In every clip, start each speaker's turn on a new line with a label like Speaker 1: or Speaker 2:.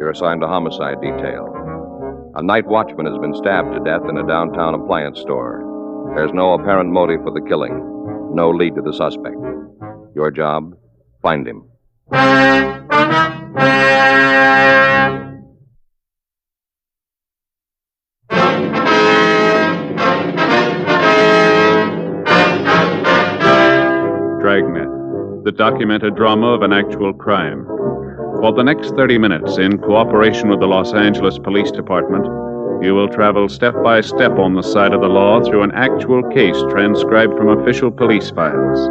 Speaker 1: You're assigned to homicide detail. A night watchman has been stabbed to death in a downtown appliance store. There's no apparent motive for the killing. No lead to the suspect. Your job? Find him.
Speaker 2: Dragnet, the documented drama of an actual crime. For the next 30 minutes, in cooperation with the Los Angeles Police Department, you will travel step by step on the side of the law through an actual case transcribed from official police files.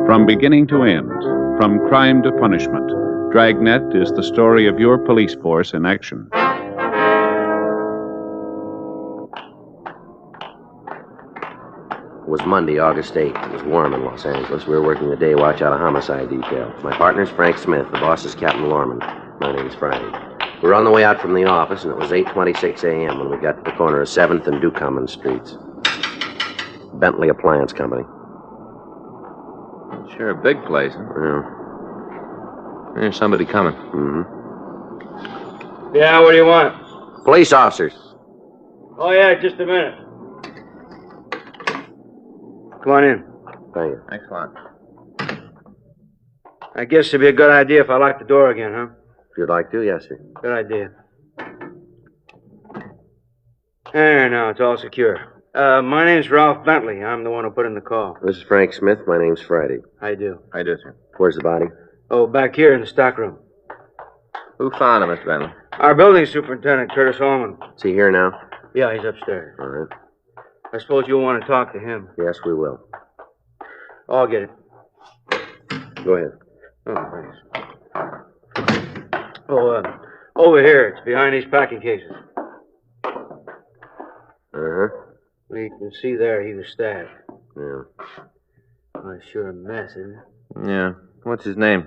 Speaker 2: From beginning to end, from crime to punishment, Dragnet is the story of your police force in action.
Speaker 3: It was Monday, August 8th. It was warm in Los Angeles. We were working the day watch out of homicide detail. My partner's Frank Smith. The boss is Captain Lorman. My name's Friday. We were on the way out from the office, and it was 8:26 a.m. when we got to the corner of 7th and Ducommon Streets. Bentley Appliance Company.
Speaker 4: Sure a big place, huh?
Speaker 3: Yeah.
Speaker 4: There's somebody coming.
Speaker 3: Mm-hmm.
Speaker 5: Yeah, what do you want?
Speaker 3: Police officers.
Speaker 5: Oh, yeah, just a minute. Come on in.
Speaker 3: Thank you.
Speaker 4: Thanks a lot.
Speaker 5: I guess it'd be a good idea if I locked the door again, huh?
Speaker 3: If you'd like to, yes, sir.
Speaker 5: Good idea. There, now, it's all secure. My name's Ralph Bentley. I'm the one who put in the call.
Speaker 3: This is Frank Smith. My name's Friday.
Speaker 5: How you do?
Speaker 4: I do, sir.
Speaker 3: Where's the body?
Speaker 5: Oh, back here in the stockroom.
Speaker 4: Who found him, Mr. Bentley?
Speaker 5: Our building superintendent, Curtis Holman.
Speaker 3: Is he here now?
Speaker 5: Yeah, he's upstairs.
Speaker 3: All right.
Speaker 5: I suppose you'll want to talk to him.
Speaker 3: Yes, we will.
Speaker 5: Oh, I'll get it.
Speaker 3: Go ahead.
Speaker 5: Oh, thanks. Oh, over here. It's behind these packing cases.
Speaker 3: Uh-huh.
Speaker 5: Well, you can see there he was stabbed.
Speaker 3: Yeah.
Speaker 5: Oh, it's sure a mess, isn't it?
Speaker 4: Yeah. What's his name?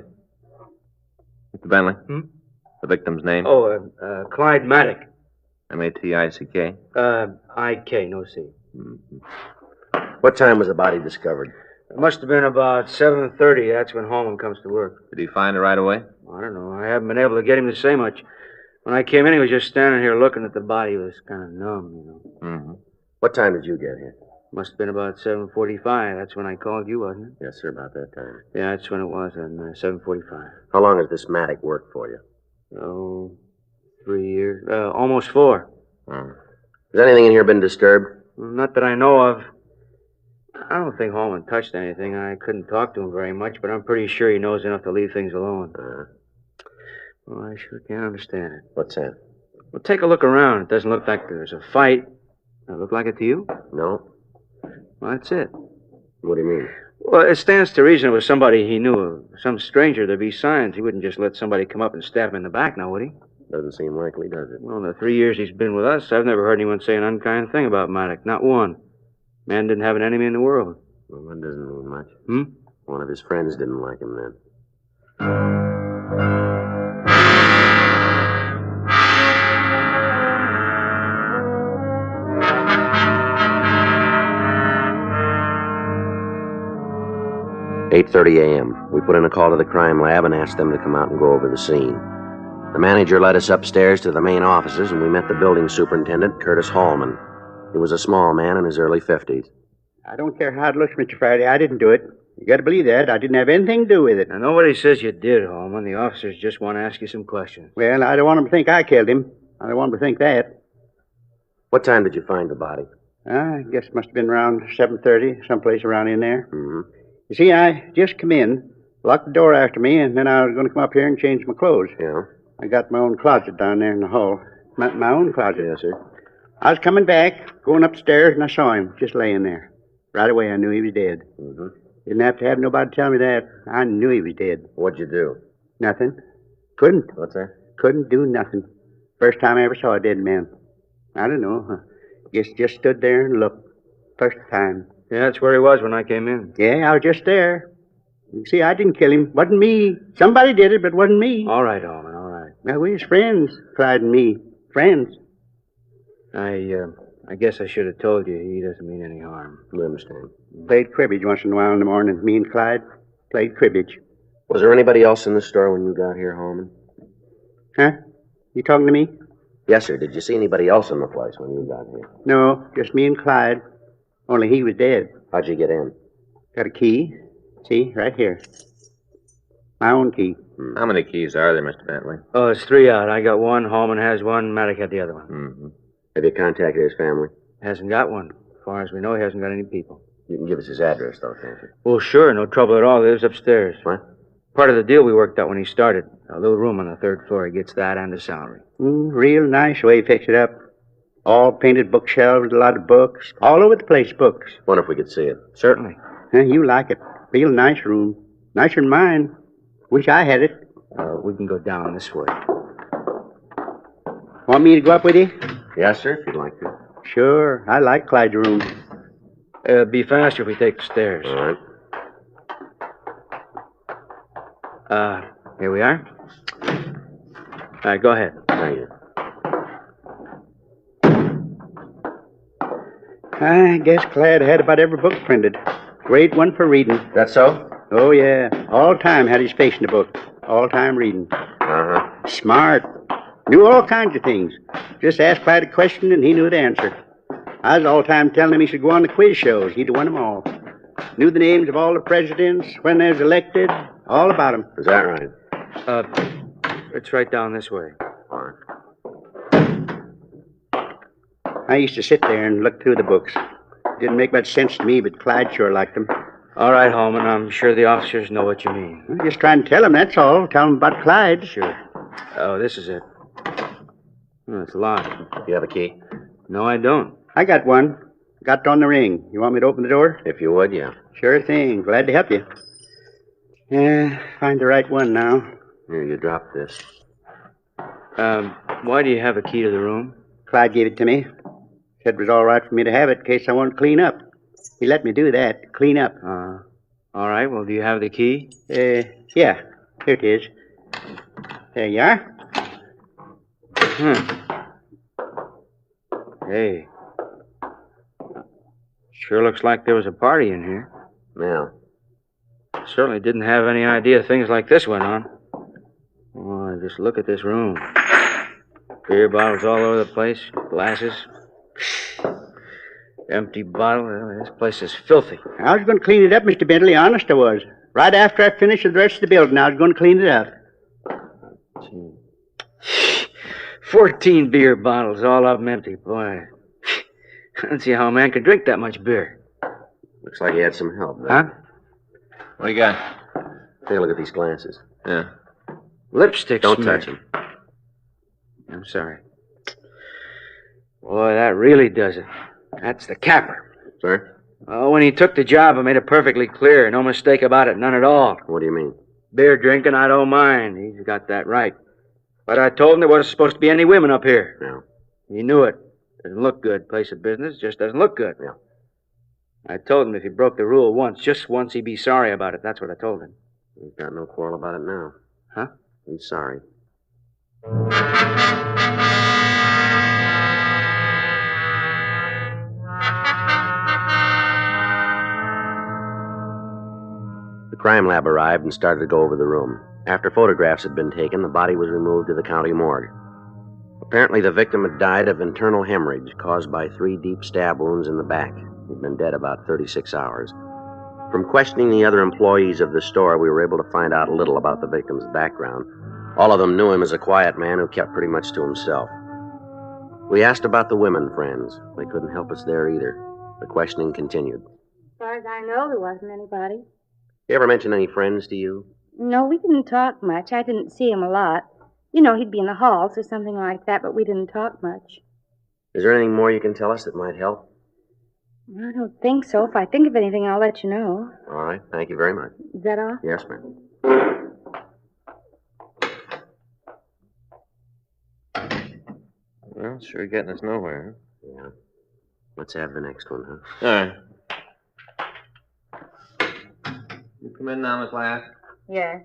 Speaker 4: Mr. Bentley? The victim's name?
Speaker 5: Oh, Clyde Maddock.
Speaker 4: M-A-T-I-C-K?
Speaker 5: I-K, no C.
Speaker 4: Mm-hmm.
Speaker 3: What time was the body discovered?
Speaker 5: It must have been about 7:30. That's when Holman comes to work.
Speaker 4: Did he find her right away?
Speaker 5: I don't know. I haven't been able to get him to say much. When I came in, he was just standing here looking at the body. He was kind of numb, you know.
Speaker 4: Mm-hmm.
Speaker 3: What time did you get here?
Speaker 5: Must have been about 7:45. That's when I called you, wasn't it?
Speaker 3: Yes, sir, about that time.
Speaker 5: Yeah, that's when it was, and 7:45.
Speaker 3: How long has this Maddock worked for you?
Speaker 5: Oh, 3 years. Almost 4.
Speaker 3: Has anything in here been disturbed?
Speaker 5: Not that I know of. I don't think Holman touched anything. I couldn't talk to him very much, but I'm pretty sure he knows enough to leave things alone. Well, I sure can't understand it.
Speaker 3: What's that?
Speaker 5: Well, take a look around. It doesn't look like there's a fight. Does it look like it to you?
Speaker 3: No.
Speaker 5: Well, that's it.
Speaker 3: What do you mean?
Speaker 5: Well, it stands to reason it was somebody he knew. Some stranger, there'd be signs. He wouldn't just let somebody come up and stab him in the back, now would he?
Speaker 3: Doesn't seem likely, does it?
Speaker 5: Well, in the 3 years he's been with us, I've never heard anyone say an unkind thing about Maddock. Not one. Man didn't have an enemy in the world.
Speaker 3: Well, that doesn't mean much.
Speaker 5: One
Speaker 3: of his friends didn't like him then. "8:30 a.m. We put in a call to the crime lab and asked them to come out and go over the scene. The manager led us upstairs to the main offices, and we met the building superintendent, Curtis Holman. He was a small man in his early 50s.
Speaker 6: I don't care how it looks, Mr. Friday. I didn't do it. You got to believe that. I didn't have anything to do with it.
Speaker 5: Now, nobody says you did, Holman. The officers just want to ask you some questions.
Speaker 6: Well, I don't want them to think I killed him. I don't want them to think that.
Speaker 3: What time did you find the body?
Speaker 6: I guess it must have been around 7:30, someplace around in there.
Speaker 3: Mm-hmm.
Speaker 6: You see, I just come in, locked the door after me, and then I was going to come up here and change my clothes.
Speaker 3: Yeah?
Speaker 6: I got my own closet down there in the hall. My own closet.
Speaker 3: Yes, sir.
Speaker 6: I was coming back, going upstairs, and I saw him just laying there. Right away, I knew he was dead.
Speaker 3: Mm-hmm.
Speaker 6: Didn't have to have nobody tell me that. I knew he was dead.
Speaker 3: What'd you do?
Speaker 6: Nothing. Couldn't.
Speaker 3: What's that?
Speaker 6: Couldn't do nothing. First time I ever saw a dead man. I don't know. Just stood there and looked. First time.
Speaker 5: Yeah, that's where he was when I came in.
Speaker 6: Yeah, I was just there. You see, I didn't kill him. Wasn't me. Somebody did it, but wasn't me.
Speaker 5: All right, Holman, all right.
Speaker 6: Now, we was friends, Clyde and me. Friends.
Speaker 5: I guess I should have told you he doesn't mean any harm.
Speaker 3: We understand.
Speaker 6: Played cribbage once in a while in the morning. Me and Clyde played cribbage.
Speaker 3: Was there anybody else in the store when you got here, Holman?
Speaker 6: Huh? You talking to me?
Speaker 3: Yes, sir. Did you see anybody else in the place when you got here?
Speaker 6: No, just me and Clyde. Only he was dead.
Speaker 3: How'd you get in?
Speaker 6: Got a key. See, right here. My own key.
Speaker 4: How many keys are there, Mr. Bentley?
Speaker 5: Oh, it's 3 out. I got one, Holman has one, Maddox had the other one.
Speaker 4: Mm-hmm.
Speaker 3: Have you contacted his family?
Speaker 5: Hasn't got one. As far as we know, he hasn't got any people.
Speaker 3: You can give us his address, though, can't you?
Speaker 5: Well, sure, no trouble at all. He lives upstairs.
Speaker 3: What?
Speaker 5: Part of the deal we worked out when he started. A little room on the 3rd floor. He gets that and a salary.
Speaker 6: Real nice way he fixed it up. All painted bookshelves, a lot of books. All over the place, books.
Speaker 3: Wonder if we could see it.
Speaker 5: Certainly.
Speaker 6: You like it. Real nice room. Nicer than mine. Wish I had it.
Speaker 5: We can go down this way.
Speaker 6: Want me to go up with you?
Speaker 3: Yes, sir, if you'd like to.
Speaker 6: Sure. I like Clyde's room.
Speaker 5: Be faster if we take the stairs.
Speaker 3: All right.
Speaker 5: Here we are. All right, go ahead.
Speaker 3: Thank you.
Speaker 6: I guess Clyde had about every book printed. Great one for reading.
Speaker 3: That so?
Speaker 6: Oh, yeah. All time had his face in the book. All time reading.
Speaker 3: Uh-huh.
Speaker 6: Smart. Knew all kinds of things. Just asked Clyde a question and he knew the answer. I was all the time telling him he should go on the quiz shows. He'd won them all. Knew the names of all the presidents, when they was elected, all about them.
Speaker 3: Is that right?
Speaker 5: It's right down this way.
Speaker 3: All right.
Speaker 6: I used to sit there and look through the books. Didn't make much sense to me, but Clyde sure liked them.
Speaker 5: All right, Holman. I'm sure the officers know what you mean.
Speaker 6: I'm just trying to tell them, that's all. Tell them about Clyde.
Speaker 5: Sure. Oh, this is it. Oh, it's locked.
Speaker 3: You have a key?
Speaker 5: No, I don't.
Speaker 6: I got one. Got it on the ring. You want me to open the door?
Speaker 3: If you would, yeah.
Speaker 6: Sure thing. Glad to help you. Yeah, find the right one now.
Speaker 3: Here, you drop this.
Speaker 5: Why do you have a key to the room?
Speaker 6: Clyde gave it to me. Said it was all right for me to have it in case I wanted to clean up. He let me do that, clean up.
Speaker 5: All right. Well, do you have the key?
Speaker 6: Yeah. Here it is. There you are.
Speaker 5: Hey. Sure looks like there was a party in here.
Speaker 3: Yeah.
Speaker 5: Certainly didn't have any idea things like this went on. Oh, just look at this room. Beer bottles all over the place, glasses. Empty bottle. This place is filthy.
Speaker 6: I was going to clean it up, Mr. Bentley. Honest, I was. Right after I finished with the rest of the building, I was going to clean it up.
Speaker 5: 14 beer bottles, all of them empty. Boy, I don't see how a man could drink that much beer.
Speaker 3: Looks like he had some help.
Speaker 5: Huh?
Speaker 4: What do you got?
Speaker 3: Take a look at these glasses.
Speaker 4: Yeah.
Speaker 5: Lipstick
Speaker 3: Don't
Speaker 5: smear.
Speaker 3: touch them.
Speaker 5: I'm sorry. Boy, that really does it. That's the capper.
Speaker 3: Sir?
Speaker 5: Oh, when he took the job, I made it perfectly clear. No mistake about it, none at all.
Speaker 3: What do you mean?
Speaker 5: Beer drinking, I don't mind. He's got that right. But I told him there wasn't supposed to be any women up here.
Speaker 3: Yeah.
Speaker 5: He knew it. Doesn't look good. Place of business just doesn't look good.
Speaker 3: Yeah.
Speaker 5: I told him if he broke the rule once, just once, he'd be sorry about it. That's what I told him.
Speaker 3: He's got no quarrel about it now.
Speaker 5: Huh?
Speaker 3: He's sorry. The crime lab arrived and started to go over the room. After photographs had been taken, the body was removed to the county morgue. Apparently, the victim had died of internal hemorrhage caused by 3 deep stab wounds in the back. He'd been dead about 36 hours. From questioning the other employees of the store, we were able to find out little about the victim's background. All of them knew him as a quiet man who kept pretty much to himself. We asked about the women friends. They couldn't help us there either. The questioning continued.
Speaker 7: As far as I know, there wasn't anybody.
Speaker 3: You ever mention any friends to you?
Speaker 7: No, we didn't talk much. I didn't see him a lot. You know, he'd be in the halls or something like that, but we didn't talk much.
Speaker 3: Is there anything more you can tell us that might help?
Speaker 7: I don't think so. If I think of anything, I'll let you know.
Speaker 3: All right. Thank you very much.
Speaker 7: Is that all?
Speaker 3: Yes, ma'am.
Speaker 4: Well, sure getting us nowhere.
Speaker 3: Yeah. Let's have the next one, huh?
Speaker 4: All right. You come in now, Miss Last?
Speaker 7: Yes,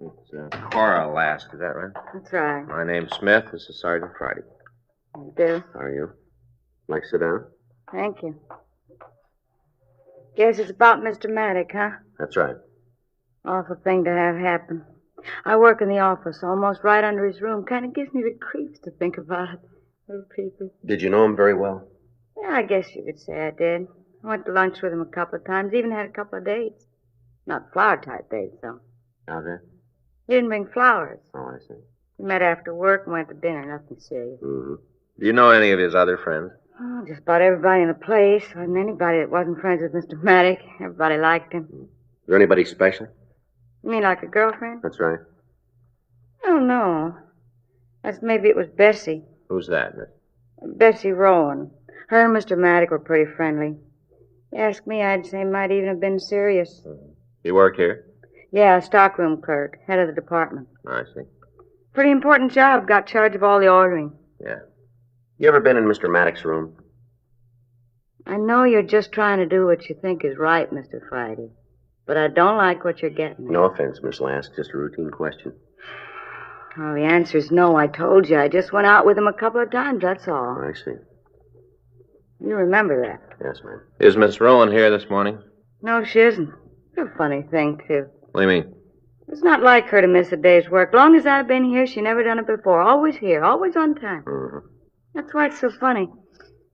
Speaker 4: It's Cora Last, is that right?
Speaker 7: that's right.
Speaker 4: My name's Smith. This is Sergeant Friday.
Speaker 7: You do.
Speaker 3: How are you? Like to sit down?
Speaker 7: Thank you. Guess it's about Mr. Maddox, huh?
Speaker 3: That's right.
Speaker 7: Awful thing to have happen. I work in the office, almost right under his room. Kind of gives me the creeps to think about it. Little people.
Speaker 3: Did you know him very well?
Speaker 7: Yeah, I guess you could say I did. I went to lunch with him a couple of times, even had a couple of dates. Not flower-type dates, though.
Speaker 3: How's that?
Speaker 7: He didn't bring flowers.
Speaker 3: Oh, I see.
Speaker 7: We met after work and went to dinner, nothing serious.
Speaker 3: Mm-hmm.
Speaker 4: Do you know any of his other friends?
Speaker 7: Oh, just about everybody in the place. Wasn't anybody that wasn't friends with Mr. Maddock. Everybody liked him.
Speaker 3: Is there anybody special?
Speaker 7: You mean like a girlfriend?
Speaker 3: That's right.
Speaker 7: I don't know. Maybe it was Bessie.
Speaker 4: Who's that?
Speaker 7: Bessie Rowan. Her and Mr. Maddock were pretty friendly. You ask me, I'd say might even have been serious.
Speaker 4: You work here?
Speaker 7: Yeah, stockroom clerk, head of the department.
Speaker 4: I see.
Speaker 7: Pretty important job. Got charge of all the ordering.
Speaker 3: Yeah. You ever been in Mr. Maddox's room?
Speaker 7: I know you're just trying to do what you think is right, Mr. Friday. But I don't like what you're getting at.
Speaker 3: No offense, Miss Lask. Just a routine question.
Speaker 7: Oh, the answer's no. I told you. I just went out with him a couple of times, that's all.
Speaker 3: I see.
Speaker 7: You remember that?
Speaker 3: Yes, ma'am.
Speaker 4: Is Miss Rowan here this morning?
Speaker 7: No, she isn't. It's a funny thing, too.
Speaker 4: What do you mean?
Speaker 7: It's not like her to miss a day's work. Long as I've been here, she never done it before. Always here, always on time.
Speaker 3: Mm-hmm.
Speaker 7: That's why it's so funny.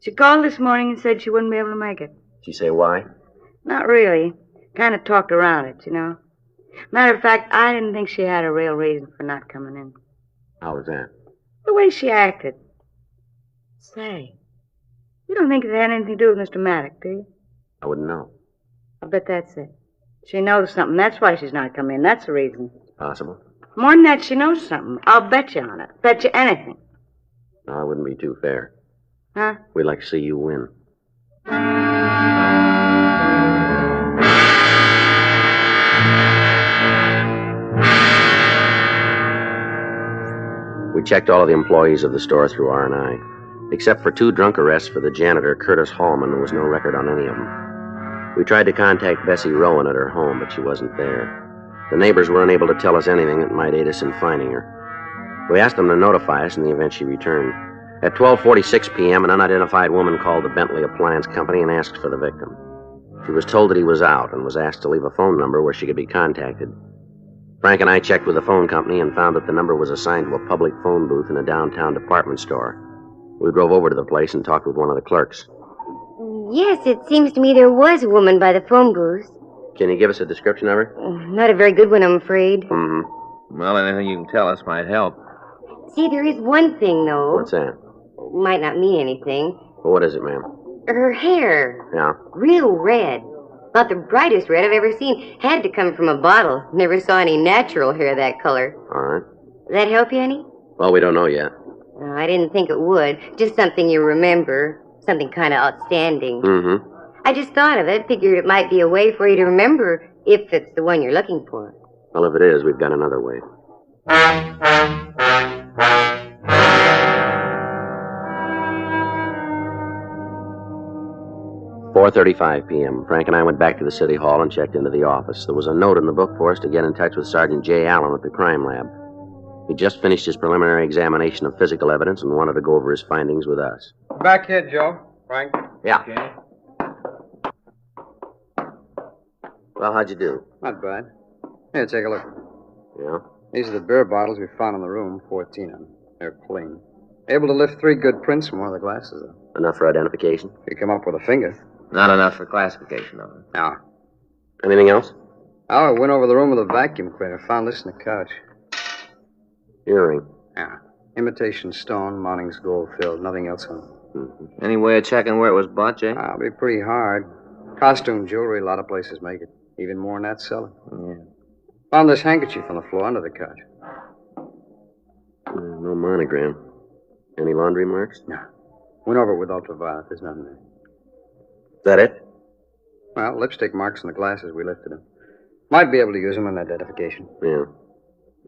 Speaker 7: She called this morning and said she wouldn't be able to make it.
Speaker 3: Did she say why?
Speaker 7: Not really. Kind of talked around it, you know. Matter of fact, I didn't think she had a real reason for not coming in.
Speaker 3: How was that?
Speaker 7: The way she acted. Say, you don't think it had anything to do with Mr. Maddock, do you?
Speaker 3: I wouldn't know.
Speaker 7: I bet that's it. She knows something. That's why she's not coming in. That's the reason.
Speaker 3: Possible.
Speaker 7: More than that, she knows something. I'll bet you on it. Bet you anything.
Speaker 3: No, that wouldn't be too fair.
Speaker 7: Huh?
Speaker 3: We'd like to see you win. We checked all of the employees of the store through R&I. Except for 2 drunk arrests for the janitor, Curtis Hallman, there was no record on any of them. We tried to contact Bessie Rowan at her home, but she wasn't there. The neighbors were unable to tell us anything that might aid us in finding her. We asked them to notify us in the event she returned. At 12:46 p.m., an unidentified woman called the Bentley Appliance Company and asked for the victim. She was told that he was out and was asked to leave a phone number where she could be contacted. Frank and I checked with the phone company and found that the number was assigned to a public phone booth in a downtown department store. We drove over to the place and talked with one of the clerks.
Speaker 8: Yes, it seems to me there was a woman by the phone booth.
Speaker 3: Can you give us a description of her?
Speaker 8: Not a very good one, I'm afraid.
Speaker 3: Mm-hmm.
Speaker 4: Well, anything you can tell us might help.
Speaker 8: See, there is one thing, though.
Speaker 3: What's that?
Speaker 8: Might not mean anything.
Speaker 3: Well, what is it, ma'am?
Speaker 8: Her hair.
Speaker 3: Yeah.
Speaker 8: Real red. About the brightest red I've ever seen. Had to come from a bottle. Never saw any natural hair that color.
Speaker 3: All right.
Speaker 8: Does that help you any?
Speaker 3: Well, we don't know yet.
Speaker 8: No, I didn't think it would. Just something you remember. Something kind of outstanding.
Speaker 3: Mm-hmm.
Speaker 8: I just thought of it. Figured it might be a way for you to remember if it's the one you're looking for.
Speaker 3: Well, if it is, we've got another way. 4:35 p.m. Frank and I went back to the city hall and checked into the office. There was a note in the book for us to get in touch with Sergeant J. Allen at the crime lab. He just finished his preliminary examination of physical evidence and wanted to go over his findings with us.
Speaker 5: Back here, Joe. Frank.
Speaker 3: Yeah.
Speaker 5: Okay.
Speaker 3: Well, how'd you do?
Speaker 5: Not bad. Here, take a look.
Speaker 3: Yeah?
Speaker 5: These are the beer bottles we found in the room, 14 of them. They're clean. Able to lift 3 good prints from one of the glasses, though.
Speaker 3: Enough for identification?
Speaker 5: You come up with a finger.
Speaker 4: Not enough for classification, though.
Speaker 5: No.
Speaker 3: Anything else?
Speaker 5: Oh, I went over the room with a vacuum cleaner. Found this in the couch.
Speaker 3: Earring.
Speaker 5: Yeah. Imitation stone, mounting's gold filled. Nothing else on it.
Speaker 3: Mm-hmm.
Speaker 4: Any way of checking where it was bought, Jay?
Speaker 5: It'll be pretty hard. Costume jewelry, a lot of places make it. Even more than that cellar.
Speaker 4: Yeah.
Speaker 5: Found this handkerchief on the floor under the couch.
Speaker 3: No monogram. Any laundry marks?
Speaker 5: No. Went over it with ultraviolet. There's nothing there.
Speaker 3: Is that it?
Speaker 5: Well, lipstick marks on the glasses we lifted them. Might be able to use them in identification.
Speaker 3: Yeah.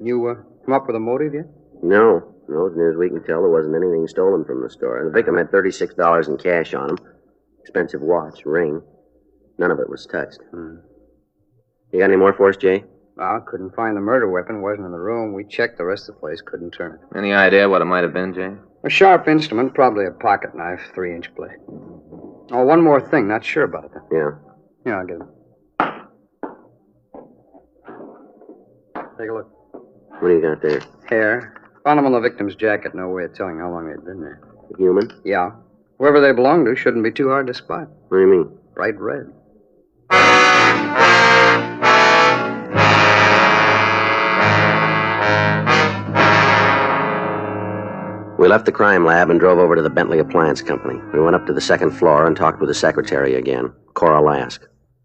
Speaker 5: You come up with a motive yet?
Speaker 3: No. As near as we can tell, there wasn't anything stolen from the store. The victim had $36 in cash on him. Expensive watch, ring. None of it was touched. You got any more for us, Jay?
Speaker 5: Well, couldn't find the murder weapon. Wasn't in the room. We checked the rest of the place. Couldn't turn it.
Speaker 4: Any idea what it might have been, Jay?
Speaker 5: A sharp instrument, probably a pocket knife, 3-inch blade. Oh, one more thing. Not sure about it, though.
Speaker 3: Yeah.
Speaker 5: Yeah, I'll get it. Take a look.
Speaker 3: What do you got there?
Speaker 9: Hair. Found them on the victim's jacket. No way of telling how long they'd been there.
Speaker 3: Human?
Speaker 9: Yeah. Whoever they belong to shouldn't be too hard to spot.
Speaker 3: What do you mean?
Speaker 9: Bright red.
Speaker 3: We left the crime lab and drove over to the Bentley Appliance Company. We went up to the second floor and talked with the secretary again, Cora Lask.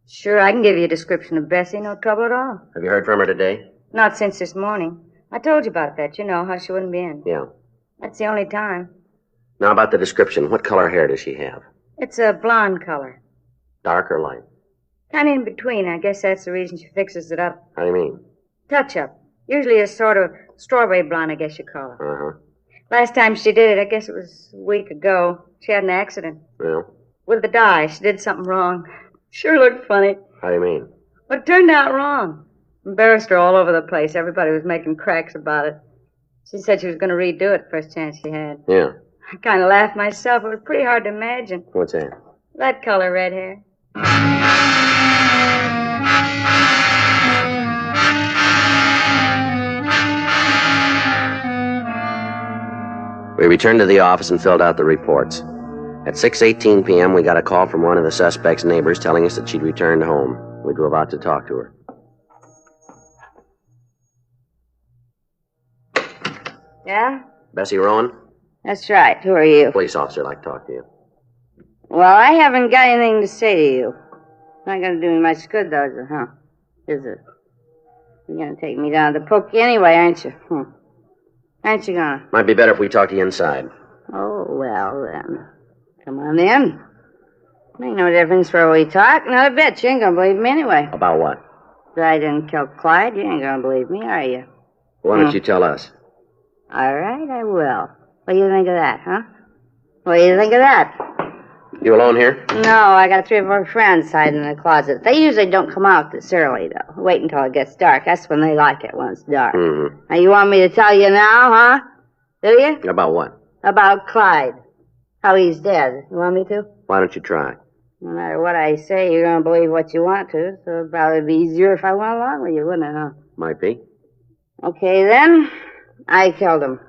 Speaker 7: Sure, I can give you a description of Bessie. No trouble at all.
Speaker 3: Have you heard from her today?
Speaker 7: Not since this morning. I told you about that. You know, how she wouldn't be in.
Speaker 3: Yeah.
Speaker 7: That's the only time.
Speaker 3: Now about the description. What color hair does she have?
Speaker 7: It's a blonde color.
Speaker 3: Dark or light?
Speaker 7: Kind of in between. I guess that's the reason she fixes it up.
Speaker 3: How do you mean?
Speaker 7: Touch-up. Usually a sort of strawberry blonde, I guess you call it.
Speaker 3: Uh-huh.
Speaker 7: Last time she did it, I guess it was a week ago. She had an accident.
Speaker 3: Well?
Speaker 7: With the dye. She did something wrong. Sure looked funny.
Speaker 3: How do you mean?
Speaker 7: But it turned out wrong. Embarrassed her all over the place. Everybody was making cracks about it. She said she was going to redo it first chance she had.
Speaker 3: Yeah.
Speaker 7: I kind of laughed myself. It was pretty hard to imagine.
Speaker 3: What's that?
Speaker 7: That color red hair.
Speaker 3: We returned to the office and filled out the reports. At 6:18 p.m., we got a call from one of the suspect's neighbors telling us that she'd returned home. We drove out to talk to her.
Speaker 7: Yeah?
Speaker 3: Bessie Rowan?
Speaker 7: That's right. Who are you?
Speaker 3: Police officer, I'd like to talk to you.
Speaker 7: Well, I haven't got anything to say to you. Not going to do me much good, though, is it, huh? Is it? You're going to take me down to the pokey anyway, aren't you? Aren't you going to?
Speaker 3: Might be better if we talked to you inside.
Speaker 7: Oh, well, then. Come on in. Make no difference where we talk. Not a bit. You ain't going to believe me anyway.
Speaker 3: About what?
Speaker 7: That I didn't kill Clyde. You ain't going to believe me, are you?
Speaker 3: Why don't you tell us?
Speaker 7: All right, I will. What do you think of that, huh? What do you think of that?
Speaker 3: You alone here?
Speaker 7: No, I got 3 or 4 friends hiding in the closet. They usually don't come out this early, though. Wait until it gets dark. That's when they like it, when it's dark.
Speaker 3: Mm-hmm.
Speaker 7: Now, you want me to tell you now, huh? Do you?
Speaker 3: About what?
Speaker 7: About Clyde. How he's dead. You want me to?
Speaker 3: Why don't you try?
Speaker 7: No matter what I say, you're going to believe what you want to, so it'd probably be easier if I went along with you, wouldn't it, huh?
Speaker 3: Might be.
Speaker 7: Okay, then. I killed him.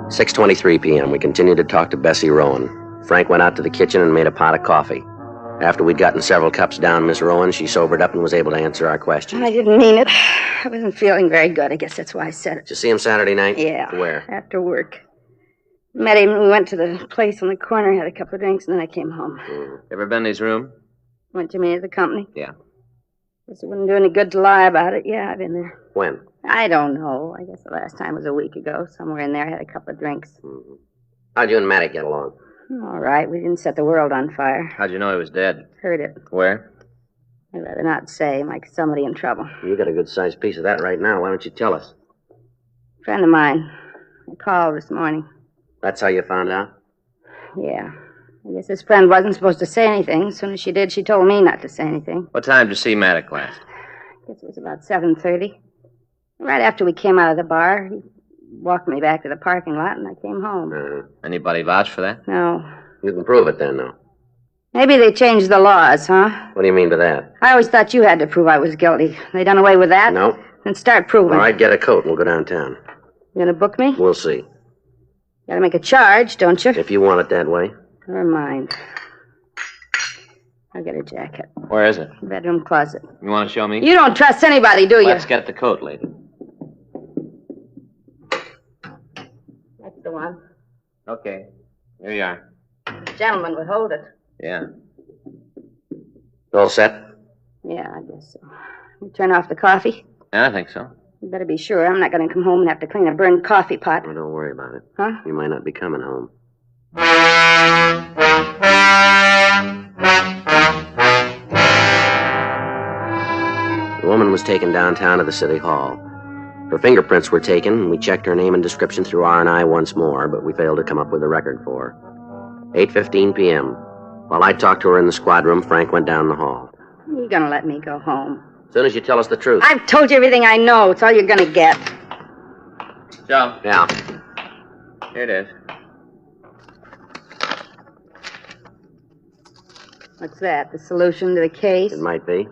Speaker 3: 6:23 p.m. We continued to talk to Bessie Rowan. Frank went out to the kitchen and made a pot of coffee. After we'd gotten several cups down, Miss Rowan, she sobered up and was able to answer our questions.
Speaker 7: I didn't mean it. I wasn't feeling very good. I guess that's why I said it.
Speaker 3: Did you see him Saturday night?
Speaker 7: Yeah.
Speaker 3: Where?
Speaker 7: After work. Met him. We went to the place on the corner, had a couple of drinks, and then I came home.
Speaker 4: Ever been in his room?
Speaker 7: Went to meet at the company?
Speaker 4: Yeah.
Speaker 7: Guess it wouldn't do any good to lie about it. Yeah, I've been there.
Speaker 3: When?
Speaker 7: I don't know. I guess the last time was a week ago. Somewhere in there, I had a couple of drinks.
Speaker 3: Mm-hmm. How'd you and Matty get along?
Speaker 7: All right. We didn't set the world on fire.
Speaker 4: How'd you know he was dead?
Speaker 7: Heard it.
Speaker 4: Where?
Speaker 7: I'd rather not say. Like somebody in trouble.
Speaker 3: You got a good-sized piece of that right now. Why don't you tell us?
Speaker 7: Friend of mine. I called this morning.
Speaker 3: That's how you found out?
Speaker 7: Yeah. I guess his friend wasn't supposed to say anything. As soon as she did, she told me not to say anything.
Speaker 4: What time did you see Maddox last?
Speaker 7: I guess it was about 7:30. Right after we came out of the bar, he walked me back to the parking lot, and I came home.
Speaker 4: Anybody vouch for that?
Speaker 7: No.
Speaker 3: You can prove it then, though.
Speaker 7: Maybe they changed the laws, huh?
Speaker 3: What do you mean by that?
Speaker 7: I always thought you had to prove I was guilty. They done away with that?
Speaker 3: No.
Speaker 7: Then start proving.
Speaker 3: All right, get a coat and we'll go downtown.
Speaker 7: You gonna book me?
Speaker 3: We'll see.
Speaker 7: Gotta make a charge, don't you?
Speaker 3: If you want it that way.
Speaker 7: Never mind. I'll get a jacket.
Speaker 4: Where is it?
Speaker 7: Bedroom closet.
Speaker 4: You want to show me?
Speaker 7: You don't trust anybody, do you?
Speaker 4: Let's get the coat, lady.
Speaker 7: That's the one.
Speaker 4: Okay. Here you are.
Speaker 7: The gentleman would hold it.
Speaker 4: Yeah.
Speaker 3: All set?
Speaker 7: Yeah, I guess so. You turn off the coffee?
Speaker 4: Yeah, I think so.
Speaker 7: You better be sure. I'm not going to come home and have to clean a burned coffee pot.
Speaker 3: Oh, don't worry about it.
Speaker 7: Huh?
Speaker 3: You might not be coming home. The woman was taken downtown to the city hall. Her fingerprints were taken, and we checked her name and description through R&I once more, but we failed to come up with a record for her. 8:15 p.m. While I talked to her in the squad room, Frank went down the hall.
Speaker 7: You're gonna let me go home.
Speaker 3: As soon as you tell us the truth.
Speaker 7: I've told you everything I know. It's all you're gonna get.
Speaker 4: Joe.
Speaker 3: Yeah.
Speaker 4: Here it is.
Speaker 7: What's that? The solution to the case?
Speaker 3: It might be.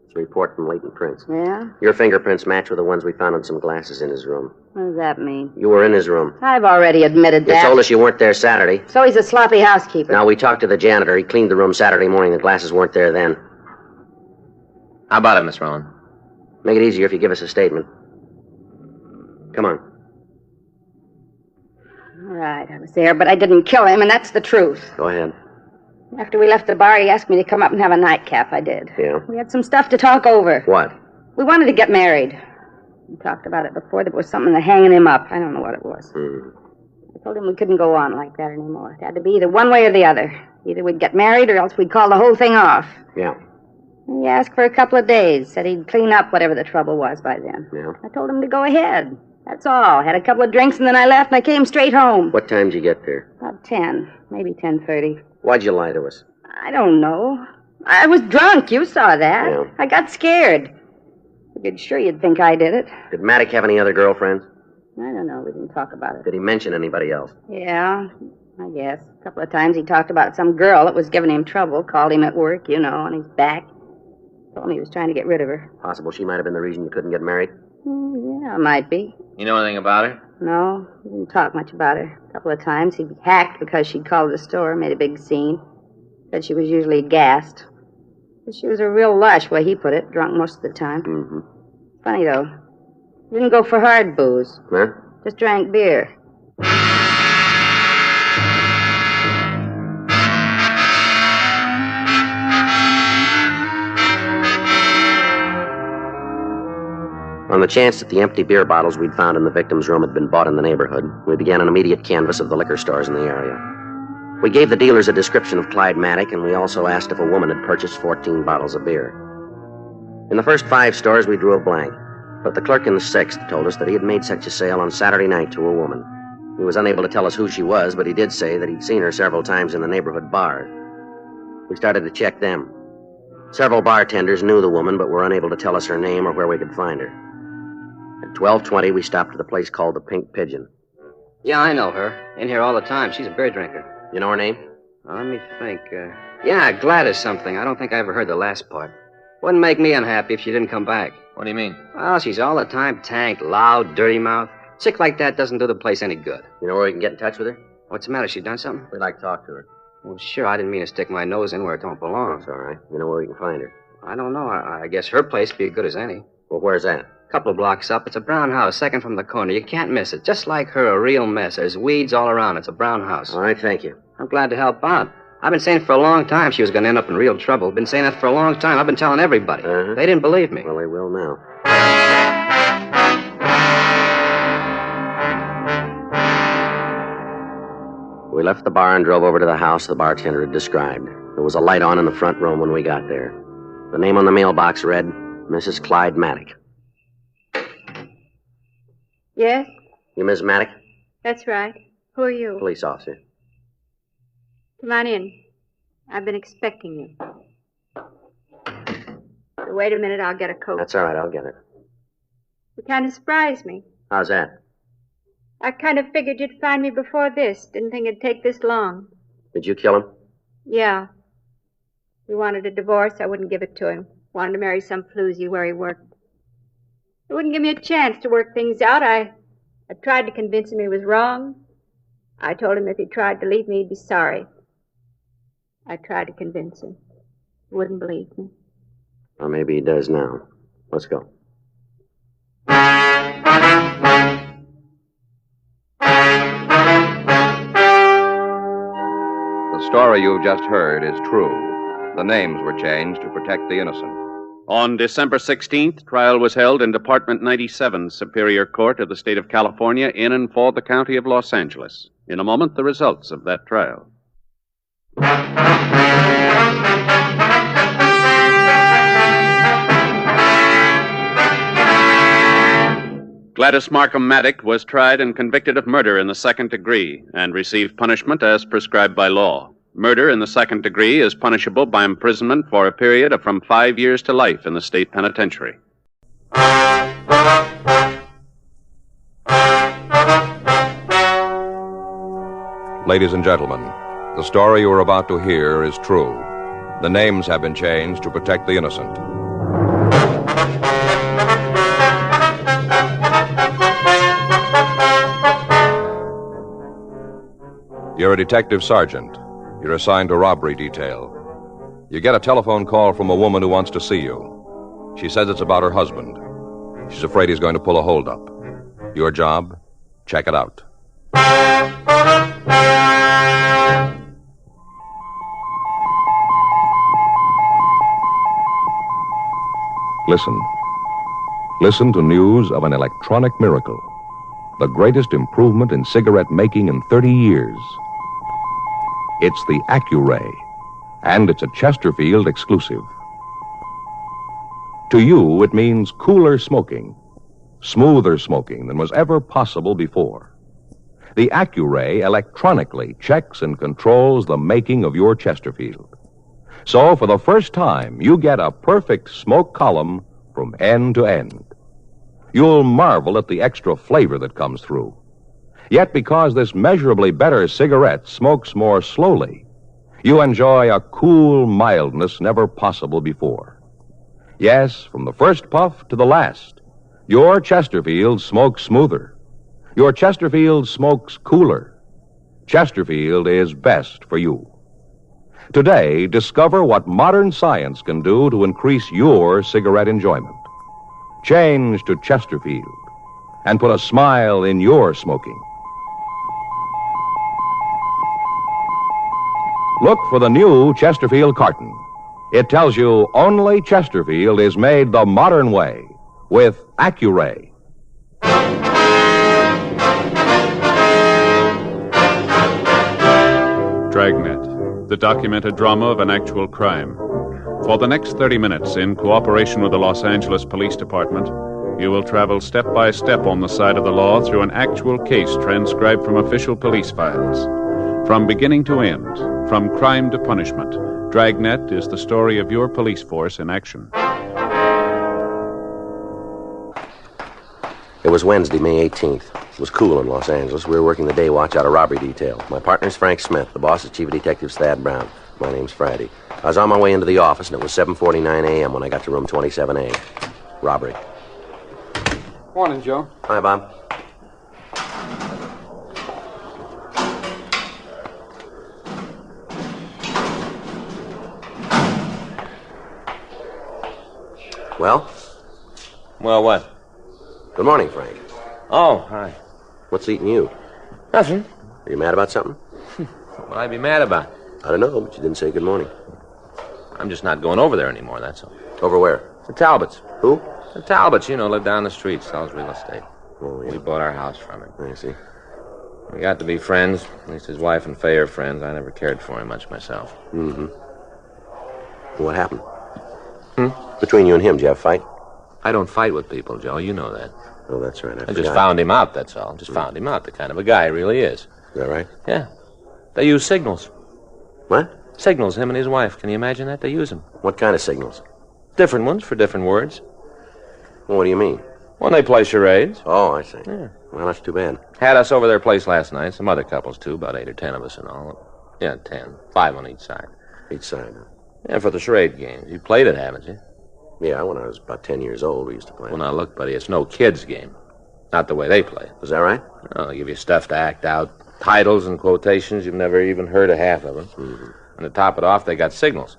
Speaker 3: It's a report from latent prints.
Speaker 7: Yeah?
Speaker 3: Your fingerprints match with the ones we found on some glasses in his room.
Speaker 7: What does that mean?
Speaker 3: You were in his room.
Speaker 7: I've already admitted
Speaker 3: You
Speaker 7: that.
Speaker 3: told us you weren't there Saturday.
Speaker 7: So he's a sloppy housekeeper.
Speaker 3: Now, we talked to the janitor. He cleaned the room Saturday morning. The glasses weren't there then.
Speaker 4: How about it, Miss Rowland?
Speaker 3: Make it easier if you give us a statement. Come on.
Speaker 7: All right, I was there, but I didn't kill him, and that's the truth.
Speaker 3: Go ahead.
Speaker 7: After we left the bar, he asked me to come up and have a nightcap. I did.
Speaker 3: Yeah?
Speaker 7: We had some stuff to talk over.
Speaker 3: What?
Speaker 7: We wanted to get married. We talked about it before. There was something hanging him up. I don't know what it was. I told him we couldn't go on like that anymore. It had to be either one way or the other. Either we'd get married or else we'd call the whole thing off.
Speaker 3: Yeah.
Speaker 7: He asked for a couple of days. Said he'd clean up whatever the trouble was by then.
Speaker 3: Yeah?
Speaker 7: I told him to go ahead. That's all. Had a couple of drinks and then I left and I came straight home.
Speaker 3: What time did you get there?
Speaker 7: About 10. Maybe 10:30.
Speaker 3: Why'd you lie to us?
Speaker 7: I don't know. I was drunk. You saw that.
Speaker 3: Yeah.
Speaker 7: I got scared. Figured sure you'd think I did it.
Speaker 3: Did Maddox have any other girlfriends?
Speaker 7: I don't know. We didn't talk about it.
Speaker 3: Did he mention anybody else?
Speaker 7: Yeah, I guess. A couple of times he talked about some girl that was giving him trouble. Called him at work, you know, on his back. Told me he was trying to get rid of her.
Speaker 3: Possible she might have been the reason you couldn't get married?
Speaker 7: Yeah, might be.
Speaker 4: You know anything about her?
Speaker 7: No, we didn't talk much about her. A couple of times he'd be hacked because she'd called the store, made a big scene. Said she was usually gassed. But she was a real lush, way he put it, drunk most of the time.
Speaker 3: Mm-hmm.
Speaker 7: Funny, though. Didn't go for hard booze.
Speaker 3: Huh?
Speaker 7: Just drank beer.
Speaker 3: On the chance that the empty beer bottles we'd found in the victim's room had been bought in the neighborhood, we began an immediate canvass of the liquor stores in the area. We gave the dealers a description of Clyde Maddox, and we also asked if a woman had purchased 14 bottles of beer. In the first 5 stores, we drew a blank, but the clerk in the 6th told us that he had made such a sale on Saturday night to a woman. He was unable to tell us who she was, but he did say that he'd seen her several times in the neighborhood bars. We started to check them. Several bartenders knew the woman, but were unable to tell us her name or where we could find her. At 12:20, we stopped at a place called the Pink Pigeon.
Speaker 10: Yeah, I know her. In here all the time. She's a beer drinker.
Speaker 3: You know her name?
Speaker 10: Let me think. Yeah, Gladys something. I don't think I ever heard the last part. Wouldn't make me unhappy if she didn't come back.
Speaker 4: What do you mean?
Speaker 10: Well, she's all the time tanked, loud, dirty mouth. Chick like that doesn't do the place any good.
Speaker 3: You know where we can get in touch with her?
Speaker 10: What's the matter? She done something?
Speaker 3: We'd like to talk to her.
Speaker 10: Well, sure. I didn't mean to stick my nose in where it don't belong.
Speaker 3: That's all right. You know where we can find her?
Speaker 10: I don't know. I guess her place would be as good as any.
Speaker 3: Well, where's that?
Speaker 10: Couple of blocks up. It's a brown house, second from the corner. You can't miss it. Just like her, a real mess. There's weeds all around. It's a brown house.
Speaker 3: All right, thank you.
Speaker 10: I'm glad to help out. I've been saying for a long time she was going to end up in real trouble. Been saying that for a long time. I've been telling everybody.
Speaker 3: Uh-huh.
Speaker 10: They didn't believe me.
Speaker 3: Well, they will now. We left the bar and drove over to the house the bartender had described. There was a light on in the front room when we got there. The name on the mailbox read, Mrs. Clyde Maddox.
Speaker 7: Yes,
Speaker 3: You Miss Maddox?
Speaker 7: that's right. Who are you?
Speaker 3: Police officer.
Speaker 7: Come on in. I've been expecting you. Wait a minute, I'll get a coat.
Speaker 3: That's all right, I'll get it.
Speaker 7: You kind of surprised me.
Speaker 3: How's that?
Speaker 7: I kind of figured you'd find me before this. Didn't think it'd take this long.
Speaker 3: Did you kill him?
Speaker 7: Yeah. He wanted a divorce. I wouldn't give it to him. Wanted to marry some floozy where he worked. He wouldn't give me a chance to work things out. I tried to convince him he was wrong. I told him if he tried to leave me, he'd be sorry. I tried to convince him. He wouldn't believe me.
Speaker 3: Or maybe he does now. Let's go.
Speaker 1: The story you've just heard is true. The names were changed to protect the innocent.
Speaker 2: On December 16th, trial was held in Department 97, Superior Court of the State of California, in and for the County of Los Angeles. In a moment, the results of that trial. Gladys Markham Maddock was tried and convicted of murder in the second degree and received punishment as prescribed by law. Murder in the second degree is punishable by imprisonment for a period of from 5 years to life in the state penitentiary.
Speaker 1: Ladies and gentlemen, the story you are about to hear is true. The names have been changed to protect the innocent. You're a detective sergeant. You're assigned to robbery detail. You get a telephone call from a woman who wants to see you. She says it's about her husband. She's afraid he's going to pull a holdup. Your job? Check it out. Listen. Listen to news of an electronic miracle. The greatest improvement in cigarette making in 30 years. It's the Accuray, and it's a Chesterfield exclusive. To you, it means cooler smoking, smoother smoking than was ever possible before. The Accuray electronically checks and controls the making of your Chesterfield. So, for the first time, you get a perfect smoke column from end to end. You'll marvel at the extra flavor that comes through. Yet, because this measurably better cigarette smokes more slowly, you enjoy a cool mildness never possible before. Yes, from the first puff to the last, your Chesterfield smokes smoother. Your Chesterfield smokes cooler. Chesterfield is best for you. Today, discover what modern science can do to increase your cigarette enjoyment. Change to Chesterfield and put a smile in your smoking. Look for the new Chesterfield carton. It tells you only Chesterfield is made the modern way with Accuray.
Speaker 2: Dragnet, the documented drama of an actual crime. For the next 30 minutes, in cooperation with the Los Angeles Police Department, you will travel step by step on the side of the law through an actual case transcribed from official police files. From beginning to end, from crime to punishment, Dragnet is the story of your police force in action.
Speaker 3: It was Wednesday, May 18th. It was cool in Los Angeles. We were working the day watch out of robbery detail. My partner's Frank Smith. The boss is Chief of Detectives Thad Brown. My name's Friday. I was on my way into the office, and it was 7:49 a.m. when I got to room 27A. Robbery.
Speaker 9: Morning, Joe.
Speaker 3: Hi, Bob. Well?
Speaker 4: Well, what?
Speaker 3: Good morning, Frank.
Speaker 4: Oh, hi.
Speaker 3: What's eating you?
Speaker 4: Nothing.
Speaker 3: Are you mad about something?
Speaker 4: What would I be mad about?
Speaker 3: I don't know, but you didn't say good morning.
Speaker 4: I'm just not going over there anymore, that's all.
Speaker 3: Over where?
Speaker 4: The Talbots.
Speaker 3: Who?
Speaker 4: The Talbots, you know, live down the street, sells real estate.
Speaker 3: Oh, yeah.
Speaker 4: We bought our house from him.
Speaker 3: I see.
Speaker 4: We got to be friends. At least his wife and Faye are friends. I never cared for him much myself.
Speaker 3: Mm-hmm. What happened? Between you and him, did you have a fight?
Speaker 4: I don't fight with people, Joe. You know that.
Speaker 3: Oh, that's right.
Speaker 4: I just found him out, that's all. Just found him out, the kind of a guy he really is.
Speaker 3: Is that right?
Speaker 4: Yeah. They use signals.
Speaker 3: What?
Speaker 4: Signals, him and his wife. Can you imagine that? They use them.
Speaker 3: What kind of signals?
Speaker 4: Different ones for different words.
Speaker 3: Well, what do you mean?
Speaker 4: When they play charades.
Speaker 3: Oh, I see.
Speaker 4: Yeah.
Speaker 3: Well, that's too bad.
Speaker 4: Had us over their place last night. Some other couples, too. About 8 or 10 of us in all. Yeah, 10. 5 on each side.
Speaker 3: Each side, huh?
Speaker 4: Yeah, for the charade games. You played it, haven't you?
Speaker 3: Yeah, when I was about 10 years old, we used to play.
Speaker 4: Well, now, look, buddy, it's no kid's game. Not the way they play.
Speaker 3: Is that right?
Speaker 4: No, they give you stuff to act out. Titles and quotations. You've never even heard of half of them.
Speaker 3: Mm-hmm.
Speaker 4: And to top it off, they got signals.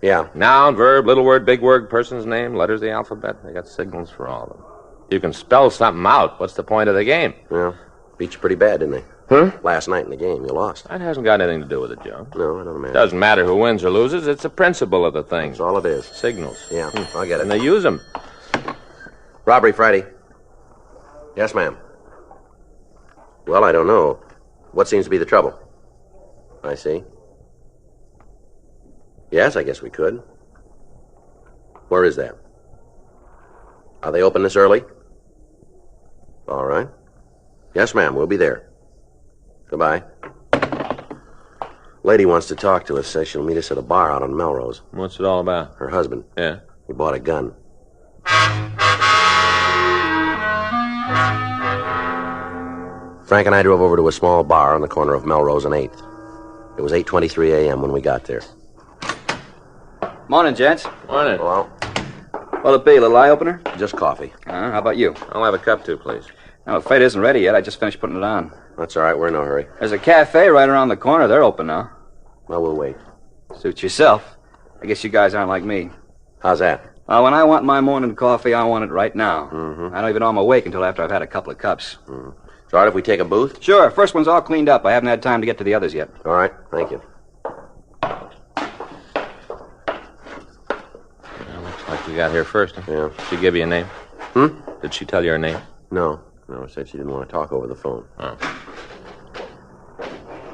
Speaker 3: Yeah.
Speaker 4: Noun, verb, little word, big word, person's name, letters of the alphabet. They got signals for all of them. You can spell something out. What's the point of the game?
Speaker 3: Yeah. Beat you pretty bad, didn't they?
Speaker 4: Huh?
Speaker 3: Last night in the game, you lost.
Speaker 4: That hasn't got anything to do with it, Joe.
Speaker 3: No, I don't imagine.
Speaker 4: Doesn't matter who wins or loses. It's the principle of the thing.
Speaker 3: That's all it is.
Speaker 4: Signals.
Speaker 3: Yeah, I'll get it.
Speaker 4: And they use them.
Speaker 3: Robbery, Friday. Yes, ma'am. Well, I don't know. What seems to be the trouble? I see. Yes, I guess we could. Where is that? Are they open this early? All right. Yes, ma'am. We'll be there. Goodbye. Lady wants to talk to us. Says she'll meet us at a bar out on Melrose.
Speaker 4: What's it all about?
Speaker 3: Her husband.
Speaker 4: Yeah.
Speaker 3: He bought a gun. Frank and I drove over to a small bar on the corner of Melrose and 8th. It was 8:23 a.m. when we got there.
Speaker 9: Morning, gents.
Speaker 4: Morning.
Speaker 3: Well,
Speaker 9: What'll it be, a little eye opener?
Speaker 3: just coffee.
Speaker 9: How about you?
Speaker 4: I'll have a cup, too, please.
Speaker 9: No, the fate isn't ready yet. I just finished putting it on.
Speaker 3: That's all right. We're in no hurry.
Speaker 9: There's a cafe right around the corner. They're open now.
Speaker 3: Well, we'll wait.
Speaker 9: Suit yourself. I guess you guys aren't like me.
Speaker 3: How's that?
Speaker 9: When I want my morning coffee, I want it right now.
Speaker 3: Mm-hmm.
Speaker 9: I don't even know I'm awake until after I've had a couple of cups.
Speaker 3: Mm-hmm. It's all right if we take a booth?
Speaker 9: Sure. First one's all cleaned up. I haven't had time to get to the others yet.
Speaker 3: All right. Thank you.
Speaker 4: Looks like we got here first. Huh?
Speaker 3: Yeah.
Speaker 4: Did she give you a name? Did she tell you her name?
Speaker 3: No. No, said she didn't want to talk over the phone.
Speaker 4: Oh.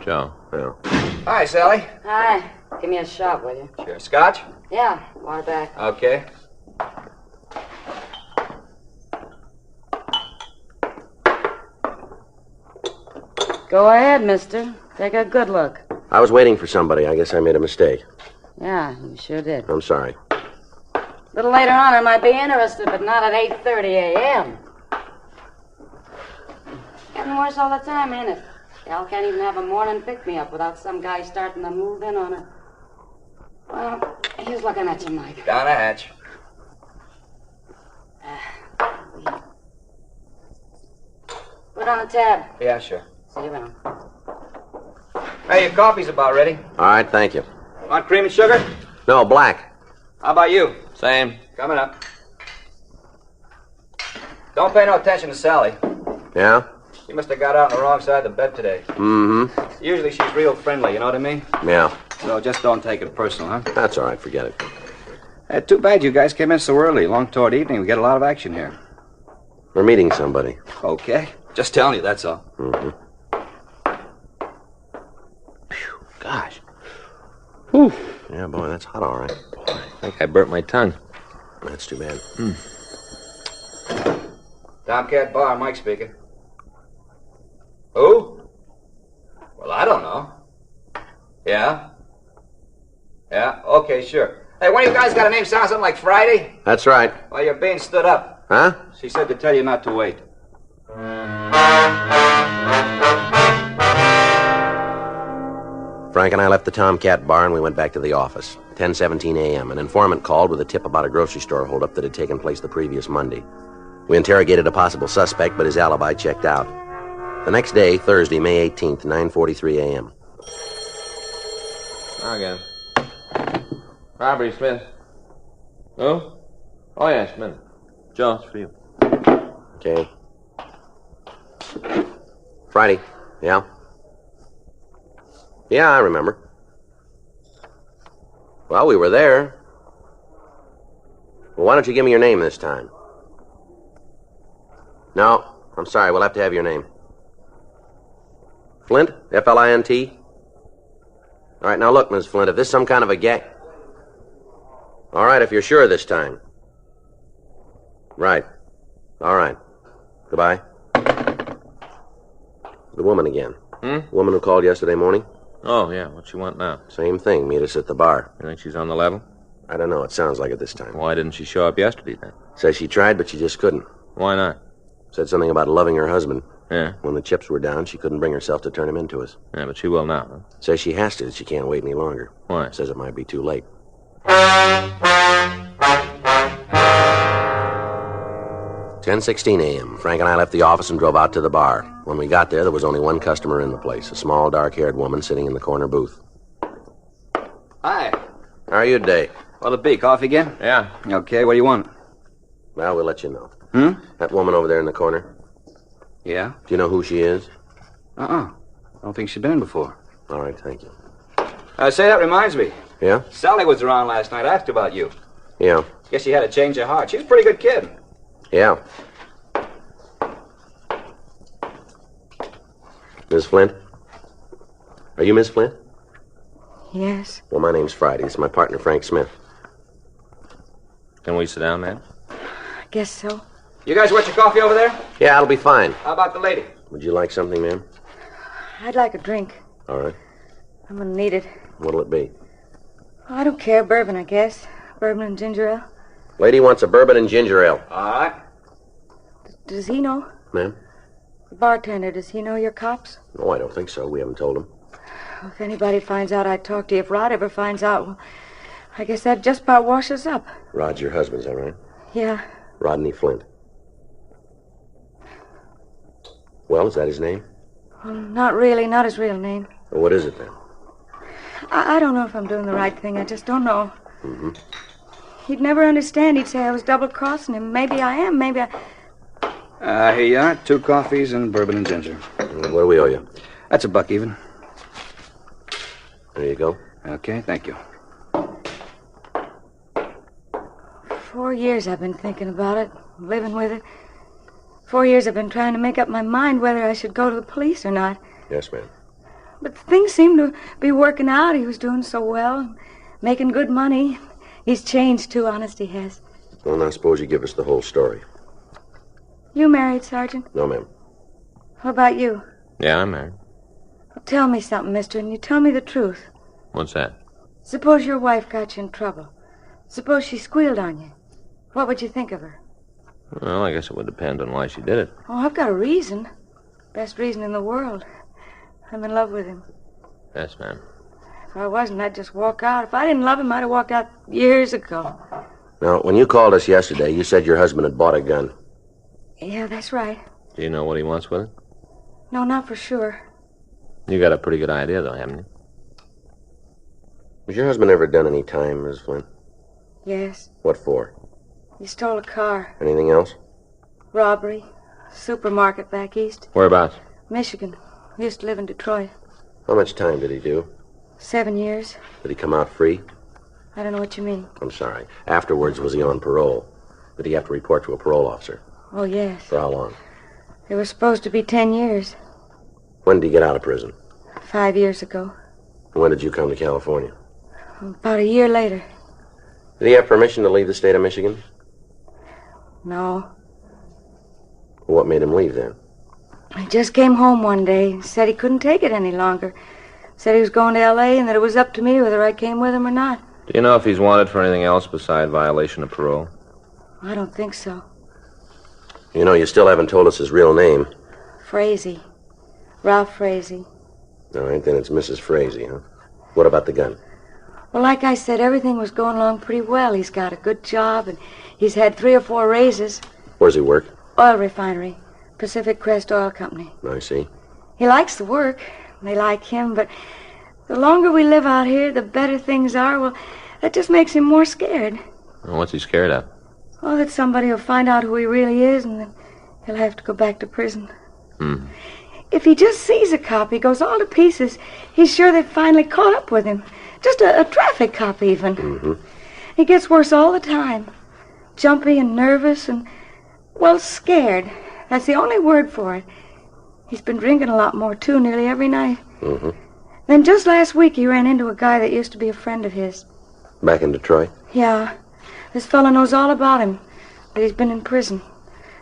Speaker 4: Joe.
Speaker 3: Yeah.
Speaker 10: Hi, Sally.
Speaker 7: Hi. Give me a shot, will you?
Speaker 10: Sure. Scotch?
Speaker 7: Yeah, water back.
Speaker 10: Okay.
Speaker 7: Go ahead, mister. Take a good look.
Speaker 3: I was waiting for somebody. I guess I made a mistake.
Speaker 7: Yeah, you sure did.
Speaker 3: I'm sorry.
Speaker 7: A little later on, I might be interested, but not at 8:30 a.m. Getting worse all the time, ain't it? Gal can't even have a morning pick-me-up without some guy starting to move in on her. Well, he's looking at you, Mike.
Speaker 10: Down a hatch.
Speaker 7: Put on the tab.
Speaker 10: Yeah, sure.
Speaker 7: See you around.
Speaker 10: Hey, your coffee's about ready.
Speaker 3: All right, thank you.
Speaker 10: Want cream and sugar?
Speaker 3: No, black.
Speaker 10: How about you?
Speaker 4: Same.
Speaker 10: Coming up. Don't pay no attention to Sally.
Speaker 3: Yeah?
Speaker 10: She must have got out on the wrong side of the bed today.
Speaker 3: Mm-hmm.
Speaker 10: Usually she's real friendly, you know what I mean?
Speaker 3: Yeah.
Speaker 10: So just don't take it personal, huh?
Speaker 3: That's all right. Forget it.
Speaker 10: Too bad you guys came in so early. Long toward evening, we get a lot of action here.
Speaker 3: We're meeting somebody.
Speaker 10: Okay. Just telling you, that's all.
Speaker 3: Mm-hmm. Phew, gosh. Whew. Yeah, boy, that's hot, all right. Boy,
Speaker 4: I think I burnt my tongue.
Speaker 3: that's too bad.
Speaker 10: Tomcat Bar, Mike speaking. Who? Well, I don't know. Yeah? Yeah, okay, sure. Hey, one of you guys got a name sound something like Friday?
Speaker 3: That's right.
Speaker 10: Well, you're being stood up.
Speaker 3: Huh?
Speaker 10: She said to tell you not to wait.
Speaker 3: Frank and I left the Tomcat Bar and we went back to the office. 10:17 a.m. An informant called with a tip about a grocery store holdup that had taken place the previous Monday. We interrogated a possible suspect, but his alibi checked out. The next day, Thursday, May 18th, 9:43 a.m.
Speaker 4: Again. Robbery, Smith. Who? Oh, yeah, Smith. Joe, it's for you.
Speaker 3: Okay. Friday. Yeah? Yeah, I remember. Well, we were there. Well, why don't you give me your name this time? No, I'm sorry. We'll have to have your name. Flint? F-L-I-N-T? All right, now look, Miss Flint, if this is some kind of a gag... All right, if you're sure this time. Right. All right. Goodbye. The woman again. The woman who called yesterday morning?
Speaker 4: Oh, yeah. What she want now?
Speaker 3: Same thing. Meet us at the bar.
Speaker 4: You think she's on the level?
Speaker 3: I don't know. It sounds like it this time.
Speaker 4: Why didn't she show up yesterday, then?
Speaker 3: Says she tried, but she just couldn't.
Speaker 4: Why not?
Speaker 3: Said something about loving her husband.
Speaker 4: Yeah.
Speaker 3: When the chips were down, she couldn't bring herself to turn him into us.
Speaker 4: Yeah, but she will now, huh?
Speaker 3: Says she has to. She can't wait any longer.
Speaker 4: Why?
Speaker 3: Says it might be too late. 10:16 a.m. Frank and I left the office and drove out to the bar. When we got there was only one customer in the place, a small, dark-haired woman sitting in the corner booth.
Speaker 10: Hi.
Speaker 3: How are you today?
Speaker 10: What'll it be, coffee again?
Speaker 4: Yeah.
Speaker 10: Okay, what do you want?
Speaker 3: Well, we'll let you know.
Speaker 10: Hmm?
Speaker 3: That woman over there in the corner,
Speaker 10: Yeah?
Speaker 3: do you know who she is?
Speaker 10: I don't think she's been in before.
Speaker 3: All right, thank you.
Speaker 10: Say, that reminds me.
Speaker 3: Yeah?
Speaker 10: Sally was around last night. I asked her about you.
Speaker 3: Yeah.
Speaker 10: Guess she had a change of heart. She's a pretty good kid.
Speaker 3: Yeah. Miss Flint? Are you Miss Flint?
Speaker 7: Yes.
Speaker 3: Well, my name's Friday. It's my partner, Frank Smith.
Speaker 4: Can we sit down, man?
Speaker 7: I guess so.
Speaker 10: You guys want your coffee over there?
Speaker 3: Yeah, it'll be fine.
Speaker 10: How about the lady?
Speaker 3: Would you like something, ma'am?
Speaker 7: I'd like a drink.
Speaker 3: All right.
Speaker 7: I'm gonna need it.
Speaker 3: What'll it be?
Speaker 7: Oh, I don't care. Bourbon, I guess. Bourbon and ginger ale.
Speaker 3: Lady wants a bourbon and ginger ale.
Speaker 10: All right.
Speaker 7: Does he know?
Speaker 3: Ma'am?
Speaker 7: The bartender, does he know you're cops?
Speaker 3: No, I don't think so. We haven't told him.
Speaker 7: If anybody finds out, I'd talk to you. If Rod ever finds out, well, I guess that just about washes up.
Speaker 3: Rod's your husband, is that right?
Speaker 7: Yeah.
Speaker 3: Rodney Flint. Well, is that his name?
Speaker 7: Well, not really. Not his real name.
Speaker 3: Well, what is it then?
Speaker 7: I don't know if I'm doing the right thing. I just don't know.
Speaker 3: Mm-hmm.
Speaker 7: He'd never understand. He'd say I was double-crossing him. Maybe I am. Maybe I...
Speaker 9: Here you are. 2 coffees and bourbon and ginger.
Speaker 3: What do we owe you?
Speaker 9: That's $1 even.
Speaker 3: There you go.
Speaker 9: Okay, thank you.
Speaker 7: 4 years I've been thinking about it, living with it. 4 years I've been trying to make up my mind whether I should go to the police or not.
Speaker 3: Yes, ma'am.
Speaker 7: But things seem to be working out. He was doing so well, making good money. He's changed, too, honest he has.
Speaker 3: Well, now suppose you give us the whole story.
Speaker 7: You married, Sergeant?
Speaker 3: No, ma'am.
Speaker 7: What about you?
Speaker 4: Yeah, I'm married.
Speaker 7: Well, tell me something, mister, and you tell me the truth.
Speaker 4: What's that?
Speaker 7: Suppose your wife got you in trouble. Suppose she squealed on you. What would you think of her?
Speaker 4: Well, I guess it would depend on why she did it.
Speaker 7: Oh, I've got a reason. Best reason in the world. I'm in love with him.
Speaker 4: Yes, ma'am.
Speaker 7: If I wasn't, I'd just walk out. If I didn't love him, I'd have walked out years ago.
Speaker 3: Now, when you called us yesterday, you said your husband had bought a gun.
Speaker 7: Yeah, that's right.
Speaker 4: Do you know what he wants with it?
Speaker 7: No, not for sure.
Speaker 4: You got a pretty good idea, though, haven't you?
Speaker 3: Has your husband ever done any time, Miss Flint?
Speaker 7: Yes.
Speaker 3: What for?
Speaker 7: He stole a car.
Speaker 3: Anything else?
Speaker 7: Robbery. Supermarket back east.
Speaker 4: Whereabouts?
Speaker 7: Michigan. He used to live in Detroit.
Speaker 3: How much time did he do?
Speaker 7: 7 years.
Speaker 3: Did he come out free?
Speaker 7: I don't know what you mean.
Speaker 3: I'm sorry. Afterwards, was he on parole? Did he have to report to a parole officer?
Speaker 7: Oh, yes.
Speaker 3: For how long?
Speaker 7: It was supposed to be 10 years.
Speaker 3: When did he get out of prison?
Speaker 7: 5 years ago.
Speaker 3: When did you come to California?
Speaker 7: About a year later.
Speaker 3: Did he have permission to leave the state of Michigan?
Speaker 7: No.
Speaker 3: What made him leave then?
Speaker 7: He just came home one day and said he couldn't take it any longer. Said he was going to L.A. and that it was up to me whether I came with him or not.
Speaker 4: Do you know if he's wanted for anything else beside violation of parole?
Speaker 7: I don't think so.
Speaker 3: You know, you still haven't told us his real name.
Speaker 7: Frazee. Ralph Frazee.
Speaker 3: All right, then it's Mrs. Frazee, huh? What about the gun?
Speaker 7: Well, like I said, everything was going along pretty well. He's got a good job, and he's had 3 or 4 raises.
Speaker 3: Where's he work?
Speaker 7: Oil refinery. Pacific Crest Oil Company.
Speaker 3: I see.
Speaker 7: He likes the work. They like him, but the longer we live out here, the better things are. Well, that just makes him more scared.
Speaker 4: Well, what's he scared of?
Speaker 7: Oh, that somebody will find out who he really is, and then he'll have to go back to prison. If he just sees a cop, he goes all to pieces. He's sure they've finally caught up with him. Just a traffic cop, even. He gets worse all the time. Jumpy and nervous and, well, scared. That's the only word for it. He's been drinking a lot more, too, nearly every night. Then just last week, he ran into a guy that used to be a friend of his.
Speaker 3: Back in Detroit?
Speaker 7: Yeah. This fellow knows all about him, that he's been in prison.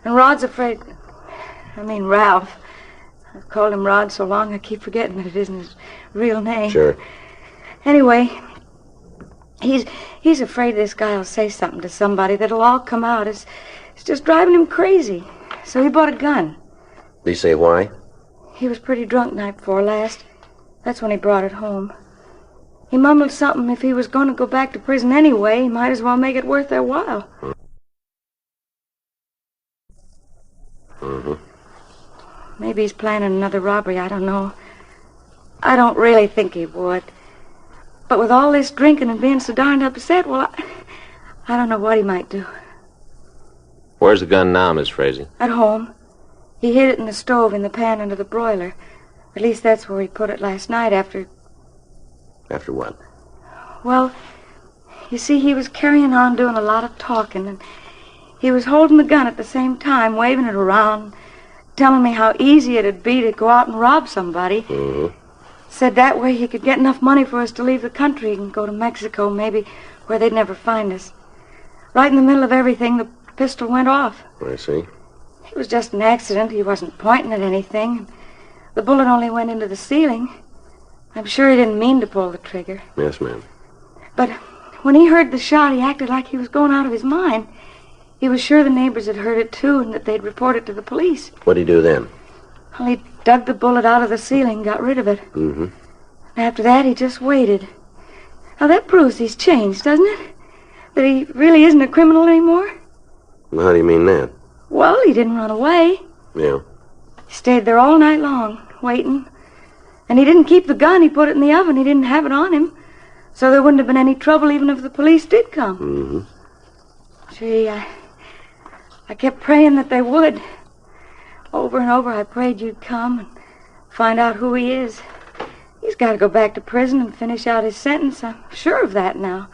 Speaker 7: And Rod's afraid... Ralph. I've called him Rod so long I keep forgetting that it isn't his real name.
Speaker 3: Sure.
Speaker 7: Anyway, he's afraid this guy will say something to somebody that'll all come out. It's just driving him crazy. So he bought a gun.
Speaker 3: Did he say why?
Speaker 7: He was pretty drunk night before last. That's when he brought it home. He mumbled something if he was going to go back to prison anyway, he might as well make it worth their while. Maybe he's planning another robbery, I don't know. I don't really think he would. But with all this drinking and being so darned upset, well, I don't know what he might do.
Speaker 4: Where's the gun now, Miss Frazee?
Speaker 7: At home. He hid it in the stove in the pan under the broiler. At least that's where he put it last night after...
Speaker 3: After what?
Speaker 7: Well, you see, he was carrying on doing a lot of talking, and he was holding the gun at the same time, waving it around, telling me how easy it'd be to go out and rob somebody. Said that way he could get enough money for us to leave the country and go to Mexico, maybe, where they'd never find us. Right in the middle of everything, the
Speaker 11: pistol went off.
Speaker 3: I see.
Speaker 11: It was just an accident. He wasn't pointing at anything. The bullet only went into the ceiling. I'm sure he didn't mean to pull the trigger.
Speaker 3: Yes, ma'am.
Speaker 11: But when he heard the shot, he acted like he was going out of his mind. He was sure the neighbors had heard it, too, and that they'd report it to the police.
Speaker 3: What'd he do then?
Speaker 11: Well, he dug the bullet out of the ceiling and got rid of it.
Speaker 3: Mm-hmm.
Speaker 11: And after that, he just waited. Now, that proves he's changed, doesn't it? That he really isn't a criminal anymore?
Speaker 3: Well, how do you mean that?
Speaker 11: Well, he didn't run away.
Speaker 3: Yeah.
Speaker 11: He stayed there all night long, waiting. And he didn't keep the gun. He put it in the oven. He didn't have it on him. So there wouldn't have been any trouble even if the police did come.
Speaker 3: Mm-hmm.
Speaker 11: Gee, I kept praying that they would. Over and over, I prayed you'd come and find out who he is. He's got to go back to prison and finish out his sentence. I'm sure of that now.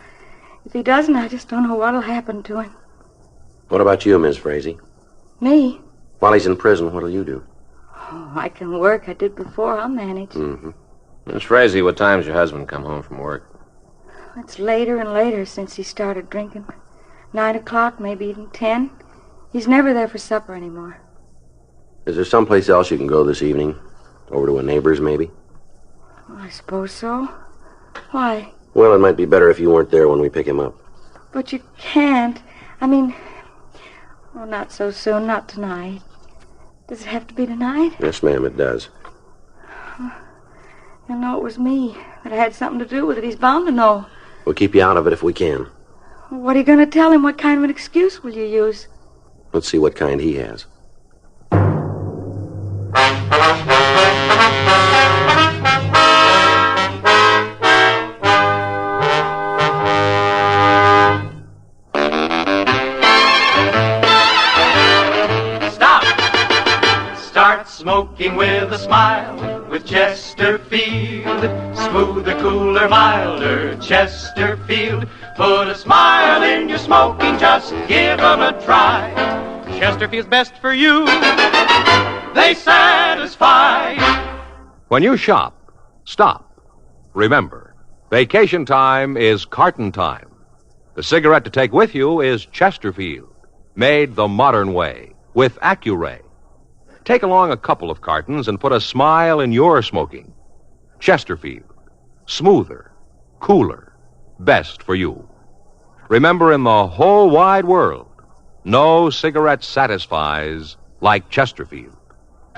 Speaker 11: If he doesn't, I just don't know what'll happen to him.
Speaker 3: What about you, Miss Frazee?
Speaker 11: Me?
Speaker 3: While he's in prison, what'll you do?
Speaker 11: Oh, I can work. I did before. I'll manage.
Speaker 3: Mm-hmm.
Speaker 4: Miss Frazee, what time's your husband come home from work?
Speaker 11: It's later and later since he started drinking. 9 o'clock, maybe even 10. He's never there for supper anymore.
Speaker 3: Is there someplace else you can go this evening? Over to a neighbor's, maybe?
Speaker 11: I suppose so. Why?
Speaker 3: Well, it might be better if you weren't there when we pick him up.
Speaker 11: But you can't. I mean, well, not so soon, not tonight. Does it have to be tonight?
Speaker 3: Yes, ma'am, it does.
Speaker 11: He'll know it was me, that I had something to do with it. He's bound to know.
Speaker 3: We'll keep you out of it if we can.
Speaker 11: What are you going to tell him? What kind of an excuse will you use?
Speaker 3: Let's see what kind he has.
Speaker 12: Smoking with a smile, with Chesterfield. Smoother, cooler, milder, Chesterfield. Put a smile in your smoking, just give 'em a try. Chesterfield's best for you, they satisfy.
Speaker 1: When you shop, stop. Remember, vacation time is carton time. The cigarette to take with you is Chesterfield, made the modern way, with Accuray. Take along a couple of cartons and put a smile in your smoking. Chesterfield. Smoother, cooler, best for you. Remember, in the whole wide world, no cigarette satisfies like Chesterfield.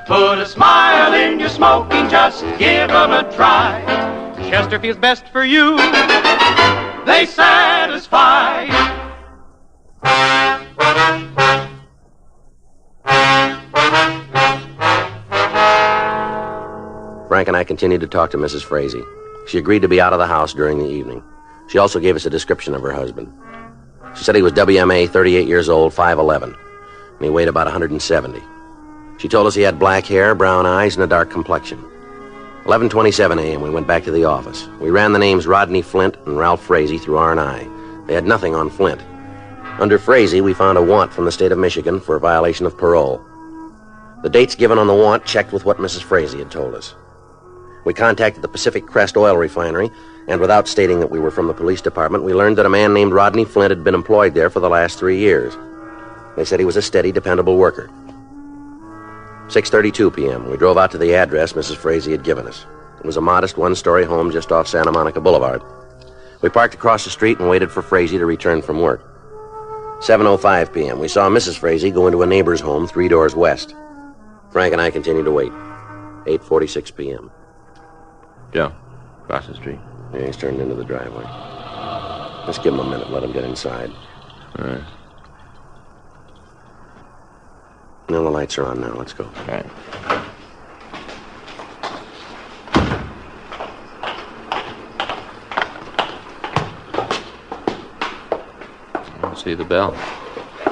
Speaker 12: Put a smile in your smoking, just give 'em a try. Chesterfield's best for you, they satisfy.
Speaker 3: Frank and I continued to talk to Mrs. Frazee. She agreed to be out of the house during the evening. She also gave us a description of her husband. She said he was WMA, 38 years old, 5'11", and he weighed about 170. She told us he had black hair, brown eyes, and a dark complexion. 11:27 a.m., we went back to the office. We ran the names Rodney Flint and Ralph Frazee through R&I. They had nothing on Flint. Under Frazee, we found a warrant from the state of Michigan for a violation of parole. The dates given on the warrant checked with what Mrs. Frazee had told us. We contacted the Pacific Crest Oil Refinery, and without stating that we were from the police department, we learned that a man named Rodney Flint had been employed there for the last 3 years. They said he was a steady, dependable worker. 6:32 p.m., we drove out to the address Mrs. Frazee had given us. It was a modest one-story home just off Santa Monica Boulevard. We parked across the street and waited for Frazee to return from work. 7:05 p.m., we saw Mrs. Frazee go into a neighbor's home 3 doors west. Frank and I continued to wait. 8:46 p.m.
Speaker 4: Joe, across the street.
Speaker 3: Yeah, he's turned into the driveway. Let's give him a minute, let him get inside.
Speaker 4: All right.
Speaker 3: No, the lights are on now. Let's go.
Speaker 4: All right. I don't see the bell.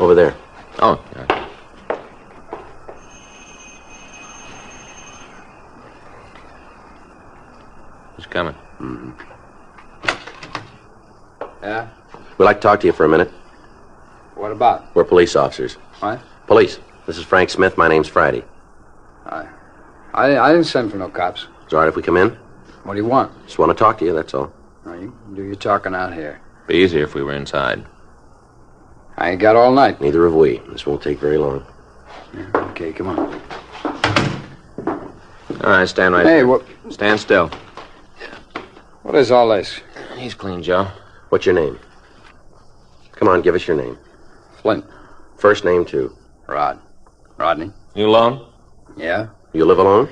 Speaker 3: Over there.
Speaker 4: Oh, yeah. Who's coming?
Speaker 3: Mm-hmm.
Speaker 9: Yeah?
Speaker 3: We'd like to talk to you for a minute.
Speaker 9: What about?
Speaker 3: We're police officers.
Speaker 9: What?
Speaker 3: Police. This is Frank Smith. My name's Friday.
Speaker 9: I didn't send for no cops.
Speaker 3: It's all right if we come in?
Speaker 9: What do you want?
Speaker 3: Just want to talk to you, that's all.
Speaker 9: No, you do your talking out here.
Speaker 4: Be easier if we were inside.
Speaker 9: I ain't got all night.
Speaker 3: Neither have we. This won't take very long.
Speaker 9: Yeah, okay, come on.
Speaker 4: All right, stand right
Speaker 9: Hey,
Speaker 4: there.
Speaker 9: what?
Speaker 4: Stand still.
Speaker 9: What is all this?
Speaker 4: He's clean, Joe.
Speaker 3: What's your name? Come on, give us your name.
Speaker 9: Flint.
Speaker 3: First name, too.
Speaker 9: Rod. Rodney.
Speaker 4: You alone?
Speaker 9: Yeah?
Speaker 3: You live alone?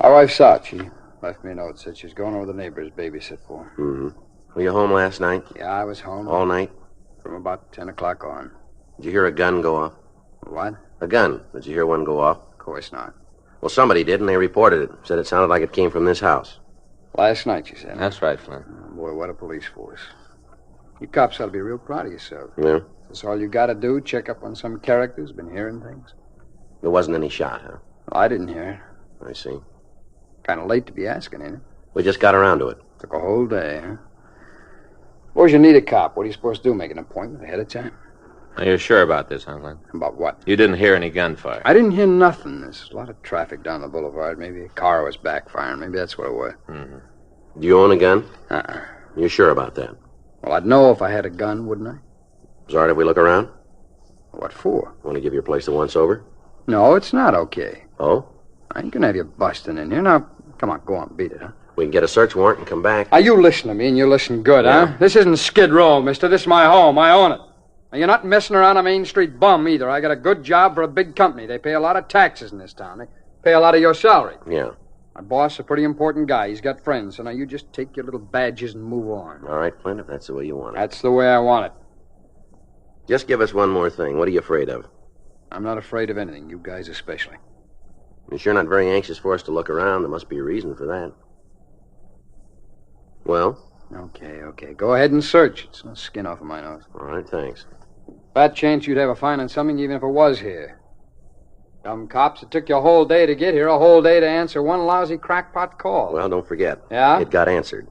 Speaker 9: My wife's out. She left me a note. Said she's going over the neighbors babysit for.
Speaker 3: Mm-hmm. Were you home last night?
Speaker 9: Yeah, I was home.
Speaker 3: All night?
Speaker 9: From about 10 o'clock on.
Speaker 3: Did you hear a gun go off?
Speaker 9: What?
Speaker 3: A gun. Did you hear one go off?
Speaker 9: Of course not.
Speaker 3: Well, somebody did, and they reported it. Said it sounded like it came from this house.
Speaker 9: Last night, you said.
Speaker 4: That's right, Flint.
Speaker 9: Oh, boy, what a police force. You cops ought to be real proud of yourself.
Speaker 3: Yeah?
Speaker 9: That's all you got to do? Check up on some characters? Been hearing things?
Speaker 3: There wasn't any shot, huh?
Speaker 9: Well, I didn't hear it.
Speaker 3: I see.
Speaker 9: Kind of late to be asking, ain't it?
Speaker 3: We just got around to it.
Speaker 9: Took a whole day, huh? Suppose you need a cop. What are you supposed to do? Make an appointment ahead of time?
Speaker 4: Are you sure about this, huh, Flint?
Speaker 9: About what?
Speaker 4: You didn't hear any gunfire.
Speaker 9: I didn't hear nothing. There's a lot of traffic down the boulevard. Maybe a car was backfiring. Maybe that's what it was.
Speaker 4: Mm-hmm.
Speaker 3: Do you own a gun?
Speaker 9: Uh-uh.
Speaker 3: You sure about that?
Speaker 9: Well, I'd know if I had a gun, wouldn't I?
Speaker 3: Is it all right if we look around?
Speaker 9: What for?
Speaker 3: Want to give your place a once-over?
Speaker 9: No, it's not okay.
Speaker 3: Oh?
Speaker 9: I ain't gonna have you busting in here. Now, come on, go on, beat it, huh?
Speaker 3: We can get a search warrant and come back.
Speaker 9: Now, you listen to me, and you listen good,
Speaker 3: Yeah.
Speaker 9: huh? This isn't Skid Row, mister. This is my home. I own it. And you're not messing around a Main Street bum, either. I got a good job for a big company. They pay a lot of taxes in this town. They pay a lot of your salary.
Speaker 3: Yeah.
Speaker 9: My boss is a pretty important guy. He's got friends. So now you just take your little badges and move on.
Speaker 3: All right, Flint, if that's the way you want it.
Speaker 9: That's the way I want it.
Speaker 3: Just give us one more thing. What are you afraid of?
Speaker 9: I'm not afraid of anything, you guys especially.
Speaker 3: You're sure not very anxious for us to look around. There must be a reason for that. Well?
Speaker 9: Okay. Go ahead and search. It's no skin off of my nose.
Speaker 3: All right, thanks.
Speaker 9: Fat chance you'd have a fine on something even if it was here. Dumb cops, it took you a whole day to get here, a whole day to answer one lousy crackpot call.
Speaker 3: Well, don't forget.
Speaker 9: Yeah?
Speaker 3: It got answered.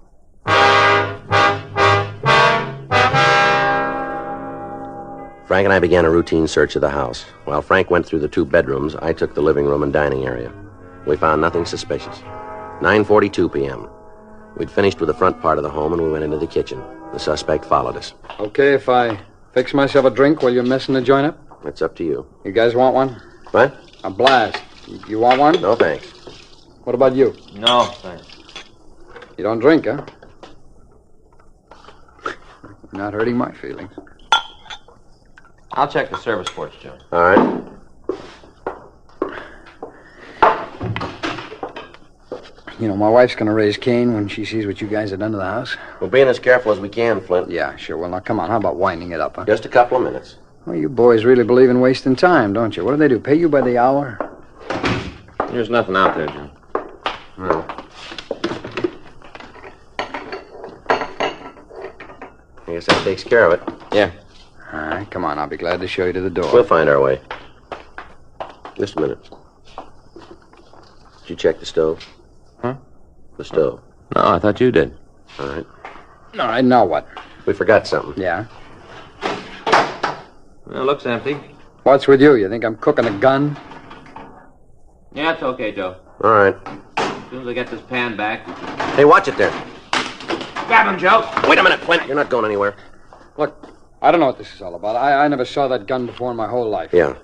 Speaker 3: Frank and I began a routine search of the house. While Frank went through the 2 bedrooms, I took the living room and dining area. We found nothing suspicious. 9:42 p.m. We'd finished with the front part of the home, and we went into the kitchen. The suspect followed us.
Speaker 9: Okay, if I fix myself a drink while you're messing the joint up?
Speaker 3: It's up to you.
Speaker 9: You guys want one?
Speaker 3: What?
Speaker 9: A blast. You want one?
Speaker 3: No, thanks.
Speaker 9: What about you?
Speaker 4: No, thanks.
Speaker 9: You don't drink, huh? Not hurting my feelings.
Speaker 4: I'll check the service ports, Joe.
Speaker 3: All right.
Speaker 9: You know, my wife's going to raise Cain when she sees what you guys have done to the house.
Speaker 3: We're being as careful as we can, Flint.
Speaker 9: Yeah, sure. Well, now, come on. How about winding it up, huh?
Speaker 3: Just a couple of minutes.
Speaker 9: Well, you boys really believe in wasting time, don't you? What do? Pay you by the hour?
Speaker 4: There's nothing out there, Joe.
Speaker 3: No. I guess that takes care of it.
Speaker 4: Yeah.
Speaker 9: All right, come on. I'll be glad to show you to the door.
Speaker 3: We'll find our way. Just a minute. Did you check the stove?
Speaker 4: Huh?
Speaker 3: The stove.
Speaker 4: No, I thought you did.
Speaker 3: All right.
Speaker 9: All right, now what?
Speaker 3: We forgot something.
Speaker 9: Yeah?
Speaker 4: Well, it looks empty.
Speaker 9: What's with you? You think I'm cooking a gun?
Speaker 4: Yeah, it's okay, Joe.
Speaker 3: All right.
Speaker 4: As soon as I get this pan back.
Speaker 3: Hey, watch it there.
Speaker 4: Grab him, Joe.
Speaker 3: Wait a minute, Flint. You're not going anywhere.
Speaker 9: Look, I don't know what this is all about. I never saw that gun before in my whole life.
Speaker 3: Yeah.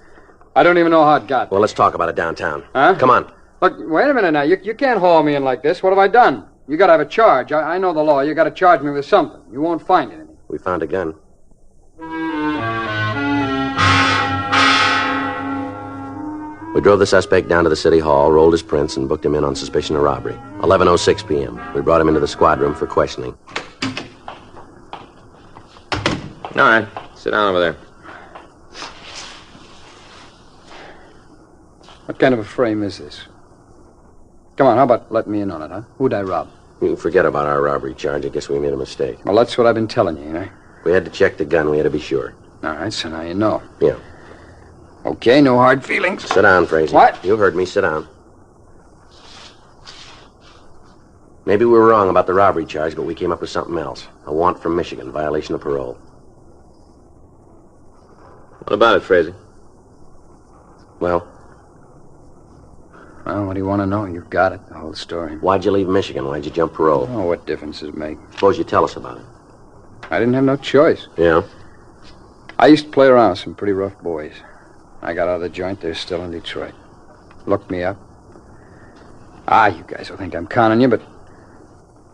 Speaker 9: I don't even know how it got there.
Speaker 3: Well, let's talk about it downtown.
Speaker 9: Huh?
Speaker 3: Come on.
Speaker 9: Look, wait a minute now. You can't haul me in like this. What have I done? You got to have a charge. I know the law. You got to charge me with something. You won't find anything.
Speaker 3: We found a gun. We drove the suspect down to the city hall, rolled his prints, and booked him in on suspicion of robbery. 11:06 p.m. We brought him into the squad room for questioning.
Speaker 4: All right. Sit down over there.
Speaker 9: What kind of a frame is this? Come on, how about letting me in on it, huh? Who'd I rob?
Speaker 3: You can forget about our robbery charge. I guess we made a mistake.
Speaker 9: Well, that's what I've been telling you, know?
Speaker 3: We had to check the gun. We had to be sure.
Speaker 9: All right, so now you know.
Speaker 3: Yeah.
Speaker 9: Okay, no hard feelings.
Speaker 3: Sit down, Frazee.
Speaker 9: What?
Speaker 3: You heard me. Sit down. Maybe we were wrong about the robbery charge, but we came up with something else. A warrant from Michigan, violation of parole.
Speaker 4: What about it, Frazee?
Speaker 3: Well,
Speaker 9: what do you want to know? You've got it, the whole story.
Speaker 3: why'd you leave Michigan? Why'd you jump parole?
Speaker 9: Oh, what difference does it make?
Speaker 3: Suppose you tell us about it.
Speaker 9: I didn't have no choice.
Speaker 3: Yeah?
Speaker 9: I used to play around with some pretty rough boys. I got out of the joint, they're still in Detroit. Looked me up. You guys will think I'm conning you, but...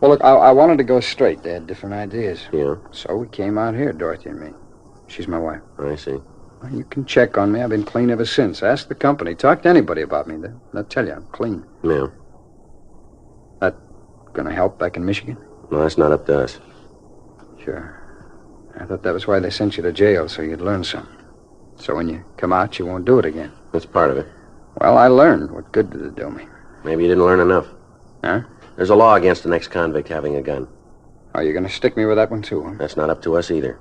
Speaker 9: Well, look, I wanted to go straight. They had different ideas.
Speaker 3: Yeah?
Speaker 9: So we came out here, Dorothy and me. She's my wife.
Speaker 3: I see.
Speaker 9: Well, you can check on me. I've been clean ever since. Ask the company. Talk to anybody about me. They'll tell you I'm clean.
Speaker 3: Yeah.
Speaker 9: That gonna help back in Michigan?
Speaker 3: No, that's not up to us.
Speaker 9: Sure. I thought that was why they sent you to jail, so you'd learn something. So when you come out, you won't do it again.
Speaker 3: That's part of it.
Speaker 9: Well, I learned. What good did it do me?
Speaker 3: Maybe you didn't learn enough.
Speaker 9: Huh?
Speaker 3: There's a law against an ex-convict having a gun.
Speaker 9: Oh, you're gonna stick me with that one, too, huh?
Speaker 3: That's not up to us either.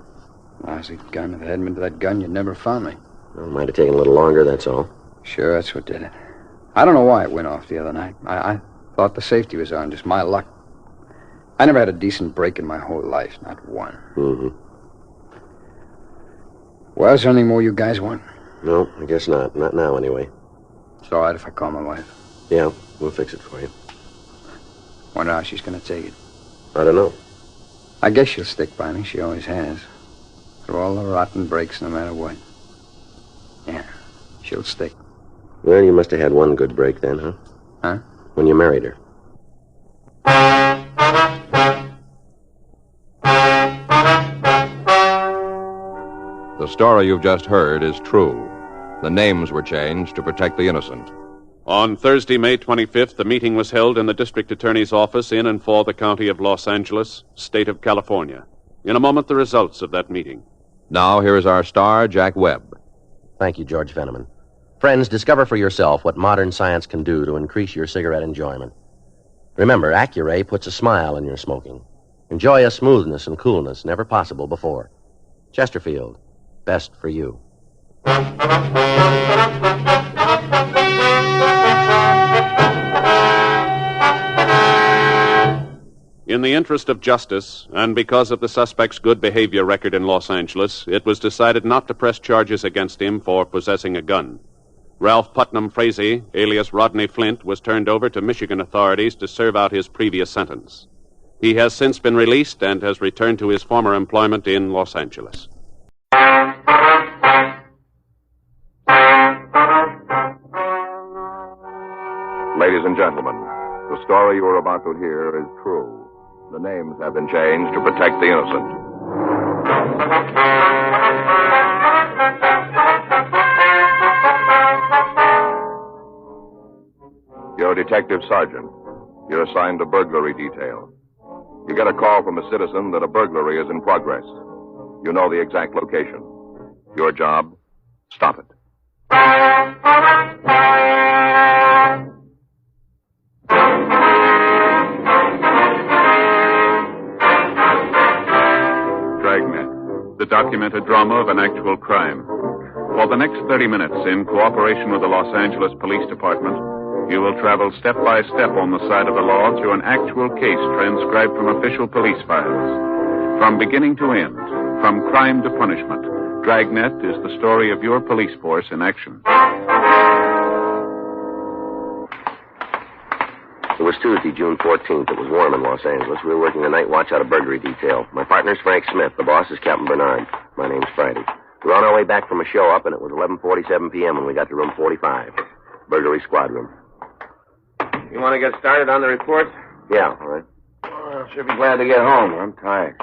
Speaker 9: Lousy gun. If I hadn't been to that gun, you'd never found me.
Speaker 3: Well, it might have taken a little longer, that's all.
Speaker 9: Sure, that's what did it. I don't know why it went off the other night. I thought the safety was on, just my luck. I never had a decent break in my whole life, not one.
Speaker 3: Mm-hmm.
Speaker 9: Well, is there anything more you guys want?
Speaker 3: No, I guess not. Not now, anyway.
Speaker 9: It's all right if I call my wife.
Speaker 3: Yeah, we'll fix it for you.
Speaker 9: Wonder how she's gonna take it.
Speaker 3: I don't know.
Speaker 9: I guess she'll stick by me. She always has. Through all the rotten breaks, no matter what. Yeah, she'll stick.
Speaker 3: Well, you must have had one good break then, huh?
Speaker 9: Huh?
Speaker 3: When you married her.
Speaker 1: The story you've just heard is true. The names were changed to protect the innocent.
Speaker 2: On Thursday, May 25th, the meeting was held in the district attorney's office in and for the county of Los Angeles, state of California. In a moment, the results of that meeting.
Speaker 1: Now, here is our star, Jack Webb.
Speaker 3: Thank you, George Fenneman. Friends, discover for yourself what modern science can do to increase your cigarette enjoyment. Remember, Accuray puts a smile in your smoking. Enjoy a smoothness and coolness never possible before. Chesterfield, best for you.
Speaker 2: In the interest of justice, and because of the suspect's good behavior record in Los Angeles, it was decided not to press charges against him for possessing a gun. Ralph Putnam Frazee, alias Rodney Flint, was turned over to Michigan authorities to serve out his previous sentence. He has since been released and has returned to his former employment in Los Angeles.
Speaker 1: Ladies and gentlemen, the story you are about to hear is true. The names have been changed to protect the innocent. You're a detective sergeant. You're assigned to burglary detail. You get a call from a citizen that a burglary is in progress. You know the exact location. Your job, stop it.
Speaker 2: Dragnet, the documented drama of an actual crime. For the next 30 minutes, in cooperation with the Los Angeles Police Department, you will travel step by step on the side of the law through an actual case transcribed from official police files. From beginning to end, from crime to punishment, Dragnet is the story of your police force in action.
Speaker 3: It was Tuesday, June 14th. It was warm in Los Angeles. We were working the night watch out of burglary detail. My partner's Frank Smith. The boss is Captain Bernard. My name's Friday. We were on our way back from a show up, and it was 11:47 p.m. when we got to room 45. Burglary squad room.
Speaker 4: You want to get started on the report?
Speaker 3: Yeah, all right.
Speaker 4: I should be glad to get home. I'm tired.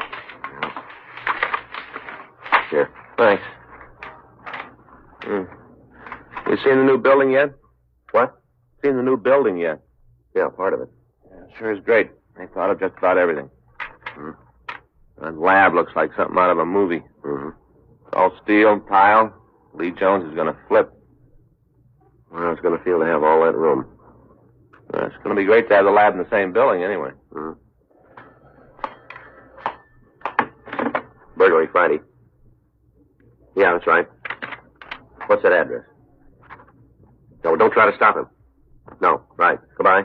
Speaker 3: Here. Thanks.
Speaker 4: You seen the new building yet?
Speaker 3: What?
Speaker 4: Seen the new building yet?
Speaker 3: Yeah, part of it.
Speaker 4: Yeah, sure is great. They thought of just about everything. That lab looks like something out of a movie. It's all steel, tile. Lee Jones is going to flip.
Speaker 3: Well, it's going to feel to have all that room.
Speaker 4: It's going to be great to have the lab in the same building, anyway.
Speaker 3: Burglary Friday. Yeah, that's right. What's that address? No, don't try to stop him. No, right. Goodbye.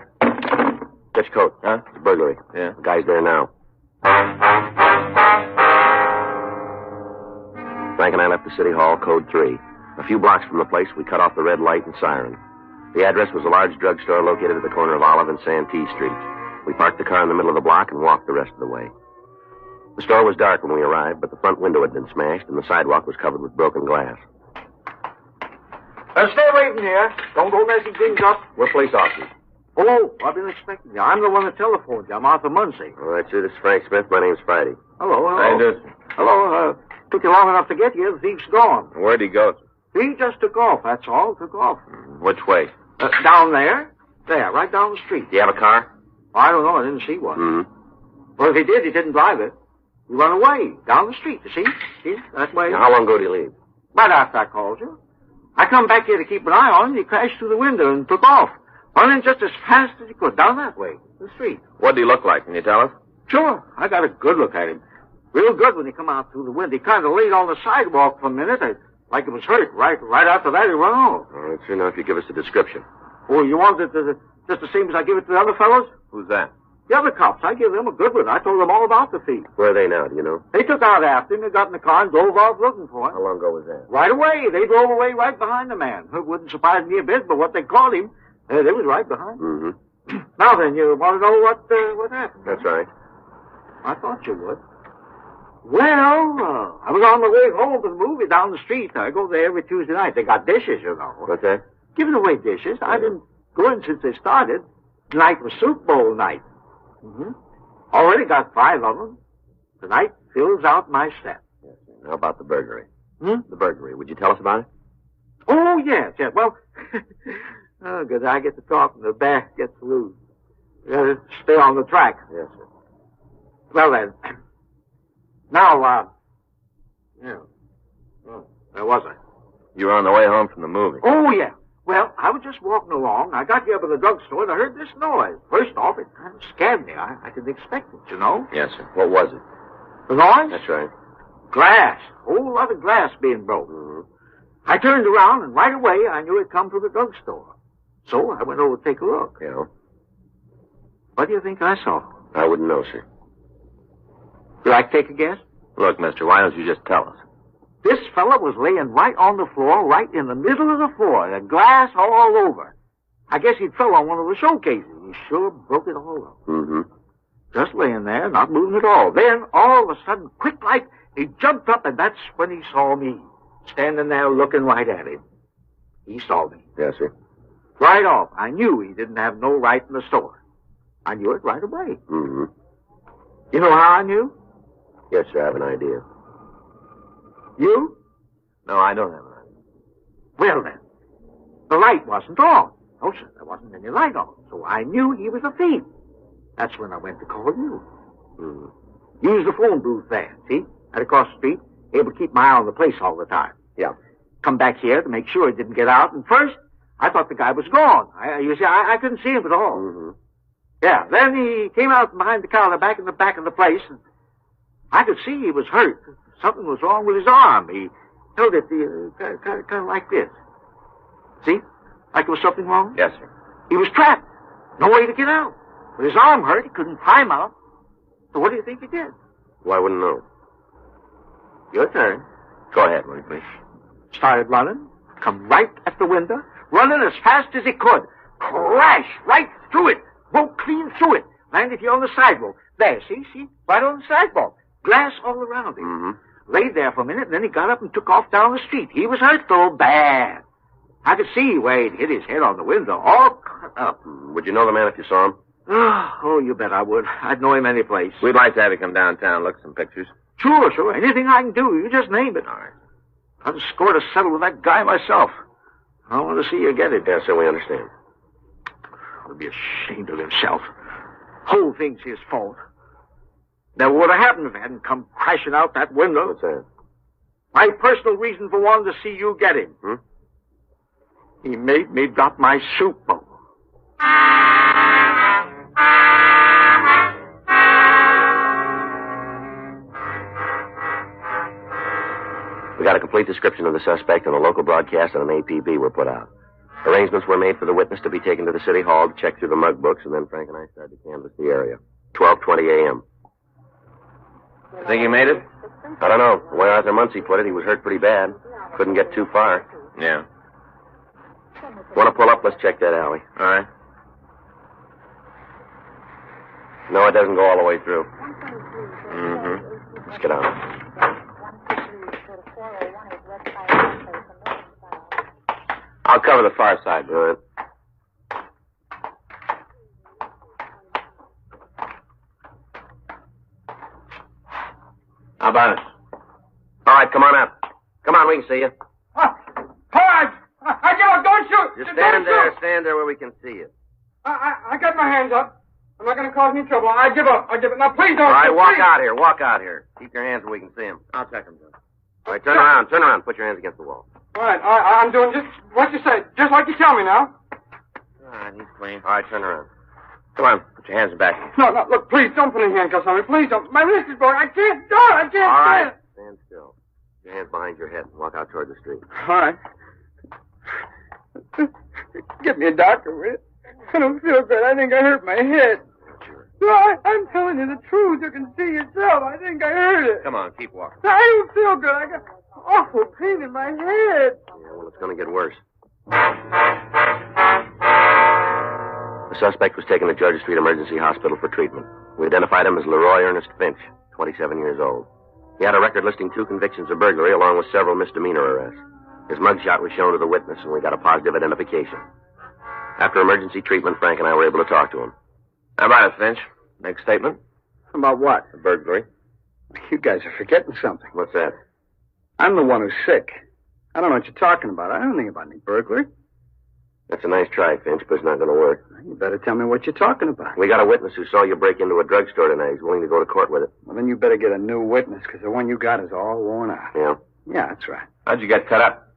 Speaker 3: Get your coat.
Speaker 4: Huh?
Speaker 3: It's a burglary.
Speaker 4: Yeah.
Speaker 3: The guy's there now. Frank and I left the city hall, code 3. A few blocks from the place, we cut off the red light and siren. The address was a large drugstore located at the corner of Olive and Santee Streets. We parked the car in the middle of the block and walked the rest of the way. The store was dark when we arrived, but the front window had been smashed and the sidewalk was covered with broken glass.
Speaker 13: Stay away from here. Don't go messing things up.
Speaker 3: We're police officers.
Speaker 13: Oh, I've been expecting you. I'm the one that telephoned you. I'm Arthur Muncie.
Speaker 3: All right, sir. This is Frank Smith. My name's Friday.
Speaker 13: Hello.
Speaker 4: How you doing?
Speaker 13: Hello. Took you long enough to get here. The thief's gone.
Speaker 4: Where'd he go?
Speaker 13: He just took off, that's all. Took off.
Speaker 4: Which way?
Speaker 13: Down there. There, right down the street.
Speaker 3: Do you have a car?
Speaker 13: I don't know. I didn't see one.
Speaker 3: Mm-hmm.
Speaker 13: Well, if he did, he didn't drive it. He ran away. Down the street, you see? See? That way.
Speaker 3: Now, how long ago did he leave?
Speaker 13: Right after I called you. I come back here to keep an eye on him. He crashed through the window and took off. Running just as fast as he could. Down that way. The street.
Speaker 4: What did he look like? Can you tell us?
Speaker 13: Sure. I got a good look at him. Real good when he come out through the window. He kind of laid on the sidewalk for a minute, like he was hurt. Right after that, he ran off.
Speaker 3: All right, sir. Now, if you give us a description.
Speaker 13: Oh, you want it just the same as I give it to the other fellows?
Speaker 4: Who's that?
Speaker 13: The other cops. I give them a good one. I told them all about the thief.
Speaker 3: Where are they now, do you know?
Speaker 13: They took out after him. They got in the car and drove off looking for him.
Speaker 3: How long ago was that?
Speaker 13: Right away. They drove away right behind the man. It wouldn't surprise me a bit, but what they caught him, they was right behind him.
Speaker 3: Mm-hmm.
Speaker 13: Now then, you want to know what happened?
Speaker 3: That's right.
Speaker 13: I thought you would. Well, I was on my way home from the movie down the street. I go there every Tuesday night. They got dishes, you know.
Speaker 3: What's that?
Speaker 13: Giving away dishes. I've been going since they started. Tonight was soup bowl night. Mm-hmm. Already got 5 of them. Tonight fills out my set.
Speaker 3: Yes, sir. How about the burglary?
Speaker 13: Hmm?
Speaker 3: The burglary. Would you tell us about it?
Speaker 13: Oh, yes. Well, oh, good. I get to talk and the back gets loose. You gotta stay on the track.
Speaker 3: Yes, sir.
Speaker 13: Well, then. Now, where was I?
Speaker 4: You were on the way home from the movie.
Speaker 13: Oh, yeah. Well, I was just walking along. I got here by the drugstore and I heard this noise. First off, it kind of scared me. I didn't expect it, you know.
Speaker 3: Yes, sir. What was it?
Speaker 13: The noise?
Speaker 3: That's right.
Speaker 13: Glass. A whole lot of glass being broken.
Speaker 3: Mm-hmm.
Speaker 13: I turned around and right away I knew it come from the drugstore. So I went over to take a look.
Speaker 3: Yeah.
Speaker 13: What do you think I saw?
Speaker 3: I wouldn't know, sir.
Speaker 13: Would you like to take a guess?
Speaker 4: Look, mister, why don't you just tell us?
Speaker 13: This fella was laying right on the floor, right in the middle of the floor, the glass all over. I guess he'd fell on one of the showcases. He sure broke it all up.
Speaker 3: Mm-hmm.
Speaker 13: Just laying there, not moving at all. Then, all of a sudden, quick like, he jumped up, and that's when he saw me, standing there looking right at him. He saw me.
Speaker 3: Yes, sir.
Speaker 13: Right off. I knew he didn't have no right in the store. I knew it right away.
Speaker 3: Mm-hmm.
Speaker 13: You know how I knew?
Speaker 3: Yes, sir, I have an idea.
Speaker 13: You?
Speaker 4: No, I don't have an idea.
Speaker 13: Well, then, the light wasn't on. No, sir, there wasn't any light on. So I knew he was a thief. That's when I went to call you. Use the phone booth there, see? Right across the street. Able to keep my eye on the place all the time.
Speaker 3: Yeah.
Speaker 13: Come back here to make sure he didn't get out. And first, I thought the guy was gone. You see, I couldn't see him at all.
Speaker 3: Mm-hmm.
Speaker 13: Yeah, then he came out from behind the counter back in the back of the place. And I could see he was hurt. Something was wrong with his arm. He held it kind of like this. See? Like there was something wrong?
Speaker 4: Yes, sir.
Speaker 13: He was trapped. No way to get out. With his arm hurt, he couldn't climb out. So what do you think he did?
Speaker 3: Well, I wouldn't know.
Speaker 13: Your turn.
Speaker 3: Go ahead, will you, please?
Speaker 13: Started running. Come right at the window. Running as fast as he could. Crash right through it. Broke clean through it. Landed here on the sidewalk. There, see? Right on the sidewalk. Glass all around him.
Speaker 3: Mm-hmm.
Speaker 13: Laid there for a minute, and then he got up and took off down the street. He was hurt, though, bad. I could see where he'd hit his head on the window, all cut up.
Speaker 3: Would you know the man if you saw him?
Speaker 13: Oh, you bet I would. I'd know him any place.
Speaker 4: We'd like to have you come downtown, look at some pictures.
Speaker 13: Sure. Anything I can do, you just name it.
Speaker 4: All right.
Speaker 13: I'd score to settle with that guy myself. I want to see you get it.
Speaker 3: Yes, sir, we understand.
Speaker 13: He'll be ashamed of himself. Whole thing's his fault. Never would have happened if he hadn't come crashing out that window.
Speaker 3: What's that?
Speaker 13: My personal reason for wanting to see you get him. He made me drop my soup bowl.
Speaker 3: We got a complete description of the suspect, and a local broadcast and an APB were put out. Arrangements were made for the witness to be taken to the city hall to check through the mug books, and then Frank and I started to canvass the area. 12:20 a.m.
Speaker 4: Think he made it?
Speaker 3: I don't know. The way Arthur Muncie put it, he was hurt pretty bad. Couldn't get too far.
Speaker 4: Yeah.
Speaker 3: Want to pull up? Let's check that alley.
Speaker 4: All right.
Speaker 3: No, it doesn't go all the way through.
Speaker 4: Mm-hmm.
Speaker 3: Let's get out. I'll cover the far side. Good. How about it? All right, come on up. Come on, we can see you.
Speaker 14: All right. I give up. Don't shoot.
Speaker 3: Just
Speaker 14: Don't shoot.
Speaker 3: stand there where we can see you.
Speaker 14: I got my hands up. I'm not going to cause any trouble. I give up. Now, please don't.
Speaker 3: All right,
Speaker 14: shoot,
Speaker 3: walk
Speaker 14: please.
Speaker 3: out here. Keep your hands where we can see him.
Speaker 4: I'll check him, Joe.
Speaker 3: All right, turn around. Put your hands against the wall.
Speaker 14: All right. I'm doing just what you say. Just like you tell me now.
Speaker 3: All right, he's clean. All right, turn around. Come on, put your hands back.
Speaker 14: No, look, please, don't put any handcuffs on me. Please don't. My wrist is broken. I can't do it. I can't
Speaker 3: All right,
Speaker 14: stand it.
Speaker 3: stand still. Your hands behind your head and walk out toward the street.
Speaker 14: All right. Get me a doctor, will you? I don't feel good. I think I hurt my head. No, I'm telling you the truth. You can see yourself. I think I hurt it.
Speaker 3: Come on, keep walking.
Speaker 14: I don't feel good. I got awful pain in my head.
Speaker 3: Yeah, well, it's going to get worse. The suspect was taken to Georgia Street Emergency Hospital for treatment. We identified him as Leroy Ernest Finch, 27 years old. He had a record listing 2 convictions of burglary along with several misdemeanor arrests. His mugshot was shown to the witness, and we got a positive identification. After emergency treatment, Frank and I were able to talk to him. How about it, Finch? Make a statement?
Speaker 6: About what?
Speaker 3: A burglary.
Speaker 6: You guys are forgetting something.
Speaker 3: What's that?
Speaker 6: I'm the one who's sick. I don't know what you're talking about. I don't think about any burglary.
Speaker 3: That's a nice try, Finch, but it's not going to work.
Speaker 6: You better tell me what you're talking about.
Speaker 3: We got a witness who saw you break into a drugstore tonight. He's willing to go to court with it.
Speaker 6: Well, then you better get a new witness, because the one you got is all worn out.
Speaker 3: Yeah?
Speaker 6: Yeah, that's right.
Speaker 3: How'd you get cut up?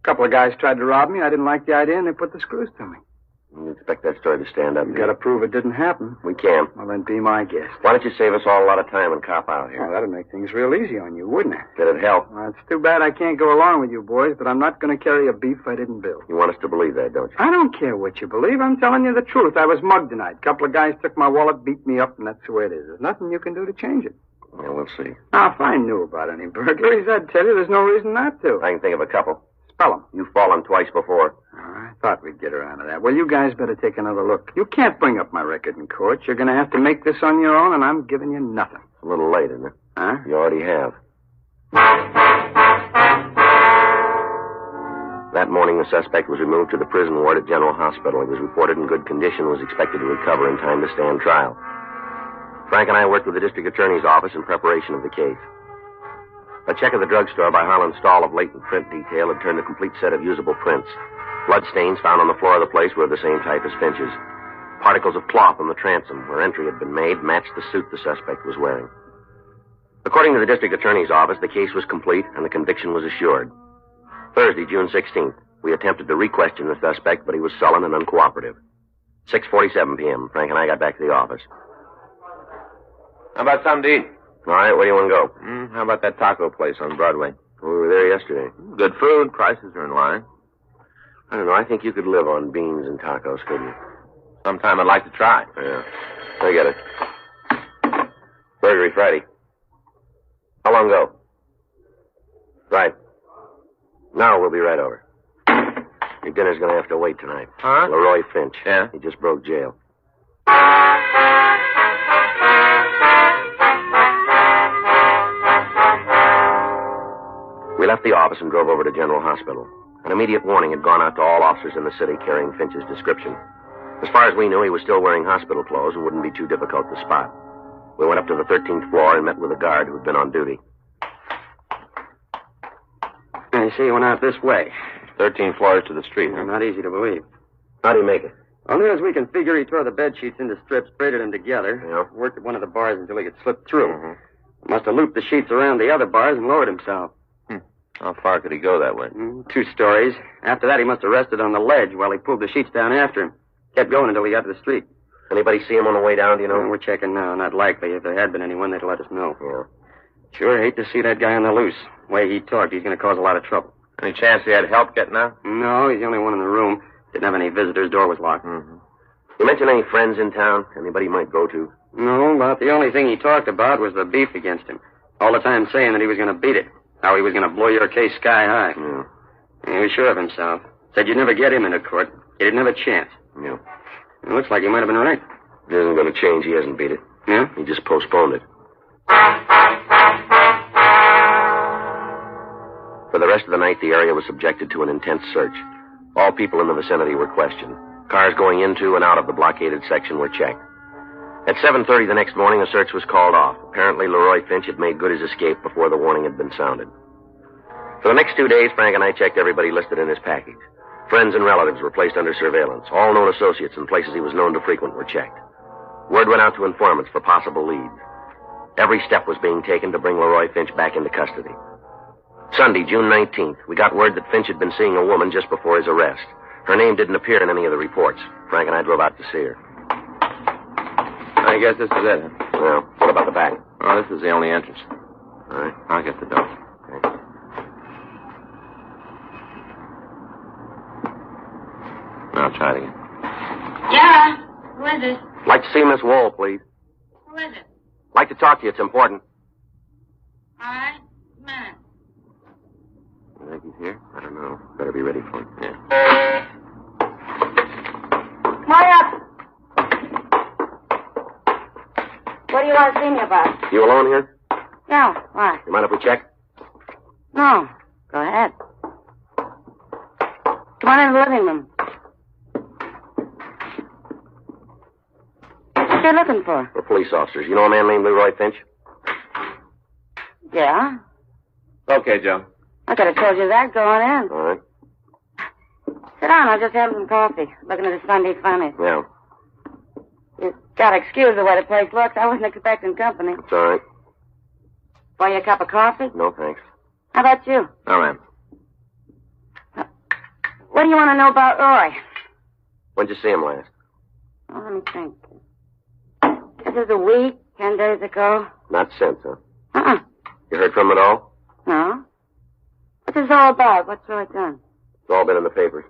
Speaker 6: A couple of guys tried to rob me. I didn't like the idea, and they put the screws to me.
Speaker 3: You expect that story to stand up?
Speaker 6: You gotta prove it didn't happen.
Speaker 3: We can.
Speaker 6: Well, then be my guest.
Speaker 3: Why don't you save us all a lot of time and cop out here?
Speaker 6: Well, that'd make things real easy on you, wouldn't it?
Speaker 3: It'd help.
Speaker 6: Well, it's too bad I can't go along with you boys, but I'm not going to carry a beef I didn't build.
Speaker 3: You want us to believe that, don't you?
Speaker 6: I don't care what you believe. I'm telling you the truth. I was mugged tonight. A couple of guys took my wallet, beat me up, and that's the way it is. There's nothing you can do to change it.
Speaker 3: Yeah, we'll see.
Speaker 6: Now, if I knew about any burglaries, I'd tell you there's no reason not to.
Speaker 3: I can think of a couple.
Speaker 6: Spell them.
Speaker 3: You've fallen twice before.
Speaker 6: I thought we'd get around to that. Well, you guys better take another look. You can't bring up my record in court. You're going to have to make this on your own, and I'm giving you nothing.
Speaker 3: It's a little late, isn't it?
Speaker 6: Huh?
Speaker 3: You already have. That morning, the suspect was removed to the prison ward at General Hospital. He was reported in good condition and was expected to recover in time to stand trial. Frank and I worked with the district attorney's office in preparation of the case. A check of the drugstore by Harlan Stahl of latent print detail had turned a complete set of usable prints. Bloodstains found on the floor of the place were of the same type as Finch's. Particles of cloth on the transom where entry had been made matched the suit the suspect was wearing. According to the district attorney's office, the case was complete and the conviction was assured. Thursday, June 16th, we attempted to re-question the suspect, but he was sullen and uncooperative. 6:47 p.m., Frank and I got back to the office.
Speaker 4: How about something to eat?
Speaker 3: All right, where do you want to go?
Speaker 4: How about that taco place on Broadway?
Speaker 3: We were there yesterday.
Speaker 4: Good food. Prices are in line.
Speaker 3: I don't know. I think you could live on beans and tacos, couldn't you?
Speaker 4: Sometime I'd like to try.
Speaker 3: Yeah. I get it. Burglary Friday. How long ago? Right. No, we'll be right over. Your dinner's going to have to wait tonight.
Speaker 4: Huh?
Speaker 3: Leroy Finch.
Speaker 4: Yeah?
Speaker 3: He just broke jail. We left the office and drove over to General Hospital. An immediate warning had gone out to all officers in the city carrying Finch's description. As far as we knew, he was still wearing hospital clothes and wouldn't be too difficult to spot. We went up to the 13th floor and met with a guard who'd been on duty.
Speaker 5: I see you went out this way.
Speaker 4: 13 floors to the street, huh?
Speaker 5: Not easy to believe.
Speaker 3: How do you make it?
Speaker 5: Well, near as we can figure, he tore the bed sheets into strips, braided them together, worked at one of the bars until he could slip through. Must have looped the sheets around the other bars and lowered himself.
Speaker 4: How far could he go that way?
Speaker 5: 2 stories. After that, he must have rested on the ledge while he pulled the sheets down after him. Kept going until he got to the street.
Speaker 3: Anybody see him on the way down, do you know?
Speaker 5: We're checking now. Not likely. If there had been anyone, they'd let us know.
Speaker 3: Yeah.
Speaker 5: Sure hate to see that guy on the loose. The way he talked, he's going to cause a lot of trouble.
Speaker 4: Any chance he had help getting out?
Speaker 5: No, he's the only one in the room. Didn't have any visitors. Door was locked.
Speaker 3: You mention any friends in town? Anybody he might go to?
Speaker 5: No, about the only thing he talked about was the beef against him. All the time saying that he was going to beat it. How he was going to blow your case sky high.
Speaker 3: Yeah.
Speaker 5: He was sure of himself. Said you'd never get him into court. He didn't have a chance.
Speaker 3: Yeah.
Speaker 5: It looks like he might have been right.
Speaker 3: It isn't going to change. He hasn't beat it.
Speaker 5: Yeah?
Speaker 3: He just postponed it. For the rest of the night, the area was subjected to an intense search. All people in the vicinity were questioned. Cars going into and out of the blockaded section were checked. At 7:30 the next morning, a search was called off. Apparently, Leroy Finch had made good his escape before the warning had been sounded. For the next 2 days, Frank and I checked everybody listed in his package. Friends and relatives were placed under surveillance. All known associates and places he was known to frequent were checked. Word went out to informants for possible leads. Every step was being taken to bring Leroy Finch back into custody. Sunday, June 19th, we got word that Finch had been seeing a woman just before his arrest. Her name didn't appear in any of the reports. Frank and I drove out to see her.
Speaker 4: I guess this is it.
Speaker 3: Well, what about the back?
Speaker 4: Oh, this is the only entrance.
Speaker 3: All right.
Speaker 4: I'll get the door.
Speaker 3: Okay.
Speaker 4: I'll try it again.
Speaker 7: Yeah, who is it?
Speaker 3: Like to see Miss Wall, please.
Speaker 7: Who is it?
Speaker 3: Like to talk to you. It's important.
Speaker 7: All right, man.
Speaker 3: You think he's here? I don't know. Better be ready for him. Yeah.
Speaker 7: Come on up. What do you want to see me about?
Speaker 3: You alone here?
Speaker 7: No, why?
Speaker 3: You mind if we check?
Speaker 7: No, go ahead. Come on in the living room. What you looking for?
Speaker 3: For police officers. You know a man named Leroy Finch?
Speaker 7: Yeah,
Speaker 4: Okay, Joe.
Speaker 7: I could have told you that going in.
Speaker 3: All right.
Speaker 7: Sit down, I'll just have some coffee. Looking at the Sunday funnies.
Speaker 3: Yeah.
Speaker 7: You gotta excuse the way the place looks. I wasn't expecting company.
Speaker 3: It's all right.
Speaker 7: Pour you a cup of coffee?
Speaker 3: No, thanks.
Speaker 7: How about you?
Speaker 4: All right.
Speaker 7: What do you want to know about Roy?
Speaker 3: When'd you see him last?
Speaker 7: Oh, let me think. This is a week, 10 days ago.
Speaker 3: Not since, huh?
Speaker 7: Uh-uh.
Speaker 3: You heard from him at all?
Speaker 7: No. What's this all about? What's Roy done?
Speaker 3: It's all been in the papers.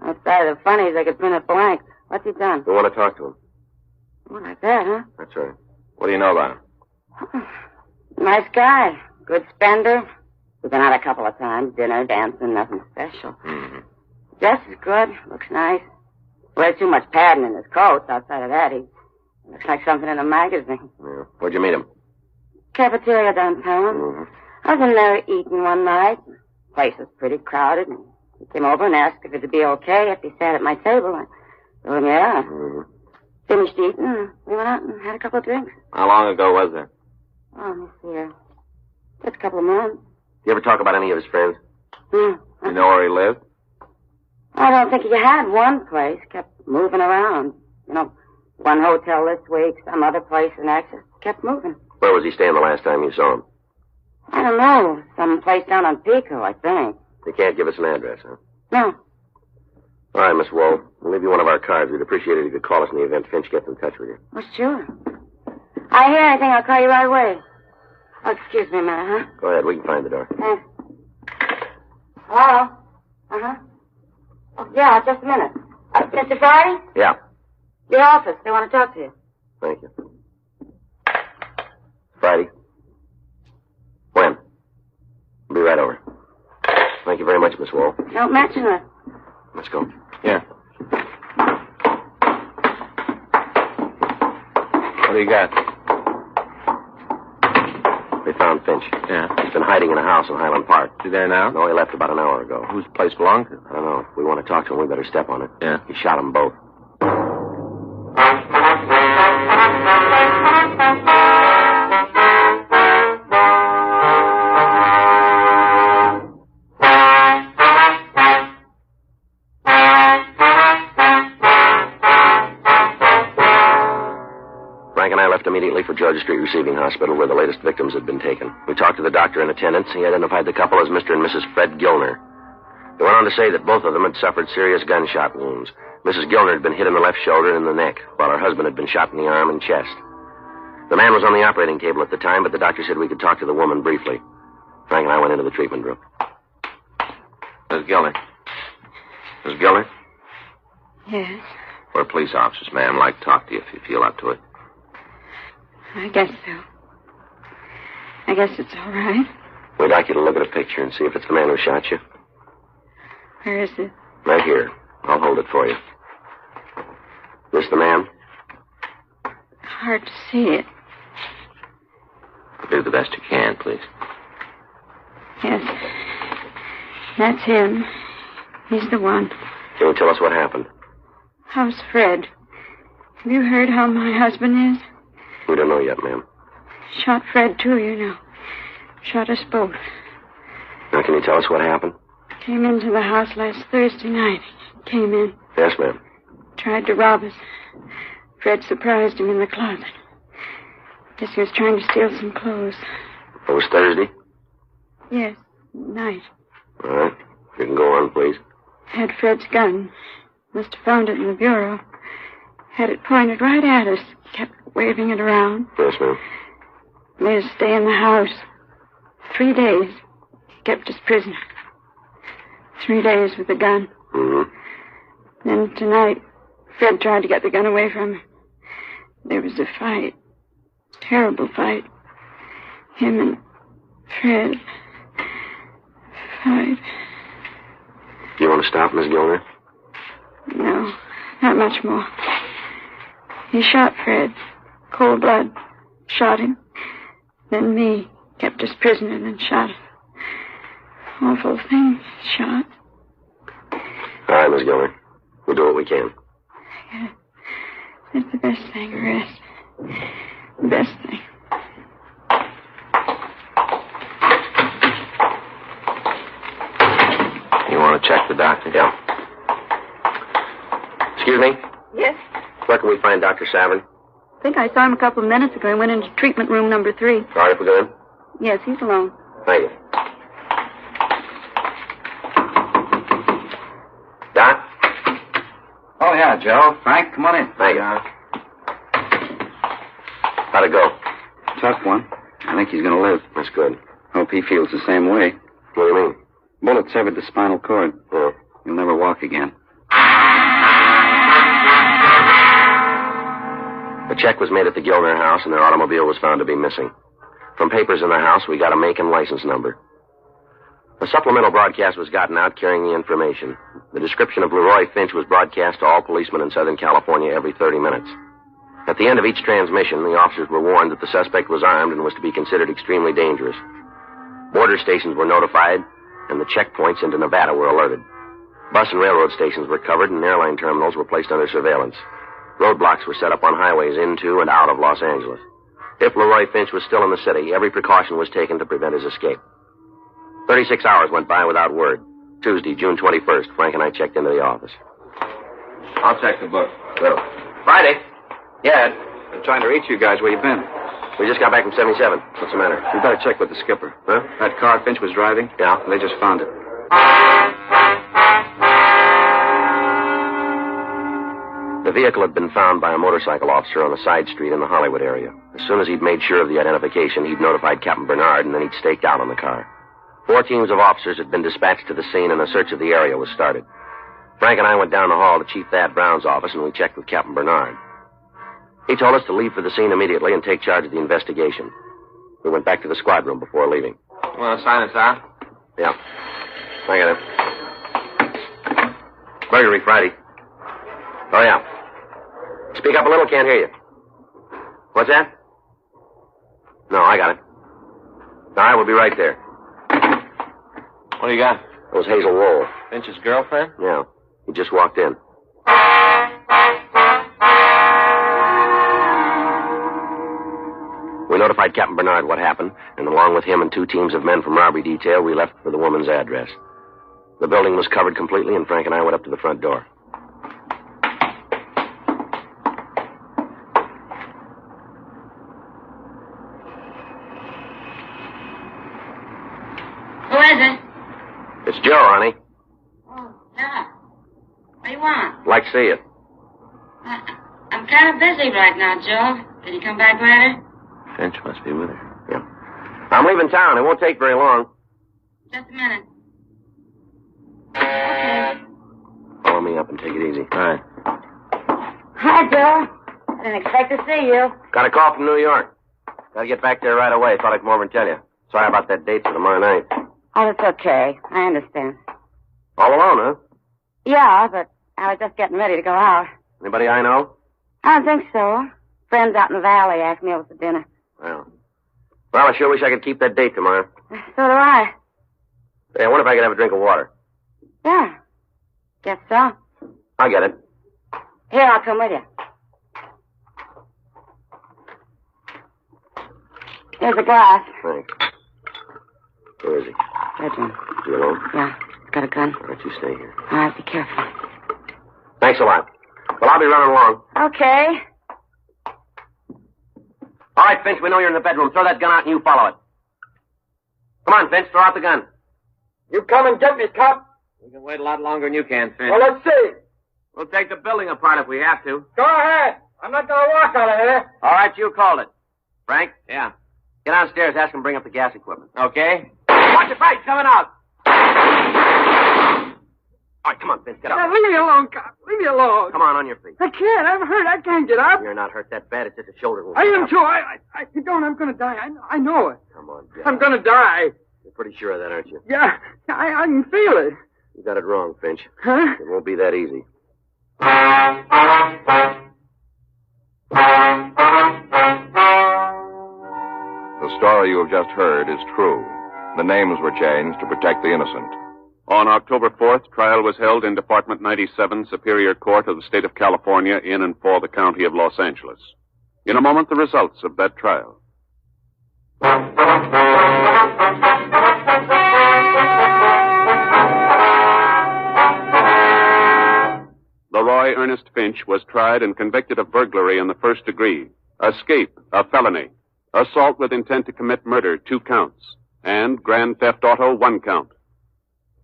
Speaker 7: Outside of the funnies, I could print it blank. What's he done?
Speaker 3: We want to talk to him.
Speaker 7: Oh, like that, huh?
Speaker 3: That's right.
Speaker 4: What do you know about him?
Speaker 7: Nice guy. Good spender. We've been out a couple of times. Dinner, dancing, nothing special.
Speaker 4: Mm-hmm.
Speaker 7: Dresses good. Looks nice. Wears too much padding in his coat. Outside of that, he looks like something in a magazine.
Speaker 3: Yeah. Where'd you meet him?
Speaker 7: Cafeteria downtown.
Speaker 3: Mm-hmm.
Speaker 7: I was in there eating one night. Place was pretty crowded. And he came over and asked if it'd be okay if he sat at my table. I told him, yeah.
Speaker 3: Mm-hmm.
Speaker 7: Finished eating, and we went out and had a couple of drinks.
Speaker 4: How long ago was that?
Speaker 7: Oh, let me see here. Just a couple of months.
Speaker 3: You ever talk about any of his friends?
Speaker 4: You know where he lived?
Speaker 7: I don't think he had one place. Kept moving around. You know, one hotel this week, some other place the next. Kept moving.
Speaker 3: Where was he staying the last time you saw him?
Speaker 7: I don't know. Some place down on Pico, I think.
Speaker 3: You can't give us an address, huh?
Speaker 7: No.
Speaker 3: All right, Miss Wool. We'll leave you one of our cards. We'd appreciate it if you could call us in the event Finch gets in touch with you.
Speaker 7: Well, sure. I hear anything, I'll call you right away. Oh, excuse me a minute, huh?
Speaker 3: Go ahead. We can find the door.
Speaker 7: Thanks. Hello? Uh-huh. Oh, yeah, just a minute. Mr. Friday?
Speaker 3: Yeah.
Speaker 7: The office. They want to talk to you.
Speaker 3: Thank you. Friday. When? I'll be right over. Thank you very much, Miss Wool.
Speaker 7: Don't mention it.
Speaker 3: Let's go.
Speaker 4: Yeah. What do you got?
Speaker 3: They found Finch.
Speaker 4: Yeah.
Speaker 3: He's been hiding in a house in Highland Park.
Speaker 4: Is he there now?
Speaker 3: No, he left about an hour ago.
Speaker 4: Whose place belonged to?
Speaker 3: I don't know. If we want to talk to him, we better step on it.
Speaker 4: Yeah.
Speaker 3: He shot them both. Frank and I left immediately for Georgia Street Receiving Hospital, where the latest victims had been taken. We talked to the doctor in attendance. He identified the couple as Mr. and Mrs. Fred Gilner. He went on to say that both of them had suffered serious gunshot wounds. Mrs. Gilner had been hit in the left shoulder and in the neck, while her husband had been shot in the arm and chest. The man was on the operating table at the time, but the doctor said we could talk to the woman briefly. Frank and I went into the treatment room.
Speaker 4: Miss Gilner. Miss Gilner?
Speaker 11: Yes,
Speaker 4: We're police officers, ma'am. I'd like to talk to you if you feel up to it.
Speaker 11: I guess so. I guess it's all right.
Speaker 3: We'd like you to look at a picture and see if it's the man who shot you.
Speaker 11: Where is it?
Speaker 3: Right here. I'll hold it for you. This the man?
Speaker 11: Hard to see it.
Speaker 4: Do the best you can, please.
Speaker 11: Yes. That's him. He's the one.
Speaker 3: Can you tell us what happened?
Speaker 11: How's Fred? Have you heard how my husband is?
Speaker 3: We don't know yet, ma'am.
Speaker 11: Shot Fred, too, you know. Shot us both.
Speaker 3: Now, can you tell us what happened?
Speaker 11: Came into the house last Thursday night. Came in.
Speaker 3: Yes, ma'am.
Speaker 11: Tried to rob us. Fred surprised him in the closet. Guess he was trying to steal some clothes.
Speaker 3: It was Thursday?
Speaker 11: Yes, night.
Speaker 3: All right. You can go on, please.
Speaker 11: Had Fred's gun. Must have found it in the bureau. Had it pointed right at us. Kept waving it around.
Speaker 3: Yes, ma'am.
Speaker 11: Made us stay in the house. 3 days. Kept us prisoner. 3 days with the gun.
Speaker 3: Mm-hmm.
Speaker 11: Then tonight, Fred tried to get the gun away from him. There was a fight. Terrible fight. Him and Fred. Fight.
Speaker 3: Do you want to stop, Miss Gilner?
Speaker 11: No, not much more. He shot Fred. Cold blood. Shot him. Then me. Kept us prisoner, then shot him. Awful thing. Shot.
Speaker 3: All right, Miss Gilner. We'll do what we can.
Speaker 11: Yeah. It's the best thing, rest. The best thing.
Speaker 3: You want to check the doctor? Yeah. Excuse me?
Speaker 11: Yes?
Speaker 3: Where can we find Dr. Savin?
Speaker 11: I think I saw him a couple of minutes ago. He went into treatment room number 3.
Speaker 3: Sorry if we go in.
Speaker 11: Yes, he's alone.
Speaker 3: Thank you. Doc?
Speaker 9: Oh, yeah, Joe. Frank, come on in.
Speaker 3: Thank you. How'd it go?
Speaker 9: Tough one. I think he's going to live.
Speaker 3: That's good.
Speaker 9: Hope he feels the same way.
Speaker 3: What do you mean?
Speaker 9: Bullet severed the spinal cord.
Speaker 3: Yeah.
Speaker 9: He'll never walk again.
Speaker 3: A check was made at the Gilner house, and their automobile was found to be missing. From papers in the house, we got a make and license number. A supplemental broadcast was gotten out carrying the information. The description of Leroy Finch was broadcast to all policemen in Southern California every 30 minutes. At the end of each transmission, the officers were warned that the suspect was armed and was to be considered extremely dangerous. Border stations were notified, and the checkpoints into Nevada were alerted. Bus and railroad stations were covered, and airline terminals were placed under surveillance. Roadblocks were set up on highways into and out of Los Angeles. If Leroy Finch was still in the city, every precaution was taken to prevent his escape. 36 hours went by without word. Tuesday, June 21st, Frank and I checked into the office.
Speaker 10: I'll check the book.
Speaker 3: Good. Friday. Yeah, Ed.
Speaker 9: Been trying to reach you guys. Where you been?
Speaker 3: We just got back from 77. What's the matter?
Speaker 9: You better check with the skipper.
Speaker 3: Huh?
Speaker 9: That car Finch was driving?
Speaker 3: Yeah.
Speaker 9: They just found it.
Speaker 3: The vehicle had been found by a motorcycle officer on a side street in the Hollywood area. As soon as he'd made sure of the identification, he'd notified Captain Bernard, and then he'd staked out on the car. 4 teams of officers had been dispatched to the scene, and a search of the area was started. Frank and I went down the hall to Chief Thad Brown's office, and we checked with Captain Bernard. He told us to leave for the scene immediately and take charge of the investigation. We went back to the squad room before leaving.
Speaker 4: You want to sign us out?
Speaker 3: Yeah. I got it. Burglary Friday. Oh, yeah. Speak up a little, can't hear you. What's that? No, I got it. All right, we'll be right there.
Speaker 4: What do you got?
Speaker 3: It was Hazel Wool.
Speaker 4: Finch's girlfriend?
Speaker 3: Yeah. He just walked in. We notified Captain Bernard what happened, and along with him and 2 teams of men from robbery detail, we left for the woman's address. The building was covered completely, and Frank and I went up to the front door.
Speaker 7: Who is it?
Speaker 3: It's Joe, honey.
Speaker 7: Oh, yeah. What do you want?
Speaker 3: Like to see you.
Speaker 7: I'm kind of busy right now, Joe. Can you come back later?
Speaker 3: Finch must be with her. Yeah. I'm leaving town. It won't take very long.
Speaker 7: Just a minute.
Speaker 3: Follow me up and take it easy. All right.
Speaker 7: Hi, Joe. I didn't expect to see you.
Speaker 3: Got a call from New York. Gotta get back there right away. Thought I'd come over and tell you. Sorry about that date for tomorrow night.
Speaker 7: Oh, it's okay. I understand.
Speaker 3: All alone, huh?
Speaker 7: Yeah, but I was just getting ready to go out.
Speaker 3: Anybody I know?
Speaker 7: I don't think so. Friends out in the valley asked me over for dinner.
Speaker 3: Well, I sure wish I could keep that date tomorrow.
Speaker 7: So do I.
Speaker 3: Hey, I wonder if I could have a drink of water.
Speaker 7: Yeah. Guess so.
Speaker 3: I'll get it.
Speaker 7: Here, I'll come with you. Here's a glass.
Speaker 3: Thanks. Where is he?
Speaker 7: Bedroom.
Speaker 3: You alone?
Speaker 7: Yeah. Got a gun.
Speaker 3: Why don't you stay here?
Speaker 7: All right, be careful.
Speaker 3: Thanks a lot. Well, I'll be running along.
Speaker 7: Okay.
Speaker 3: All right, Finch, we know you're in the bedroom. Throw that gun out and you follow it. Come on, Finch, throw out the gun.
Speaker 14: You come and get me, cop.
Speaker 3: We can wait a lot longer than you can, Finch.
Speaker 14: Well, let's see.
Speaker 3: We'll take the building apart if we have to.
Speaker 14: Go ahead. I'm not going to walk out of here.
Speaker 3: All right, you called it. Frank? Yeah. Get downstairs, ask him to bring up the gas equipment. Okay? Watch your fight, coming out. All right, come on, Vince, get up.
Speaker 14: Now, leave me alone, cop. Leave me alone.
Speaker 3: Come on your feet.
Speaker 14: I can't. I'm hurt. I can't get up.
Speaker 3: You're not hurt that bad. It's just a shoulder wound.
Speaker 14: I am too. You don't. I'm going to die. I know it.
Speaker 3: Come on, get
Speaker 14: I'm
Speaker 3: up.
Speaker 14: going to die.
Speaker 3: You're pretty sure of that, aren't you?
Speaker 14: Yeah. I can feel it.
Speaker 3: You got it wrong, Finch.
Speaker 14: Huh?
Speaker 3: It won't be that easy.
Speaker 1: The story you have just heard is true. The names were changed to protect the innocent.
Speaker 2: On October 4th, trial was held in Department 97, Superior Court of the State of California, in and for the County of Los Angeles. In a moment, the results of that trial. Leroy Ernest Finch was tried and convicted of burglary in the first degree, escape, a felony, assault with intent to commit murder, 2 counts, and grand theft auto, 1 count.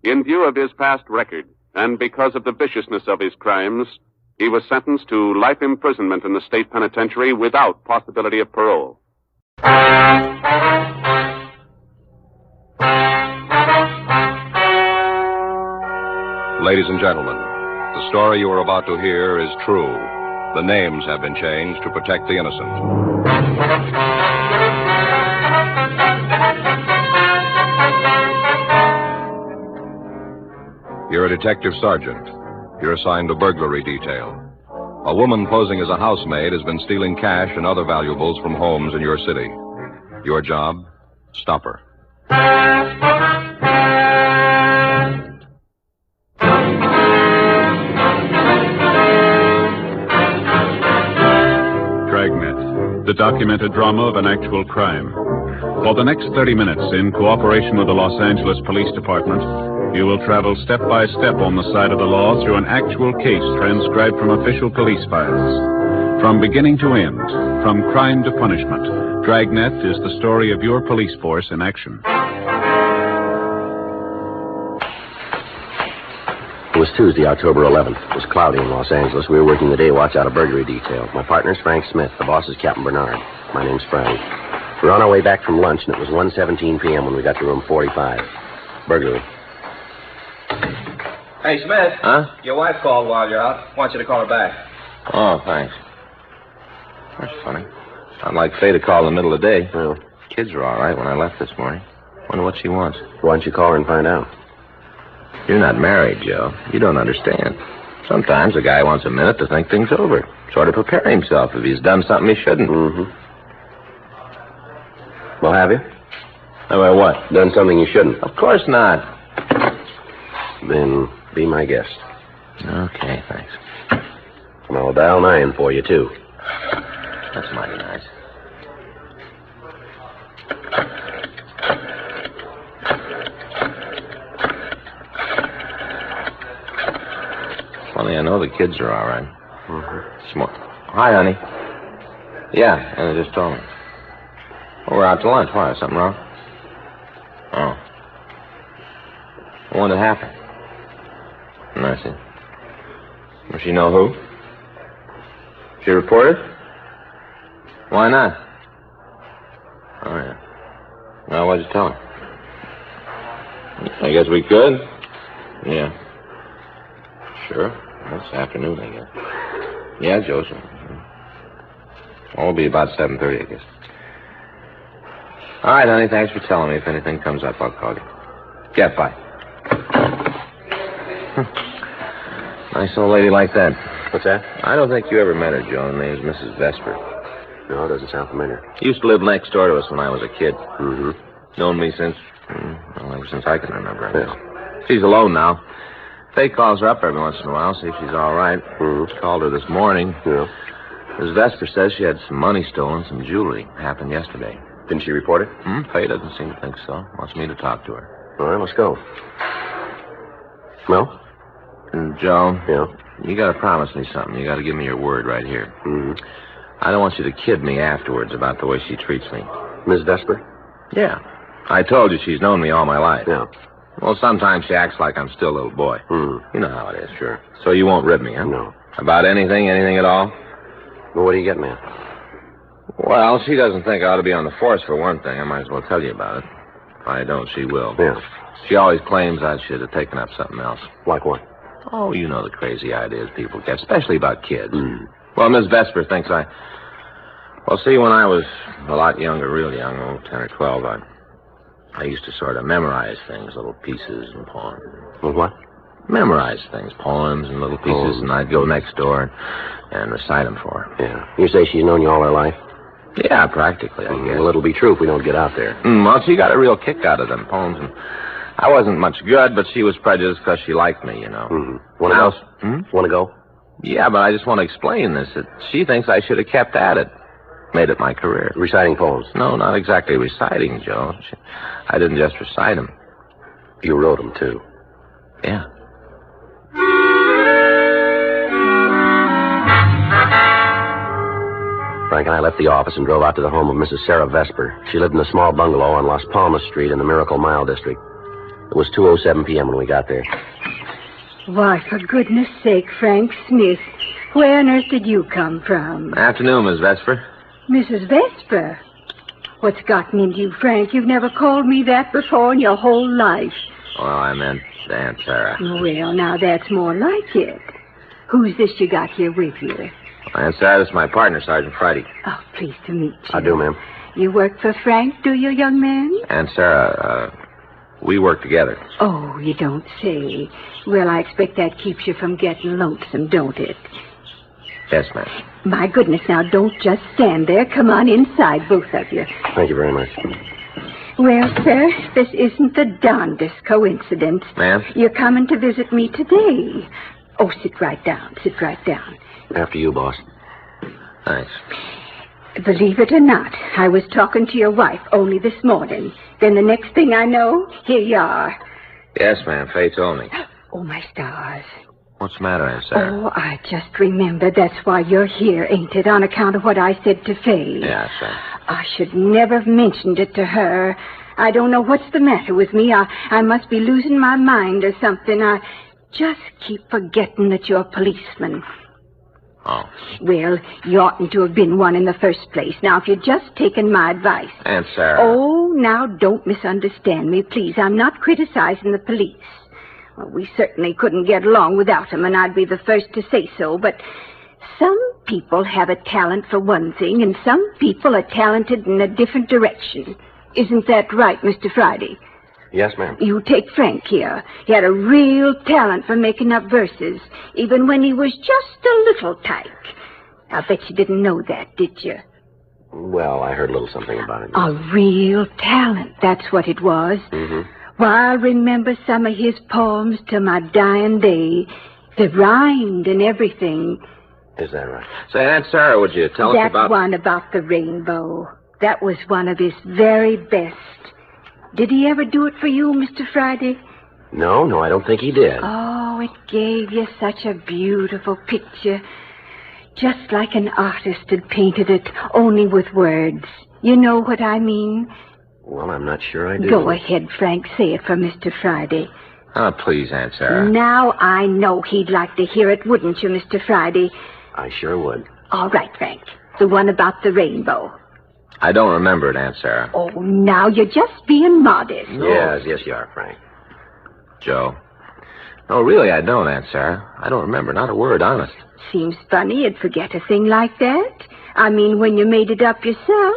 Speaker 2: In view of his past record, and because of the viciousness of his crimes, he was sentenced to life imprisonment in the state penitentiary without possibility of parole.
Speaker 1: Ladies and gentlemen, the story you are about to hear is true. The names have been changed to protect the innocent. You're a detective sergeant. You're assigned to burglary detail. A woman posing as a housemaid has been stealing cash and other valuables from homes in your city. Your job? Stop her.
Speaker 2: Dragnet, the documented drama of an actual crime. For the next 30 minutes, in cooperation with the Los Angeles Police Department, you will travel step by step on the side of the law through an actual case transcribed from official police files. From beginning to end, from crime to punishment, Dragnet is the story of your police force in action.
Speaker 3: It was Tuesday, October 11th. It was cloudy in Los Angeles. We were working the day watch out of burglary detail. My partner's Frank Smith. The boss is Captain Bernard. My name's Frank. We were on our way back from lunch, and it was 1:17 p.m. when we got to room 45. Burglary.
Speaker 10: Hey, Smith.
Speaker 3: Huh?
Speaker 10: Your wife called while you're out. Wants you to call her back.
Speaker 4: Oh, thanks. That's funny. Sounded like Faye to call in the middle of the day.
Speaker 3: Well,
Speaker 4: Kids are all right when I left this morning. Wonder what she wants.
Speaker 3: why don't you call her and find out?
Speaker 4: You're not married, Joe. You don't understand. Sometimes a guy wants a minute to think things over. Sort of prepare himself if he's done something he shouldn't.
Speaker 3: Mm-hmm. Well, have you?
Speaker 4: About what?
Speaker 3: Done something you shouldn't.
Speaker 4: Of course not.
Speaker 3: Then be my guest.
Speaker 4: Okay, thanks.
Speaker 3: And I'll dial 9 for you, too.
Speaker 4: That's mighty nice. Funny, I know the kids are all right.
Speaker 3: Mm-hmm.
Speaker 4: Smart. Hi, honey. Yeah, they just told me. Well, we're out to lunch. Why? Something wrong? Oh. When did it happen? I see. Does she know who? She reported? Why not? Oh, yeah. Well, what'd you tell her? I guess we could. Yeah. Sure. This afternoon, I guess. Yeah, Joseph. Well, it'll be about 7:30, I guess. All right, honey, thanks for telling me. If anything comes up, I'll call you. Yeah, bye. Nice old lady like that.
Speaker 3: What's that?
Speaker 4: I don't think you ever met her, Joe. Her name's Mrs. Vesper.
Speaker 3: No, it doesn't sound familiar.
Speaker 4: Used to live next door to us when I was a kid.
Speaker 3: Mm-hmm.
Speaker 4: Known me since Well, ever since I can remember, I guess. She's alone now. Faye calls her up every once in a while, see if she's all right. Called her this morning.
Speaker 3: Yeah.
Speaker 4: Miss Vesper says she had some money stolen, some jewelry. Happened yesterday.
Speaker 3: Didn't she report it?
Speaker 4: Faye doesn't seem to think so. Wants me to talk to her.
Speaker 3: All right, let's go. Well?
Speaker 4: And Joe?
Speaker 3: Yeah?
Speaker 4: You gotta promise me something. You gotta give me your word right here. I don't want you to kid me afterwards about the way she treats me.
Speaker 3: Miss Vesper?
Speaker 4: Yeah. I told you she's known me all my life.
Speaker 3: Yeah.
Speaker 4: Well, sometimes she acts like I'm still a little boy. You know how it is.
Speaker 3: Sure.
Speaker 4: So you won't rib me, huh?
Speaker 3: No.
Speaker 4: About anything at all?
Speaker 3: Well, what are you getting at?
Speaker 4: Well, she doesn't think I ought to be on the force for one thing. I might as well tell you about it. If I don't, she will.
Speaker 3: Yeah.
Speaker 4: She always claims I should have taken up something else.
Speaker 3: Like what?
Speaker 4: Oh, you know the crazy ideas people get, especially about kids. Well, Miss Vesper thinks Well, see, when I was a lot younger, real young, 10 or 12, I used to sort of memorize things, little pieces and poems.
Speaker 3: Well, what?
Speaker 4: Memorize things, poems and little pieces, and I'd go next door and recite them for her.
Speaker 3: Yeah. You say she's known you all her life?
Speaker 4: Yeah, practically, I guess.
Speaker 3: Well, it'll be true if we don't get out there.
Speaker 4: Well, she got a real kick out of them poems, and I wasn't much good, but she was prejudiced because she liked me, you know.
Speaker 3: Want to go? Want to go?
Speaker 4: Yeah, but I just want to explain this. That she thinks I should have kept at it. Made it my career.
Speaker 3: Reciting poems?
Speaker 4: No, not exactly reciting, Joe. I didn't just recite them.
Speaker 3: You wrote them, too?
Speaker 4: Yeah.
Speaker 3: Frank and I left the office and drove out to the home of Mrs. Sarah Vesper. She lived in a small bungalow on Las Palmas Street in the Miracle Mile district. It was 2:07 p.m. when we got there.
Speaker 15: Why, for goodness sake, Frank Smith, where on earth did you come from?
Speaker 4: Afternoon, Miss Vesper.
Speaker 15: Mrs. Vesper? What's gotten into you, Frank? You've never called me that before in your whole life.
Speaker 4: Well, I meant Aunt Sarah.
Speaker 15: Well, now that's more like it. Who's this you got here with you?
Speaker 4: Aunt Sarah, this is my partner, Sergeant Friday.
Speaker 15: Oh, pleased to meet you.
Speaker 3: I do, ma'am.
Speaker 15: You work for Frank, do you, young man?
Speaker 4: Aunt Sarah, we work together.
Speaker 15: Oh, you don't say. Well, I expect that keeps you from getting lonesome, don't it?
Speaker 4: Yes, ma'am.
Speaker 15: My goodness, now don't just stand there. Come on inside, both of you.
Speaker 3: Thank you very much.
Speaker 15: Well, sir, this isn't the darndest coincidence.
Speaker 4: Ma'am?
Speaker 15: You're coming to visit me today. Oh, sit right down. Sit right down.
Speaker 3: After you, boss.
Speaker 4: Thanks.
Speaker 15: Believe it or not, I was talking to your wife only this morning. Then the next thing I know, here you are.
Speaker 4: Yes, ma'am. Faye told me.
Speaker 15: Oh, my stars.
Speaker 4: What's the matter, Aunt Sarah?
Speaker 15: Oh, I just remembered. That's why you're here, ain't it? On account of what I said to Faye.
Speaker 4: Yeah, sir.
Speaker 15: I should never have mentioned it to her. I don't know what's the matter with me. I must be losing my mind or something. I just keep forgetting that you're a policeman.
Speaker 4: Oh.
Speaker 15: Well, you oughtn't to have been one in the first place. Now, if you'd just taken my advice.
Speaker 4: Aunt Sarah.
Speaker 15: Oh, now, don't misunderstand me, please. I'm not criticizing the police. Well, we certainly couldn't get along without them, and I'd be the first to say so, but some people have a talent for one thing, and some people are talented in a different direction. Isn't that right, Mr. Friday?
Speaker 3: Yes, ma'am.
Speaker 15: You take Frank here. He had a real talent for making up verses, even when he was just a little tyke. I bet you didn't know that, did you?
Speaker 3: Well, I heard a little something about it.
Speaker 15: A real talent, that's what it was. Why, I remember some of his poems to my dying day. They rhymed and everything.
Speaker 3: Is that right?
Speaker 4: Say, Aunt Sarah, would you tell us about...
Speaker 15: That one about the rainbow. That was one of his very best. Did he ever do it for you, Mr. Friday?
Speaker 3: No, I don't think he did.
Speaker 15: Oh, it gave you such a beautiful picture. Just like an artist had painted it, only with words. You know what I mean?
Speaker 3: Well, I'm not sure I do.
Speaker 15: Go ahead, Frank. Say it for Mr. Friday.
Speaker 4: Oh, please, Aunt Sarah.
Speaker 15: Now I know he'd like to hear it, wouldn't you, Mr. Friday?
Speaker 3: I sure would.
Speaker 15: All right, Frank. The one about the rainbow.
Speaker 4: I don't remember it, Aunt Sarah.
Speaker 15: Oh, now you're just being modest.
Speaker 3: Yes, you are, Frank.
Speaker 4: Joe. No, really, I don't, Aunt Sarah. I don't remember, not a word, honest.
Speaker 15: Seems funny you'd forget a thing like that. I mean, when you made it up yourself.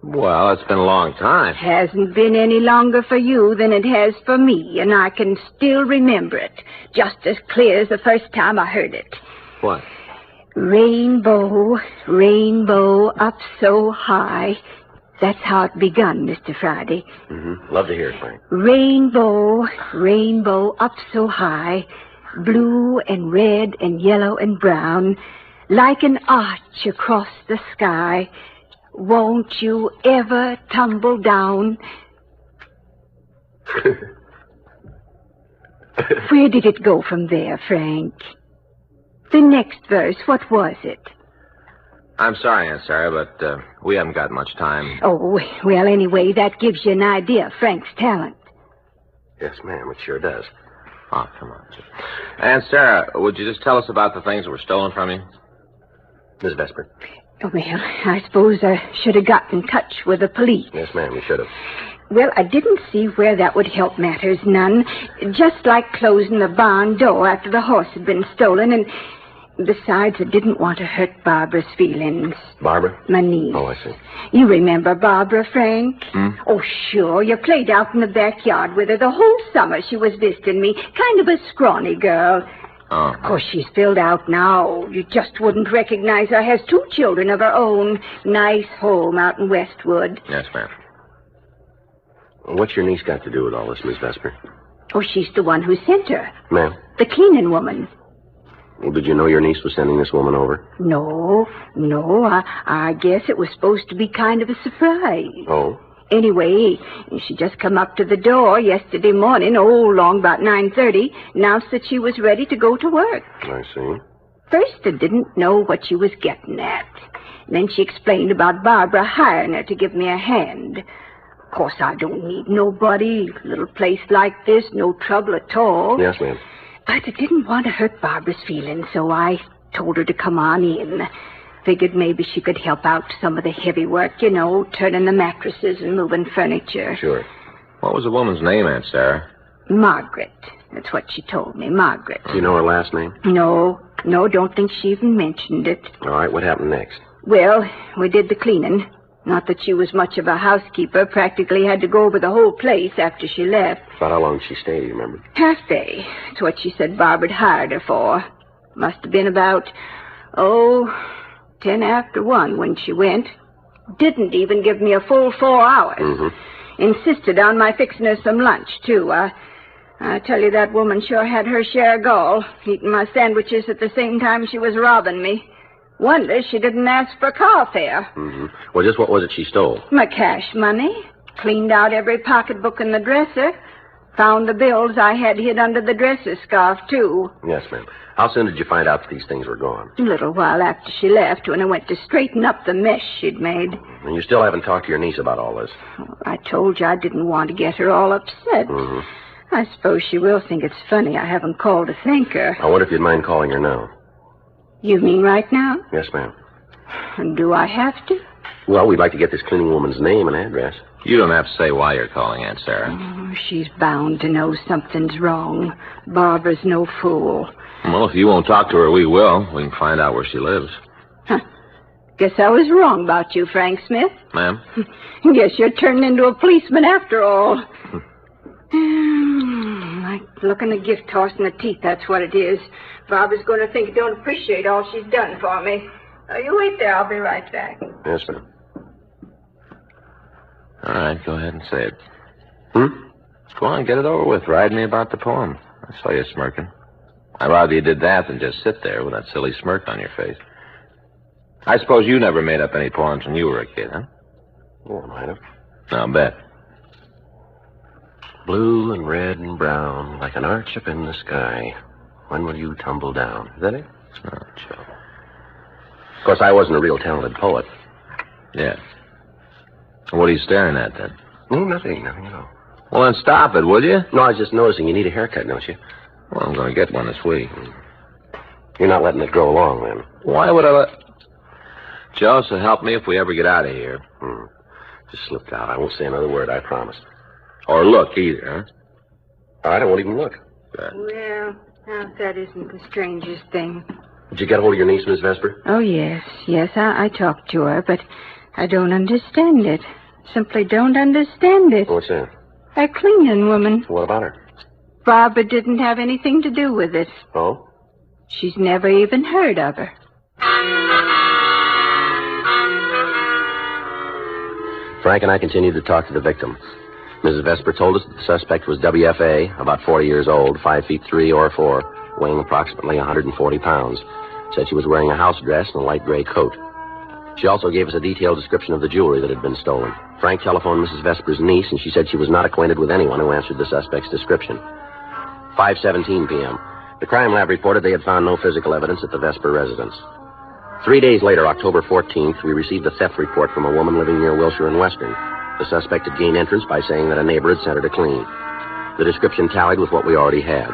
Speaker 4: Well, it's been a long time.
Speaker 15: Hasn't been any longer for you than it has for me, and I can still remember it, just as clear as the first time I heard it.
Speaker 4: What?
Speaker 15: Rainbow, rainbow, up so high, That's how it begun, Mr. Friday.
Speaker 3: Mm-hmm. Love to hear it, Frank.
Speaker 15: Rainbow, rainbow up so high, blue and red and yellow and brown, like an arch across the sky. Won't you ever tumble down? Where did it go from there, Frank? The next verse, what was it?
Speaker 4: I'm sorry, Aunt Sarah, but we haven't got much time.
Speaker 15: Oh, well, anyway, that gives you an idea of Frank's talent.
Speaker 3: Yes, ma'am, it sure does.
Speaker 4: Oh, come on. Aunt Sarah, would you just tell us about the things that were stolen from you?
Speaker 3: Miss Vesper.
Speaker 15: Oh, well, I suppose I should have got in touch with the police.
Speaker 3: Yes, ma'am, you should have.
Speaker 15: Well, I didn't see where that would help matters none. Just like closing the barn door after the horse had been stolen, and besides, I didn't want to hurt Barbara's feelings.
Speaker 3: Barbara?
Speaker 15: My niece.
Speaker 3: Oh, I see.
Speaker 15: You remember Barbara, Frank?
Speaker 3: Hmm?
Speaker 15: Oh, sure. You played out in the backyard with her the whole summer she was visiting me. Kind of a scrawny girl.
Speaker 4: Oh.
Speaker 15: Of course, she's filled out now. You just wouldn't recognize her. Has 2 children of her own. Nice home out in Westwood.
Speaker 4: Yes, ma'am.
Speaker 3: What's your niece got to do with all this, Miss Vesper?
Speaker 15: Oh, she's the one who sent her.
Speaker 3: Ma'am?
Speaker 15: The cleaning woman.
Speaker 3: Well, did you know your niece was sending this woman over?
Speaker 15: No. I guess it was supposed to be kind of a surprise.
Speaker 3: Oh?
Speaker 15: Anyway, she just come up to the door yesterday morning, long about 9:30, announced that she was ready to go to work.
Speaker 3: I see.
Speaker 15: First, I didn't know what she was getting at. Then she explained about Barbara hiring her to give me a hand. Of course, I don't need nobody. Little place like this, no trouble at all.
Speaker 3: Yes, ma'am.
Speaker 15: But I didn't want to hurt Barbara's feelings, so I told her to come on in. Figured maybe she could help out some of the heavy work, turning the mattresses and moving furniture.
Speaker 3: Sure.
Speaker 4: What was the woman's name, Aunt Sarah?
Speaker 15: Margaret. That's what she told me, Margaret.
Speaker 3: Do you know her last name?
Speaker 15: No, don't think she even mentioned it.
Speaker 3: All right, what happened next?
Speaker 15: Well, we did the cleaning. Not that she was much of a housekeeper. Practically had to go over the whole place after she left.
Speaker 3: About how long did she stay, do you remember?
Speaker 15: Half day. That's what she said Barbara hired her for. Must have been about, 10 after 1 when she went. Didn't even give me a full 4 hours.
Speaker 3: Mm-hmm.
Speaker 15: Insisted on my fixing her some lunch, too. I tell you, that woman sure had her share of gall, eating my sandwiches at the same time she was robbing me. Wonder she didn't ask for car fare.
Speaker 3: Mm-hmm. Well, just what was it she stole?
Speaker 15: My cash money. Cleaned out every pocketbook in the dresser. Found the bills I had hid under the dresser scarf, too.
Speaker 3: Yes, ma'am. How soon did you find out that these things were gone?
Speaker 15: A little while after she left, when I went to straighten up the mess she'd made.
Speaker 3: And you still haven't talked to your niece about all this?
Speaker 15: I told you I didn't want to get her all upset.
Speaker 3: Mm-hmm.
Speaker 15: I suppose she will think it's funny I haven't called to thank her.
Speaker 3: I wonder if you'd mind calling her now.
Speaker 15: You mean right now?
Speaker 3: Yes, ma'am.
Speaker 15: And do I have to?
Speaker 3: Well, we'd like to get this cleaning woman's name and address.
Speaker 4: You don't have to say why you're calling, Aunt Sarah.
Speaker 15: Oh, she's bound to know something's wrong. Barbara's no fool.
Speaker 4: Well, if you won't talk to her, we will. We can find out where she lives.
Speaker 15: Huh. Guess I was wrong about you, Frank Smith.
Speaker 4: Ma'am?
Speaker 15: Guess you're turning into a policeman after all. Like looking a gift horse in the teeth, that's what it is. Barbara's going to think you don't appreciate all she's done for me. You wait there, I'll be right back.
Speaker 3: Yes, ma'am.
Speaker 4: All right, go ahead and say it. Go on, get it over with. Ride me about the poem. I saw you smirking. I'd rather you did that than just sit there with that silly smirk on your face. I suppose you never made up any poems when you were a kid, huh?
Speaker 3: Oh, I might have.
Speaker 4: I'll bet.
Speaker 3: Blue and red and brown, like an arch up in the sky. When will you tumble down? Is that it?
Speaker 4: Oh, Joe.
Speaker 3: Of course, I wasn't a real talented poet.
Speaker 4: Yeah. What are you staring at, then?
Speaker 3: Oh, nothing at all.
Speaker 4: Well, then stop it, will you?
Speaker 3: No, I was just noticing you need a haircut, don't you?
Speaker 4: Well, I'm going to get one this week.
Speaker 3: You're not letting it grow long, then?
Speaker 4: Why would I let... Joe, so help me if we ever get out of here.
Speaker 3: Just slipped out. I won't say another word, I promise.
Speaker 4: Or look either, huh?
Speaker 3: All right, I won't even look.
Speaker 4: Good.
Speaker 15: Well, now that isn't the strangest thing.
Speaker 3: Did you get hold of your niece, Miss Vesper?
Speaker 15: Oh, yes. I talked to her, but I don't understand it. Simply don't understand it.
Speaker 3: What's that?
Speaker 15: A cleaning woman.
Speaker 3: What about her?
Speaker 15: Barbara didn't have anything to do with it.
Speaker 3: Oh?
Speaker 15: She's never even heard of her.
Speaker 3: Frank and I continued to talk to the victim. Mrs. Vesper told us that the suspect was WFA, about 40 years old, 5 feet 3 or 4, weighing approximately 140 pounds. Said she was wearing a house dress and a light gray coat. She also gave us a detailed description of the jewelry that had been stolen. Frank telephoned Mrs. Vesper's niece, and she said she was not acquainted with anyone who answered the suspect's description. 5:17 p.m. The crime lab reported they had found no physical evidence at the Vesper residence. 3 days later, October 14th, we received a theft report from a woman living near Wilshire and Western. The suspect had gained entrance by saying that a neighbor had sent her to clean. The description tallied with what we already had.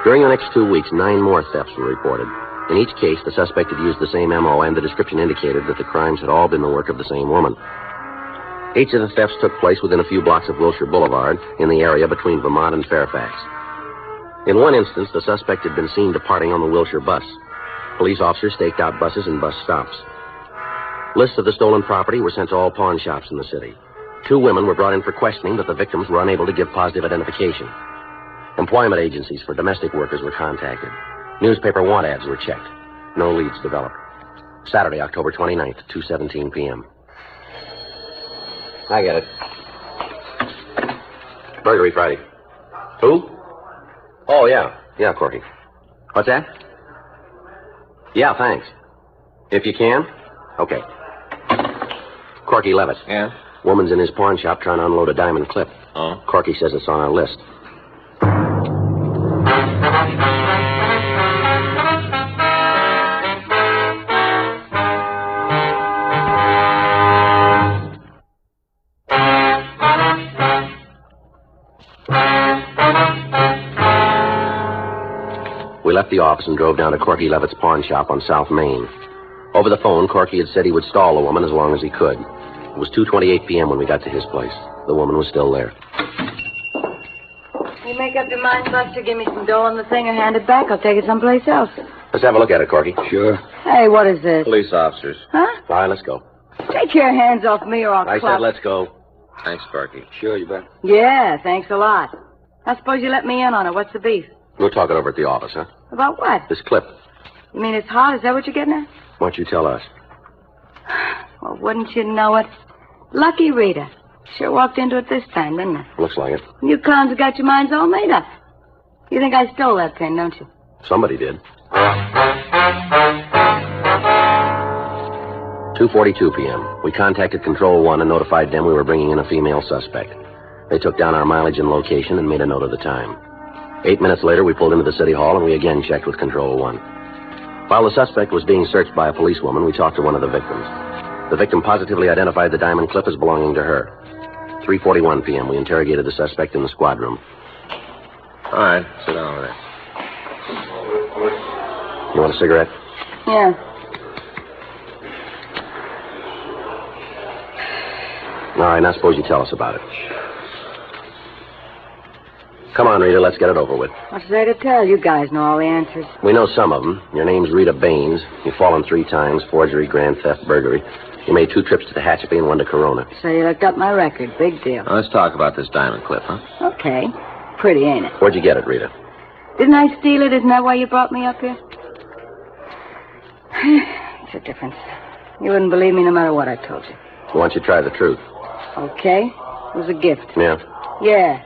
Speaker 3: During the next 2 weeks, 9 more thefts were reported. In each case, the suspect had used the same M.O., and the description indicated that the crimes had all been the work of the same woman. Each of the thefts took place within a few blocks of Wilshire Boulevard, in the area between Vermont and Fairfax. In one instance, the suspect had been seen departing on the Wilshire bus. Police officers staked out buses and bus stops. Lists of the stolen property were sent to all pawn shops in the city. 2 women were brought in for questioning, but the victims were unable to give positive identification. Employment agencies for domestic workers were contacted. Newspaper want ads were checked. No leads developed. Saturday, October 29th, 2:17 p.m. I get it. Burglary Friday. Who? Oh, yeah. Yeah, Corky. What's that? Yeah, thanks. If you can? Okay. Corky Levitt.
Speaker 4: Yeah?
Speaker 3: Woman's in his pawn shop trying to unload a diamond clip.
Speaker 4: Oh?
Speaker 3: Corky says it's on our list. We left the office and drove down to Corky Levitt's pawn shop on South Main. Over the phone, Corky had said he would stall the woman as long as he could. It was 2:28 p.m. when we got to his place. The woman was still there.
Speaker 11: You make up your mind, Buster, give me some dough on the thing or hand it back. I'll take it someplace else.
Speaker 3: Let's have a look at it, Corky.
Speaker 9: Sure.
Speaker 11: Hey, what is this?
Speaker 4: Police officers.
Speaker 11: Huh?
Speaker 3: All right, let's go.
Speaker 11: Take your hands off me or I'll
Speaker 3: I
Speaker 11: clap.
Speaker 3: said let's go.
Speaker 4: Thanks, Corky.
Speaker 9: Sure, you bet.
Speaker 11: Yeah, thanks a lot. I suppose you let me in on it. What's the beef?
Speaker 3: We'll talk it over at the office, huh?
Speaker 11: About what?
Speaker 3: This clip.
Speaker 11: You mean it's hot? Is that what you're getting at?
Speaker 3: Why don't you tell us?
Speaker 11: Well, wouldn't you know it? Lucky Rita. Sure walked into it this time, didn't I?
Speaker 3: Looks like it.
Speaker 11: You clowns have got your minds all made up. You think I stole that pin, don't you?
Speaker 3: Somebody did. 2:42 p.m. We contacted Control 1 and notified them we were bringing in a female suspect. They took down our mileage and location and made a note of the time. 8 minutes later, we pulled into the city hall and we again checked with Control 1. While the suspect was being searched by a policewoman, we talked to one of the victims. The victim positively identified the diamond clip as belonging to her. 3:41 p.m. We interrogated the suspect in the squad room.
Speaker 4: All right, sit down over there.
Speaker 3: You want a cigarette?
Speaker 11: Yeah.
Speaker 3: All right, now suppose you tell us about it. Come on, Rita, let's get it over with.
Speaker 11: What's there to tell? You guys know all the answers.
Speaker 3: We know some of them. Your name's Rita Baines. You've fallen 3 times, forgery, grand theft, burglary. You made 2 trips to Tehachapi and 1 to Corona.
Speaker 11: So you looked up my record. Big deal.
Speaker 4: Now, let's talk about this diamond clip, huh?
Speaker 11: Okay. Pretty, ain't it?
Speaker 3: Where'd you get it, Rita?
Speaker 11: Didn't I steal it? Isn't that why you brought me up here? It's a difference. You wouldn't believe me no matter what I told you.
Speaker 3: Why don't you try the truth?
Speaker 11: Okay. It was a gift.
Speaker 3: Yeah?
Speaker 11: Yeah.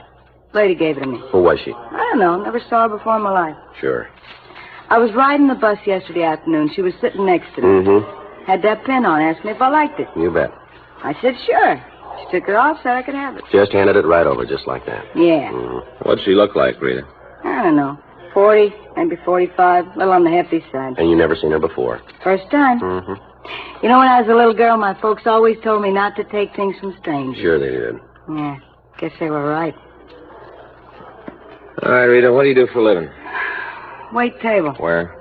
Speaker 11: Lady gave it to me.
Speaker 3: Who was she?
Speaker 11: I don't know. Never saw her before in my life.
Speaker 3: Sure.
Speaker 11: I was riding the bus yesterday afternoon. She was sitting next to me.
Speaker 3: Mm-hmm.
Speaker 11: Had that pin on. Asked me if I liked it.
Speaker 3: You bet.
Speaker 11: I said, sure. She took it off, said I could have it.
Speaker 3: Just handed it right over, just like that.
Speaker 11: Yeah.
Speaker 4: What'd she look like, Rita?
Speaker 11: I don't know. 40, maybe 45. A little on the hefty side.
Speaker 3: And you never seen her before?
Speaker 11: First time.
Speaker 3: Mm-hmm.
Speaker 11: You know, when I was a little girl, my folks always told me not to take things from strangers.
Speaker 3: Sure they did.
Speaker 11: Yeah. Guess they were right.
Speaker 4: All right, Rita, what do you do for a living?
Speaker 11: Wait table.
Speaker 4: Where?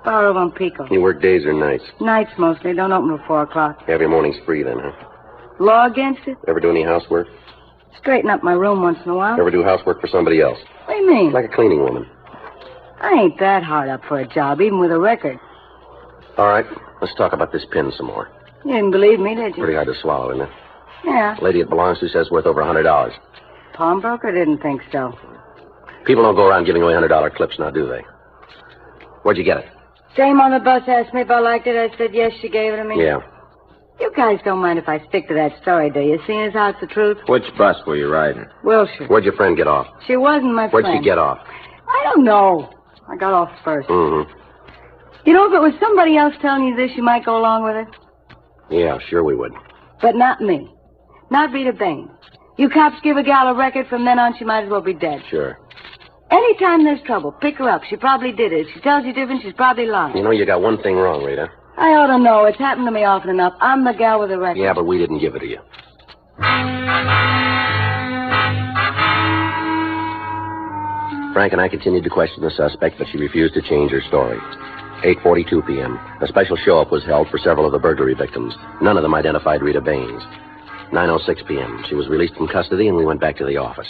Speaker 11: Bar over on Pico.
Speaker 3: You work days or nights?
Speaker 11: Nights mostly. Don't open till 4 o'clock.
Speaker 3: You have your mornings free then, huh?
Speaker 11: Law against it?
Speaker 3: Ever do any housework?
Speaker 11: Straighten up my room once in a while.
Speaker 3: Ever do housework for somebody else?
Speaker 11: What do you mean?
Speaker 3: Like a cleaning woman.
Speaker 11: I ain't that hard up for a job, even with a record.
Speaker 3: All right, let's talk about this pin some more.
Speaker 11: You didn't believe me, did you?
Speaker 3: Pretty hard to swallow, isn't it?
Speaker 11: Yeah.
Speaker 3: The lady it belongs to says worth over $100.
Speaker 11: Pawnbroker didn't think so.
Speaker 3: People don't go around giving away $100 clips now, do they? Where'd you get it?
Speaker 11: Dame on the bus asked me if I liked it. I said yes, she gave it to me.
Speaker 3: Yeah.
Speaker 11: You guys don't mind if I stick to that story, do you? Seeing as how it's the truth?
Speaker 4: Which bus were you riding?
Speaker 11: Wilshire.
Speaker 3: Where'd your friend get off?
Speaker 11: She wasn't my friend.
Speaker 3: Where'd she get off?
Speaker 11: I don't know. I got off first.
Speaker 3: Mm-hmm.
Speaker 11: You know, if it was somebody else telling you this, you might go along with it.
Speaker 3: Yeah, sure we would.
Speaker 11: But not me. Not Rita Baines. You cops give a gal a record, from then on she might as well be dead.
Speaker 3: Sure.
Speaker 11: Anytime there's trouble, pick her up. She probably did it. If she tells you different, she's probably lying.
Speaker 3: You know, you got one thing wrong, Rita.
Speaker 11: I ought to know. It's happened to me often enough. I'm the gal with the record.
Speaker 3: Yeah, but we didn't give it to you. Frank and I continued to question the suspect, but she refused to change her story. 8:42 p.m. A special show-up was held for several of the burglary victims. None of them identified Rita Baines. 9:06 p.m. She was released from custody, and we went back to the office.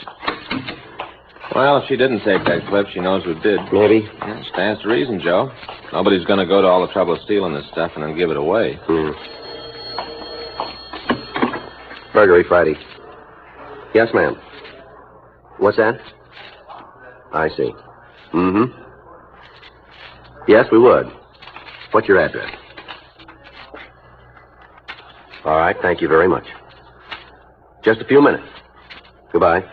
Speaker 4: Well, if she didn't take that clip, she knows who did.
Speaker 3: Maybe.
Speaker 4: Yeah, stands to reason, Joe. Nobody's going to go to all the trouble of stealing this stuff and then give it away.
Speaker 3: Burglary Friday. Yes, ma'am. What's that? I see. Mm-hmm. Yes, we would. What's your address? All right, thank you very much. Just a few minutes. Goodbye.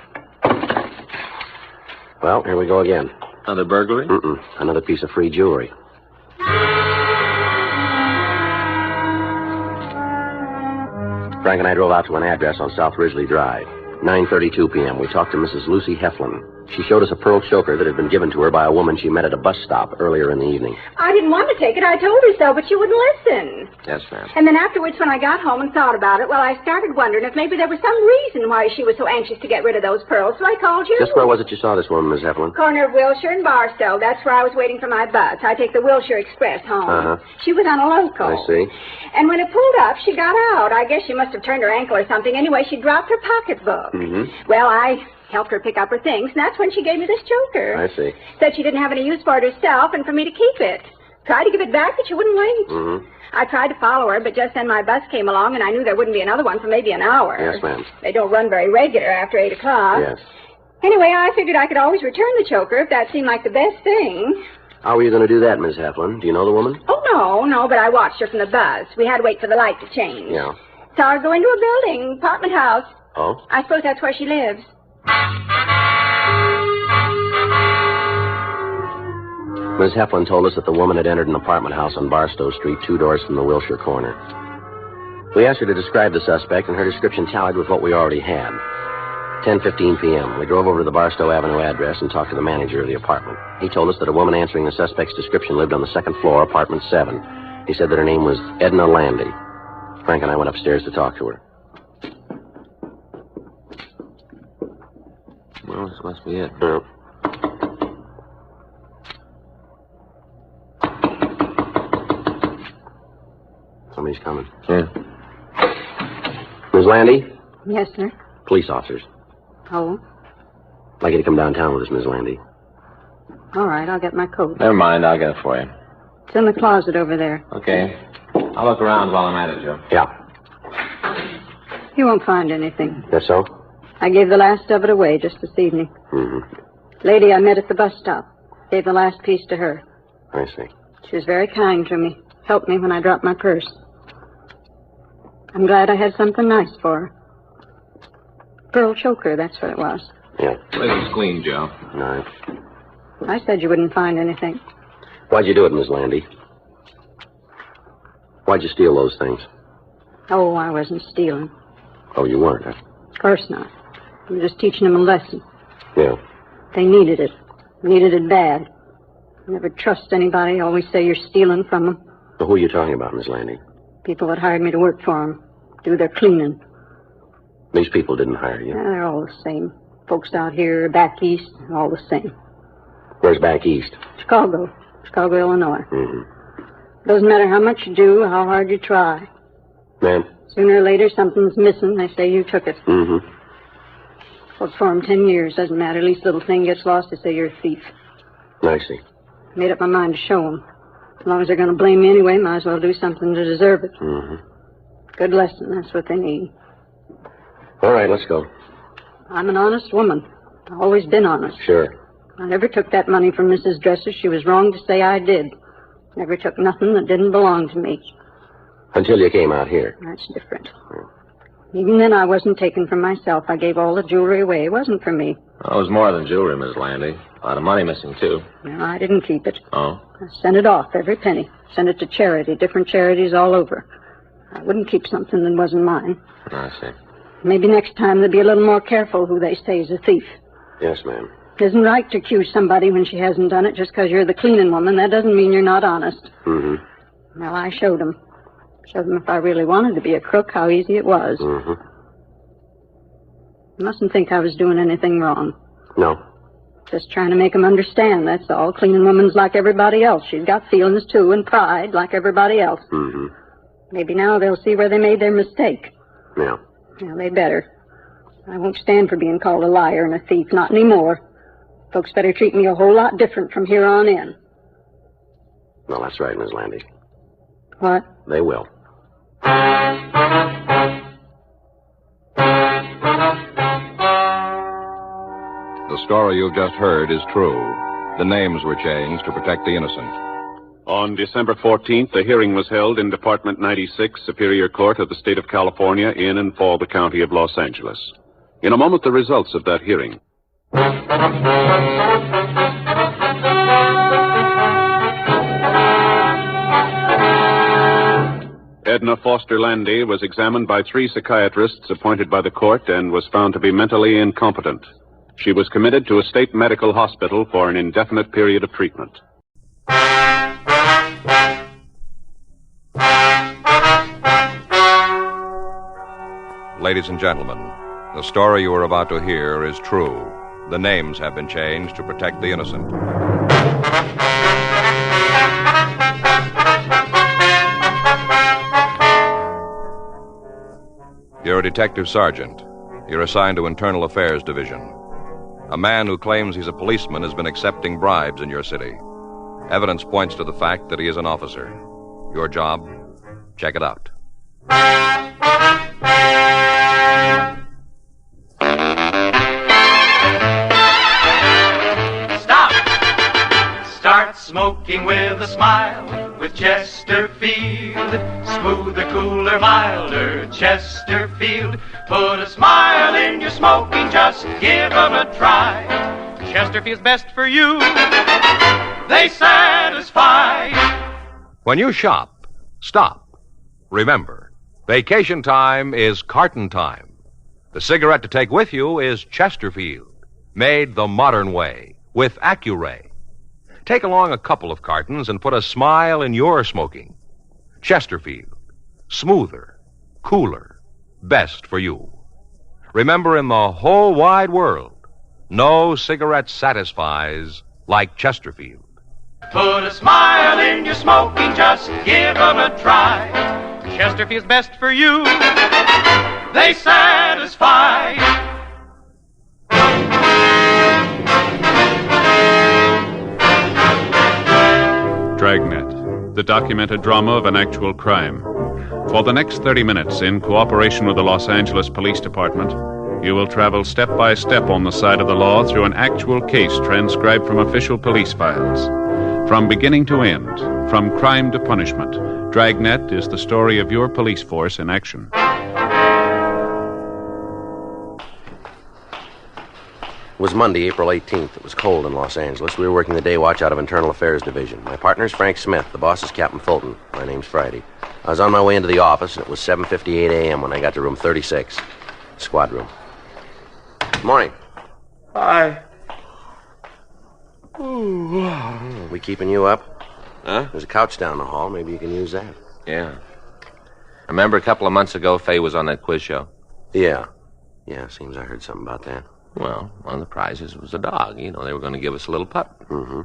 Speaker 3: Well, here we go again.
Speaker 4: Another burglary?
Speaker 3: Mm-mm. Another piece of free jewelry. Frank and I drove out to an address on South Ridgely Drive. 9:32 p.m. We talked to Mrs. Lucy Heflin. She showed us a pearl choker that had been given to her by a woman she met at a bus stop earlier in the evening.
Speaker 15: I didn't want to take it. I told her so, but she wouldn't listen.
Speaker 3: Yes, ma'am.
Speaker 15: And then afterwards, when I got home and thought about it, well, I started wondering if maybe there was some reason why she was so anxious to get rid of those pearls, so I called you.
Speaker 3: Just where was it you saw this woman, Miss Heflin?
Speaker 15: Corner of Wilshire and Barstow. That's where I was waiting for my bus. I take the Wilshire Express home.
Speaker 3: Uh-huh.
Speaker 15: She was on a local.
Speaker 3: I see.
Speaker 15: And when it pulled up, she got out. I guess she must have turned her ankle or something. Anyway, she dropped her pocketbook.
Speaker 3: Mm-hmm.
Speaker 15: Well, I helped her pick up her things, and that's when she gave me this choker.
Speaker 3: I see.
Speaker 15: Said she didn't have any use for it herself and for me to keep it. Tried to give it back, but she wouldn't wait.
Speaker 3: Mm-hmm.
Speaker 15: I tried to follow her, but just then my bus came along, and I knew there wouldn't be another one for maybe an hour.
Speaker 3: Yes, ma'am.
Speaker 15: They don't run very regular after 8 o'clock.
Speaker 3: Yes.
Speaker 15: Anyway, I figured I could always return the choker if that seemed like the best thing.
Speaker 3: How were you going to do that, Miss Heflin? Do you know the woman?
Speaker 15: Oh, no, but I watched her from the bus. We had to wait for the light to change.
Speaker 3: Yeah.
Speaker 15: Saw her go into a building, apartment house.
Speaker 3: Oh?
Speaker 15: I suppose that's where she lives.
Speaker 3: Miss Heflin told us that the woman had entered an apartment house on Barstow Street, 2 doors from the Wilshire corner. We asked her to describe the suspect, and her description tallied with what we already had. 10:15 p.m. We drove over to the Barstow Avenue address and talked to the manager of the apartment. He told us that a woman answering the suspect's description lived on the 2nd floor, apartment 7. He said that her name was Edna Landy. Frank and I went upstairs to talk to her.
Speaker 4: Well, this must be it.
Speaker 3: Somebody's coming. Miss Landy?
Speaker 11: Yes, sir.
Speaker 3: Police officers.
Speaker 11: Oh,
Speaker 3: I'd like you to come downtown with us, Miss Landy.
Speaker 11: all right. I'll get my coat.
Speaker 4: Never mind, I'll get it for you.
Speaker 11: It's in the closet over there.
Speaker 4: Okay. I'll look around while I'm at it, Joe.
Speaker 3: Yeah.
Speaker 11: You won't find anything.
Speaker 3: Guess so?
Speaker 11: I gave the last of it away just this evening.
Speaker 3: Mm-hmm.
Speaker 11: Lady I met at the bus stop. Gave the last piece to her.
Speaker 3: I see.
Speaker 11: She was very kind to me. Helped me when I dropped my purse. I'm glad I had something nice for her. Pearl choker, that's what it was.
Speaker 3: Yeah.
Speaker 4: Everything's clean, Joe.
Speaker 3: All right.
Speaker 11: I said you wouldn't find anything.
Speaker 3: Why'd you do it, Miss Landy? Why'd you steal those things?
Speaker 11: Oh, I wasn't stealing.
Speaker 3: Oh, you weren't, huh?
Speaker 11: Of course not. I was just teaching them a lesson.
Speaker 3: Yeah.
Speaker 11: They needed it. Needed it bad. Never trust anybody. Always say you're stealing from them.
Speaker 3: So who are you talking about, Miss Landy?
Speaker 11: People that hired me to work for them. Do their cleaning.
Speaker 3: These people didn't hire you.
Speaker 11: They're all the same. Folks out here, back east, all the same.
Speaker 3: Where's back east?
Speaker 11: Chicago, Illinois.
Speaker 3: Mm-hmm.
Speaker 11: Doesn't matter how much you do, how hard you try.
Speaker 3: Ma'am?
Speaker 11: Sooner or later, something's missing. They say you took it.
Speaker 3: Mm-hmm.
Speaker 11: Worked for them 10 years. Doesn't matter. Least little thing gets lost, they say you're a thief.
Speaker 3: I see.
Speaker 11: Made up my mind to show them. As long as they're going to blame me anyway, might as well do something to deserve it.
Speaker 3: Mm-hmm.
Speaker 11: Good lesson. That's what they need.
Speaker 3: All right, let's go.
Speaker 11: I'm an honest woman. I've always been honest.
Speaker 3: Sure.
Speaker 11: I never took that money from Mrs. Dresser. She was wrong to say I did. Never took nothing that didn't belong to me.
Speaker 3: Until you came out here.
Speaker 15: That's different. Even then, I wasn't taken from myself. I gave all the jewelry away. It wasn't for me.
Speaker 4: Oh, it was more than jewelry, Miss Landy. A lot of money missing, too.
Speaker 15: No, I didn't keep it.
Speaker 4: Oh?
Speaker 15: I sent it off, every penny. Sent it to charity, different charities all over. I wouldn't keep something that wasn't mine.
Speaker 4: I see.
Speaker 15: Maybe next time they'll be a little more careful who they say is a thief.
Speaker 3: Yes, ma'am.
Speaker 15: It isn't right to accuse somebody when she hasn't done it just because you're the cleaning woman. That doesn't mean you're not honest.
Speaker 3: Mm-hmm.
Speaker 15: Well, I showed them. Showed them if I really wanted to be a crook, how easy it was.
Speaker 3: Mm-hmm.
Speaker 15: You mustn't think I was doing anything wrong.
Speaker 3: No.
Speaker 15: Just trying to make them understand, that's all. Cleaning woman's like everybody else. She's got feelings, too, and pride, like everybody else.
Speaker 3: Mm-hmm.
Speaker 15: Maybe now they'll see where they made their mistake.
Speaker 3: Yeah.
Speaker 15: Well, they better. I won't stand for being called a liar and a thief, not anymore. Folks better treat me a whole lot different from here on in.
Speaker 3: Well, that's right, Miss Landy.
Speaker 15: What?
Speaker 3: They will.
Speaker 1: The story you've just heard is true. The names were changed to protect the innocent.
Speaker 2: On December 14th, a hearing was held in Department 96, Superior Court of the State of California, in and for the County of Los Angeles. In a moment, the results of that hearing. Edna Foster Landy was examined by 3 psychiatrists appointed by the court and was found to be mentally incompetent. She was committed to a state medical hospital for an indefinite period of treatment.
Speaker 1: Ladies and gentlemen, the story you are about to hear is true. The names have been changed to protect the innocent. You're a detective sergeant. You're assigned to Internal Affairs Division. A man who claims he's a policeman has been accepting bribes in your city. Evidence points to the fact that he is an officer. Your job? Check it out.
Speaker 12: Stop! Start smoking with a smile with Chesterfield. Smoother, cooler, milder Chesterfield. Put a smile in your smoking, just give 'em a try. Chesterfield's best for you. They satisfy.
Speaker 1: When you shop, stop. Remember, vacation time is carton time. The cigarette to take with you is Chesterfield, made the modern way with Accuray. Take along a couple of cartons and put a smile in your smoking. Chesterfield, smoother, cooler, best for you. Remember, in the whole wide world, no cigarette satisfies like Chesterfield.
Speaker 12: Put a smile in your smoking, just give 'em a try. Chesterfield's best for you. They satisfy.
Speaker 2: Dragnet, the documented drama of an actual crime. For the next 30 minutes, in cooperation with the Los Angeles Police Department, you will travel step by step on the side of the law through an actual case transcribed from official police files. From beginning to end, from crime to punishment, Dragnet is the story of your police force in action.
Speaker 3: It was Monday, April 18th. It was cold in Los Angeles. We were working the day watch out of Internal Affairs Division. My partner's Frank Smith. The boss is Captain Fulton. My name's Friday. I was on my way into the office, and it was 7:58 a.m. when I got to room 36, squad room. Good morning.
Speaker 5: Hi.
Speaker 3: We keeping you up?
Speaker 4: Huh?
Speaker 3: There's a couch down the hall. Maybe you can use that.
Speaker 4: Yeah. Remember a couple of months ago, Faye was on that quiz show?
Speaker 3: Yeah. Yeah, seems I heard something about that.
Speaker 4: Well, one of the prizes was a dog. You know, they were going to give us a little pup.
Speaker 3: Mm-hmm.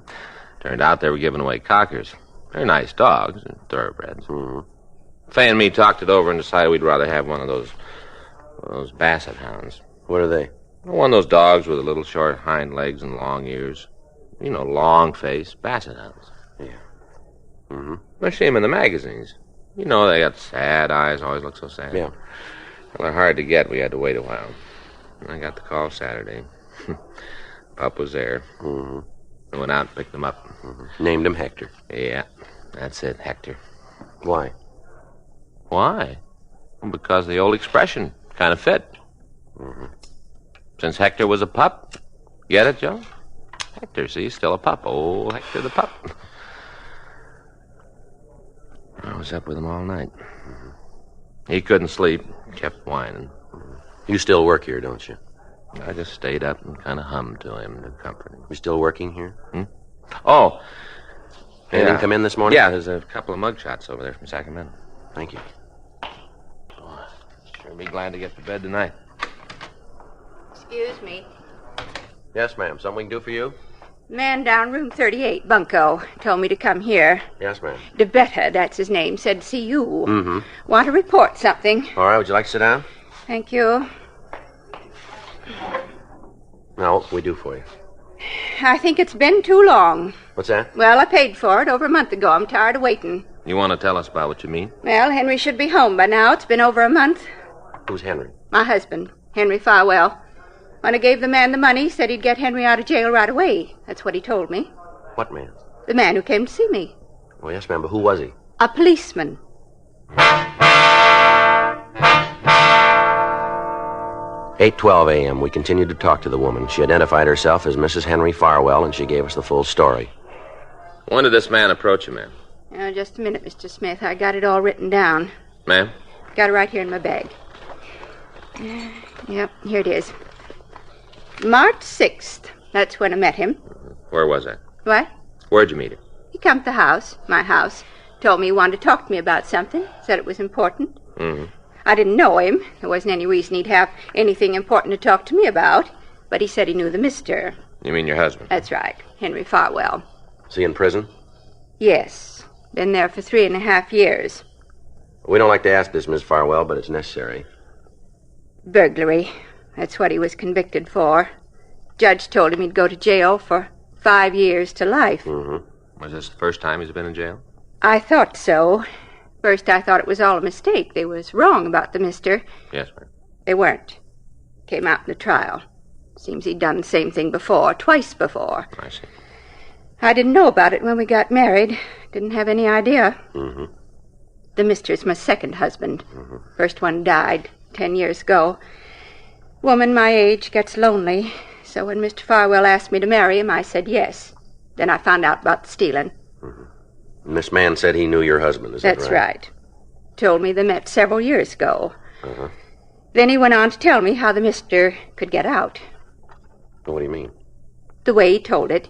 Speaker 4: Turned out they were giving away cockers. They're nice dogs, thoroughbreds.
Speaker 3: Mm-hmm.
Speaker 4: Faye and me talked it over and decided we'd rather have one of those basset hounds.
Speaker 3: What are they?
Speaker 4: One of those dogs with the little short hind legs and long ears. You know, long face, basset hounds.
Speaker 3: Yeah. Mm-hmm.
Speaker 4: I see them in the magazines. You know, they got sad eyes, always look so sad.
Speaker 3: Yeah.
Speaker 4: Well, they're hard to get. We had to wait a while. I got the call Saturday. Pup was there.
Speaker 3: Mm-hmm.
Speaker 4: I went out and picked him up.
Speaker 3: Mm-hmm. Named him Hector.
Speaker 4: Yeah, that's it, Hector.
Speaker 3: Why?
Speaker 4: Why? Well, because the old expression kind of fit. Since Hector was a pup. Get it, Joe? Hector, see, he's still a pup. Oh, Hector the pup. I was up with him all night. He couldn't sleep. Kept whining.
Speaker 3: You still work here, don't you?
Speaker 4: I just stayed up and kind of hummed to him to comfort him.
Speaker 3: You still working here?
Speaker 4: Oh.
Speaker 3: Anything come in this morning?
Speaker 4: Yeah, there's a couple of mugshots over there from Sacramento.
Speaker 3: Thank you.
Speaker 4: Oh, sure be glad to get to bed tonight.
Speaker 7: Excuse me.
Speaker 3: Yes, ma'am. Something we can do for you?
Speaker 7: Man down room 38, Bunko, told me to come here.
Speaker 3: Yes, ma'am.
Speaker 7: DeBetta, that's his name, said to see you.
Speaker 3: Mm-hmm.
Speaker 7: Want to report something.
Speaker 3: All right, would you like to sit down?
Speaker 7: Thank you.
Speaker 3: Now, what can we do for you?
Speaker 7: I think it's been too long.
Speaker 3: What's that?
Speaker 7: Well, I paid for it over a month ago. I'm tired of waiting.
Speaker 4: You want to tell us about what you mean?
Speaker 7: Well, Henry should be home by now. It's been over a month.
Speaker 3: Who's Henry?
Speaker 7: My husband, Henry Farwell. When I gave the man the money, he said he'd get Henry out of jail right away. That's what he told me.
Speaker 3: What man?
Speaker 7: The man who came to see me.
Speaker 3: Oh, yes, ma'am, but who was he?
Speaker 7: A policeman.
Speaker 3: 8:12 a.m. We continued to talk to the woman. She identified herself as Mrs. Henry Farwell, and she gave us the full story.
Speaker 4: When did this man approach you, ma'am?
Speaker 7: Just a minute, Mr. Smith. I got it all written down.
Speaker 4: Ma'am?
Speaker 7: Got it right here in my bag. Yep, here it is. March 6th. That's when I met him.
Speaker 4: Where was that?
Speaker 7: What?
Speaker 4: Where'd you meet him?
Speaker 7: He come to the house, my house. Told me he wanted to talk to me about something. Said it was important.
Speaker 4: Mm-hmm.
Speaker 7: I didn't know him. There wasn't any reason he'd have anything important to talk to me about. But he said he knew the mister.
Speaker 4: You mean your husband?
Speaker 7: That's right, Henry Farwell.
Speaker 3: Is he in prison?
Speaker 7: Yes. Been there for 3.5 years.
Speaker 3: We don't like to ask this, Miss Farwell, but it's necessary.
Speaker 7: Burglary. That's what he was convicted for. Judge told him he'd go to jail for 5 years to life.
Speaker 3: Mm-hmm.
Speaker 4: Was this the first time he's been in jail?
Speaker 7: I thought so. First, I thought it was all a mistake. They was wrong about the mister.
Speaker 4: Yes, ma'am.
Speaker 7: They weren't. Came out in the trial. Seems he'd done the same thing before, twice before.
Speaker 4: I see.
Speaker 7: I didn't know about it when we got married. Didn't have any idea.
Speaker 3: Mm-hmm.
Speaker 7: The mister's my second husband.
Speaker 3: Mm-hmm.
Speaker 7: First one died 10 years ago. Woman my age gets lonely. So when Mr. Farwell asked me to marry him, I said yes. Then I found out about the stealing.
Speaker 3: Mm-hmm. And this man said he knew your husband, is that right?
Speaker 7: That's right. Told me they met several years ago.
Speaker 3: Uh-huh.
Speaker 7: Then he went on to tell me how the mister could get out.
Speaker 3: What do you mean?
Speaker 7: The way he told it,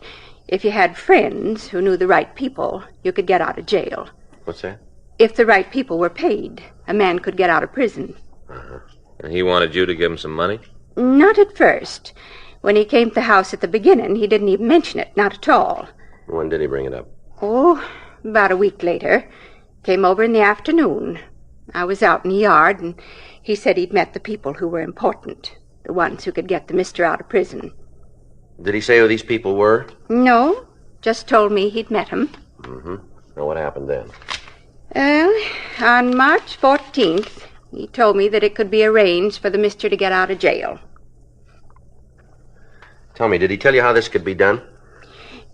Speaker 7: if you had friends who knew the right people, you could get out of jail.
Speaker 3: What's that?
Speaker 7: If the right people were paid, a man could get out of prison.
Speaker 3: Uh-huh.
Speaker 4: And he wanted you to give him some money?
Speaker 7: Not at first. When he came to the house at the beginning, he didn't even mention it, not at all.
Speaker 3: When did he bring it up?
Speaker 7: Oh, about a week later. Came over in the afternoon. I was out in the yard, and he said he'd met the people who were important, the ones who could get the mister out of prison.
Speaker 3: Did he say who these people were?
Speaker 7: No, just told me he'd met 'em.
Speaker 3: Mm-hmm. Now, what happened then?
Speaker 7: Well, on March 14th, he told me that it could be arranged for the mister to get out of jail.
Speaker 3: Tell me, did he tell you how this could be done?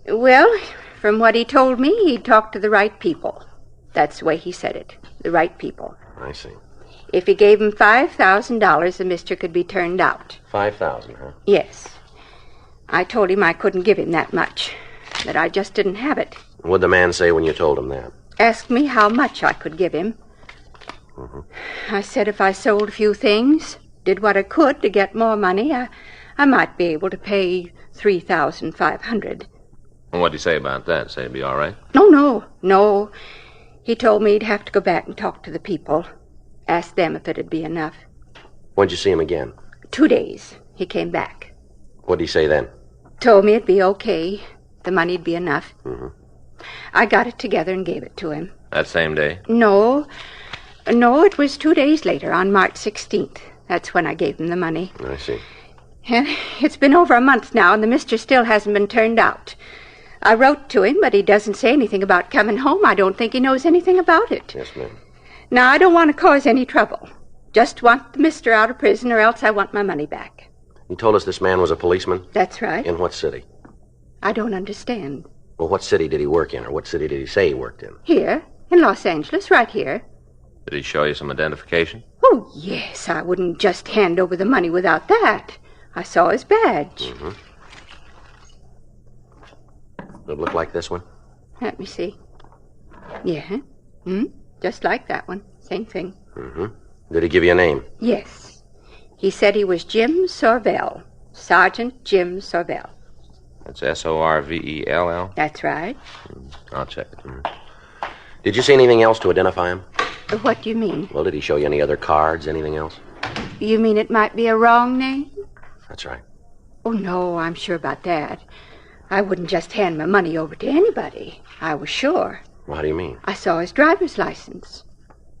Speaker 7: Well, from what he told me, he'd talk to the right people. That's the way he said it, the right people.
Speaker 3: I see.
Speaker 7: If he gave him $5,000, the mister could be turned out.
Speaker 3: 5,000, huh?
Speaker 7: Yes. I told him I couldn't give him that much, that I just didn't have it.
Speaker 3: What'd the man say when you told him that?
Speaker 7: Asked me how much I could give him.
Speaker 3: Mm-hmm.
Speaker 7: I said if I sold a few things, did what I could to get more money, I might be able to pay $3,500.
Speaker 4: And what'd he say about that? Say it'd be all right?
Speaker 7: Oh, no. He told me he'd have to go back and talk to the people. Ask them if it'd be enough.
Speaker 3: When'd you see him again?
Speaker 7: 2 days. He came back.
Speaker 3: What'd he say then?
Speaker 7: Told me it'd be okay. The money'd be enough.
Speaker 3: Mm-hmm.
Speaker 7: I got it together and gave it to him.
Speaker 4: That same day?
Speaker 7: No, it was 2 days later, on March 16th. That's when I gave him the money.
Speaker 3: I see.
Speaker 7: It's been over a month now, and the mister still hasn't been turned out. I wrote to him, but he doesn't say anything about coming home. I don't think he knows anything about it.
Speaker 3: Yes, ma'am.
Speaker 7: Now, I don't want to cause any trouble. Just want the mister out of prison, or else I want my money back.
Speaker 3: You told us this man was a policeman?
Speaker 7: That's right.
Speaker 3: In what city?
Speaker 7: I don't understand.
Speaker 3: Well, what city did he work in, or what city did he say he worked in?
Speaker 7: Here, in Los Angeles, right here.
Speaker 4: Did he show you some identification?
Speaker 15: Oh, yes. I wouldn't just hand over the money without that. I saw his badge.
Speaker 3: Mm-hmm. Does it look like this one?
Speaker 15: Let me see. Yeah. Just like that one. Same thing.
Speaker 3: Mm-hmm. Did he give you a name?
Speaker 15: Yes. He said he was Jim Sorvell. Sergeant Jim Sorvell.
Speaker 4: That's Sorvell?
Speaker 15: That's right.
Speaker 4: I'll check it.
Speaker 3: Did you see anything else to identify him?
Speaker 15: What do you mean?
Speaker 3: Well, did he show you any other cards, anything else?
Speaker 15: You mean it might be a wrong name?
Speaker 3: That's right.
Speaker 15: Oh, no, I'm sure about that. I wouldn't just hand my money over to anybody. I was sure.
Speaker 3: Well, how do you mean?
Speaker 15: I saw his driver's license.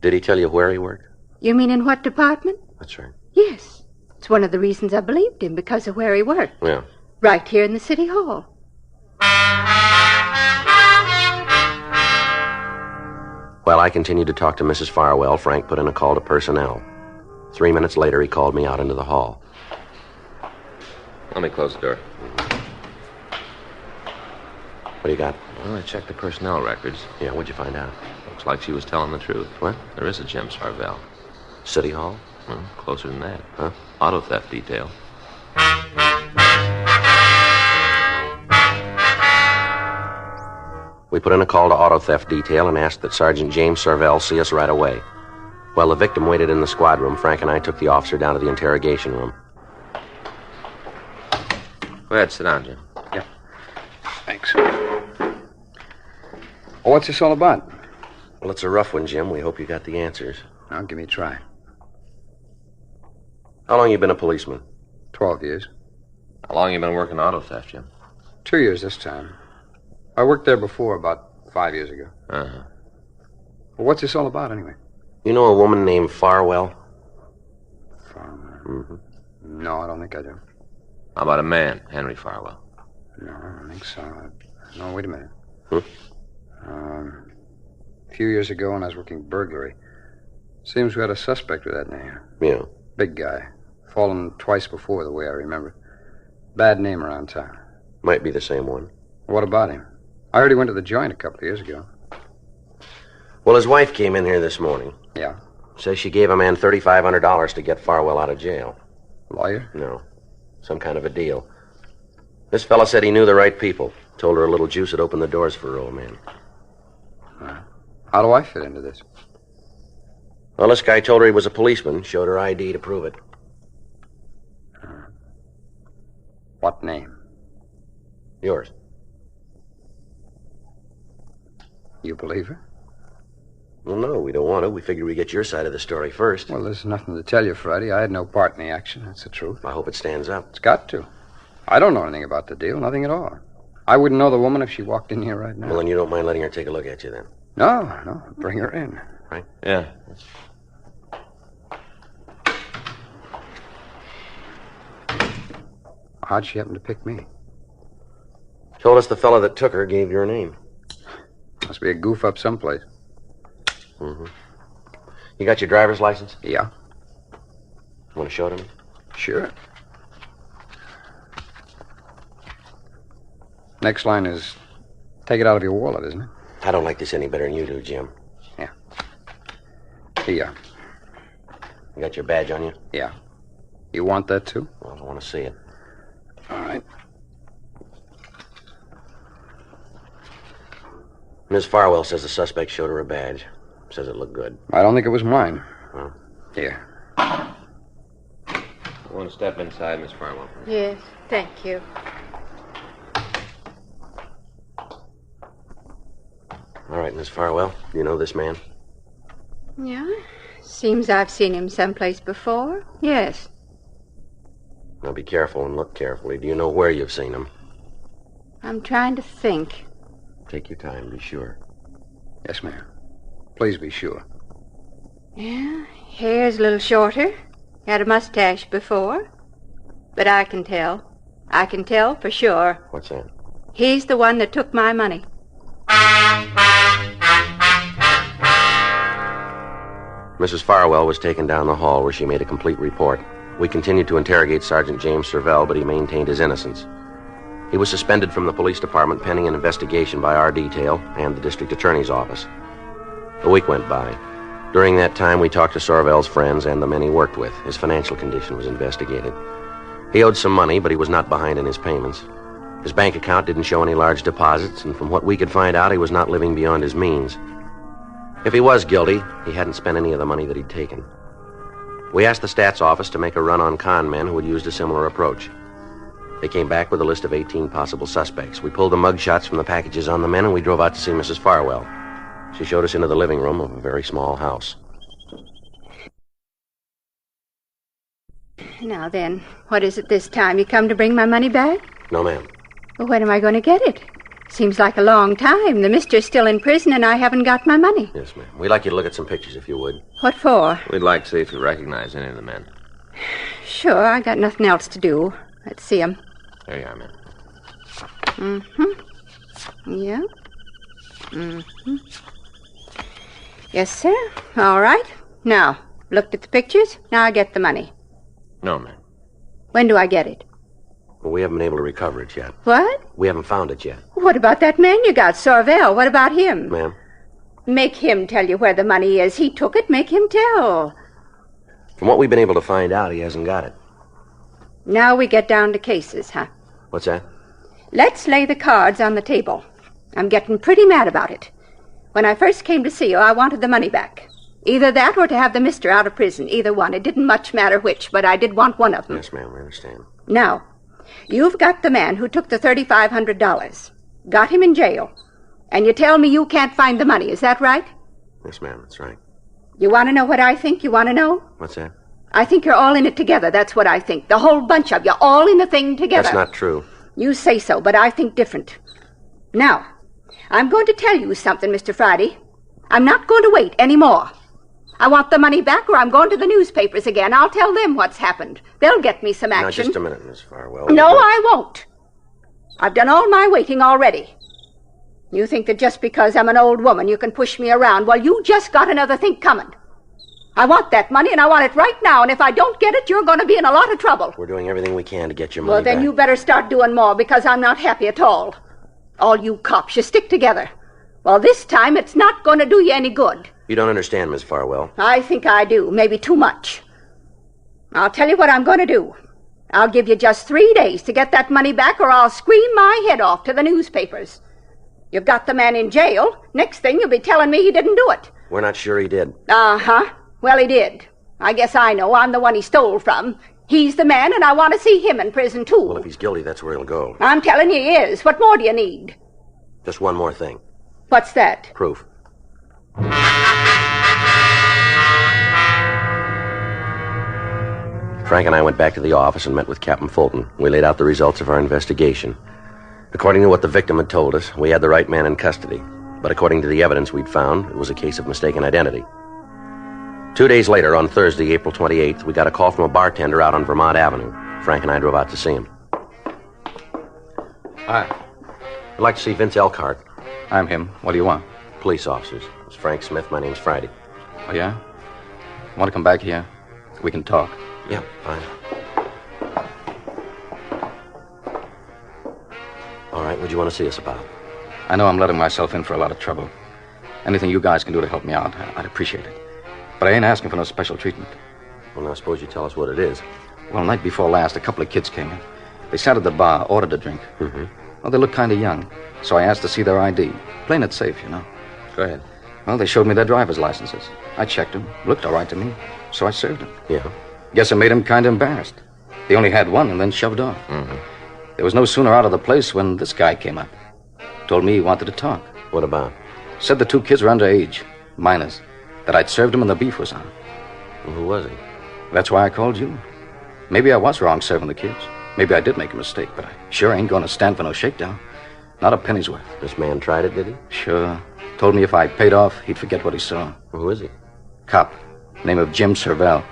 Speaker 3: Did he tell you where he worked?
Speaker 15: You mean in what department?
Speaker 3: That's right.
Speaker 15: Yes. It's one of the reasons I believed him, because of where he worked.
Speaker 3: Yeah.
Speaker 15: Right here in the city hall.
Speaker 3: While I continued to talk to Mrs. Farwell, Frank put in a call to personnel. 3 minutes later, he called me out into the hall.
Speaker 4: Let me close the door.
Speaker 3: What do you got?
Speaker 4: Well, I checked the personnel records.
Speaker 3: Yeah, what'd you find out?
Speaker 4: Looks like she was telling the truth.
Speaker 3: What?
Speaker 4: There is a Jim Sorvell.
Speaker 3: City Hall?
Speaker 4: Well, closer than that.
Speaker 3: Huh?
Speaker 4: Auto theft detail.
Speaker 3: We put in a call to auto theft detail and asked that Sergeant James Sorvell see us right away. While the victim waited in the squad room, Frank and I took the officer down to the interrogation room.
Speaker 4: Go ahead, sit down, Jim.
Speaker 9: Yeah. Thanks. Well, what's this all about?
Speaker 3: Well, it's a rough one, Jim. We hope you got the answers.
Speaker 9: Now, give me a try.
Speaker 3: How long you been a policeman?
Speaker 9: 12 years.
Speaker 4: How long you been working auto theft, Jim?
Speaker 9: 2 years this time. I worked there before, about 5 years ago.
Speaker 4: Uh-huh.
Speaker 9: Well, what's this all about, anyway?
Speaker 3: You know a woman named Farwell?
Speaker 9: Farwell?
Speaker 3: Mm-hmm.
Speaker 9: No, I don't think I do.
Speaker 4: How about a man, Henry Farwell?
Speaker 9: No, I don't think so. No, wait a minute. A few years ago when I was working burglary, seems we had a suspect with that name.
Speaker 3: Yeah.
Speaker 9: Big guy. Fallen twice before, the way I remember. Bad name around town.
Speaker 3: Might be the same one.
Speaker 9: What about him? I heard he went to the joint a couple of years ago.
Speaker 3: Well, his wife came in here this morning.
Speaker 9: Yeah?
Speaker 3: Says she gave a man $3,500 to get Farwell out of jail.
Speaker 9: Lawyer?
Speaker 3: No. Some kind of a deal. This fella said he knew the right people. Told her a little juice would open the doors for her old man.
Speaker 9: How do I fit into this?
Speaker 3: Well, this guy told her he was a policeman. Showed her ID to prove it.
Speaker 9: What name?
Speaker 3: Yours.
Speaker 9: You believe her?
Speaker 3: Well, no, we don't want to. We figured we'd get your side of the story first.
Speaker 9: Well, there's nothing to tell you, Friday. I had no part in the action. That's the truth.
Speaker 3: I hope it stands up.
Speaker 9: It's got to. I don't know anything about the deal. Nothing at all. I wouldn't know the woman if she walked in here right now.
Speaker 3: Well, then you don't mind letting her take a look at you, then?
Speaker 9: No. Bring her in.
Speaker 3: Right?
Speaker 4: Yeah.
Speaker 9: How'd she happen to pick me?
Speaker 3: Told us the fellow that took her gave your name.
Speaker 9: Must be a goof up someplace.
Speaker 3: Mm-hmm. You got your driver's license?
Speaker 9: Yeah.
Speaker 3: Want to show it to me?
Speaker 9: Sure. Next line is, take it out of your wallet, isn't it?
Speaker 3: I don't like this any better than you do, Jim.
Speaker 9: Yeah. Here.
Speaker 3: You got your badge on you?
Speaker 9: Yeah. You want that, too?
Speaker 3: Well, I want to see it.
Speaker 9: All right.
Speaker 3: Ms. Farwell says the suspect showed her a badge. Says it looked good.
Speaker 9: I don't think it was mine.
Speaker 3: Huh?
Speaker 9: Here.
Speaker 4: One step inside, Miss Farwell.
Speaker 15: Yes, thank you.
Speaker 3: All right, Miss Farwell. You know this man?
Speaker 15: Yeah? Seems I've seen him someplace before. Yes.
Speaker 3: Now be careful and look carefully. Do you know where you've seen him?
Speaker 15: I'm trying to think.
Speaker 3: Take your time. Be sure.
Speaker 9: Yes, ma'am. Please be sure.
Speaker 15: Yeah, hair's a little shorter. Had a mustache before. But I can tell. I can tell for sure.
Speaker 3: What's that?
Speaker 15: He's the one that took my money.
Speaker 3: Mrs. Farwell was taken down the hall where she made a complete report. We continued to interrogate Sergeant James Sorvell, but he maintained his innocence. He was suspended from the police department pending an investigation by our detail and the district attorney's office. A week went by. During that time, we talked to Sorvel's friends and the men he worked with. His financial condition was investigated. He owed some money, but he was not behind in his payments. His bank account didn't show any large deposits, and from what we could find out, he was not living beyond his means. If he was guilty, he hadn't spent any of the money that he'd taken. We asked the stats office to make a run on con men who had used a similar approach. They came back with a list of 18 possible suspects. We pulled the mugshots from the packages on the men, and we drove out to see Mrs. Farwell. She showed us into the living room of a very small house.
Speaker 15: Now then, what is it this time? You come to bring my money back?
Speaker 3: No, ma'am.
Speaker 15: Well, when am I going to get it? Seems like a long time. The mister's still in prison, and I haven't got my money.
Speaker 3: Yes, ma'am. We'd like you to look at some pictures, if you would.
Speaker 15: What for?
Speaker 4: We'd like to see if you recognize any of the men.
Speaker 15: Sure, I got nothing else to do. Let's see 'em.
Speaker 4: There you are, ma'am.
Speaker 15: Mm-hmm. Yeah. Mm-hmm. Yes, sir. All right. Now, looked at the pictures. Now I get the money.
Speaker 4: No, ma'am.
Speaker 15: When do I get it?
Speaker 3: Well, we haven't been able to recover it yet.
Speaker 15: What?
Speaker 3: We haven't found it yet.
Speaker 15: What about that man you got, Sorvel? What about him?
Speaker 3: Ma'am?
Speaker 15: Make him tell you where the money is. He took it. Make him tell.
Speaker 3: From what we've been able to find out, he hasn't got it.
Speaker 15: Now we get down to cases, huh?
Speaker 3: What's that?
Speaker 15: Let's lay the cards on the table. I'm getting pretty mad about it. When I first came to see you, I wanted the money back. Either that or to have the mister out of prison. Either one. It didn't much matter which, but I did want one of them.
Speaker 3: Yes, ma'am, we understand.
Speaker 15: Now, you've got the man who took the $3,500. Got him in jail. And you tell me you can't find the money. Is that right?
Speaker 3: Yes, ma'am, that's right.
Speaker 15: You want to know what I think? You want to know?
Speaker 3: What's that?
Speaker 15: I think you're all in it together. That's what I think. The whole bunch of you, all in the thing together.
Speaker 3: That's not true.
Speaker 15: You say so, but I think different. Now, I'm going to tell you something, Mr. Friday. I'm not going to wait any more. I want the money back, or I'm going to the newspapers again. I'll tell them what's happened. They'll get me some action.
Speaker 3: Now, just a minute, Miss Farwell.
Speaker 15: No, I won't. I've done all my waiting already. You think that just because I'm an old woman, you can push me around. Well, you just got another thing coming. I want that money, and I want it right now, and if I don't get it, you're going to be in a lot of trouble.
Speaker 3: We're doing everything we can to get your money
Speaker 15: Well, then
Speaker 3: back.
Speaker 15: you better start doing more, because I'm not happy at all. All you cops, you stick together. Well, this time, it's not going to do you any good.
Speaker 3: You don't understand, Miss Farwell.
Speaker 15: I think I do, maybe too much. I'll tell you what I'm going to do. I'll give you just 3 days to get that money back, or I'll scream my head off to the newspapers. You've got the man in jail. Next thing, you'll be telling me he didn't do it.
Speaker 3: We're not sure he did.
Speaker 15: Uh-huh. Well, he did. I guess I know. I'm the one he stole from. He's the man, and I want to see him in prison, too.
Speaker 3: Well, if he's guilty, that's where he'll go.
Speaker 15: I'm telling you he is. What more do you need?
Speaker 3: Just one more thing.
Speaker 15: What's that?
Speaker 3: Proof. Frank and I went back to the office and met with Captain Fulton. We laid out the results of our investigation. According to what the victim had told us, we had the right man in custody. But according to the evidence we'd found, it was a case of mistaken identity. 2 days later, on Thursday, April 28th, we got a call from a bartender out on Vermont Avenue. Frank and I drove out to see him.
Speaker 16: Hi.
Speaker 3: I'd like to see Vince Elkhart.
Speaker 16: I'm him. What do you want?
Speaker 3: Police officers. It's Frank Smith. My name's Friday.
Speaker 16: Oh, yeah? Want to come back here? We can talk.
Speaker 3: Yeah, fine. All right, what do you want to see us about?
Speaker 16: I know I'm letting myself in for a lot of trouble. Anything you guys can do to help me out, I'd appreciate it. But I ain't asking for no special treatment.
Speaker 3: Well, now, suppose you tell us what it is.
Speaker 16: Well, night before last, a couple of kids came in. They sat at the bar, ordered a drink.
Speaker 3: Mm-hmm.
Speaker 16: Well, they looked kind of young, so I asked to see their ID. Playing it safe, you know.
Speaker 4: Go ahead.
Speaker 16: Well, they showed me their driver's licenses. I checked them. Looked all right to me, so I served them.
Speaker 3: Yeah?
Speaker 16: Guess it made them kind of embarrassed. They only had one and then shoved off.
Speaker 3: Mm-hmm.
Speaker 16: They was no sooner out of the place when this guy came up. Told me he wanted to talk.
Speaker 3: What about?
Speaker 16: Said the two kids were underage, minors, that I'd served him and the beef was on.
Speaker 3: Well, who was he?
Speaker 16: That's why I called you. Maybe I was wrong serving the kids. Maybe I did make a mistake, but I sure ain't going to stand for no shakedown. Not a penny's worth.
Speaker 3: This man tried it, did he?
Speaker 16: Sure. Told me if I paid off, he'd forget what he saw.
Speaker 3: Well, who is he?
Speaker 16: Cop. Name of Jim Serval.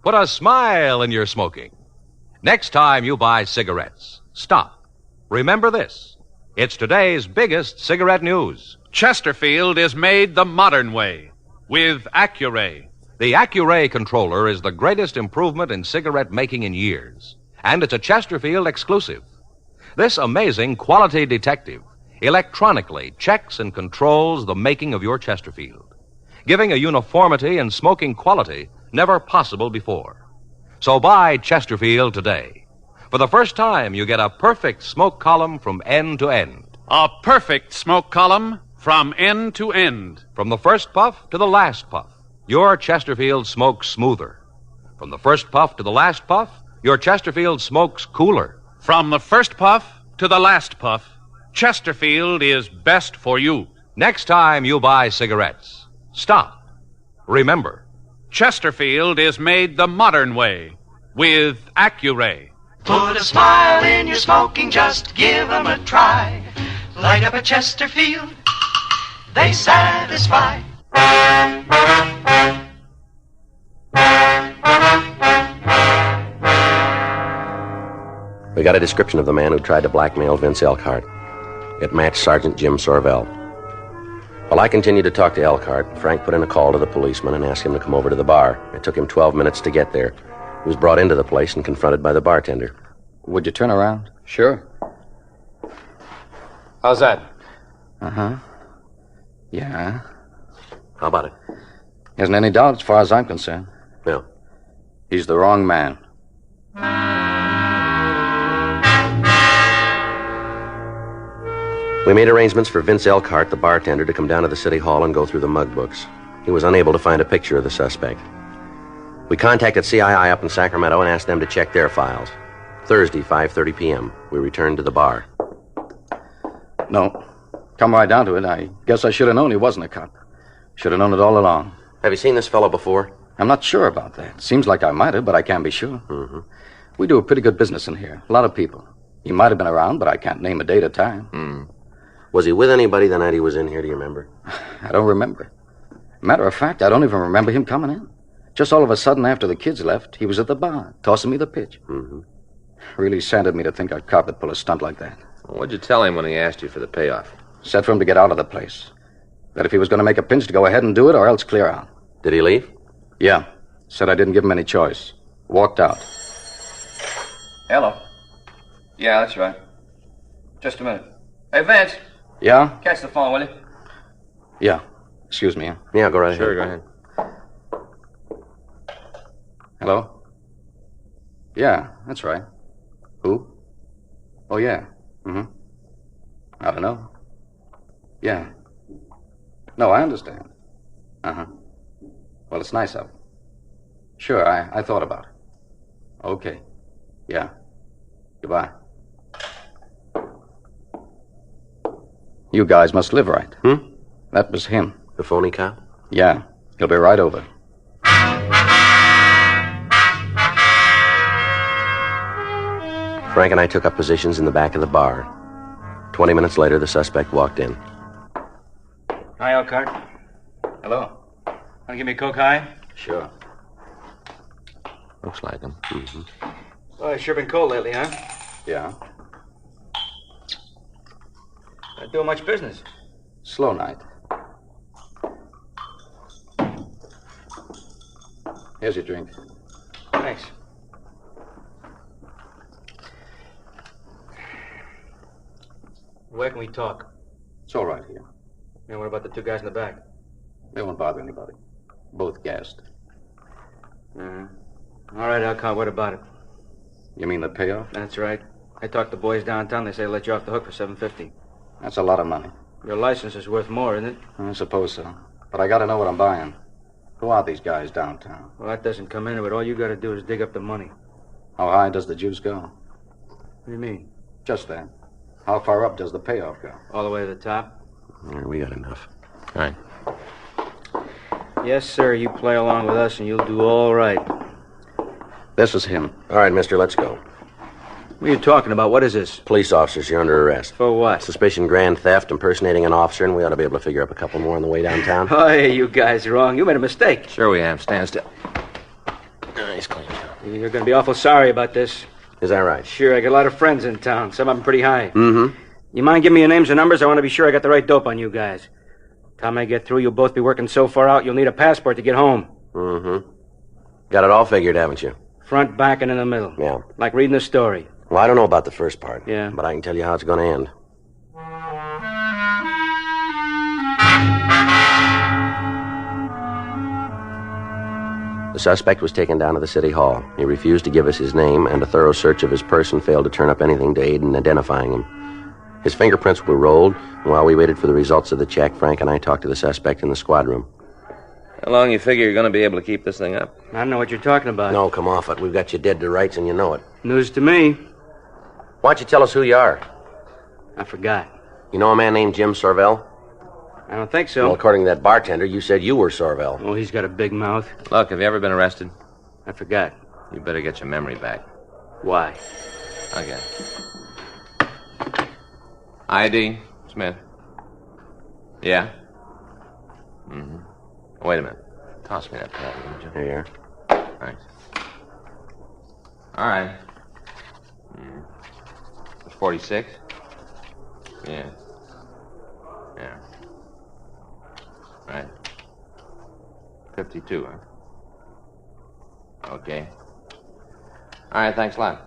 Speaker 17: Put a smile in your smoking. Next time you buy cigarettes, stop. Remember this. It's today's biggest cigarette news.
Speaker 2: Chesterfield is made the modern way with Accuray,
Speaker 17: The Accuray controller is the greatest improvement in cigarette making in years, and it's a Chesterfield exclusive. This amazing quality detective electronically checks and controls the making of your Chesterfield, giving a uniformity in smoking quality never possible before. So buy Chesterfield today. For the first time, you get a perfect smoke column from end to end.
Speaker 2: A perfect smoke column from end to end.
Speaker 17: From the first puff to the last puff, your Chesterfield smokes smoother. From the first puff to the last puff, your Chesterfield smokes cooler.
Speaker 2: From the first puff to the last puff, Chesterfield is best for you.
Speaker 17: Next time you buy cigarettes, stop. Remember,
Speaker 2: Chesterfield is made the modern way with Accuray.
Speaker 12: Put a smile in your smoking, just give 'em a try. Light up a Chesterfield, they satisfy.
Speaker 3: We got a description of the man who tried to blackmail Vince Elkhart. It matched Sergeant Jim Sorvell. While I continued to talk to Elkhart, Frank put in a call to the policeman and asked him to come over to the bar. It took him 12 minutes to get there. He was brought into the place and confronted by the bartender.
Speaker 9: Would you turn around?
Speaker 16: Sure. How's that?
Speaker 9: Uh-huh. Yeah.
Speaker 3: How about it?
Speaker 16: Isn't any doubt as far as I'm concerned.
Speaker 3: No.
Speaker 16: He's the wrong man.
Speaker 3: We made arrangements for Vince Elkhart, the bartender, to come down to the city hall and go through the mug books. He was unable to find a picture of the suspect. We contacted CII up in Sacramento and asked them to check their files. Thursday, 5:30 p.m., we returned to the bar.
Speaker 16: No. Come right down to it, I guess I should have known he wasn't a cop. Should have known it all along.
Speaker 3: Have you seen this fellow before?
Speaker 16: I'm not sure about that. Seems like I might have, but I can't be sure.
Speaker 3: Mm-hmm.
Speaker 16: We do a pretty good business in here. A lot of people. He might have been around, but I can't name a date or time.
Speaker 3: Was he with anybody the night he was in here, do you remember?
Speaker 16: I don't remember. Matter of fact, I don't even remember him coming in. Just all of a sudden, after the kids left, he was at the bar, tossing me the pitch.
Speaker 3: Mm-hmm.
Speaker 16: Really saddened me to think a cop would pull a stunt like that.
Speaker 4: What'd you tell him when he asked you for the payoff?
Speaker 16: Said for him to get out of the place. That if he was going to make a pinch, to go ahead and do it, or else clear out.
Speaker 3: Did he leave?
Speaker 16: Yeah. Said I didn't give him any choice. Walked out.
Speaker 18: Hello. Yeah, that's right. Just a minute. Hey, Vince.
Speaker 16: Yeah?
Speaker 18: Catch the phone, will you?
Speaker 16: Yeah. Excuse me.
Speaker 3: Yeah, go right ahead.
Speaker 4: Sure, go ahead.
Speaker 16: Hello? Yeah, that's right. Who? Oh, yeah. Mm-hmm. I don't know. Yeah. No, I understand. Uh-huh. Well, it's nice of him. Sure, I thought about it. Okay. Yeah. Goodbye. You guys must live right. That was him.
Speaker 3: The phony cop?
Speaker 16: Yeah. He'll be right over.
Speaker 3: Frank and I took up positions in the back of the bar. 20 minutes later, the suspect walked in.
Speaker 5: Hi, Elkhart.
Speaker 18: Hello.
Speaker 5: Want to give me a Coke High?
Speaker 16: Sure.
Speaker 4: Looks like him.
Speaker 3: Mm-hmm.
Speaker 5: Well, it's sure been cold lately, huh?
Speaker 16: Yeah.
Speaker 5: Not doing much business.
Speaker 16: Slow night. Here's your drink.
Speaker 5: Thanks. Where can we talk?
Speaker 16: It's all right here.
Speaker 5: And what about the two guys in the back?
Speaker 16: They won't bother anybody. Both gassed.
Speaker 5: All right, Elkhart, what about it?
Speaker 16: You mean the payoff?
Speaker 5: That's right. I talked to the boys downtown. They say they'll let you off the hook for $750.
Speaker 16: That's a lot of money.
Speaker 5: Your license is worth more, isn't it?
Speaker 16: I suppose so. But I gotta know what I'm buying. Who are these guys downtown?
Speaker 5: Well, that doesn't come into it. All you gotta do is dig up the money.
Speaker 16: How high does the juice go?
Speaker 5: What do you mean?
Speaker 16: Just that. How far up does the payoff go?
Speaker 5: All the way to the top?
Speaker 3: We got enough.
Speaker 4: All right.
Speaker 5: Yes, sir. You play along with us and you'll do all right.
Speaker 16: This is him.
Speaker 3: All right, mister, let's go.
Speaker 5: What are you talking about? What is this?
Speaker 3: Police officers, you're under arrest.
Speaker 5: For what?
Speaker 3: Suspicion grand theft, impersonating an officer, and we ought to be able to figure up a couple more on the way downtown.
Speaker 5: Oh, hey, you guys are wrong. You made a mistake.
Speaker 4: Sure we have. Stand still.
Speaker 3: Nice clean.
Speaker 5: You're going to be awful sorry about this.
Speaker 3: Is that right?
Speaker 5: Sure, I got a lot of friends in town. Some of them pretty high.
Speaker 3: Mm-hmm.
Speaker 5: You mind giving me your names and numbers? I want to be sure I got the right dope on you guys. Time I get through, you'll both be working so far out, you'll need a passport to get home.
Speaker 3: Mm-hmm. Got it all figured, haven't you?
Speaker 5: Front, back, and in the middle.
Speaker 3: Yeah.
Speaker 5: Like reading a story.
Speaker 3: Well, I don't know about the first part.
Speaker 5: Yeah.
Speaker 3: But I can tell you how it's going to end. The suspect was taken down to the city hall. He refused to give us his name, and a thorough search of his person failed to turn up anything to aid in identifying him. His fingerprints were rolled, and while we waited for the results of the check, Frank and I talked to the suspect in the squad room.
Speaker 4: How long you figure you're going to be able to keep this thing up?
Speaker 5: I don't know what you're talking about.
Speaker 3: No, come off it. We've got you dead to rights, and you know it.
Speaker 5: News to me.
Speaker 3: Why don't you tell us who you are?
Speaker 5: I forgot.
Speaker 3: You know a man named Jim Sorvell?
Speaker 5: I don't think so.
Speaker 3: Well, according to that bartender, you said you were Sorvell.
Speaker 5: Oh, he's got a big mouth.
Speaker 4: Look, have you ever been arrested?
Speaker 5: I forgot.
Speaker 4: You better get your memory back.
Speaker 5: Why?
Speaker 4: Okay. ID, Smith. Yeah? Mm-hmm. Wait a minute. Toss me that pad, would you?
Speaker 3: Here you are.
Speaker 4: Thanks. All right. It's 46? Yeah. Yeah. Right. 52, huh? Okay. All right, thanks a lot.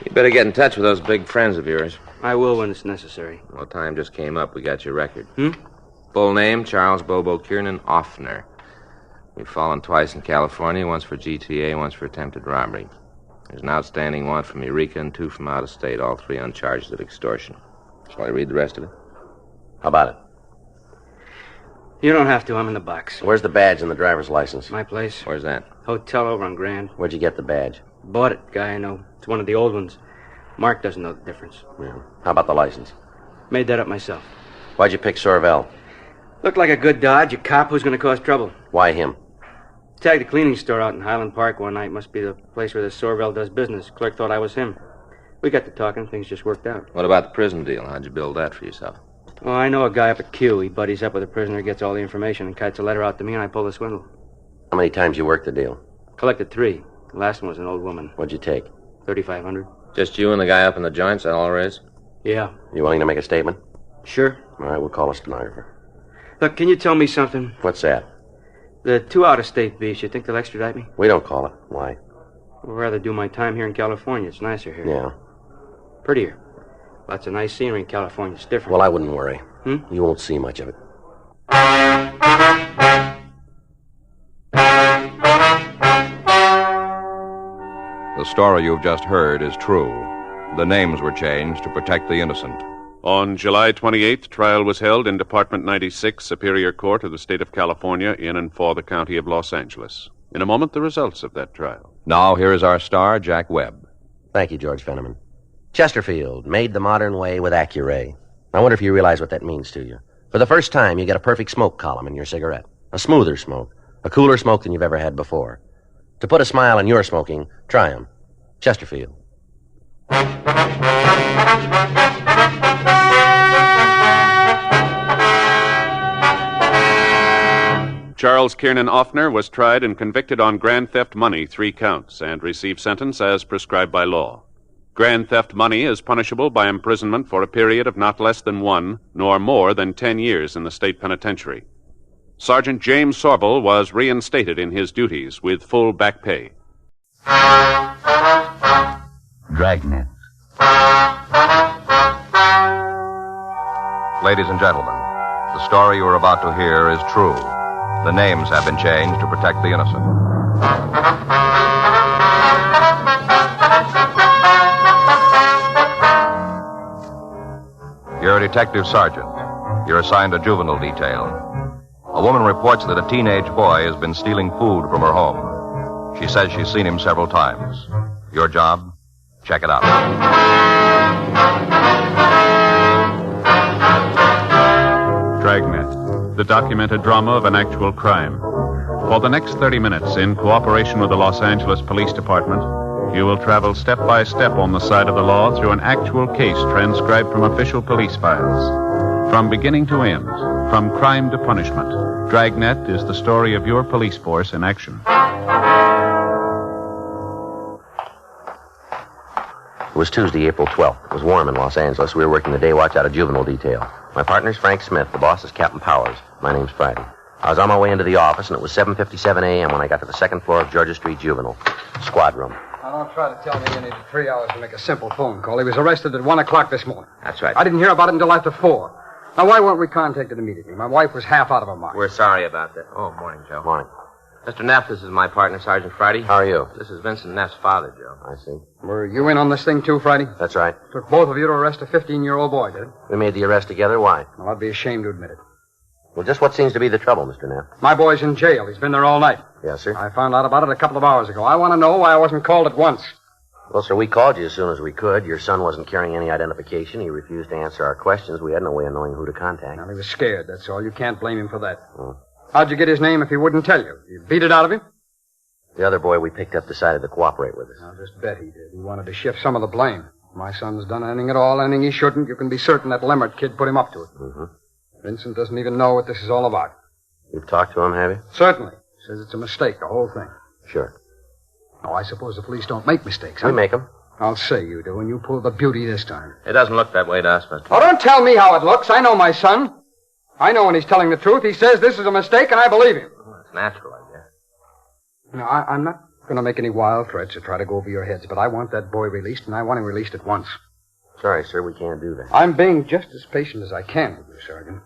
Speaker 4: You better get in touch with those big friends of yours.
Speaker 5: I will when it's necessary.
Speaker 4: Well, time just came up. We got your record.
Speaker 5: Hmm?
Speaker 4: Full name, Charles Bobo Kiernan Offner. We've fallen twice in California, once for GTA, once for attempted robbery. There's an outstanding warrant from Eureka and 2 from out of state, all 3 on charges of extortion. Shall I read the rest of it?
Speaker 3: How about it?
Speaker 5: You don't have to. I'm in the box.
Speaker 3: Where's the badge and the driver's license?
Speaker 5: My place.
Speaker 4: Where's that?
Speaker 5: Hotel over on Grand.
Speaker 3: Where'd you get the badge?
Speaker 5: Bought it. Guy I know. It's one of the old ones. Mark doesn't know the difference.
Speaker 3: Yeah. How about the license?
Speaker 5: Made that up myself.
Speaker 3: Why'd you pick Sorvell?
Speaker 5: Looked like a good dodge. A cop who's going to cause trouble.
Speaker 3: Why him?
Speaker 5: Tagged a cleaning store out in Highland Park one night. Must be the place where this Sorvell does business. Clerk thought I was him. We got to talking. Things just worked out.
Speaker 4: What about the prison deal? How'd you build that for yourself?
Speaker 5: Oh, I know a guy up at Q. He buddies up with a prisoner, gets all the information, and kites a letter out to me, and I pull the swindle.
Speaker 3: How many times you worked the deal?
Speaker 5: Collected 3. The last one was an old woman.
Speaker 3: What'd you take?
Speaker 5: $3,500.
Speaker 4: Just you and the guy up in the joints, that all there is?
Speaker 5: Yeah.
Speaker 3: You willing to make a statement?
Speaker 5: Sure.
Speaker 3: All right, we'll call a stenographer.
Speaker 5: Look, can you tell me something?
Speaker 3: What's that?
Speaker 5: The 2 out-of-state beefs, you think they'll extradite me?
Speaker 3: We don't call it. Why?
Speaker 5: I'd rather do my time here in California. It's nicer here.
Speaker 3: Yeah.
Speaker 5: Prettier. Lots of nice scenery in California. It's different.
Speaker 3: Well, I wouldn't worry.
Speaker 5: Hmm?
Speaker 3: You won't see much of it.
Speaker 1: The story you've just heard is true. The names were changed to protect the innocent.
Speaker 2: On July 28th, trial was held in Department 96, Superior Court of the State of California, in and for the County of Los Angeles. In a moment, the results of that trial.
Speaker 1: Now, here is our star, Jack Webb.
Speaker 3: Thank you, George Fenneman. Chesterfield, made the modern way with Accuray. I wonder if you realize what that means to you. For the first time, you get a perfect smoke column in your cigarette. A smoother smoke. A cooler smoke than you've ever had before. To put a smile on your smoking, try 'em. Chesterfield.
Speaker 2: Charles Kiernan Offner was tried and convicted on grand theft money, 3 counts, and received sentence as prescribed by law. Grand theft money is punishable by imprisonment for a period of not less than 1, nor more than 10 years in the state penitentiary. Sergeant James Sorvell was reinstated in his duties with full back pay.
Speaker 19: Dragnet.
Speaker 1: Ladies and gentlemen, the story you are about to hear is true. The names have been changed to protect the innocent. You're a detective sergeant. You're assigned a juvenile detail. A woman reports that a teenage boy has been stealing food from her home. She says she's seen him several times. Your job? Check it out.
Speaker 2: Dragnet, the documented drama of an actual crime. For the next 30 minutes, in cooperation with the Los Angeles Police Department, you will travel step by step on the side of the law through an actual case transcribed from official police files. From beginning to end, from crime to punishment, Dragnet is the story of your police force in action.
Speaker 3: It was Tuesday, April 12th. It was warm in Los Angeles. We were working the day watch out of juvenile detail. My partner's Frank Smith. The boss is Captain Powers. My name's Friday. I was on my way into the office, and it was 7:57 a.m. when I got to the second floor of Georgia Street Juvenile. Squad room.
Speaker 9: Now, don't try to tell me you needed 3 hours to make a simple phone call. He was arrested at 1 o'clock this morning.
Speaker 3: That's right.
Speaker 9: I didn't hear about it until after 4. Now, why weren't we contacted immediately? My wife was half out of her mind.
Speaker 4: We're sorry about that. Oh, morning, Joe.
Speaker 3: Morning.
Speaker 4: Mr. Neff, this is my partner, Sergeant Friday.
Speaker 3: How are you?
Speaker 4: This is Vincent Neff's father, Joe.
Speaker 3: I see.
Speaker 9: Were you in on this thing, too, Friday?
Speaker 3: That's right.
Speaker 9: Took both of you to arrest a 15-year-old boy, did it?
Speaker 3: We made the arrest together. Why?
Speaker 9: Well, I'd be ashamed to admit it.
Speaker 3: Well, just what seems to be the trouble, Mr. Neff?
Speaker 9: My boy's in jail. He's been there all night.
Speaker 3: Yes, sir.
Speaker 9: I found out about it a couple of hours ago. I want to know why I wasn't called at once.
Speaker 3: Well, sir, we called you as soon as we could. Your son wasn't carrying any identification. He refused to answer our questions. We had no way of knowing who to contact.
Speaker 9: Well, he was scared, that's all. You can't blame him for that.
Speaker 3: Oh.
Speaker 9: How'd you get his name if he wouldn't tell you? You beat it out of him?
Speaker 3: The other boy we picked up decided to cooperate with us.
Speaker 9: I'll just bet he did. He wanted to shift some of the blame. If my son's done anything at all, anything he shouldn't, you can be certain that Lemmert kid put him up to it.
Speaker 3: Mm-hmm.
Speaker 9: Vincent doesn't even know what this is all about.
Speaker 3: You've talked to him, have you?
Speaker 9: Certainly. Says it's a mistake, the whole thing.
Speaker 3: Sure.
Speaker 9: Oh, I suppose the police don't make mistakes, huh?
Speaker 3: We make them.
Speaker 9: I'll say you do, and you pull the beauty this time.
Speaker 4: It doesn't look that way to us, Mr.
Speaker 9: Oh, don't tell me how it looks. I know my son. I know when he's telling the truth. He says this is a mistake, and I believe him.
Speaker 4: Well, it's natural, I guess.
Speaker 9: You know, I'm not going to make any wild threats or try to go over your heads, but I want that boy released, and I want him released at once.
Speaker 3: Sorry, sir, we can't do that.
Speaker 9: I'm being just as patient as I can with you, Sergeant.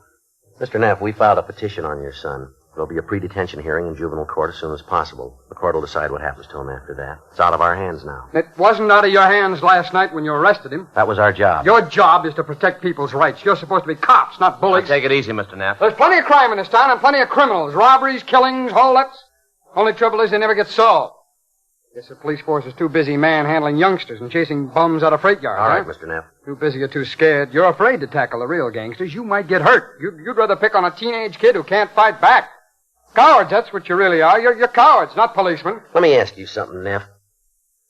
Speaker 3: Mr. Neff, we filed a petition on your son. There'll be a pre-detention hearing in juvenile court as soon as possible. The court will decide what happens to him after that. It's out of our hands now.
Speaker 9: It wasn't out of your hands last night when you arrested him.
Speaker 3: That was our job.
Speaker 9: Your job is to protect people's rights. You're supposed to be cops, not bullies.
Speaker 4: Now, take it easy, Mr. Neff.
Speaker 9: There's plenty of crime in this town and plenty of criminals. Robberies, killings, holdups. Only trouble is they never get solved. Guess the police force is too busy manhandling youngsters and chasing bums out of freight yards.
Speaker 3: All right, Mr. Neff.
Speaker 9: Too busy or too scared. You're afraid to tackle the real gangsters. You might get hurt. You'd rather pick on a teenage kid who can't fight back. Cowards, that's what you really are. You're cowards, not policemen.
Speaker 3: Let me ask you something, Neff.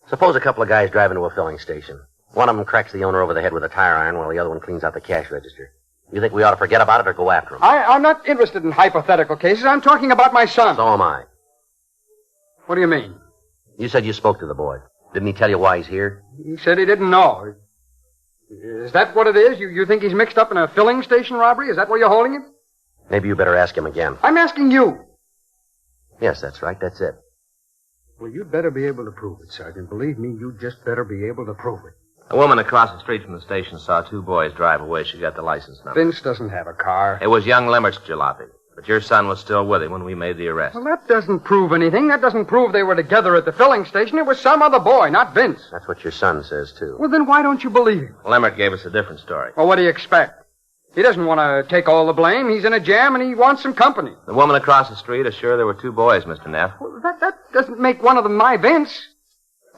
Speaker 3: Suppose a couple of guys drive into a filling station. One of them cracks the owner over the head with a tire iron while the other one cleans out the cash register. You think we ought to forget about it or go after him?
Speaker 9: I'm not interested in hypothetical cases. I'm talking about my son.
Speaker 3: So am I.
Speaker 9: What do you mean?
Speaker 3: You said you spoke to the boy. Didn't he tell you why he's here?
Speaker 9: He said he didn't know. Is that what it is? You think he's mixed up in a filling station robbery? Is that where you're holding him?
Speaker 3: Maybe you better ask him again.
Speaker 9: I'm asking you.
Speaker 3: Yes, that's right. That's it.
Speaker 9: Well, you'd better be able to prove it, Sergeant. Believe me, you'd just better be able to prove it.
Speaker 4: A woman across the street from the station saw two boys drive away. She got the license number.
Speaker 9: Vince doesn't have a car.
Speaker 4: It was young Lemmert's jalopy. But your son was still with him when we made the arrest.
Speaker 9: Well, that doesn't prove anything. That doesn't prove they were together at the filling station. It was some other boy, not Vince.
Speaker 3: That's what your son says, too.
Speaker 9: Well, then why don't you believe him?
Speaker 4: Lemmert gave us a different story.
Speaker 9: Well, what do you expect? He doesn't want to take all the blame. He's in a jam, and he wants some company.
Speaker 4: The woman across the street is sure there were two boys, Mr. Neff.
Speaker 9: Well, that doesn't make one of them my Vince.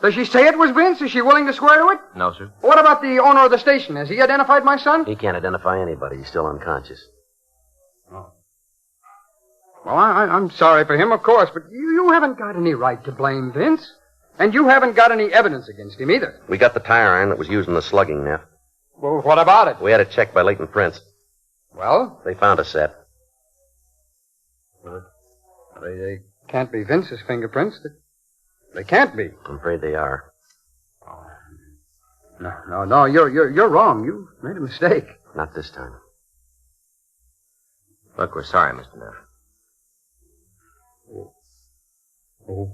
Speaker 9: Does she say it was Vince? Is she willing to swear to it?
Speaker 4: No, sir.
Speaker 9: What about the owner of the station? Has he identified my son?
Speaker 3: He can't identify anybody. He's still unconscious.
Speaker 9: Oh. Well, I'm sorry for him, of course, but you haven't got any right to blame Vince. And you haven't got any evidence against him either.
Speaker 3: We got the tire iron that was used in the slugging, Neff.
Speaker 9: Well, what about it?
Speaker 3: We had it checked by Leighton Prince.
Speaker 9: Well?
Speaker 3: They found a set.
Speaker 9: They can't be Vince's fingerprints. They can't be.
Speaker 3: I'm afraid they are.
Speaker 9: No, you're wrong. You made a mistake.
Speaker 3: Not this time.
Speaker 4: Look, we're sorry, Mr. Neff.
Speaker 9: Oh,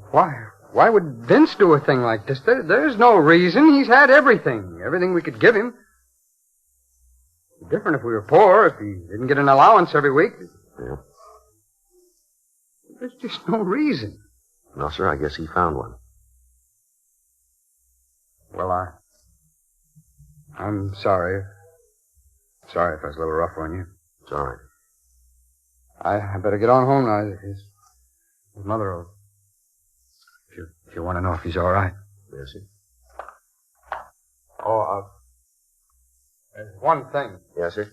Speaker 9: why would Vince do a thing like this? There's no reason. He's had everything we could give him. It'd be different if we were poor, if he didn't get an allowance every week.
Speaker 3: Yeah.
Speaker 9: There's just no reason.
Speaker 3: No, sir, I guess he found one.
Speaker 9: Well, I'm sorry. Sorry if I was a little rough on you.
Speaker 3: It's all right.
Speaker 9: I better get on home now. His mother will... If you want to know if he's all right.
Speaker 3: Yes, sir.
Speaker 9: There's one thing.
Speaker 3: Yes, sir?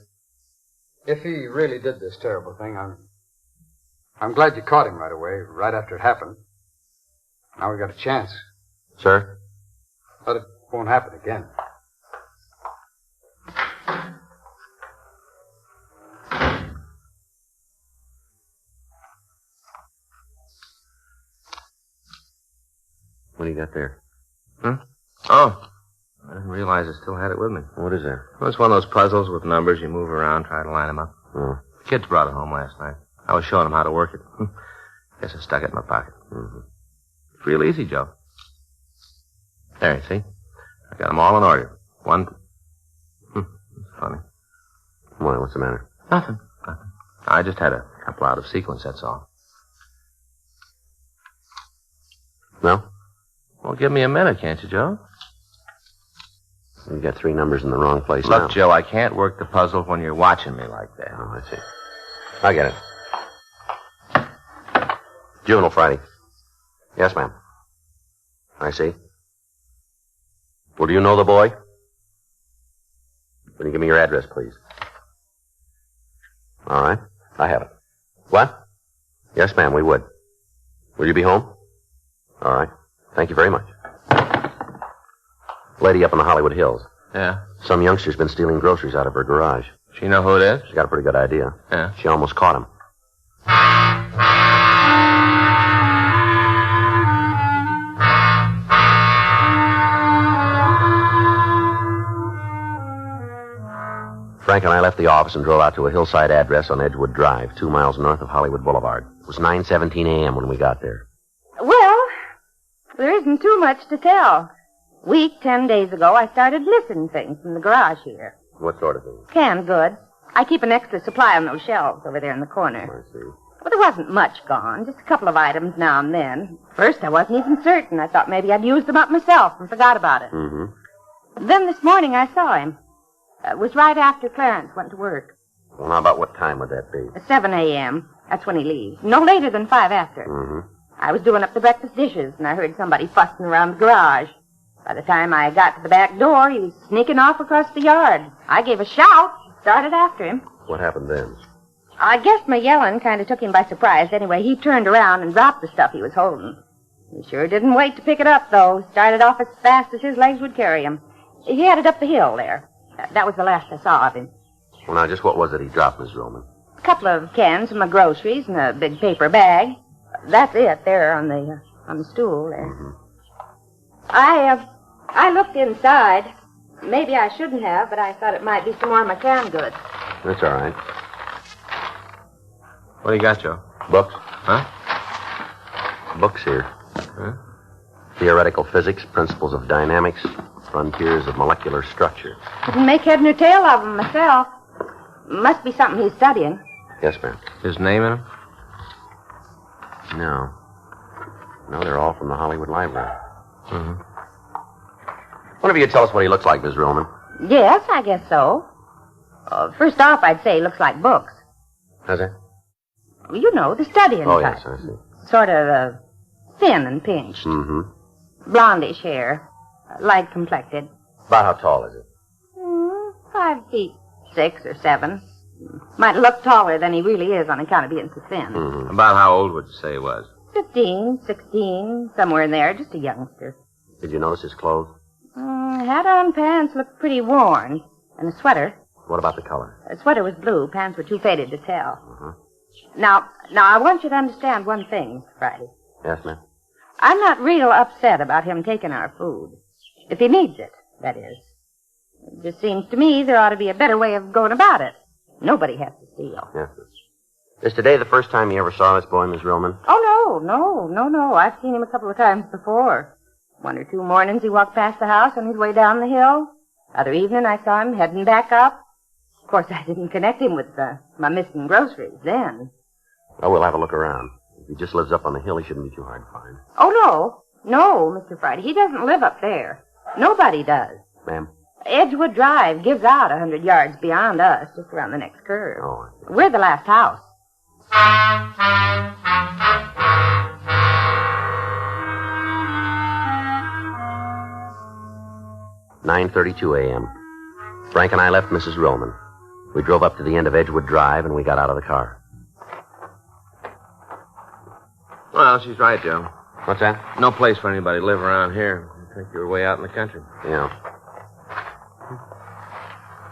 Speaker 9: If he really did this terrible thing, I'm glad you caught him right away, right after it happened. Now we got a chance.
Speaker 3: Sir?
Speaker 9: But it won't happen again.
Speaker 3: What do you got there?
Speaker 4: Oh. I didn't realize I still had it with me.
Speaker 3: What is that?
Speaker 4: Well, it's one of those puzzles with numbers you move around, try to line them up.
Speaker 3: Oh.
Speaker 4: The kids brought it home last night. I was showing him how to work it. Guess I stuck it in my pocket. It's real easy, Joe. There, see? I got them all in order. One. It's funny.
Speaker 3: Why, what's the matter?
Speaker 4: Nothing. I just had a couple out of sequence, that's all.
Speaker 3: No?
Speaker 4: Well, give me a minute, can't you, Joe?
Speaker 3: You got 3 numbers in the wrong place now.
Speaker 4: Look, Joe, I can't work the puzzle when you're watching me like that.
Speaker 3: Oh, I see. I get it. Juvenile Friday. Yes, ma'am. I see. Well, do you know the boy? Can you give me your address, please? All right. I have it. What? Yes, ma'am, we would. Will you be home? All right. Thank you very much. Lady up in the Hollywood Hills.
Speaker 4: Yeah?
Speaker 3: Some youngster's been stealing groceries out of her garage.
Speaker 4: She know who it is?
Speaker 3: She got a pretty good idea.
Speaker 4: Yeah?
Speaker 3: She almost caught him. Frank and I left the office and drove out to a hillside address on Edgewood Drive, 2 miles north of Hollywood Boulevard. It was 9:17 a.m. when we got there.
Speaker 11: Well, there isn't too much to tell. A week, 10 days ago, I started missing things from the garage here.
Speaker 3: What sort of thing?
Speaker 11: Canned goods. I keep an extra supply on those shelves over there in the corner.
Speaker 3: I see.
Speaker 11: Well, there wasn't much gone, just a couple of items now and then. First, I wasn't even certain. I thought maybe I'd used them up myself and forgot about it.
Speaker 3: Mm-hmm.
Speaker 11: Then this morning I saw him. It was right after Clarence went to work.
Speaker 3: Well, now, about what time would that be?
Speaker 11: 7 a.m. That's when he leaves. No later than 5 after.
Speaker 3: Mm-hmm.
Speaker 11: I was doing up the breakfast dishes, and I heard somebody fussing around the garage. By the time I got to the back door, he was sneaking off across the yard. I gave a shout, started after him.
Speaker 3: What happened then?
Speaker 11: I guess my yelling kind of took him by surprise. Anyway, he turned around and dropped the stuff he was holding. He sure didn't wait to pick it up, though. Started off as fast as his legs would carry him. He headed up the hill there. That was the last I saw of him.
Speaker 3: Well, now, just what was it he dropped, Miss Roman?
Speaker 11: A couple of cans of my groceries and a big paper bag. That's it, there on the stool there.
Speaker 3: Mm-hmm.
Speaker 11: I looked inside. Maybe I shouldn't have, but I thought it might be some more of my canned goods.
Speaker 3: That's all right.
Speaker 4: What do you got, Joe?
Speaker 3: Books?
Speaker 4: Huh?
Speaker 3: Books here.
Speaker 4: Huh?
Speaker 3: Theoretical Physics, Principles of Dynamics, Frontiers of Molecular Structure.
Speaker 11: Couldn't make head nor tail of them myself. Must be something he's studying.
Speaker 3: Yes, ma'am.
Speaker 4: His name in him?
Speaker 3: No. No, they're all from the Hollywood Library.
Speaker 4: Mm-hmm.
Speaker 3: Wonder if you could tell us what he looks like, Miss Roman.
Speaker 11: Yes, I guess so. First off, I'd say he looks like books.
Speaker 3: How's that?
Speaker 11: You know, the studying
Speaker 3: Oh,
Speaker 11: type.
Speaker 3: yes, I see.
Speaker 11: Sort of thin and pinched.
Speaker 3: Mm-hmm.
Speaker 11: Blondish hair. Light complected.
Speaker 3: About how tall is it?
Speaker 11: 5'6" or 7. Might look taller than he really is on account of being so thin.
Speaker 3: Mm-hmm.
Speaker 4: About how old would you say he was?
Speaker 11: 15, 16, somewhere in there. Just a youngster.
Speaker 3: Did you notice his clothes?
Speaker 11: Hat on, pants looked pretty worn. And a sweater.
Speaker 3: What about the color?
Speaker 11: The sweater was blue. Pants were too faded to tell.
Speaker 3: Mm-hmm.
Speaker 11: Now, I want you to understand one thing, Friday.
Speaker 3: Yes, ma'am.
Speaker 11: I'm not real upset about him taking our food. If he needs it, that is. It just seems to me there ought to be a better way of going about it. Nobody has to steal.
Speaker 3: Yes. Is today the first time you ever saw this boy, Miss Roman?
Speaker 11: Oh, no. I've seen him a couple of times before. 1 or 2 mornings he walked past the house on his way down the hill. Other evening I saw him heading back up. Of course, I didn't connect him with my missing groceries then.
Speaker 3: Oh, we'll have a look around. If he just lives up on the hill, he shouldn't be too hard to find.
Speaker 11: Oh, no, Mr. Friday. He doesn't live up there. Nobody does.
Speaker 3: Ma'am?
Speaker 11: Edgewood Drive gives out 100 yards beyond us, just around the next curve.
Speaker 3: Oh,
Speaker 11: We're the last house.
Speaker 3: 9:32 a.m. Frank and I left Mrs. Roman. We drove up to the end of Edgewood Drive, and we got out of the car.
Speaker 4: Well, she's right, Joe.
Speaker 3: What's that?
Speaker 4: No place for anybody to live around here. I think you're way out in the country.
Speaker 3: Yeah.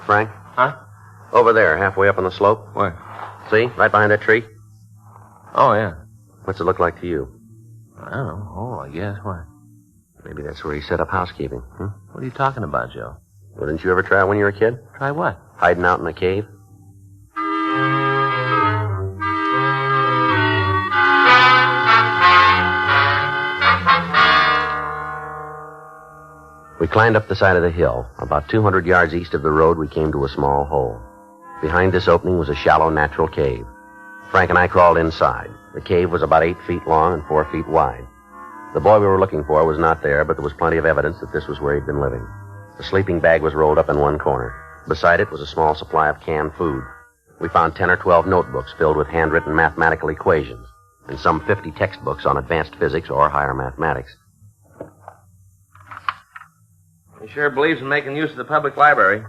Speaker 3: Frank?
Speaker 4: Huh?
Speaker 3: Over there, halfway up on the slope.
Speaker 4: Where?
Speaker 3: See? Right behind that tree.
Speaker 4: Oh, yeah.
Speaker 3: What's it look like to you?
Speaker 4: I don't know. Oh, I guess. Why?
Speaker 3: Maybe that's where he set up housekeeping.
Speaker 4: What are you talking about, Joe?
Speaker 3: Well, didn't you ever try when you were a kid?
Speaker 4: Try what?
Speaker 3: Hiding out in a cave. We climbed up the side of the hill. About 200 yards east of the road, we came to a small hole. Behind this opening was a shallow natural cave. Frank and I crawled inside. The cave was about 8 feet long and 4 feet wide. The boy we were looking for was not there, but there was plenty of evidence that this was where he'd been living. The sleeping bag was rolled up in one corner. Beside it was a small supply of canned food. We found 10 or 12 notebooks filled with handwritten mathematical equations and some 50 textbooks on advanced physics or higher mathematics.
Speaker 4: He sure believes in making use of the public library.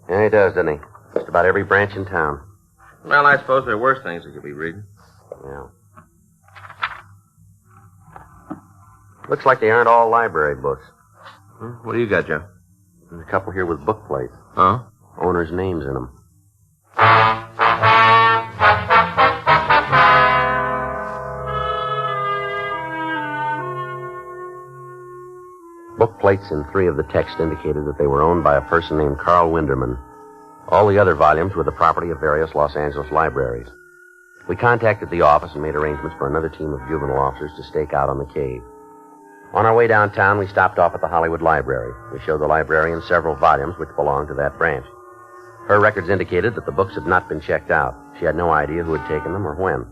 Speaker 3: Yeah, he does, doesn't he? Just about every branch in town.
Speaker 4: Well, I suppose there are worse things he could be reading.
Speaker 3: Yeah. Looks like they aren't all library books.
Speaker 4: What do you got, Joe?
Speaker 3: There's a couple here with book plates.
Speaker 4: Huh?
Speaker 3: Owners' names in them. Book plates in 3 of the texts indicated that they were owned by a person named Carl Winderman. All the other volumes were the property of various Los Angeles libraries. We contacted the office and made arrangements for another team of juvenile officers to stake out on the cave. On our way downtown, we stopped off at the Hollywood Library. We showed the librarian several volumes which belonged to that branch. Her records indicated that the books had not been checked out. She had no idea who had taken them or when.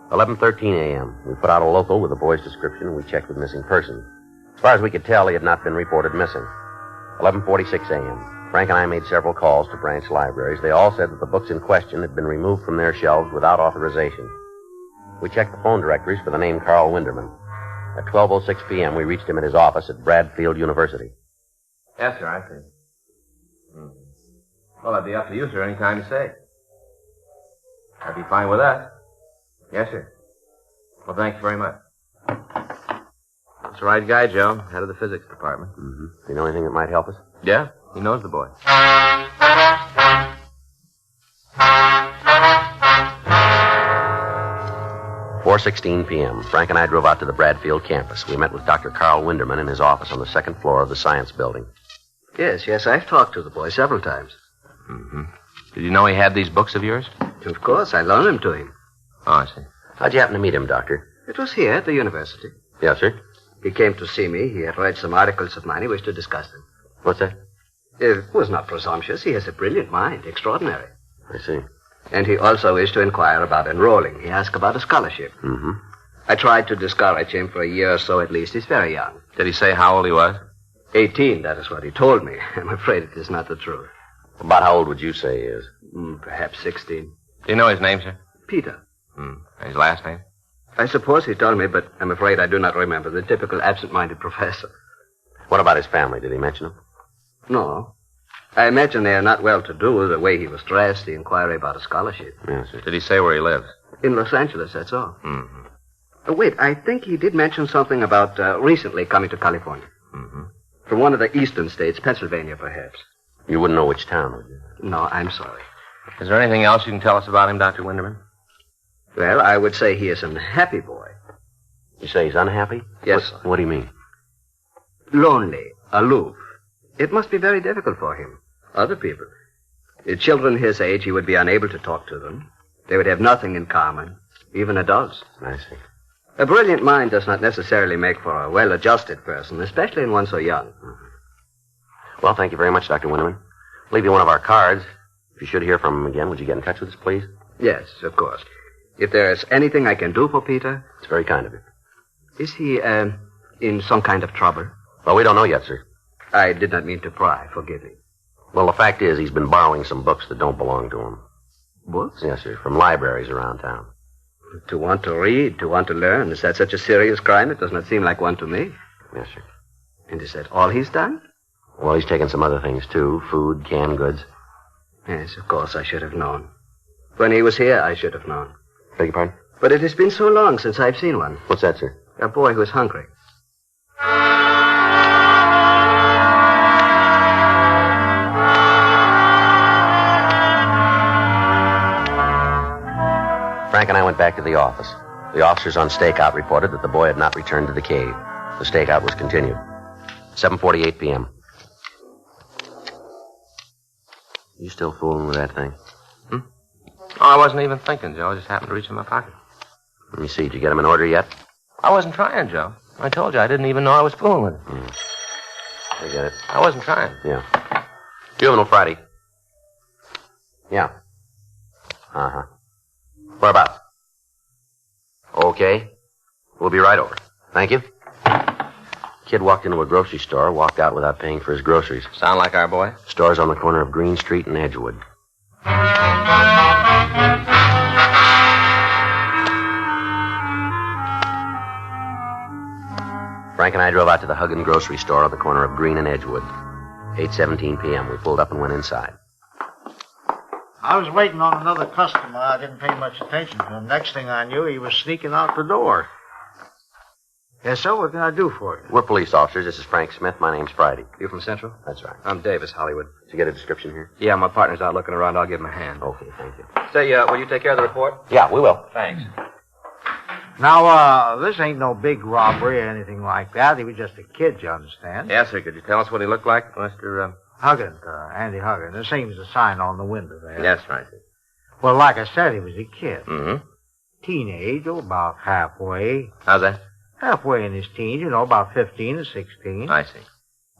Speaker 3: 11:13 a.m. We put out a local with the boy's description and we checked with missing persons. As far as we could tell, he had not been reported missing. 11:46 a.m. Frank and I made several calls to branch libraries. They all said that the books in question had been removed from their shelves without authorization. We checked the phone directories for the name Carl Winderman. At 12:06 p.m., we reached him at his office at Bradfield University.
Speaker 4: Yes, sir, I see. Well, that'd be up to you, sir, any time you say. I'd be fine with that. Yes, sir. Well, thank you very much. That's the right guy, Joe. Head of the physics department.
Speaker 3: Mm-hmm. You know anything that might help us?
Speaker 4: Yeah, he knows the boy.
Speaker 3: 4:16 p.m. Frank and I drove out to the Bradfield campus. We met with Dr. Carl Winderman in his office on the second floor of the science building.
Speaker 20: Yes, I've talked to the boy several times.
Speaker 4: Mm-hmm. Did you know he had these books of yours?
Speaker 20: Of course, I loaned them to him.
Speaker 4: Oh, I see.
Speaker 3: How'd you happen to meet him, Doctor?
Speaker 20: It was here at the university.
Speaker 3: Yes, sir.
Speaker 20: He came to see me. He had read some articles of mine. He wished to discuss them.
Speaker 3: What's that?
Speaker 20: It was not presumptuous. He has a brilliant mind. Extraordinary.
Speaker 3: I see.
Speaker 20: And he also wished to inquire about enrolling. He asked about a scholarship.
Speaker 3: Mm-hmm.
Speaker 20: I tried to discourage him for a year or so at least. He's very young.
Speaker 4: Did he say how old he was?
Speaker 20: 18, that is what he told me. I'm afraid it is not the truth.
Speaker 3: About how old would you say he is?
Speaker 20: Perhaps 16.
Speaker 4: Do you know his name, sir?
Speaker 20: Peter.
Speaker 4: And his last name?
Speaker 20: I suppose he told me, but I'm afraid I do not remember. The typical absent-minded professor.
Speaker 3: What about his family? Did he mention them?
Speaker 20: No. I imagine they are not well-to-do, the way he was dressed, the inquiry about a scholarship.
Speaker 3: Yes, sir.
Speaker 4: Did he say where he lives?
Speaker 20: In Los Angeles, that's all.
Speaker 4: Mm-hmm.
Speaker 20: Wait, I think he did mention something about recently coming to California.
Speaker 4: Mm-hmm.
Speaker 20: From one of the eastern states, Pennsylvania, perhaps.
Speaker 3: You wouldn't know which town, would you?
Speaker 20: No, I'm sorry.
Speaker 4: Is there anything else you can tell us about him, Dr. Winderman?
Speaker 20: Well, I would say he is an unhappy boy.
Speaker 3: You say he's unhappy?
Speaker 20: Yes, sir.
Speaker 3: What do you mean?
Speaker 20: Lonely, aloof. It must be very difficult for him. Other people. Children his age, he would be unable to talk to them. They would have nothing in common, even adults.
Speaker 3: I see.
Speaker 20: A brilliant mind does not necessarily make for a well-adjusted person, especially in one so young.
Speaker 3: Mm-hmm. Well, thank you very much, Dr. Winderman. I'll leave you one of our cards. If you should hear from him again, would you get in touch with us, please?
Speaker 20: Yes, of course. If there is anything I can do for Peter...
Speaker 3: It's very kind of you.
Speaker 20: Is he, in some kind of trouble?
Speaker 3: Well, we don't know yet, sir.
Speaker 20: I did not mean to pry. Forgive me.
Speaker 3: Well, the fact is he's been borrowing some books that don't belong to him.
Speaker 20: Books?
Speaker 3: Yes, sir, from libraries around town.
Speaker 20: To want to read, to want to learn, is that such a serious crime? It does not seem like one to me.
Speaker 3: Yes, sir.
Speaker 20: And is that all he's done?
Speaker 3: Well, he's taken some other things, too. Food, canned goods.
Speaker 20: Yes, of course, I should have known. When he was here, I should have known.
Speaker 3: Beg your pardon?
Speaker 20: But it has been so long since I've seen one.
Speaker 3: What's that, sir?
Speaker 20: A boy who is hungry.
Speaker 3: Frank and I went back to the office. The officers on stakeout reported that the boy had not returned to the cave. The stakeout was continued. 7:48 p.m. You still fooling with that thing?
Speaker 4: Oh, I wasn't even thinking, Joe. I just happened to reach in my pocket.
Speaker 3: Let me see. Did you get him in order yet?
Speaker 4: I wasn't trying, Joe. I told you I didn't even know I was fooling with it.
Speaker 3: I get it.
Speaker 4: I wasn't trying.
Speaker 3: Yeah. Juvenile Friday. Yeah. Uh-huh. Whereabouts? Okay. We'll be right over. Thank you. Kid walked into a grocery store, walked out without paying for his groceries.
Speaker 4: Sound like our boy?
Speaker 3: Store's on the corner of Green Street and Edgewood. Frank and I drove out to the Huggin grocery store on the corner of Green and Edgewood. 8:17 p.m. We pulled up and went inside.
Speaker 13: I was waiting on another customer. I didn't pay much attention to him. Next thing I knew, he was sneaking out the door. Yes, sir. What can I do for you?
Speaker 3: We're police officers. This is Frank Smith. My name's Friday.
Speaker 16: You from Central?
Speaker 3: That's right.
Speaker 16: I'm Davis, Hollywood.
Speaker 3: Did you get a description here?
Speaker 16: Yeah, my partner's out looking around. I'll give him a hand.
Speaker 3: Okay, thank you.
Speaker 16: Say, will you take care of the report?
Speaker 3: Yeah, we will.
Speaker 16: Thanks.
Speaker 13: Now, this ain't no big robbery or anything like that. He was just a kid, you understand?
Speaker 4: Yes, sir. Could you tell us what he looked like, Mr.
Speaker 13: Huggin, Andy Huggin. The same as the sign on the window there.
Speaker 4: Yes, right.
Speaker 13: Well, like I said, he was a kid.
Speaker 4: Mm-hmm.
Speaker 13: Teenage, about halfway.
Speaker 4: How's that?
Speaker 13: Halfway in his teens, about 15 or 16.
Speaker 4: I see.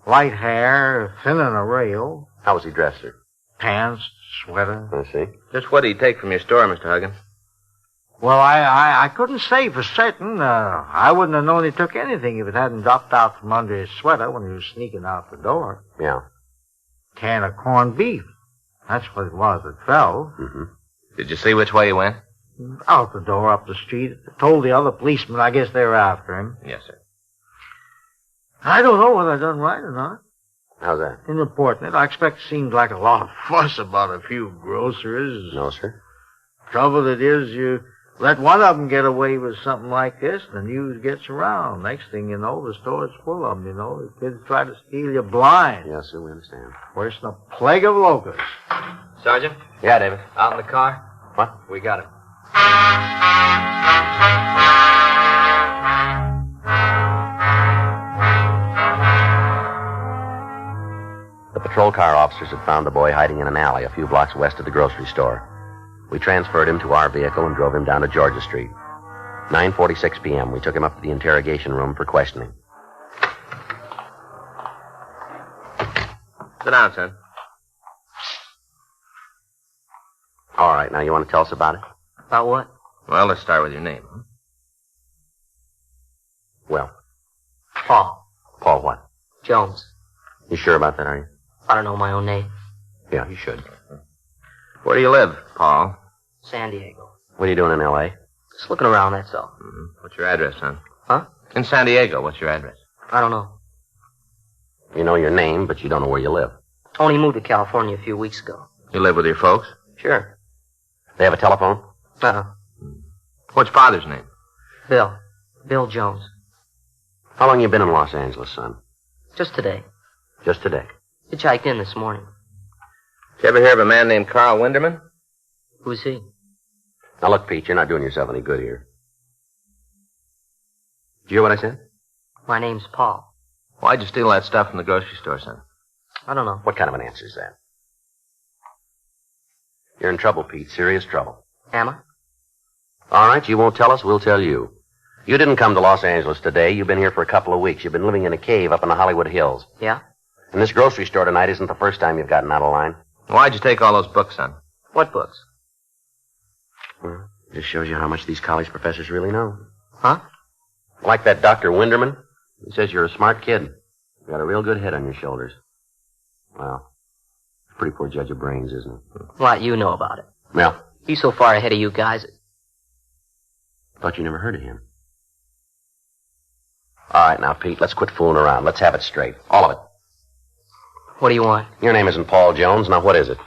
Speaker 13: Light hair, thin on a rail.
Speaker 3: How was he dressed, sir?
Speaker 13: Pants, sweater.
Speaker 3: I see.
Speaker 4: Just what did he take from your store, Mr. Huggin?
Speaker 13: Well, I couldn't say for certain. I wouldn't have known he took anything if it hadn't dropped out from under his sweater when he was sneaking out the door.
Speaker 3: Yeah.
Speaker 13: Can of corned beef. That's what it was that fell.
Speaker 3: Mm-hmm.
Speaker 4: Did you see which way he went?
Speaker 13: Out the door, up the street. Told the other policemen. I guess they were after him.
Speaker 4: Yes, sir.
Speaker 13: I don't know whether I done right or not.
Speaker 3: How's that?
Speaker 13: In reporting it, I expect it seemed like a lot of fuss about a few groceries.
Speaker 3: No, sir.
Speaker 13: Trouble it is, you let one of them get away with something like this, the news gets around. Next thing you know, the store's full of them, you know. The kids try to steal you blind.
Speaker 3: Yes, sir, we understand.
Speaker 13: Worse than a plague of locusts.
Speaker 16: Sergeant?
Speaker 3: Yeah, David.
Speaker 16: Out in the car?
Speaker 3: What?
Speaker 16: We got it.
Speaker 3: The patrol car officers had found the boy hiding in an alley a few blocks west of the grocery store. We transferred him to our vehicle and drove him down to Georgia Street. 9:46 p.m., we took him up to the interrogation room for questioning.
Speaker 4: Sit down, son.
Speaker 3: All right, now you want to tell us about it?
Speaker 8: About what?
Speaker 4: Well, let's start with your name.
Speaker 3: Well,
Speaker 8: Paul
Speaker 3: Paul what?
Speaker 8: Jones.
Speaker 3: You sure about that, are you?
Speaker 8: I don't know my own name.
Speaker 3: Yeah, you should.
Speaker 4: Where do you live, Paul?
Speaker 8: San Diego.
Speaker 3: What are you doing in L.A.?
Speaker 8: Just looking around, that's all.
Speaker 4: Mm-hmm. What's your address, son?
Speaker 8: Huh?
Speaker 4: In San Diego, what's your address?
Speaker 8: I don't know.
Speaker 3: You know your name, but you don't know where you live.
Speaker 8: Only moved to California a few weeks ago.
Speaker 4: You live with your folks?
Speaker 8: Sure.
Speaker 3: They have a telephone?
Speaker 8: Uh-uh.
Speaker 4: What's father's name?
Speaker 8: Bill. Bill Jones.
Speaker 3: How long you been in Los Angeles, son?
Speaker 8: Just today.
Speaker 3: Just today.
Speaker 8: Hitchhiked in this morning.
Speaker 4: Did you ever hear of a man named Carl Winderman?
Speaker 8: Who's he?
Speaker 3: Now look, Pete, you're not doing yourself any good here. Did you hear what I said?
Speaker 8: My name's Paul.
Speaker 4: Why'd you steal that stuff from the grocery store, son?
Speaker 8: I don't know.
Speaker 3: What kind of an answer is that? You're in trouble, Pete. Serious trouble.
Speaker 8: Am I?
Speaker 3: All right, you won't tell us, we'll tell you. You didn't come to Los Angeles today. You've been here for a couple of weeks. You've been living in a cave up in the Hollywood Hills.
Speaker 8: Yeah?
Speaker 3: And this grocery store tonight isn't the first time you've gotten out of line.
Speaker 4: Why'd you take all those books, son?
Speaker 8: What books?
Speaker 3: Well, it just shows you how much these college professors really know.
Speaker 8: Huh?
Speaker 3: Like that Dr. Winderman. He says you're a smart kid. You got a real good head on your shoulders. Well, pretty poor judge of brains, isn't it?
Speaker 8: What you know about it?
Speaker 3: Well,
Speaker 8: He's so far ahead of you guys.
Speaker 3: thought you never heard of him. All right, now, Pete, let's quit fooling around. Let's have it straight. All of it.
Speaker 8: What do you want?
Speaker 3: Your name isn't Paul Jones. Now, what is it?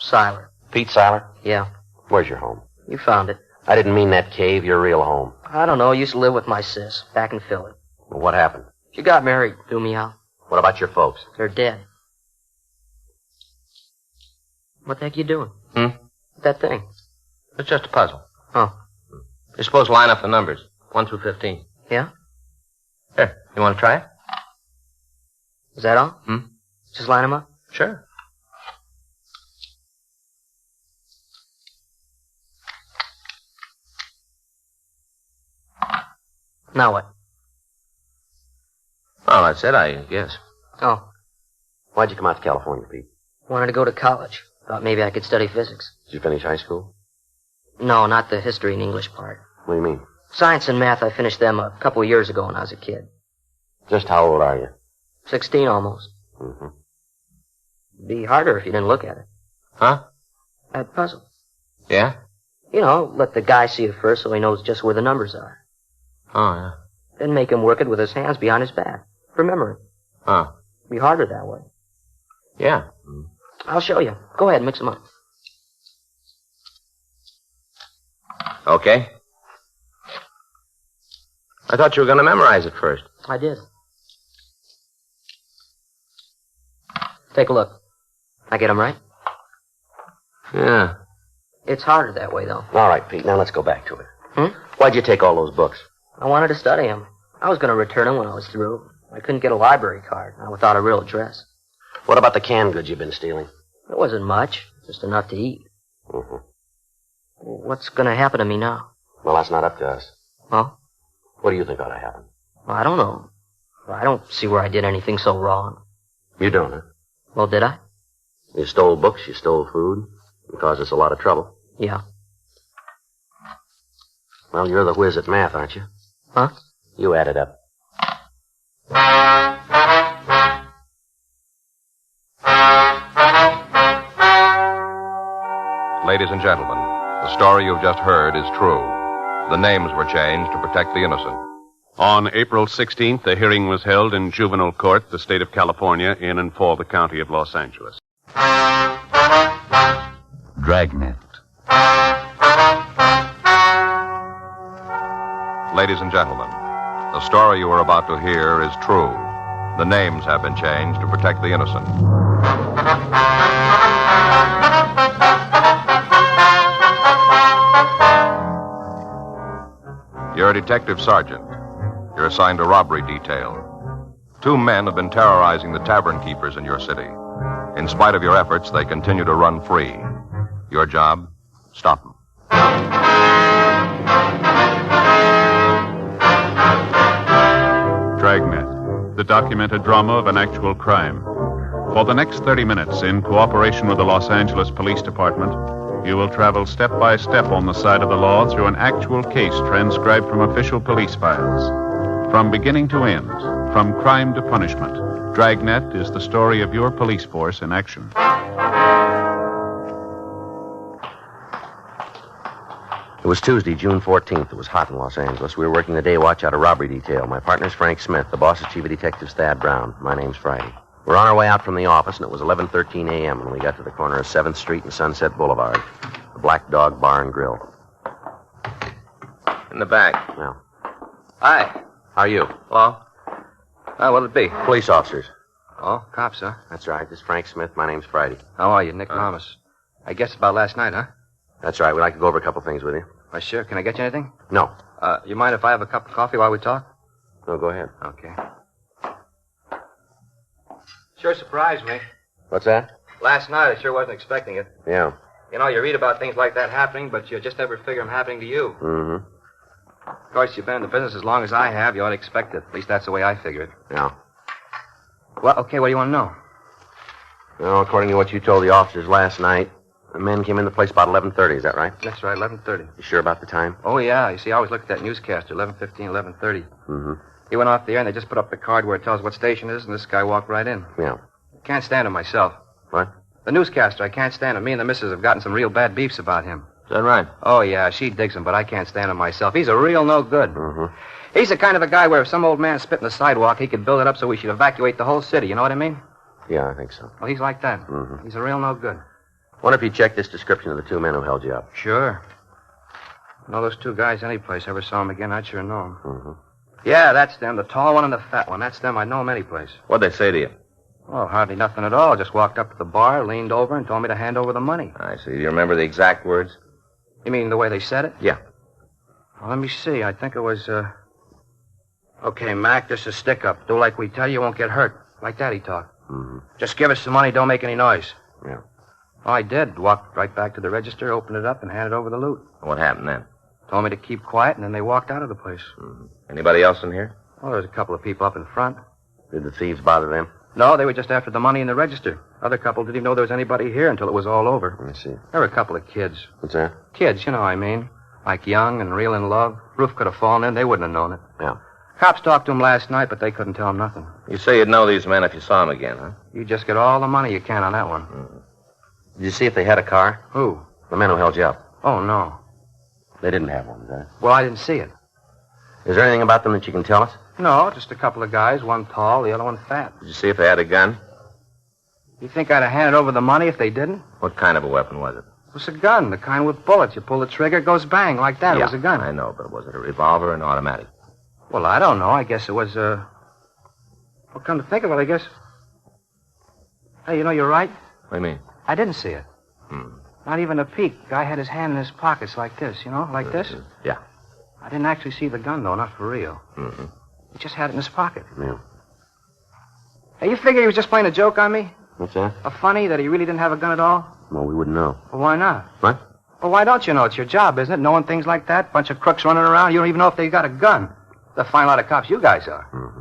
Speaker 8: Siler.
Speaker 3: Pete Siler?
Speaker 8: Yeah.
Speaker 3: Where's your home?
Speaker 8: You found it.
Speaker 3: I didn't mean that cave. Your real home.
Speaker 8: I don't know. I used to live with my sis back in Philly.
Speaker 3: Well, what happened?
Speaker 8: She got married, threw me out.
Speaker 3: What about your folks?
Speaker 8: They're dead. What the heck you doing? That thing.
Speaker 4: It's just a puzzle.
Speaker 8: Oh.
Speaker 4: You're supposed to line up the numbers, 1 through 15.
Speaker 8: Yeah?
Speaker 4: Here, you want to try it?
Speaker 8: Is that all? Just line them up?
Speaker 4: Sure.
Speaker 8: Now what?
Speaker 4: Well, that's it, I guess.
Speaker 8: Oh.
Speaker 3: Why'd you come out to California, Pete?
Speaker 21: Wanted to go to college. Thought maybe I could study physics.
Speaker 3: Did you finish high school?
Speaker 21: No, not the history and English part.
Speaker 3: What do you mean?
Speaker 21: Science and math, I finished them a couple of years ago when I was a kid.
Speaker 3: Just how old are you?
Speaker 21: 16 almost.
Speaker 3: Mm-hmm.
Speaker 21: Be harder if you didn't look at it.
Speaker 4: Huh?
Speaker 21: That puzzle.
Speaker 4: Yeah?
Speaker 21: You know, let the guy see it first so he knows just where the numbers are.
Speaker 4: Oh, yeah.
Speaker 21: Then make him work it with his hands behind his back. Remember it.
Speaker 4: Huh.
Speaker 21: Be harder that way.
Speaker 4: Yeah.
Speaker 21: I'll show you. Go ahead, mix them up.
Speaker 4: Okay. I thought you were going to memorize it first.
Speaker 21: I did. Take a look. I get them right?
Speaker 4: Yeah.
Speaker 21: It's harder that way, though.
Speaker 3: All right, Pete, now let's go back to it.
Speaker 21: Hmm?
Speaker 3: Why'd you take all those books?
Speaker 21: I wanted to study them. I was going to return them when I was through. I couldn't get a library card, not without a real address.
Speaker 3: What about the canned goods you've been stealing?
Speaker 21: It wasn't much, just enough to eat.
Speaker 3: Mm-hmm.
Speaker 21: What's going to happen to me now?
Speaker 3: Well, that's not up to us.
Speaker 21: Huh?
Speaker 3: What do you think ought to happen?
Speaker 21: Well, I don't know. I don't see where I did anything so wrong.
Speaker 3: You don't, huh?
Speaker 21: Well, did I?
Speaker 3: You stole books, you stole food. You caused us a lot of trouble.
Speaker 21: Yeah.
Speaker 3: Well, you're the whiz at math, aren't you?
Speaker 21: Huh?
Speaker 3: You add it up.
Speaker 1: Ladies and gentlemen, the story you've just heard is true. The names were changed to protect the innocent.
Speaker 2: On April 16th, a hearing was held in juvenile court, the state of California, in and for the county of Los Angeles.
Speaker 19: Dragnet.
Speaker 1: Ladies and gentlemen, the story you are about to hear is true. The names have been changed to protect the innocent. You're a detective sergeant. You're assigned to robbery detail. 2 men have been terrorizing the tavern keepers in your city. In spite of your efforts, they continue to run free. Your job? Stop them.
Speaker 2: Dragnet, the documented drama of an actual crime. For the next 30 minutes, in cooperation with the Los Angeles Police Department, you will travel step by step on the side of the law through an actual case transcribed from official police files. From beginning to end, from crime to punishment, Dragnet is the story of your police force in action.
Speaker 3: It was Tuesday, June 14th. It was hot in Los Angeles. We were working the day watch out of robbery detail. My partner's Frank Smith. The boss is Chief of Detectives Thad Brown. My name's Friday. We're on our way out from the office, and it was 11:13 a.m. when we got to the corner of 7th Street and Sunset Boulevard. The Black Dog Bar and Grill.
Speaker 4: In the back.
Speaker 3: Well.
Speaker 4: Hi.
Speaker 3: How are you?
Speaker 4: Hello? What'll it be?
Speaker 3: Police officers.
Speaker 4: Oh, cops, huh?
Speaker 3: That's right. This is Frank Smith. My name's Friday.
Speaker 4: How are you, Nick Thomas? I guess about last night, huh?
Speaker 3: That's right. We'd like to go over a couple things with you.
Speaker 4: Why, sure. Can I get you anything?
Speaker 3: No.
Speaker 4: You mind if I have a cup of coffee while we talk?
Speaker 3: No, go ahead.
Speaker 4: Okay. Sure surprised me.
Speaker 3: What's that?
Speaker 4: Last night, I sure wasn't expecting it.
Speaker 3: Yeah.
Speaker 4: You know, you read about things like that happening, but you just never figure them happening to you.
Speaker 3: Mm-hmm.
Speaker 4: Of course, you've been in the business as long as I have. You ought to expect it. At least that's the way I figure it.
Speaker 3: Yeah.
Speaker 4: Well, okay, what do you want to know?
Speaker 3: Well, according to what you told the officers last night, the men came in the place about 11:30. Is that right?
Speaker 4: That's right, 11:30.
Speaker 3: You sure about the time?
Speaker 4: Oh, yeah. You see, I always look at that newscaster, 11:15, 11:30.
Speaker 3: Mm-hmm.
Speaker 4: He went off the air, and they just put up the card where it tells what station it is, and this guy walked right in.
Speaker 3: Yeah.
Speaker 4: Can't stand him myself.
Speaker 3: What?
Speaker 4: The newscaster, I can't stand him. Me and the missus have gotten some real bad beefs about him.
Speaker 3: Is that right?
Speaker 4: Oh, yeah, she digs him, but I can't stand him myself. He's a real no good.
Speaker 3: Mm-hmm.
Speaker 4: He's the kind of a guy where if some old man spit in the sidewalk, he could build it up so we should evacuate the whole city. You know what I mean?
Speaker 3: Yeah, I think so.
Speaker 4: Well, he's like that.
Speaker 3: Mm-hmm.
Speaker 4: He's a real no good.
Speaker 3: Wonder if you checked this description of the 2 men who held you up.
Speaker 4: Sure. Know those 2 guys any place. Ever saw them again, I'd sure know them.
Speaker 3: Mm-hmm.
Speaker 4: Yeah, that's them. The tall one and the fat one. That's them. I'd know them any place.
Speaker 3: What'd they say to you?
Speaker 4: Oh, hardly nothing at all. Just walked up to the bar, leaned over, and told me to hand over the money.
Speaker 3: I see. Do you remember the exact words?
Speaker 4: You mean the way they said it?
Speaker 3: Yeah.
Speaker 4: Well, let me see. I think it was, okay, Mac, this is stick-up. Do like we tell you, you won't get hurt. Like that he talked.
Speaker 3: Mm-hmm.
Speaker 4: Just give us some money, don't make any noise.
Speaker 3: Yeah.
Speaker 4: Oh, I did. Walked right back to the register, opened it up, and handed over the loot.
Speaker 3: What happened then?
Speaker 4: Told me to keep quiet, and then they walked out of the place.
Speaker 3: Mm-hmm. Anybody else in here?
Speaker 4: Oh, there's a couple of people up in front.
Speaker 3: Did the thieves bother them?
Speaker 9: No, they were just after the money in the register. Other couple didn't even know there was anybody here until it was all over.
Speaker 3: Let me see.
Speaker 9: There were a couple of kids.
Speaker 3: What's that?
Speaker 9: Kids, you know what I mean. Like young and real in love. Roof could have fallen in. They wouldn't have known it.
Speaker 3: Yeah.
Speaker 9: Cops talked to them last night, but they couldn't tell them nothing.
Speaker 4: You say you'd know these men if you saw them again, huh?
Speaker 9: You just get all the money you can on that one.
Speaker 3: Did you see if they had a car?
Speaker 9: Who?
Speaker 3: The men who held you up.
Speaker 9: Oh, no.
Speaker 3: They didn't have one, huh?
Speaker 9: Well, I didn't see it.
Speaker 3: Is there anything about them that you can tell us?
Speaker 9: No, just a couple of guys, one tall, the other one fat.
Speaker 4: Did you see if they had a gun?
Speaker 9: You think I'd have handed over the money if they didn't?
Speaker 4: What kind of a weapon was it?
Speaker 9: It was a gun, the kind with bullets. You pull the trigger, it goes bang, like that.
Speaker 4: Yeah,
Speaker 9: It was a gun.
Speaker 4: I know, but was it a revolver or an automatic?
Speaker 9: Well, I don't know. I guess it was, Well, come to think of it, I guess... Hey, you know, you're right.
Speaker 4: What do you mean?
Speaker 9: I didn't see it. Not even a peek. Guy had his hand in his pockets like this, you know, like this.
Speaker 4: Yeah.
Speaker 9: I didn't actually see the gun, though, not for real.
Speaker 4: Mm-hmm.
Speaker 9: He just had it in his pocket.
Speaker 3: Yeah.
Speaker 9: Hey, you figure he was just playing a joke on me?
Speaker 3: What's that?
Speaker 9: A funny that he really didn't have a gun at all?
Speaker 3: Well, we wouldn't know.
Speaker 9: Well, why not?
Speaker 3: What?
Speaker 9: Well, why don't you know? It's your job, isn't it? Knowing things like that? Bunch of crooks running around. You don't even know if they got a gun. The fine lot of cops you guys are.
Speaker 3: Mm-hmm.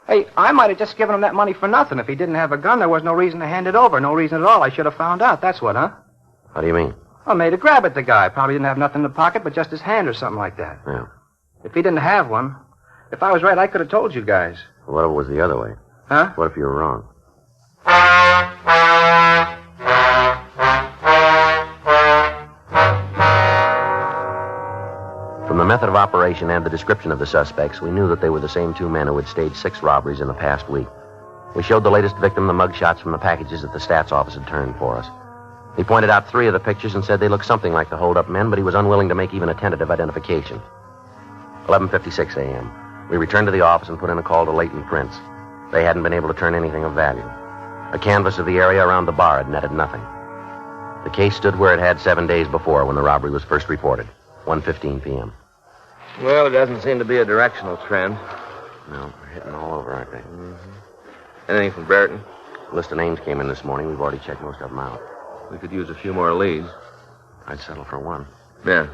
Speaker 9: Hey, I might have just given him that money for nothing. If he didn't have a gun, there was no reason to hand it over. No reason at all. I should have found out. That's what, huh?
Speaker 3: How do you mean?
Speaker 9: I made a grab at the guy. Probably didn't have nothing in the pocket but just his hand or something like that.
Speaker 3: Yeah.
Speaker 9: If he didn't have one, if I was right, I could have told you guys.
Speaker 3: What if it was the other way?
Speaker 9: Huh?
Speaker 3: What if you were wrong? From the method of operation and the description of the suspects, we knew that they were the same two men who had staged 6 robberies in the past week. We showed the latest victim the mug shots from the packages that the stats office had turned for us. He pointed out 3 of the pictures and said they looked something like the hold-up men, but he was unwilling to make even a tentative identification. 11:56 a.m. We returned to the office and put in a call to Leighton Prince. They hadn't been able to turn anything of value. A canvass of the area around the bar had netted nothing. The case stood where it had 7 days before when the robbery was first reported, 1:15 p.m.
Speaker 4: Well, it doesn't seem to be a directional trend.
Speaker 3: No, we're hitting all over, aren't they?
Speaker 4: Anything from Brereton?
Speaker 3: A list of names came in this morning. We've already checked most of them out.
Speaker 4: We could use a few more leads.
Speaker 3: I'd settle for one.
Speaker 4: Yeah.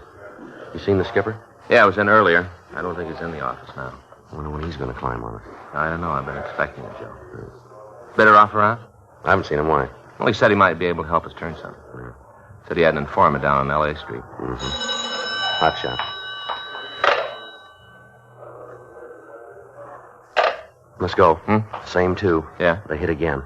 Speaker 3: You seen the skipper?
Speaker 4: Yeah, I was in earlier. I don't think he's in the office now.
Speaker 3: I wonder when he's going to climb on it.
Speaker 4: I don't know. I've been expecting it, Joe. Better off around?
Speaker 3: I haven't seen him. Why?
Speaker 4: Well, he said he might be able to help us turn something.
Speaker 3: Yeah.
Speaker 4: Said he had an informant down on L.A. Street.
Speaker 3: Hot shot. Let's go. Same 2.
Speaker 4: Yeah.
Speaker 3: They hit again.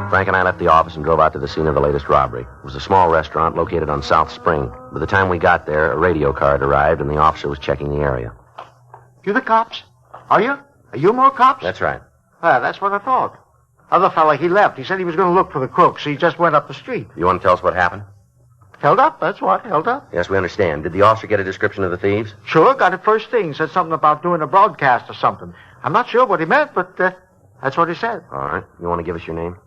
Speaker 3: Frank and I left the office and drove out to the scene of the latest robbery. It was a small restaurant located on South Spring. By the time we got there, a radio car had arrived, and the officer was checking the area.
Speaker 13: You the cops? Are you? Are you more cops?
Speaker 3: That's right.
Speaker 13: That's what I thought. Other fella, he left. He said he was going to look for the crooks. He just went up the street.
Speaker 3: You want to tell us what happened?
Speaker 13: Held up, that's what. Held up.
Speaker 3: Yes, we understand. Did the officer get a description of the thieves?
Speaker 13: Sure, got it first thing. Said something about doing a broadcast or something. I'm not sure what he meant, but that's what he said.
Speaker 3: All right. You want to give us your name?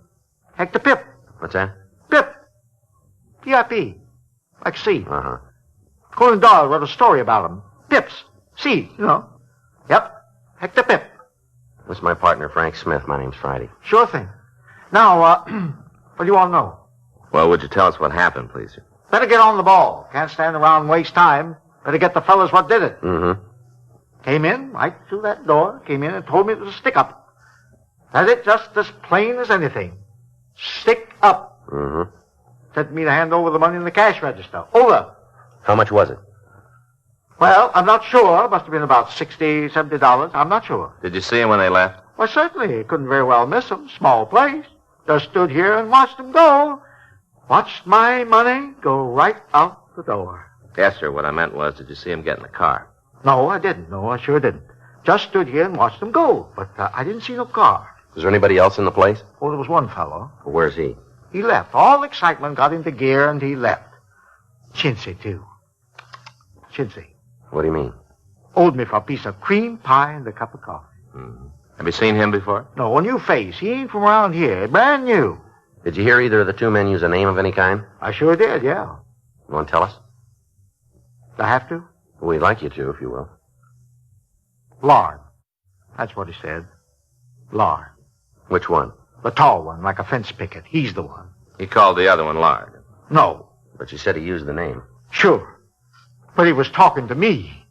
Speaker 13: Hector Pip.
Speaker 3: What's that?
Speaker 13: Pip. P-I-P. Like seed.
Speaker 3: Uh-huh.
Speaker 13: Conan Doyle wrote a story about him. Pips. Seed, you know. Yep. Hector Pip.
Speaker 3: This is my partner, Frank Smith. My name's Friday.
Speaker 13: Sure thing. Now, what do you all know?
Speaker 4: Well, would you tell us what happened, please?
Speaker 13: Better get on the ball. Can't stand around and waste time. Better get the fellas what did it.
Speaker 3: Mm-hmm.
Speaker 13: Came in, right through that door. Came in and told me it was a stick-up. That's it, just as plain as anything. Stick up.
Speaker 3: Mm-hmm.
Speaker 13: Said me to hand over the money in the cash register. Over.
Speaker 3: How much was it?
Speaker 13: Well, I'm not sure. Must have been about $60, $70. I'm not sure.
Speaker 4: Did you see him when they left?
Speaker 13: Well, certainly. Couldn't very well miss him. Small place. Just stood here and watched him go. Watched my money go right out the door.
Speaker 4: Yes, sir. What I meant was, did you see him get in the car?
Speaker 13: No, I didn't. No, I sure didn't. Just stood here and watched him go. But I didn't see no car.
Speaker 3: Was there anybody else in the place?
Speaker 13: Oh, there was one fellow.
Speaker 3: Well, where's he?
Speaker 13: He left. All excitement got into gear, and he left. Chintzy, too. Chintzy.
Speaker 3: What do you mean?
Speaker 13: Owed me for a piece of cream pie and a cup of coffee.
Speaker 4: Mm-hmm. Have you seen him before?
Speaker 13: No, a new face. He ain't from around here. Brand new.
Speaker 3: Did you hear either of the two men use a name of any kind?
Speaker 13: I sure did, yeah.
Speaker 3: You want to tell us?
Speaker 13: Do I have to?
Speaker 3: We'd like you to, if you will.
Speaker 13: Lard. That's what he said. Lard.
Speaker 3: Which one?
Speaker 13: The tall one, like a fence picket. He's the one.
Speaker 4: He called the other one Lard.
Speaker 13: No.
Speaker 3: But you said he used the name.
Speaker 13: Sure. But he was talking to me.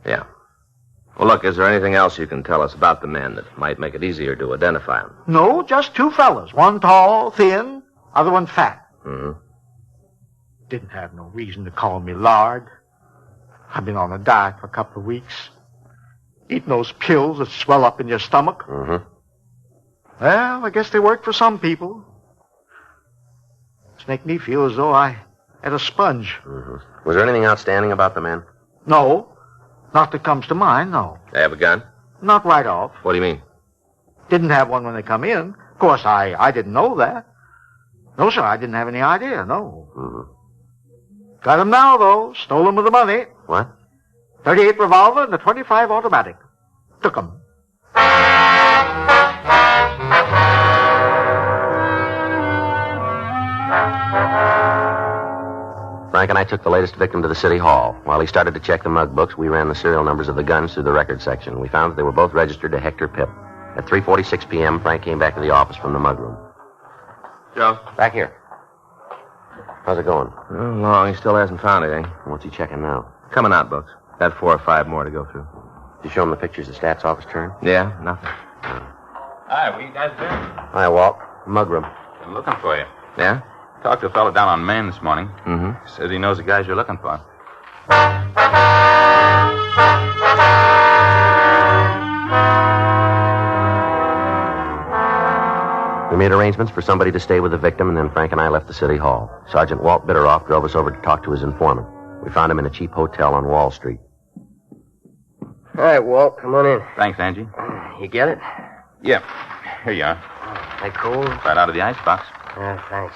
Speaker 3: Yeah. Well, look, is there anything else you can tell us about the men that might make it easier to identify them?
Speaker 13: No, just two fellas. One tall, thin, other one fat.
Speaker 3: Mm-hmm.
Speaker 13: Didn't have no reason to call me lard. I've been on a diet for a couple of weeks. Eating those pills that swell up in your stomach.
Speaker 3: Mm-hmm.
Speaker 13: Well, I guess they work for some people. Just make me feel as though I had a sponge.
Speaker 3: Mm-hmm. Was there anything outstanding about the men?
Speaker 13: No. Not that comes to mind, no.
Speaker 3: They have a gun?
Speaker 13: Not right off.
Speaker 3: What do you mean?
Speaker 13: Didn't have one when they come in. Of course, I didn't know that. No, sir, I didn't have any idea, no.
Speaker 3: Mm-hmm.
Speaker 13: Got 'em now, though. Stole 'em with the money.
Speaker 3: What?
Speaker 13: 38 revolver and a 25 automatic. Took 'em.
Speaker 3: Frank and I took the latest victim to the city hall. While he started to check the mug books, we ran the serial numbers of the guns through the record section. We found that they were both registered to Hector Pip. At 3:46 p.m., Frank came back to the office from the mug room.
Speaker 18: Joe?
Speaker 3: Back here. How's it going? Long. He still hasn't found anything. What's he checking now? Coming out books. Got 4 or 5 more to go through. Did you show him the pictures the stats office turned? Yeah, nothing.
Speaker 6: Hi, where you guys been?
Speaker 3: Hi, Walt. Mug room.
Speaker 6: Been looking for you.
Speaker 3: Yeah?
Speaker 6: Talked to a fellow down on Main this morning.
Speaker 3: Mm-hmm.
Speaker 6: Says he knows the guys you're looking for.
Speaker 3: We made arrangements for somebody to stay with the victim, and then Frank and I left the city hall. Sergeant Walt Bitteroff drove us over to talk to his informant. We found him in a cheap hotel on Wall Street.
Speaker 21: All right, Walt, come on in.
Speaker 6: Thanks, Angie.
Speaker 21: You get it?
Speaker 6: Yeah. Here you are.
Speaker 21: They cold?
Speaker 6: Right out of the icebox.
Speaker 21: Yeah, thanks.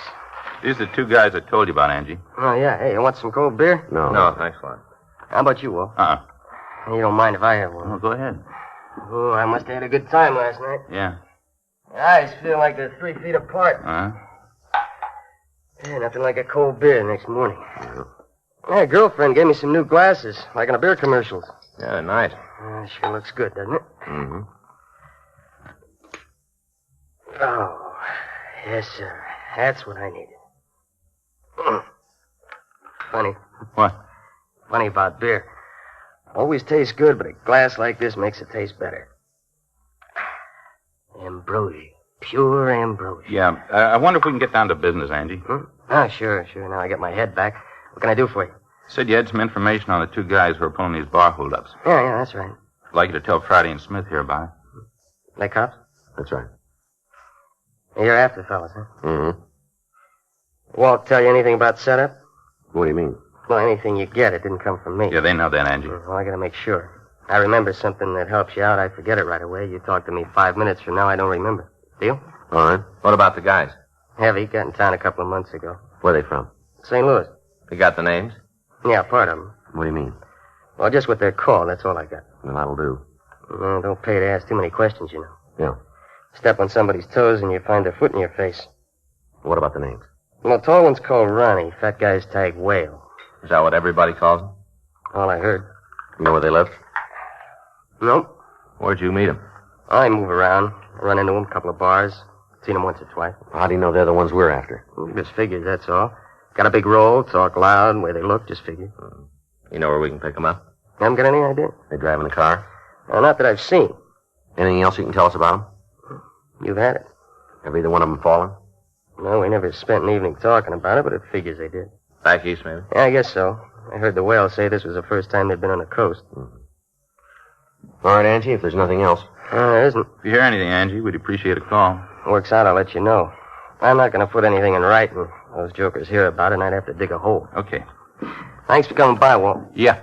Speaker 6: These are the 2 guys I told you about, Angie.
Speaker 21: Oh, yeah. Hey, you want some cold beer?
Speaker 3: No, thanks a lot.
Speaker 21: How about you, Walt?
Speaker 6: Uh-uh.
Speaker 21: You don't mind if I have one?
Speaker 6: Oh, go ahead.
Speaker 21: Oh, I must have had a good time last night.
Speaker 6: Yeah.
Speaker 21: My eyes feel like they're 3 feet apart.
Speaker 6: Uh-huh.
Speaker 21: Yeah, nothing like a cold beer the next morning. My girlfriend gave me some new glasses, like in the beer commercials.
Speaker 3: Yeah, they're nice.
Speaker 21: Sure looks good, doesn't it?
Speaker 3: Mm-hmm.
Speaker 21: Oh, yes, sir. That's what I needed. Funny.
Speaker 6: What?
Speaker 21: Funny about beer. Always tastes good, but a glass like this makes it taste better. Ambrosia. Pure ambrosia.
Speaker 6: Yeah. I wonder if we can get down to business, Angie.
Speaker 21: Oh, sure. Now I got my head back. What can I do for you?
Speaker 6: Said you had some information on the 2 guys who are pulling these bar holdups.
Speaker 21: Yeah, that's right.
Speaker 6: I'd like you to tell Friday and Smith here about it.
Speaker 21: They cops?
Speaker 3: That's right.
Speaker 21: You're after fellas, huh?
Speaker 3: Mm-hmm.
Speaker 21: Walt tell you anything about setup?
Speaker 3: What do you mean?
Speaker 21: Well, anything you get, it didn't come from me.
Speaker 6: Yeah, they know that, Angie.
Speaker 21: Well, I gotta make sure. I remember something that helps you out. I forget it right away. You talk to me 5 minutes from now, I don't remember. Deal?
Speaker 3: All right. What about the guys?
Speaker 21: Heavy. Got in town a couple of months ago.
Speaker 3: Where are they from?
Speaker 21: St. Louis.
Speaker 3: You got the names?
Speaker 21: Yeah, part of them.
Speaker 3: What do you mean?
Speaker 21: Well, just what they're called. That's all I got.
Speaker 3: Well, that'll do.
Speaker 21: Don't pay to ask too many questions, you know.
Speaker 3: Yeah.
Speaker 21: Step on somebody's toes and you find their foot in your face.
Speaker 3: What about the names?
Speaker 21: Well, the tall one's called Ronnie. Fat guy's tagged Whale.
Speaker 3: Is that what everybody calls them?
Speaker 21: All I heard.
Speaker 3: You know where they live?
Speaker 21: Nope.
Speaker 3: Where'd you meet them?
Speaker 21: I move around. I run into them, a couple of bars. Seen them once or twice.
Speaker 3: How do you know they're the ones we're after?
Speaker 21: Just figures, that's all. Got a big roll, talk loud, way they look, just figure.
Speaker 3: You know where we can pick them up?
Speaker 21: Haven't got any idea.
Speaker 3: They driving a car?
Speaker 21: Not that I've seen.
Speaker 3: Anything else you can tell us about them?
Speaker 21: You've had it.
Speaker 3: Have either one of them fallen?
Speaker 21: No, we never spent an evening talking about it, but it figures they did.
Speaker 3: Back east, maybe?
Speaker 21: Yeah, I guess so. I heard the Whale say this was the first time they'd been on the coast.
Speaker 3: All right, Angie, if there's nothing else.
Speaker 21: There isn't.
Speaker 6: If you hear anything, Angie, we'd appreciate a call.
Speaker 21: Works out, I'll let you know. I'm not going to put anything in writing. Those jokers hear about it, and I'd have to dig a hole.
Speaker 6: Okay.
Speaker 21: Thanks for coming by, Walt.
Speaker 6: Yeah.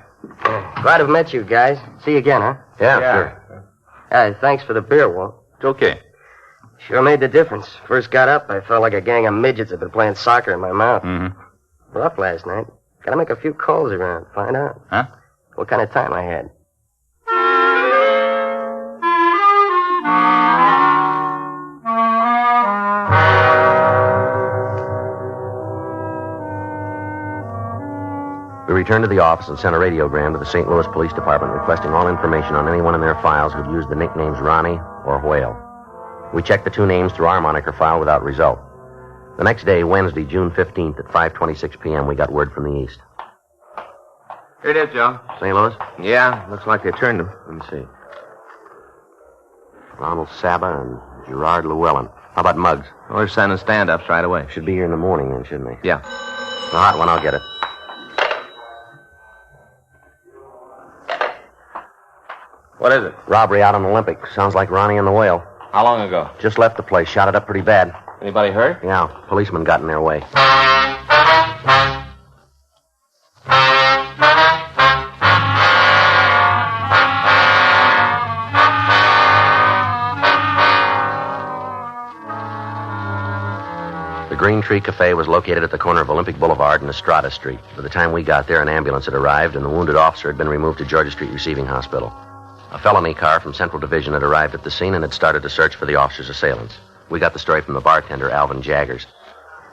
Speaker 21: Glad to have met you guys. See you again, huh?
Speaker 3: Yeah, sure.
Speaker 21: Thanks for the beer, Walt.
Speaker 6: It's okay.
Speaker 21: Sure made the difference. First got up, I felt like a gang of midgets had been playing soccer in my mouth.
Speaker 6: Mm-hmm.
Speaker 21: Rough last night. Gotta make a few calls around, find out.
Speaker 6: Huh?
Speaker 21: What kind of time I had.
Speaker 3: We returned to the office and sent a radiogram to the St. Louis Police Department requesting all information on anyone in their files who'd used the nicknames Ronnie or Whale. We checked the 2 names through our moniker file without result. The next day, Wednesday, June 15th at 5:26 p.m., we got word from the east.
Speaker 10: Here it is, Joe.
Speaker 3: St. Louis?
Speaker 10: Yeah, looks like they turned him.
Speaker 3: Let me see. Ronald Saba and Gerard Llewellyn. How about Muggs?
Speaker 10: Well, they're sending stand-ups right away.
Speaker 3: Should be here in the morning then, shouldn't they?
Speaker 10: Yeah.
Speaker 3: The hot one, I'll get it.
Speaker 10: What is it?
Speaker 3: Robbery out on Olympic. Sounds like Ronnie and the Whale.
Speaker 10: How long ago?
Speaker 3: Just left the place. Shot it up pretty bad.
Speaker 10: Anybody hurt?
Speaker 3: Yeah, policemen got in their way. The Green Tree Cafe was located at the corner of Olympic Boulevard and Estrada Street. By the time we got there, an ambulance had arrived, and the wounded officer had been removed to Georgia Street Receiving Hospital. A felony car from Central Division had arrived at the scene and had started to search for the officer's assailants. We got the story from the bartender, Alvin Jaggers.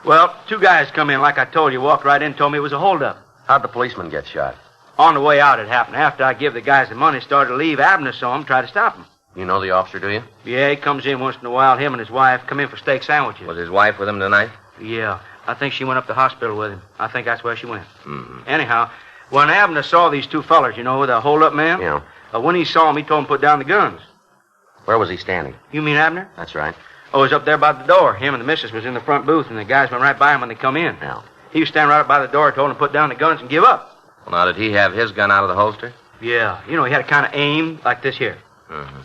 Speaker 5: Well, two guys come in, like I told you, walked right in, told me it was a holdup.
Speaker 3: How'd the policeman get shot?
Speaker 5: On the way out, it happened. After I give the guys the money, started to leave, Abner saw him, tried to stop him.
Speaker 3: You know the officer, do you?
Speaker 5: Yeah, he comes in once in a while. Him and his wife come in for steak sandwiches.
Speaker 10: Was his wife with him tonight?
Speaker 5: Yeah, I think she went up to the hospital with him. I think that's where she went.
Speaker 10: Mm-hmm.
Speaker 5: Anyhow, when Abner saw these two fellers, the hold-up man?
Speaker 3: Yeah.
Speaker 5: When he saw him, he told him to put down the guns.
Speaker 3: Where was he standing?
Speaker 5: You mean Abner?
Speaker 3: That's right.
Speaker 5: Oh, he was up there by the door. Him and the missus was in the front booth, and the guys went right by him when they come in.
Speaker 3: Yeah.
Speaker 5: He was standing right up by the door, told him to put down the guns and give up.
Speaker 10: Well, now, did he have his gun out of the holster?
Speaker 5: Yeah. He had to kind of aim like this here.
Speaker 10: Mm-hmm.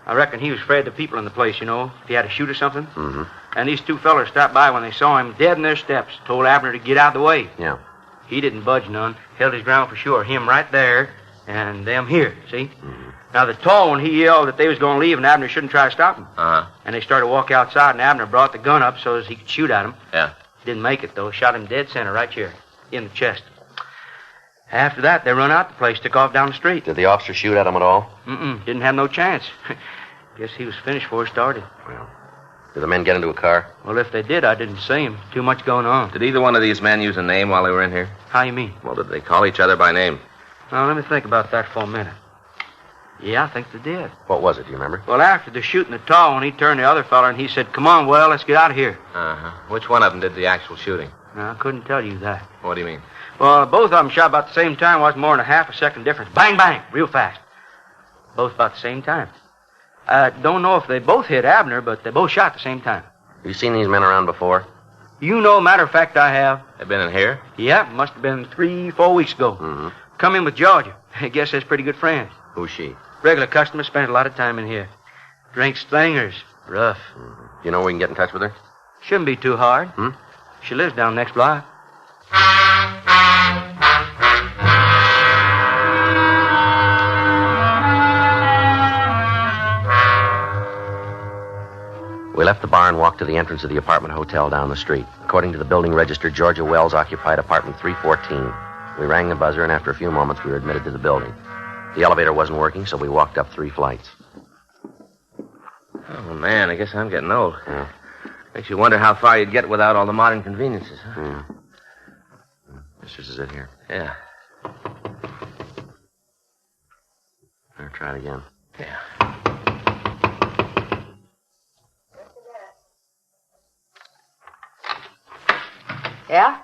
Speaker 5: I reckon he was afraid of the people in the place, if he had to shoot or something.
Speaker 3: Mm-hmm.
Speaker 5: And these two fellers stopped by when they saw him dead in their steps, told Abner to get out of the way.
Speaker 3: Yeah.
Speaker 5: He didn't budge none, held his ground for sure. Him right there, and them here, see?
Speaker 3: Mm-hmm.
Speaker 5: Now, the tall one, he yelled that they was going to leave and Abner shouldn't try to stop him.
Speaker 10: Uh-huh.
Speaker 5: And they started to walk outside, and Abner brought the gun up so as he could shoot at him.
Speaker 10: Yeah.
Speaker 5: Didn't make it, though. Shot him dead center right here, in the chest. After that, they run out the place, took off down the street.
Speaker 3: Did the officer shoot at him at all?
Speaker 5: Didn't have no chance. Guess he was finished before he started.
Speaker 3: Well, did the men get into a car?
Speaker 5: Well, if they did, I didn't see him. Too much going on.
Speaker 10: Did either one of these men use a name while they were in here?
Speaker 5: How you mean?
Speaker 10: Well, did they call each other by name?
Speaker 5: Now, let me think about that for a minute. Yeah, I think they did.
Speaker 3: What was it, do you remember?
Speaker 5: Well, after the shooting the tall one, he turned to the other fella and he said, "Come on, well, let's get out of here."
Speaker 10: Uh-huh. Which one of them did the actual shooting?
Speaker 5: No, I couldn't tell you that.
Speaker 10: What do you mean?
Speaker 5: Well, both of them shot about the same time. Wasn't more than a half a second difference. Bang, bang, real fast. Both about the same time. I don't know if they both hit Abner, but they both shot at the same time.
Speaker 3: Have you seen these men around before?
Speaker 5: Matter of fact, I have.
Speaker 10: They've been in here?
Speaker 5: Yeah, must have been 3-4 weeks ago.
Speaker 3: Mm-hmm.
Speaker 5: Come in with Georgia. I guess they're pretty good friends.
Speaker 3: Who's she?
Speaker 5: Regular customer, spends a lot of time in here. Drinks slingers. Rough.
Speaker 3: Mm-hmm. You know where we can get in touch with her?
Speaker 5: Shouldn't be too hard. She lives down next block.
Speaker 3: We left the bar and walked to the entrance of the apartment hotel down the street. According to the building register, Georgia Wells occupied apartment 314. We rang the buzzer, and after a few moments, we were admitted to the building. The elevator wasn't working, so we walked up 3 flights.
Speaker 10: Oh, man, I guess I'm getting old.
Speaker 3: Yeah.
Speaker 10: Makes you wonder how far you'd get without all the modern conveniences, huh?
Speaker 3: Yeah. This is it here.
Speaker 10: Yeah.
Speaker 3: Better try it again.
Speaker 10: Yeah.
Speaker 8: Yeah?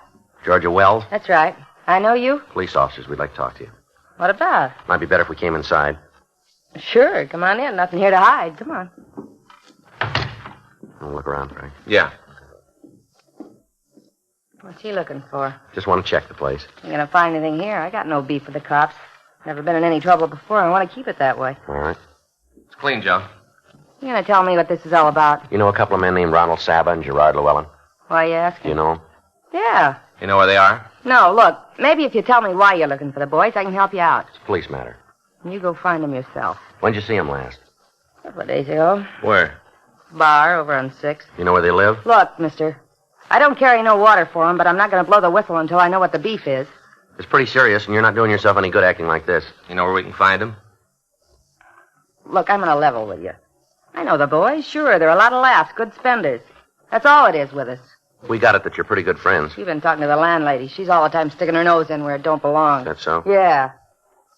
Speaker 3: Georgia Wells?
Speaker 8: That's right. I know you.
Speaker 3: Police officers, we'd like to talk to you.
Speaker 8: What about?
Speaker 3: Might be better if we came inside.
Speaker 8: Sure, come on in. Nothing here to hide. Come on.
Speaker 3: I'll look around, Frank.
Speaker 10: Yeah.
Speaker 8: What's he looking for?
Speaker 3: Just want to check the place.
Speaker 8: You gonna find anything here? I got no beef with the cops. Never been in any trouble before. I want to keep it that way.
Speaker 3: All right.
Speaker 10: It's clean, Joe.
Speaker 8: You gonna tell me what this is all about?
Speaker 3: You know a couple of men named Ronald Saba and Gerard Llewellyn?
Speaker 8: Why you asking?
Speaker 3: Do you know them?
Speaker 8: Yeah.
Speaker 10: You know where they are?
Speaker 8: No, look. Maybe if you tell me why you're looking for the boys, I can help you out.
Speaker 3: It's a police matter.
Speaker 8: You go find them yourself.
Speaker 3: When'd you see them last?
Speaker 8: A couple of days ago.
Speaker 10: Where?
Speaker 8: Bar over on 6th.
Speaker 3: You know where they live?
Speaker 8: Look, mister. I don't carry no water for them, but I'm not going to blow the whistle until I know what the beef is.
Speaker 3: It's pretty serious, and you're not doing yourself any good acting like this.
Speaker 10: You know where we can find them?
Speaker 8: Look, I'm going to level with you. I know the boys. Sure, they're a lot of laughs, good spenders. That's all it is with us.
Speaker 3: We got it that you're pretty good friends.
Speaker 8: You've been talking to the landlady. She's all the time sticking her nose in where it don't belong.
Speaker 3: That's so?
Speaker 8: Yeah.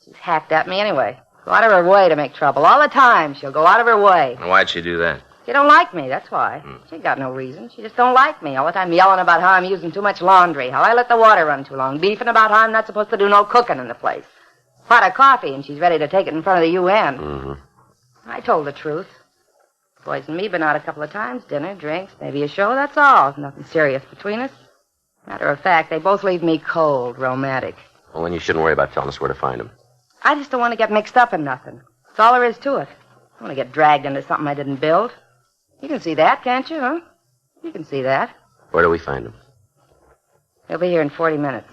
Speaker 8: She's hacked at me anyway. Go out of her way to make trouble. All the time, she'll go out of her way.
Speaker 10: And why'd she do that?
Speaker 8: She don't like me, that's why. She ain't got no reason. She just don't like me. All the time yelling about how I'm using too much laundry, how I let the water run too long, beefing about how I'm not supposed to do no cooking in the place. Pot of coffee, and she's ready to take it in front of the UN.
Speaker 3: Mm-hmm.
Speaker 8: I told the truth. Boys and me been out a couple of times, dinner, drinks, maybe a show, that's all. Nothing serious between us. Matter of fact, they both leave me cold, romantic.
Speaker 3: Well, then you shouldn't worry about telling us where to find him.
Speaker 8: I just don't want to get mixed up in nothing. That's all there is to it. I don't want to get dragged into something I didn't build. You can see that, can't you, huh? You can see that.
Speaker 3: Where do we find him?
Speaker 8: He'll be here in 40 minutes.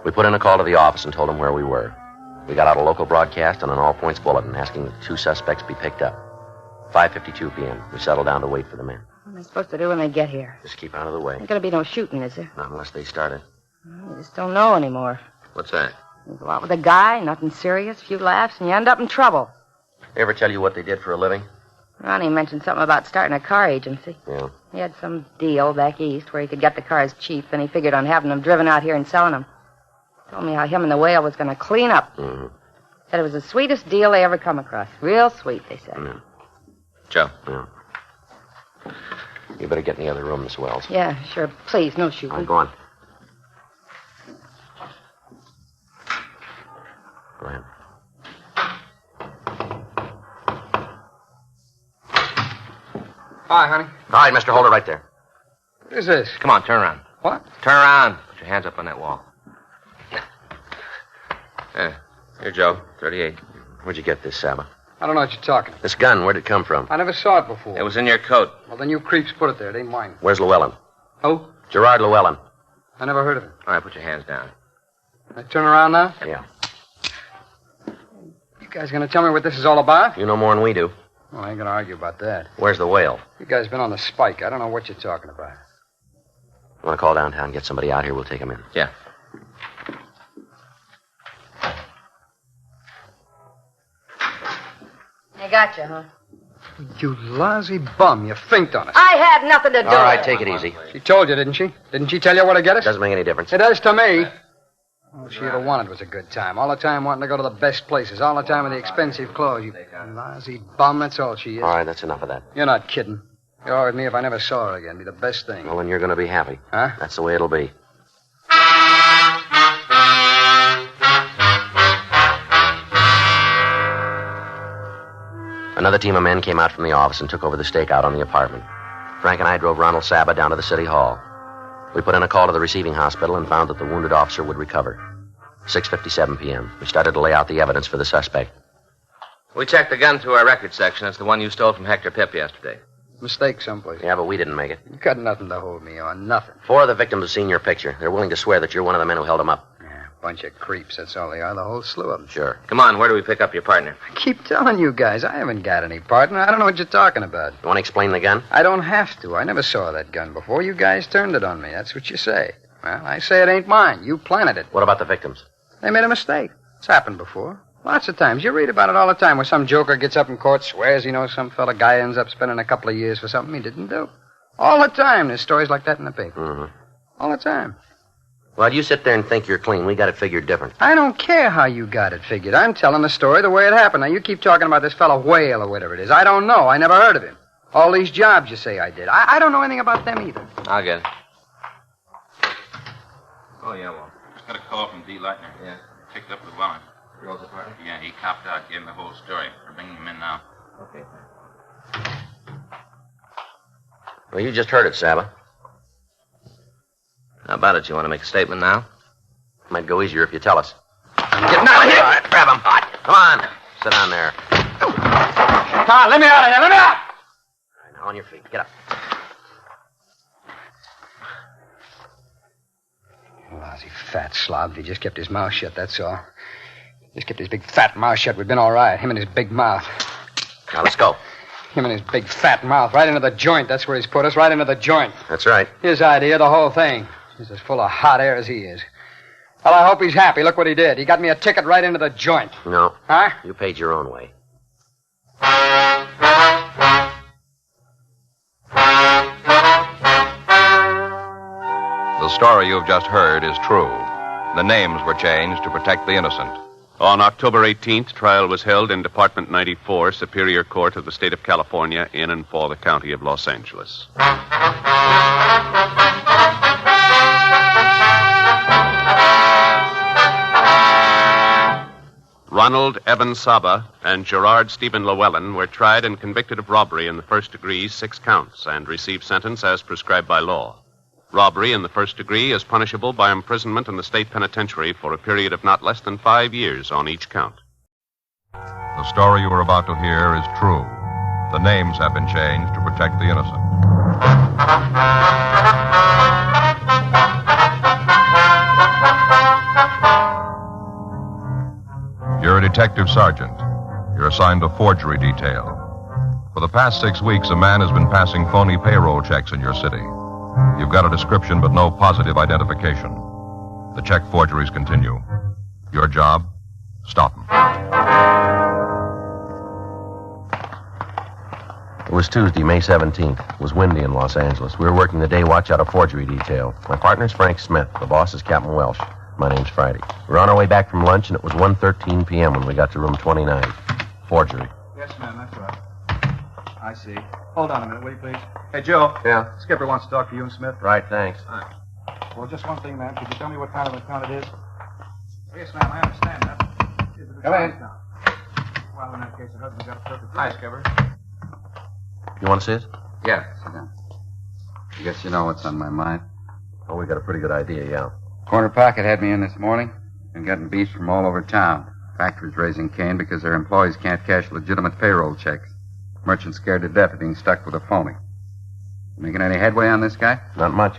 Speaker 3: We put in a call to the office and told them where we were. We got out a local broadcast and an all-points bulletin asking that the 2 suspects be picked up. 5:52 p.m. We settled down to wait for the men.
Speaker 8: What am I supposed to do when they get here?
Speaker 3: Just keep out of the way.
Speaker 8: Ain't gonna be no shooting, is there?
Speaker 3: Not unless they started.
Speaker 8: I just don't know anymore.
Speaker 3: What's that?
Speaker 8: You go out with a guy, nothing serious, a few laughs, and you end up in trouble.
Speaker 3: They ever tell you what they did for a living?
Speaker 8: Ronnie mentioned something about starting a car agency.
Speaker 3: Yeah.
Speaker 8: He had some deal back east where he could get the cars cheap, then he figured on having them driven out here and selling them. Told me how him and the whale was going to clean up.
Speaker 3: Mm-hmm.
Speaker 8: Said it was the sweetest deal they ever come across. Real sweet, they said.
Speaker 3: Yeah.
Speaker 4: Joe.
Speaker 3: Yeah. You better get in the other room, Miss Wells.
Speaker 8: Yeah, sure. Please, no shooting.
Speaker 3: All right, go on. Go ahead.
Speaker 9: Hi, honey.
Speaker 3: All right, mister, hold it right there.
Speaker 9: What is this?
Speaker 4: Come on, turn around.
Speaker 9: What?
Speaker 4: Turn around. Put your hands up on that wall. There. Here, Joe. 38.
Speaker 3: Where'd you get this, Saba?
Speaker 9: I don't know what you're talking.
Speaker 3: This gun, where'd it come from?
Speaker 9: I never saw it before.
Speaker 4: It was in your coat.
Speaker 9: Well, then you creeps put it there. It ain't mine.
Speaker 3: Where's Llewellyn?
Speaker 9: Who?
Speaker 3: Gerard Llewellyn.
Speaker 9: I never heard of him.
Speaker 4: All right, put your hands down.
Speaker 9: I turn around now?
Speaker 3: Yeah.
Speaker 9: You guys gonna tell me what this is all about?
Speaker 3: You know more than we do.
Speaker 9: Well, I ain't gonna argue about that.
Speaker 3: Where's the whale?
Speaker 9: You guys been on the spike. I don't know what you're talking about.
Speaker 3: You want to call downtown, get somebody out here, we'll take him in.
Speaker 4: Yeah.
Speaker 8: They got you, huh?
Speaker 9: You lousy bum. You finked on us.
Speaker 8: I had nothing to do
Speaker 3: All right,
Speaker 8: with
Speaker 3: take it easy.
Speaker 9: She told you, didn't she? Didn't she tell you where to get us?
Speaker 3: Doesn't make any difference.
Speaker 9: It does to me. All she ever wanted was a good time. All the time wanting to go to the best places. All the time with the expensive clothes. You lousy bum, that's all she is.
Speaker 3: All right, that's enough of that.
Speaker 9: You're not kidding. You're with me if I never saw her again. Be the best thing.
Speaker 3: Well, then you're going to be happy.
Speaker 9: Huh?
Speaker 3: That's the way it'll be. Another team of men came out from the office and took over the stakeout on the apartment. Frank and I drove Ronald Saba down to the city hall. We put in a call to the receiving hospital and found that the wounded officer would recover. 6:57 p.m. We started to lay out the evidence for the suspect.
Speaker 4: We checked the gun through our record section. It's the one you stole from Hector Pip yesterday.
Speaker 9: Mistake someplace.
Speaker 3: Yeah, but we didn't make it.
Speaker 9: You got nothing to hold me on. Nothing.
Speaker 3: 4 of the victims have seen your picture. They're willing to swear that you're one of the men who held him up.
Speaker 9: Bunch of creeps, that's all they are. The whole slew of them.
Speaker 3: Sure.
Speaker 4: Come on, where do we pick up your partner?
Speaker 9: I keep telling you guys, I haven't got any partner. I don't know what you're talking about.
Speaker 3: You want to explain the gun?
Speaker 9: I don't have to. I never saw that gun before. You guys turned it on me. That's what you say. Well, I say it ain't mine. You planted it.
Speaker 3: What about the victims?
Speaker 9: They made a mistake. It's happened before. Lots of times. You read about it all the time where some joker gets up in court, swears he knows some fella, guy ends up spending a couple of years for something he didn't do. All the time there's stories like that in the paper.
Speaker 3: Mm-hmm.
Speaker 9: All the time.
Speaker 3: Well, you sit there and think you're clean. We got it figured different.
Speaker 9: I don't care how you got it figured. I'm telling the story the way it happened. Now, you keep talking about this fella Whale or whatever it is. I don't know. I never heard of him. All these jobs you say I did. I don't know anything about them either.
Speaker 4: I'll get it.
Speaker 6: Oh, yeah, well, just got a call from D. Leitner. Yeah. Picked up Llewellyn.
Speaker 4: Girl's apartment?
Speaker 6: Yeah, he copped out, gave him the whole story. We're bringing him in now.
Speaker 4: Okay.
Speaker 3: Well, you just heard it, Saba.
Speaker 4: How about it? You want to make a statement now?
Speaker 3: Might go easier if you tell us.
Speaker 4: Get out of here!
Speaker 3: All right, grab him. Come on. Sit down there.
Speaker 9: Come on, let me out of here. Let me out!
Speaker 3: All right, now on your feet. Get up.
Speaker 9: Lousy fat slob. He just kept his mouth shut, that's all. Just kept his big fat mouth shut. We'd been all right. Him and his big mouth.
Speaker 3: Now, let's go.
Speaker 9: Him and his big fat mouth. Right into the joint. That's where he's put us. Right into the joint.
Speaker 3: That's right.
Speaker 9: His idea, the whole thing. He's as full of hot air as he is. Well, I hope he's happy. Look what he did. He got me a ticket right into the joint.
Speaker 3: No.
Speaker 9: Huh?
Speaker 3: You paid your own way.
Speaker 17: The story you've just heard is true.
Speaker 1: The names were changed to protect the innocent.
Speaker 2: On October 18th, trial was held in Department 94, Superior Court of the State of California, in and for the County of Los Angeles. Ronald Evan Saba and Gerard Stephen Llewellyn were tried and convicted of robbery in the first degree, 6 counts, and received sentence as prescribed by law. Robbery in the first degree is punishable by imprisonment in the state penitentiary for a period of not less than 5 years on each count.
Speaker 1: The story you are about to hear is true. The names have been changed to protect the innocent. You're a detective sergeant. You're assigned a forgery detail. For the past 6 weeks, a man has been passing phony payroll checks in your city. You've got a description, but no positive identification. The check forgeries continue. Your job? Stop them.
Speaker 3: It was Tuesday, May 17th. It was windy in Los Angeles. We were working the day watch out a forgery detail. My partner's Frank Smith. The boss is Captain Welsh. My name's Friday. We were on our way back from lunch, and it was 1:13 p.m. when we got to room 29. Forgery.
Speaker 14: Yes, ma'am, that's right. I see. Hold on a minute, will you, please? Hey, Joe.
Speaker 3: Yeah?
Speaker 14: Skipper wants to talk to you and Smith.
Speaker 3: Right, thanks.
Speaker 14: Well, just one thing, ma'am. Could you tell me what kind of account it is? Yes, ma'am, I understand that. Is it a
Speaker 3: Come in.
Speaker 14: account? Well, in that case, the husband's got a perfect...
Speaker 16: Hi, Skipper.
Speaker 3: You want to see it?
Speaker 16: Yeah, sit down. I guess you know what's on my mind.
Speaker 3: Oh, we got a pretty good idea, yeah.
Speaker 16: Corner Pocket had me in this morning. Been getting beefs from all over town. Factories raising Cain because their employees can't cash legitimate payroll checks. Merchants scared to death of being stuck with a phony. Making any headway on this guy?
Speaker 3: Not much.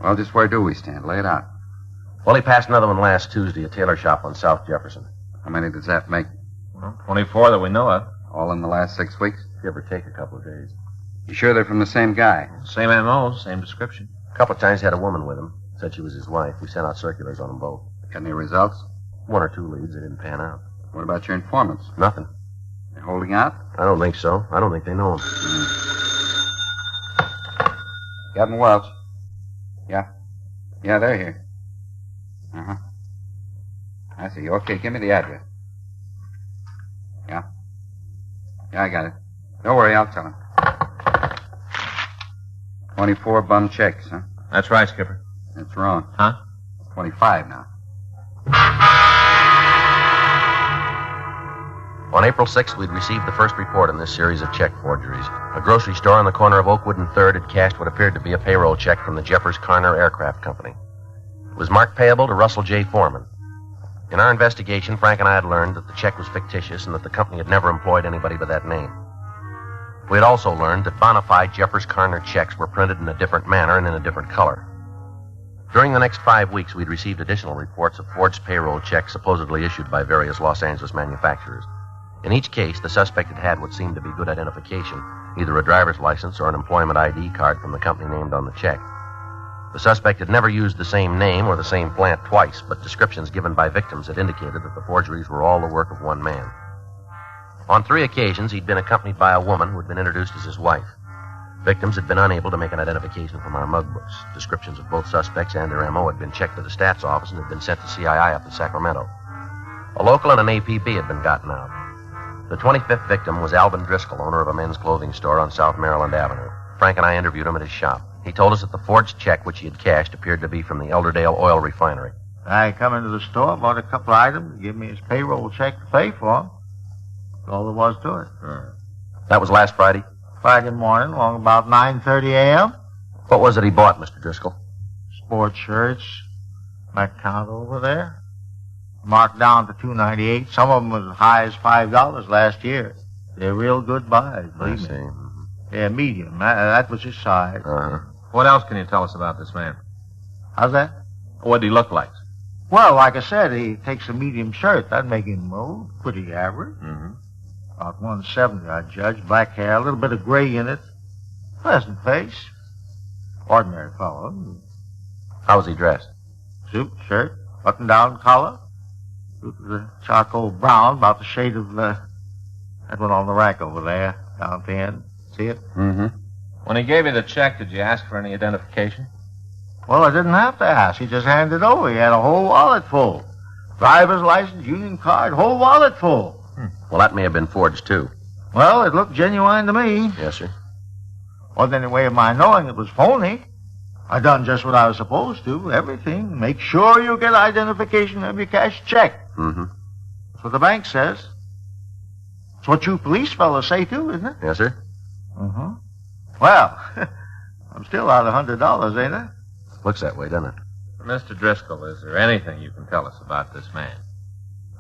Speaker 16: Well, just where do we stand? Lay it out.
Speaker 3: Well, he passed another one last Tuesday, a tailor shop on South Jefferson.
Speaker 16: How many does that make?
Speaker 4: Well, 24 that we know of.
Speaker 16: All in the last 6 weeks?
Speaker 3: Give or take a couple of days.
Speaker 16: You sure they're from the same guy?
Speaker 4: Same M.O., same description.
Speaker 3: A couple of times he had a woman with him. Said she was his wife. We sent out circulars on them both.
Speaker 16: Got any results?
Speaker 3: 1 or 2 leads. They didn't pan out.
Speaker 16: What about your informants?
Speaker 3: Nothing.
Speaker 16: They're holding out?
Speaker 3: I don't think so. I don't think they know him.
Speaker 16: Captain Welch. Yeah. Yeah, they're here. Uh-huh. I see. Okay, give me the address. Yeah. Yeah, I got it. Don't worry, I'll tell him. 24 bum checks, huh?
Speaker 4: That's right, Skipper.
Speaker 16: That's wrong.
Speaker 4: Huh?
Speaker 16: 25 now.
Speaker 3: On April 6th, we'd received the first report in this series of check forgeries. A grocery store on the corner of Oakwood and 3rd had cashed what appeared to be a payroll check from the Jeffers Carner Aircraft Company. It was marked payable to Russell J. Foreman. In our investigation, Frank and I had learned that the check was fictitious and that the company had never employed anybody by that name. We had also learned that bona fide Jeffers Carner checks were printed in a different manner and in a different color. During the next 5 weeks, we'd received additional reports of forged payroll checks supposedly issued by various Los Angeles manufacturers. In each case, the suspect had had what seemed to be good identification, either a driver's license or an employment ID card from the company named on the check. The suspect had never used the same name or the same plant twice, but descriptions given by victims had indicated that the forgeries were all the work of one man. On 3 occasions, he'd been accompanied by a woman who had been introduced as his wife. Victims had been unable to make an identification from our mug books. Descriptions of both suspects and their M.O. had been checked to the stats office and had been sent to CII up in Sacramento. A local and an APB had been gotten out. The 25th victim was Alvin Driscoll, owner of a men's clothing store on South Maryland Avenue. Frank and I interviewed him at his shop. He told us that the forged check which he had cashed appeared to be from the Elderdale Oil Refinery.
Speaker 22: I come into the store, bought a couple of items, give me his payroll check to pay for them. That's all there was to it.
Speaker 3: That was last Friday?
Speaker 22: Friday morning, along about 9:30 a.m.
Speaker 3: What was it he bought, Mr. Driscoll?
Speaker 22: Sports shirts. My count over there. Marked down to $2.98. Some of them was as high as $5 last year. They're real good buys, believe me. Yeah, medium. That was his size.
Speaker 3: Uh-huh.
Speaker 4: What else can you tell us about this man?
Speaker 22: How's that?
Speaker 4: What did he look like?
Speaker 22: Well, like I said, he takes a medium shirt. That'd make him pretty average.
Speaker 4: Mm-hmm.
Speaker 22: About 170, I judge. Black hair, a little bit of gray in it. Pleasant face. Ordinary fellow.
Speaker 3: How was he dressed?
Speaker 22: Suit, shirt, button-down collar. Suit was a charcoal brown, about the shade of that one on the rack over there, down at the end. See it?
Speaker 4: Mm-hmm. When he gave you the check, did you ask for any identification?
Speaker 22: Well, I didn't have to ask. He just handed it over. He had a whole wallet full. Driver's license, union card, whole wallet full.
Speaker 3: Well, that may have been forged, too.
Speaker 22: Well, it looked genuine to me.
Speaker 3: Yes, sir.
Speaker 22: Wasn't any way of my knowing it was phony. I done just what I was supposed to. Everything. Make sure you get identification of your cash check.
Speaker 3: Mm-hmm.
Speaker 22: That's what the bank says. It's what you police fellas say, too, isn't it?
Speaker 3: Yes, sir.
Speaker 22: Mm-hmm. Well, I'm still out $100, ain't I?
Speaker 3: Looks that way, doesn't it?
Speaker 4: Mr. Driscoll, is there anything you can tell us about this man?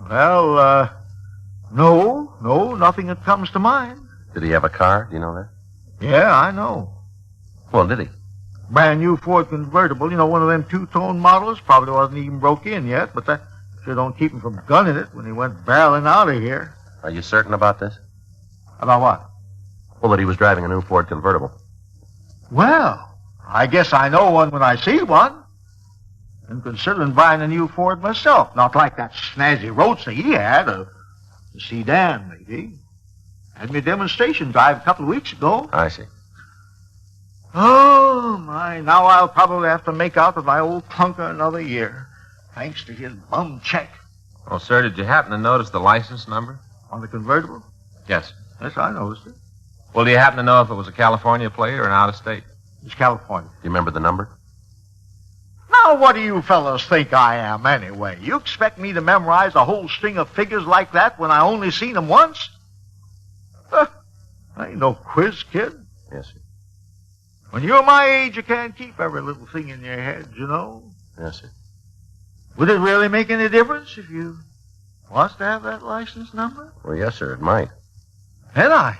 Speaker 22: Well, no, nothing that comes to mind.
Speaker 3: Did he have a car? Do you know that?
Speaker 22: Yeah, I know.
Speaker 3: Well, did he?
Speaker 22: Brand new Ford Convertible, one of them two-tone models. Probably wasn't even broke in yet, but that sure don't keep him from gunning it when he went barreling out of here.
Speaker 3: Are you certain about this?
Speaker 22: About what?
Speaker 3: Well, that he was driving a new Ford Convertible.
Speaker 22: Well, I guess I know one when I see one. I'm considering buying a new Ford myself. Not like that snazzy roadster he had, a sedan, maybe. Had me a demonstration drive a couple of weeks ago.
Speaker 3: I see.
Speaker 22: Oh, my. Now I'll probably have to make out with my old clunker another year, thanks to his bum check.
Speaker 4: Oh, sir, did you happen to notice the license number?
Speaker 22: On the convertible?
Speaker 4: Yes.
Speaker 22: Yes, I noticed it.
Speaker 4: Well, do you happen to know if it was a California plate or an out-of-state?
Speaker 22: It's California.
Speaker 3: Do you remember the number?
Speaker 22: Now, what do you fellas think I am, anyway? You expect me to memorize a whole string of figures like that when I only seen them once? I ain't no quiz kid.
Speaker 3: Yes, sir.
Speaker 22: When you're my age, you can't keep every little thing in your head,
Speaker 3: Yes, sir.
Speaker 22: Would it really make any difference if you was to have that license number?
Speaker 3: Well, yes, sir, it might.
Speaker 22: Then I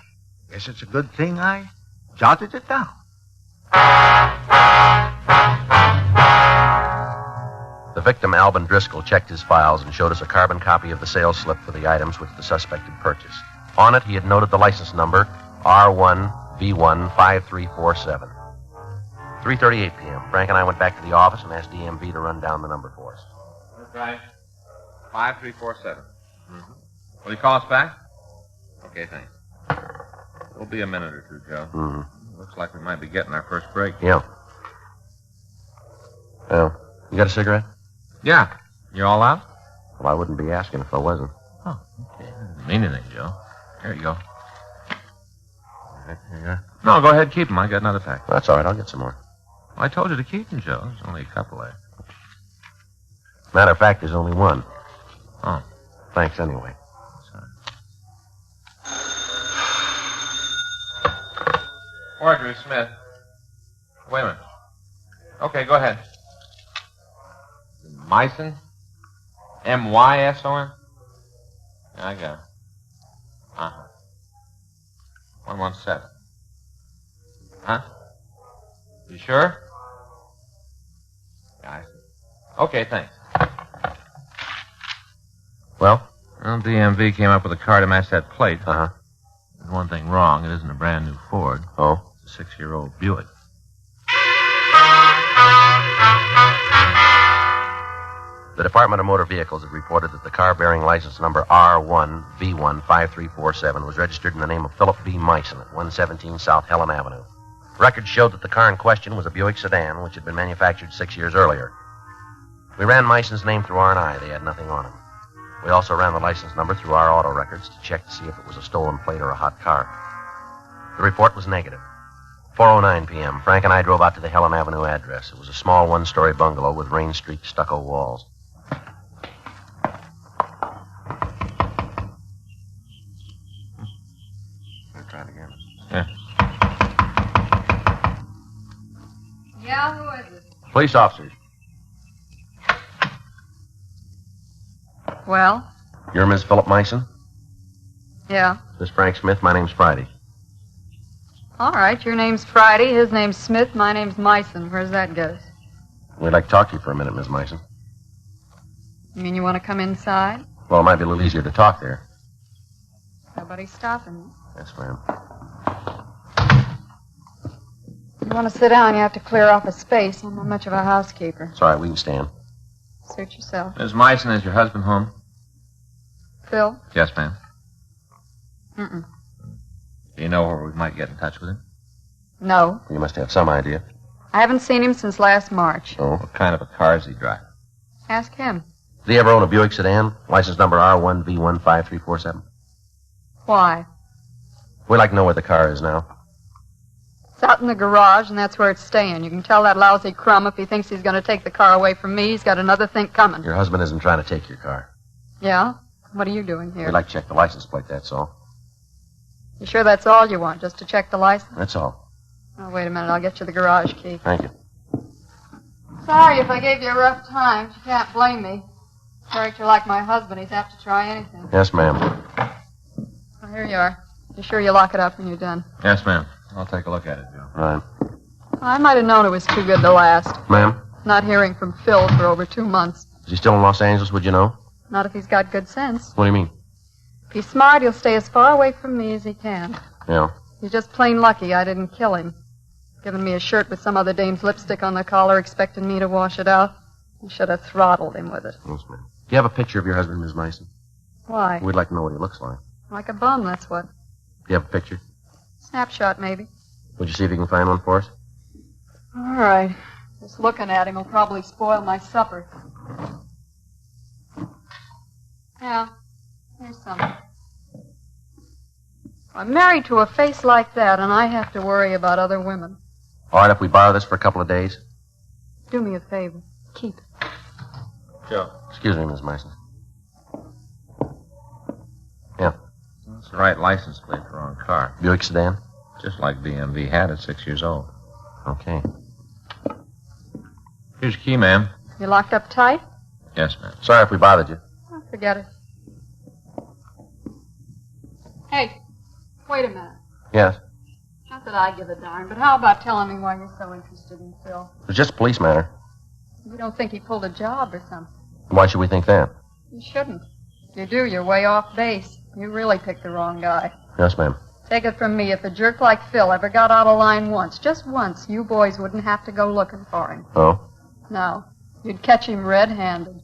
Speaker 22: guess it's a good thing I jotted it down.
Speaker 3: The victim, Alvin Driscoll, checked his files and showed us a carbon copy of the sales slip for the items which the suspect had purchased. On it, he had noted the license number R1V15347. 3:38 p.m. Frank and I went back to the office and asked DMV to run down the number for us.
Speaker 4: That's right. 5347. Mm-hmm. Will you call us back? Okay, thanks. It'll be a minute or two, Joe.
Speaker 3: Mm-hmm.
Speaker 4: Looks like we might be getting our first break.
Speaker 3: Yeah. Well, you got a cigarette?
Speaker 4: Yeah. You all out?
Speaker 3: Well, I wouldn't be asking if I wasn't.
Speaker 4: Oh, okay. Doesn't mean anything, Joe. Here you go.
Speaker 3: All right, here you are.
Speaker 4: No, go ahead, keep them. I got another pack.
Speaker 3: That's all right. I'll get some more.
Speaker 4: Well, I told you to keep them, Joe. There's only a couple there.
Speaker 3: Matter of fact, there's only one.
Speaker 4: Oh.
Speaker 3: Thanks anyway.
Speaker 4: Sorry. Marjorie Smith. Wait a minute. Okay, go ahead. Myson? M-Y-S-O-N? Yeah, I got it. Uh-huh. 117. Huh? You sure? Yeah, I see. Okay, thanks.
Speaker 3: Well,
Speaker 4: DMV came up with a car to match that plate.
Speaker 3: Uh-huh.
Speaker 4: There's one thing wrong. It isn't a brand new Ford.
Speaker 3: Oh?
Speaker 4: It's a 6-year-old Buick.
Speaker 3: The Department of Motor Vehicles had reported that the car bearing license number R1V15347 was registered in the name of Philip B. Myson at 117 South Helen Avenue. Records showed that the car in question was a Buick sedan, which had been manufactured 6 years earlier. We ran Myson's name through R&I. They had nothing on him. We also ran the license number through our auto records to check to see if it was a stolen plate or a hot car. The report was negative. 4:09 p.m., Frank and I drove out to the Helen Avenue address. It was a small one-story bungalow with rain-streaked stucco walls. Try it again.
Speaker 4: Yeah.
Speaker 7: Yeah, who is it?
Speaker 3: Police officers.
Speaker 7: Well?
Speaker 3: You're Miss Philip Myson?
Speaker 7: Yeah.
Speaker 3: Miss Frank Smith, my name's Friday.
Speaker 7: All right, your name's Friday, his name's Smith, my name's Myson. Where's that get us?
Speaker 3: We'd like to talk to you for a minute, Miss Myson.
Speaker 7: You mean you want to come inside?
Speaker 3: Well, it might be a little easier to talk there.
Speaker 7: Nobody's stopping me.
Speaker 3: Yes, ma'am.
Speaker 7: You want to sit down, you have to clear off a space. I'm not much of a housekeeper.
Speaker 3: It's all right, we can stand.
Speaker 7: Suit yourself.
Speaker 4: Miss Myson, is your husband home?
Speaker 7: Phil?
Speaker 4: Yes, ma'am.
Speaker 7: Mm-mm.
Speaker 4: Do you know where we might get in touch with him?
Speaker 7: No.
Speaker 3: You must have some idea.
Speaker 7: I haven't seen him since last March.
Speaker 4: Oh, what kind of a car does he drive?
Speaker 7: Ask him.
Speaker 12: Did he ever own a Buick sedan? License number R1V15347.
Speaker 7: Why?
Speaker 12: We'd like to know where the car is now.
Speaker 7: It's out in the garage, and that's where it's staying. You can tell that lousy crumb if he thinks he's going to take the car away from me. He's got another think coming.
Speaker 12: Your husband isn't trying to take your car.
Speaker 7: Yeah? What are you doing here?
Speaker 12: We'd like to check the license plate, that's all.
Speaker 7: You sure that's all you want, just to check the license?
Speaker 12: That's all.
Speaker 7: Oh, wait a minute. I'll get you the garage key.
Speaker 12: Thank you.
Speaker 7: Sorry if I gave you a rough time. You can't blame me. Character like my husband, he's apt to try anything.
Speaker 12: Yes, ma'am.
Speaker 7: Well, here you are. You sure you lock it up when you're done?
Speaker 4: Yes, ma'am. I'll take a look at it, Joe.
Speaker 12: Right.
Speaker 7: I might have known it was too good to last.
Speaker 12: Ma'am?
Speaker 7: Not hearing from Phil for over 2 months.
Speaker 12: Is he still in Los Angeles, would you know?
Speaker 7: Not if he's got good sense.
Speaker 12: What do you mean?
Speaker 7: If he's smart, he'll stay as far away from me as he can.
Speaker 12: Yeah.
Speaker 7: He's just plain lucky I didn't kill him. Giving me a shirt with some other dame's lipstick on the collar, expecting me to wash it out. I should have throttled him with it.
Speaker 12: Yes, ma'am. Do you have a picture of your husband, Miss Mason?
Speaker 7: Why?
Speaker 12: We'd like to know what he looks like.
Speaker 7: Like a bum, that's what.
Speaker 12: Do you have a picture?
Speaker 7: Snapshot, maybe.
Speaker 12: Would you see if you can find one for us?
Speaker 7: All right. Just looking at him will probably spoil my supper. Yeah, here's some. I'm married to a face like that, and I have to worry about other women.
Speaker 12: All right, if we borrow this for a couple of days?
Speaker 7: Do me a favor. Keep it.
Speaker 4: Joe.
Speaker 12: Excuse me, Miss Mason. Yeah.
Speaker 4: That's the right license plate for our car.
Speaker 12: Buick sedan?
Speaker 4: Just like BMV had at 6 years old.
Speaker 12: Okay.
Speaker 4: Here's your key, ma'am.
Speaker 7: You locked up tight?
Speaker 4: Yes, ma'am.
Speaker 12: Sorry if we bothered you.
Speaker 7: Oh, forget it. Hey, wait a minute.
Speaker 12: Yes.
Speaker 7: Not that I give a darn, but how about telling me why you're so interested in Phil?
Speaker 12: It was just a police matter.
Speaker 7: You don't think he pulled a job or something?
Speaker 12: Why should we think that?
Speaker 7: You shouldn't. If you do, you're way off base. You really picked the wrong guy.
Speaker 12: Yes, ma'am.
Speaker 7: Take it from me, if a jerk like Phil ever got out of line once, just once, you boys wouldn't have to go looking for him.
Speaker 12: Oh?
Speaker 7: No. You'd catch him red-handed.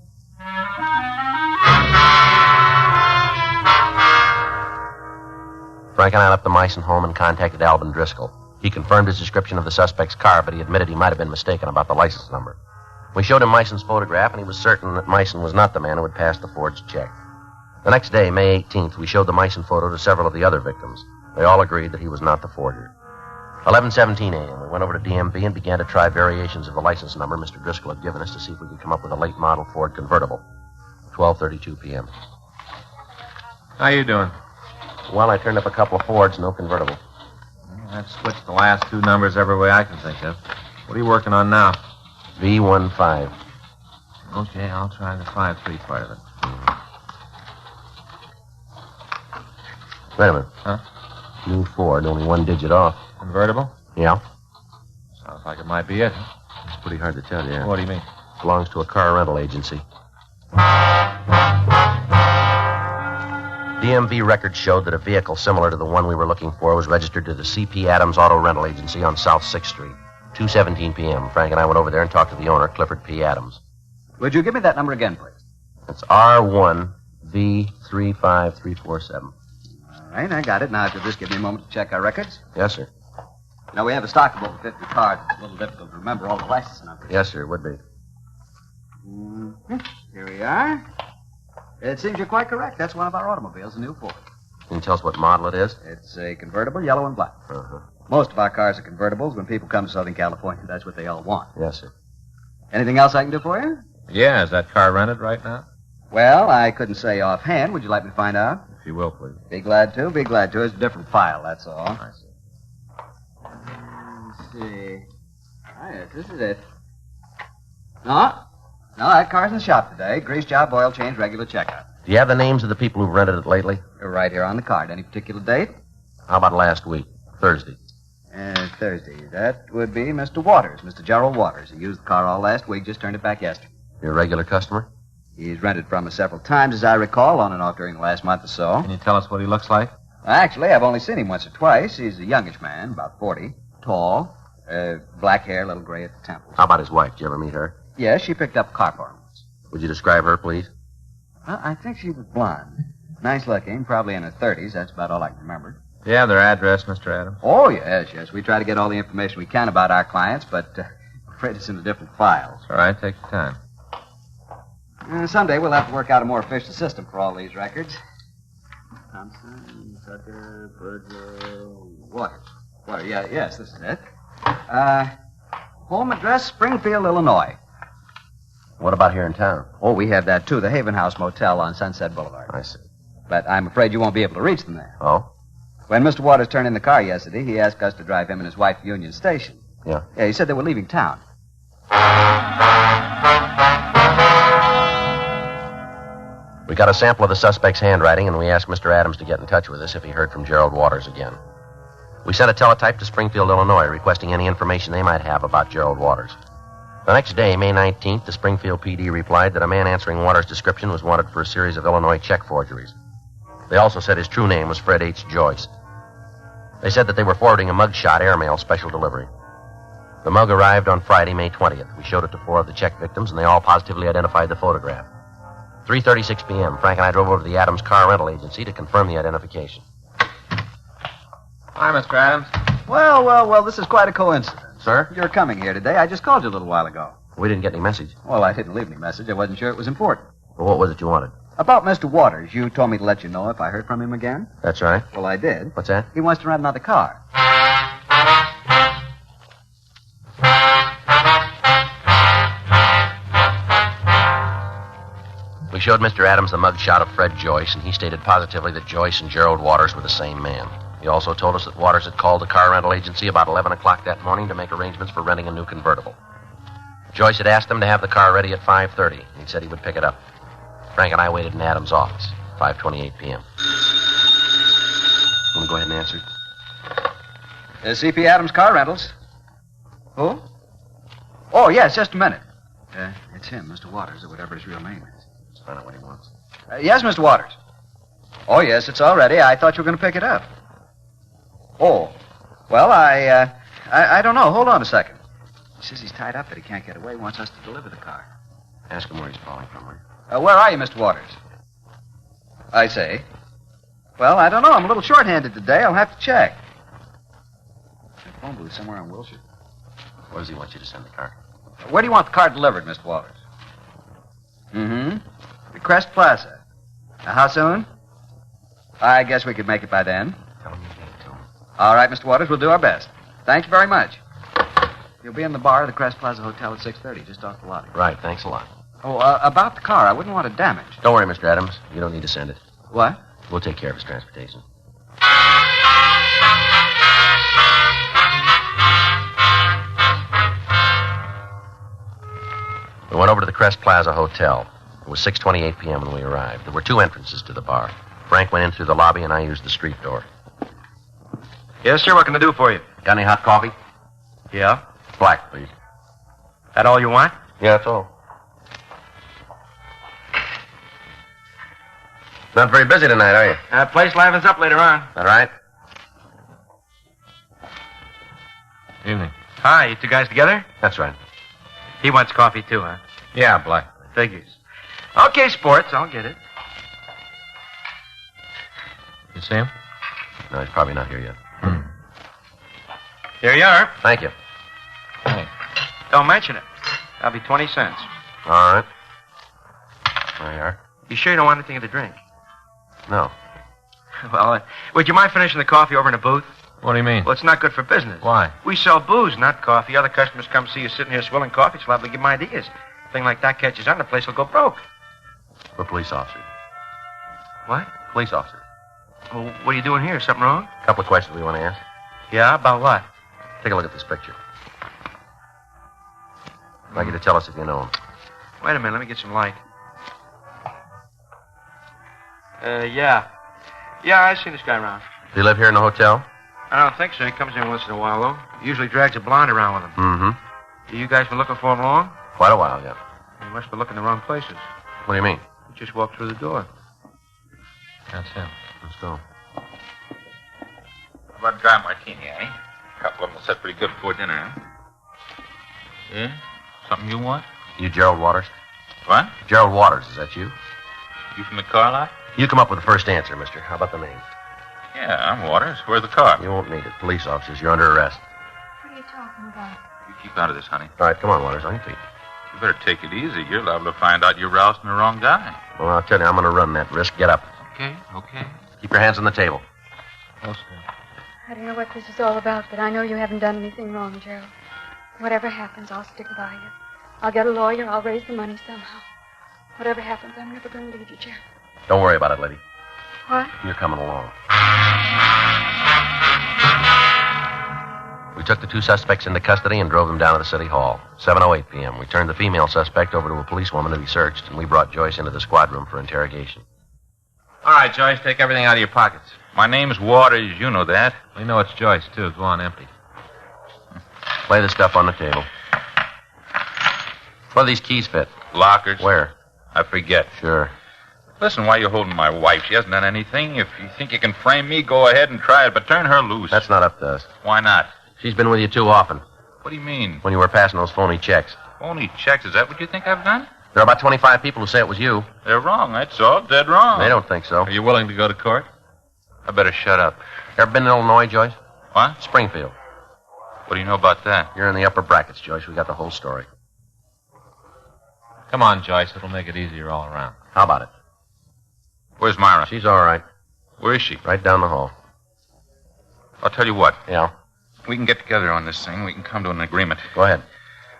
Speaker 12: Frank and I left the Meissen home and contacted Alvin Driscoll. He confirmed his description of the suspect's car, but he admitted he might have been mistaken about the license number. We showed him Meissen's photograph, and he was certain that Meissen was not the man who had passed the forged check. The next day, May 18th, we showed the Meissen photo to several of the other victims. They all agreed that he was not the forger. 11:17 a.m., we went over to DMV and began to try variations of the license number Mr. Driscoll had given us to see if we could come up with a late model Ford convertible. 12:32 p.m.
Speaker 4: How you doing?
Speaker 12: Well, I turned up a couple of Fords, no convertible.
Speaker 4: I've switched the last 2 numbers every way I can think of. What are you working on now?
Speaker 12: V15.
Speaker 4: Okay, I'll try the 5-3 part of it.
Speaker 12: Wait a minute.
Speaker 4: Huh?
Speaker 12: New Ford, only 1 digit off.
Speaker 4: Convertible?
Speaker 12: Yeah.
Speaker 4: Sounds like it might be it.
Speaker 12: It's pretty hard to tell, yeah.
Speaker 4: What do you mean?
Speaker 12: Belongs to a car rental agency. DMV records showed that a vehicle similar to the one we were looking for was registered to the C.P. Adams Auto Rental Agency on South 6th Street. 2:17 p.m. Frank and I went over there and talked to the owner, Clifford P. Adams.
Speaker 15: Would you give me that number again, please?
Speaker 12: It's R1V35347.
Speaker 15: All right, I got it. Now, if you'll just give me a moment to check our records.
Speaker 12: Yes, sir.
Speaker 15: Now, we have a stock of over 50 cars. It's a little difficult to remember all the license numbers.
Speaker 12: Yes, sir, it would be.
Speaker 15: Mm-hmm. Here we are. It seems you're quite correct. That's one of our automobiles, a new Ford.
Speaker 12: Can you tell us what model it is?
Speaker 15: It's a convertible, yellow and black.
Speaker 12: Uh-huh.
Speaker 15: Most of our cars are convertibles. When people come to Southern California, that's what they all want.
Speaker 12: Yes, sir.
Speaker 15: Anything else I can do for you?
Speaker 4: Yeah, is that car rented right now?
Speaker 15: Well, I couldn't say offhand. Would you like me to find out?
Speaker 4: If you will, please.
Speaker 15: Be glad to. Be glad to. It's a different file, that's all.
Speaker 4: I see.
Speaker 15: Let's see. Oh, yes, this is it. No, that car's in the shop today. Grease job, oil change, regular checkup.
Speaker 12: Do you have the names of the people who've rented it lately?
Speaker 15: They're right here on the card. Any particular date?
Speaker 12: How about last week? Thursday.
Speaker 15: Thursday. That would be Mr. Waters, Mr. Gerald Waters. He used the car all last week, just turned it back yesterday.
Speaker 12: Your regular customer?
Speaker 15: He's rented from us several times, as I recall, on and off during the last month or so.
Speaker 4: Can you tell us what he looks like?
Speaker 15: Actually, I've only seen him once or twice. He's a youngish man, about 40, tall, black hair, a little gray at the temples.
Speaker 12: How about his wife? Did you ever meet her?
Speaker 15: Yes, she picked up a car for him once.
Speaker 12: Would you describe her, please?
Speaker 15: Well, I think she was blonde. Nice looking, probably in her 30s. That's about all I can remember.
Speaker 4: Do you have their address, Mr. Adams?
Speaker 15: Oh, yes. We try to get all the information we can about our clients, but afraid it's in the different files.
Speaker 4: All right, take your time.
Speaker 15: Someday we'll have to work out a more efficient system for all these records. Thompson, Sutter, Burger, Water. Water, yes, this is it. Home address, Springfield, Illinois.
Speaker 12: What about here in town?
Speaker 15: Oh, we have that, too. The Haven House Motel on Sunset Boulevard.
Speaker 12: I see.
Speaker 15: But I'm afraid you won't be able to reach them there.
Speaker 12: Oh?
Speaker 15: When Mr. Waters turned in the car yesterday, he asked us to drive him and his wife to Union Station.
Speaker 12: Yeah?
Speaker 15: Yeah, he said they were leaving town.
Speaker 12: We got a sample of the suspect's handwriting, and we asked Mr. Adams to get in touch with us if he heard from Gerald Waters again. We sent a teletype to Springfield, Illinois, requesting any information they might have about Gerald Waters. The next day, May 19th, the Springfield PD replied that a man answering Waters' description was wanted for a series of Illinois check forgeries. They also said his true name was Fred H. Joyce. They said that they were forwarding a mugshot airmail special delivery. The mug arrived on Friday, May 20th. We showed it to 4 of the check victims, and they all positively identified the photograph. 3:36 p.m., Frank and I drove over to the Adams Car Rental Agency to confirm the identification.
Speaker 4: Hi, Mr. Adams.
Speaker 15: Well, this is quite a coincidence.
Speaker 12: Sir?
Speaker 15: You're coming here today. I just called you a little while ago.
Speaker 12: We didn't get any message.
Speaker 15: Well, I didn't leave any message. I wasn't sure it was important.
Speaker 12: Well, what was it you wanted?
Speaker 15: About Mr. Waters. You told me to let you know if I heard from him again.
Speaker 12: That's right.
Speaker 15: Well, I did.
Speaker 12: What's that?
Speaker 15: He wants to rent another car.
Speaker 12: We showed Mr. Adams the mugshot of Fred Joyce, and he stated positively that Joyce and Gerald Waters were the same man. He also told us that Waters had called the car rental agency about 11 o'clock that morning to make arrangements for renting a new convertible. Joyce had asked him to have the car ready at 5:30, and he said he would pick it up. Frank and I waited in Adams' office, 5:28 p.m. Want to go ahead and answer it?
Speaker 15: CP Adams Car Rentals. Who? Oh, yes, just a minute. It's him, Mr. Waters, or whatever his real name is.
Speaker 12: Let's find out what he wants.
Speaker 15: Yes, Mr. Waters. Oh, yes, it's all ready. I thought you were going to pick it up. Oh. Well, I don't know. Hold on a second. He says he's tied up, that he can't get away. He wants us to deliver the car.
Speaker 12: Ask him where he's calling from.
Speaker 15: Where are you, Mr. Waters? I say. Well, I don't know. I'm a little short-handed today. I'll have to check. The phone booth somewhere on Wilshire.
Speaker 12: Where does he want you to send the car?
Speaker 15: Where do you want the car delivered, Mr. Waters? Mm-hmm. The Crest Plaza. How soon? I guess we could make it by then.
Speaker 12: Tell him you gave it to him.
Speaker 15: All right, Mr. Waters, we'll do our best. Thank you very much. You'll be in the bar of the Crest Plaza Hotel at 6:30, just off the lobby.
Speaker 12: Right, thanks a lot.
Speaker 15: Oh, about the car, I wouldn't want it damaged.
Speaker 12: Don't worry, Mr. Adams. You don't need to send it.
Speaker 15: What?
Speaker 12: We'll take care of his transportation. We went over to the Crest Plaza Hotel. It was 6:28 p.m. when we arrived. There were 2 entrances to the bar. Frank went in through the lobby, and I used the street door.
Speaker 11: Yes, sir. What can I do for you?
Speaker 12: Got any hot coffee?
Speaker 11: Yeah.
Speaker 12: Black, please.
Speaker 11: That all you want?
Speaker 12: Yeah, that's all. Not very busy tonight, are you?
Speaker 11: Place livens up later on.
Speaker 12: All right.
Speaker 11: Evening. Hi, you 2 guys together?
Speaker 12: That's right.
Speaker 11: He wants coffee too, huh?
Speaker 4: Yeah, black.
Speaker 11: Figures. Okay, sports, I'll get it.
Speaker 4: You see him?
Speaker 12: No, he's probably not here yet.
Speaker 11: Here you are.
Speaker 12: Thank you.
Speaker 4: Hey.
Speaker 11: Don't mention it. That'll be 20 cents.
Speaker 12: All right. There you are.
Speaker 11: You sure you don't want anything to drink?
Speaker 12: No.
Speaker 11: Well, would you mind finishing the coffee over in the booth?
Speaker 4: What do you mean?
Speaker 11: Well, it's not good for business.
Speaker 4: Why?
Speaker 11: We sell booze, not coffee. Other customers come see you sitting here swilling coffee. It's liable to give them ideas. A thing like that catches on, the place will go broke.
Speaker 12: We're police officers.
Speaker 11: What?
Speaker 12: Police officers.
Speaker 11: Well, what are you doing here? Something wrong?
Speaker 12: A couple of questions we want to ask.
Speaker 11: Yeah, about what?
Speaker 12: Take a look at this picture. I'd like you to tell us if you know him.
Speaker 11: Wait a minute, let me get some light. Yeah. Yeah, I've seen this guy around.
Speaker 12: Does he live here in the hotel?
Speaker 11: I don't think so. He comes in once in a while, though. He usually drags a blonde around with him.
Speaker 12: Mm-hmm.
Speaker 11: You guys been looking for him long?
Speaker 12: Quite a while, yeah.
Speaker 11: You must be looking in the wrong places.
Speaker 12: What do you mean?
Speaker 11: He just walked through the door.
Speaker 4: That's him.
Speaker 12: Let's go.
Speaker 6: How about a dry martini, eh? A couple of them will set pretty good before dinner, huh?
Speaker 4: Yeah? Something you want?
Speaker 12: You Gerald Waters?
Speaker 6: What?
Speaker 12: Gerald Waters, is that you?
Speaker 6: You from the car lot?
Speaker 12: You come up with the first answer, mister. How about the name?
Speaker 6: Yeah, I'm Waters. Where's the car?
Speaker 12: You won't need it. Police officers, you're under arrest.
Speaker 7: What are you talking about?
Speaker 6: You keep out of this, honey.
Speaker 12: All right, come on, Waters, on your feet.
Speaker 6: You better take it easy. You're liable to find out you're rousing the wrong guy.
Speaker 12: Well, I'll tell you, I'm going to run that risk. Get up.
Speaker 6: Okay.
Speaker 12: Keep your hands on the table.
Speaker 7: I don't know what this is all about, but I know you haven't done anything wrong, Gerald. Whatever happens, I'll stick by you. I'll get a lawyer. I'll raise the money somehow. Whatever happens, I'm never going to leave you, Gerald.
Speaker 12: Don't worry about it, lady.
Speaker 7: What?
Speaker 12: You're coming along. We took the two suspects into custody and drove them down to the city hall. 7:08 p.m. We turned the female suspect over to a policewoman to be searched, and we brought Joyce into the squad room for interrogation.
Speaker 6: All right, Joyce, take everything out of your pockets. My name's Waters. You know that.
Speaker 4: We know it's Joyce, too. Go on, empty.
Speaker 12: Lay the stuff on the table. Where do these keys fit?
Speaker 6: Lockers.
Speaker 12: Where?
Speaker 6: I forget.
Speaker 12: Sure.
Speaker 6: Listen, why are you holding my wife? She hasn't done anything. If you think you can frame me, go ahead and try it, but turn her loose.
Speaker 12: That's not up to us.
Speaker 6: Why not?
Speaker 12: She's been with you too often.
Speaker 6: What do you mean?
Speaker 12: When you were passing those phony checks.
Speaker 6: Phony checks? Is that what you think I've done?
Speaker 12: There are about 25 people who say it was you.
Speaker 6: They're wrong. That's all. Dead wrong.
Speaker 12: They don't think so.
Speaker 4: Are you willing to go to court?
Speaker 6: I better shut up.
Speaker 12: Ever been to Illinois, Joyce?
Speaker 6: What?
Speaker 12: Springfield.
Speaker 6: What do you know about that?
Speaker 12: You're in the upper brackets, Joyce. We got the whole story.
Speaker 4: Come on, Joyce. It'll make it easier all around.
Speaker 12: How about it?
Speaker 6: Where's Myra?
Speaker 12: She's all right.
Speaker 6: Where is she?
Speaker 12: Right down the hall.
Speaker 6: I'll tell you what.
Speaker 12: Yeah?
Speaker 6: We can get together on this thing. We can come to an agreement.
Speaker 12: Go ahead.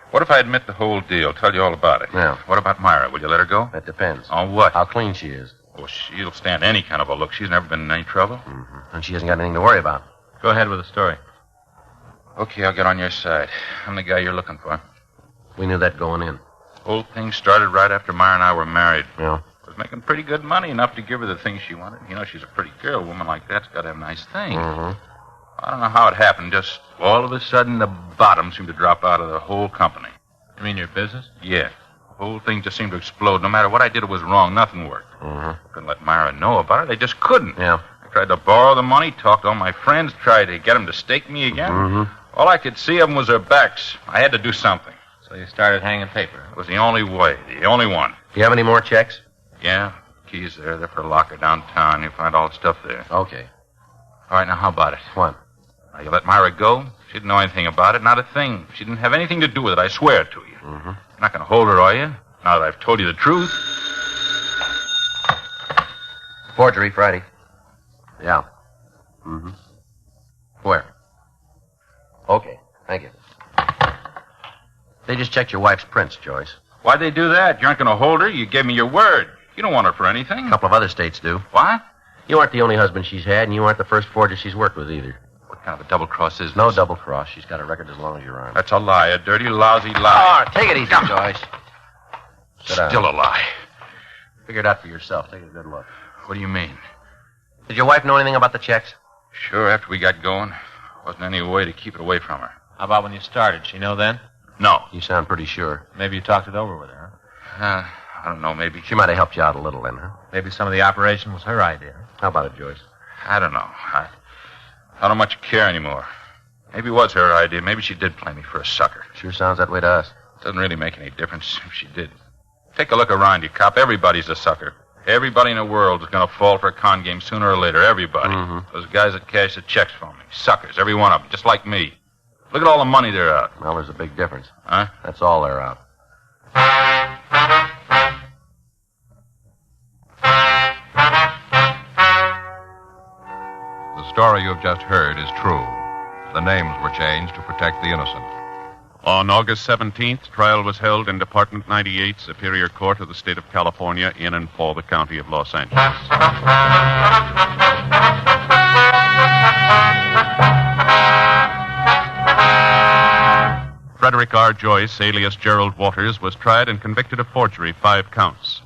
Speaker 6: What if I admit the whole deal? Tell you all about it.
Speaker 12: Yeah.
Speaker 6: What about Myra? Will you let her go?
Speaker 12: That depends.
Speaker 6: On what?
Speaker 12: How clean she is.
Speaker 6: Well, she'll stand any kind of a look. She's never been in any trouble.
Speaker 12: Mm-hmm. And she hasn't got anything to worry about.
Speaker 4: Go ahead with the story.
Speaker 6: Okay, I'll get on your side. I'm the guy you're looking for.
Speaker 12: We knew that going in.
Speaker 6: Whole thing started right after Myra and I were married.
Speaker 12: Yeah.
Speaker 6: Was making pretty good money, enough to give her the things she wanted. You know, she's a pretty girl. A woman like that's got to have nice things.
Speaker 12: Mm-hmm.
Speaker 6: I don't know how it happened. Just all of a sudden, the bottom seemed to drop out of the whole company.
Speaker 4: You mean your business?
Speaker 6: Yeah. The whole thing just seemed to explode. No matter what I did, it was wrong. Nothing worked.
Speaker 12: Mm-hmm.
Speaker 6: Couldn't let Myra know about it. They just couldn't.
Speaker 12: Yeah.
Speaker 6: I tried to borrow the money, talked to all my friends, tried to get them to stake me again.
Speaker 12: Mm-hmm.
Speaker 6: All I could see of them was their backs. I had to do something.
Speaker 4: So you started hanging paper.
Speaker 6: It was the only way. The only one.
Speaker 12: Do you have any more checks?
Speaker 6: Yeah. Keys there. They're for a locker downtown. You'll find all the stuff there.
Speaker 12: Okay.
Speaker 6: All right, now how about it?
Speaker 12: What?
Speaker 6: Now, you let Myra go? She didn't know anything about it. Not a thing. She didn't have anything to do with it. I swear it to you.
Speaker 12: Mm-hmm.
Speaker 6: You're not going to hold her, are you? Now that I've told you the truth.
Speaker 12: Forgery, Friday. Yeah. Mm-hmm. Where? Okay. Thank you. They just checked your wife's prints, Joyce.
Speaker 6: Why'd they do that? You aren't going to hold her. You gave me your word. You don't want her for anything.
Speaker 12: A couple of other states do.
Speaker 6: What?
Speaker 12: You aren't the only husband she's had, and you aren't the first forger she's worked with either.
Speaker 6: What kind of a double cross is this?
Speaker 12: No double cross. She's got a record as long as your arm.
Speaker 6: That's a lie. A dirty, lousy lie.
Speaker 12: Oh, take it easy, Joyce. Sit down.
Speaker 6: Still a lie.
Speaker 12: Figure it out for yourself. Take a good look.
Speaker 6: What do you mean?
Speaker 12: Did your wife know anything about the checks?
Speaker 6: Sure, after we got going. Wasn't any way to keep it away from her.
Speaker 4: How about when you started? She know then?
Speaker 6: No.
Speaker 12: You sound pretty sure.
Speaker 4: Maybe you talked it over with her.
Speaker 6: I don't know, maybe.
Speaker 12: She might have helped you out a little then, huh?
Speaker 4: Maybe some of the operation was her idea.
Speaker 12: How about it, Joyce?
Speaker 6: I don't know. I don't much care anymore. Maybe it was her idea. Maybe she did play me for a sucker.
Speaker 12: Sure sounds that way to us.
Speaker 6: Doesn't really make any difference if she did. Take a look around you, cop. Everybody's a sucker. Everybody in the world is going to fall for a con game sooner or later. Everybody.
Speaker 12: Mm-hmm.
Speaker 6: Those guys that cash the checks for me. Suckers, every one of them, just like me. Look at all the money they're out.
Speaker 12: Well, there's a big difference.
Speaker 6: Huh?
Speaker 12: That's all they're out.
Speaker 1: The story you've just heard is true. The names were changed to protect the innocent.
Speaker 2: On August 17th, trial was held in Department 98, Superior Court of the State of California, in and for the County of Los Angeles. Frederick R. Joyce, alias Gerald Waters, was tried and convicted of forgery, 5 counts.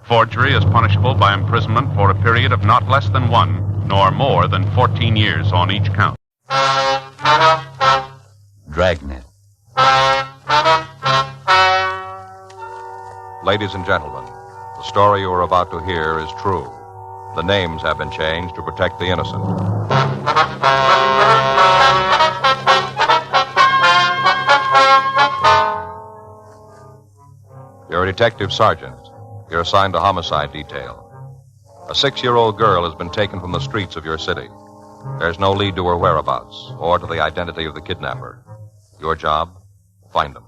Speaker 2: Forgery is punishable by imprisonment for a period of not less than 1, nor more than 14 years on each count.
Speaker 19: Dragnet.
Speaker 1: Ladies and gentlemen, the story you are about to hear is true. The names have been changed to protect the innocent. You're a detective sergeant. You're assigned to homicide detail. A 6-year-old girl has been taken from the streets of your city. There's no lead to her whereabouts or to the identity of the kidnapper. Your job?
Speaker 17: find them.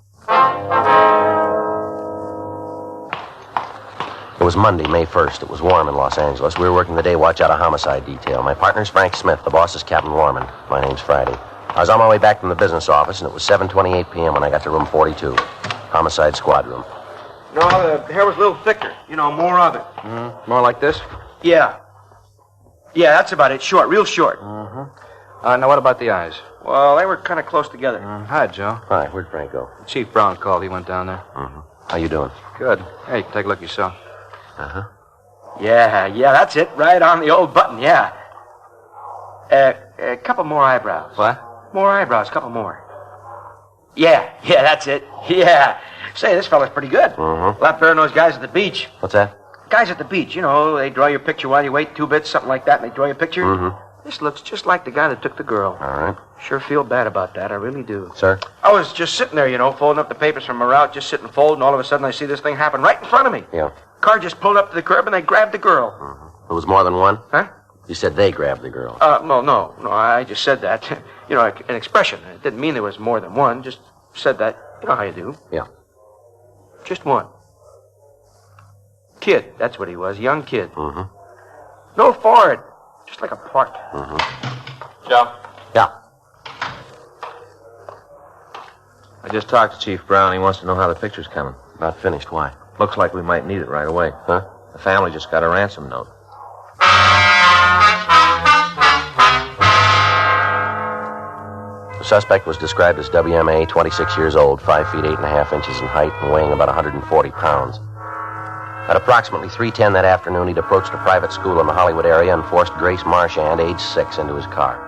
Speaker 12: It was Monday, May 1st. It was warm in Los Angeles. We were working the day watch out of homicide detail. My partner's Frank Smith. The boss is Captain Lorman. My name's Friday. I was on my way back from the business office, and it was 7:28 p.m. when I got to room 42, homicide squad room.
Speaker 11: No, the hair was a little thicker. You know, more of it.
Speaker 15: More like this?
Speaker 11: Yeah. Yeah, that's about it. Short, real short.
Speaker 15: Now, what about the eyes?
Speaker 11: Well, they were kind of close together.
Speaker 15: Hi, Joe.
Speaker 12: Hi, where'd Frank go?
Speaker 15: Chief Brown called. He went down there.
Speaker 12: How you doing?
Speaker 15: Good. Hey, you can take a look yourself.
Speaker 11: Yeah, that's it. Right on the old button, yeah. A couple more eyebrows.
Speaker 15: What?
Speaker 11: More eyebrows, couple more. Yeah, that's it. Yeah. Say, this fella's pretty good. A lot better than those guys at the beach.
Speaker 12: What's that?
Speaker 11: Guys at the beach, you know, they draw your picture while you wait 2 bits, something like that, and they draw your picture. This looks just like the guy that took the girl.
Speaker 12: All right.
Speaker 11: Sure feel bad about that, I really do.
Speaker 12: Sir?
Speaker 11: I was just sitting there, you know, folding up the papers from my route, just sitting folding, all of a sudden I see this thing happen right in front of me.
Speaker 12: Yeah.
Speaker 11: Car just pulled up to the curb and they grabbed the girl.
Speaker 12: There was more than one?
Speaker 11: Huh?
Speaker 12: You said they grabbed the girl.
Speaker 11: Well, no, I just said that. You know, an expression. It didn't mean there was more than one, just said that. You know how you do.
Speaker 12: Yeah.
Speaker 11: Just one. Kid, that's what he was, young kid. No forehead, just like a part.
Speaker 4: Joe?
Speaker 12: Yeah.
Speaker 4: I just talked to Chief Brown. He wants to know how the picture's coming.
Speaker 12: About finished. Why?
Speaker 4: Looks like we might need it right away.
Speaker 12: Huh?
Speaker 4: The family just got a ransom note.
Speaker 12: The suspect was described as WMA, 26 years old, 5 feet 8.5 inches in height, and weighing about 140 pounds. At approximately 3:10 that afternoon, he'd approached a private school in the Hollywood area and forced Grace Marchand, age 6, into his car.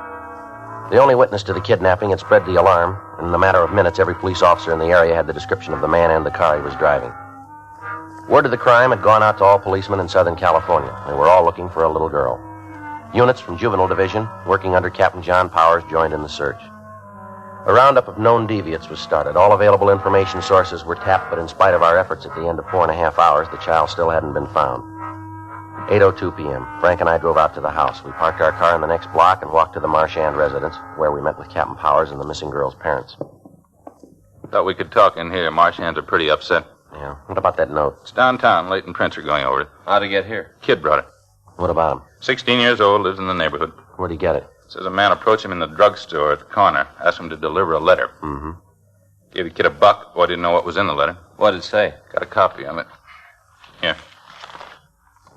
Speaker 12: The only witness to the kidnapping had spread the alarm, and in a matter of minutes, every police officer in the area had the description of the man and the car he was driving. Word of the crime had gone out to all policemen in Southern California. They were all looking for a little girl. Units from Juvenile Division, working under Captain John Powers, joined in the search. A roundup of known deviates was started. All available information sources were tapped, but in spite of our efforts at the end of 4.5 hours, the child still hadn't been found. 8:02 p.m. Frank and I drove out to the house. We parked our car in the next block and walked to the Marchand residence, where we met with Captain Powers and the missing girl's parents.
Speaker 6: Thought we could talk in here. Marchands are pretty upset.
Speaker 12: Yeah. What about that note?
Speaker 6: It's downtown. Leighton Prince are going over it.
Speaker 4: How'd he get here?
Speaker 6: Kid brought it.
Speaker 12: What about him?
Speaker 6: 16 years old, lives in the neighborhood.
Speaker 12: Where'd he get it?
Speaker 6: Says a man approached him in the drugstore at the corner, asked him to deliver a letter. Gave the kid $1, boy didn't know what was in the letter.
Speaker 4: What did it say?
Speaker 6: Got a copy of it. Here.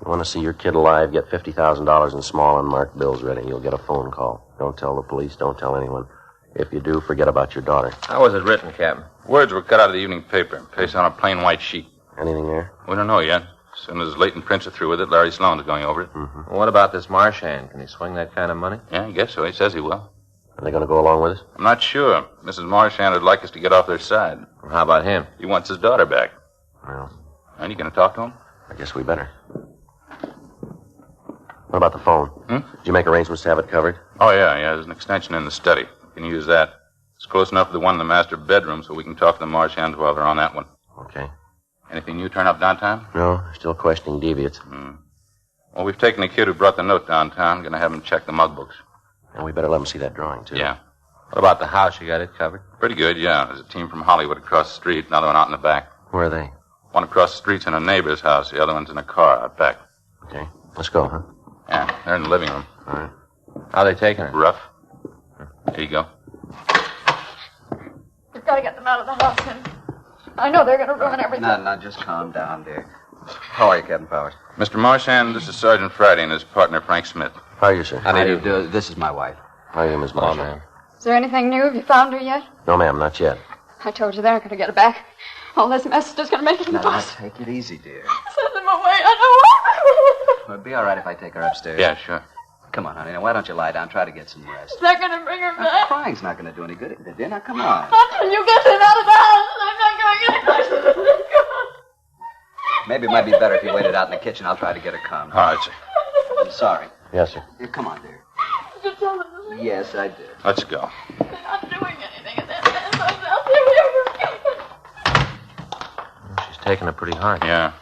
Speaker 12: You want to see your kid alive, get $50,000 in small unmarked bills ready. You'll get a phone call. Don't tell the police, don't tell anyone. If you do, forget about your daughter.
Speaker 4: How was it written, Captain?
Speaker 6: Words were cut out of the evening paper, pasted on a plain white sheet.
Speaker 12: Anything there?
Speaker 6: We don't know yet. As soon as Leighton Prince are through with it, Larry Sloan's going over it.
Speaker 4: Well, what about this Marchand? Can he swing that kind of money?
Speaker 6: Yeah, I guess so. He says he will.
Speaker 12: Are they going to go along with us?
Speaker 6: I'm not sure. Mrs. Marchand would like us to get off their side.
Speaker 4: Well, how about him?
Speaker 6: He wants his daughter back.
Speaker 12: Well,
Speaker 6: And you going to talk to him?
Speaker 12: I guess we better. What about the phone? Did you make arrangements to have it covered?
Speaker 6: Oh, yeah. There's an extension in the study. You can use that. It's close enough to the one in the master bedroom so we can talk to the Marchands while they're on that one.
Speaker 12: Okay.
Speaker 6: Anything new turn up downtown?
Speaker 12: No, still questioning deviates.
Speaker 6: Well, we've taken the kid who brought the note downtown. Going to have him check the mug books.
Speaker 12: And we better let him see that drawing, too.
Speaker 6: Yeah.
Speaker 4: What about the house? You got it covered?
Speaker 6: Pretty good, yeah. There's a team from Hollywood across the street, another one out in the back.
Speaker 12: Where are they?
Speaker 6: One across the street's in a neighbor's house. The other one's in a car out back.
Speaker 12: Okay. Let's go, huh?
Speaker 6: Yeah, they're in the living room.
Speaker 12: All right.
Speaker 4: How they taking it?
Speaker 6: Rough. Here you go.
Speaker 7: You've got to get them out of the house, and I know they're going to ruin everything.
Speaker 15: Now, just calm down, dear. How are you, Captain Powers?
Speaker 6: Mr. Marchand, this is Sergeant Friday and his partner, Frank Smith.
Speaker 12: How are you, sir?
Speaker 15: How do you do? This is my wife.
Speaker 12: How are you, Miss Marchand?
Speaker 7: Is there anything new? Have you found her yet?
Speaker 12: No, ma'am, not yet.
Speaker 7: I told you they're going to get her back. All this mess is just going to make it
Speaker 15: Now,
Speaker 7: impossible.
Speaker 15: take it easy, dear.
Speaker 7: Send them away. I don't want
Speaker 15: It'd be all right if I take her upstairs.
Speaker 6: Yeah, sure.
Speaker 15: Come on, honey. Now, why don't you lie down? Try to get some rest.
Speaker 7: Is that going to bring her back?
Speaker 15: Crying's not going to do any good, is it, dear? Now, come on.
Speaker 7: Until you get them out of the house, I'm not going to get her.
Speaker 15: Maybe it might be better if you waited out in the kitchen. I'll try to get her calm.
Speaker 6: All right, sir.
Speaker 15: I'm sorry.
Speaker 12: Yes, sir.
Speaker 15: Here, come on, dear.
Speaker 7: Did you tell them to leave?
Speaker 15: Yes, I did.
Speaker 6: Let's go.
Speaker 7: They're not doing anything, and they're
Speaker 4: She's taking it pretty hard.
Speaker 6: Yeah.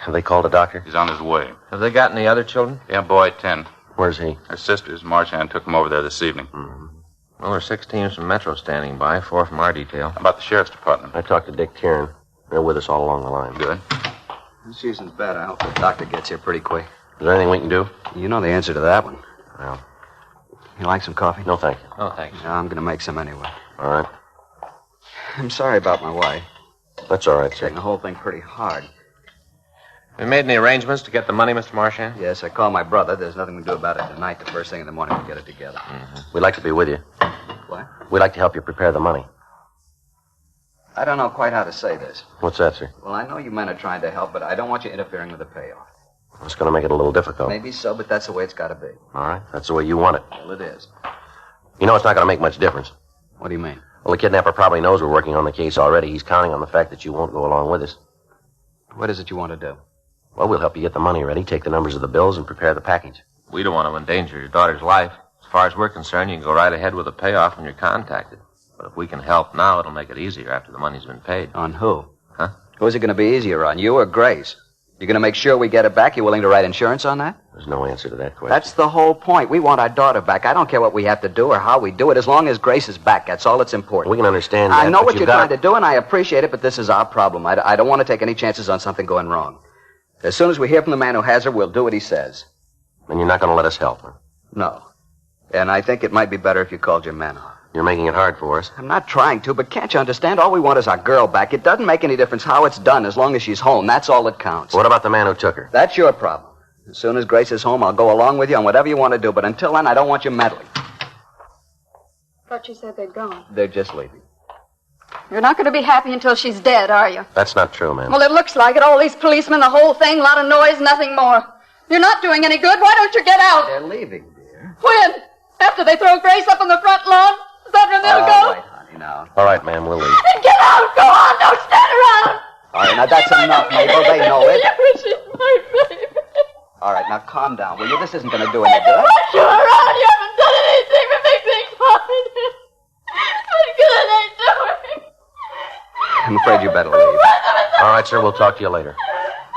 Speaker 12: Have they called a doctor?
Speaker 6: He's on his way.
Speaker 4: Have they got any other children?
Speaker 6: Yeah, boy, 10.
Speaker 12: Where's he?
Speaker 6: Her sisters, Marchand, took him over there this evening.
Speaker 12: Well, there are 6 teams from Metro standing by, 4 from our detail.
Speaker 6: How about the sheriff's department?
Speaker 12: I talked to Dick Tiernan. They're with us all along the line.
Speaker 6: Good.
Speaker 15: This season's bad. I hope the doctor gets here pretty quick.
Speaker 12: Is there anything we can do?
Speaker 15: You know the answer to that one.
Speaker 12: Well,
Speaker 15: You like some coffee?
Speaker 12: no, thank you.
Speaker 6: Oh, thanks.
Speaker 15: No, I'm going to make some anyway.
Speaker 12: All right.
Speaker 15: I'm sorry about my wife.
Speaker 12: That's all right, sir.
Speaker 15: Taking the whole thing pretty hard.
Speaker 12: We made any arrangements to get the money, Mr. Marchand?
Speaker 15: Yes, I called my brother. There's nothing we can do about it tonight. The first thing in the morning, we'll get it together.
Speaker 12: We'd like to be with you.
Speaker 15: What?
Speaker 12: We'd like to help you prepare the money.
Speaker 15: I don't know quite how to say this.
Speaker 12: What's that, sir?
Speaker 15: Well, I know you men are trying to help, but I don't want you interfering with the payoff.
Speaker 12: It's going to make it a little difficult.
Speaker 15: Maybe so, but that's the way it's got to be.
Speaker 12: All right. That's the way you want it.
Speaker 15: Well, it is.
Speaker 12: You know it's not going to make much difference.
Speaker 15: What do you mean?
Speaker 12: Well, the kidnapper probably knows we're working on the case already. He's counting on the fact that you won't go along with us.
Speaker 15: What is it you want to do?
Speaker 12: Well, we'll help you get the money ready, take the numbers of the bills, and prepare the package.
Speaker 4: We don't want to endanger your daughter's life. As far as we're concerned, you can go right ahead with the payoff when you're contacted. But if we can help now, it'll make it easier after the money's been paid.
Speaker 15: On who?
Speaker 4: Huh?
Speaker 15: Who's it going to be easier on, you or Grace? You're going to make sure we get it back? You willing to write insurance on that?
Speaker 12: There's no answer to that question.
Speaker 15: That's the whole point. We want our daughter back. I don't care what we have to do or how we do it, as long as Grace is back. That's all that's important.
Speaker 12: We can understand that.
Speaker 15: I know
Speaker 12: but
Speaker 15: what you're
Speaker 12: you've got
Speaker 15: trying to do, and I appreciate it, but this is our problem. I don't want to take any chances on something going wrong. As soon as we hear from the man who has her, we'll do what he says.
Speaker 12: And you're not going to let us help her.
Speaker 15: No. And I think it might be better if you called your man off.
Speaker 12: You're making it hard for us.
Speaker 15: I'm not trying to, but can't you understand? All we want is our girl back. It doesn't make any difference how it's done as long as she's home. That's all that counts.
Speaker 12: What about the man who took her?
Speaker 15: That's your problem. As soon as Grace is home, I'll go along with you on whatever you want to do. But until then, I don't want you meddling.
Speaker 7: Thought you said they'd gone.
Speaker 15: They're just leaving.
Speaker 7: You're not going to be happy until she's dead, are you?
Speaker 12: That's not true, ma'am.
Speaker 7: Well, it looks like it. All these policemen, the whole thing, a lot of noise, nothing more. You're not doing any good. Why don't you get out?
Speaker 15: They're leaving, dear.
Speaker 7: When? After they throw Grace up on the front lawn? Is that when they'll go?
Speaker 15: All right, honey, now.
Speaker 12: All right, ma'am, we'll leave.
Speaker 7: Then get out! Go on! Don't stand around!
Speaker 15: All right, now that's enough, Mabel. They know it.
Speaker 7: She's my baby.
Speaker 15: All right, now calm down, will you? This isn't going to do any good.
Speaker 7: What you around? You haven't done anything to make things hard. What good are they doing?
Speaker 15: I'm afraid you better leave.
Speaker 12: All right, sir, we'll talk to you later.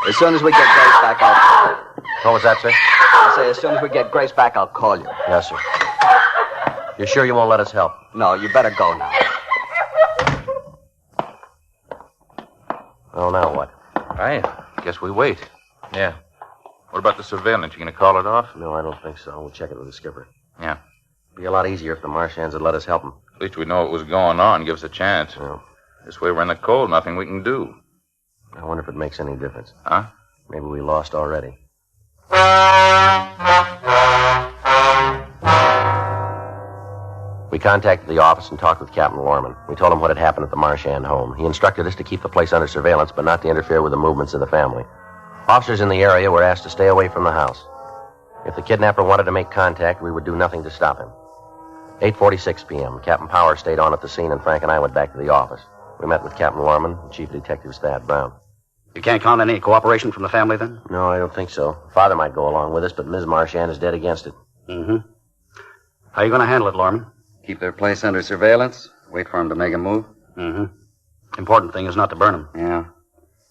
Speaker 15: As soon as we get Grace back, I'll...
Speaker 12: What was that, sir?
Speaker 15: I say, as soon as we get Grace back, I'll call you.
Speaker 12: Yes, sir. You're sure you won't let us help?
Speaker 15: No, you better go now.
Speaker 12: Well, now what?
Speaker 6: I guess we wait. Yeah. What about the surveillance? You going to call it off?
Speaker 12: No, I don't think so. We'll check it with the skipper.
Speaker 6: Yeah.
Speaker 12: It'd be a lot easier if the Marchands had let us help them.
Speaker 6: At least we know what was going on. Give us a chance.
Speaker 12: Yeah.
Speaker 6: This way we're in the cold. Nothing we can do.
Speaker 12: I wonder if it makes any difference.
Speaker 6: Huh?
Speaker 12: Maybe we lost already. We contacted the office and talked with Captain Lorman. We told him what had happened at the Marchand home. He instructed us to keep the place under surveillance, but not to interfere with the movements of the family. Officers in the area were asked to stay away from the house. If the kidnapper wanted to make contact, we would do nothing to stop him. 8:46 p.m. Captain Power stayed on at the scene, and Frank and I went back to the office. We met with Captain Lorman and Chief Detective Thad Brown.
Speaker 15: You can't count on any cooperation from the family, then?
Speaker 12: No, I don't think so. Father might go along with us, but Ms. Marchand is dead against it.
Speaker 15: Mm-hmm. How are you going to handle it, Lorman?
Speaker 9: Keep their place under surveillance. Wait for them to make a move.
Speaker 15: Mm-hmm. Important thing is not to burn them.
Speaker 9: Yeah.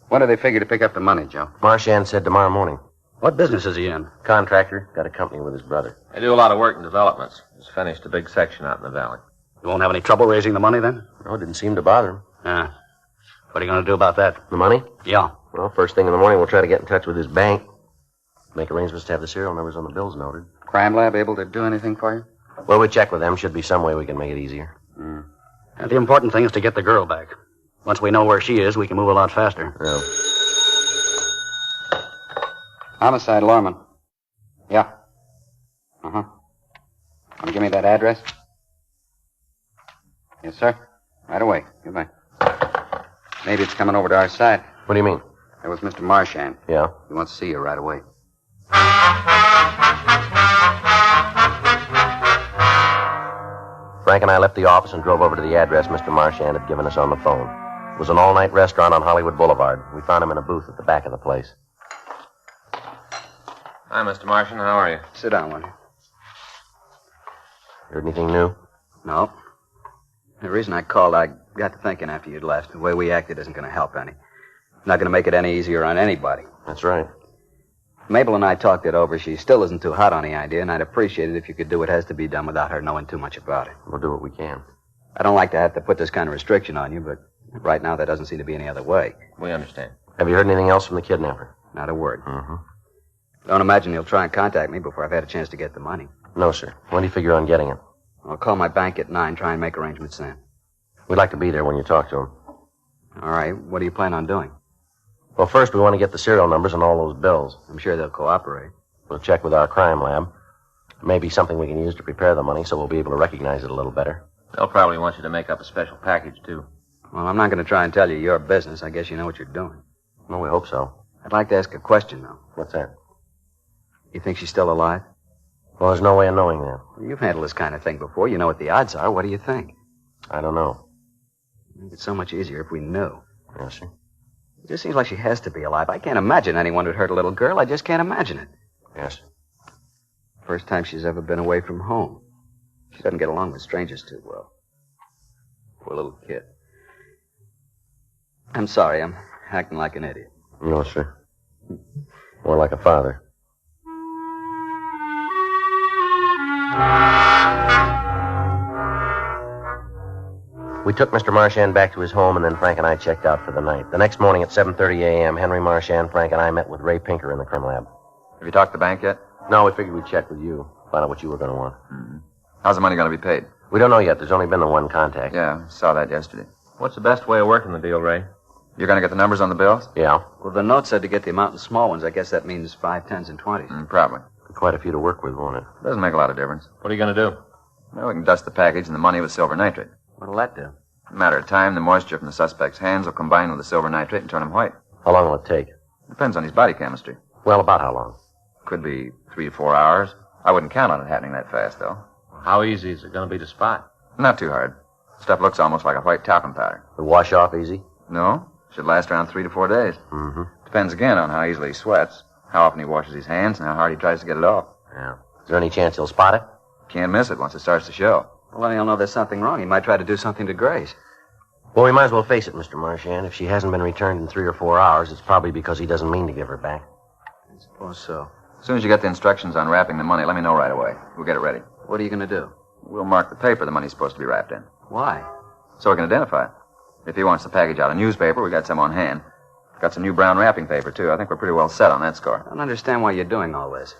Speaker 9: When do they figure to pick up the money, Joe?
Speaker 12: Marchand said tomorrow morning.
Speaker 15: What business is he in?
Speaker 12: Contractor. Got a company with his brother.
Speaker 4: They do a lot of work in developments. Just finished a big section out in the valley.
Speaker 15: You won't have any trouble raising the money, then?
Speaker 12: No, it didn't seem to bother him.
Speaker 15: Ah. What are you going to do about that?
Speaker 12: The money?
Speaker 15: Yeah.
Speaker 12: Well, first thing in the morning, we'll try to get in touch with his bank. Make arrangements to have the serial numbers on the bills noted.
Speaker 9: Crime Lab able to do anything for you?
Speaker 12: Well, we check with them. Should be some way we can make it easier.
Speaker 15: And the important thing is to get the girl back. Once we know where she is, we can move a lot faster.
Speaker 12: Yeah.
Speaker 9: Homicide, Lorman. Yeah. Uh-huh. Want to give me that address? Yes, sir. Right away. Goodbye. Maybe it's coming over to our side.
Speaker 12: What do you mean?
Speaker 9: There was Mr. Marchand.
Speaker 12: Yeah?
Speaker 9: He wants to see you right away.
Speaker 12: Frank and I left the office and drove over to the address Mr. Marchand had given us on the phone. It was an all-night restaurant on Hollywood Boulevard. We found him in a booth at the back of the place.
Speaker 4: Hi, Mr. Marchand. How are you?
Speaker 9: Sit down, will you?
Speaker 12: Heard anything new?
Speaker 15: No. The reason I called, I got to thinking after you'd left. The way we acted isn't going to help any. Not going to make it any easier on anybody.
Speaker 12: That's right.
Speaker 9: Mabel and I talked it over. She still isn't too hot on the idea, and I'd appreciate it if you could do what has to be done without her knowing too much about it.
Speaker 12: We'll do what we can.
Speaker 9: I don't like to have to put this kind of restriction on you, but right now there doesn't seem to be any other way.
Speaker 12: We understand. Have you heard anything else from the kidnapper?
Speaker 9: Not a word.
Speaker 12: Mm-hmm.
Speaker 9: Don't imagine he'll try and contact me before I've had a chance to get the money.
Speaker 12: No, sir. When do you figure on getting it?
Speaker 9: I'll call my bank at 9, try and make arrangements then.
Speaker 12: We'd like to be there when you talk to him.
Speaker 9: All right. What do you plan on doing?
Speaker 12: Well, first we want to get the serial numbers on all those bills.
Speaker 9: I'm sure they'll cooperate.
Speaker 12: We'll check with our crime lab. Maybe something we can use to prepare the money so we'll be able to recognize it a little better.
Speaker 4: They'll probably want you to make up a special package, too.
Speaker 9: Well, I'm not going to try and tell you your business. I guess you know what you're doing.
Speaker 12: Well, we hope so.
Speaker 9: I'd like to ask a question, though.
Speaker 12: What's that?
Speaker 9: You think she's still alive?
Speaker 12: Well, there's no way of knowing that.
Speaker 9: Well, you've handled this kind of thing before. You know what the odds are. What do you think?
Speaker 12: I don't know.
Speaker 9: It's so much easier if we knew.
Speaker 12: Yes, sir.
Speaker 9: It just seems like she has to be alive. I can't imagine anyone who'd hurt a little girl. I just can't imagine it.
Speaker 12: Yes, sir.
Speaker 9: First time she's ever been away from home. She doesn't get along with strangers too well. Poor little kid. I'm sorry. I'm acting like an idiot.
Speaker 12: No, sir. More like a father. We took Mr. Marchand back to his home, and then Frank and I checked out for the night. The next morning at 7:30 a.m., Henry Marchand, Frank, and I met with Ray Pinker in the crime lab.
Speaker 18: Have you talked to the bank yet?
Speaker 12: No, we figured we'd check with you, find out what you were going to want.
Speaker 18: Mm-hmm. How's the money going to be paid?
Speaker 12: We don't know yet. There's only been the one contact.
Speaker 18: Yeah, saw that yesterday.
Speaker 4: What's the best way of working the deal, Ray?
Speaker 18: You're going to get the numbers on the bills?
Speaker 12: Yeah.
Speaker 9: Well, the note said to get the amount in small ones. I guess that means 5, 10s, and 20s.
Speaker 18: Probably.
Speaker 12: Quite a few to work with, won't it?
Speaker 18: Doesn't make a lot of difference.
Speaker 4: What are you going to do?
Speaker 18: Well, we can dust the package and the money with silver nitrate.
Speaker 9: What'll that do?
Speaker 18: In a matter of time, the moisture from the suspect's hands will combine with the silver nitrate and turn him white.
Speaker 12: How long will it take?
Speaker 18: Depends on his body chemistry.
Speaker 12: Well, about how long?
Speaker 18: Could be 3 to 4 hours. I wouldn't count on it happening that fast, though.
Speaker 4: How easy is it going to be to spot?
Speaker 18: Not too hard. Stuff looks almost like a white talcum powder.
Speaker 12: It'll wash off easy?
Speaker 18: No. Should last around 3 to 4 days.
Speaker 12: Mm-hmm.
Speaker 18: Depends again on how easily he sweats, how often he washes his hands, and how hard he tries to get it off.
Speaker 12: Yeah. Is there any chance he'll spot it?
Speaker 18: Can't miss it once it starts to show.
Speaker 9: Well, then he'll know there's something wrong. He might try to do something to Grace.
Speaker 12: Well, we might as well face it, Mr. Marchand. If she hasn't been returned in 3 or 4 hours, it's probably because he doesn't mean to give her back.
Speaker 9: I suppose so.
Speaker 18: As soon as you get the instructions on wrapping the money, let me know right away. We'll get it ready.
Speaker 9: What are you going to do?
Speaker 18: We'll mark the paper the money's supposed to be wrapped in.
Speaker 9: Why?
Speaker 18: So we can identify it. If he wants the package out of newspaper, we got some on hand. Got some new brown wrapping paper, too. I think we're pretty well set on that score.
Speaker 9: I don't understand why you're doing all this.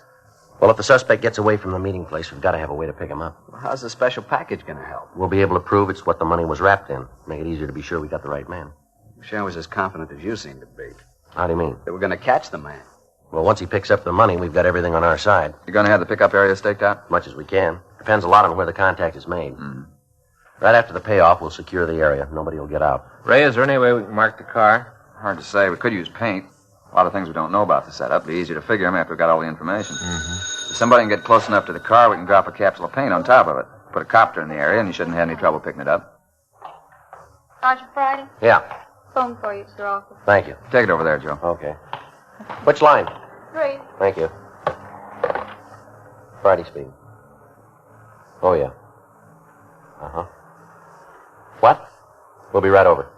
Speaker 12: Well, if the suspect gets away from the meeting place, we've got to have a way to pick him up.
Speaker 9: Well, how's the special package going to help?
Speaker 12: We'll be able to prove it's what the money was wrapped in. Make it easier to be sure we got the right man.
Speaker 9: Wish I was as confident as you seem to be.
Speaker 12: How do you mean?
Speaker 9: That we're going to catch the man.
Speaker 12: Well, once he picks up the money, we've got everything on our side.
Speaker 18: You're going to have the pickup area staked out?
Speaker 12: As much as we can. Depends a lot on where the contact is made.
Speaker 18: Mm.
Speaker 12: Right after the payoff, we'll secure the area. Nobody will get out.
Speaker 4: Ray, is there any way we can mark the car?
Speaker 18: Hard to say. We could use paint. A lot of things we don't know about the setup. It'd be easier to figure them after we've got all the information.
Speaker 12: Mm-hmm.
Speaker 18: If somebody can get close enough to the car, we can drop a capsule of paint on top of it. Put a copter in the area, and you shouldn't have any trouble picking it up.
Speaker 7: Sergeant Friday?
Speaker 12: Yeah.
Speaker 7: Phone for you, Sir Officer.
Speaker 12: Thank you.
Speaker 18: Take it over there, Joe.
Speaker 12: Okay. Which line?
Speaker 7: 3.
Speaker 12: Thank you. Friday speaking. Oh, yeah. Uh-huh. What? We'll be right over.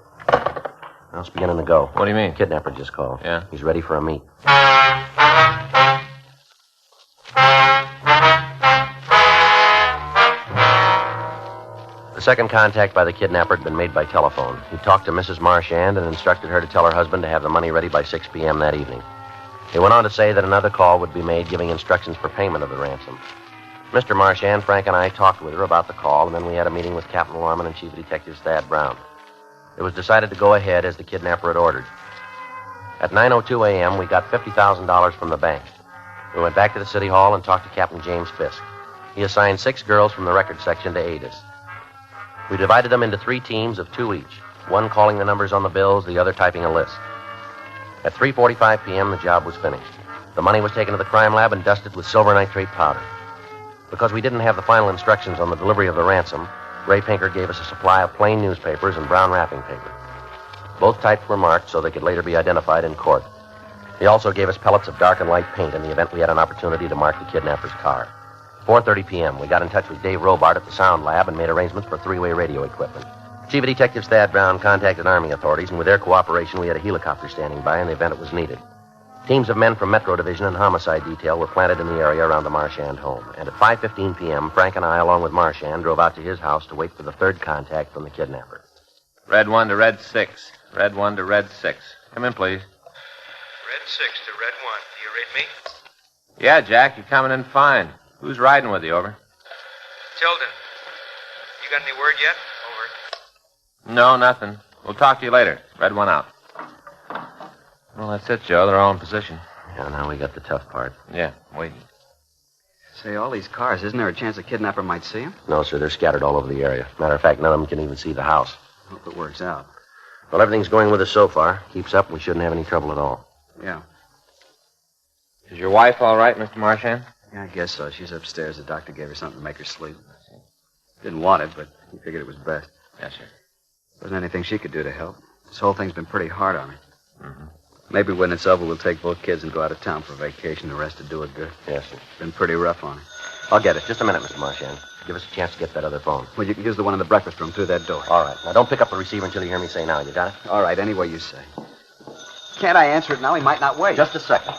Speaker 12: Now it's beginning to go.
Speaker 4: What do you mean?
Speaker 12: Kidnapper just called.
Speaker 4: Yeah?
Speaker 12: He's ready for a meet. The second contact by the kidnapper had been made by telephone. He talked to Mrs. Marchand and instructed her to tell her husband to have the money ready by 6 p.m. that evening. He went on to say that another call would be made giving instructions for payment of the ransom. Mr. Marchand, Frank, and I talked with her about the call, and then we had a meeting with Captain Lorman and Chief Detective Thad Brown. It was decided to go ahead as the kidnapper had ordered. At 9:02 a.m., we got $50,000 from the bank. We went back to the city hall and talked to Captain James Fisk. He assigned 6 girls from the record section to aid us. We divided them into 3 teams of 2 each, one calling the numbers on the bills, the other typing a list. At 3:45 p.m., the job was finished. The money was taken to the crime lab and dusted with silver nitrate powder. Because we didn't have the final instructions on the delivery of the ransom, Ray Pinker gave us a supply of plain newspapers and brown wrapping paper. Both types were marked so they could later be identified in court. He also gave us pellets of dark and light paint in the event we had an opportunity to mark the kidnapper's car. 4:30 p.m., we got in touch with Dave Robart at the Sound Lab and made arrangements for 3-way radio equipment. Chief of Detectives Thad Brown contacted Army authorities, and with their cooperation, we had a helicopter standing by in the event it was needed. Teams of men from Metro Division and Homicide Detail were planted in the area around the Marchand home. And at 5:15 p.m., Frank and I, along with Marchand, drove out to his house to wait for the third contact from the kidnapper.
Speaker 4: Red 1 to Red 6. Red 1 to Red 6. Come in, please.
Speaker 19: Red 6 to Red 1. Do you read me?
Speaker 4: Yeah, Jack, you're coming in fine. Who's riding with you, over?
Speaker 19: Tilden. You got any word yet? Over.
Speaker 4: No, nothing. We'll talk to you later. Red 1 out. Well, that's it, Joe. They're all in position.
Speaker 12: Yeah, now we got the tough part.
Speaker 4: Yeah, waiting.
Speaker 15: Say, all these cars, isn't there a chance the kidnapper might see them?
Speaker 12: No, sir, they're scattered all over the area. Matter of fact, none of them can even see the house.
Speaker 15: Hope it works out.
Speaker 12: Well, everything's going with us so far. Keeps up, we shouldn't have any trouble at all.
Speaker 15: Yeah.
Speaker 4: Is your wife all right, Mr. Marchand?
Speaker 15: Yeah, I guess so. She's upstairs. The doctor gave her something to make her sleep. Didn't want it, but he figured it was best.
Speaker 4: Yes, sir.
Speaker 15: Wasn't anything she could do to help. This whole thing's been pretty hard on her.
Speaker 12: Mm-hmm.
Speaker 15: Maybe when it's over, we'll take both kids and go out of town for a vacation. The rest to do it good.
Speaker 12: Yes, sir.
Speaker 15: Been pretty rough on her.
Speaker 12: I'll get it. Just a minute, Mr. Marchand. Give us a chance to get that other phone.
Speaker 15: Well, you can use the one in the breakfast room through that door.
Speaker 12: All right. Now, don't pick up the receiver until you hear me say now. You got it?
Speaker 15: All right, any way you say. Can't I answer it now? He might not wait.
Speaker 12: Just a second.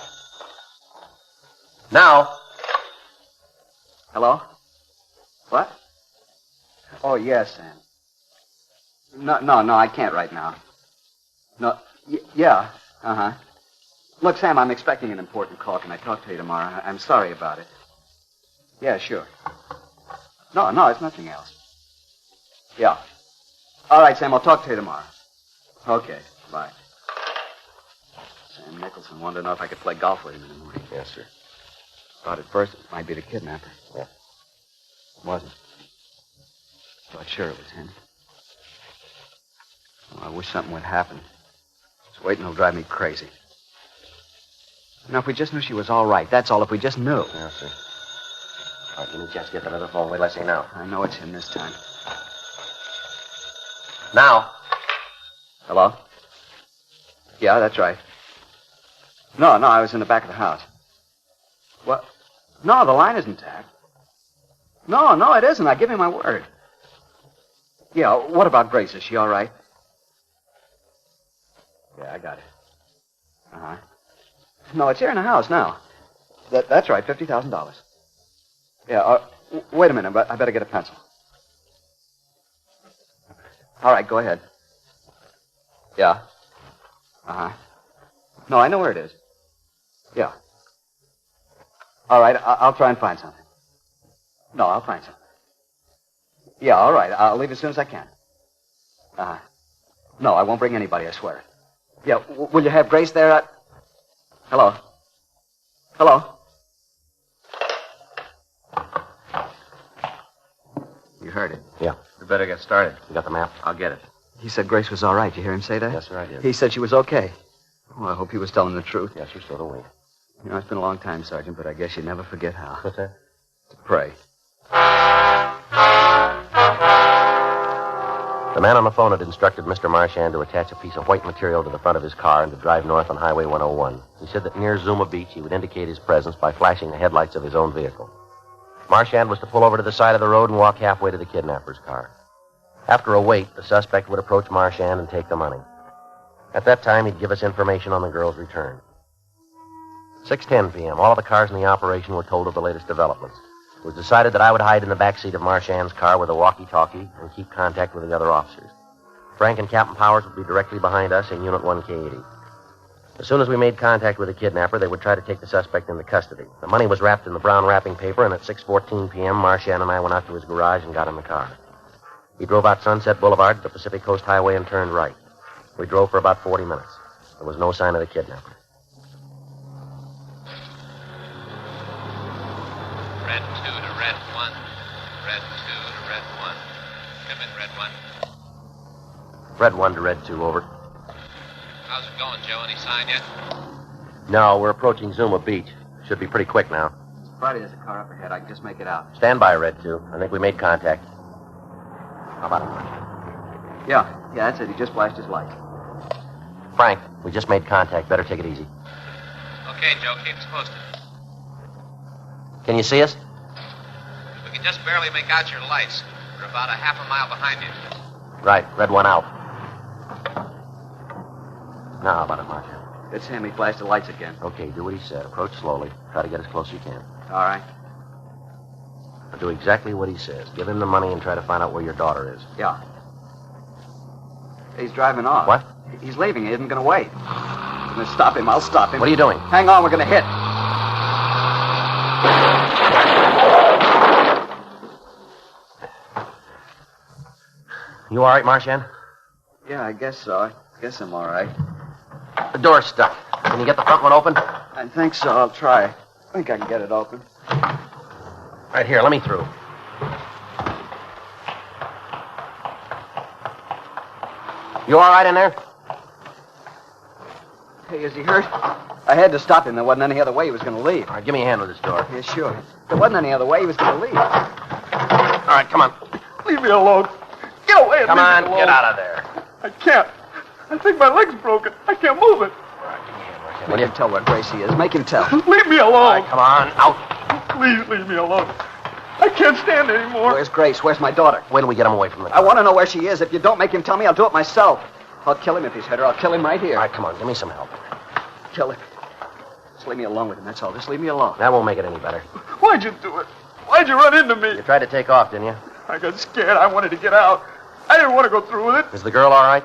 Speaker 12: Now.
Speaker 15: Hello? What? Oh, yes, Sam. No, I can't right now. No, yeah, uh-huh. Look, Sam, I'm expecting an important call. Can I talk to you tomorrow? I'm sorry about it. Yeah, sure. No, it's nothing else. Yeah. All right, Sam, I'll talk to you tomorrow. Okay, bye. Sam Nicholson wanted to know if I could play golf with him in the morning.
Speaker 12: Yes, sir.
Speaker 15: Thought at first it might be the kidnapper.
Speaker 12: Yeah.
Speaker 15: It wasn't. Thought sure it was him. Oh, I wish something would happen. Just waiting will drive me crazy. You know, if we just knew she was all right, that's all. If we just knew.
Speaker 12: Yes, sir. All right, give me a chance to get that other phone. Wait till I say now.
Speaker 15: I know it's him this time.
Speaker 12: Now.
Speaker 15: Hello? Yeah, that's right. No, I was in the back of the house. What? No, the line isn't tapped. No, it isn't. I give you my word. Yeah, what about Grace? Is she all right? Yeah, I got it. Uh-huh. No, it's here in the house now. That's right, $50,000. Yeah, wait a minute. I better get a pencil. All right, go ahead. Yeah. Uh-huh. No, I know where it is. Yeah. All right, I'll try and find something. No, I'll find something. Yeah, all right. I'll leave as soon as I can. Uh-huh. No, I won't bring anybody, I swear it. Yeah, will you have Grace there? Hello? You heard it.
Speaker 12: Yeah.
Speaker 4: We better get started.
Speaker 12: You got the map?
Speaker 4: I'll get it.
Speaker 15: He said Grace was all right. You hear him say that?
Speaker 12: Yes, sir, I did.
Speaker 15: He said she was okay. Well, I hope he was telling the truth.
Speaker 12: Yes, sir, so do we.
Speaker 15: You know, it's been a long time, Sergeant, but I guess you never forget how.
Speaker 12: What's that?
Speaker 15: To pray.
Speaker 12: The man on the phone had instructed Mr. Marchand to attach a piece of white material to the front of his car and to drive north on Highway 101. He said that near Zuma Beach he would indicate his presence by flashing the headlights of his own vehicle. Marchand was to pull over to the side of the road and walk halfway to the kidnapper's car. After a wait, the suspect would approach Marchand and take the money. At that time, he'd give us information on the girl's return. 6:10 p.m., all of the cars in the operation were told of the latest developments. It was decided that I would hide in the back seat of Marchand's car with a walkie-talkie and keep contact with the other officers. Frank and Captain Powers would be directly behind us in Unit 1K80. As soon as we made contact with the kidnapper, they would try to take the suspect into custody. The money was wrapped in the brown wrapping paper, and at 6:14 p.m., Marchand and I went out to his garage and got in the car. He drove out Sunset Boulevard to the Pacific Coast Highway and turned right. We drove for about 40 minutes. There was no sign of the kidnapper.
Speaker 20: Red 2 to Red 1. Red 2 to Red 1. Come in, Red 1.
Speaker 12: Red 1 to Red 2, over.
Speaker 20: How's it going, Joe? Any sign yet?
Speaker 12: No, we're approaching Zuma Beach. Should be pretty quick now.
Speaker 15: Friday, there's a car up ahead. I can just make it out.
Speaker 12: Stand by, Red 2. I think we made contact. How about him?
Speaker 15: Yeah, that's it. He just flashed his light.
Speaker 12: Frank, we just made contact. Better take it easy.
Speaker 20: Okay, Joe. Keep us posted.
Speaker 12: Can you see us?
Speaker 20: We can just barely make out your lights. We're about a half a mile behind you.
Speaker 12: Right. Red 1 out. Now, how about it, Marcia?
Speaker 15: It's him. He flashed the lights again.
Speaker 12: Okay, do what he said. Approach slowly. Try to get as close as you can.
Speaker 15: All right.
Speaker 12: Now do exactly what he says. Give him the money and try to find out where your daughter is.
Speaker 15: Yeah. He's driving off.
Speaker 12: What?
Speaker 15: He's leaving. He isn't going to wait. I'm going to stop him. I'll stop him.
Speaker 12: What are you doing?
Speaker 15: Hang on. We're going to hit.
Speaker 12: You all right, Marchand?
Speaker 15: Yeah, I guess so. I guess I'm all right.
Speaker 12: The door's stuck. Can you get the front one open?
Speaker 15: I think so. I'll try. I think I can get it open.
Speaker 12: Right here. Let me through. You all right in there?
Speaker 15: Hey, is he hurt? I had to stop him. There wasn't any other way he was going to leave.
Speaker 12: All right, give me a hand with this door.
Speaker 15: Yeah, sure. There wasn't any other way he was going to leave.
Speaker 12: All right, come on.
Speaker 13: Leave me alone. Get away and
Speaker 12: Come
Speaker 13: leave
Speaker 12: on,
Speaker 13: me alone.
Speaker 12: get out of there.
Speaker 13: I can't. I think my leg's broken. I can't move it.
Speaker 15: Make him tell where Gracie is. Make him tell.
Speaker 13: Leave me alone.
Speaker 12: All right, come on, out.
Speaker 13: Please leave me alone. I can't stand it anymore.
Speaker 15: Where's Grace? Where's my daughter?
Speaker 12: Wait till we get him away from the car.
Speaker 15: I want to know where she is. If you don't make him tell me, I'll do it myself. I'll kill him if he's hurt her. I'll kill him right here.
Speaker 12: All right, come on, give me some help.
Speaker 15: Kill him. Just leave me alone with him, that's all. Just leave me alone.
Speaker 12: That won't make it any better.
Speaker 13: Why'd you do it? Why'd you run into me?
Speaker 12: You tried to take off, didn't you?
Speaker 13: I got scared. I wanted to get out. I didn't want to go through with it.
Speaker 12: Is the girl all right?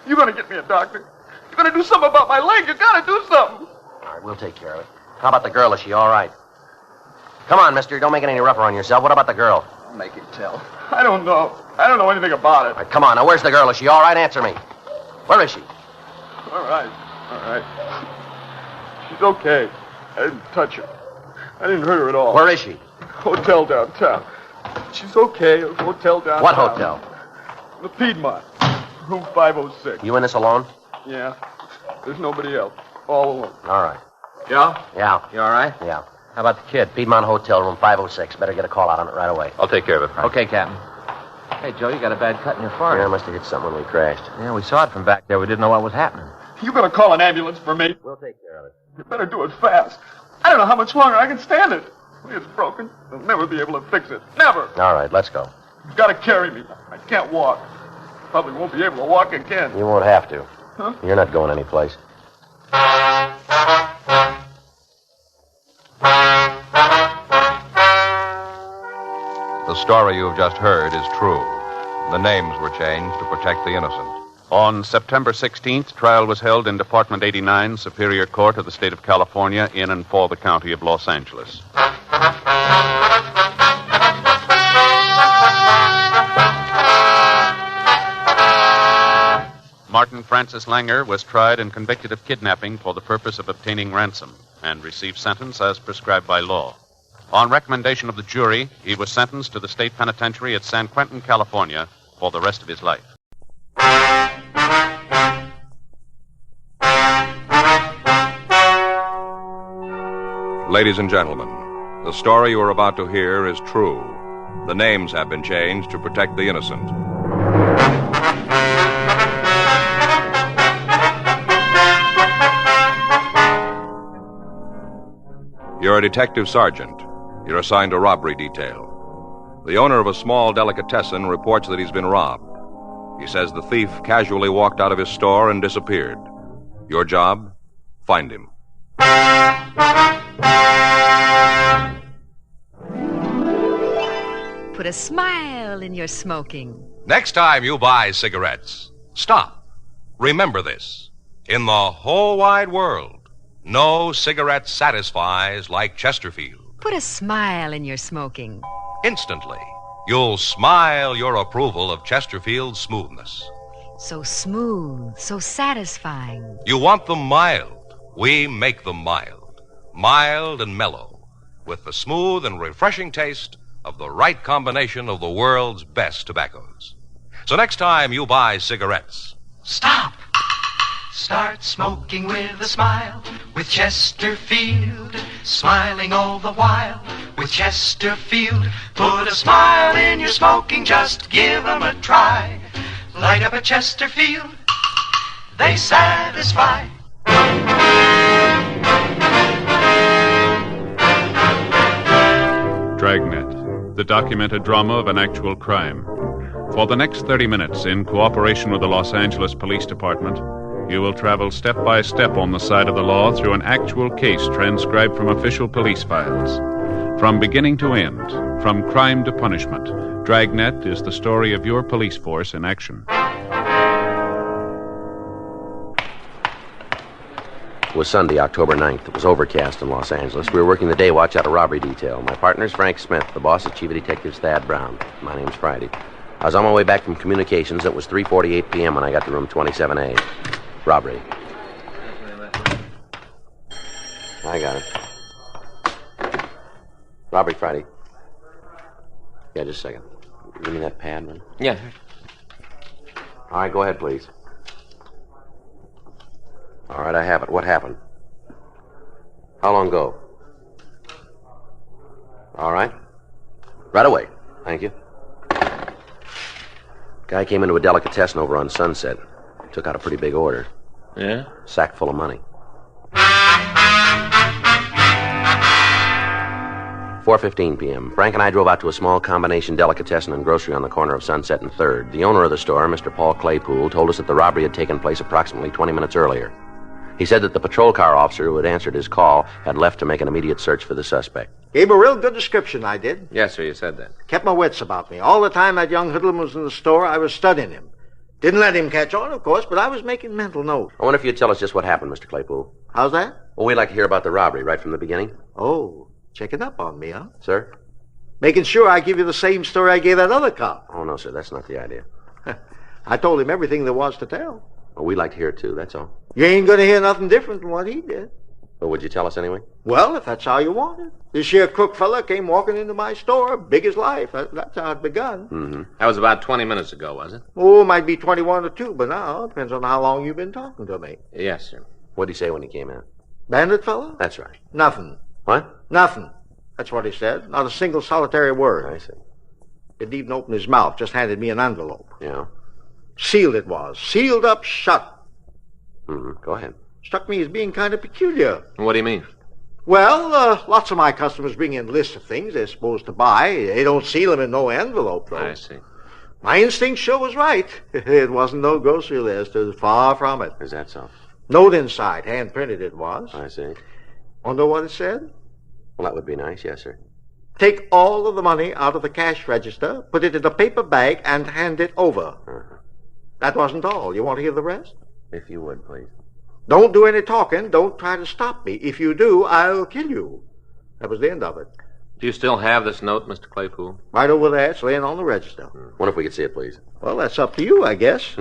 Speaker 13: You're going to get me a doctor. You're going to do something about my leg. You got to do something.
Speaker 12: All right, we'll take care of it. How about the girl? Is she all right? Come on, mister. Don't make it any rougher on yourself. What about the girl?
Speaker 15: I'll make him tell.
Speaker 13: I don't know. I don't know anything about it.
Speaker 12: All right, come on. Now, where's the girl? Is she all right? Answer me. Where is she?
Speaker 13: All right. All right. She's okay. I didn't touch her. I didn't hurt her at all.
Speaker 12: Where is she?
Speaker 13: Hotel downtown. She's okay. A hotel downtown.
Speaker 12: What hotel?
Speaker 13: The Piedmont. Room 506.
Speaker 12: You in this alone?
Speaker 13: Yeah. There's nobody else. All alone.
Speaker 12: All right.
Speaker 13: Yeah?
Speaker 12: Yeah.
Speaker 11: You all right?
Speaker 12: Yeah. How about the kid? Piedmont Hotel, room 506. Better get a call out on it right away.
Speaker 18: I'll take care of it, Frank.
Speaker 11: Okay, Captain. Hey, Joe, you got a bad cut in your
Speaker 12: Yeah, I
Speaker 11: forehead.
Speaker 12: must have hit something when we crashed.
Speaker 11: Yeah, we saw it from back there. We didn't know what was happening.
Speaker 13: You better call an ambulance for me.
Speaker 12: We'll take care of it.
Speaker 13: You better do it fast. I don't know how much longer I can stand it. It's broken. They'll never be able to fix it. Never.
Speaker 12: All right, let's go.
Speaker 13: You've got to carry me. I can't walk. Probably won't be able to walk again.
Speaker 12: You won't have to.
Speaker 13: Huh?
Speaker 12: You're not going anyplace.
Speaker 1: The story you've just heard is true. The names were changed to protect the innocent.
Speaker 2: On September 16th, trial was held in Department 89, Superior Court of the State of California, in and for the County of Los Angeles. Martin Francis Langer was tried and convicted of kidnapping for the purpose of obtaining ransom and received sentence as prescribed by law. On recommendation of the jury, he was sentenced to the state penitentiary at San Quentin, California, for the rest of his life.
Speaker 1: Ladies and gentlemen, the story you are about to hear is true. The names have been changed to protect the innocent. You're a detective sergeant. You're assigned to robbery detail. The owner of a small delicatessen reports that he's been robbed. He says the thief casually walked out of his store and disappeared. Your job? Find him.
Speaker 21: Put a smile in your smoking.
Speaker 17: Next time you buy cigarettes, stop. Remember this. In the whole wide world, no cigarette satisfies like Chesterfield.
Speaker 21: Put a smile in your smoking.
Speaker 17: Instantly, you'll smile your approval of Chesterfield's smoothness.
Speaker 21: So smooth, so satisfying.
Speaker 17: You want them mild. We make them mild. Mild and mellow, with the smooth and refreshing taste of the right combination of the world's best tobaccos. So next time you buy cigarettes,
Speaker 23: Stop! Start smoking with a smile with Chesterfield. Smiling all the while with Chesterfield. Put a smile in your smoking, just give 'em a try. Light up a Chesterfield, they satisfy.
Speaker 2: Dragnet, the documented drama of an actual crime. For the next 30 minutes, in cooperation with the Los Angeles Police Department, You will travel step by step on the side of the law through an actual case transcribed from official police files. From beginning to end, from crime to punishment, Dragnet is the story of your police force in action.
Speaker 3: It was Sunday, October 9th. It was overcast in Los Angeles. We were working the day watch out of robbery detail. My partner's Frank Smith. The boss is Chief of Detectives Thad Brown. My name's Friday. I was on my way back from communications. It was 3:48 p.m. when I got to room 27A. Robbery. I got it. Robbery, Friday. Yeah, just a second. Give me that pad, man.
Speaker 4: Yeah.
Speaker 3: All right, go ahead, please. All right, I have it. What happened? How long ago? All right. Right away. Thank you. Guy came into a delicatessen over on Sunset. Took out a pretty big order.
Speaker 4: Yeah?
Speaker 3: Sack full of money. 4:15 p.m. Frank and I drove out to a small combination delicatessen and grocery on the corner of Sunset and 3rd. The owner of the store, Mr. Paul Claypool, told us that the robbery had taken place approximately 20 minutes earlier. He said that the patrol car officer who had answered his call had left to make an immediate search for the suspect.
Speaker 22: Gave a real good description, I did.
Speaker 4: Yes, sir, you said that.
Speaker 22: Kept my wits about me. All the time that young hoodlum was in the store, I was studying him. Didn't let him catch on, of course, but I was making mental notes.
Speaker 3: I wonder if you'd tell us just what happened, Mr. Claypool.
Speaker 22: How's that?
Speaker 3: Well, we'd like to hear about the robbery right from the beginning.
Speaker 22: Oh, checking up on me, huh?
Speaker 3: Sir?
Speaker 22: Making sure I give you the same story I gave that other cop.
Speaker 3: Oh, no, sir, that's not the idea.
Speaker 22: I told him everything there was to tell.
Speaker 3: Well, we'd like to hear it, too, that's all.
Speaker 22: You ain't going to hear nothing different from what he did.
Speaker 3: Well, would you tell us anyway?
Speaker 22: Well, if that's how you want it. This here crook fella came walking into my store, big as life. That's how it begun.
Speaker 3: Mm-hmm.
Speaker 4: That was about 20 minutes ago, was it?
Speaker 22: Oh, might be 21 or 2, but now depends on how long you've been talking to me.
Speaker 4: Yes, sir.
Speaker 3: What'd he say when he came in?
Speaker 22: Bandit fella?
Speaker 3: That's right.
Speaker 22: Nothing.
Speaker 3: What?
Speaker 22: Nothing. That's what he said. Not a single solitary word.
Speaker 3: I see.
Speaker 22: Didn't even open his mouth. Just handed me an envelope.
Speaker 3: Yeah?
Speaker 22: Sealed it was. Sealed up shut.
Speaker 3: Mm-hmm. Go ahead.
Speaker 22: Struck me as being kind of peculiar.
Speaker 4: What do you mean?
Speaker 22: Well, lots of my customers bring in lists of things they're supposed to buy. They don't seal them in no envelope, though.
Speaker 4: I see.
Speaker 22: My instinct sure was right. It wasn't no grocery list. It was far from it.
Speaker 3: Is that so?
Speaker 22: Note inside. Hand-printed it was.
Speaker 3: I see.
Speaker 22: Want to know what it said?
Speaker 3: Well, that would be nice, yes, sir.
Speaker 22: Take all of the money out of the cash register, put it in a paper bag, and hand it over.
Speaker 3: Uh-huh.
Speaker 22: That wasn't all. You want to hear the rest?
Speaker 3: If you would, please.
Speaker 22: Don't do any talking. Don't try to stop me. If you do, I'll kill you. That was the end of it.
Speaker 4: Do you still have this note, Mr. Claypool?
Speaker 22: Right over there. It's laying on the register.
Speaker 3: Wonder if we could see it, please.
Speaker 22: Well, that's up to you, I guess.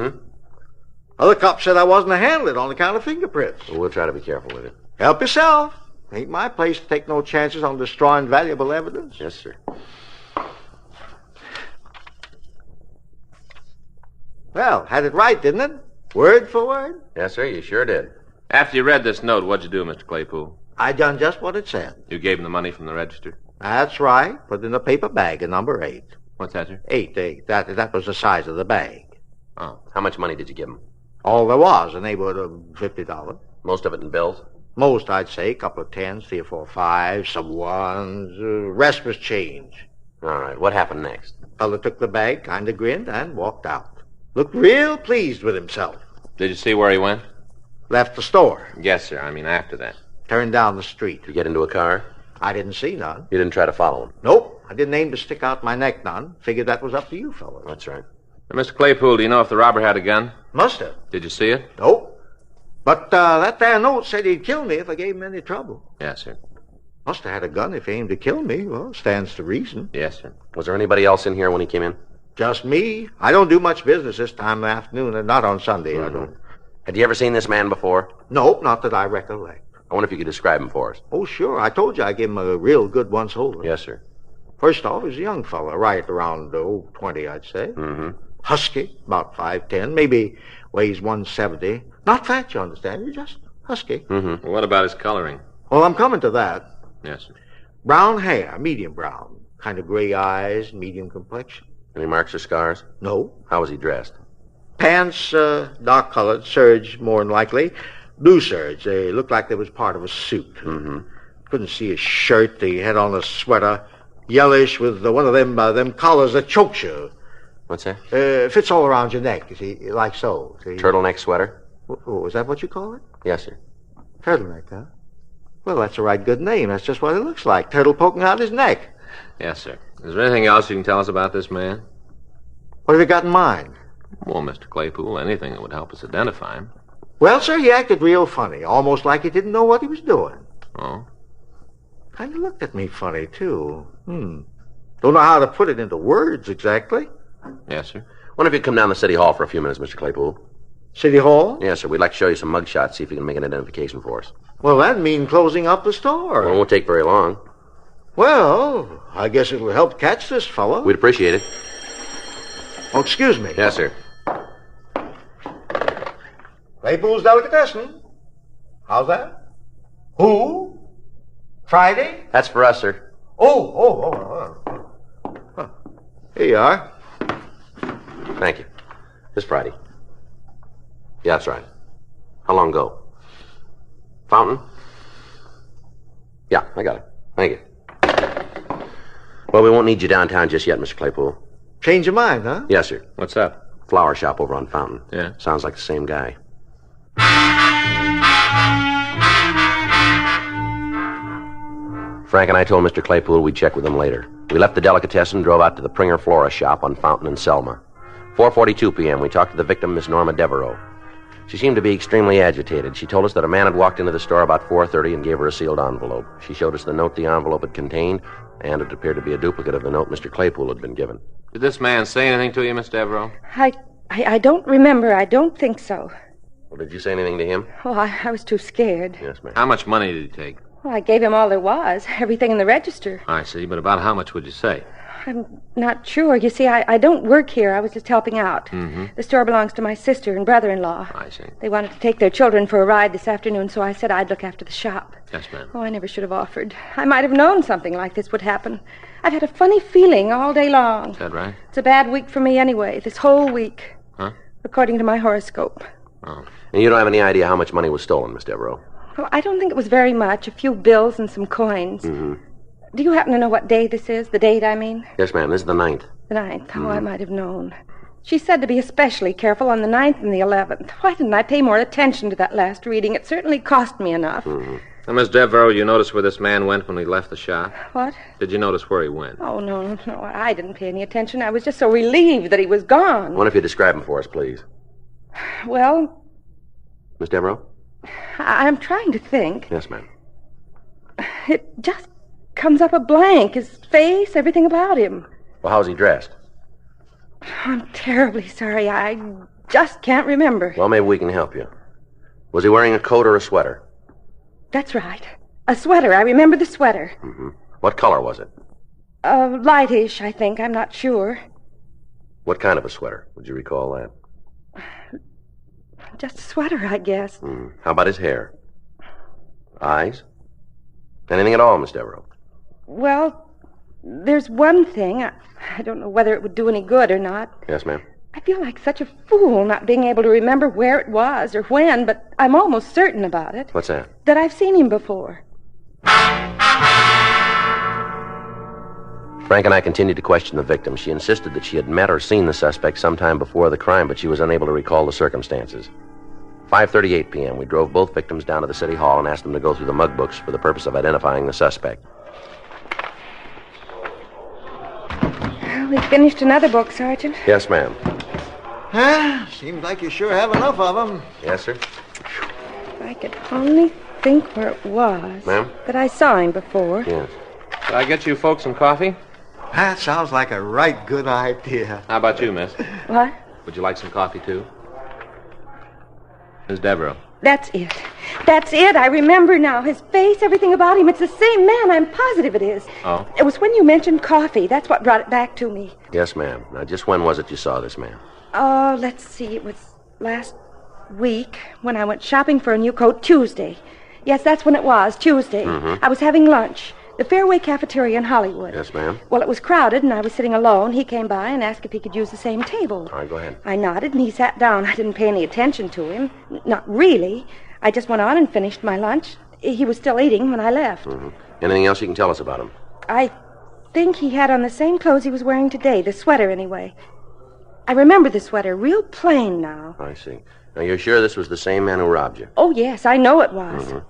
Speaker 22: Other cops said I wasn't to handle it on account of fingerprints.
Speaker 3: Well, we'll try to be careful with it.
Speaker 22: Help yourself. Ain't my place to take no chances on destroying valuable evidence.
Speaker 3: Yes, sir.
Speaker 22: Well, had it right, didn't it? Word for word?
Speaker 3: Yes, sir, you sure did.
Speaker 4: After you read this note, what'd you do, Mr. Claypool?
Speaker 22: I done just what it said.
Speaker 4: You gave him the money from the register?
Speaker 22: That's right. Put in a paper bag, a number 8.
Speaker 4: What's that, sir?
Speaker 22: 8. That was the size of the bag.
Speaker 3: Oh. How much money did you give him?
Speaker 22: All there was, a neighborhood of $50.
Speaker 3: Most of it in bills?
Speaker 22: Most, I'd say. A couple of 10s, 3 or 4 5s, some 1s. Rest was change.
Speaker 3: All right. What happened next?
Speaker 22: Fella took the bag, kind of grinned, and walked out. Looked real pleased with himself.
Speaker 4: Did you see where he went?
Speaker 22: Left the store.
Speaker 4: Yes, sir. I mean, after that.
Speaker 22: Turned down the street.
Speaker 3: Did you get into a car?
Speaker 22: I didn't see none.
Speaker 3: You didn't try to follow him?
Speaker 22: Nope. I didn't aim to stick out my neck none. Figured that was up to you fellas.
Speaker 3: That's right.
Speaker 4: Now, Mr. Claypool, do you know if the robber had a gun?
Speaker 22: Must have.
Speaker 4: Did you see it?
Speaker 22: Nope. But that there note said he'd kill me if I gave him any trouble.
Speaker 4: Yes, sir.
Speaker 22: Must have had a gun if he aimed to kill me. Well, stands to reason.
Speaker 4: Yes, sir.
Speaker 3: Was there anybody else in here when he came in?
Speaker 22: Just me. I don't do much business this time of the afternoon, and not on Sunday. I don't.
Speaker 3: Had you ever seen this man before?
Speaker 22: Nope, not that I recollect.
Speaker 3: I wonder if you could describe him for us.
Speaker 22: Oh, sure. I told you I gave him a real good once-over.
Speaker 3: Yes, sir.
Speaker 22: First off, he's a young fella, right around 20, I'd say.
Speaker 3: Mm-hmm.
Speaker 22: Husky, about 5'10", maybe weighs 170. Not fat, you understand. He's just husky.
Speaker 3: Mm-hmm.
Speaker 4: What about his coloring?
Speaker 22: Well, I'm coming to that.
Speaker 4: Yes, sir.
Speaker 22: Brown hair, medium brown. Kind of gray eyes, medium complexion.
Speaker 3: Any marks or scars?
Speaker 22: No.
Speaker 3: How was he dressed?
Speaker 22: Pants, dark-colored, serge, more than likely. Blue serge. They looked like they was part of a suit.
Speaker 3: Mm-hmm.
Speaker 22: Couldn't see his shirt. He had on a sweater, yellowish, with one of them collars that chokes you.
Speaker 3: What's that?
Speaker 22: Fits all around your neck, you see, like so. See?
Speaker 3: Turtleneck sweater?
Speaker 5: Oh, is that what you call it?
Speaker 3: Yes, sir.
Speaker 5: Turtleneck, huh? Well, that's a right good name. That's just what it looks like. Turtle poking out his neck.
Speaker 4: Yes, sir. Is there anything else you can tell us about this man?
Speaker 5: What have you got in mind?
Speaker 4: Well, Mr. Claypool, anything that would help us identify him.
Speaker 5: Well, sir, he acted real funny, almost like he didn't know what he was doing.
Speaker 4: Oh?
Speaker 5: Kind of looked at me funny, too. Don't know how to put it into words exactly.
Speaker 4: Yes, sir.
Speaker 3: Wonder if you'd come down to City Hall for a few minutes, Mr. Claypool.
Speaker 5: City Hall?
Speaker 3: Yes, sir. We'd like to show you some mugshots, see if you can make an identification for us.
Speaker 5: Well, that'd mean closing up the store.
Speaker 3: Well, it won't take very long.
Speaker 5: Well, I guess it'll help catch this fellow.
Speaker 3: We'd appreciate it.
Speaker 5: Oh, excuse me.
Speaker 3: Yes, sir.
Speaker 5: Claypool's Delicatessen. How's that? Who? Friday?
Speaker 3: That's for us, sir.
Speaker 5: Oh. Huh. Here you are.
Speaker 3: Thank you. This Friday. Yeah, that's right. How long ago? Fountain? Yeah, I got it. Thank you. Well, we won't need you downtown just yet, Mr. Claypool.
Speaker 5: Change your mind, huh?
Speaker 3: Yes, sir.
Speaker 4: What's up?
Speaker 3: Flower shop over on Fountain.
Speaker 4: Yeah?
Speaker 3: Sounds like the same guy. Frank and I told Mr. Claypool we'd check with him later. We left the delicatessen and drove out to the Pringer Flora shop on Fountain and Selma. 4:42 p.m., we talked to the victim, Miss Norma Devereaux. She seemed to be extremely agitated. She told us that a man had walked into the store about 4:30 and gave her a sealed envelope. She showed us the note the envelope had contained, and it appeared to be a duplicate of the note Mr. Claypool had been given.
Speaker 4: Did this man say anything to you, Miss Devereaux?
Speaker 8: I don't remember. I don't think so.
Speaker 3: Well, did you say anything to him?
Speaker 8: Oh, I was too scared.
Speaker 3: Yes, ma'am.
Speaker 4: How much money did he take?
Speaker 8: Well, I gave him all there was, everything in the register.
Speaker 4: I see, but about how much would you say?
Speaker 8: I'm not sure. You see, I don't work here. I was just helping out.
Speaker 4: Mm-hmm.
Speaker 8: The store belongs to my sister and brother-in-law.
Speaker 4: I see.
Speaker 8: They wanted to take their children for a ride this afternoon, so I said I'd look after the shop.
Speaker 4: Yes, ma'am.
Speaker 8: Oh, I never should have offered. I might have known something like this would happen. I've had a funny feeling all day long.
Speaker 4: Is that right?
Speaker 8: It's a bad week for me anyway, this whole week.
Speaker 4: Huh?
Speaker 8: According to my horoscope.
Speaker 3: Oh. And you don't have any idea how much money was stolen, Miss Devereaux?
Speaker 8: Well, I don't think it was very much. A few bills and some coins.
Speaker 3: Mm-hmm.
Speaker 8: Do you happen to know what day this is? The date, I mean?
Speaker 3: Yes, ma'am. This is the 9th.
Speaker 8: The 9th. Oh, I might have known. She said to be especially careful on the 9th and the 11th. Why didn't I pay more attention to that last reading? It certainly cost me enough.
Speaker 3: Mm-hmm.
Speaker 4: Now, Miss Devereaux, you noticed where this man went when he left the shop?
Speaker 8: What?
Speaker 4: Did you notice where he went?
Speaker 8: Oh, no. I didn't pay any attention. I was just so relieved that he was gone.
Speaker 3: I wonder if you describe him for us, please.
Speaker 8: Well,
Speaker 3: Miss Devereaux?
Speaker 8: I'm trying to think.
Speaker 3: Yes, ma'am.
Speaker 8: It just comes up a blank. His face, everything about him.
Speaker 3: Well, how's he dressed?
Speaker 8: I'm terribly sorry. I just can't remember.
Speaker 3: Well, maybe we can help you. Was he wearing a coat or a sweater?
Speaker 8: That's right. A sweater. I remember the sweater.
Speaker 3: Mm-hmm. What color was it?
Speaker 8: Lightish, I think. I'm not sure.
Speaker 3: What kind of a sweater? Would you recall that?
Speaker 8: Just a sweater, I guess.
Speaker 3: How about his hair? Eyes? Anything at all, Miss Devereaux?
Speaker 8: Well, there's one thing. I don't know whether it would do any good or not.
Speaker 3: Yes, ma'am.
Speaker 8: I feel like such a fool not being able to remember where it was or when, but I'm almost certain about it.
Speaker 3: What's that?
Speaker 8: That I've seen him before.
Speaker 3: Frank and I continued to question the victim. She insisted that she had met or seen the suspect sometime before the crime, but she was unable to recall the circumstances. 5:38 p.m., we drove both victims down to the city hall and asked them to go through the mug books for the purpose of identifying the suspect.
Speaker 8: We finished another book, Sergeant.
Speaker 3: Yes, ma'am.
Speaker 5: Seems like you sure have enough of them.
Speaker 3: Yes, sir.
Speaker 8: If I could only think where it was.
Speaker 3: Ma'am?
Speaker 8: That I saw him before.
Speaker 3: Yes.
Speaker 4: Did I get you folks some coffee?
Speaker 5: That sounds like a right good idea.
Speaker 4: How about you, miss?
Speaker 8: What?
Speaker 4: Would you like some coffee, too? Miss Devereaux.
Speaker 8: That's it. That's it. I remember now. His face, everything about him. It's the same man. I'm positive it is.
Speaker 3: Oh?
Speaker 8: It was when you mentioned coffee. That's what brought it back to me.
Speaker 3: Yes, ma'am. Now, just when was it you saw this man?
Speaker 8: Oh, let's see. It was last week when I went shopping for a new coat. Tuesday. Yes, that's when it was. Tuesday.
Speaker 3: Mm-hmm.
Speaker 8: I was having lunch. The Fairway Cafeteria in Hollywood.
Speaker 3: Yes, ma'am.
Speaker 8: Well, it was crowded, and I was sitting alone. He came by and asked if he could use the same table.
Speaker 3: All right, go ahead.
Speaker 8: I nodded, and he sat down. I didn't pay any attention to him. Not really. I just went on and finished my lunch. He was still eating when I left.
Speaker 3: Mm-hmm. Anything else you can tell us about him?
Speaker 8: I think he had on the same clothes he was wearing today, the sweater anyway. I remember the sweater, real plain now.
Speaker 3: I see. Now, you're sure this was the same man who robbed you?
Speaker 8: Oh, yes, I know it was.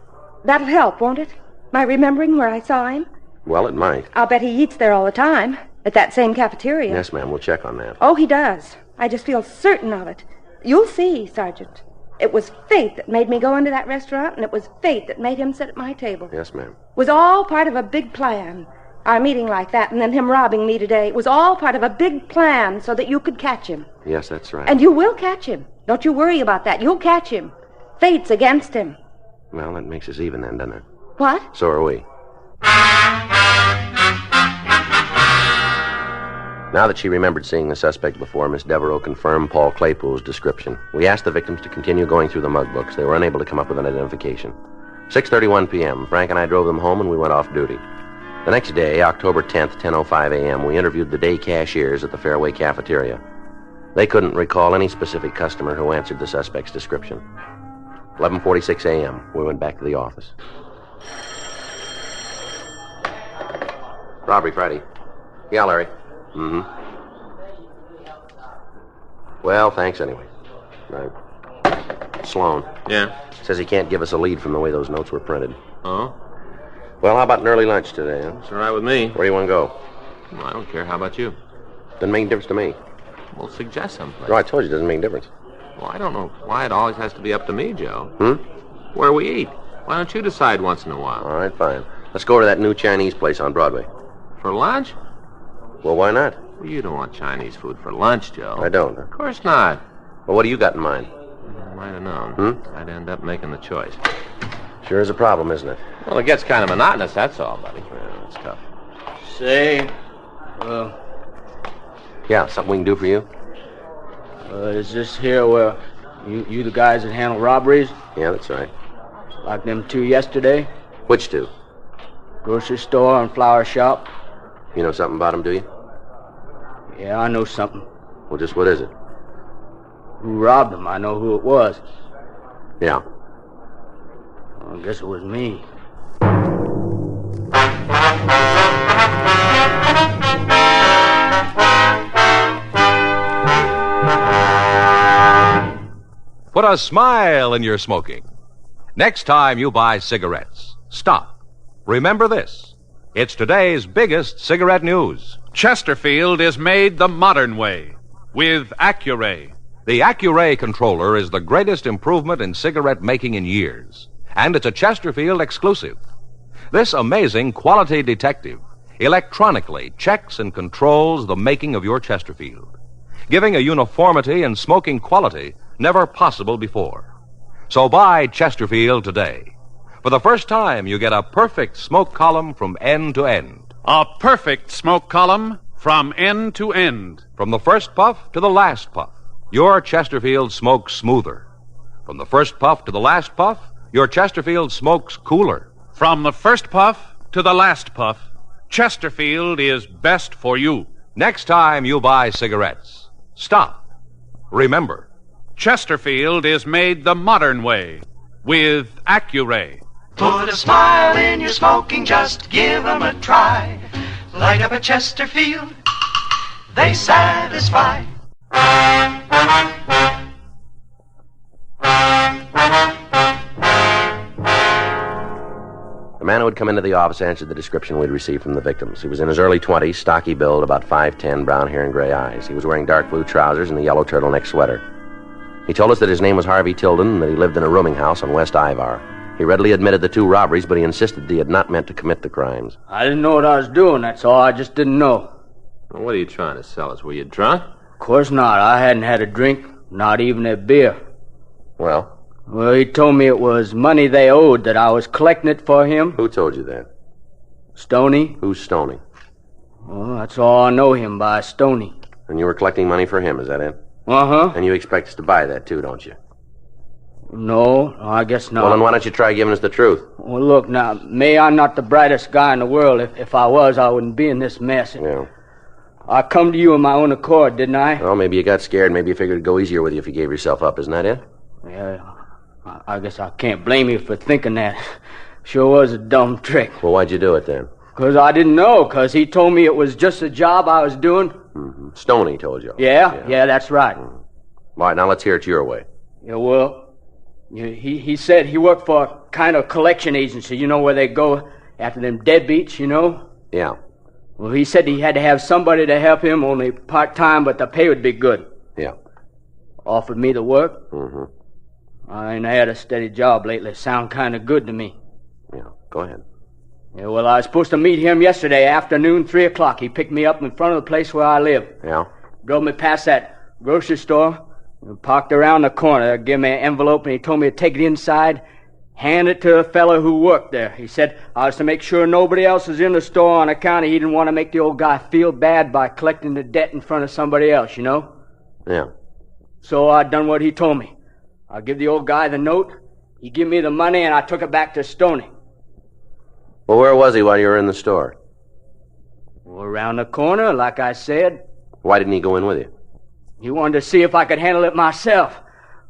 Speaker 8: That'll help, won't it? My remembering where I saw him?
Speaker 3: Well, it might.
Speaker 8: I'll bet he eats there all the time, at that same cafeteria.
Speaker 3: Yes, ma'am. We'll check on that.
Speaker 8: Oh, he does. I just feel certain of it. You'll see, Sergeant. It was fate that made me go into that restaurant, and it was fate that made him sit at my table.
Speaker 3: Yes, ma'am.
Speaker 8: It was all part of a big plan. Our meeting like that, and then him robbing me today. It was all part of a big plan so that you could catch him.
Speaker 3: Yes, that's right.
Speaker 8: And you will catch him. Don't you worry about that. You'll catch him. Fate's against him.
Speaker 3: Well, that makes us even then, doesn't it?
Speaker 8: What?
Speaker 3: So are we. Now that she remembered seeing the suspect before, Miss Devereaux confirmed Paul Claypool's description. We asked the victims to continue going through the mug books. They were unable to come up with an identification. 6:31 p.m., Frank and I drove them home and we went off duty. The next day, October 10th, 10:05 a.m., we interviewed the day cashiers at the Fairway Cafeteria. They couldn't recall any specific customer who answered the suspect's description. 11:46 a.m., we went back to the office. Robbery Friday. Yeah, Larry. Mm-hmm. Well, thanks anyway. Right. Sloan.
Speaker 4: Yeah?
Speaker 3: Says he can't give us a lead from the way those notes were printed.
Speaker 4: Oh?
Speaker 3: Well, how about an early lunch today, huh?
Speaker 4: It's all right with me.
Speaker 3: Where do you want to go?
Speaker 4: Well, I don't care. How about you?
Speaker 3: Doesn't make any difference to me.
Speaker 4: Well, suggest someplace.
Speaker 3: No, I told you it doesn't make any difference.
Speaker 4: Well, I don't know why it always has to be up to me, Joe.
Speaker 3: Where
Speaker 4: we eat. Why don't you decide once in a while?
Speaker 3: All right, fine. Let's go to that new Chinese place on Broadway.
Speaker 4: For lunch?
Speaker 3: Well, why not?
Speaker 4: Well, you don't want Chinese food for lunch, Joe.
Speaker 3: I don't.
Speaker 4: Of course not.
Speaker 3: Well, what do you got in mind?
Speaker 4: I might have known. I'd end up making the choice.
Speaker 3: Sure is a problem, isn't it?
Speaker 4: Well, it gets kind of monotonous, that's all, buddy.
Speaker 3: Well, it's tough.
Speaker 10: Say,
Speaker 3: Yeah, something we can do for you?
Speaker 10: is this here where you the guys that handle robberies?
Speaker 3: Yeah, that's right.
Speaker 10: Like them two yesterday?
Speaker 3: Which two?
Speaker 10: Grocery store and flower shop.
Speaker 3: You know something about them, do you?
Speaker 10: Yeah, I know something.
Speaker 3: Well, just what is it?
Speaker 10: Who robbed them? I know who it was.
Speaker 3: Yeah.
Speaker 10: I guess it was me.
Speaker 17: Put a smile in your smoking. Next time you buy cigarettes, stop. Remember this. It's today's biggest cigarette news.
Speaker 2: Chesterfield is made the modern way with Accuray.
Speaker 17: The Accuray controller is the greatest improvement in cigarette making in years, and it's a Chesterfield exclusive. This amazing quality detective electronically checks and controls the making of your Chesterfield, giving a uniformity in smoking quality never possible before. So buy Chesterfield today. For the first time, you get a perfect smoke column from end to end.
Speaker 2: A perfect smoke column from end to end.
Speaker 17: From the first puff to the last puff, your Chesterfield smokes smoother. From the first puff to the last puff, your Chesterfield smokes cooler.
Speaker 2: From the first puff to the last puff, Chesterfield is best for you.
Speaker 17: Next time you buy cigarettes, stop. Remember,
Speaker 2: Chesterfield is made the modern way with Accuray.
Speaker 23: Put a smile in your smoking, just give 'em a try. Light up a Chesterfield, they satisfy.
Speaker 3: The man who had come into the office answered the description we'd received from the victims. He was in his early 20s, stocky build, about 5'10", brown hair and gray eyes. He was wearing dark blue trousers and a yellow turtleneck sweater. He told us that his name was Harvey Tilden and that he lived in a rooming house on West Ivar. He readily admitted the two robberies, but he insisted that he had not meant to commit the crimes.
Speaker 10: I didn't know what I was doing, that's all. I just didn't know.
Speaker 4: Well, what are you trying to sell us? Were you drunk?
Speaker 10: Of course not. I hadn't had a drink, not even a beer.
Speaker 3: Well?
Speaker 10: Well, he told me it was money they owed, that I was collecting it for him.
Speaker 3: Who told you that?
Speaker 10: Stoney.
Speaker 3: Who's Stoney?
Speaker 10: Well, that's all I know him by, Stoney.
Speaker 3: And you were collecting money for him, is that it?
Speaker 10: Uh-huh.
Speaker 3: And you expect us to buy that, too, don't you?
Speaker 10: No, I guess not.
Speaker 3: Well, then why don't you try giving us the truth?
Speaker 10: Well, look, now, may I'm not the brightest guy in the world. If I was, I wouldn't be in this mess.
Speaker 3: Yeah.
Speaker 10: I come to you of my own accord, didn't I?
Speaker 3: Well, maybe you got scared. Maybe you figured it'd go easier with you if you gave yourself up. Isn't that it?
Speaker 10: Yeah, I guess I can't blame you for thinking that. Sure was a dumb trick.
Speaker 3: Well, why'd you do it then?
Speaker 10: Because I didn't know, because he told me it was just a job I was doing.
Speaker 3: Mm-hmm. Stoney told you.
Speaker 10: Yeah, that's right.
Speaker 3: Mm-hmm. All right, now let's hear it your way.
Speaker 10: Yeah, well, he said he worked for a kind of collection agency, you know, where they go after them deadbeats, you know?
Speaker 3: Yeah.
Speaker 10: Well, he said he had to have somebody to help him, only part-time, but the pay would be good.
Speaker 3: Yeah.
Speaker 10: Offered me the work.
Speaker 3: Mm-hmm.
Speaker 10: I ain't had a steady job lately. Sound kind of good to me.
Speaker 3: Yeah, go ahead.
Speaker 10: Yeah, well, I was supposed to meet him yesterday afternoon, 3 o'clock. He picked me up in front of the place where I live.
Speaker 3: Yeah?
Speaker 10: Drove me past that grocery store, and parked around the corner, gave me an envelope, and he told me to take it inside, hand it to the fellow who worked there. He said I was to make sure nobody else was in the store on account of he didn't want to make the old guy feel bad by collecting the debt in front of somebody else, you know?
Speaker 3: Yeah.
Speaker 10: So I done what he told me. I give the old guy the note, he give me the money, and I took it back to Stoney.
Speaker 3: Well, where was he while you were in the store?
Speaker 10: Well, around the corner, like I said.
Speaker 3: Why didn't he go in with you?
Speaker 10: He wanted to see if I could handle it myself.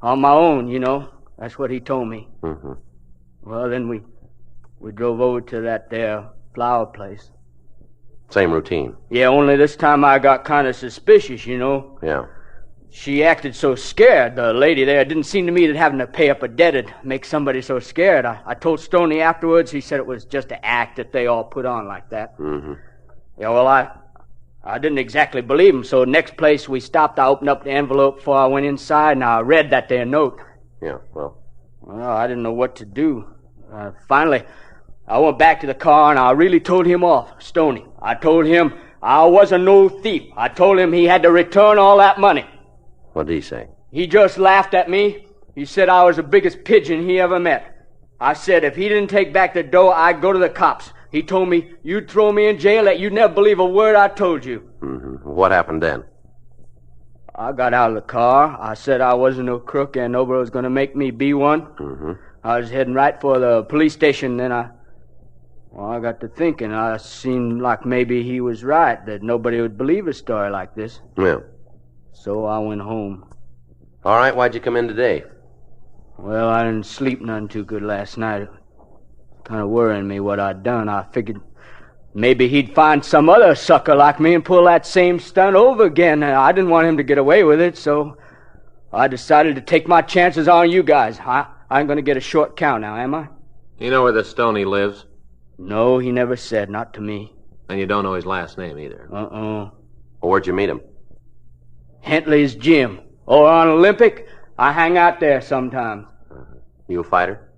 Speaker 10: On my own, you know. That's what he told me.
Speaker 3: Mm-hmm.
Speaker 10: Well, then we drove over to that there flower place.
Speaker 3: Same routine.
Speaker 10: Yeah, only this time I got kind of suspicious, you know.
Speaker 3: Yeah.
Speaker 10: She acted so scared, the lady there. It didn't seem to me that having to pay up a debt would make somebody so scared. I told Stoney afterwards. He said it was just an act that they all put on like that.
Speaker 3: Mm-hmm.
Speaker 10: Yeah, well, I didn't exactly believe him, so next place we stopped, I opened up the envelope before I went inside, and I read that there note.
Speaker 3: Yeah, well,
Speaker 10: I didn't know what to do. Finally, I went back to the car, and I really told him off, Stoney. I told him I wasn't no thief. I told him he had to return all that money.
Speaker 3: What did he say?
Speaker 10: He just laughed at me. He said I was the biggest pigeon he ever met. I said if he didn't take back the dough, I'd go to the cops. He told me you'd throw me in jail, that you'd never believe a word I told you.
Speaker 3: Mm-hmm. What happened then?
Speaker 10: I got out of the car. I said I wasn't no crook and nobody was going to make me be one.
Speaker 3: Mm-hmm.
Speaker 10: I was heading right for the police station, then I got to thinking. I seemed like maybe he was right, that nobody would believe a story like this.
Speaker 3: Yeah.
Speaker 10: So I went home.
Speaker 3: All right, why'd you come in today?
Speaker 10: Well, I didn't sleep none too good last night. Kind of worrying me what I'd done. I figured maybe he'd find some other sucker like me and pull that same stunt over again. I didn't want him to get away with it, so I decided to take my chances on you guys. I ain't going to get a short count now, am I?
Speaker 4: You know where the Stoney lives?
Speaker 10: No, he never said, not to me.
Speaker 4: And you don't know his last name either?
Speaker 3: Well, where'd you meet him?
Speaker 10: Hentley's gym. Or on Olympic. I hang out there sometimes.
Speaker 3: You a fighter?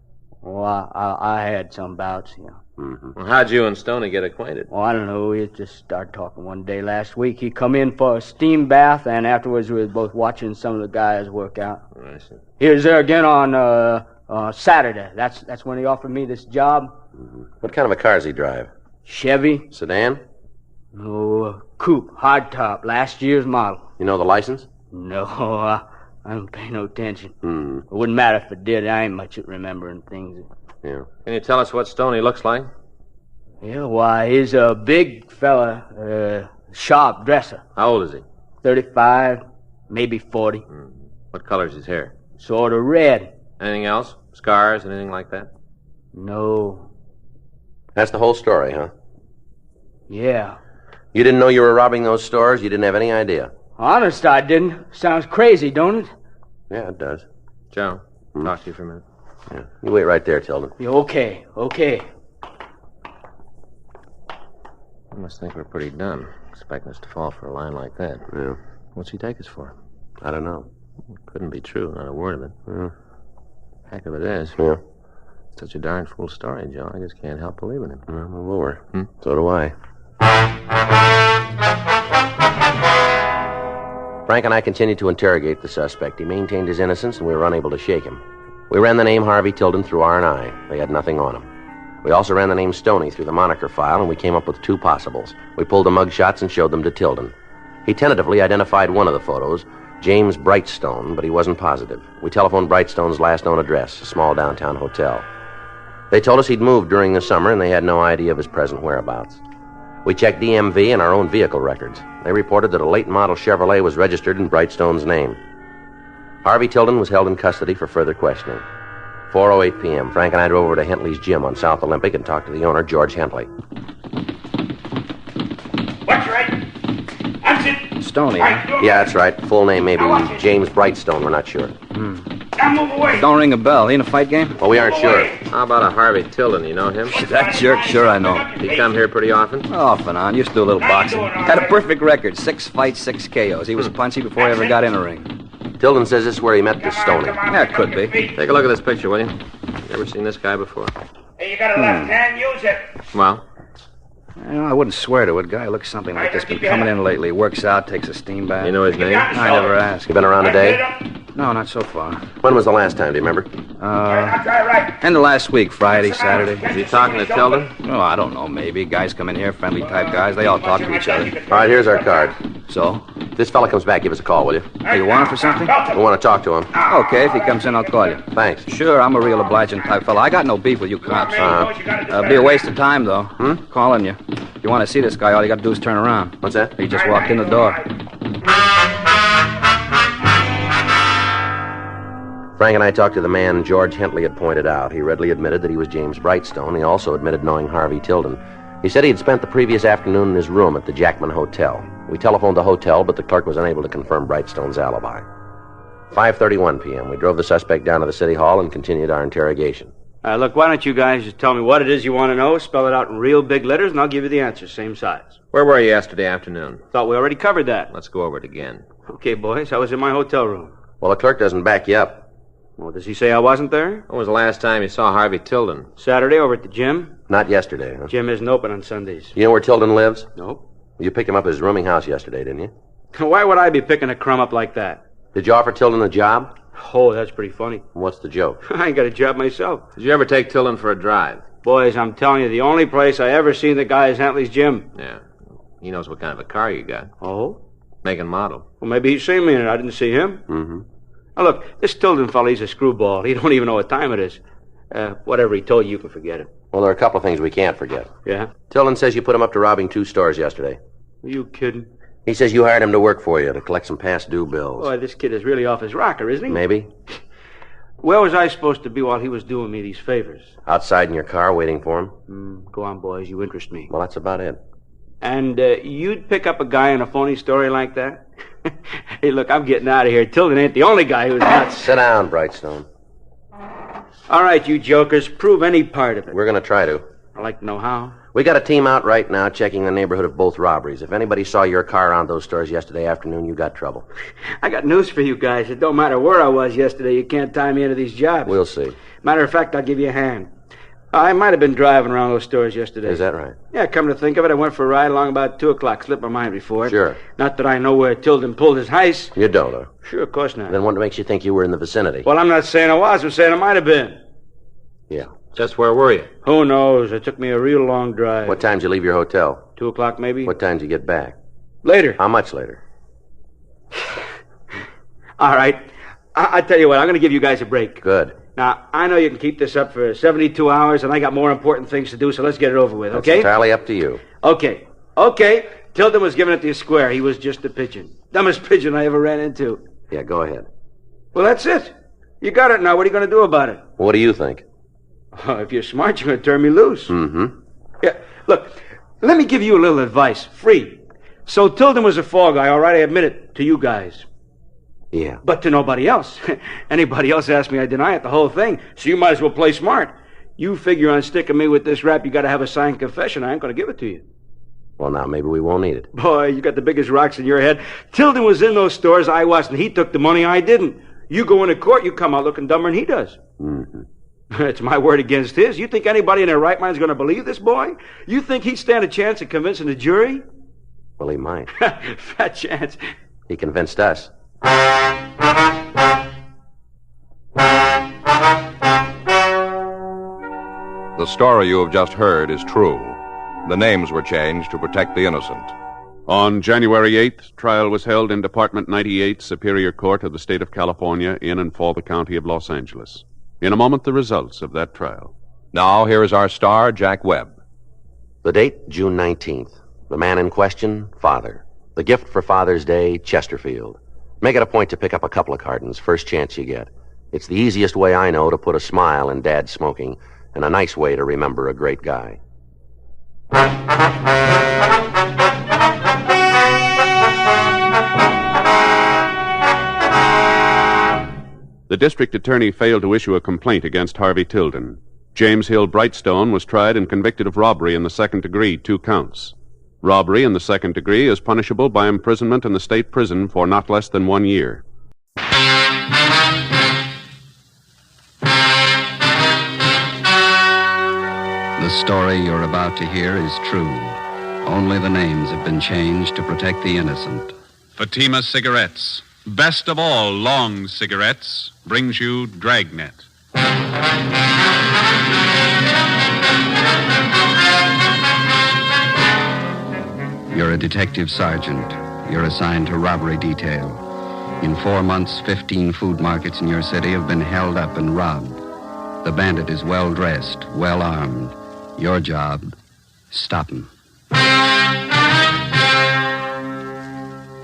Speaker 10: Oh, I had some bouts, yeah.
Speaker 3: Mm-hmm.
Speaker 4: Well, how'd you and Stoney get acquainted?
Speaker 10: Oh, I don't know. We just started talking one day last week. He come in for a steam bath, and afterwards we were both watching some of the guys work out.
Speaker 4: I see.
Speaker 10: He was there again on Saturday. That's when he offered me this job.
Speaker 3: Mm-hmm. What kind of a car does he drive?
Speaker 10: Chevy.
Speaker 3: Sedan?
Speaker 10: No, coupe, hardtop, last year's model.
Speaker 3: You know the license?
Speaker 10: No, I don't pay no attention.
Speaker 3: Mm.
Speaker 10: It wouldn't matter if it did. I ain't much at remembering things.
Speaker 3: Yeah.
Speaker 4: Can you tell us what Stoney looks like?
Speaker 10: Yeah, why, he's a big fella, sharp dresser.
Speaker 4: How old is he?
Speaker 10: 35, maybe 40.
Speaker 4: What color's his hair?
Speaker 10: Sort of red.
Speaker 4: Anything else? Scars, anything like that?
Speaker 10: No.
Speaker 3: That's the whole story, huh?
Speaker 10: Yeah.
Speaker 3: You didn't know you were robbing those stores? You didn't have any idea?
Speaker 10: Honest, I didn't. Sounds crazy, don't it?
Speaker 3: Yeah, it does.
Speaker 4: Joe, talk to you for a minute.
Speaker 3: Yeah. You wait right there, Tilden.
Speaker 10: Yeah, okay.
Speaker 4: I must think we're pretty done, expecting us to fall for a line like that.
Speaker 3: Yeah.
Speaker 4: What's he take us for?
Speaker 3: I don't know.
Speaker 4: Couldn't be true, not a word of it.
Speaker 3: Yeah.
Speaker 4: Heck of it is.
Speaker 3: Yeah.
Speaker 4: Such a darn fool story, Joe. I just can't help believing it.
Speaker 3: Well, I'm a lower. So do I. Frank and I continued to interrogate the suspect. He maintained his innocence, and we were unable to shake him. We ran the name Harvey Tilden through R&I. They had nothing on him. We also ran the name Stoney through the moniker file, and we came up with two possibles. We pulled the mug shots and showed them to Tilden. He tentatively identified one of the photos, James Brightstone, but he wasn't positive. We telephoned Brightstone's last known address, a small downtown hotel. They told us he'd moved during the summer, and they had no idea of his present whereabouts. We checked DMV and our own vehicle records. They reported that a late-model Chevrolet was registered in Brightstone's name. Harvey Tilden was held in custody for further questioning. 4:08 p.m., Frank and I drove over to Hentley's gym on South Olympic and talked to the owner, George Hentley.
Speaker 6: What's right? That's it.
Speaker 9: Stoney,
Speaker 6: Right,
Speaker 3: Yeah, that's right. Full name maybe James Brightstone. We're not sure.
Speaker 6: Now
Speaker 11: Now move away.
Speaker 9: Don't ring a bell. He in a fight game?
Speaker 3: Well, we aren't sure.
Speaker 4: How about a Harvey Tilden? You know him?
Speaker 9: That jerk, sure I know.
Speaker 4: He come here pretty often?
Speaker 9: Off and on. Used to do a little boxing. Had a perfect record. 6 fights, 6 KOs. He was punchy before he ever got in a ring.
Speaker 3: Tilden says this is where he met this Stoney.
Speaker 9: Yeah, could be.
Speaker 4: Take a look at this picture, will you? You ever seen this guy before?
Speaker 11: Hey, you got a left hand, use it.
Speaker 4: Well?
Speaker 9: I wouldn't swear to it. Guy looks something like this. Been coming in lately. Works out, takes a steam bath.
Speaker 4: You know his name?
Speaker 9: I never asked.
Speaker 3: You been around today?
Speaker 9: No, not so far.
Speaker 3: When was the last time, do you remember?
Speaker 9: End of last week, Friday, Saturday.
Speaker 4: Is he talking to Tilden?
Speaker 9: Oh, I don't know, maybe. Guys come in here, friendly type guys. They all talk to each other.
Speaker 3: All right, here's our card.
Speaker 9: So?
Speaker 3: If this fella comes back, give us a call, will you?
Speaker 9: Hey, you want him for something?
Speaker 3: We want to talk to him.
Speaker 9: Okay, if he comes in, I'll call you.
Speaker 3: Thanks.
Speaker 9: Sure, I'm a real obliging type fella. I got no beef with you cops. Be a waste of time, though. Calling you. If you want to see this guy, all you got to do is turn around.
Speaker 3: What's that?
Speaker 9: He just walked in the door.
Speaker 3: Frank and I talked to the man George Hentley had pointed out. He readily admitted that he was James Brightstone. He also admitted knowing Harvey Tilden. He said he had spent the previous afternoon in his room at the Jackman Hotel. We telephoned the hotel, but the clerk was unable to confirm Brightstone's alibi. 5:31 p.m. We drove the suspect down to the city hall and continued our interrogation.
Speaker 10: Look, why don't you guys just tell me what it is you want to know, spell it out in real big letters, and I'll give you the answer, same size.
Speaker 4: Where were you yesterday afternoon?
Speaker 10: Thought we already covered that.
Speaker 4: Let's go over it again.
Speaker 10: Okay, boys, I was in my hotel room.
Speaker 3: Well, the clerk doesn't back you up.
Speaker 10: Well, does he say I wasn't there?
Speaker 4: When was the last time you saw Harvey Tilden?
Speaker 10: Saturday over at the gym.
Speaker 3: Not yesterday, huh?
Speaker 10: Gym isn't open on Sundays.
Speaker 3: You know where Tilden lives?
Speaker 10: Nope.
Speaker 3: You picked him up at his rooming house yesterday, didn't you?
Speaker 10: Why would I be picking a crumb up like that?
Speaker 3: Did you offer Tilden a job?
Speaker 10: Oh, that's pretty funny.
Speaker 3: What's the joke?
Speaker 10: I ain't got a job myself.
Speaker 4: Did you ever take Tilden for a drive?
Speaker 10: Boys, I'm telling you, the only place I ever seen the guy is Hentley's gym.
Speaker 4: Yeah. He knows what kind of a car you got.
Speaker 10: Oh?
Speaker 4: Make and model.
Speaker 10: Well, maybe he's seen me in it. I didn't see him.
Speaker 3: Mm-hmm.
Speaker 10: Now, look, this Tilden fella, he's a screwball. He don't even know what time it is. Whatever he told you, you can forget it.
Speaker 3: Well, there are a couple of things we can't forget.
Speaker 10: Yeah?
Speaker 3: Tilden says you put him up to robbing 2 stores yesterday.
Speaker 10: Are you kidding?
Speaker 3: He says you hired him to work for you, to collect some past due bills.
Speaker 10: Boy, this kid is really off his rocker, isn't he?
Speaker 3: Maybe.
Speaker 10: Where was I supposed to be while he was doing me these favors?
Speaker 3: Outside in your car, waiting for him.
Speaker 10: Go on, boys. You interest me.
Speaker 3: Well, that's about it.
Speaker 10: And you'd pick up a guy in a phony story like that? Hey, look, I'm getting out of here. Tilden ain't the only guy who's nuts.
Speaker 3: Sit down, Brightstone.
Speaker 10: All right, you jokers, prove any part of it.
Speaker 3: We're going to try to.
Speaker 10: I'd like to know how.
Speaker 3: We got a team out right now checking the neighborhood of both robberies. If anybody saw your car around those stores yesterday afternoon, you got trouble.
Speaker 10: I got news for you guys. It don't matter where I was yesterday. You can't tie me into these jobs.
Speaker 3: We'll see.
Speaker 10: Matter of fact, I'll give you a hand. I might have been driving around those stores yesterday.
Speaker 3: Is that right?
Speaker 10: Yeah, come to think of it, I went for a ride along about 2 o'clock. Slipped my mind before.
Speaker 3: Sure.
Speaker 10: Not that I know where Tilden pulled his heist.
Speaker 3: You don't, huh?
Speaker 10: Sure, of course not.
Speaker 3: Then what makes you think you were in the vicinity?
Speaker 10: Well, I'm not saying I was. I'm saying I might have been.
Speaker 3: Yeah.
Speaker 4: Just where were you?
Speaker 10: Who knows? It took me a real long drive.
Speaker 3: What time did you leave your hotel?
Speaker 10: 2 o'clock, maybe.
Speaker 3: What time did you get back?
Speaker 10: Later.
Speaker 3: How much later?
Speaker 10: All right. I tell you what, I'm going to give you guys a break.
Speaker 3: Good.
Speaker 10: Now, I know you can keep this up for 72 hours, and I got more important things to do, so let's get it over with,
Speaker 3: That's
Speaker 10: okay?
Speaker 3: entirely up to you.
Speaker 10: Okay. Tilden was giving it to you square. He was just a pigeon. Dumbest pigeon I ever ran into.
Speaker 3: Yeah, go ahead.
Speaker 10: Well, that's it. You got it now. What are you going to do about it?
Speaker 3: What do you think?
Speaker 10: Oh, if you're smart, you're going to turn me loose.
Speaker 3: Mm-hmm.
Speaker 10: Yeah, look, let me give you a little advice, free. So Tilden was a fall guy, all right? I admit it to you guys.
Speaker 3: Yeah.
Speaker 10: But to nobody else. Anybody else asks me, I deny it, the whole thing. So you might as well play smart. You figure on sticking me with this rap, you got to have a signed confession. I ain't going to give it to you.
Speaker 3: Well, now, maybe we won't need it.
Speaker 10: Boy, you got the biggest rocks in your head. Tilden was in those stores, I wasn't. He took the money, I didn't. You go into court, you come out looking dumber than he does.
Speaker 3: Mm-hmm.
Speaker 10: It's my word against his. You think anybody in their right mind is going to believe this boy? You think he'd stand a chance of convincing the jury?
Speaker 3: Well, he might.
Speaker 10: Fat chance.
Speaker 3: He convinced us.
Speaker 1: The story you have just heard is true. The names were changed to protect the innocent.
Speaker 2: On January 8th, trial was held in Department 98, Superior Court of the State of California, in and for the County of Los Angeles. In a moment, the results of that trial.
Speaker 1: Now, here is our star, Jack Webb.
Speaker 3: The date, June 19th. The man in question, Father. The gift for Father's Day, Chesterfield. Make it a point to pick up a couple of cartons, first chance you get. It's the easiest way I know to put a smile in Dad's smoking, and a nice way to remember a great guy.
Speaker 2: the district attorney failed to issue a complaint against Harvey Tilden. James Hill Brightstone was tried and convicted of robbery in the second degree, 2 counts. Robbery in the second degree is punishable by imprisonment in the state prison for not less than 1 year.
Speaker 6: The story you're about to hear is true. Only the names have been changed to protect the innocent.
Speaker 2: Fatima Cigarettes, best of all long cigarettes, brings you Dragnet.
Speaker 6: You're a detective sergeant. You're assigned to robbery detail. In 4 months, 15 food markets in your city have been held up and robbed. The bandit is well-dressed, well-armed. Your job, stop him.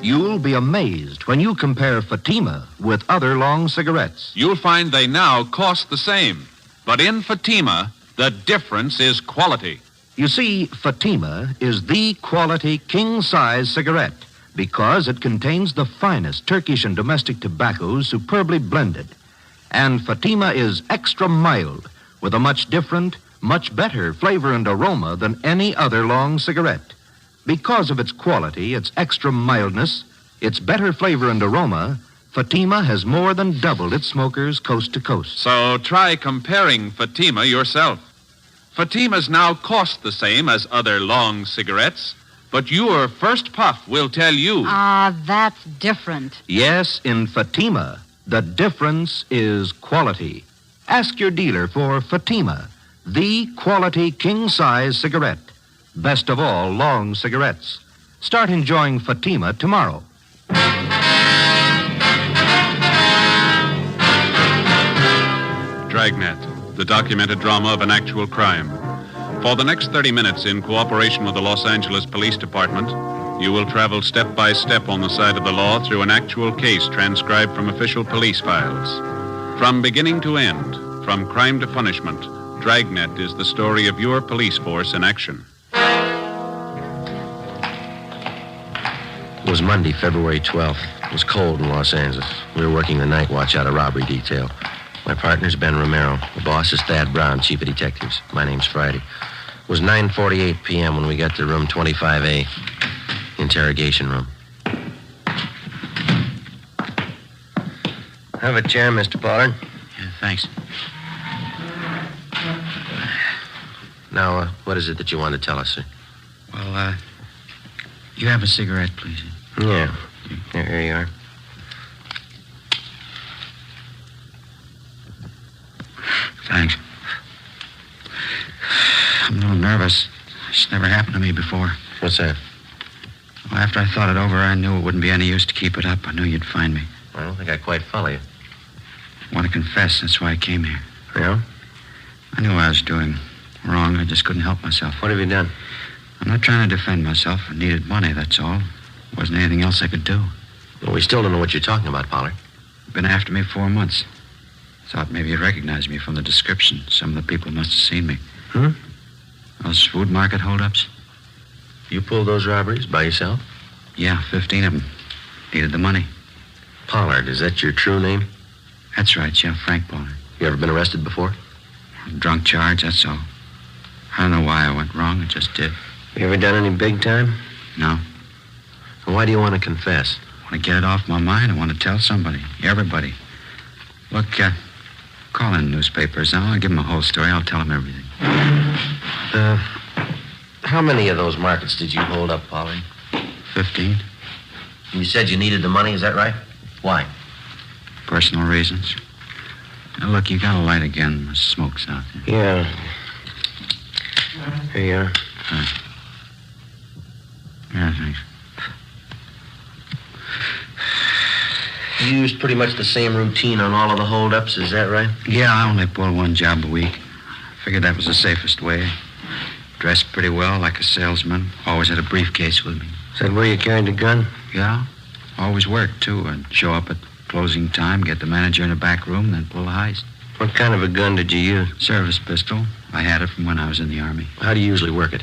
Speaker 14: You'll be amazed when you compare Fatima with other long cigarettes.
Speaker 2: You'll find they now cost the same. But in Fatima, the difference is quality.
Speaker 14: You see, Fatima is the quality king-size cigarette because it contains the finest Turkish and domestic tobaccos superbly blended. And Fatima is extra mild with a much different, much better flavor and aroma than any other long cigarette. Because of its quality, its extra mildness, its better flavor and aroma, Fatima has more than doubled its smokers coast to coast.
Speaker 2: So try comparing Fatima yourself. Fatimas now cost the same as other long cigarettes, but your first puff will tell you.
Speaker 16: Ah, that's different.
Speaker 14: Yes, in Fatima, the difference is quality. Ask your dealer for Fatima, the quality king-size cigarette. Best of all long cigarettes. Start enjoying Fatima tomorrow.
Speaker 2: Dragnet, the documented drama of an actual crime. For the next 30 minutes, in cooperation with the Los Angeles Police Department, you will travel step by step on the side of the law through an actual case transcribed from official police files. From beginning to end, from crime to punishment, Dragnet is the story of your police force in action.
Speaker 3: It was Monday, February 12th. It was cold in Los Angeles. We were working the night watch out of robbery detail. My partner's Ben Romero. The boss is Thad Brown, chief of detectives. My name's Friday. It was 9:48 p.m. when we got to room 25A, interrogation room. Have a chair, Mr. Pollard.
Speaker 24: Yeah, thanks.
Speaker 3: Now, what is it that you want to tell us, sir?
Speaker 24: Well, you have a cigarette, please?
Speaker 3: Yeah. Here you are.
Speaker 24: Thanks. I'm a little nervous. It's never happened to me before.
Speaker 3: What's that?
Speaker 24: Well, after I thought it over, I knew it wouldn't be any use to keep it up. I knew you'd find me.
Speaker 3: I don't think I quite follow you.
Speaker 24: I want to confess. That's why I came here.
Speaker 3: Yeah?
Speaker 24: I knew I was doing wrong. I just couldn't help myself.
Speaker 3: What have you done?
Speaker 24: I'm not trying to defend myself. I needed money, that's all. Wasn't anything else I could do.
Speaker 3: Well, we still don't know what you're talking about, Pollard.
Speaker 24: Been after me 4 months. Thought maybe you'd recognize me from the description. Some of the people must have seen me. Those food market holdups?
Speaker 3: You pulled those robberies by yourself?
Speaker 24: Yeah, 15 of them. Needed the money.
Speaker 3: Pollard, is that your true name?
Speaker 24: That's right, yeah, Frank Pollard.
Speaker 3: You ever been arrested before?
Speaker 24: Drunk charge, that's all. I don't know why I went wrong. It just did.
Speaker 3: You ever done any big time?
Speaker 24: No.
Speaker 3: Well, why do you want to confess?
Speaker 24: I want to get it off my mind. I want to tell somebody. Everybody. Look, call in newspapers now. I'll give them the whole story. I'll tell them everything.
Speaker 3: How many of those markets did you hold up, Pollard?
Speaker 24: 15.
Speaker 3: You said you needed the money, is that right? Why?
Speaker 24: Personal reasons. Now, look, you got a light again. The smoke's out there.
Speaker 3: Yeah. Here you are.
Speaker 24: Yeah, thanks.
Speaker 3: You used pretty much the same routine on all of the holdups, is that right?
Speaker 24: Yeah, I only pull one job a week. Figured that was the safest way. Dressed pretty well, like a salesman. Always had a briefcase with me.
Speaker 3: Is that where you carried the gun?
Speaker 24: Yeah. Always worked, too. I'd show up at closing time, get the manager in the back room, then pull the heist.
Speaker 3: What kind of a gun did you use?
Speaker 24: Service pistol. I had it from when I was in the Army.
Speaker 3: How do you usually work it?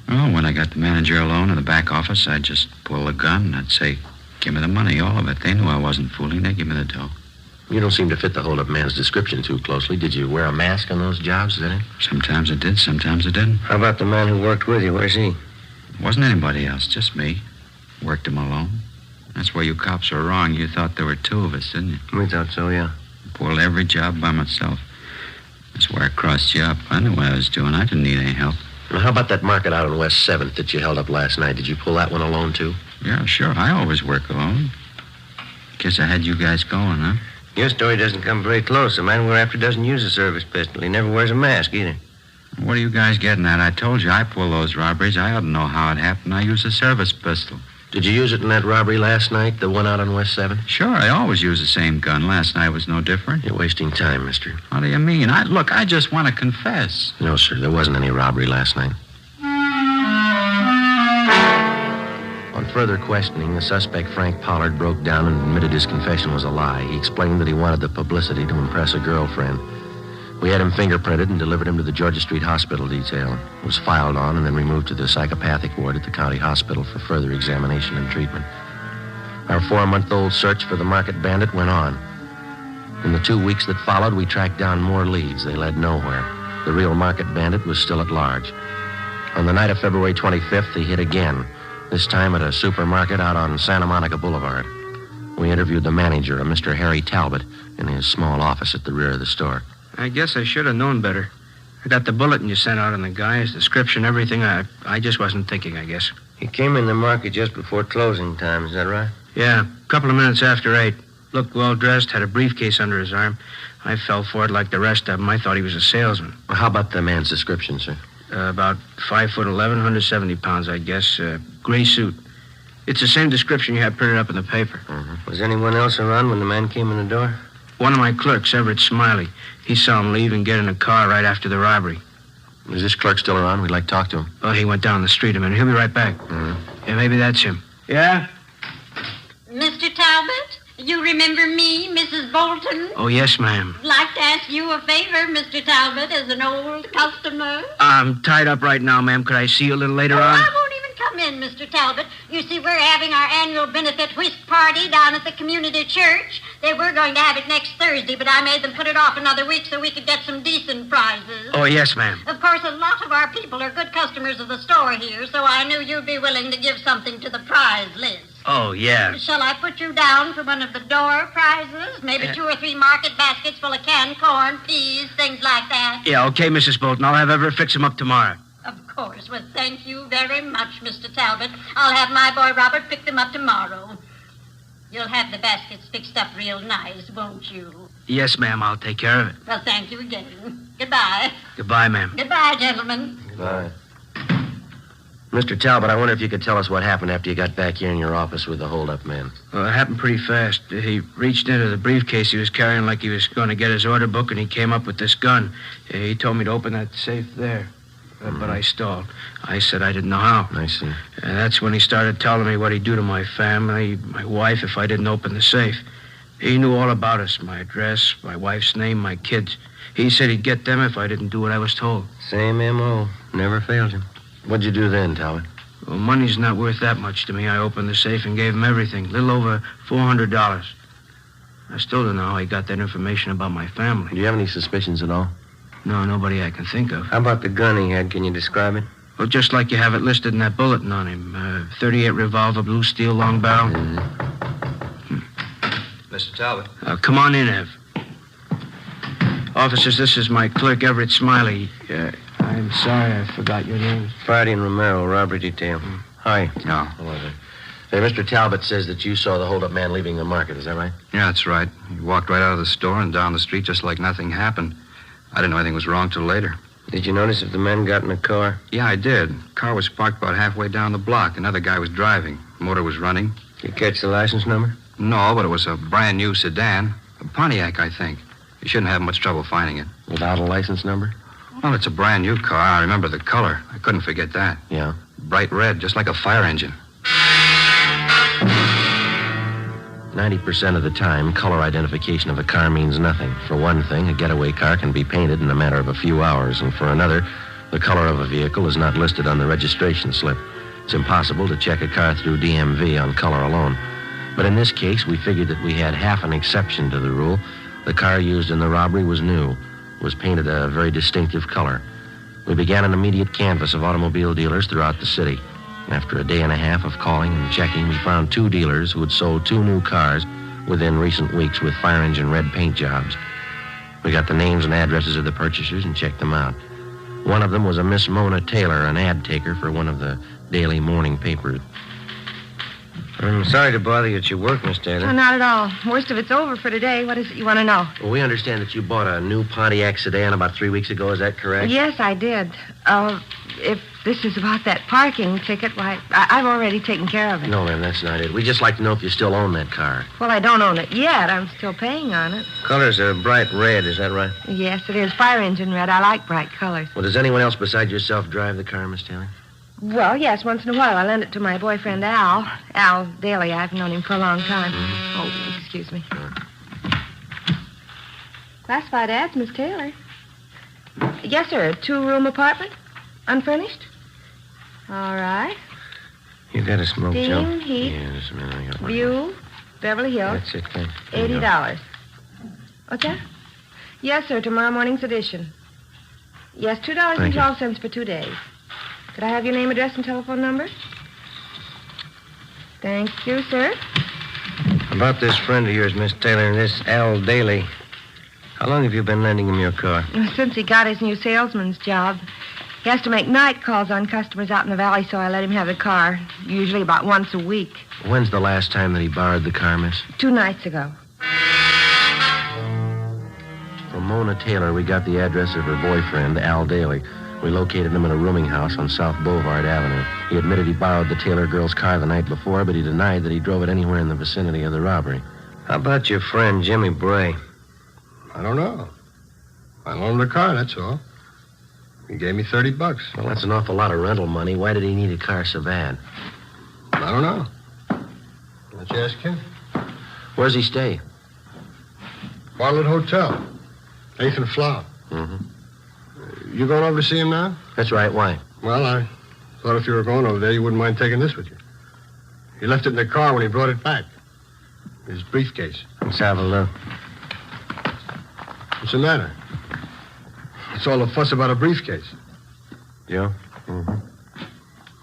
Speaker 24: Well, when I got the manager alone in the back office, I'd just pull the gun and I'd say, give me the money, all of it. They knew I wasn't fooling. They'd give me the dough.
Speaker 3: You don't seem to fit the hold-up man's description too closely. Did you wear a mask on those jobs, is that it?
Speaker 24: Sometimes I did, sometimes I didn't.
Speaker 3: How about the man who worked with you? Where's he?
Speaker 24: Wasn't anybody else, just me. Worked him alone. That's where you cops are wrong. You thought there were two of us, didn't you?
Speaker 3: We thought so, yeah.
Speaker 24: Pulled every job by myself. That's where I crossed you up. I knew what I was doing. I didn't need any help.
Speaker 3: Well, how about that market out on West 7th that you held up last night? Did you pull that one alone, too?
Speaker 24: Yeah, sure. I always work alone. Guess I had you guys going, huh?
Speaker 3: Your story doesn't come very close. The man we're after doesn't use a service pistol. He never wears a mask, either.
Speaker 24: What are you guys getting at? I told you I pull those robberies. I ought to know how it happened. I use a service pistol.
Speaker 3: Did you use it in that robbery last night, the one out on West 7th?
Speaker 24: Sure, I always use the same gun. Last night was no different.
Speaker 3: You're wasting time, mister.
Speaker 24: What do you mean? Look, I just want to confess.
Speaker 3: No, sir, there wasn't any robbery last night. On further questioning, the suspect, Frank Pollard, broke down and admitted his confession was a lie. He explained that he wanted the publicity to impress a girlfriend. We had him fingerprinted and delivered him to the Georgia Street Hospital detail. He was filed on and then removed to the psychopathic ward at the county hospital for further examination and treatment. Our 4-month-old search for the market bandit went on. In the 2 weeks that followed, we tracked down more leads. They led nowhere. The real market bandit was still at large. On the night of February 25th, he hit again, this time at a supermarket out on Santa Monica Boulevard. We interviewed the manager, a Mr. Harry Talbot, in his small office at the rear of the store.
Speaker 7: I guess I should have known better. I got the bulletin you sent out on the guy, his description, everything. I just wasn't thinking, I guess.
Speaker 3: He came in the market just before closing time, is that right?
Speaker 7: Yeah, a couple of minutes after 8. Looked well-dressed, had a briefcase under his arm. I fell for it like the rest of them. I thought he was a salesman.
Speaker 3: Well, how about the man's description, sir?
Speaker 7: About 5'11", 170 pounds, I guess. Gray suit. It's the same description you had printed up in the paper.
Speaker 3: Mm-hmm. Was anyone else around when the man came in the door?
Speaker 7: One of my clerks, Everett Smiley. He saw him leave and get in a car right after the robbery.
Speaker 3: Is this clerk still around? We'd like to talk to him.
Speaker 7: Oh, he went down the street a minute. He'll be right back.
Speaker 3: Mm-hmm.
Speaker 7: Yeah, maybe that's him. Yeah?
Speaker 15: Mr. Talbot, you remember me, Mrs. Bolton?
Speaker 7: Oh, yes, ma'am.
Speaker 15: I'd like to ask you a favor, Mr. Talbot, as an old customer.
Speaker 7: I'm tied up right now, ma'am. Could I see you a little later on?
Speaker 15: I won't even come in, Mr. Talbot. You see, we're having our annual benefit whist party down at the community church. They were going to have it next Thursday, but I made them put it off another week so we could get some decent prizes.
Speaker 7: Oh, yes, ma'am.
Speaker 15: Of course, a lot of our people are good customers of the store here, so I knew you'd be willing to give something to the prize list.
Speaker 7: Oh, yeah.
Speaker 15: Shall I put you down for one of the door prizes? Maybe 2 or 3 market baskets full of canned corn, peas, things like that.
Speaker 7: Yeah, okay, Mrs. Bolton. I'll have Everett fix them up tomorrow.
Speaker 15: Of course. Well, thank you very much, Mr. Talbot. I'll have my boy Robert pick them up tomorrow. You'll have the baskets fixed up real nice, won't you?
Speaker 7: Yes, ma'am. I'll take care of it.
Speaker 15: Well, thank you again. Goodbye.
Speaker 7: Goodbye, ma'am.
Speaker 15: Goodbye, gentlemen.
Speaker 3: Goodbye. Mr. Talbot, I wonder if you could tell us what happened after you got back here in your office with the hold-up man.
Speaker 7: Well, it happened pretty fast. He reached into the briefcase he was carrying like he was going to get his order book, and he came up with this gun. He told me to open that safe there. But I stalled. I said I didn't know how.
Speaker 3: I see.
Speaker 7: And that's when he started telling me what he'd do to my family, my wife, if I didn't open the safe. He knew all about us, my address, my wife's name, my kids. He said he'd get them if I didn't do what I was told.
Speaker 3: Same M.O. Never failed him. What'd you do then, Talbot?
Speaker 7: Well, money's not worth that much to me. I opened the safe and gave him everything, a little over $400. I still don't know how he got that information about my family.
Speaker 3: Do you have any suspicions at all?
Speaker 7: No, nobody I can think of.
Speaker 3: How about the gun he had? Can you describe it?
Speaker 7: Well, just like you have it listed in that bulletin on him. .38 revolver, blue steel, long barrel.
Speaker 24: Mr. Talbot.
Speaker 7: Come on in, Ev. Officers, this is my clerk, Everett Smiley. I'm sorry I forgot your name.
Speaker 3: Friday and Romero, robbery detail. Hi.
Speaker 24: No.
Speaker 3: Hello there. Hey, Mr. Talbot says that you saw the hold-up man leaving the market. Is that right?
Speaker 24: Yeah, that's right. He walked right out of the store and down the street just like nothing happened. I didn't know anything was wrong till later.
Speaker 3: Did you notice if the men got in a car?
Speaker 24: Yeah, I did. Car was parked about halfway down the block. Another guy was driving. Motor was running.
Speaker 3: Did you catch the license number?
Speaker 24: No, but it was a brand new sedan. A Pontiac, I think. You shouldn't have much trouble finding it.
Speaker 3: Without a license number?
Speaker 24: Well, it's a brand new car. I remember the color. I couldn't forget that.
Speaker 3: Yeah?
Speaker 24: Bright red, just like a fire engine.
Speaker 3: 90% of the time, color identification of a car means nothing. For one thing, a getaway car can be painted in a matter of a few hours, and for another, the color of a vehicle is not listed on the registration slip. It's impossible to check a car through DMV on color alone. But in this case, we figured that we had half an exception to the rule. The car used in the robbery was new. It was painted a very distinctive color. We began an immediate canvass of automobile dealers throughout the city. After a day and a half of calling and checking, we found 2 dealers who had sold 2 new cars within recent weeks with fire engine red paint jobs. We got the names and addresses of the purchasers and checked them out. One of them was a Miss Mona Taylor, an ad taker for one of the daily morning papers. I'm sorry to bother you at your work, Miss Taylor.
Speaker 8: Oh, not at all. Worst of it's over for today. What is it you want to know?
Speaker 3: Well, we understand that you bought a new Pontiac sedan about 3 weeks ago. Is that correct?
Speaker 8: Yes, I did. If this is about that parking ticket, why, I've already taken care of it.
Speaker 3: No, ma'am, that's not it. We'd just like to know if you still own that car.
Speaker 8: Well, I don't own it yet. I'm still paying on it.
Speaker 3: Color's a bright red, is that right?
Speaker 8: Yes, it is. Fire engine red. I like bright colors.
Speaker 3: Well, does anyone else besides yourself drive the car, Miss Taylor?
Speaker 8: Well, yes, once in a while. I lend it to my boyfriend, Al. Al Daly. I've known him for a long time. Oh, excuse me. Classified ads, Miss Taylor. Yes, sir. 2-room apartment. Unfurnished. All right.
Speaker 3: You got a smoke, Joe?
Speaker 8: Steam, heat,
Speaker 3: Yeah, just a minute. I got one.
Speaker 8: view, Beverly Hills.
Speaker 3: That's it, thanks.
Speaker 8: $80. What's that? Yes, sir. Tomorrow morning's edition. Yes, $2.12 for 2 days. Could I have your name, address, and telephone number? Thank you, sir.
Speaker 3: About this friend of yours, Miss Taylor, this Al Daly. How long have you been lending him your car?
Speaker 8: Since he got his new salesman's job. He has to make night calls on customers out in the valley, so I let him have the car, usually about once a week.
Speaker 3: When's the last time that he borrowed the car, miss?
Speaker 8: 2 nights ago.
Speaker 3: From Mona Taylor, we got the address of her boyfriend, Al Daly. We located him in a rooming house on South Boulevard Avenue. He admitted he borrowed the Taylor girl's car the night before, but he denied that he drove it anywhere in the vicinity of the robbery. How about your friend, Jimmy Bray?
Speaker 13: I don't know. I loaned him the car, that's all. He gave me $30.
Speaker 3: Well, that's an awful lot of rental money. Why did he need a car so bad?
Speaker 13: I don't know. Why don't you ask him?
Speaker 3: Where's he stay?
Speaker 13: Bartlett Hotel. 8th and Flower.
Speaker 3: Mm-hmm.
Speaker 13: You going over to see him now?
Speaker 3: That's right. Why?
Speaker 13: Well, I thought if you were going over there, you wouldn't mind taking this with you. He left it in the car when he brought it back. His briefcase.
Speaker 3: Let's have a look.
Speaker 13: What's the matter? What's all the fuss about a briefcase?
Speaker 3: Joe? Mm-hmm.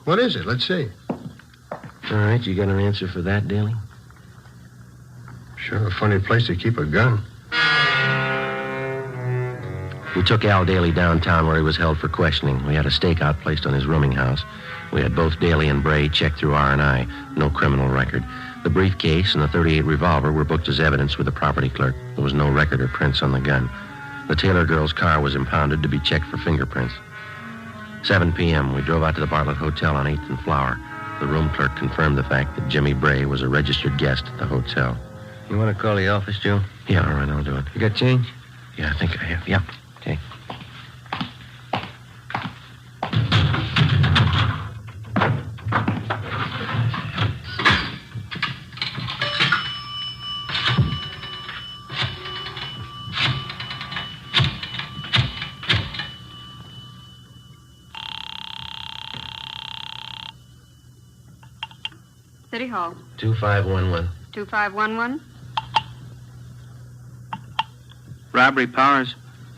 Speaker 13: What is it? Let's see.
Speaker 3: All right, you got an answer for that, Daly?
Speaker 13: Sure, a funny place to keep a gun.
Speaker 3: We took Al Daly downtown where he was held for questioning. We had a stakeout placed on his rooming house. We had both Daly and Bray checked through R&I. No criminal record. The briefcase and the .38 revolver were booked as evidence with the property clerk. There was no record or prints on the gun. The Taylor girl's car was impounded to be checked for fingerprints. 7 p.m., we drove out to the Bartlett Hotel on 8th and Flower. The room clerk confirmed the fact that Jimmy Bray was a registered guest at the hotel. You want to call the office, Joe? Yeah, all right, I'll do it. You got change? Yeah, I think I have. Yeah. Okay.
Speaker 18: City Hall.
Speaker 3: 2511.
Speaker 18: 2511.
Speaker 7: Robbery Powers.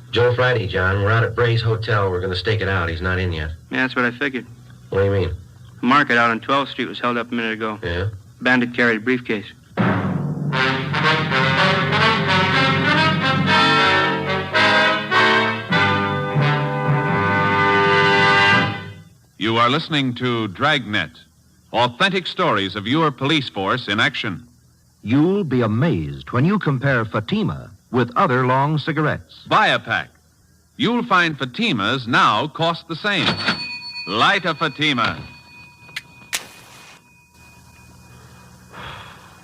Speaker 3: Joe Friday, John. We're out at Bray's Hotel. We're going to stake it out. He's not in yet.
Speaker 7: Yeah, that's what I figured.
Speaker 3: What do you mean?
Speaker 7: The market out on 12th Street was held up a minute ago.
Speaker 3: Yeah?
Speaker 7: Bandit carried a briefcase.
Speaker 2: You are listening to Dragnet, authentic stories of your police force in action.
Speaker 14: You'll be amazed when you compare Fatima with other long cigarettes.
Speaker 2: Buy a pack. You'll find Fatimas now cost the same. Light a Fatima.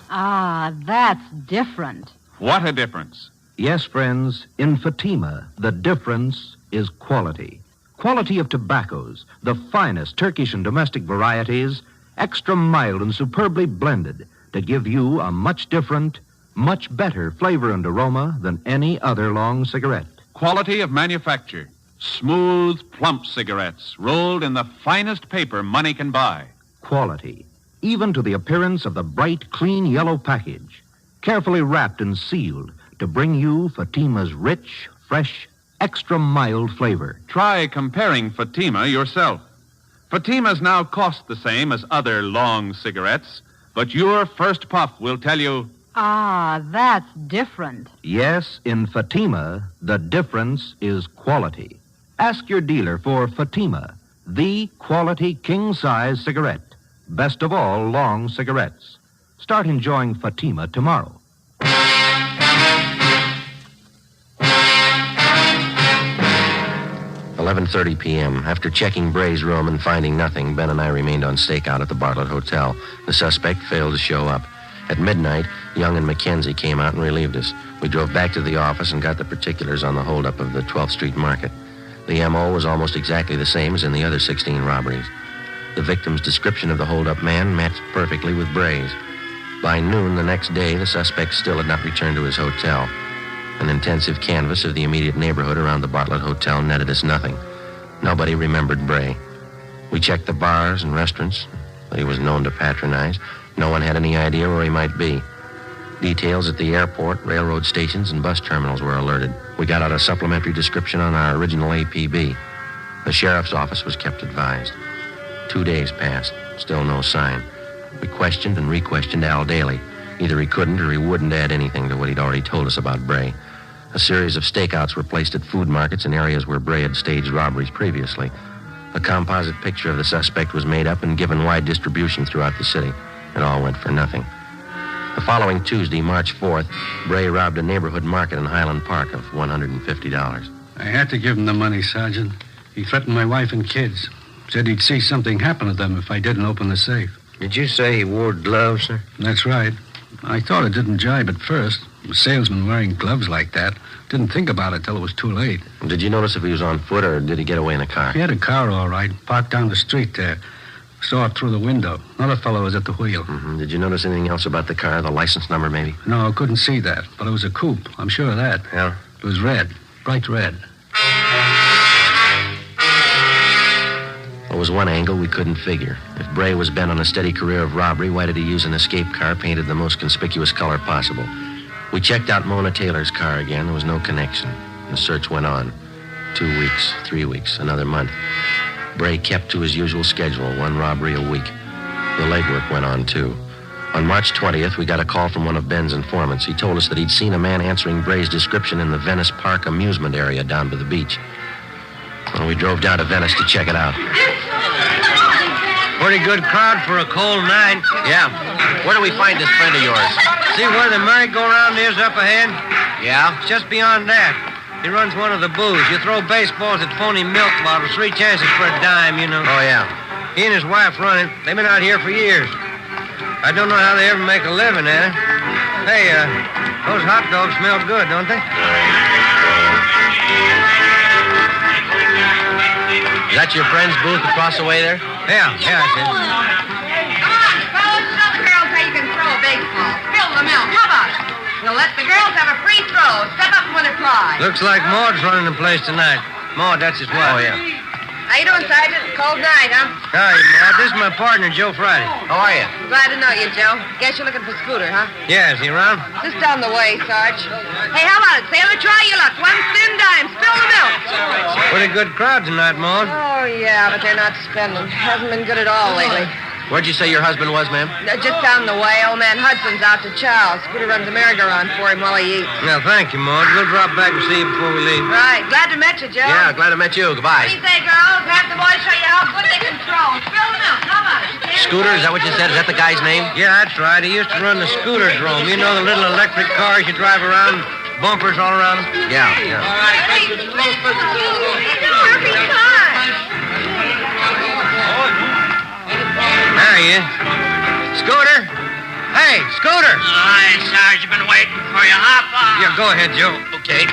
Speaker 16: Ah, that's different.
Speaker 2: What a difference.
Speaker 14: Yes, friends, in Fatima, the difference is quality. Quality of tobaccos, the finest Turkish and domestic varieties, extra mild and superbly blended to give you a much different, much better flavor and aroma than any other long cigarette.
Speaker 2: Quality of manufacture. Smooth, plump cigarettes rolled in the finest paper money can buy.
Speaker 14: Quality. even to the appearance of the bright, clean yellow package, carefully wrapped and sealed to bring you Fatima's rich, fresh, extra mild flavor.
Speaker 2: Try comparing Fatima yourself. Fatimas now cost the same as other long cigarettes, but your first puff will tell you...
Speaker 16: Ah, that's different.
Speaker 14: Yes, in Fatima, the difference is quality. Ask your dealer for Fatima, the quality king-size cigarette. Best of all long cigarettes. Start enjoying Fatima tomorrow.
Speaker 3: 11:30 p.m. After checking Bray's room and finding nothing, Ben and I remained on stakeout at the Bartlett Hotel. The suspect failed to show up. At midnight, Young and Mackenzie came out and relieved us. We drove back to the office and got the particulars on the holdup of the 12th Street Market. The M.O. was almost exactly the same as in the other 16 robberies. The victim's description of the holdup man matched perfectly with Bray's. By noon the next day, the suspect still had not returned to his hotel. An intensive canvass of the immediate neighborhood around the Bartlett Hotel netted us nothing. Nobody remembered Bray. We checked the bars and restaurants that he was known to patronize. No one had any idea where he might be. Details at the airport, railroad stations, and bus terminals were alerted. We got out a supplementary description on our original APB. The sheriff's office was kept advised. 2 days passed. Still no sign. We questioned and re-questioned Al Daly. Either he couldn't or he wouldn't add anything to what he'd already told us about Bray. A series of stakeouts were placed at food markets in areas where Bray had staged robberies previously. A composite picture of the suspect was made up and given wide distribution throughout the city. It all went for nothing. The following Tuesday, March 4th, Bray robbed a neighborhood market in Highland Park of $150.
Speaker 12: I had to give him the money, Sergeant. He threatened my wife and kids. Said he'd see something happen to them if I didn't open the safe.
Speaker 3: Did you say he wore gloves, sir?
Speaker 12: That's right. I thought it didn't jibe at first. A salesman wearing gloves like that. Didn't think about it till it was too late.
Speaker 3: Did you notice if he was on foot or did he get away in a car?
Speaker 12: He had a car, all right, parked down the street there. Saw it through the window. Another fellow was at the wheel.
Speaker 3: Mm-hmm. Did you notice anything else about the car? The license number, maybe?
Speaker 12: No, I couldn't see that. But it was a coupe. I'm sure of that.
Speaker 3: Yeah?
Speaker 12: It was red. Bright red.
Speaker 3: There was one angle we couldn't figure. If Bray was bent on a steady career of robbery, why did he use an escape car painted the most conspicuous color possible? We checked out Mona Taylor's car again. There was no connection. The search went on. 2 weeks, 3 weeks, another month. Bray kept to his usual schedule, one robbery a week. The legwork went on, too. On March 20th, we got a call from one of Ben's informants. He told us that he'd seen a man answering Bray's description in the Venice Park amusement area down by the beach. Well, we drove down to Venice to check it out.
Speaker 7: Pretty good crowd for a cold night.
Speaker 3: Yeah. Where do we find this friend of yours?
Speaker 7: See where the merry-go-round is up ahead?
Speaker 3: Yeah?
Speaker 7: It's just beyond that. He runs one of the booths. You throw baseballs at phony milk bottles, 3 chances for a dime, you know.
Speaker 3: Oh, yeah.
Speaker 7: He and his wife run it. They've been out here for years. I don't know how they ever make a living at it. Hey, those hot dogs smell good, don't they?
Speaker 3: Is that your friend's booth across the way there?
Speaker 7: Yeah, that's it.
Speaker 8: Come on, fellas, show the girls how you can throw a baseball. Spill the milk. How about it? We'll let the girls have a free throw. Step up and win a prize.
Speaker 7: Looks like Maud's running the place tonight. Maud, that's his wife.
Speaker 3: Oh, yeah.
Speaker 8: How you doing, Sergeant? Cold night, huh?
Speaker 7: Hi, Maud. This is my partner, Joe Friday.
Speaker 3: How are you?
Speaker 8: Glad to know you, Joe. Guess you're looking for Scooter, huh?
Speaker 7: Yeah, is he around?
Speaker 8: Just down the way, Sarge. Hey, how about it, Sailor? Try your luck. 1 thin dime. Spill the milk.
Speaker 7: Pretty good crowd tonight, Maud.
Speaker 8: Oh, yeah, but they're not spending. Hasn't been good at all lately.
Speaker 3: Where'd you say your husband was, ma'am?
Speaker 8: Just down the way. Old man Hudson's out to chow. Scooter runs a merry-go-round for him while he eats.
Speaker 7: Well, thank you, Maud. We'll drop back and see you before we leave.
Speaker 8: Right. Glad to meet you, Joe.
Speaker 3: Yeah, glad to meet you. Goodbye.
Speaker 8: What do you say, girls? Have the boys show you how good they can throw. Spill the milk. How about it?
Speaker 3: Scooter, is that what you said? Is that the guy's name?
Speaker 7: Yeah, that's right. He used to run the scooter drome. You know the little electric cars you drive around, bumpers all around them?
Speaker 3: Yeah.
Speaker 8: All right. Hey, perfect time.
Speaker 7: There he is. Scooter! Hey, Scooter!
Speaker 18: Hi, Sarge. I've been waiting for you. Hop on.
Speaker 7: Yeah, go ahead, Joe.
Speaker 18: Okay.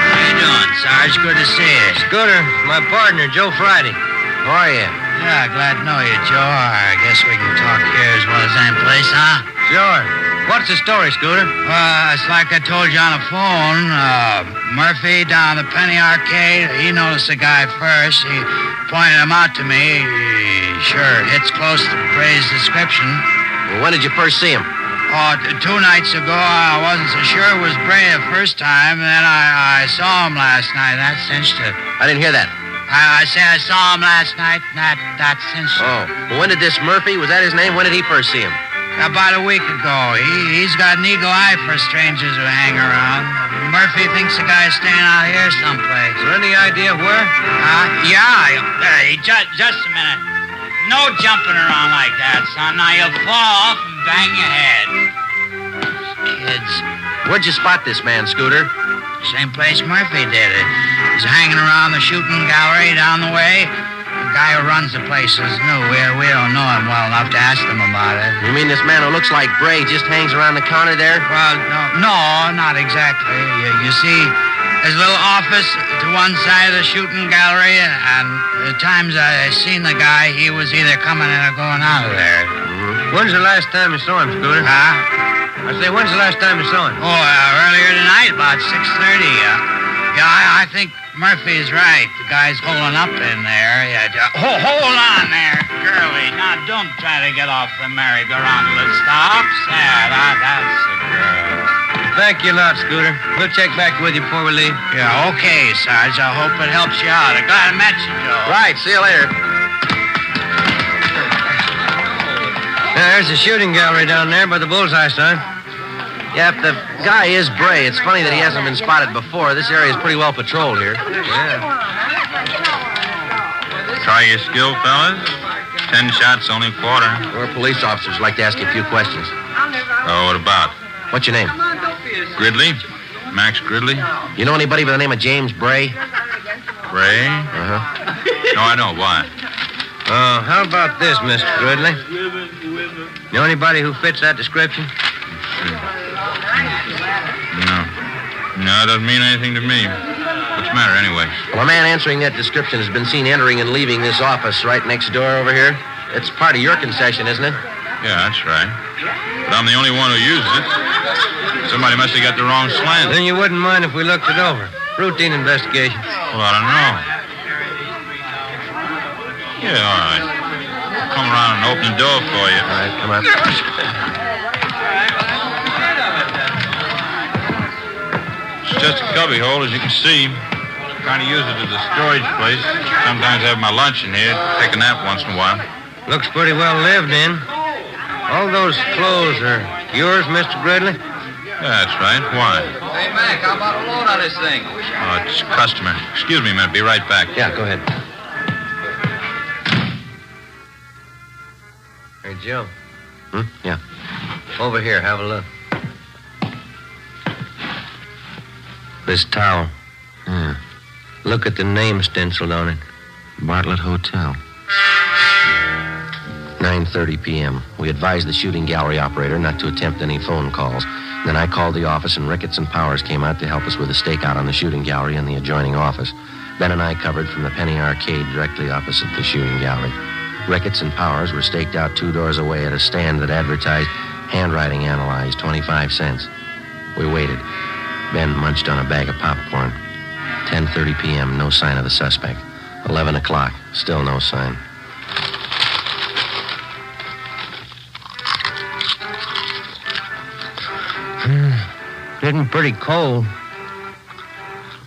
Speaker 18: How you doing, Sarge? Good to see you.
Speaker 7: Scooter, my partner, Joe Friday.
Speaker 3: How are you?
Speaker 18: Yeah, glad to know you, Joe. I guess we can talk here as well as any place, huh?
Speaker 7: Sure.
Speaker 18: What's the story, Scooter? It's like I told you on the phone. Murphy down the Penny Arcade, he noticed the guy first. He pointed him out to me. He sure hits close to Bray's description.
Speaker 3: Well, when did you first see him?
Speaker 18: Oh, 2 nights ago, I wasn't so sure it was Bray the first time, and then I saw him last night. That cinched it.
Speaker 3: I didn't hear that.
Speaker 18: I said I saw him last night, and that cinched it.
Speaker 3: Oh, well, when did this Murphy, was that his name? When did he first see him?
Speaker 18: About a week ago. He's got an eagle eye for strangers who hang around. Murphy thinks the guy's staying out here someplace.
Speaker 3: Is there any idea where?
Speaker 18: Just a minute. No jumping around like that, son. Now you'll fall off and bang your head. Kids.
Speaker 3: Where'd you spot this man, Scooter?
Speaker 18: Same place Murphy did it. He's hanging around the shooting gallery down the way. The guy who runs the place is new. We don't know him well enough to ask him about it.
Speaker 3: You mean this man who looks like Bray just hangs around the counter there?
Speaker 18: Well, no, not exactly. You see, there's a little office to one side of the shooting gallery, and the times I seen the guy, he was either coming in or going out of there.
Speaker 3: Mm-hmm. When's the last time you saw him, Scooter?
Speaker 18: Huh?
Speaker 3: I say, when's the last time you saw him?
Speaker 18: Earlier tonight, about 6:30. I think Murphy's right. The guy's holding up in there. Hold on there, girlie. Now, don't try to get off the merry-go-round till it stops. That's the girl.
Speaker 3: Thank you a lot, Scooter. We'll check back with you before we leave.
Speaker 18: Yeah, okay, Sarge. I hope it helps you out. I'm glad I met you, Joe.
Speaker 3: Right, see you later. There's the shooting gallery down there by the bullseye, son. Yeah, if the guy is Bray, it's funny that he hasn't been spotted before. This area is pretty well patrolled here. Yeah.
Speaker 19: Try your skill, fellas. 10 shots, only quarter.
Speaker 3: We're police officers. Like to ask you a few questions.
Speaker 19: Oh, what about?
Speaker 3: What's your name?
Speaker 19: Gridley. Max Gridley.
Speaker 3: You know anybody by the name of James Bray?
Speaker 19: Bray?
Speaker 3: Uh-huh.
Speaker 19: No, I don't. Why?
Speaker 3: How about this, Mr. Gridley? Know anybody who fits that description?
Speaker 19: No, it doesn't mean anything to me. What's the matter, anyway?
Speaker 3: Well, a man answering that description has been seen entering and leaving this office right next door over here. It's part of your concession, isn't it?
Speaker 19: Yeah, that's right. But I'm the only one who uses it. Somebody must have got the wrong slant.
Speaker 3: Then you wouldn't mind if we looked it over. Routine investigation.
Speaker 19: Well, I don't know. Yeah, all right. I'll come around and open the door for you.
Speaker 3: All right, come on.
Speaker 19: It's just a cubby hole, as you can see. Kind of use it as a storage place. Sometimes I have my lunch in here. Take a nap once in a while.
Speaker 3: Looks pretty well lived in. All those clothes are yours, Mr. Gridley?
Speaker 19: Yeah, that's right. Why?
Speaker 4: Hey, Mac, how about a load on this thing?
Speaker 19: Oh, it's a customer. Excuse me a minute. Be right back.
Speaker 3: Yeah, go ahead. Hey, Joe. Yeah. Over here, have a look. This towel. Yeah. Look at the name stenciled on it. Bartlett Hotel. 9:30 p.m. We advised the shooting gallery operator not to attempt any phone calls. Then I called the office, and Ricketts and Powers came out to help us with a stakeout on the shooting gallery and the adjoining office. Ben and I covered from the Penny Arcade directly opposite the shooting gallery. Ricketts and Powers were staked out 2 doors away at a stand that advertised handwriting analyzed, 25 cents. We waited. Ben munched on a bag of popcorn. 10:30 p.m., no sign of the suspect. 11 o'clock, still no sign. Getting pretty cold.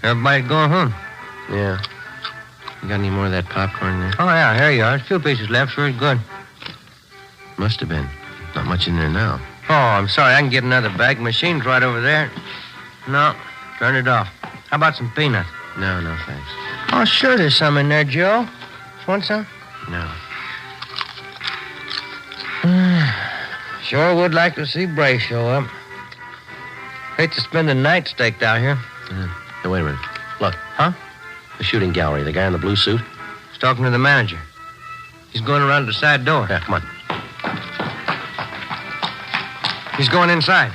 Speaker 3: Everybody going home? Yeah. You got any more of that popcorn there? Oh, yeah, here you are. There's 2 pieces left. Very good. Must have been. Not much in there now. Oh, I'm sorry. I can get another bag. Machine's right over there. No, turn it off. How about some peanuts? No, thanks. Oh, sure there's some in there, Joe. Want some? No. Sure would like to see Bray show up. Hate to spend the night staked out here. Hey, wait a minute. Look. Huh? The shooting gallery. The guy in the blue suit. He's talking to the manager. He's going around the side door. Yeah, come on. He's going inside.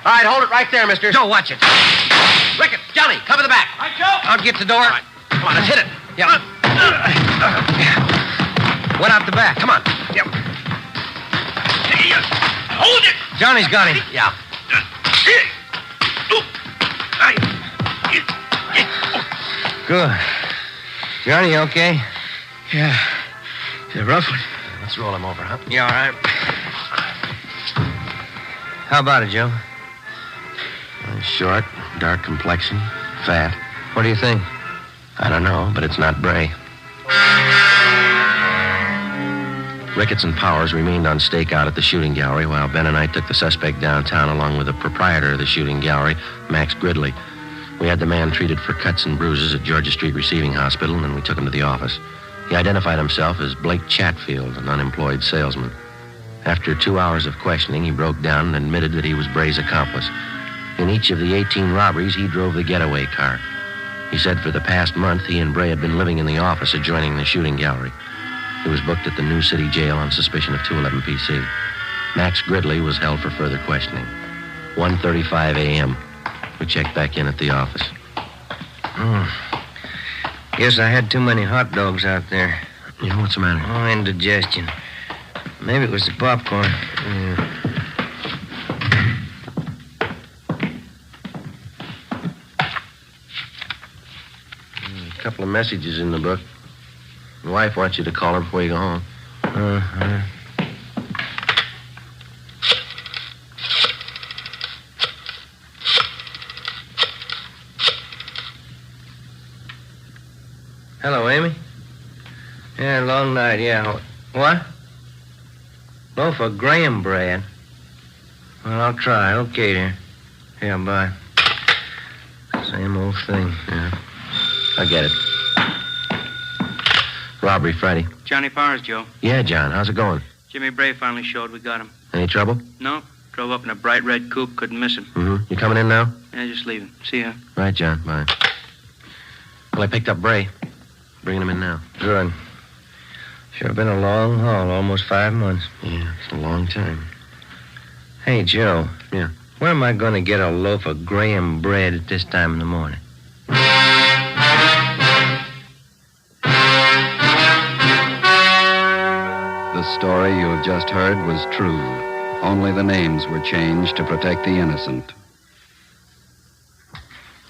Speaker 3: All right, hold it right there, mister. Joe, watch it. Rickett, Johnny, cover the back. All right, Joe. I'll get the door. All right. Come on, let's hit it. Yeah. One out the back. Come on. Yep.
Speaker 18: Hold it!
Speaker 7: Johnny's got him.
Speaker 3: Yeah.
Speaker 7: Good. Johnny, you okay? Yeah. It's a rough one.
Speaker 3: Let's roll him over, huh?
Speaker 7: Yeah, all right. How about it, Joe?
Speaker 3: Short, dark complexion, fat.
Speaker 7: What do you think?
Speaker 3: I don't know, but it's not Bray. Ricketts and Powers remained on stakeout at the shooting gallery while Ben and I took the suspect downtown along with the proprietor of the shooting gallery, Max Gridley. We had the man treated for cuts and bruises at Georgia Street Receiving Hospital, and then we took him to the office. He identified himself as Blake Chatfield, an unemployed salesman. After 2 hours of questioning, he broke down and admitted that he was Bray's accomplice. In each of the 18 robberies, he drove the getaway car. He said for the past month, he and Bray had been living in the office adjoining the shooting gallery. He was booked at the New City Jail on suspicion of 211 PC. Max Gridley was held for further questioning. 1:35 a.m. We checked back in at the office.
Speaker 7: Guess I had too many hot dogs out there.
Speaker 3: Yeah, what's the matter?
Speaker 7: Oh, indigestion. Maybe it was the popcorn.
Speaker 3: A couple of messages in the book. My wife wants you to call her before you go home.
Speaker 7: Hello, Amy. Yeah, long night, yeah. What? Loaf of graham bread. Well, I'll try. Okay, dear. Yeah, bye. Same old thing.
Speaker 3: Yeah. I get it. Robbery Friday.
Speaker 5: Johnny Powers, Joe.
Speaker 3: Yeah, John. How's it going?
Speaker 5: Jimmy Bray finally showed. We got him.
Speaker 3: Any trouble?
Speaker 5: No. Drove up in a bright red coupe. Couldn't miss him.
Speaker 3: Mm-hmm. You coming in now?
Speaker 5: Yeah, just leaving. See ya.
Speaker 3: Right, John. Bye. Well, I picked up Bray. Bringing him in now.
Speaker 7: Good. Sure been a long haul. Almost 5 months.
Speaker 3: Yeah, it's a long time.
Speaker 7: Hey, Joe.
Speaker 3: Yeah?
Speaker 7: Where am I going to get a loaf of graham bread at this time in the morning?
Speaker 6: The story you have just heard was true. Only the names were changed to protect the innocent.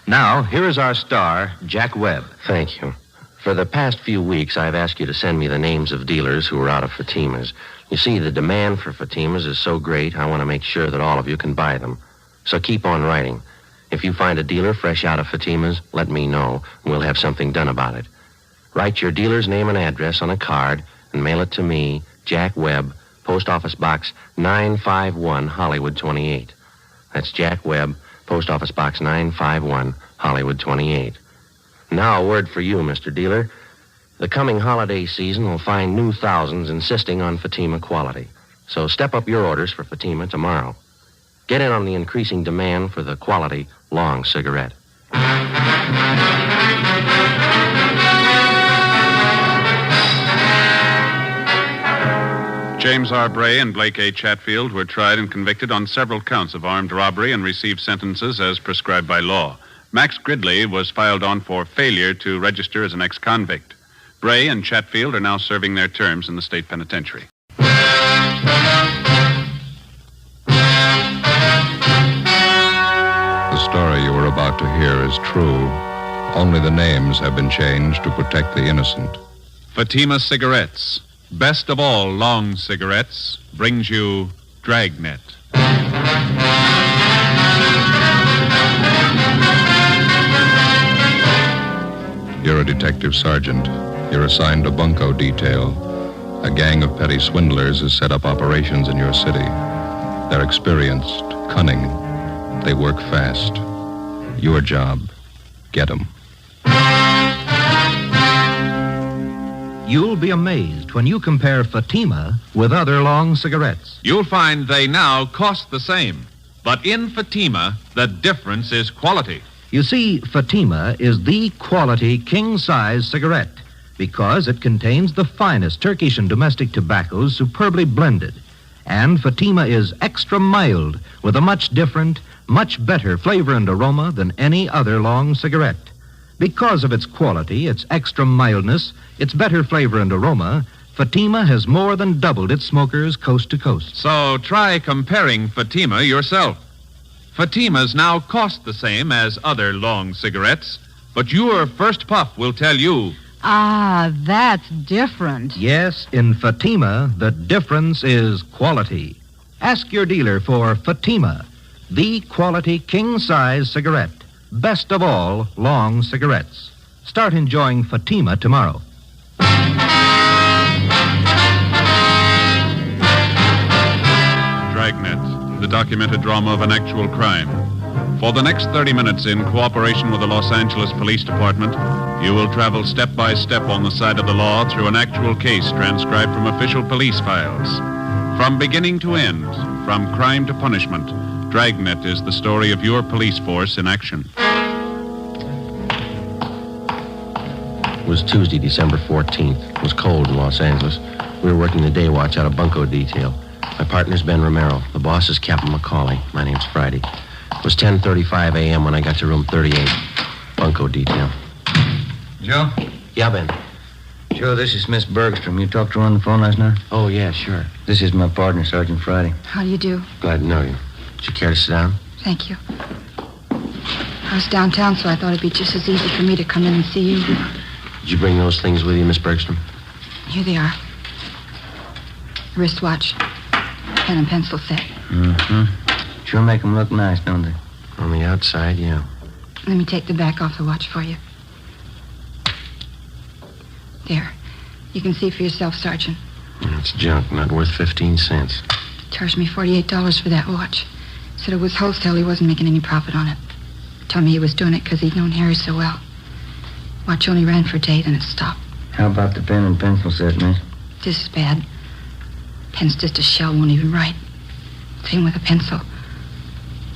Speaker 1: Now, here is our star, Jack Webb.
Speaker 3: Thank you. For the past few weeks, I've asked you to send me the names of dealers who are out of Fatimas. You see, the demand for Fatimas is so great, I want to make sure that all of you can buy them. So keep on writing. If you find a dealer fresh out of Fatimas, let me know, and we'll have something done about it. Write your dealer's name and address on a card and mail it to me, Jack Webb, Post Office Box 951, Hollywood 28. That's Jack Webb, Post Office Box 951, Hollywood 28. Now, a word for you, Mr. Dealer. The coming holiday season will find new thousands insisting on Fatima quality. So step up your orders for Fatima tomorrow. Get in on the increasing demand for the quality long cigarette.
Speaker 2: James R. Bray and Blake A. Chatfield were tried and convicted on several counts of armed robbery and received sentences as prescribed by law. Max Gridley was filed on for failure to register as an ex-convict. Bray and Chatfield are now serving their terms in the state penitentiary.
Speaker 1: The story you are about to hear is true. Only the names have been changed to protect the innocent.
Speaker 2: Fatima Cigarettes, best of all long cigarettes, brings you Dragnet.
Speaker 1: You're a detective sergeant. You're assigned a bunco detail. A gang of petty swindlers has set up operations in your city. They're experienced, cunning. They work fast. Your job, get them.
Speaker 14: You'll be amazed when you compare Fatima with other long cigarettes.
Speaker 17: You'll find they now cost the same. But in Fatima, the difference is quality.
Speaker 14: You see, Fatima is the quality king-size cigarette because it contains the finest Turkish and domestic tobaccos superbly blended. And Fatima is extra mild with a much different, much better flavor and aroma than any other long cigarette. Because of its quality, its extra mildness, its better flavor and aroma, Fatima has more than doubled its smokers coast to coast.
Speaker 2: So try comparing Fatima yourself. Fatimas now cost the same as other long cigarettes, but your first puff will tell you.
Speaker 16: Ah, that's different.
Speaker 14: Yes, in Fatima, the difference is quality. Ask your dealer for Fatima, the quality king-size cigarette. Best of all long cigarettes. Start enjoying Fatima tomorrow.
Speaker 2: Dragnet, the documented drama of an actual crime. For the next 30 minutes, in cooperation with the Los Angeles Police Department, you will travel step by step on the side of the law through an actual case transcribed from official police files. From beginning to end, from crime to punishment, Dragnet is the story of your police force in action.
Speaker 3: It was Tuesday, December 14th. It was cold in Los Angeles. We were working the day watch out of bunco detail. My partner's Ben Romero. The boss is Captain McCauley. My name's Friday. It was 10:35 a.m. when I got to room 38. Bunko detail.
Speaker 24: Joe?
Speaker 3: Yeah, Ben.
Speaker 24: Joe, this is Miss Bergstrom. You talked to her on the phone last night?
Speaker 3: Oh, yeah, sure.
Speaker 24: This is my partner, Sergeant Friday.
Speaker 8: How do you do?
Speaker 3: Glad to know you. Would you care to sit down?
Speaker 8: Thank you. I was downtown, so I thought it'd be just as easy for me to come in and see you.
Speaker 3: Did you bring those things with you, Miss Bergstrom?
Speaker 8: Here they are. Wristwatch, pen and pencil set.
Speaker 24: Mm-hmm. Sure make them look nice, don't they?
Speaker 3: On the outside, yeah.
Speaker 8: Let me take the back off the watch for you. There. You can see for yourself, Sergeant.
Speaker 3: It's junk, not worth 15 cents.
Speaker 8: Charged me $48 for that watch. Said it was wholesale. He wasn't making any profit on it. Told me he was doing it because he'd known Harry so well. Watch only ran for a day, then it stopped.
Speaker 24: How about the pen and pencil set, miss?
Speaker 8: This is bad. Pen's just a shell, won't even write. Same with a pencil.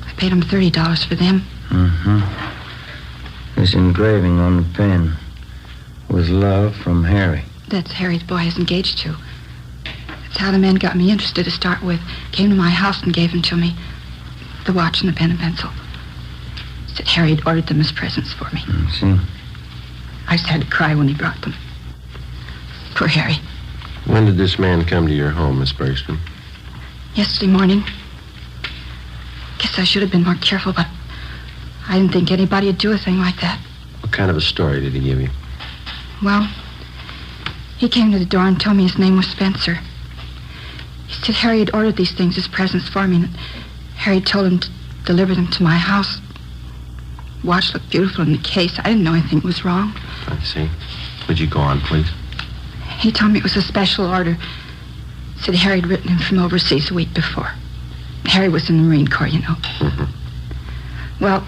Speaker 8: I paid him $30 for them.
Speaker 24: Mm-hmm. This engraving on the pen. With love from Harry.
Speaker 8: That's Harry's boy I was engaged to. That's how the man got me interested to start with. Came to my house and gave them to me. The watch and the pen and pencil. Said Harry had ordered them as presents for me.
Speaker 24: See?
Speaker 8: I just had to cry when he brought them. Poor Harry.
Speaker 3: When did this man come to your home, Miss Bergstrom?
Speaker 8: Yesterday morning. Guess I should have been more careful, but I didn't think anybody would do a thing like that.
Speaker 3: What kind of a story did he give you?
Speaker 8: Well, he came to the door and told me his name was Spencer. He said Harry had ordered these things as presents for me, and Harry told him to deliver them to my house. The watch looked beautiful in the case. I didn't know anything was wrong.
Speaker 3: I see. Would you go on, please?
Speaker 8: He told me it was a special order. Said Harry had written him from overseas a week before. Harry was in the Marine Corps, you know.
Speaker 3: Mm-hmm.
Speaker 8: Well,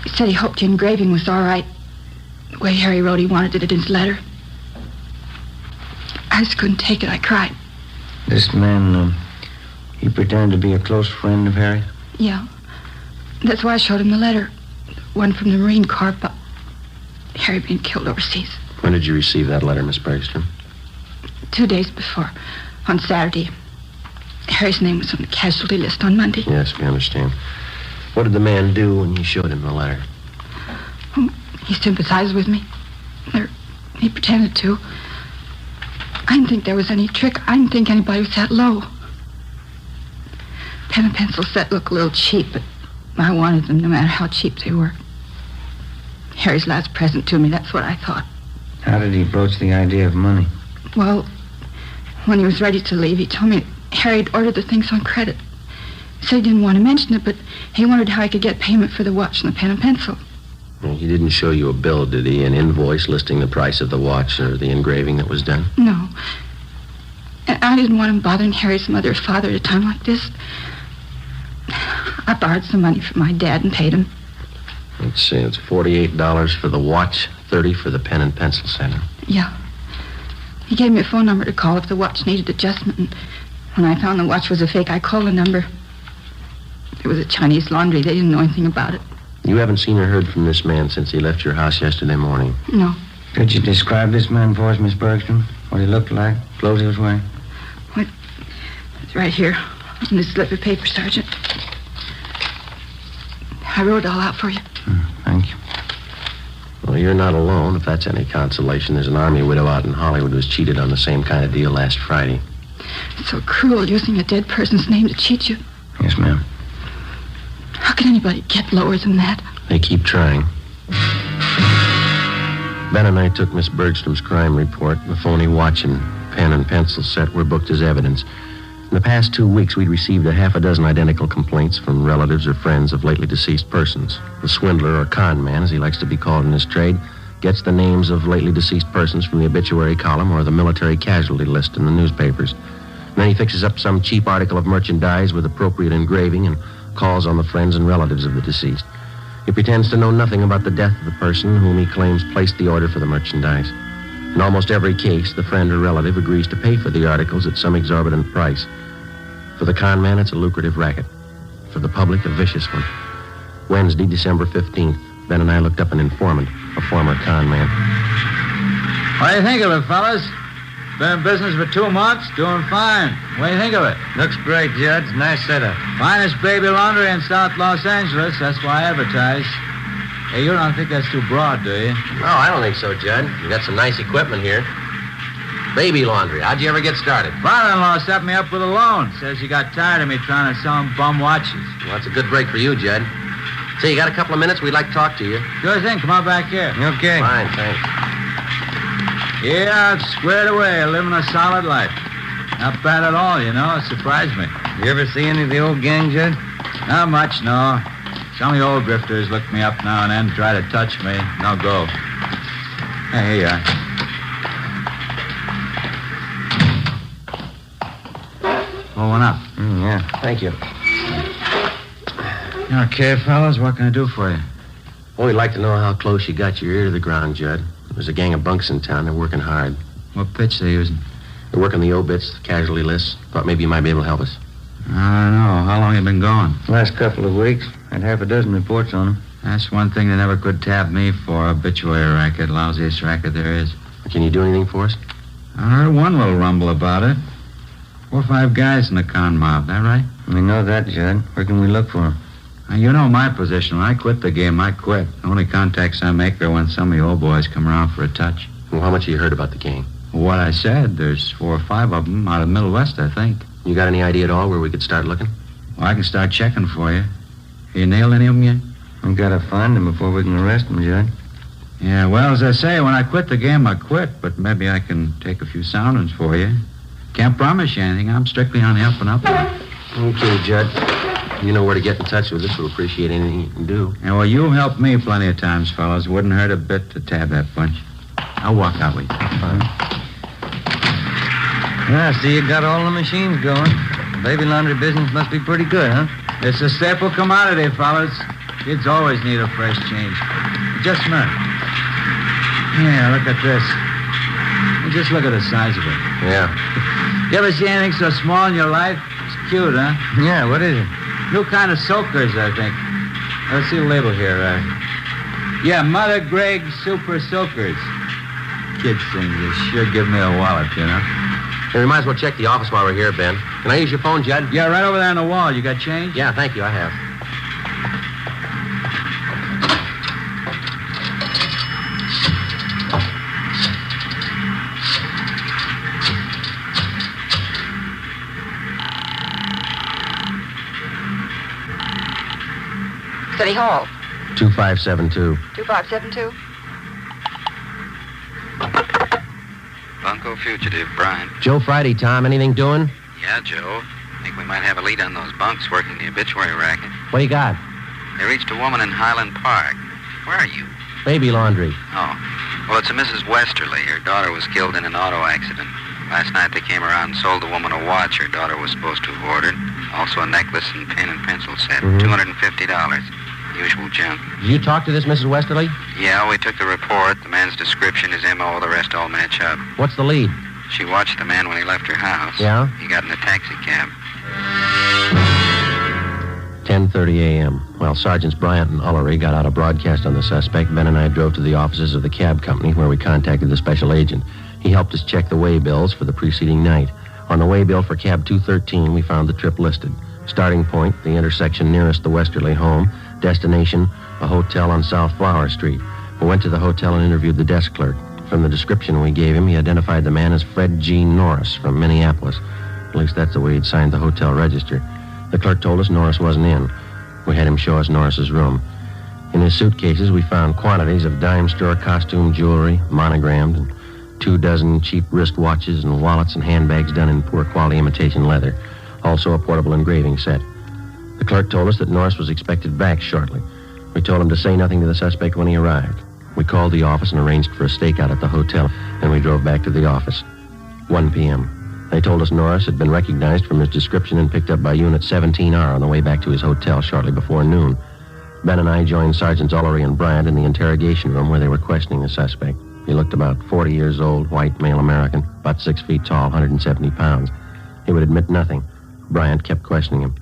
Speaker 8: he said he hoped the engraving was all right. The way Harry wrote, he wanted it in his letter. I just couldn't take it. I cried.
Speaker 24: This man, he pretended to be a close friend of Harry?
Speaker 8: Yeah. That's why I showed him the letter. One from the Marine Corps about Harry being killed overseas.
Speaker 3: When did you receive that letter, Miss Bergstrom?
Speaker 8: 2 days before, on Saturday. Harry's name was on the casualty list on Monday.
Speaker 3: Yes, we understand. What did the man do when you showed him the letter?
Speaker 8: He sympathized with me. Or he pretended to. I didn't think there was any trick. I didn't think anybody was that low. Pen and pencil set looked a little cheap, but I wanted them no matter how cheap they were. Harry's last present to me, that's what I thought.
Speaker 24: How did he broach the idea of money?
Speaker 8: Well, when he was ready to leave, he told me Harry had ordered the things on credit. He said he didn't want to mention it, but he wondered how he could get payment for the watch and the pen and pencil.
Speaker 3: Well, he didn't show you a bill, did he? An invoice listing the price of the watch or the engraving that was done?
Speaker 8: No. And I didn't want him bothering Harry's mother or father at a time like this. I borrowed some money from my dad and paid him.
Speaker 3: Let's see, it's $48 for the watch, $30 for the pen and pencil set.
Speaker 8: Yeah. He gave me a phone number to call if the watch needed adjustment, and when I found the watch was a fake, I called the number. It was a Chinese laundry. They didn't know anything about it.
Speaker 3: You haven't seen or heard from this man since he left your house yesterday morning?
Speaker 8: No.
Speaker 24: Could you describe this man for us, Miss Bergstrom? What he looked like, clothes he was wearing?
Speaker 8: It's right here on this slip of paper, Sergeant. I wrote it all out for you.
Speaker 24: Thank you.
Speaker 3: Well, Well, you're not alone. If that's any consolation, there's an army widow out in Hollywood who was cheated on the same kind of deal last Friday.
Speaker 8: So cruel, using a dead person's name to cheat you.
Speaker 3: Yes, ma'am.
Speaker 8: How can anybody get lower than that?
Speaker 3: They keep trying. Ben and I took Miss Bergstrom's crime report. The phony watch and pen and pencil set were booked as evidence. In the past 2 weeks, we'd received a half a dozen identical complaints from relatives or friends of lately deceased persons. The swindler, or con man, as he likes to be called in his trade, gets the names of lately deceased persons from the obituary column or the military casualty list in the newspapers. And then he fixes up some cheap article of merchandise with appropriate engraving and calls on the friends and relatives of the deceased. He pretends to know nothing about the death of the person whom he claims placed the order for the merchandise. In almost every case, the friend or relative agrees to pay for the articles at some exorbitant price. For the con man, it's a lucrative racket. For the public, a vicious one. Wednesday, December 15th, Ben and I looked up an informant, a former con man.
Speaker 20: What do you think of it, fellas? Been in business for 2 months, doing fine. What do you think of it?
Speaker 21: Looks great, Judge. Nice setup.
Speaker 20: Finest baby laundry in South Los Angeles. That's why I advertise. Hey, you don't think that's too broad, do you?
Speaker 3: No, I don't think so, Judd. You got some nice equipment here. Baby laundry. How'd you ever get started?
Speaker 20: Father-in-law set me up with a loan. Says he got tired of me trying to sell him bum watches.
Speaker 3: Well, that's a good break for you, Judd. Say, you got a couple of minutes? We'd like to talk to you.
Speaker 20: Sure thing. Come on back here.
Speaker 21: Okay.
Speaker 3: Fine, thanks.
Speaker 20: Yeah, I've squared away, living a solid life. Not bad at all, you know. It surprised me.
Speaker 21: You ever see any of the old gang, Judd?
Speaker 20: Not much, no. Some of the old grifters look me up now and then, try to touch me. No go. Hey, here you are. Pull one up.
Speaker 21: Yeah.
Speaker 3: Thank you.
Speaker 20: Okay, fellas, what can I do for you?
Speaker 3: Well, we'd like to know how close you got your ear to the ground, Judd. There's a gang of bunks in town. They're working hard.
Speaker 20: What pitch they using?
Speaker 3: They're working the obits, the casualty lists. Thought maybe you might be able to help us.
Speaker 20: I don't know. How long you been gone?
Speaker 21: Last couple of weeks. Had half a dozen reports on them.
Speaker 20: That's one thing they never could tap me for. Obituary racket. Lousiest racket there is.
Speaker 3: Can you do anything for us?
Speaker 20: I heard one little rumble about it. 4 or 5 guys in the con mob. That right?
Speaker 21: We know that, Judd. Where can we look for them?
Speaker 20: You know my position. When I quit the game, I quit. The only contacts I make are when some of the old boys come around for a touch.
Speaker 3: Well, how much have you heard about the gang?
Speaker 20: What I said, there's 4 or 5 of them out of Middle West, I think.
Speaker 3: You got any idea at all where we could start looking?
Speaker 20: Well, I can start checking for you. You nailed any of them yet?
Speaker 21: We've got to find them before we can arrest them, Judd.
Speaker 20: Yeah, well, as I say, when I quit the game, I quit. But maybe I can take a few soundings for you. Can't promise you anything. I'm strictly on the up and up.
Speaker 3: Okay, Judd. You know where to get in touch with us. We'll appreciate anything you can do.
Speaker 20: Yeah, well, you've helped me plenty of times, fellas. Wouldn't hurt a bit to tab that bunch. I'll walk out with you.
Speaker 3: Fine.
Speaker 21: Yeah, I see you got all the machines going. Baby laundry business must be pretty good, huh?
Speaker 20: It's a staple commodity, fellas. Kids always need a fresh change. Just a minute. Yeah, look at this. Just look at the size of it.
Speaker 3: Yeah.
Speaker 20: You ever see anything so small in your life? It's cute, huh?
Speaker 21: Yeah, what is it?
Speaker 20: New kind of soakers, I think. Let's see the label here. Yeah, Mother Greg Super Soakers. Kids things, they sure give me a wallop, you know.
Speaker 3: Hey, we might as well check the office while we're here, Ben. Can I use your phone, Judd?
Speaker 20: Yeah, right over there on the wall. You got change?
Speaker 3: Yeah, thank you. I have.
Speaker 8: City Hall.
Speaker 3: 2572.
Speaker 8: 2572.
Speaker 22: Bunko fugitive, Brian.
Speaker 3: Joe Friday, Tom. Anything doing?
Speaker 22: Yeah, Joe. Think we might have a lead on those bunks working the obituary racket.
Speaker 3: What do you got?
Speaker 22: They reached a woman in Highland Park. Where are you?
Speaker 3: Baby laundry.
Speaker 22: Oh. Well, it's a Mrs. Westerly. Her daughter was killed in an auto accident. Last night they came around and sold the woman a watch her daughter was supposed to have ordered. Also a necklace and pen and pencil set. $250. Usual junk.
Speaker 3: Did you talk to this Mrs. Westerly?
Speaker 22: Yeah, we took the report. The man's description, his M.O., the rest all match up.
Speaker 3: What's the lead?
Speaker 22: She watched the man when he left her house.
Speaker 3: Yeah?
Speaker 22: He got in a taxi cab.
Speaker 3: 10:30 a.m. While Sergeants Bryant and Ullery got out a broadcast on the suspect, Ben and I drove to the offices of the cab company where we contacted the special agent. He helped us check the way bills for the preceding night. On the way bill for cab 213, we found the trip listed. Starting point, the intersection nearest the Westerly home. Destination, a hotel on South Flower Street. We went to the hotel and interviewed the desk clerk. From the description we gave him, he identified the man as Fred Gene Norris from Minneapolis. At least that's the way he'd signed the hotel register. The clerk told us Norris wasn't in. We had him show us Norris's room. In his suitcases, we found quantities of dime store costume jewelry, monogrammed, and 24 cheap wristwatches and wallets and handbags done in poor quality imitation leather. Also a portable engraving set. The clerk told us that Norris was expected back shortly. We told him to say nothing to the suspect when he arrived. We called the office and arranged for a stakeout at the hotel. Then we drove back to the office. 1 p.m. They told us Norris had been recognized from his description and picked up by Unit 17R on the way back to his hotel shortly before noon. Ben and I joined Sergeants Ullery and Bryant in the interrogation room where they were questioning the suspect. He looked about 40 years old, white, male American, about 6 feet tall, 170 pounds. He would admit nothing. Bryant kept questioning him.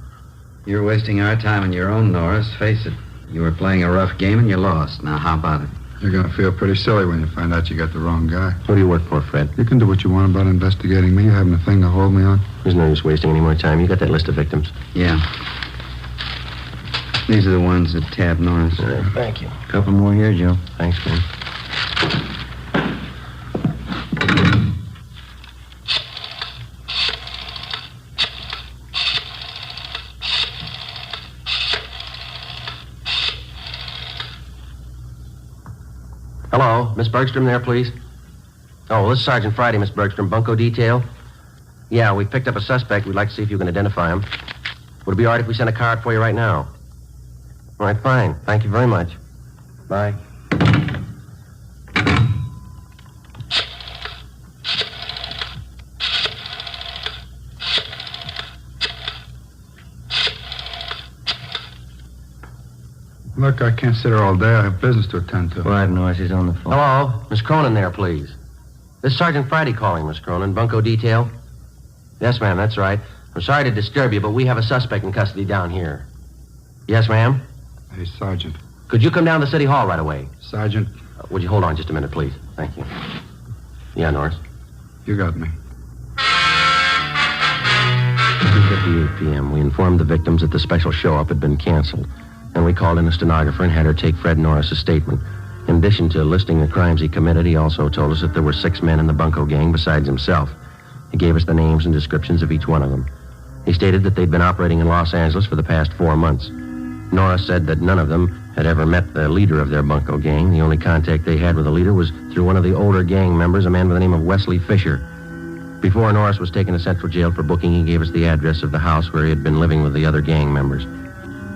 Speaker 6: You're wasting our time on your own, Norris. Face it. You were playing a rough game and you lost. Now, how about it?
Speaker 9: You're going to feel pretty silly when you find out you got the wrong guy.
Speaker 3: Who do you work for, Fred?
Speaker 9: You can do what you want about investigating me. You haven't a thing to hold me on.
Speaker 3: There's no use wasting any more time. You got that list of victims?
Speaker 6: Yeah. These are the ones that tabbed Norris.
Speaker 3: Thank you.
Speaker 6: Couple more here, Joe.
Speaker 3: Thanks, Ben. Hello, Miss Bergstrom there, please? Oh, this is Sergeant Friday, Miss Bergstrom, bunco detail. Yeah, we picked up a suspect. We'd like to see if you can identify him. Would it be all right if we sent a car out for you right now? All right, fine. Thank you very much. Bye.
Speaker 9: Look, I can't sit here all day. I have business to attend to.
Speaker 6: Quiet, Norris. He's on the phone.
Speaker 3: Hello, Miss Cronin there, please. This is Sergeant Friday calling, Miss Cronin. Bunco detail? Yes, ma'am, that's right. I'm sorry to disturb you, but we have a suspect in custody down here. Yes, ma'am?
Speaker 9: Hey, Sergeant.
Speaker 3: Could you come down to City Hall right away?
Speaker 9: Sergeant.
Speaker 3: Would you hold on just a minute, please? Thank you. Yeah, Norris?
Speaker 9: You got me.
Speaker 3: 2:58 p.m. We informed the victims that the special show-up had been canceled. And we called in a stenographer and had her take Fred Norris' statement. In addition to listing the crimes he committed, he also told us that there were 6 men in the bunco gang besides himself. He gave us the names and descriptions of each one of them. He stated that they'd been operating in Los Angeles for the past 4 months. Norris said that none of them had ever met the leader of their bunco gang. The only contact they had with the leader was through one of the older gang members, a man by the name of Wesley Fisher. Before Norris was taken to Central Jail for booking, he gave us the address of the house where he had been living with the other gang members.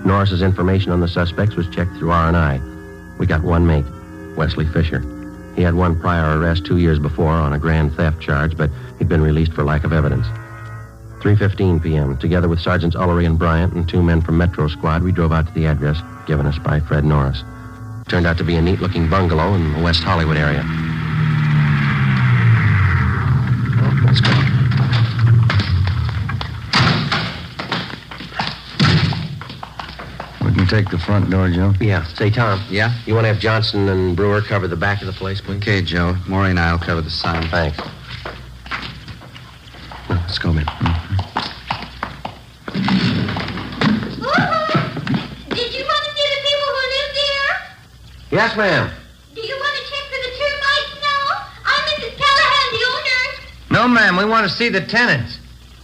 Speaker 3: Norris's information on the suspects was checked through R&I. We got one mate, Wesley Fisher. He had one prior arrest 2 years before on a grand theft charge, but he'd been released for lack of evidence. 3:15 p.m., together with Sergeants Ullery and Bryant and 2 men from Metro Squad, we drove out to the address given us by Fred Norris. Turned out to be a neat-looking bungalow in the West Hollywood area. Well, let's go.
Speaker 6: We can take the front door, Joe.
Speaker 3: Yeah. Say, Tom.
Speaker 6: Yeah?
Speaker 3: You want to have Johnson and Brewer cover the back of the place, please?
Speaker 6: Okay, Joe. Maury and I will cover the side.
Speaker 3: Thanks. Well, let's go, man.
Speaker 15: Did you want to see the people who live there?
Speaker 3: Yes, ma'am.
Speaker 15: Do you want to check for the termites now? I'm Mrs. Callahan, the owner.
Speaker 21: No, ma'am. We want to see the tenants.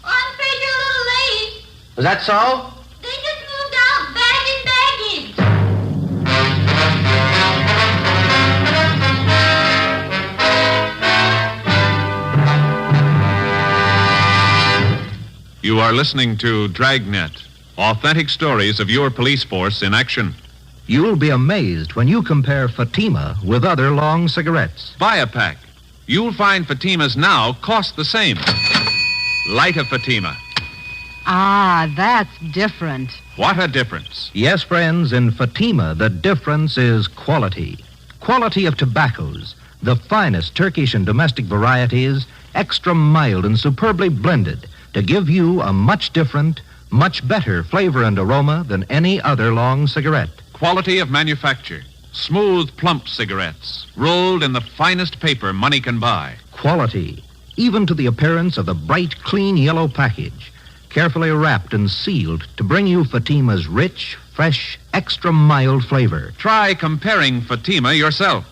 Speaker 15: I'm afraid you're a little late.
Speaker 3: Is that so?
Speaker 15: They just moved out, bagging baggage.
Speaker 2: You are listening to Dragnet, authentic stories of your police force in action.
Speaker 14: You'll be amazed when you compare Fatima with other long cigarettes.
Speaker 2: Buy a pack. You'll find Fatimas now cost the same. Light a Fatima.
Speaker 16: Ah, that's different.
Speaker 2: What a difference.
Speaker 14: Yes, friends, in Fatima, the difference is quality. Quality of tobaccos, the finest Turkish and domestic varieties, extra mild and superbly blended to give you a much different, much better flavor and aroma than any other long cigarette.
Speaker 2: Quality of manufacture. Smooth, plump cigarettes, rolled in the finest paper money can buy.
Speaker 14: Quality, even to the appearance of the bright, clean yellow package. carefully wrapped and sealed to bring you Fatima's rich, fresh, extra mild flavor.
Speaker 2: Try comparing Fatima yourself.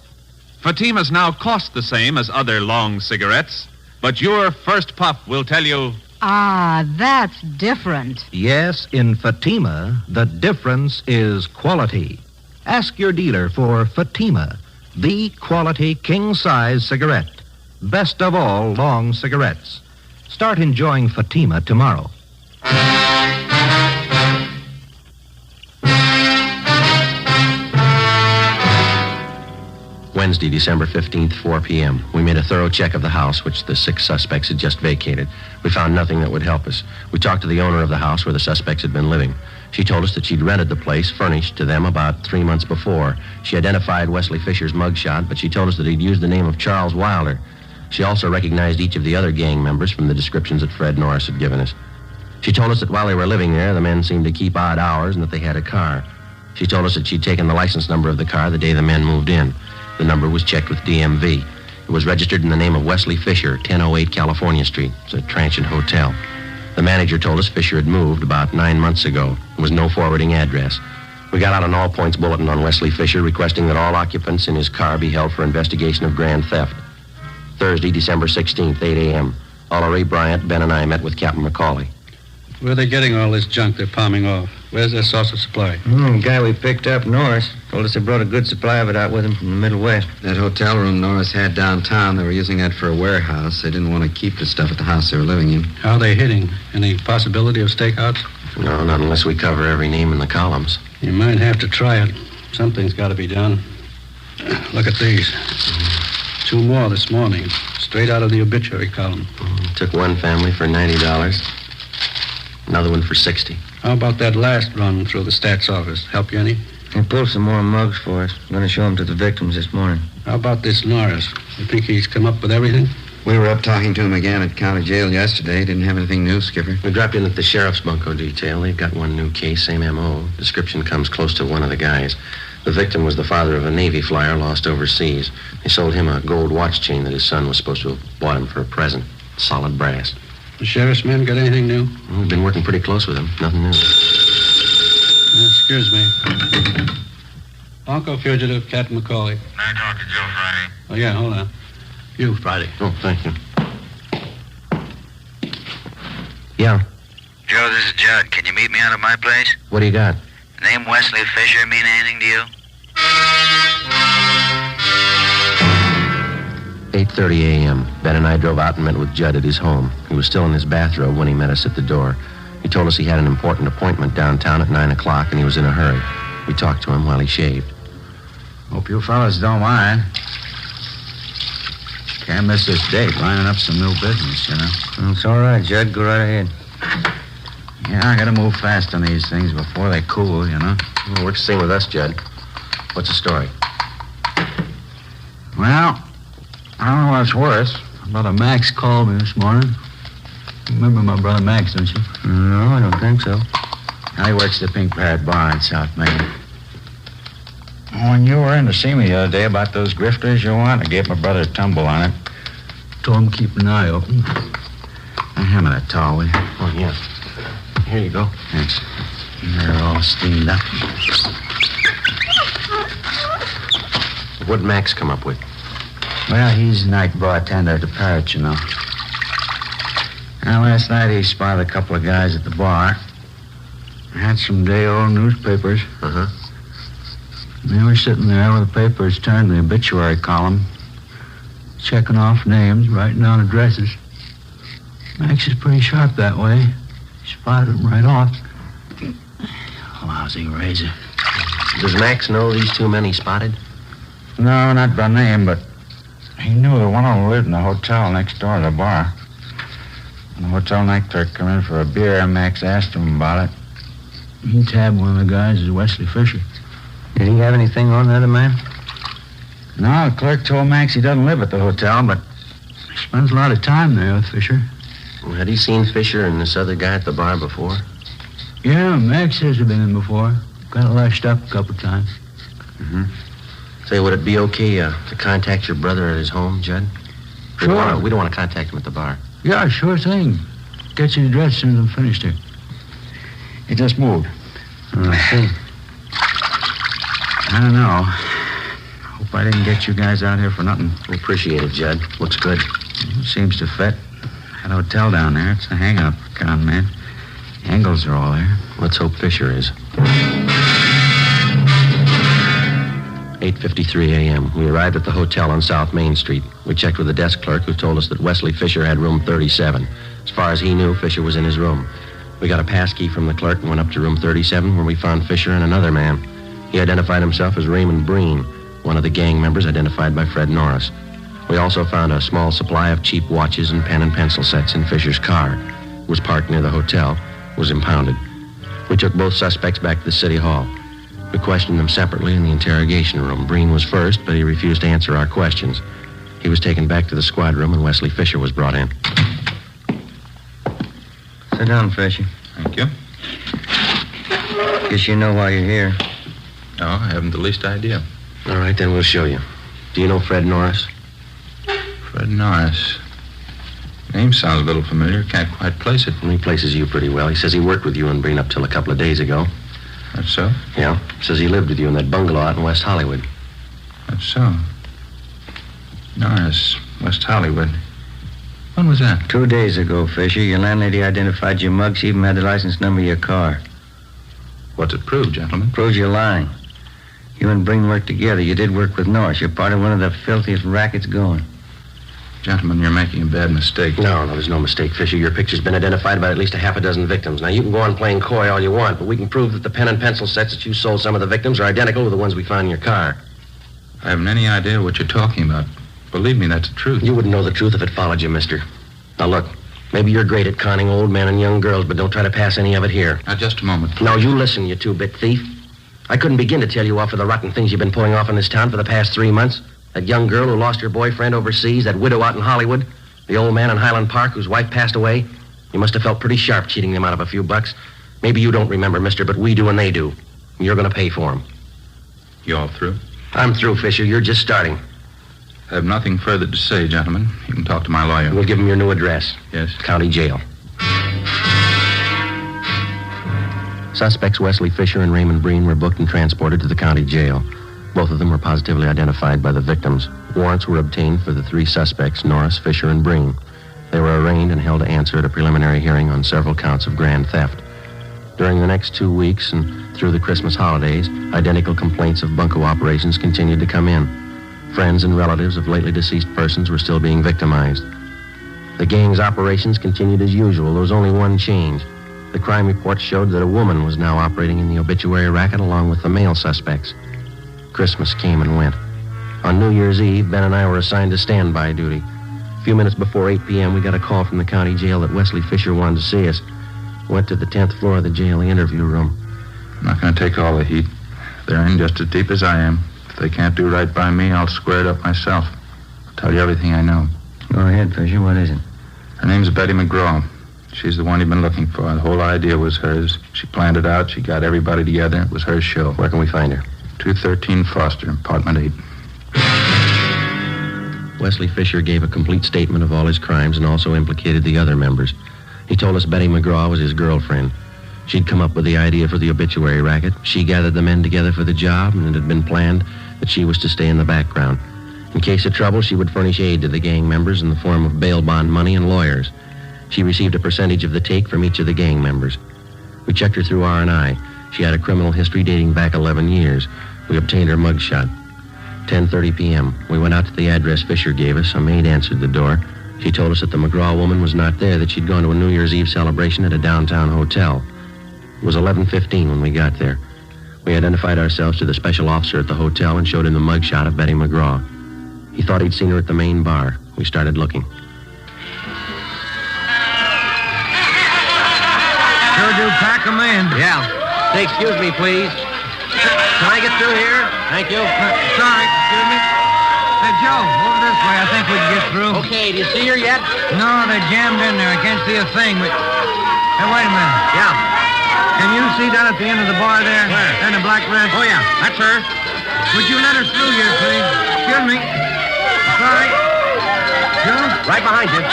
Speaker 2: Fatimas now cost the same as other long cigarettes, but your first puff will tell you...
Speaker 16: Ah, that's different.
Speaker 14: Yes, in Fatima, the difference is quality. Ask your dealer for Fatima, the quality king-size cigarette. Best of all long cigarettes. Start enjoying Fatima tomorrow.
Speaker 3: Wednesday, December 15th, 4 p.m. We made a thorough check of the house, which the 6 suspects had just vacated. We found nothing that would help us. We talked to the owner of the house where the suspects had been living. She told us that she'd rented the place furnished to them about 3 months before. She identified Wesley Fisher's mugshot, but she told us that he'd used the name of Charles Wilder. She also recognized each of the other gang members from the descriptions that Fred Norris had given us. She told us that while they were living there, the men seemed to keep odd hours and that they had a car. She told us that she'd taken the license number of the car the day the men moved in. The number was checked with DMV. It was registered in the name of Wesley Fisher, 1008 California Street. It's a transient hotel. The manager told us Fisher had moved about 9 months ago. There was no forwarding address. We got out an all-points bulletin on Wesley Fisher requesting that all occupants in his car be held for investigation of grand theft. Thursday, December 16th, 8 a.m. Ullery, Bryant, Ben, and I met with Captain McCauley.
Speaker 12: Where are they getting all this junk they're palming off? Where's their source of supply?
Speaker 21: The guy we picked up, Norris, told us they brought a good supply of it out with them from the Middle West.
Speaker 24: That hotel room Norris had downtown, they were using that for a warehouse. They didn't want to keep the stuff at the house they were living in.
Speaker 12: How are they hitting? Any possibility of stakeouts?
Speaker 3: No, not unless we cover every name in the columns.
Speaker 12: You might have to try it. Something's got to be done. Look at these. 2 more this morning, straight out of the obituary column.
Speaker 3: Took one family for $90. Another one for $60.
Speaker 12: How about that last run through the stats office? Help you any?
Speaker 21: They pulled some more mugs for us. I'm going to show them to the victims this morning.
Speaker 12: How about this Norris? You think he's come up with everything?
Speaker 24: We were up talking to him again at county jail yesterday. Didn't have anything new, Skipper.
Speaker 3: We dropped in at the sheriff's bunco detail. They've got one new case, same M.O. Description comes close to one of the guys. The victim was the father of a Navy flyer lost overseas. They sold him a gold watch chain that his son was supposed to have bought him for a present. Solid brass.
Speaker 12: The sheriff's men got anything new?
Speaker 3: We've been working pretty close with him. Nothing new.
Speaker 12: Excuse me. Bunco fugitive, Captain McCauley.
Speaker 19: I talk to Joe Friday.
Speaker 12: Oh, yeah, hold on. You, Friday.
Speaker 3: Oh, thank you. Yeah.
Speaker 22: Joe, this is Judd. Can you meet me out at my place?
Speaker 3: What do you got?
Speaker 22: The name Wesley Fisher mean anything to you?
Speaker 3: 8:30 a.m. Ben and I drove out and met with Judd at his home. He was still in his bathrobe when he met us at the door. He told us he had an important appointment downtown at 9 o'clock and he was in a hurry. We talked to him while he shaved.
Speaker 21: Hope you fellas don't mind. Can't miss this date, lining up some new business, you know. It's all right, Judd. Go right ahead. Yeah, I gotta move fast on these things before they cool, you know.
Speaker 3: Well, works the same with us, Judd. What's the story?
Speaker 21: Well, I don't know what's worse.
Speaker 12: Brother Max called me this morning. You remember my brother Max, don't you?
Speaker 21: No, I don't think so. He works the Pink Parrot bar in South Main. When you were in to see me the other day about those grifters you want, I gave my brother a tumble on it.
Speaker 12: Told him keep an eye open.
Speaker 21: Hand me that towel, will you?
Speaker 3: Oh, yeah. Here you go.
Speaker 21: Thanks. They're all steamed up.
Speaker 3: What'd Max come up with?
Speaker 21: Well, he's night bartender at the Parrot, you know. Now, last night he spotted a couple of guys at the bar. Had some day-old newspapers.
Speaker 3: Uh-huh.
Speaker 12: They were sitting there with the papers turned to the obituary column, checking off names, writing down addresses. Max is pretty sharp that way. He spotted them right off.
Speaker 21: Lousy razor.
Speaker 3: Does Max know these 2 men he spotted?
Speaker 21: No, not by name, but he knew that one of them lived in the hotel next door to the bar. When the hotel night clerk came in for a beer, Max asked him about it.
Speaker 12: He tabbed one of the guys as Wesley Fisher.
Speaker 21: Did he have anything on the other man? No, the clerk told Max he doesn't live at the hotel, but
Speaker 12: he spends a lot of time there with Fisher.
Speaker 3: Well, had he seen Fisher and this other guy at the bar before?
Speaker 12: Yeah, Max says he's been in before. Got lashed up a couple times.
Speaker 3: Mm-hmm. Say, would it be okay to contact your brother at his home, Judd?
Speaker 12: Sure.
Speaker 3: We don't want to contact him at the bar.
Speaker 12: Yeah, sure thing. get you the address as soon as I'm finished here.
Speaker 21: He just moved.
Speaker 12: I see.
Speaker 21: I don't know. Hope I didn't get you guys out here for nothing.
Speaker 3: Appreciate it, Judd. Looks good.
Speaker 21: Seems to fit. That hotel down there, it's a hangout for con man. Angles are all there.
Speaker 3: Let's hope Fisher is. 8:53 a.m. We arrived at the hotel on South Main Street. We checked with the desk clerk, who told us that Wesley Fisher had room 37. As far as he knew, Fisher was in his room. We got a pass key from the clerk and went up to room 37, where we found Fisher and another man. He identified himself as Raymond Breen, one of the gang members identified by Fred Norris. We also found a small supply of cheap watches and pen and pencil sets in Fisher's car. It was parked near the hotel, was impounded. We took both suspects back to the city hall. We questioned them separately in the interrogation room. Breen was first, but he refused to answer our questions. He was taken back to the squad room, and Wesley Fisher was brought in.
Speaker 21: Sit down, Fisher.
Speaker 19: Thank you.
Speaker 21: Guess you know why you're here.
Speaker 19: No, I haven't the least idea.
Speaker 3: All right, then we'll show you. Do you know Fred Norris?
Speaker 19: Fred Norris. Name sounds a little familiar. Can't quite place it.
Speaker 3: He places you pretty well. He says he worked with you and Breen up till a couple of days ago.
Speaker 19: That's so?
Speaker 3: Yeah. Says he lived with you in that bungalow out in West Hollywood.
Speaker 19: That's so. Norris, West Hollywood. When was that?
Speaker 21: 2 days ago, Fisher. Your landlady identified your mug. She even had the license number of your car.
Speaker 19: What's it prove, gentlemen?
Speaker 21: Proves you're lying. You and Breen worked together. You did work with Norris. You're part of one of the filthiest rackets going.
Speaker 19: Gentlemen, you're making a bad mistake.
Speaker 3: No, there's no mistake, Fisher. Your picture's been identified by at least a half a dozen victims. Now, you can go on playing coy all you want, but we can prove that the pen and pencil sets that you sold some of the victims are identical to the ones we found in your car.
Speaker 19: I haven't any idea what you're talking about. Believe me, that's the truth.
Speaker 3: You wouldn't know the truth if it followed you, mister. Now, look, maybe you're great at conning old men and young girls, but don't try to pass any of it here.
Speaker 19: Now, just a moment, please.
Speaker 3: Now, you listen, you two-bit thief. I couldn't begin to tell you off for the rotten things you've been pulling off in this town for the past 3 months. That young girl who lost her boyfriend overseas, that widow out in Hollywood, the old man in Highland Park whose wife passed away. You must have felt pretty sharp cheating them out of a few bucks. Maybe you don't remember, mister, but we do and they do. And you're going to pay for them.
Speaker 19: You all through?
Speaker 3: I'm through, Fisher. You're just starting.
Speaker 19: I have nothing further to say, gentlemen. You can talk to my lawyer.
Speaker 3: We'll give him your new address.
Speaker 19: Yes?
Speaker 3: County jail. Suspects Wesley Fisher and Raymond Breen were booked and transported to the county jail. Both of them were positively identified by the victims. Warrants were obtained for the 3 suspects, Norris, Fisher, and Breen. They were arraigned and held to answer at a preliminary hearing on several counts of grand theft. During the next 2 weeks and through the Christmas holidays, identical complaints of bunco operations continued to come in. Friends and relatives of lately deceased persons were still being victimized. The gang's operations continued as usual. There was only one change. The crime report showed that a woman was now operating in the obituary racket along with the male suspects. Christmas came and went. On New Year's Eve, Ben and I were assigned to standby duty. A few minutes before 8 p.m., we got a call from the county jail that Wesley Fisher wanted to see us. Went to the 10th floor of the jail, the interview room.
Speaker 19: I'm not going to take all the heat. They're in just as deep as I am. If they can't do right by me, I'll square it up myself. I'll tell you everything I know.
Speaker 21: Go ahead, Fisher. What is it?
Speaker 19: Her name's Betty McGraw. She's the one you've been looking for. The whole idea was hers. She planned it out. She got everybody together. It was her show.
Speaker 3: Where can we find her?
Speaker 19: 213 Foster, apartment 8.
Speaker 3: Wesley Fisher gave a complete statement of all his crimes and also implicated the other members. He told us Betty McGraw was his girlfriend. She'd come up with the idea for the obituary racket. She gathered the men together for the job, and it had been planned that she was to stay in the background. In case of trouble, she would furnish aid to the gang members in the form of bail bond money and lawyers. She received a percentage of the take from each of the gang members. We checked her through R&I. She had a criminal history dating back 11 years. We obtained her mugshot. 10:30 p.m. We went out to the address Fisher gave us. A maid answered the door. She told us that the McGraw woman was not there, that she'd gone to a New Year's Eve celebration at a downtown hotel. It was 11:15 when we got there. We identified ourselves to the special officer at the hotel and showed him the mugshot of Betty McGraw. He thought he'd seen her at the main bar. We started looking.
Speaker 21: Sure do pack 'em in.
Speaker 3: Yeah. Say, excuse me, please. Can I get through here? Thank you.
Speaker 21: Sorry, excuse me. Hey, Joe, over this way. I think we can get through.
Speaker 3: Okay, do you see her yet?
Speaker 21: No, they're jammed in there. I can't see a thing, but... Hey, wait a minute.
Speaker 3: Yeah.
Speaker 21: Can you see down at the end of the bar there?
Speaker 3: Where?
Speaker 21: In the black dress?
Speaker 3: Oh, yeah, that's her.
Speaker 21: Would you let her through here, please? Excuse me. Sorry. Joe?
Speaker 3: Right behind you.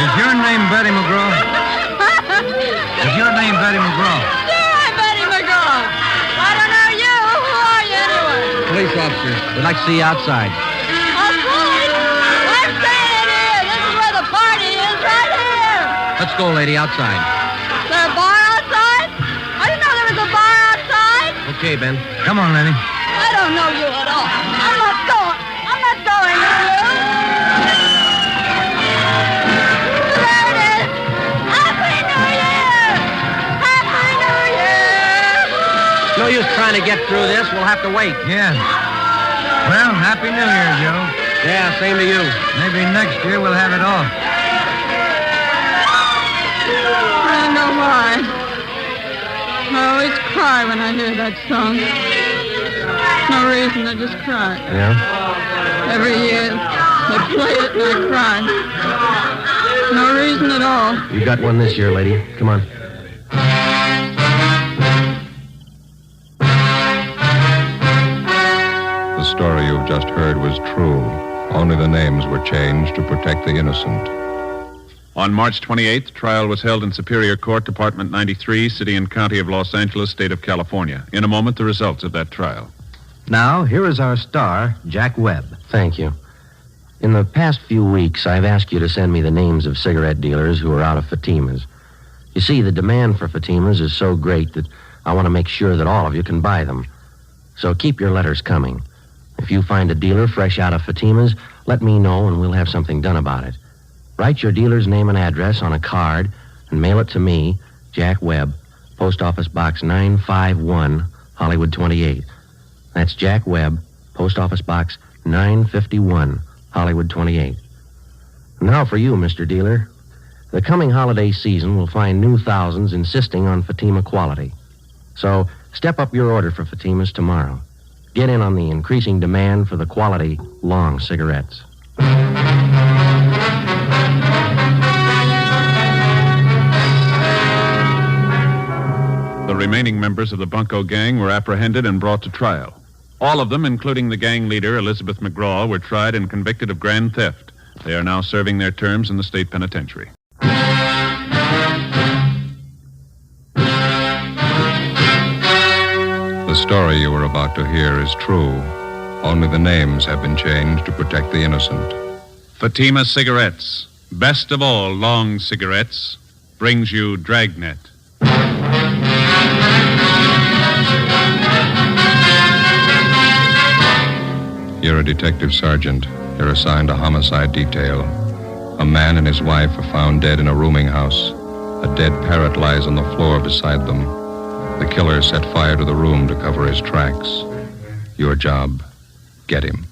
Speaker 20: Is your name Betty McGraw? Is your name Betty McGraw?
Speaker 10: Sure, I'm Betty McGraw. I don't know you. Who are you anyway?
Speaker 11: Police officer. We'd like to see you outside.
Speaker 10: Outside? I'm staying here. This is where the party is, right here.
Speaker 11: Let's go, lady, outside.
Speaker 10: Is there a bar outside? I didn't know there was a bar outside.
Speaker 11: Okay, Ben.
Speaker 20: Come on, Lenny.
Speaker 10: I don't know you at all. I'm not going. I'm not going with you. There it is. Happy New Year! Happy New Year!
Speaker 11: No use trying to get through this. We'll have to wait.
Speaker 20: Yeah. Well, Happy New Year, Joe.
Speaker 11: Yeah, same to you.
Speaker 20: Maybe next year we'll have it all.
Speaker 10: I don't know why. I always cry when I hear that song. No reason, I just cry.
Speaker 11: Yeah?
Speaker 10: Every year, they play it and I cry. No reason at all.
Speaker 11: You got one this year, lady. Come on.
Speaker 1: The story you've just heard was true. Only the names were changed to protect the innocent.
Speaker 2: On March 28th, trial was held in Superior Court, Department 93, City and County of Los Angeles, State of California. In a moment, the results of that trial.
Speaker 14: Now, here is our star, Jack Webb.
Speaker 3: Thank you. In the past few weeks, I've asked you to send me the names of cigarette dealers who are out of Fatimas. You see, the demand for Fatimas is so great that I want to make sure that all of you can buy them. So keep your letters coming. If you find a dealer fresh out of Fatimas, let me know and we'll have something done about it. Write your dealer's name and address on a card and mail it to me, Jack Webb, Post Office Box 951, Hollywood 28. That's Jack Webb, Post Office Box 951, Hollywood 28. Now for you, Mr. Dealer. The coming holiday season will find new thousands insisting on Fatima quality. So step up your order for Fatimas tomorrow. Get in on the increasing demand for the quality long cigarettes.
Speaker 2: The remaining members of the Bunko gang were apprehended and brought to trial. All of them, including the gang leader, Elizabeth McGraw, were tried and convicted of grand theft. They are now serving their terms in the state penitentiary.
Speaker 1: The story you were about to hear is true. Only the names have been changed to protect the innocent.
Speaker 2: Fatima Cigarettes, best of all long cigarettes, brings you Dragnet.
Speaker 1: You're a detective sergeant. You're assigned a homicide detail. A man and his wife are found dead in a rooming house. A dead parrot lies on the floor beside them. The killer set fire to the room to cover his tracks. Your job, get him.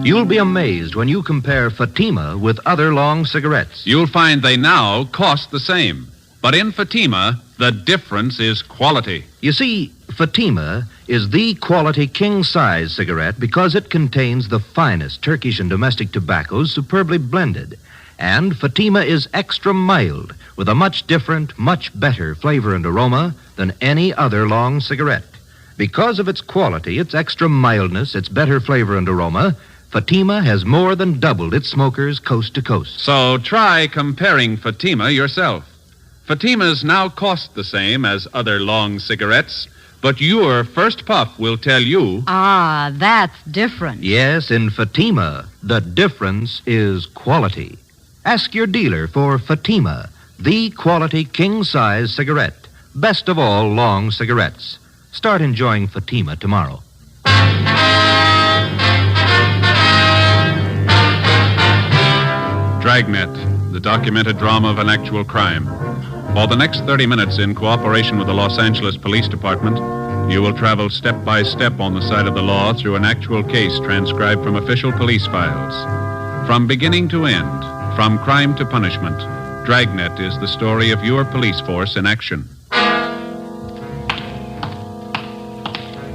Speaker 14: You'll be amazed when you compare Fatima with other long cigarettes.
Speaker 2: You'll find they now cost the same. But in Fatima, the difference is quality.
Speaker 14: You see, Fatima is the quality king-size cigarette because it contains the finest Turkish and domestic tobaccos superbly blended. And Fatima is extra mild with a much different, much better flavor and aroma than any other long cigarette. Because of its quality, its extra mildness, its better flavor and aroma, Fatima has more than doubled its smokers coast to coast.
Speaker 2: So try comparing Fatima yourself. Fatimas now cost the same as other long cigarettes, but your first puff will tell you...
Speaker 16: Ah, that's different.
Speaker 14: Yes, in Fatima, the difference is quality. Ask your dealer for Fatima, the quality king-size cigarette. Best of all long cigarettes. Start enjoying Fatima tomorrow.
Speaker 2: Dragnet, the documented drama of an actual crime. For the next 30 minutes, in cooperation with the Los Angeles Police Department, you will travel step by step on the side of the law through an actual case transcribed from official police files. From beginning to end, from crime to punishment, Dragnet is the story of your police force in action.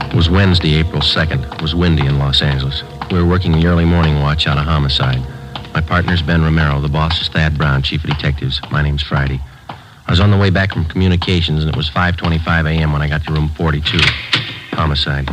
Speaker 3: It was Wednesday, April 2nd. It was windy in Los Angeles. We were working the early morning watch out of homicide. My partner's Ben Romero. The boss is Thad Brown, chief of detectives. My name's Friday. I was on the way back from communications, and it was 5:25 a.m. when I got to room 42. Homicide.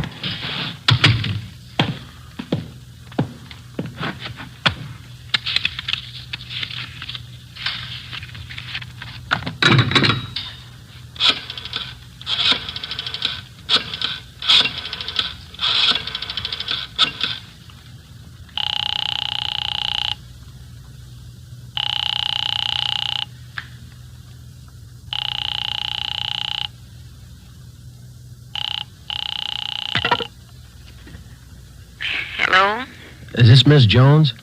Speaker 11: Is this Miss Jones?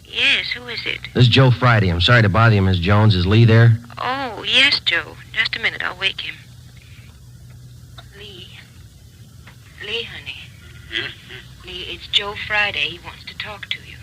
Speaker 4: Yes, who is it?
Speaker 11: This is Joe Friday. I'm sorry to bother you, Miss Jones. Is Lee there?
Speaker 4: Oh, yes, Joe. Just a minute. I'll wake him. Lee. Lee, honey. Lee, it's Joe Friday. He wants to talk to you.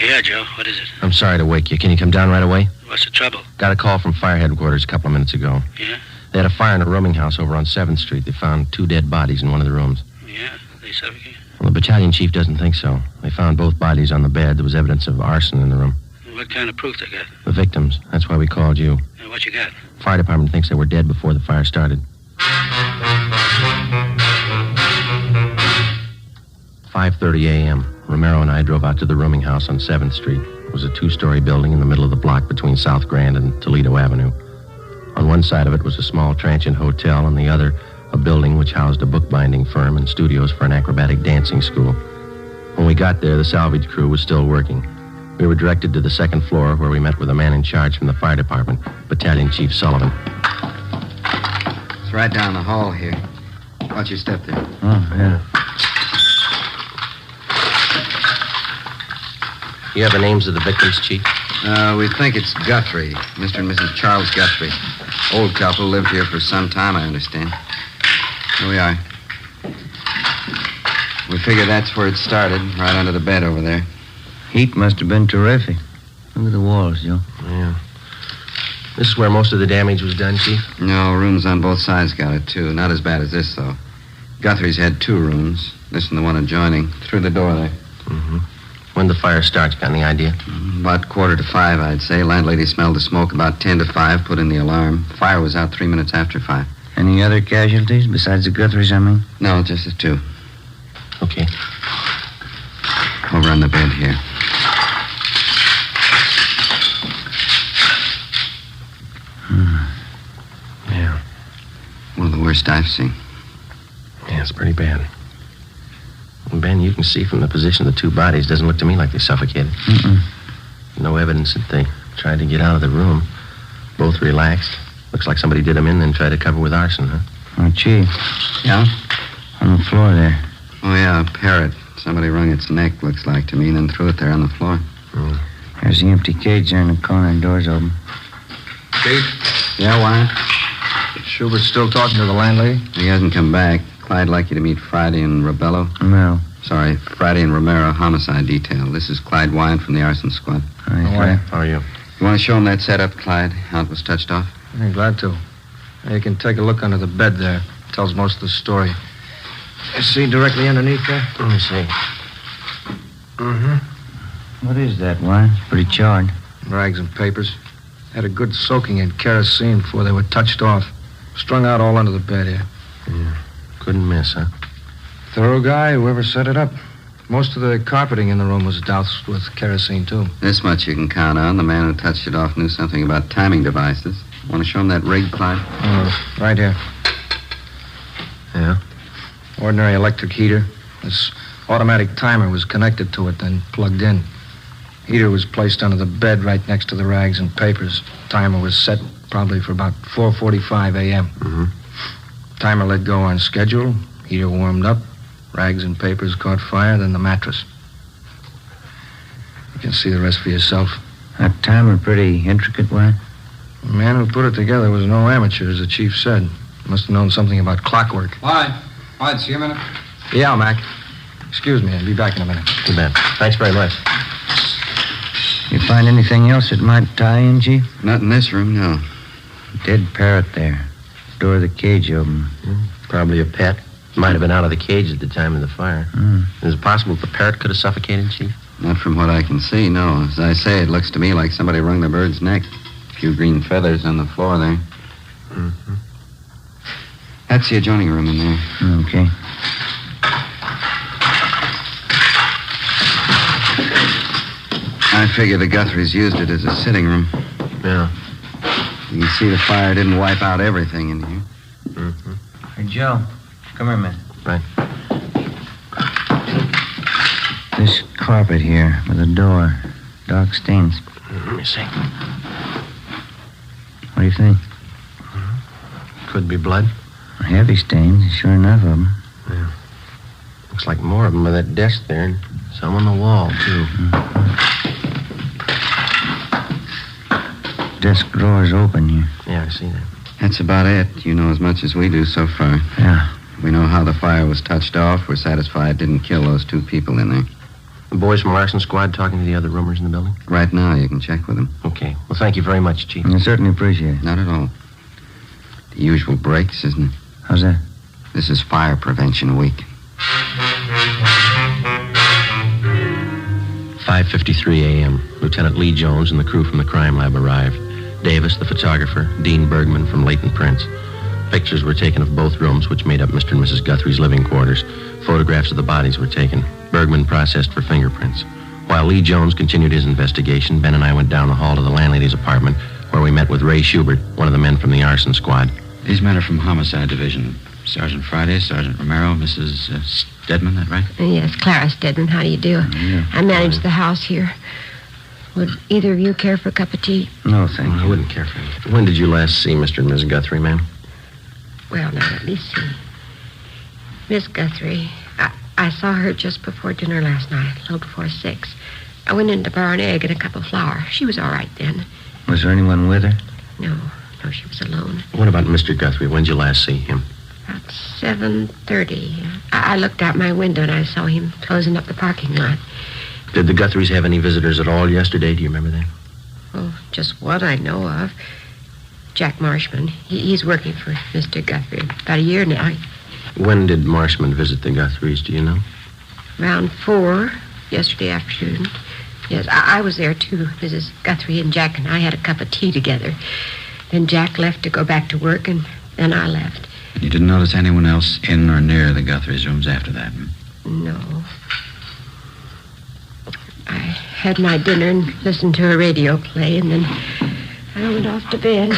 Speaker 13: Yeah, Joe. What is it?
Speaker 11: I'm sorry to wake you. Can you come down right away?
Speaker 13: What's the trouble?
Speaker 11: Got a call from fire headquarters a couple of minutes ago.
Speaker 13: Yeah?
Speaker 11: They had a fire in a rooming house over on 7th Street. They found 2 dead bodies in one of the rooms.
Speaker 13: Yeah? They suffocated?
Speaker 11: Well, the battalion chief doesn't think so. They found both bodies on the bed. There was evidence of arson in the room.
Speaker 13: What kind of proof they got?
Speaker 11: The victims. That's why we called you.
Speaker 13: What you got?
Speaker 11: Fire department thinks they were dead before the fire started. 5:30 a.m. Romero and I drove out to the rooming house on 7th Street. It was a 2-story building in the middle of the block between South Grand and Toledo Avenue. On one side of it was a small transient hotel, and the other, a building which housed a bookbinding firm and studios for an acrobatic dancing school. When we got there, the salvage crew was still working. We were directed to the 2nd floor, where we met with a man in charge from the fire department, Battalion Chief Sullivan.
Speaker 24: It's right down the hall here. Watch your step there.
Speaker 11: Oh, yeah. You have the names of the victims, Chief?
Speaker 24: We think it's Guthrie, Mr. and Mrs. Charles Guthrie. Old couple, lived here for some time, I understand. Here we are. We figure that's where it started, right under the bed over there.
Speaker 12: Heat must have been terrific. Look at the walls, Joe.
Speaker 11: Yeah. This is where most of the damage was done, Chief?
Speaker 24: No, rooms on both sides got it, too. Not as bad as this, though. Guthrie's had 2 rooms. This and the one adjoining. Through the door there.
Speaker 11: Mm-hmm. When the fire starts, got any idea?
Speaker 24: About 4:45, I'd say. Landlady smelled the smoke about 10 to 5, put in the alarm. Fire was out 3 minutes after 5.
Speaker 12: Any other casualties besides the Guthries, I mean?
Speaker 24: No, just the 2.
Speaker 11: Okay.
Speaker 24: Over on the bed here.
Speaker 11: Yeah.
Speaker 24: One of the worst I've seen.
Speaker 11: Yeah, it's pretty bad. And Ben, you can see from the position of the 2 bodies, doesn't look to me like they suffocated.
Speaker 12: Mm-mm.
Speaker 11: No evidence that they tried to get out of the room. Both relaxed. Looks like somebody did them in, then tried to cover with arson, huh?
Speaker 12: Oh, Chief.
Speaker 24: Yeah?
Speaker 12: On the floor there.
Speaker 24: Oh, yeah, a parrot. Somebody wrung its neck, looks like to me, and then threw it there on the floor.
Speaker 12: There's the empty cage there in the corner, and door's open.
Speaker 24: Chief? Yeah, why?
Speaker 18: Schubert's still talking to the landlady?
Speaker 24: He hasn't come back. Clyde'd like you to meet Friday and Rebello.
Speaker 12: No.
Speaker 24: Sorry, Friday and Romero, homicide detail. This is Clyde Wine from the arson squad.
Speaker 11: How are you?
Speaker 24: You want to show him that setup, Clyde? How it was touched off?
Speaker 18: I'm glad to. You can take a look under the bed there. Tells most of the story. You see directly underneath there?
Speaker 11: Let me see.
Speaker 18: Mm-hmm.
Speaker 12: What is that, Wine? Pretty charred.
Speaker 18: Rags and papers. Had a good soaking in kerosene before they were touched off. Strung out all under the bed here.
Speaker 11: Yeah. Couldn't miss, huh?
Speaker 18: Thorough guy, whoever set it up. Most of the carpeting in the room was doused with kerosene, too.
Speaker 24: This much you can count on. The man who touched it off knew something about timing devices. Want to show him that rig, Clyde?
Speaker 18: Right here.
Speaker 11: Yeah?
Speaker 18: Ordinary electric heater. This automatic timer was connected to it, then plugged in. Heater was placed under the bed right next to the rags and papers. Timer was set probably for about 4:45 a.m.
Speaker 11: Mm-hmm.
Speaker 18: Timer let go on schedule. Heater warmed up. Rags and papers caught fire, then the mattress. You can see the rest for yourself.
Speaker 12: That timer pretty intricate, Wine?
Speaker 18: The man who put it together was no amateur, as the chief said. Must have known something about clockwork.
Speaker 24: Clyde, see you a minute?
Speaker 18: Yeah, Mac. Excuse me, I'll be back in a minute.
Speaker 11: Too bad. Thanks very much.
Speaker 12: You find anything else that might tie in, Chief?
Speaker 24: Not in this room, no.
Speaker 12: Dead parrot there. Door of the cage open.
Speaker 11: Probably a pet. Might have been out of the cage at the time of the fire. Is it possible the parrot could have suffocated, Chief?
Speaker 24: Not from what I can see, no. As I say, it looks to me like somebody wrung the bird's neck. A few green feathers on the floor there.
Speaker 11: Mm-hmm.
Speaker 24: That's the adjoining room in there.
Speaker 12: Okay.
Speaker 24: I figure the Guthries used it as a sitting room.
Speaker 11: Yeah.
Speaker 24: You can see the fire didn't wipe out everything in here.
Speaker 11: Mm-hmm.
Speaker 12: Hey, Joe, come here a minute.
Speaker 11: Right.
Speaker 12: This carpet here with a door. Dark stains.
Speaker 11: Let me see.
Speaker 12: What do you think?
Speaker 11: Could be blood.
Speaker 12: Heavy stains, sure enough of them.
Speaker 11: Looks like more of them by that desk there, and some on the wall, too.
Speaker 21: Desk drawer's open here.
Speaker 11: Yeah, I see that.
Speaker 24: That's about it. You know as much as we do so far.
Speaker 21: Yeah.
Speaker 24: We know how the fire was touched off. We're satisfied it didn't kill those 2 people in there.
Speaker 11: The boys from Larson Squad talking to the other roomers in the building?
Speaker 24: Right now, you can check with them.
Speaker 11: Okay. Well, thank you very much, Chief.
Speaker 21: I certainly appreciate it.
Speaker 24: Not at all. The usual breaks, isn't it?
Speaker 21: How's that?
Speaker 24: This is Fire Prevention Week.
Speaker 11: 5:53 a.m. Lieutenant Lee Jones and the crew from the crime lab arrived. Davis, the photographer, Dean Bergman from Leighton Prince. Pictures were taken of both rooms, which made up Mr. and Mrs. Guthrie's living quarters. Photographs of the bodies were taken. Bergman processed for fingerprints. While Lee Jones continued his investigation, Ben and I went down the hall to the landlady's apartment, where we met with Ray Schubert, one of the men from the arson squad.
Speaker 24: These men are from Homicide Division. Sergeant Friday, Sergeant Romero, Mrs. Stedman, that right?
Speaker 5: Yes, Clara Stedman. How do you do?
Speaker 24: Yeah.
Speaker 5: I manage the house here. Would either of you care for a cup of tea?
Speaker 21: No, thank you.
Speaker 11: I wouldn't care for it. When did you last see Mr. and Mrs. Guthrie, ma'am?
Speaker 5: Well, now, let me see. Miss Guthrie, I saw her just before dinner last night, a little before 6. I went in to borrow an egg and a cup of flour. She was all right then.
Speaker 21: Was there anyone with her?
Speaker 5: No, she was alone.
Speaker 11: What about Mr. Guthrie? When did you last see him?
Speaker 5: About 7:30. I looked out my window and I saw him closing up the parking lot.
Speaker 11: Did the Guthries have any visitors at all yesterday? Do you remember that?
Speaker 5: Oh, just one I know of. Jack Marshman. He's working for Mr. Guthrie about a year now.
Speaker 11: When did Marshman visit the Guthries, do you know?
Speaker 5: Around 4 yesterday afternoon. Yes, I was there, too. Mrs. Guthrie and Jack and I had a cup of tea together. Then Jack left to go back to work, and then I left.
Speaker 24: You didn't notice anyone else in or near the Guthries' rooms after that?
Speaker 5: No. I had my dinner and listened to a radio play, and then I went off to bed.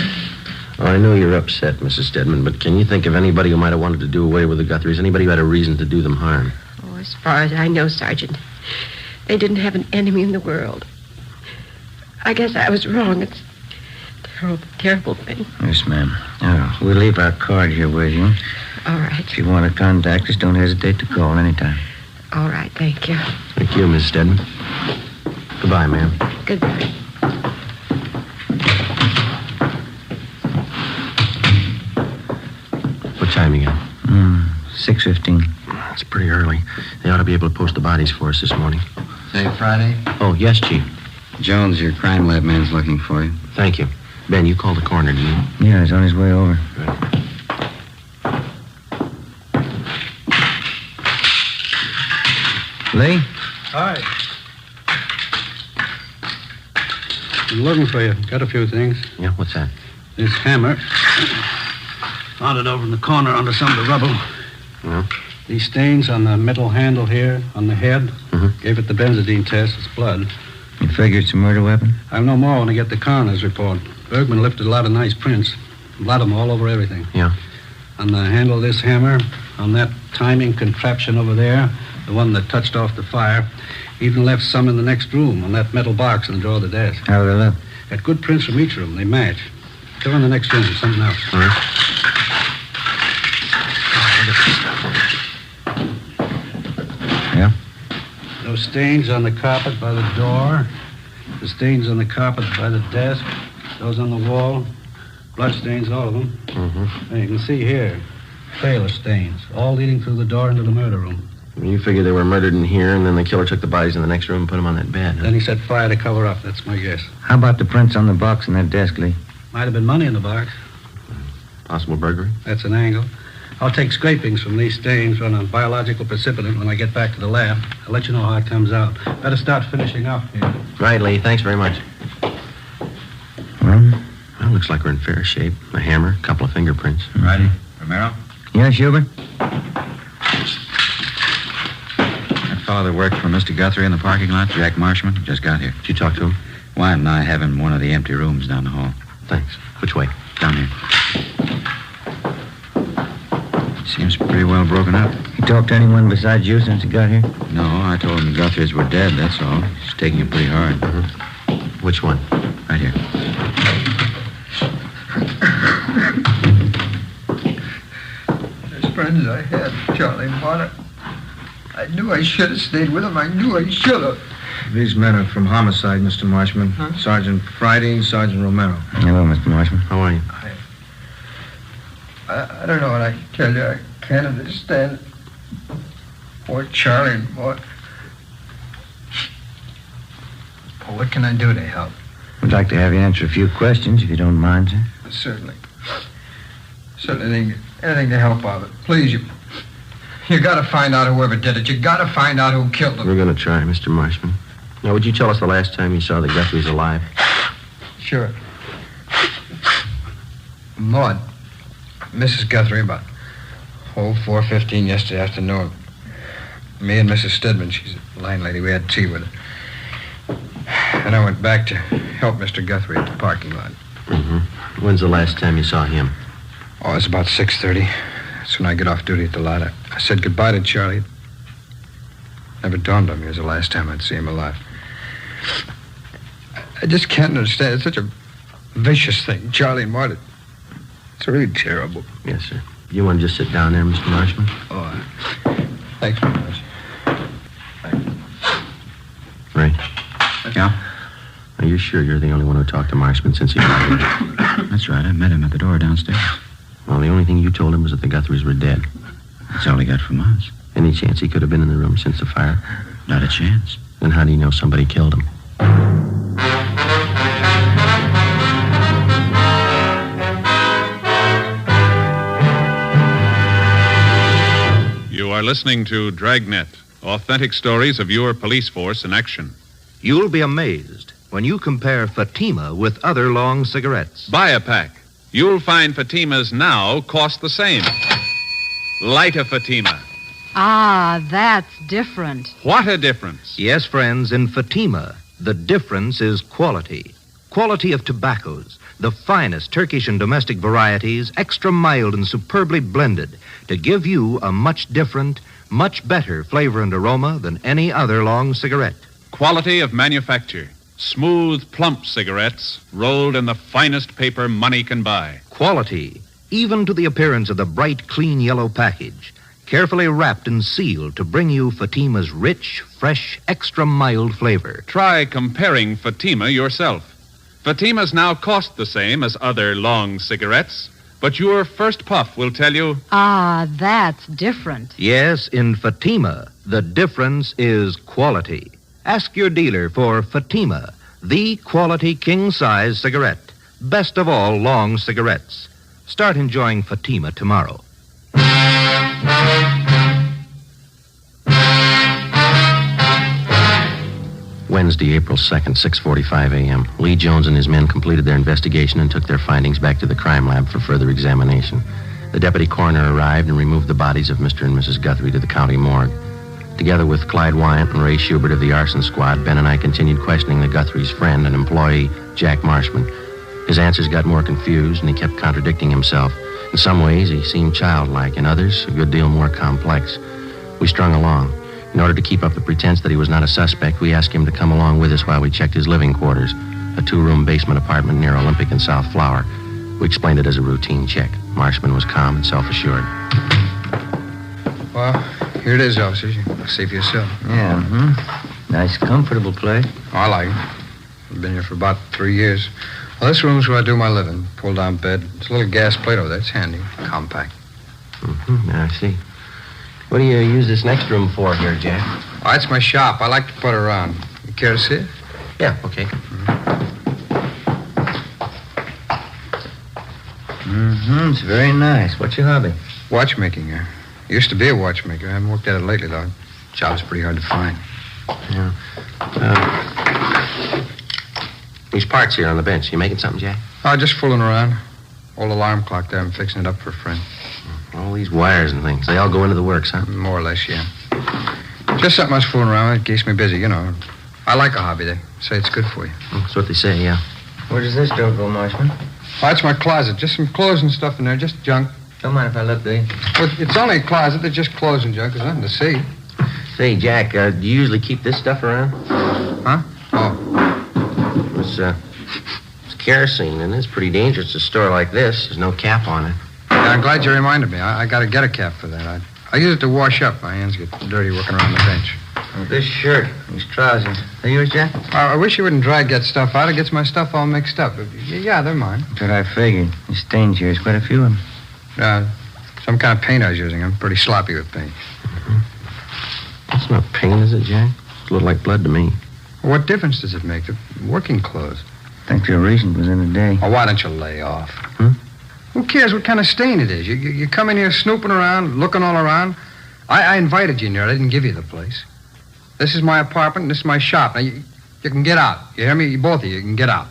Speaker 11: Well, I know you're upset, Mrs. Stedman, but can you think of anybody who might have wanted to do away with the Guthries? Anybody who had a reason to do them harm?
Speaker 5: Oh, as far as I know, Sergeant, they didn't have an enemy in the world. I guess I was wrong. It's a terrible, terrible thing.
Speaker 21: Yes, ma'am. We'll leave our card here with you.
Speaker 5: All right.
Speaker 21: If you want to contact us, don't hesitate to call anytime.
Speaker 5: All right, thank you.
Speaker 11: Thank you, Miss Stedman. Goodbye, ma'am.
Speaker 5: Goodbye.
Speaker 11: What time you got?
Speaker 21: 6:15.
Speaker 11: That's pretty early. They ought to be able to post the bodies for us this morning.
Speaker 24: Say Friday?
Speaker 11: Oh, yes, Chief.
Speaker 24: Jones, your crime lab man's looking for you.
Speaker 11: Thank you. Ben, you called the coroner, didn't you?
Speaker 21: Yeah, he's on his way over.
Speaker 11: Good.
Speaker 21: Lee?
Speaker 7: Hi. I'm looking for you. Got a few things.
Speaker 11: Yeah, what's that?
Speaker 7: This hammer. Found it over in the corner under some of the rubble.
Speaker 11: Yeah.
Speaker 7: These stains on the metal handle here, on the head. Gave it the benzodine test. It's blood.
Speaker 21: You figure it's a murder weapon?
Speaker 7: I'll know more when I get the coroner's report. Bergman lifted a lot of nice prints. A lot of them all over everything.
Speaker 11: Yeah.
Speaker 7: On the handle of this hammer, on that timing contraption over there, the one that touched off the fire, even left some in the next room on that metal box in the drawer of the desk.
Speaker 21: How do they look?
Speaker 7: Got good prints from each room. They match. Go in the next room. Something else.
Speaker 11: All right.
Speaker 21: Yeah?
Speaker 7: Those stains on the carpet by the door. The stains on the carpet by the desk. Those on the wall. Blood stains, all of them. And you can see here, trail of stains, all leading through the door into the murder room.
Speaker 11: You figure they were murdered in here, and then the killer took the bodies in the next room and put them on that bed, huh?
Speaker 7: Then he set fire to cover up. That's my guess.
Speaker 21: How about the prints on the box in that desk, Lee?
Speaker 7: Might have been money in the box.
Speaker 11: Possible burglary?
Speaker 7: That's an angle. I'll take scrapings from these stains, run a biological precipitant when I get back to the lab. I'll let you know how it comes out. Better start finishing up here.
Speaker 11: Right, Lee. Thanks very much.
Speaker 21: Well,
Speaker 11: looks like we're in fair shape. A hammer, a couple of fingerprints.
Speaker 24: Righty. Romero?
Speaker 21: Yeah, Schubert?
Speaker 24: That fellow that worked for Mr. Guthrie in the parking lot, Jack Marshman, just got here.
Speaker 11: Did you talk to him?
Speaker 24: Wyatt and I have him in one of the empty rooms down the hall.
Speaker 11: Thanks. Which way?
Speaker 24: Down here. Seems pretty well broken up.
Speaker 21: You talked to anyone besides you since he got here?
Speaker 24: No, I told him the Guthries were dead, that's all. He's taking it pretty hard.
Speaker 11: Which one?
Speaker 24: Right here.
Speaker 17: As friends I had, Charlie and Potter.
Speaker 8: I knew I should have stayed with him. I knew I should have.
Speaker 18: These men are from homicide, Mr. Marshman. Huh? Sergeant Friday, Sergeant Romero.
Speaker 21: Hello, Mr. Marshman.
Speaker 18: How are you?
Speaker 8: I don't know what I can tell you. I can't understand. Poor Charlie, boy. What can I do to help?
Speaker 21: We'd like to have you answer a few questions, if you don't mind, sir.
Speaker 8: Certainly. Certainly anything to help out. Please, you got to find out whoever did it. You got to find out who killed him.
Speaker 11: We're going to try, Mr. Marshman. Now, would you tell us the last time you saw the Guthrie's alive?
Speaker 8: Sure. Maud, Mrs. Guthrie, about 4:15 yesterday afternoon. Me and Mrs. Stedman, she's a landlady, we had tea with her. And I went back to help Mr. Guthrie at the parking lot.
Speaker 11: Mm-hmm. When's the last time you saw him?
Speaker 8: Oh, it's about 6:30. That's when I get off duty at the lot. I said goodbye to Charlie. Never dawned on me it was the last time I'd see him alive. I just can't understand. It's such a vicious thing. Charlie and Marta. It's really terrible.
Speaker 11: Yes, sir. You want to just sit down there, Mr. Marshman?
Speaker 8: Oh, thanks very much.
Speaker 11: Ray.
Speaker 21: Yeah?
Speaker 11: Are you sure you're the only one who talked to Marshman since he got here?
Speaker 21: That's right. I met him at the door downstairs.
Speaker 11: Well, the only thing you told him was that the Guthries were dead.
Speaker 21: That's all he got from us.
Speaker 11: Any chance he could have been in the room since the fire?
Speaker 21: Not a chance.
Speaker 11: Then how do you know somebody killed him?
Speaker 2: You are listening to Dragnet, authentic stories of your police force in action.
Speaker 14: You'll be amazed when you compare Fatima with other long cigarettes.
Speaker 2: Buy a pack. You'll find Fatimas now cost the same. Light a Fatima.
Speaker 16: Ah, that's different.
Speaker 2: What a difference.
Speaker 14: Yes, friends, in Fatima, the difference is quality. Quality of tobaccos, the finest Turkish and domestic varieties, extra mild and superbly blended, to give you a much different, much better flavor and aroma than any other long cigarette.
Speaker 2: Quality of manufacture. Smooth, plump cigarettes rolled in the finest paper money can buy.
Speaker 14: Quality, even to the appearance of the bright, clean yellow package, carefully wrapped and sealed to bring you Fatima's rich, fresh, extra mild flavor.
Speaker 2: Try comparing Fatima yourself. Fatimas now cost the same as other long cigarettes, but your first puff will tell you...
Speaker 16: Ah, that's different.
Speaker 14: Yes, in Fatima, the difference is quality. Ask your dealer for Fatima, the quality king-size cigarette. Best of all long cigarettes. Start enjoying Fatima tomorrow.
Speaker 11: Wednesday, April 2nd, 6:45 a.m. Lee Jones and his men completed their investigation and took their findings back to the crime lab for further examination. The deputy coroner arrived and removed the bodies of Mr. and Mrs. Guthrie to the county morgue. Together with Clyde Wyant and Ray Schubert of the arson squad, Ben and I continued questioning the Guthrie's friend and employee, Jack Marshman. His answers got more confused, and he kept contradicting himself. In some ways, he seemed childlike. In others, a good deal more complex. We strung along. In order to keep up the pretense that he was not a suspect, we asked him to come along with us while we checked his living quarters, a 2-room basement apartment near Olympic and South Flower. We explained it as a routine check. Marshman was calm and self-assured.
Speaker 8: Well, here it is, officers. You can see for yourself.
Speaker 21: Yeah, Nice, comfortable place.
Speaker 8: Oh, I like it. I've been here for about 3 years. Well, this room's where I do my living. Pull-down bed. It's a little gas plate over there. It's handy. Compact.
Speaker 11: I see. What do you use this next room for here, Jack?
Speaker 8: Oh, that's my shop. I like to put around. You care to see it?
Speaker 11: Yeah, okay.
Speaker 21: It's very nice. What's your hobby?
Speaker 8: Watchmaking. Used to be a watchmaker. I haven't worked at it lately, though. Job's pretty hard to find.
Speaker 11: Yeah. These parts here on the bench. You making something, Jack?
Speaker 8: Oh, just fooling around. Old alarm clock there. I'm fixing it up for a friend.
Speaker 11: All these wires and things. They all go into the works, huh?
Speaker 8: More or less, yeah. Just something I was fooling around with. It keeps me busy, you know. I like a hobby. They say it's good for you.
Speaker 11: That's what they say, yeah.
Speaker 21: Where does this door go, Marshman?
Speaker 8: Oh, that's my closet. Just some clothes and stuff in there. Just junk.
Speaker 21: Don't mind if I look, do you?
Speaker 8: Well, it's only a closet. There's just clothes and junk. There's nothing to see.
Speaker 11: Say, Jack, do you usually keep this stuff around?
Speaker 8: Huh? Oh.
Speaker 11: It's kerosene, and it's pretty dangerous to store like this. There's no cap on it.
Speaker 8: Yeah, I'm glad you reminded me. I got to get a cap for that. I use it to wash up. My hands get dirty working around the bench.
Speaker 21: Well, this shirt, these trousers, are yours, Jack?
Speaker 8: I wish you wouldn't drag that stuff out. It gets my stuff all mixed up. Yeah, they're mine.
Speaker 21: That's what I figured. The stains here is quite a few of them.
Speaker 8: Some kind of paint I was using. I'm pretty sloppy with paint.
Speaker 11: That's not paint, is it, Jack? It looked like blood to me.
Speaker 8: Well, what difference does it make? They're working clothes.
Speaker 21: I think your reason was in the day.
Speaker 8: Oh, why don't you lay off?
Speaker 11: Hmm?
Speaker 8: Who cares what kind of stain it is? You come in here snooping around, looking all around. I invited you in here. I didn't give you the place. This is my apartment, and this is my shop. Now, you can get out. You hear me? Both of you can get out.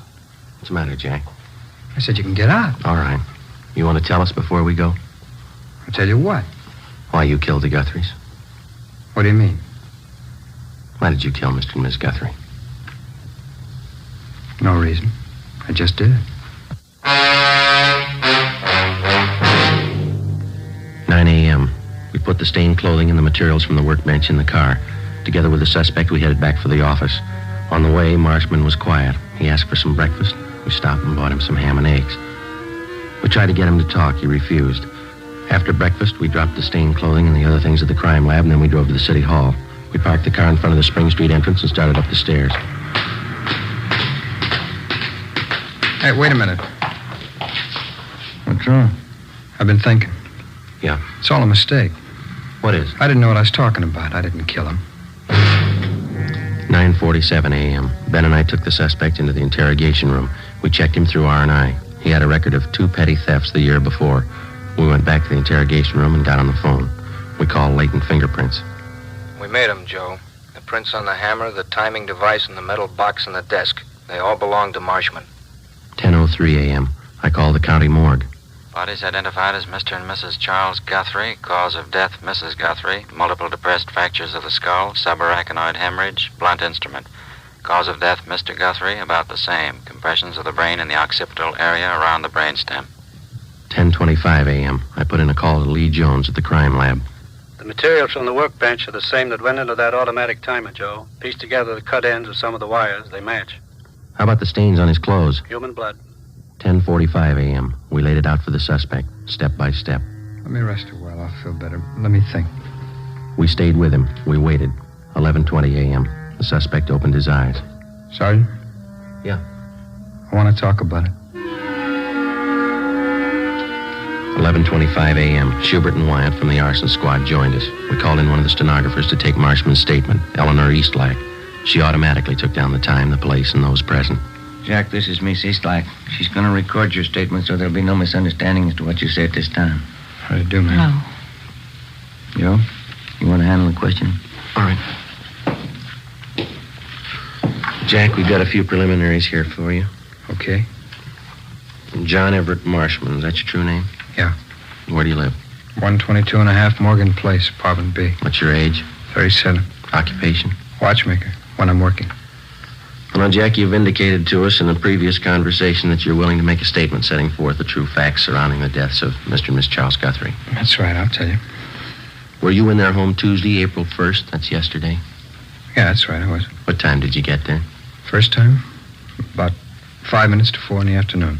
Speaker 11: What's the matter, Jack?
Speaker 8: I said you can get out.
Speaker 11: All right. You want to tell us before we go?
Speaker 8: I'll tell you what.
Speaker 11: Why you killed the Guthries?
Speaker 8: What do you mean?
Speaker 11: Why did you kill Mr. and Miss Guthrie?
Speaker 8: No reason. I just did it.
Speaker 11: 9 a.m. We put the stained clothing and the materials from the workbench in the car. Together with the suspect, we headed back for the office. On the way, Marshman was quiet. He asked for some breakfast. We stopped and bought him some ham and eggs. We tried to get him to talk. He refused. After breakfast, we dropped the stained clothing and the other things at the crime lab, and then we drove to the city hall. We parked the car in front of the Spring Street entrance and started up the stairs.
Speaker 8: Hey, wait a minute.
Speaker 21: What's wrong?
Speaker 8: I've been thinking.
Speaker 11: Yeah?
Speaker 8: It's all a mistake.
Speaker 11: What is?
Speaker 8: I didn't know what I was talking about. I didn't kill him.
Speaker 11: 9:47 a.m. Ben and I took the suspect into the interrogation room. We checked him through R&I. He had a record of 2 petty thefts the year before. We went back to the interrogation room and got on the phone. We called latent fingerprints.
Speaker 18: We made them, Joe. The prints on the hammer, the timing device, and the metal box in the desk. They all belong to Marshman.
Speaker 11: 10:03 a.m. I called the county morgue.
Speaker 22: Bodies identified as Mr. and Mrs. Charles Guthrie. Cause of death, Mrs. Guthrie. Multiple depressed fractures of the skull. Subarachnoid hemorrhage. Blunt instrument. Cause of death, Mr. Guthrie, about the same. Compressions of the brain in the occipital area around the brainstem.
Speaker 11: 10:25 a.m. I put in a call to Lee Jones at the crime lab.
Speaker 6: The materials from the workbench are the same that went into that automatic timer, Joe. Piece together the cut ends of some of the wires. They match.
Speaker 11: How about the stains on his clothes?
Speaker 6: Human blood.
Speaker 11: 10:45 a.m. We laid it out for the suspect, step by step.
Speaker 8: Let me rest a while. I'll feel better. Let me think.
Speaker 11: We stayed with him. We waited. 11:20 a.m. The suspect opened his eyes.
Speaker 8: Sergeant?
Speaker 11: Yeah?
Speaker 8: I want to talk about it.
Speaker 11: 11:25 a.m. Schubert and Wyatt from the arson squad joined us. We called in one of the stenographers to take Marshman's statement, Eleanor Eastlack. She automatically took down the time, the place, and those present.
Speaker 21: Jack, this is Miss Eastlack. She's going to record your statement so there'll be no misunderstanding as to what you say at this time.
Speaker 8: How do you do, man?
Speaker 16: No.
Speaker 21: Joe, you want to handle the question?
Speaker 11: All right. Jack, we've got a few preliminaries here for you.
Speaker 8: Okay.
Speaker 11: John Everett Marshman, is that your true name?
Speaker 8: Yeah.
Speaker 11: Where do you live?
Speaker 8: 122 and a half Morgan Place, apartment B.
Speaker 11: What's your age?
Speaker 8: 37.
Speaker 11: Occupation?
Speaker 8: Watchmaker, when I'm working.
Speaker 11: Well, now, Jack, you've indicated to us in a previous conversation that you're willing to make a statement setting forth the true facts surrounding the deaths of Mr. and Miss Charles Guthrie.
Speaker 8: That's right, I'll tell you.
Speaker 11: Were you in their home Tuesday, April 1st? That's yesterday.
Speaker 8: Yeah, that's right, I was.
Speaker 11: What time did you get there?
Speaker 8: First time? About 5 minutes to 4 in the afternoon.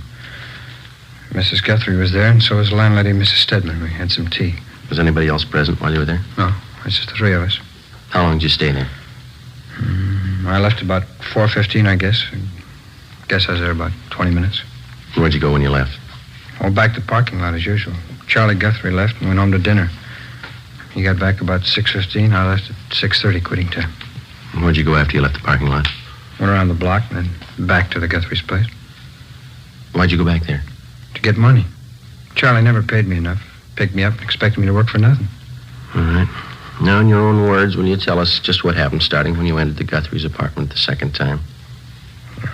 Speaker 8: Mrs. Guthrie was there, and so was the landlady, Mrs. Stedman. We had some tea.
Speaker 11: Was anybody else present while you were there?
Speaker 8: No, it's just the three of us.
Speaker 11: How long did you stay there?
Speaker 8: I left about 4:15, I guess. Guess I was there about 20 minutes.
Speaker 11: Where'd you go when you left?
Speaker 8: Oh, back to the parking lot as usual. Charlie Guthrie left and went home to dinner. He got back about 6:15. I left at 6:30, quitting time.
Speaker 11: And where'd you go after you left the parking lot?
Speaker 8: Went around the block and then back to the Guthrie's place.
Speaker 11: Why'd you go back there?
Speaker 8: To get money. Charlie never paid me enough. Picked me up and expected me to work for nothing.
Speaker 11: All right. Now, in your own words, will you tell us just what happened starting when you entered the Guthrie's apartment the second time?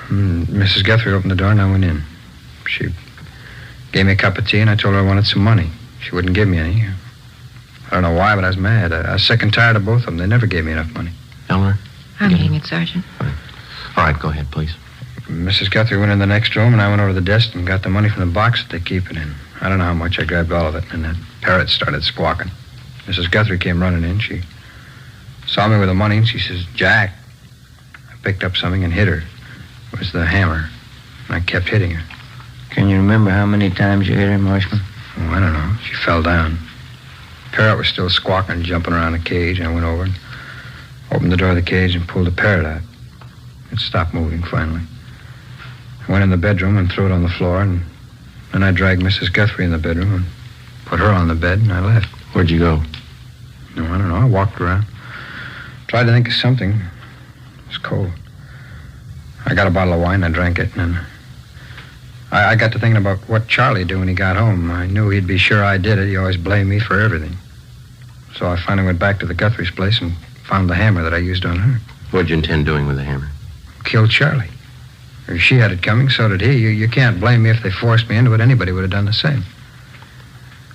Speaker 8: Mrs. Guthrie opened the door and I went in. She gave me a cup of tea and I told her I wanted some money. She wouldn't give me any. I don't know why, but I was mad. I was sick and tired of both of them. They never gave me enough money.
Speaker 11: Eleanor?
Speaker 5: I'm getting it, Sergeant.
Speaker 11: All right, go ahead, please.
Speaker 8: Mrs. Guthrie went in the next room and I went over to the desk and got the money from the box that they keep it in. I don't know how much. I grabbed all of it and that parrot started squawking. Mrs. Guthrie came running in. She saw me with the money and she says, "Jack." I picked up something and hit her. It was the hammer. And I kept hitting her.
Speaker 21: Can you remember how many times you hit her, Marshman?
Speaker 8: Oh, I don't know. She fell down. Parrot was still squawking and jumping around the cage. I went over and opened the door of the cage and pulled the parrot out. It stopped moving finally. I went in the bedroom and threw it on the floor, and then I dragged Mrs. Guthrie in the bedroom and put her on the bed, and I left.
Speaker 11: Where'd you go?
Speaker 8: No, I don't know. I walked around. Tried to think of something. It was cold. I got a bottle of wine, I drank it, and then I got to thinking about what Charlie'd do when he got home. I knew he'd be sure I did it. He always blamed me for everything. So I finally went back to the Guthrie's place and found the hammer that I used on her.
Speaker 11: What'd you intend doing with the hammer?
Speaker 8: Killed Charlie. If she had it coming, so did he. You can't blame me if they forced me into it. Anybody would have done the same.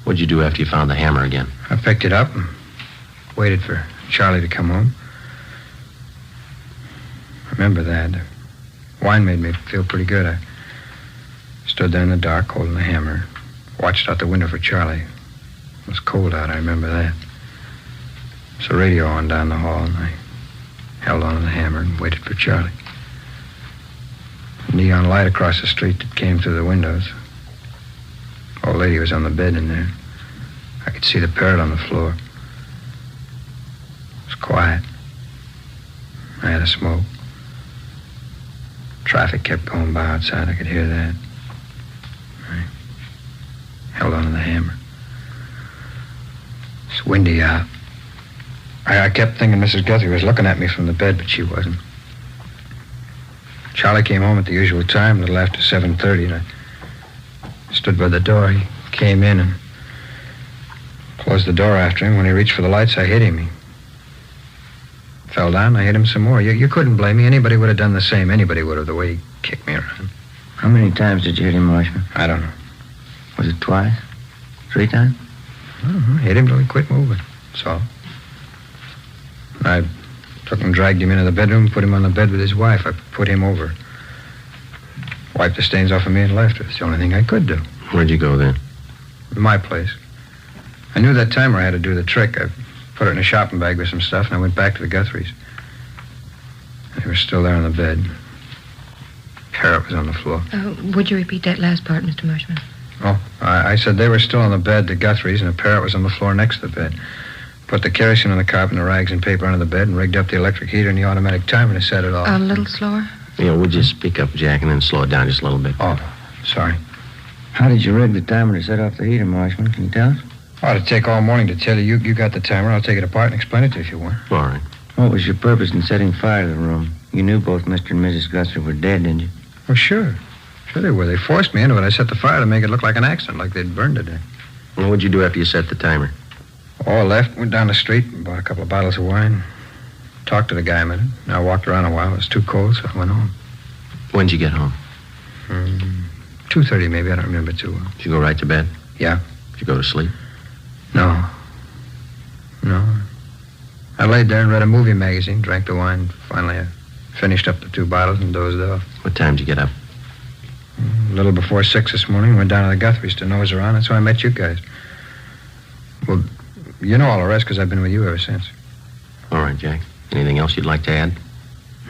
Speaker 11: What'd you do after you found the hammer again?
Speaker 8: I picked it up and waited for Charlie to come home. I remember that. The wine made me feel pretty good. I stood there in the dark holding the hammer, watched out the window for Charlie. It was cold out, I remember that. There's a radio on down the hall, and I held on to the hammer and waited for Charlie. The neon light across the street that came through the windows. Old lady was on the bed in there. I could see the parrot on the floor. It was quiet. I had a smoke. Traffic kept going by outside. I could hear that. I held on to the hammer. It's windy out. I kept thinking Mrs. Guthrie was looking at me from the bed, but she wasn't. Charlie came home at the usual time, a little after 7:30, and I stood by the door. He came in and closed the door after him. When he reached for the lights, I hit him. He fell down. I hit him some more. You couldn't blame me. Anybody would have done the same. Anybody would have, the way he kicked me around.
Speaker 21: How many times did you hit him, Marshman?
Speaker 8: I don't know.
Speaker 21: Was it twice? 3 times?
Speaker 8: I don't know. Hit him till he quit moving. That's all. I took him, dragged him into the bedroom, put him on the bed with his wife. I put him over. Wiped the stains off of me and left. It's the only thing I could do.
Speaker 11: Where'd you go then?
Speaker 8: My place. I knew that timer had to do the trick. I put it in a shopping bag with some stuff, and I went back to the Guthries. They were still there on the bed. Parrot was on the floor.
Speaker 5: Would you repeat that last part, Mr. Marshman?
Speaker 8: Oh, I said they were still on the bed, the Guthries, and the parrot was on the floor next to the bed. Put the kerosene on the carpet and the rags and paper under the bed and rigged up the electric heater and the automatic timer to set it off.
Speaker 5: A little slower?
Speaker 11: Yeah, would you speak up, Jack, and then slow it down just a little bit?
Speaker 8: Oh, sorry.
Speaker 21: How did you rig the timer to set off the heater, Marshman? Can you tell us?
Speaker 8: Oh, it'd take all morning to tell you. You got the timer. I'll take it apart and explain it to you if you want.
Speaker 11: All right.
Speaker 21: What was your purpose in setting fire to the room? You knew both Mr. and Mrs. Guthrie were dead, didn't you?
Speaker 8: Oh, sure. Sure they were. They forced me into it. I set the fire to make it look like an accident, like they'd burned to death.
Speaker 11: Well, what'd you do after you set the timer?
Speaker 8: Oh, I left, went down the street, bought a couple of bottles of wine, talked to the guy a minute. I walked around a while. It was too cold, so I went home.
Speaker 11: When'd you get home?
Speaker 8: 2:30 maybe. I don't remember too well.
Speaker 11: Did you go right to bed?
Speaker 8: Yeah.
Speaker 11: Did you go to sleep?
Speaker 8: No. I laid there and read a movie magazine, drank the wine. Finally, I finished up the 2 bottles and dozed off.
Speaker 11: What time did you get up?
Speaker 8: A little before 6 this morning. Went down to the Guthries to nose around. That's why I met you guys. Well, you know all the rest because I've been with you ever since.
Speaker 11: All right, Jack. Anything else you'd like to add?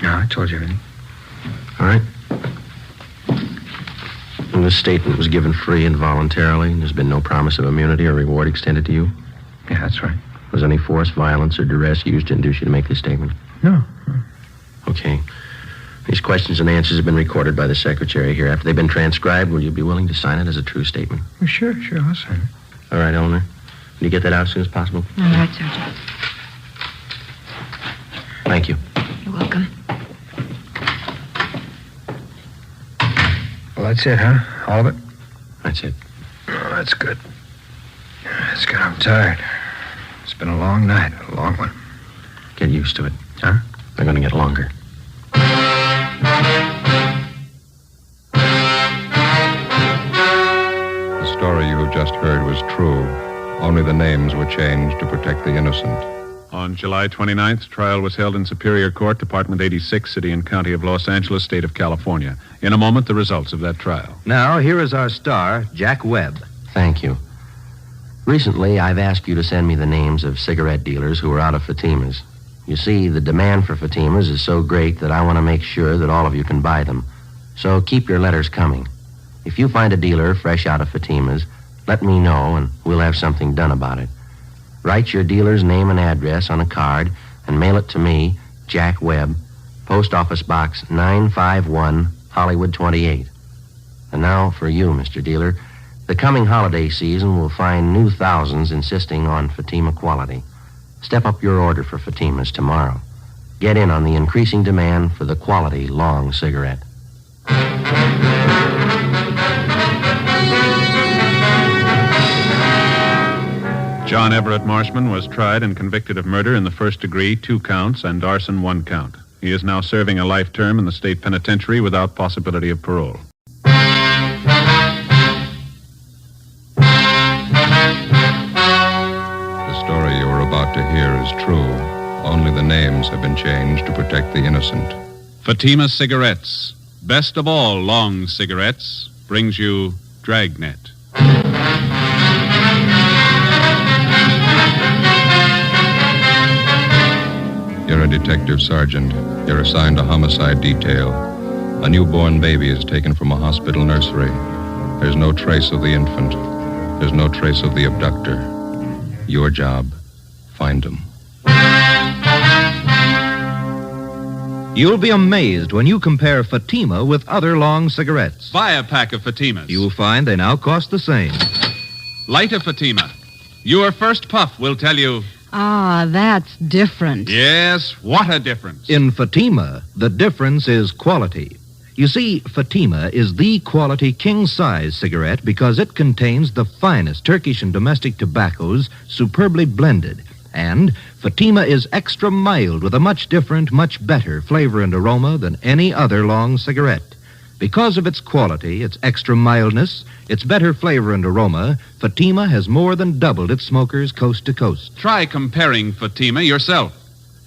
Speaker 8: No, I told you everything.
Speaker 11: All right. And this statement was given free and voluntarily, and there's been no promise of immunity or reward extended to you?
Speaker 8: Yeah, that's right.
Speaker 11: Was any force, violence, or duress used to induce you to make this statement?
Speaker 8: No.
Speaker 11: Okay. These questions and answers have been recorded by the secretary here. After they've been transcribed, will you be willing to sign it as a true statement?
Speaker 8: Well, sure, I'll sign it.
Speaker 11: All right, Eleanor. Can you get that out as soon as possible?
Speaker 5: All right, Sergeant.
Speaker 11: Thank you.
Speaker 5: You're welcome.
Speaker 8: Well, that's it, huh? All of it?
Speaker 11: That's it.
Speaker 8: Oh, that's good. That's good. I'm tired. It's been a long night, a long one.
Speaker 11: Get used to it.
Speaker 8: Huh?
Speaker 11: They're going to get longer.
Speaker 1: The story you have just heard was true. Only the names were changed to protect the innocent.
Speaker 2: On July 29th, trial was held in Superior Court, Department 86, City and County of Los Angeles, State of California. In a moment, the results of that trial.
Speaker 14: Now, here is our star, Jack Webb.
Speaker 11: Thank you. Recently, I've asked you to send me the names of cigarette dealers who are out of Fatimas. You see, the demand for Fatimas is so great that I want to make sure that all of you can buy them. So keep your letters coming. If you find a dealer fresh out of Fatimas, let me know and we'll have something done about it. Write your dealer's name and address on a card and mail it to me, Jack Webb, Post Office Box 951, Hollywood 28. And now for you, Mr. Dealer. The coming holiday season will find new thousands insisting on Fatima quality. Step up your order for Fatimas tomorrow. Get in on the increasing demand for the quality long cigarette.
Speaker 2: John Everett Marshman was tried and convicted of murder in the first degree, 2 counts, and arson, 1 count. He is now serving a life term in the state penitentiary without possibility of parole.
Speaker 1: The story you are about to hear is true. Only the names have been changed to protect the innocent.
Speaker 2: Fatima Cigarettes, best of all long cigarettes, brings you Dragnet.
Speaker 1: You're a detective sergeant. You're assigned a homicide detail. A newborn baby is taken from a hospital nursery. There's no trace of the infant. There's no trace of the abductor. Your job, find him.
Speaker 14: You'll be amazed when you compare Fatima with other long cigarettes.
Speaker 2: Buy a pack of Fatimas.
Speaker 14: You'll find they now cost the same.
Speaker 2: Light a Fatima. Your first puff will tell you...
Speaker 16: Ah, that's different.
Speaker 2: Yes, what a difference.
Speaker 14: In Fatima, the difference is quality. You see, Fatima is the quality king-size cigarette because it contains the finest Turkish and domestic tobaccos superbly blended. And Fatima is extra mild with a much different, much better flavor and aroma than any other long cigarette. Because of its quality, its extra mildness, its better flavor and aroma, Fatima has more than doubled its smokers coast to coast.
Speaker 2: Try comparing Fatima yourself.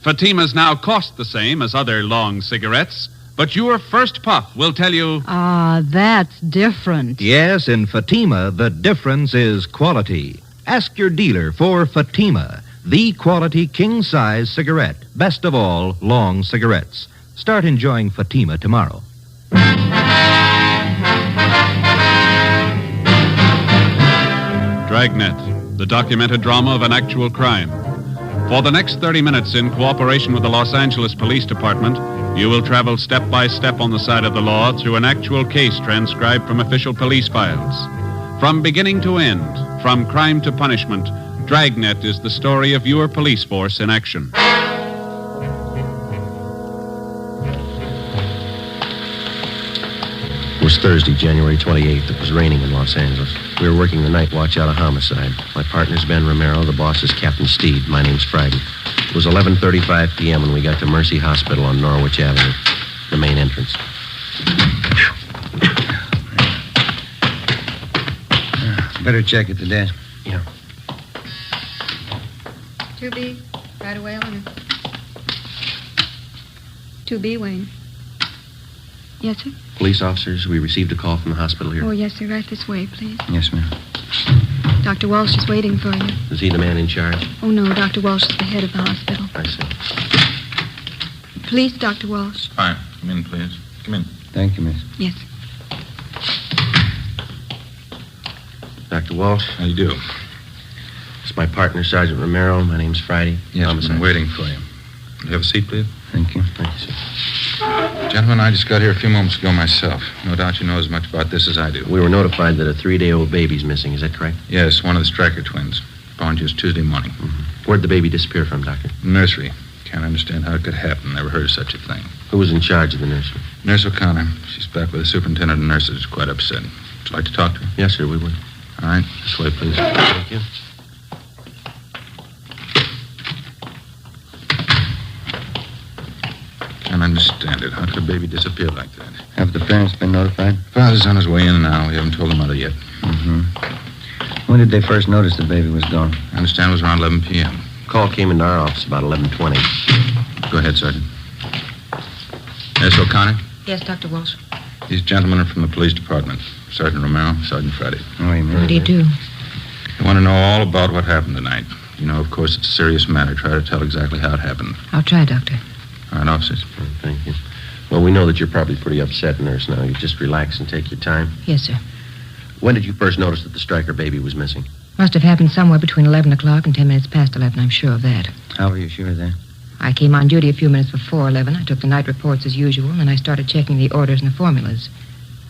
Speaker 2: Fatimas now cost the same as other long cigarettes, but your first puff will tell you...
Speaker 16: Ah, that's different.
Speaker 14: Yes, in Fatima, the difference is quality. Ask your dealer for Fatima, the quality king-size cigarette. Best of all, long cigarettes. Start enjoying Fatima tomorrow.
Speaker 2: Dragnet, the documented drama of an actual crime. For the next 30 minutes, in cooperation with the Los Angeles Police Department, you will travel step by step on the side of the law through an actual case transcribed from official police files. From beginning to end, from crime to punishment, Dragnet is the story of your police force in action.
Speaker 11: It was Thursday, January 28th. It was raining in Los Angeles. We were working the night watch out of homicide. My partner's Ben Romero. The boss is Captain Steed. My name's Friday. It was 11:35 p.m. when we got to Mercy Hospital on Norwich Avenue, the main entrance.
Speaker 8: Better check at the desk.
Speaker 11: Yeah.
Speaker 10: 2B, right away, Eleanor. 2B, Wayne. Yes, sir?
Speaker 11: Police officers, we received a call from the hospital here.
Speaker 10: Oh, yes, sir. Right this way, please.
Speaker 8: Yes, ma'am.
Speaker 10: Dr. Walsh is waiting for you.
Speaker 11: Is he the man in charge?
Speaker 10: Oh, no, Dr. Walsh is the head of the hospital.
Speaker 11: I see.
Speaker 10: Please, Dr. Walsh.
Speaker 19: Fine. Come in, please. Come in.
Speaker 8: Thank you, miss.
Speaker 10: Yes.
Speaker 11: Dr. Walsh.
Speaker 19: How you do?
Speaker 11: It's my partner, Sergeant Romero. My name's Friday.
Speaker 19: Yes,
Speaker 11: Homicide.
Speaker 19: I'm waiting for you. Will you have a seat, please?
Speaker 8: Thank you.
Speaker 11: Thank you, sir.
Speaker 19: Gentlemen, I just got here a few moments ago myself. No doubt you know as much about this as I do.
Speaker 11: We were notified that a 3-day-old baby's missing. Is that correct?
Speaker 19: Yes, one of the Stryker twins. Born just Tuesday morning.
Speaker 11: Mm-hmm. Where'd the baby disappear from, Doctor?
Speaker 19: Nursery. Can't understand how it could happen. Never heard of such a thing.
Speaker 11: Who was in charge of the nursery?
Speaker 19: Nurse O'Connor. She's back with the superintendent of nurses. Quite upset. Would you like to talk to her?
Speaker 11: Yes, sir, we would.
Speaker 19: All right.
Speaker 11: This way, please. Thank you.
Speaker 19: Can't understand it. How could a baby disappear like that?
Speaker 8: Have the parents been notified?
Speaker 19: Father's on his way in now. We haven't told the mother yet.
Speaker 8: Mm-hmm. When did they first notice the baby was gone?
Speaker 19: I understand it was around 11 p.m.
Speaker 11: Call came into our office about 11:20.
Speaker 19: Go ahead, Sergeant. Nurse O'Connor?
Speaker 5: Yes, Dr. Walsh.
Speaker 19: These gentlemen are from the police department. Sergeant Romero, Sergeant Friday.
Speaker 8: Oh, you
Speaker 5: What do you do?
Speaker 19: They want to know all about what happened tonight. You know, of course, it's a serious matter. Try to tell exactly how it happened.
Speaker 5: I'll try, Doctor.
Speaker 19: All right, officers.
Speaker 11: Thank you. Well, we know that you're probably pretty upset, nurse, now. You just relax and take your time.
Speaker 5: Yes, sir.
Speaker 11: When did you first notice that the Stryker baby was missing?
Speaker 9: Must have happened somewhere between 11 o'clock and 10 minutes past 11. I'm sure of that.
Speaker 21: How were you sure of that?
Speaker 9: I came on duty a few minutes before 11. I took the night reports as usual, and then I started checking the orders and the formulas.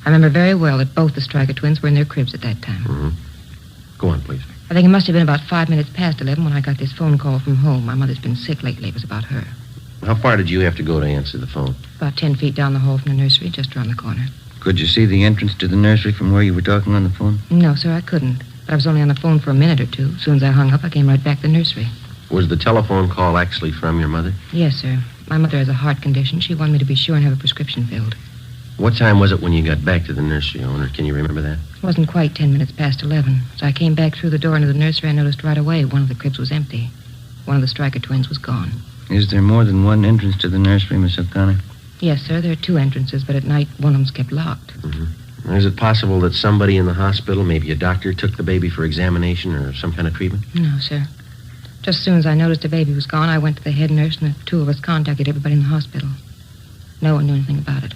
Speaker 9: I remember very well that both the Stryker twins were in their cribs at that time.
Speaker 11: Mm-hmm. Go on, please.
Speaker 9: I think it must have been about 5 minutes past 11 when I got this phone call from home. My mother's been sick lately. It was about her.
Speaker 11: How far did you have to go to answer the phone?
Speaker 9: About 10 feet down the hall from the nursery, just around the corner.
Speaker 21: Could you see the entrance to the nursery from where you were talking on the phone?
Speaker 9: No, sir, I couldn't. But I was only on the phone for a minute or two. As soon as I hung up, I came right back to the nursery.
Speaker 11: Was the telephone call actually from your mother?
Speaker 9: Yes, sir. My mother has a heart condition. She wanted me to be sure and have a prescription filled.
Speaker 11: What time was it when you got back to the nursery, owner? Can you remember that?
Speaker 9: It wasn't quite 10 minutes past 11. As I came back through the door into the nursery, I noticed right away one of the cribs was empty. One of the Stryker twins was gone.
Speaker 21: Is there more than one entrance to the nursery, Miss O'Connor?
Speaker 9: Yes, sir. There are 2 entrances, but at night one of them's kept locked.
Speaker 11: Mm-hmm. Is it possible that somebody in the hospital, maybe a doctor, took the baby for examination or some kind of treatment?
Speaker 9: No, sir. Just as soon as I noticed the baby was gone, I went to the head nurse, and the 2 of us contacted everybody in the hospital. No one knew anything about it.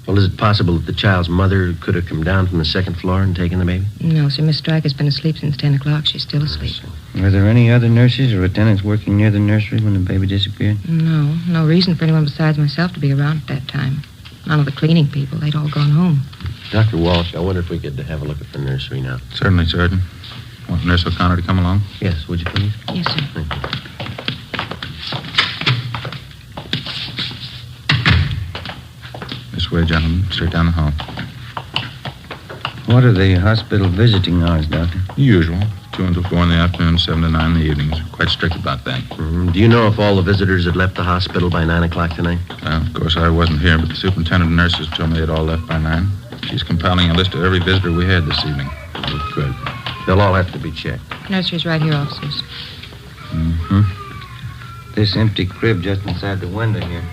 Speaker 11: Well, is it possible that the child's mother could have come down from the 2nd floor and taken the baby?
Speaker 9: No, sir. Miss Stryker's been asleep since 10 o'clock. She's still asleep.
Speaker 21: Were there any other nurses or attendants working near the nursery when the baby disappeared?
Speaker 9: No. No reason for anyone besides myself to be around at that time. None of the cleaning people. They'd all gone home.
Speaker 11: Dr. Walsh, I wonder if we could have a look at the nursery now.
Speaker 19: Certainly, Sergeant. Want Nurse O'Connor to come along?
Speaker 11: Yes, would you please?
Speaker 9: Yes, sir.
Speaker 11: Thank you.
Speaker 19: This way, gentlemen. Straight down the hall.
Speaker 21: What are the hospital visiting hours, Doctor?
Speaker 19: Usual. 2 until 4 in the afternoon, 7 to 9 in the evenings. Quite strict about that.
Speaker 11: Do you know if all the visitors had left the hospital by 9 o'clock tonight?
Speaker 19: Well, of course, I wasn't here, but the superintendent of nurses told me they'd all left by 9. She's compiling a list of every visitor we had this evening.
Speaker 11: Good. They'll all have to be checked.
Speaker 9: Nursery's right here, officers.
Speaker 21: Mm-hmm. This empty crib just inside the window here.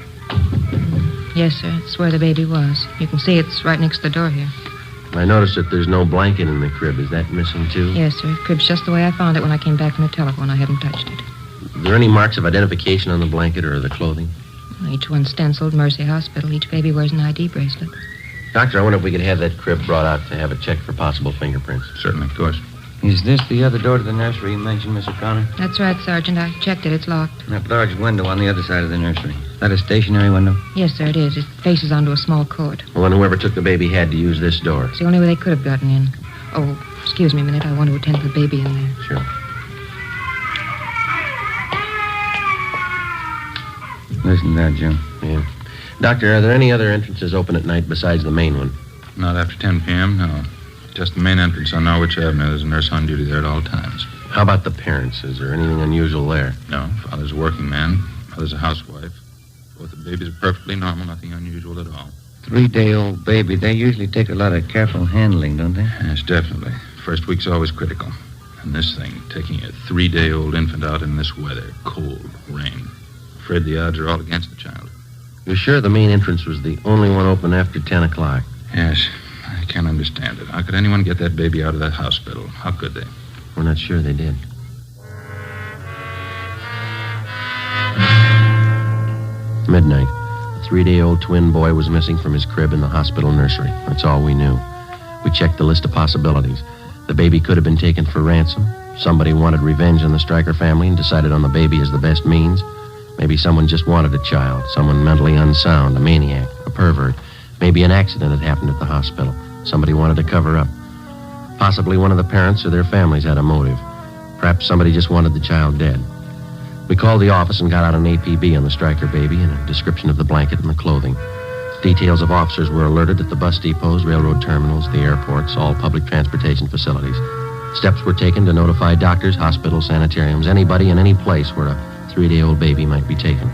Speaker 9: Yes, sir. It's where the baby was. You can see it's right next to the door here.
Speaker 11: I noticed that there's no blanket in the crib. Is that missing, too?
Speaker 9: Yes, sir. The crib's just the way I found it when I came back from the telephone. I haven't touched it.
Speaker 11: Are there any marks of identification on the blanket or the clothing?
Speaker 9: Each one's stenciled Mercy Hospital. Each baby wears an ID bracelet.
Speaker 11: Doctor, I wonder if we could have that crib brought out to have it checked for possible fingerprints.
Speaker 19: Certainly, of course.
Speaker 21: Is this the other door to the nursery you mentioned, Miss O'Connor?
Speaker 9: That's right, Sergeant. I checked it. It's locked.
Speaker 21: That large window on the other side of the nursery. Is that a stationary window?
Speaker 9: Yes, sir, it is. It faces onto a small court.
Speaker 11: Well, then whoever took the baby had to use this door.
Speaker 9: It's the only way they could have gotten in. Oh, excuse me a minute. I want to attend to the baby in there.
Speaker 11: Sure.
Speaker 21: Listen to that, Jim.
Speaker 11: Yeah. Doctor, are there any other entrances open at night besides the main one?
Speaker 19: Not after 10 p.m., no. Just the main entrance on Norwich Avenue. There's a nurse on duty there at all times.
Speaker 11: How about the parents? Is there anything unusual there?
Speaker 19: No. Father's a working man. Mother's a housewife. Both the babies are perfectly normal. Nothing unusual at all.
Speaker 21: 3-day-old baby. They usually take a lot of careful handling, don't they?
Speaker 19: Yes, definitely. First week's always critical. And this thing, taking a 3-day-old infant out in this weather, cold, rain. Afraid the odds are all against the child.
Speaker 11: You're sure the main entrance was the only one open after 10 o'clock?
Speaker 19: Yes. I can't understand it. How could anyone get that baby out of that hospital? How could they?
Speaker 11: We're not sure they did. Midnight. A 3-day-old twin boy was missing from his crib in the hospital nursery. That's all we knew. We checked the list of possibilities. The baby could have been taken for ransom. Somebody wanted revenge on the Stryker family and decided on the baby as the best means. Maybe someone just wanted a child, someone mentally unsound, a maniac, a pervert. Maybe an accident had happened at the hospital. Somebody wanted to cover up. Possibly one of the parents or their families had a motive. Perhaps somebody just wanted the child dead. We called the office and got out an APB on the Stryker baby and a description of the blanket and the clothing. Details of officers were alerted at the bus depots, railroad terminals, the airports, all public transportation facilities. Steps were taken to notify doctors, hospitals, sanitariums, anybody in any place where a 3-day-old baby might be taken.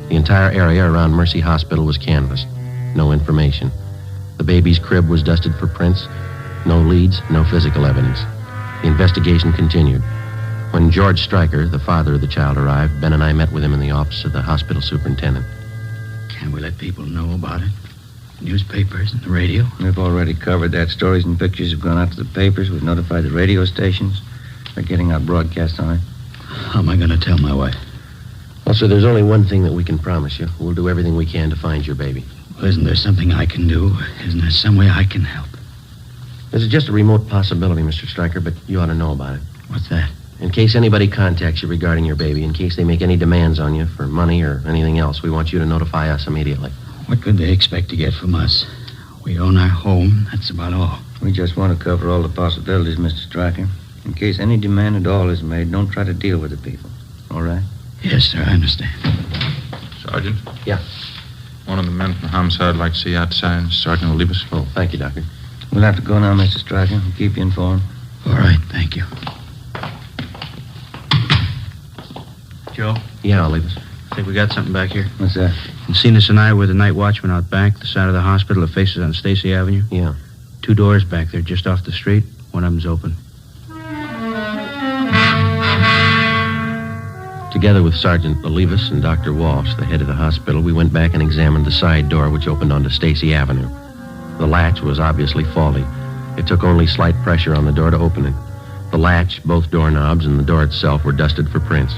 Speaker 11: The entire area around Mercy Hospital was canvassed. No information. The baby's crib was dusted for prints. No leads, no physical evidence. The investigation continued. When George Stryker, the father of the child, arrived, Ben and I met with him in the office of the hospital superintendent.
Speaker 21: Can't we let people know about it? Newspapers and the radio? We've already covered that. Stories and pictures have gone out to the papers. We've notified the radio stations. They're getting out broadcasts on it. How am I going to tell my wife?
Speaker 11: Well, sir, there's only one thing that we can promise you. We'll do everything we can to find your baby.
Speaker 21: Well, isn't there something I can do? Isn't there some way I can help?
Speaker 11: This is just a remote possibility, Mr. Stryker, but you ought to know about it.
Speaker 21: What's that?
Speaker 11: In case anybody contacts you regarding your baby, in case they make any demands on you for money or anything else, we want you to notify us immediately.
Speaker 21: What could they expect to get from us? We own our home. That's about all. We just want to cover all the possibilities, Mr. Stryker. In case any demand at all is made, don't try to deal with the people. All right? Yes, sir, I understand.
Speaker 19: Sergeant?
Speaker 11: Yeah.
Speaker 19: One of the men from homicide would like to see you outside. Sergeant will leave us.
Speaker 11: Oh, thank you, Doctor.
Speaker 21: We'll have to go now, Mr. Stryker. We'll keep you informed. All right, thank you.
Speaker 12: Joe?
Speaker 11: Yeah, I'll leave us.
Speaker 12: I think we got something back here.
Speaker 21: What's that?
Speaker 12: Encinas and I were the night watchman out back, the side of the hospital that faces on Stacy Avenue.
Speaker 11: Yeah.
Speaker 12: 2 doors back there, just off the street. One of them's open.
Speaker 11: Together with Sergeant Olivas and Dr. Walsh, the head of the hospital, we went back and examined the side door which opened onto Stacy Avenue. The latch was obviously faulty. It took only slight pressure on the door to open it. The latch, both doorknobs, and the door itself were dusted for prints.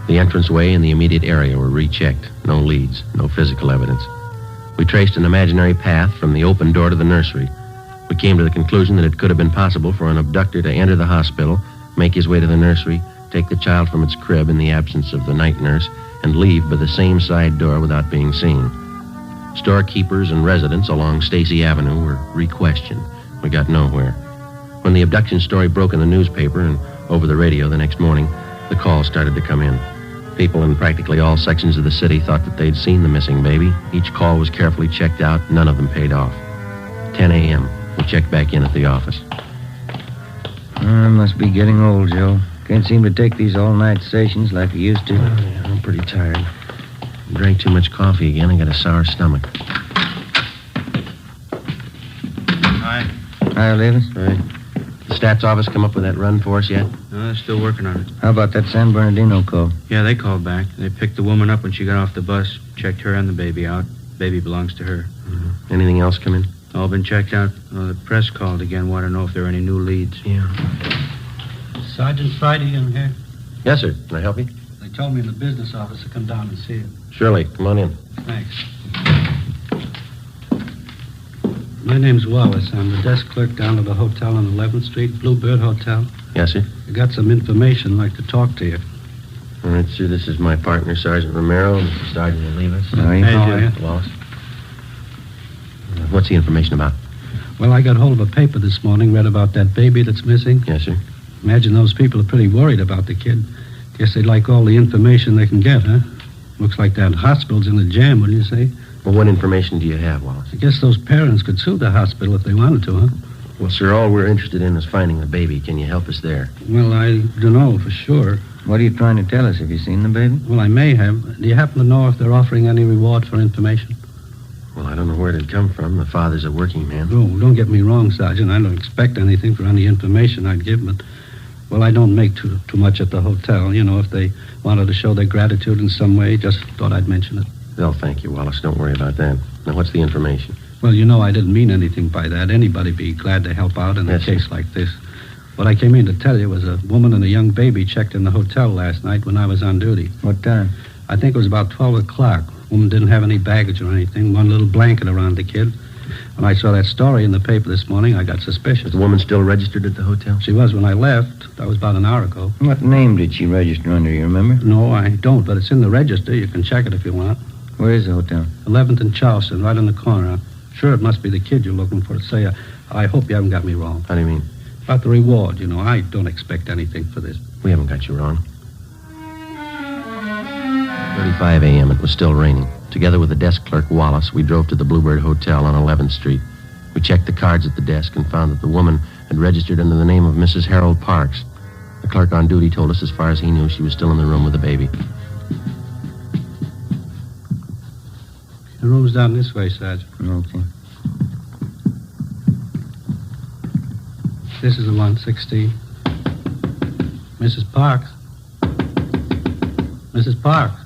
Speaker 11: The entranceway and the immediate area were rechecked. No leads, no physical evidence. We traced an imaginary path from the open door to the nursery. We came to the conclusion that it could have been possible for an abductor to enter the hospital, make his way to the nursery, take the child from its crib in the absence of the night nurse, and leave by the same side door without being seen. Storekeepers and residents along Stacy Avenue were re-questioned. We got nowhere. When the abduction story broke in the newspaper and over the radio the next morning, the calls started to come in. People in practically all sections of the city thought that they'd seen the missing baby. Each call was carefully checked out. None of them paid off. 10 a.m. We checked back in at the office.
Speaker 21: I must be getting old, Joe. Can't seem to take these all-night sessions like I used to.
Speaker 11: Yeah, I'm pretty tired. I drank too much coffee again. I got a sour stomach.
Speaker 12: Hi.
Speaker 21: Hi, Olivas.
Speaker 11: Right. The stats office come up with that run for us yet?
Speaker 12: No, they're still working on it.
Speaker 21: How about that San Bernardino call?
Speaker 12: Yeah, they called back. They picked the woman up when she got off the bus, checked her and the baby out. Baby belongs to her.
Speaker 11: Mm-hmm. Anything else come in?
Speaker 12: All been checked out. The press called again, want to know if there are any new leads.
Speaker 11: Yeah.
Speaker 7: Sergeant Friday in here?
Speaker 11: Yes, sir. Can I help you?
Speaker 7: They told me in the business office to come down and see you.
Speaker 11: Surely. Come on in.
Speaker 7: Thanks. My name's Wallace. I'm the desk clerk down at the hotel on 11th Street, Bluebird Hotel.
Speaker 11: Yes, sir.
Speaker 7: I got some information I'd like to talk to you.
Speaker 11: All right, sir. This is my partner, Sergeant Romero, and Sergeant Olivas.
Speaker 21: How are you?
Speaker 7: How are you?
Speaker 11: Wallace. What's the information about?
Speaker 7: Well, I got hold of a paper this morning, read about that baby that's missing.
Speaker 11: Yes, sir.
Speaker 7: Imagine those people are pretty worried about the kid. Guess they'd like all the information they can get, huh? Looks like that hospital's in a jam, wouldn't you say?
Speaker 11: Well, what information do you have, Wallace?
Speaker 7: I guess those parents could sue the hospital if they wanted to, huh?
Speaker 11: Well, sir, all we're interested in is finding the baby. Can you help us there?
Speaker 7: Well, I don't know for sure.
Speaker 21: What are you trying to tell us? Have you seen the baby?
Speaker 7: Well, I may have. Do you happen to know if they're offering any reward for information?
Speaker 11: Well, I don't know where it'd come from. The father's a working man.
Speaker 7: Oh, don't get me wrong, Sergeant. I don't expect anything for any information I'd give, but, well, I don't make too much at the hotel. You know, if they wanted to show their gratitude in some way, just thought I'd mention it.
Speaker 11: Well, thank you, Wallace. Don't worry about that. Now, what's the information?
Speaker 7: Well, you know, I didn't mean anything by that. Anybody'd be glad to help out in a case like this. What I came in to tell you was a woman and a young baby checked in the hotel last night when I was on duty.
Speaker 21: What time?
Speaker 7: I think it was about 12 o'clock. Woman didn't have any baggage or anything, one little blanket around the kid. When I saw that story in the paper this morning, I got suspicious.
Speaker 11: Is the woman still registered at the hotel?
Speaker 7: She was when I left. That was about an hour ago.
Speaker 21: What name did she register under, you remember?
Speaker 7: No, I don't, but it's in the register. You can check it if you want.
Speaker 21: Where is the hotel?
Speaker 7: 11th and Charleston, right in the corner. I'm sure it must be the kid you're looking for. Say, I hope you haven't got me wrong.
Speaker 11: How do you mean?
Speaker 7: About the reward, you know. I don't expect anything for this.
Speaker 11: We haven't got you wrong. 3:35 a.m. It was still raining. Together with the desk clerk, Wallace, we drove to the Bluebird Hotel on 11th Street. We checked the cards at the desk and found that the woman had registered under the name of Mrs. Harold Parks. The clerk on duty told us as far as he knew she was still in the room with the baby.
Speaker 7: The room's down this way, Sergeant.
Speaker 21: Okay.
Speaker 7: This is the 116. Mrs. Parks. Mrs. Parks.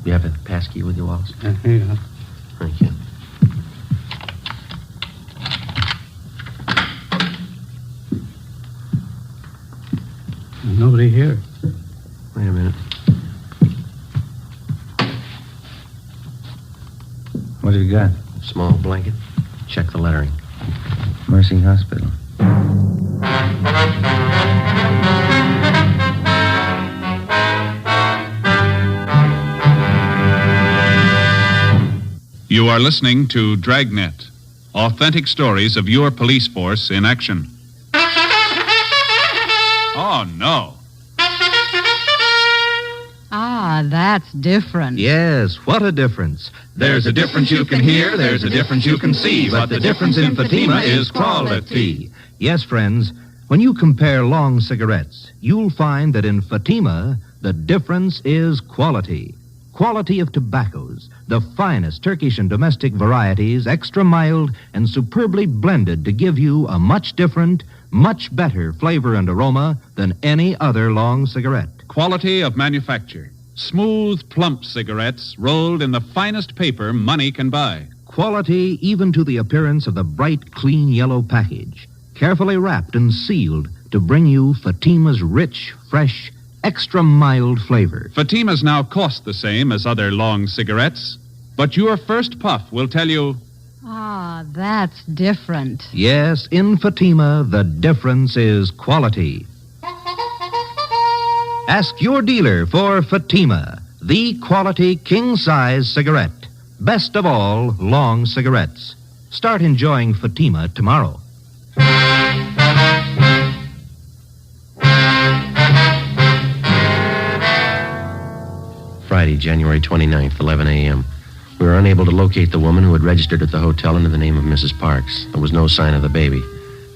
Speaker 11: You have a passkey with you, Wallace?
Speaker 7: Here you are.
Speaker 11: Thank you.
Speaker 7: There's nobody here.
Speaker 11: Wait a minute.
Speaker 21: What have you got?
Speaker 11: Small blanket. Check the lettering.
Speaker 21: Mercy Hospital.
Speaker 2: are listening to Dragnet, authentic stories of your police force in action. Oh, no.
Speaker 16: Ah, that's different.
Speaker 14: Yes, what a difference.
Speaker 19: There's a difference you can hear, there's a difference you can see, but the difference in Fatima is quality.
Speaker 14: Yes, friends, when you compare long cigarettes, you'll find that in Fatima, the difference is quality. Quality of tobaccos, the finest Turkish and domestic varieties, extra mild and superbly blended to give you a much different, much better flavor and aroma than any other long cigarette.
Speaker 2: Quality of manufacture. Smooth, plump cigarettes rolled in the finest paper money can buy.
Speaker 14: Quality even to the appearance of the bright, clean yellow package, carefully wrapped and sealed to bring you Fatima's rich, fresh, extra mild flavor.
Speaker 2: Fatimas now cost the same as other long cigarettes, but your first puff will tell you...
Speaker 16: Ah, that's different.
Speaker 14: Yes, in Fatima, the difference is quality. Ask your dealer for Fatima, the quality king-size cigarette. Best of all, long cigarettes. Start enjoying Fatima tomorrow.
Speaker 11: Friday, January 29th, 11 a.m. We were unable to locate the woman who had registered at the hotel under the name of Mrs. Parks. There was no sign of the baby.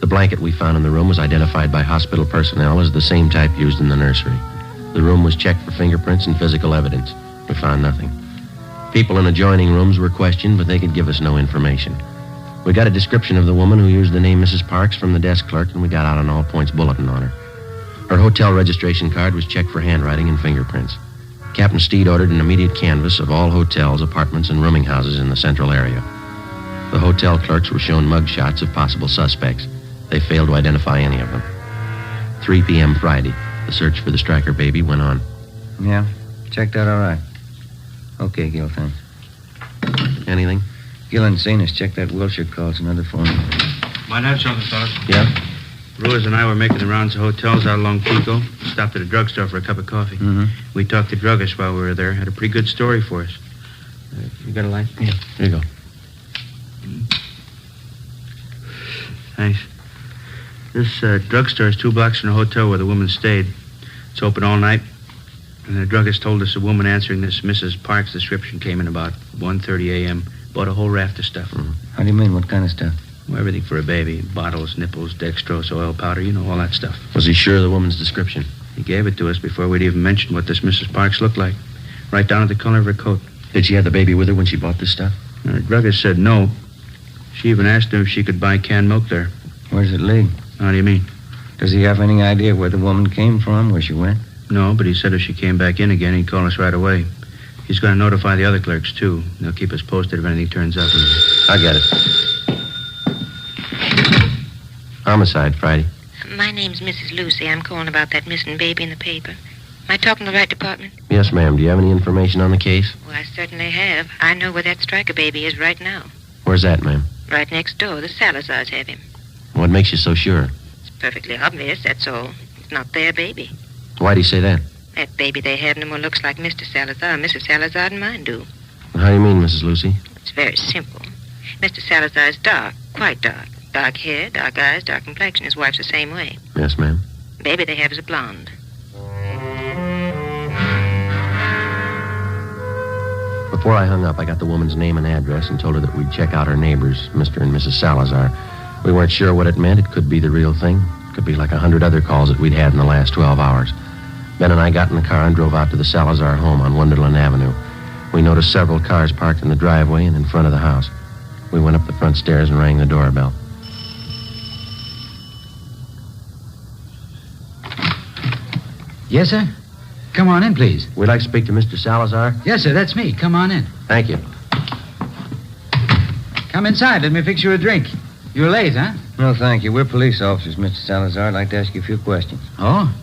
Speaker 11: The blanket we found in the room was identified by hospital personnel as the same type used in the nursery. The room was checked for fingerprints and physical evidence. We found nothing. People in adjoining rooms were questioned, but they could give us no information. We got a description of the woman who used the name Mrs. Parks from the desk clerk, and we got out an all-points bulletin on her. Her hotel registration card was checked for handwriting and fingerprints. Captain Steed ordered an immediate canvass of all hotels, apartments, and rooming houses in the central area. The hotel clerks were shown mug shots of possible suspects. They failed to identify any of them. 3 p.m. Friday, the search for the Stryker baby went on.
Speaker 21: Yeah, checked out all right. Okay, Gil, thanks.
Speaker 11: Anything?
Speaker 21: Gil and Zenas checked that Wilshire call. It's another phone.
Speaker 7: Might have something, fellas.
Speaker 11: Yeah?
Speaker 7: Ruiz and I were making the rounds of hotels out along Pico. Stopped at a drugstore for a cup of coffee.
Speaker 21: Mm-hmm.
Speaker 7: We talked to druggists while we were there. Had a pretty good story for us. You got a light?
Speaker 11: Yeah, here you go.
Speaker 7: Thanks. This drugstore is 2 blocks from the hotel where the woman stayed. It's open all night. And the druggist told us a woman answering this Mrs. Parks description came in about 1:30 a.m. Bought a whole raft of stuff.
Speaker 21: Mm-hmm. How do you mean, what kind of stuff?
Speaker 7: Well, everything for a baby. Bottles, nipples, dextrose, oil powder, all that stuff.
Speaker 11: Was he sure of the woman's description?
Speaker 7: He gave it to us before we'd even mentioned what this Mrs. Parks looked like. Right down to the color of her coat.
Speaker 11: Did she have the baby with her when she bought this stuff?
Speaker 7: The druggist said no. She even asked him if she could buy canned milk there.
Speaker 21: Where does it lead?
Speaker 7: How do you mean?
Speaker 21: Does he have any idea where the woman came from, where she went?
Speaker 7: No, but he said if she came back in again, he'd call us right away. He's going to notify the other clerks, too. They'll keep us posted if anything turns up.
Speaker 11: I got it. Homicide, Friday.
Speaker 4: My name's Mrs. Lucy. I'm calling about that missing baby in the paper. Am I talking to the right department?
Speaker 11: Yes, ma'am. Do you have any information on the case?
Speaker 4: Well, I certainly have. I know where that Stryker baby is right now.
Speaker 11: Where's that, ma'am?
Speaker 4: Right next door. The Salazars have him.
Speaker 11: What makes you so sure?
Speaker 4: It's perfectly obvious, that's all. It's not their baby.
Speaker 11: Why do you say that?
Speaker 4: That baby they have no more looks like Mr. Salazar, Mrs. Salazar, than mine do.
Speaker 11: How do you mean, Mrs. Lucy?
Speaker 4: It's very simple. Mr. Salazar is dark, quite dark. Dark hair, dark eyes, dark complexion. His wife's the same way.
Speaker 11: Yes, ma'am.
Speaker 4: The baby they have is a blonde.
Speaker 11: Before I hung up, I got the woman's name and address and told her that we'd check out her neighbors, Mr. and Mrs. Salazar. We weren't sure what it meant. It could be the real thing. It could be like 100 other calls that we'd had in the last 12 hours. Ben and I got in the car and drove out to the Salazar home on Wonderland Avenue. We noticed several cars parked in the driveway and in front of the house. We went up the front stairs and rang the doorbell.
Speaker 12: Yes, sir? Come on in, please.
Speaker 11: We'd like to speak to Mr. Salazar.
Speaker 12: Yes, sir, that's me. Come on in.
Speaker 11: Thank you.
Speaker 12: Come inside. Let me fix you a drink. You're late, huh?
Speaker 21: No, thank you. We're police officers, Mr. Salazar. I'd like to ask you a few questions.
Speaker 12: Oh?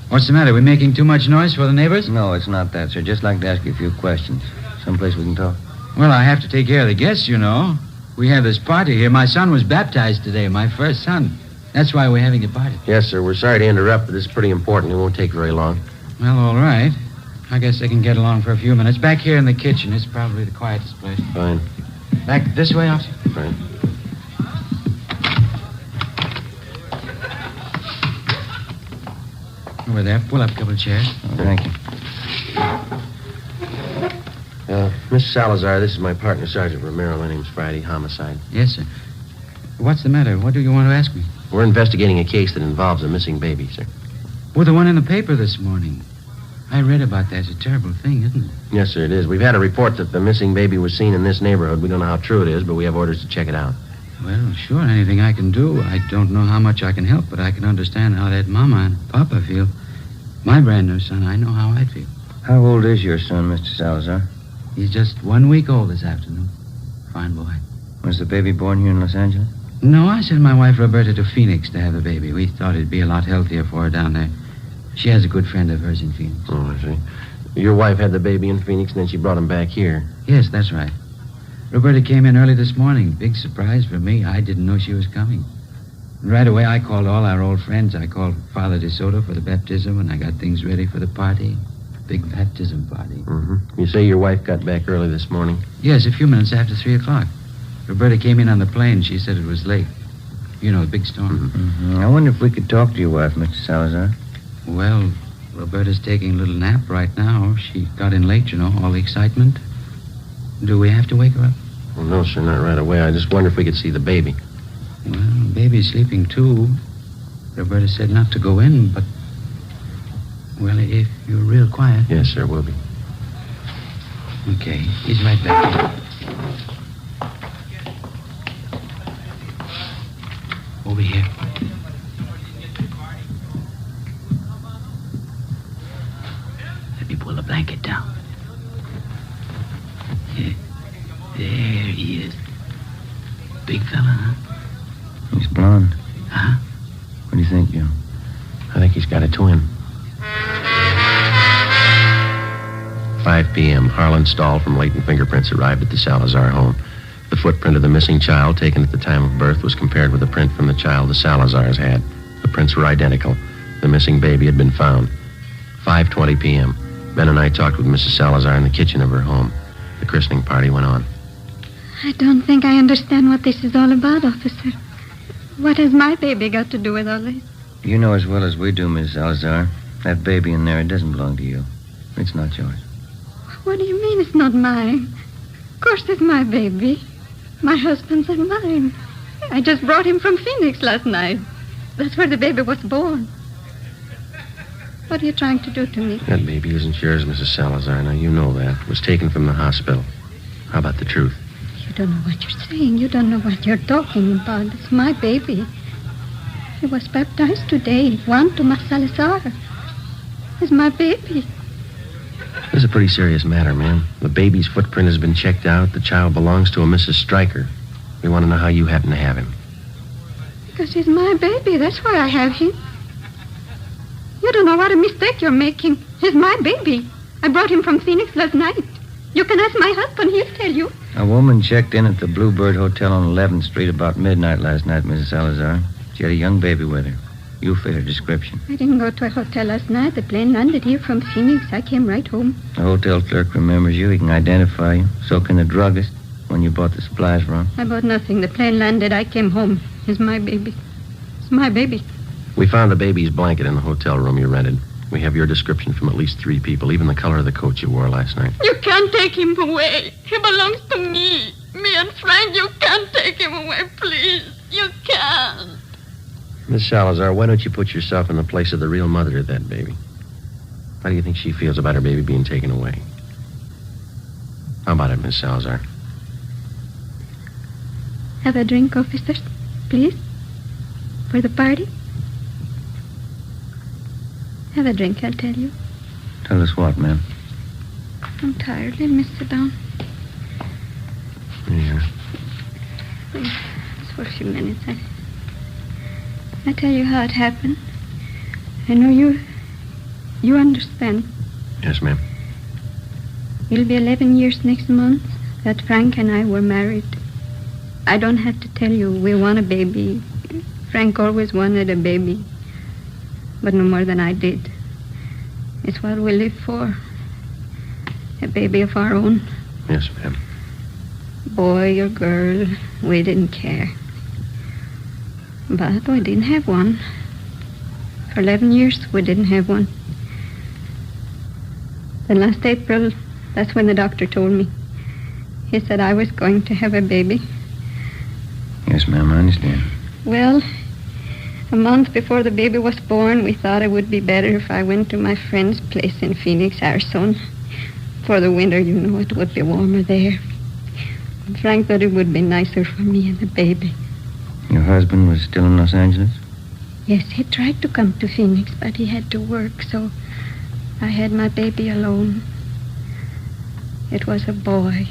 Speaker 12: What's the matter? We making too much noise for the neighbors?
Speaker 21: No, it's not that, sir. Just like to ask you a few questions. Someplace we can talk.
Speaker 12: Well, I have to take care of the guests, you know. We have this party here. My son was baptized today, my first son. That's why we're having a party.
Speaker 11: Yes, sir. We're sorry to interrupt, but this is pretty important. It won't take very long.
Speaker 12: Well, all right. I guess I can get along for a few minutes. Back here in the kitchen. It's probably the quietest place.
Speaker 11: Fine.
Speaker 18: Back this way, officer?
Speaker 11: Right.
Speaker 18: Over there. Pull up a couple of chairs.
Speaker 11: Oh, thank you. Miss Salazar, this is my partner, Sergeant Romero. My name's Friday. Homicide.
Speaker 18: Yes, sir. What's the matter? What do you want to ask me?
Speaker 11: We're investigating a case that involves a missing baby, sir.
Speaker 18: Oh, the one in the paper this morning. I read about that. It's a terrible thing, isn't it?
Speaker 11: Yes, sir, it is. We've had a report that the missing baby was seen in this neighborhood. We don't know how true it is, but we have orders to check it out.
Speaker 18: Well, sure, anything I can do. I don't know how much I can help, but I can understand how that mama and papa feel. My brand new son, I know how I'd feel.
Speaker 21: How old is your son, Mr. Salazar?
Speaker 18: He's just 1 week old this afternoon. Fine boy.
Speaker 21: Was the baby born here in Los Angeles?
Speaker 18: No, I sent my wife Roberta to Phoenix to have the baby. We thought it'd be a lot healthier for her down there. She has a good friend of hers in Phoenix.
Speaker 11: Oh, I see. Your wife had the baby in Phoenix, and then she brought him back here.
Speaker 18: Yes, that's right. Roberta came in early this morning. Big surprise for me. I didn't know she was coming. Right away, I called all our old friends. I called Father DeSoto for the baptism, and I got things ready for the party. Big baptism party.
Speaker 11: Mm-hmm. You say your wife got back early this morning?
Speaker 18: Yes, a few minutes after 3 o'clock. Roberta came in on the plane. She said it was late. You know, the big storm.
Speaker 21: Mm-hmm. I wonder if we could talk to your wife, Mr. Salazar.
Speaker 18: Well, Roberta's taking a little nap right now. She got in late, you know, all the excitement. Do we have to wake her up?
Speaker 11: Well, no, sir, not right away. I just wonder if we could see the baby.
Speaker 18: Well, baby's sleeping, too. Roberta said not to go in, but... Well, if you're real quiet...
Speaker 11: Yes, sir, we'll be.
Speaker 18: Okay, he's right back. Over here. Let me pull the blanket down. Yeah. There he is. Big fella, huh?
Speaker 21: He's blonde.
Speaker 18: Huh?
Speaker 21: What do you think, Joe?
Speaker 11: I think he's got a twin. 5 p.m., Harlan Stahl from Latent Fingerprints arrived at the Salazar home. The footprint of the missing child taken at the time of birth was compared with the print from the child the Salazars had. The prints were identical. The missing baby had been found. 5:20 p.m. Ben and I talked with Mrs. Salazar in the kitchen of her home. The christening party went on.
Speaker 10: I don't think I understand what this is all about, officer. What has my baby got to do with all this?
Speaker 21: You know as well as we do, Miss Salazar. That baby in there, it doesn't belong to you. It's not yours.
Speaker 10: What do you mean it's not mine? Of course it's my baby. My husband's and mine. I just brought him from Phoenix last night. That's where the baby was born. What are you trying to do to me?
Speaker 11: That baby isn't yours, Mrs. Salazar. Now, you know that. It was taken from the hospital. How about the truth?
Speaker 10: You don't know what you're saying. You don't know what you're talking about. It's my baby. He was baptized today. Juan Tomas Salazar. It's my baby.
Speaker 11: This is a pretty serious matter, ma'am. The baby's footprint has been checked out. The child belongs to a Mrs. Stryker. We want to know how you happen to have him.
Speaker 10: Because he's my baby. That's why I have him. You don't know what a mistake you're making. He's my baby. I brought him from Phoenix last night. You can ask my husband. He'll tell you.
Speaker 21: A woman checked in at the Bluebird Hotel on 11th Street about midnight last night, Mrs. Salazar. She had a young baby with her. You fit her description.
Speaker 10: I didn't go to a hotel last night. The plane landed here from Phoenix. I came right home.
Speaker 21: The hotel clerk remembers you. He can identify you. So can the druggist when you bought the supplies from.
Speaker 10: I bought nothing. The plane landed. I came home. It's my baby. It's my baby.
Speaker 11: We found the baby's blanket in the hotel room you rented. We have your description from at least 3 people, even the color of the coat you wore last night.
Speaker 10: You can't take him away. He belongs to me. Me and Frank, you can't take him away, please. You can't.
Speaker 11: Miss Salazar, why don't you put yourself in the place of the real mother of that baby? How do you think she feels about her baby being taken away? How about it, Miss Salazar?
Speaker 10: Have a drink, officers, please? For the party? Have a drink, I'll tell you.
Speaker 21: Tell us what, ma'am?
Speaker 10: I'm tired. Let me sit down.
Speaker 11: Yeah.
Speaker 10: Please, just for a few minutes. I tell you how it happened. I know you understand.
Speaker 11: Yes, ma'am.
Speaker 10: It'll be 11 years next month that Frank and I were married. I don't have to tell you we want a baby. Frank always wanted a baby, but no more than I did. It's what we live for. A baby of our own.
Speaker 11: Yes, ma'am.
Speaker 10: boy or girl, we didn't care. But we didn't have one. For 11 years, we didn't have one. Then last April, that's when the doctor told me. He said I was going to have a baby.
Speaker 21: Yes, ma'am, I understand.
Speaker 10: Well, a month before the baby was born, we thought it would be better if I went to my friend's place in Phoenix, Arizona. For the winter, you know, it would be warmer there. Frank thought it would be nicer for me and the baby.
Speaker 21: Your husband was still in Los Angeles?
Speaker 10: Yes, he tried to come to Phoenix, but he had to work, so I had my baby alone. It was a boy.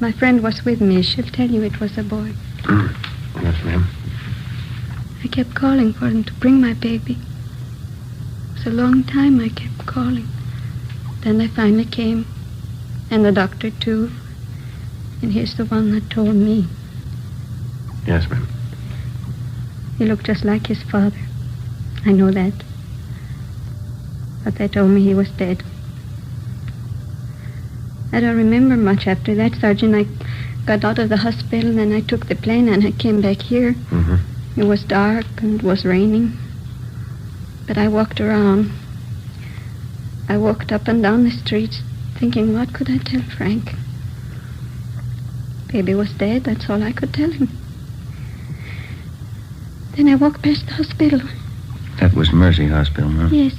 Speaker 10: My friend was with me. She'll tell you it was a boy.
Speaker 21: Yes, ma'am.
Speaker 10: I kept calling for him to bring my baby. It was a long time I kept calling. Then they finally came, and the doctor, too. And he's the one that told me.
Speaker 21: Yes, ma'am.
Speaker 10: He looked just like his father. I know that. But they told me he was dead. I don't remember much after that, Sergeant. I got out of the hospital, and I took the plane, and I came back here.
Speaker 21: Mm-hmm.
Speaker 10: It was dark, and it was raining. But I walked around. I walked up and down the streets, thinking, what could I tell Frank? Baby was dead, that's all I could tell him. Then I walked past the hospital.
Speaker 21: That was Mercy Hospital, huh?
Speaker 10: Yes.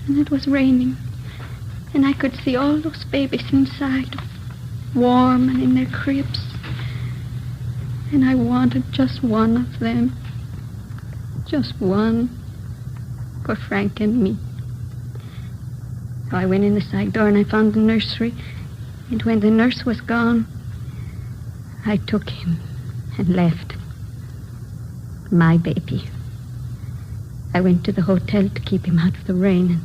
Speaker 10: And it was raining. And I could see all those babies inside, warm and in their cribs. And I wanted just one of them. Just one for Frank and me. So I went in the side door and I found the nursery. And when the nurse was gone, I took him and left. My baby. I went to the hotel to keep him out of the rain, and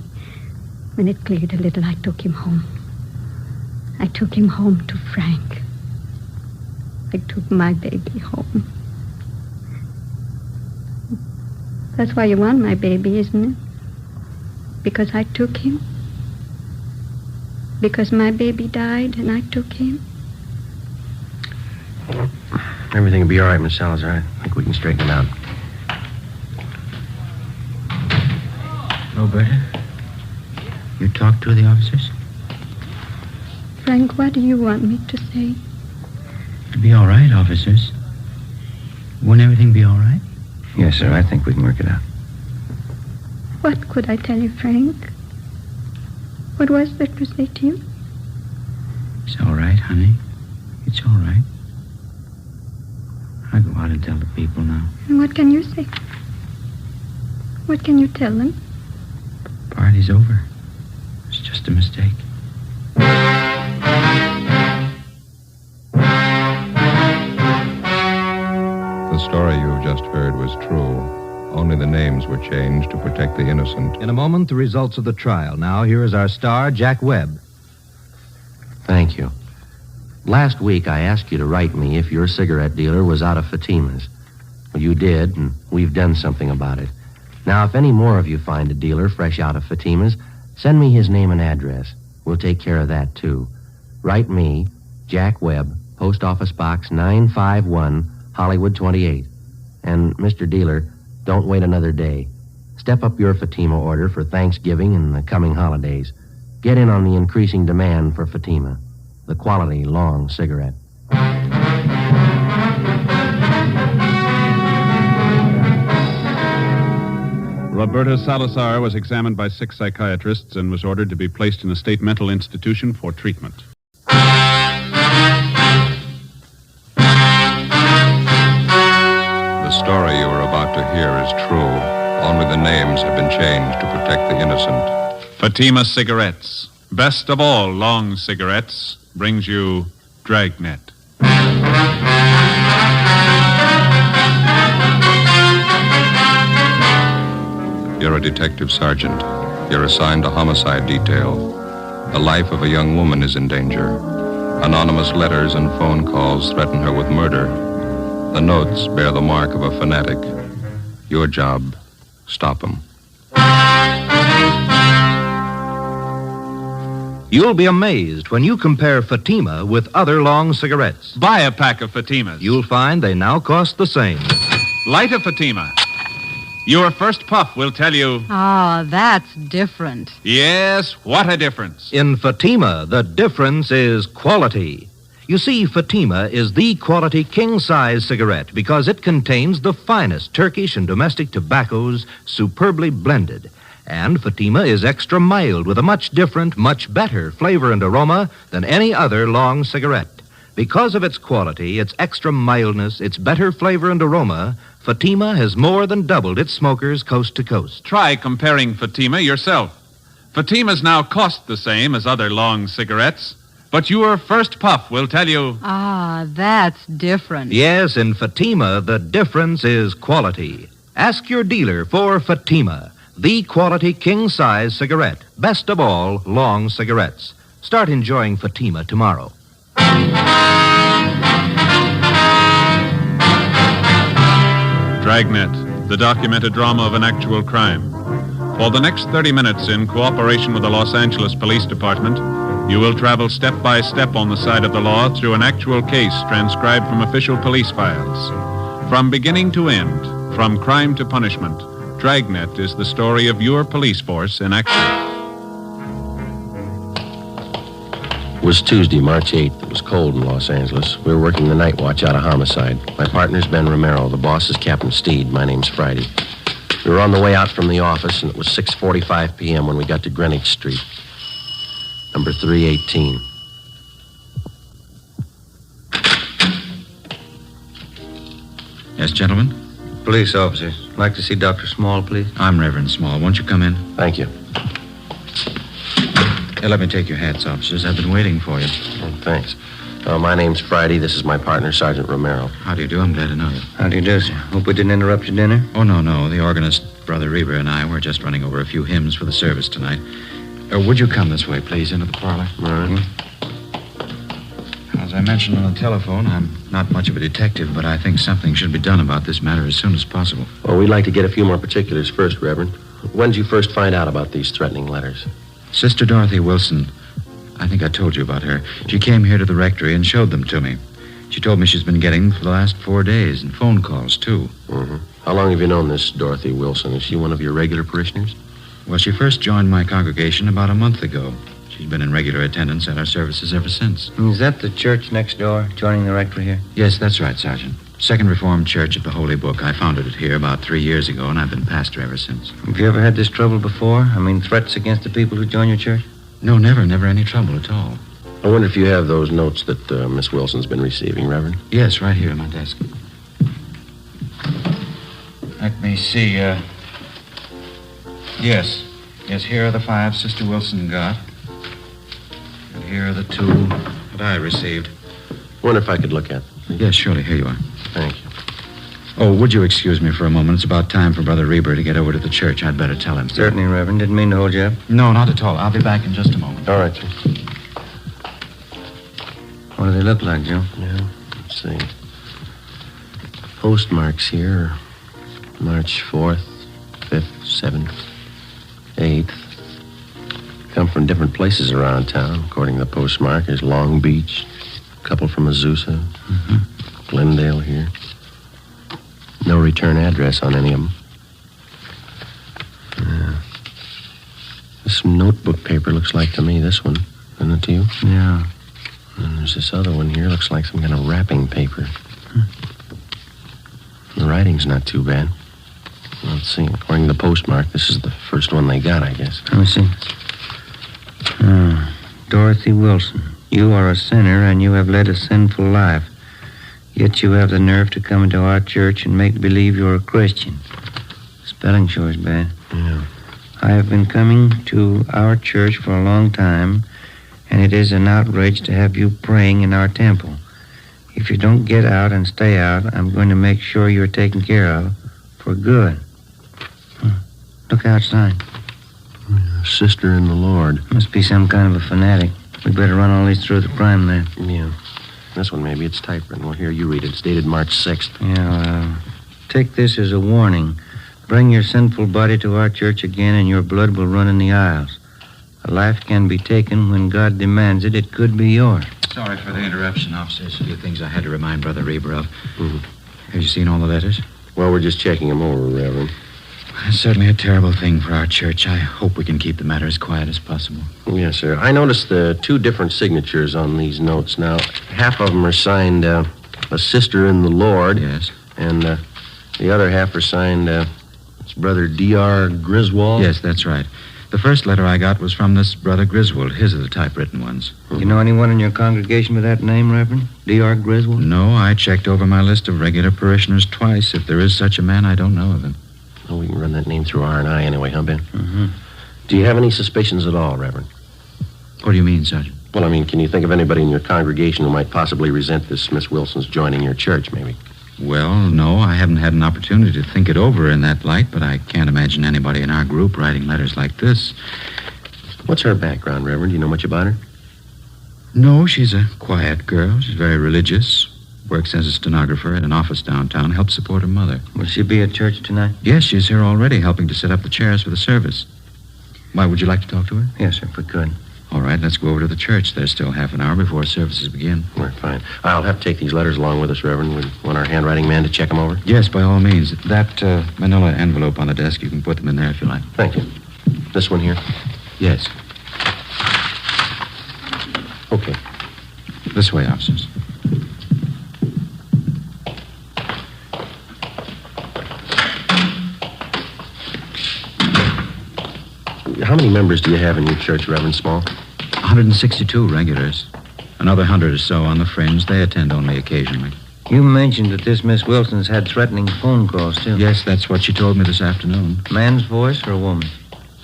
Speaker 10: when it cleared a little, I took him home. I took him home to Frank. I took my baby home. That's why you want my baby, isn't it? Because I took him? Because my baby died and I took him?
Speaker 11: Everything will be all right, Miss Salazar. I think we can straighten it out.
Speaker 21: Roberta, you talked to the officers?
Speaker 10: Frank, what do you want me to say?
Speaker 21: It'll be all right, officers. Won't everything be all right? Yes, sir. I think we can work it out.
Speaker 10: What could I tell you, Frank? What was there to say to you?
Speaker 21: It's all right, honey. It's all right. I'll go out and tell the people now.
Speaker 10: And what can you say? What can you tell them?
Speaker 21: Party's over. It's just a mistake.
Speaker 1: The story you've just heard was true. Only the names were changed to protect the innocent.
Speaker 14: In a moment, the results of the trial. Now, here is our star, Jack Webb.
Speaker 11: Thank you. Last week, I asked you to write me if your cigarette dealer was out of Fatima's. Well, you did, and we've done something about it. Now, if any more of you find a dealer fresh out of Fatima's, send me his name and address. We'll take care of that, too. Write me, Jack Webb, Post Office Box 951, Hollywood 28. And, Mr. Dealer, don't wait another day. Step up your Fatima order for Thanksgiving and the coming holidays. Get in on the increasing demand for Fatima, the quality long cigarette.
Speaker 2: Roberta Salazar was examined by 6 psychiatrists and was ordered to be placed in a state mental institution for treatment.
Speaker 1: The story you are about to hear is true. Only the names have been changed to protect the innocent.
Speaker 2: Fatima Cigarettes, best of all long cigarettes, brings you Dragnet.
Speaker 1: You're a detective sergeant. You're assigned to homicide detail. The life of a young woman is in danger. Anonymous letters and phone calls threaten her with murder. The notes bear the mark of a fanatic. Your job, stop them.
Speaker 14: You'll be amazed when you compare Fatima with other long cigarettes.
Speaker 2: Buy a pack of Fatimas.
Speaker 14: You'll find they now cost the same.
Speaker 2: Light a Fatima. Your first puff will tell you...
Speaker 16: Ah, that's different.
Speaker 2: Yes, what a difference.
Speaker 14: In Fatima, the difference is quality. You see, Fatima is the quality king-size cigarette because it contains the finest Turkish and domestic tobaccos superbly blended. And Fatima is extra mild with a much different, much better flavor and aroma than any other long cigarette. Because of its quality, its extra mildness, its better flavor and aroma, Fatima has more than doubled its smokers coast to coast.
Speaker 2: Try comparing Fatima yourself. Fatimas now cost the same as other long cigarettes, but your first puff will tell you...
Speaker 16: Ah, that's different.
Speaker 14: Yes, in Fatima, the difference is quality. Ask your dealer for Fatima, the quality king-size cigarette. Best of all, long cigarettes. Start enjoying Fatima tomorrow.
Speaker 2: Dragnet, the documented drama of an actual crime. For the next 30 minutes, in cooperation with the Los Angeles Police Department, you will travel step by step on the side of the law through an actual case transcribed from official police files. From beginning to end, from crime to punishment, Dragnet is the story of your police force in action.
Speaker 11: It was Tuesday, March 8th. It was cold in Los Angeles. We were working the night watch out of homicide. My partner's Ben Romero. The boss is Captain Steed. My name's Friday. We were on the way out from the office, and it was 6:45 p.m. when we got to Greenwich Street. Number 318.
Speaker 24: Yes, gentlemen?
Speaker 18: Police officers. Like to see Dr. Small, please.
Speaker 24: I'm Reverend Small. Won't you come in?
Speaker 11: Thank you.
Speaker 24: Let me take your hats, officers. I've been waiting for you.
Speaker 11: Oh, thanks. My name's Friday. This is my partner, Sergeant Romero.
Speaker 24: How do you do? I'm glad to know you.
Speaker 18: How do you do, sir? Hope we didn't interrupt your dinner?
Speaker 24: Oh, no. The organist, Brother Reber, and I were just running over a few hymns for the service tonight. Would you come this way, please, into the parlor?
Speaker 11: All right.
Speaker 24: As I mentioned on the telephone, I'm not much of a detective, but I think something should be done about this matter as soon as possible.
Speaker 11: Well, we'd like to get a few more particulars first, Reverend. When did you first find out about these threatening letters?
Speaker 24: Sister Dorothy Wilson. I think I told you about her. She came here to the rectory and showed them to me. She told me she's been getting them for the last 4 days, and phone calls, too.
Speaker 11: Mm-hmm. How long have you known this Dorothy Wilson? Is she one of your regular parishioners?
Speaker 24: Well, she first joined my congregation about a month ago. She's been in regular attendance at our services ever since.
Speaker 18: Is that the church next door, joining the rectory here?
Speaker 24: Yes, that's right, Sergeant. Second Reformed Church of the Holy Book. I founded it here about 3 years ago, and I've been pastor ever since.
Speaker 18: Have you ever had this trouble before? I mean, threats against the people who join your church?
Speaker 24: No, never any trouble at all.
Speaker 11: I wonder if you have those notes that Miss Wilson's been receiving, Reverend?
Speaker 24: Yes, right here on my desk. Let me see, Yes, here are the 5 Sister Wilson got. And here are the 2 that I received.
Speaker 11: Wonder if I could look at them.
Speaker 24: Yes, surely. Here you are.
Speaker 11: Thank you.
Speaker 24: Oh, would you excuse me for a moment? It's about time for Brother Reber to get over to the church. I'd better tell him.
Speaker 18: Certainly, Reverend. Didn't mean to hold you up.
Speaker 24: No, not at all. I'll be back in just a moment.
Speaker 11: All right, sir.
Speaker 18: What do they look like, Joe?
Speaker 11: Yeah, let's see. Postmarks here are March 4th, 5th, 7th, 8th. Come from different places around town, according to the postmark. There's Long Beach, a couple from Azusa, Glendale here. No return address on any of them. This notebook paper looks like to me this one. Isn't it to you?
Speaker 18: Yeah.
Speaker 11: And there's this other one here. Looks like some kind of wrapping paper. The writing's not too bad. Let's see. According to the postmark, this is the first one they got, I guess.
Speaker 18: Let me see. Dorothy Wilson, you are a sinner and you have led a sinful life. Yet you have the nerve to come into our church and make believe you're a Christian. Spelling sure is bad.
Speaker 11: Yeah.
Speaker 18: I have been coming to our church for a long time, and it is an outrage to have you praying in our temple. If you don't get out and stay out, I'm going to make sure you're taken care of for good. Look outside.
Speaker 11: Sister in the Lord.
Speaker 18: Must be some kind of a fanatic. We better run all these through the crime lab.
Speaker 11: Yeah. This one, maybe. It's typewritten. Well, here, you read it. It's dated March 6th.
Speaker 18: Yeah, take this as a warning. Bring your sinful body to our church again, and your blood will run in the aisles.
Speaker 21: A life can be taken when God demands it. It could be yours.
Speaker 24: Sorry for the interruption, officers. A few things I had to remind Brother Reber of. Have you seen all the letters?
Speaker 11: Well, we're just checking them over, Reverend.
Speaker 24: It's certainly a terrible thing for our church. I hope we can keep the matter as quiet as possible.
Speaker 11: Yes, sir. I noticed the 2 different signatures on these notes. Now, half of them are signed, a sister in the Lord.
Speaker 24: Yes.
Speaker 11: And the other half are signed, it's Brother D.R. Griswold.
Speaker 24: Yes, that's right. The first letter I got was from this Brother Griswold. His are the typewritten ones.
Speaker 21: You know anyone in your congregation with that name, Reverend? D.R. Griswold?
Speaker 24: No, I checked over my list of regular parishioners twice. If there is such a man, I don't know of him.
Speaker 11: Well, we can run that name through R&I anyway, huh, Ben?
Speaker 21: Mm-hmm.
Speaker 11: Do you have any suspicions at all, Reverend?
Speaker 24: What do you mean, Sergeant?
Speaker 11: Well, I mean, can you think of anybody in your congregation who might possibly resent this Miss Wilson's joining your church, maybe?
Speaker 24: Well, no, I haven't had an opportunity to think it over in that light, but I can't imagine anybody in our group writing letters like this.
Speaker 11: What's her background, Reverend? Do you know much about her?
Speaker 24: No, she's a quiet girl. She's very religious. Works as a stenographer at an office downtown. Helps support her mother.
Speaker 21: Will she be at church tonight?
Speaker 24: Yes, she's here already, helping to set up the chairs for the service. Why, would you like to talk to her?
Speaker 21: Yes, sir, if we could.
Speaker 24: All right, let's go over to the church. There's still half an hour before services begin.
Speaker 11: We're fine. I'll have to take these letters along with us, Reverend. We want our handwriting man to check them over?
Speaker 24: Yes, by all means. That manila envelope on the desk, you can put them in there if you like.
Speaker 11: Thank you. This one here?
Speaker 24: Yes.
Speaker 11: Okay.
Speaker 24: This way, officers.
Speaker 11: How many members do you have in your church, Reverend Small?
Speaker 24: 162 regulars. Another 100 or so on the fringe. They attend only occasionally.
Speaker 21: You mentioned that this Miss Wilson's had threatening phone calls, too.
Speaker 24: Yes, that's what she told me this afternoon.
Speaker 21: Man's voice or a woman?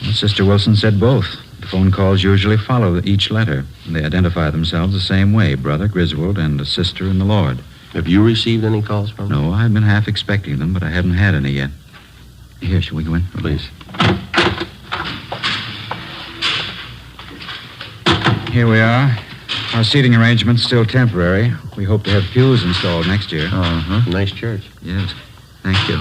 Speaker 24: Well, Sister Wilson said both. The phone calls usually follow each letter. They identify themselves the same way, Brother Griswold and a sister in the Lord.
Speaker 11: Have you received any calls from them?
Speaker 24: No, I've been half expecting them, but I haven't had any yet. Here, shall we go in?
Speaker 11: Please.
Speaker 24: Here we are. Our seating arrangement's still temporary. We hope to have pews installed next year.
Speaker 11: Uh-huh. Nice church.
Speaker 24: Yes. Thank you.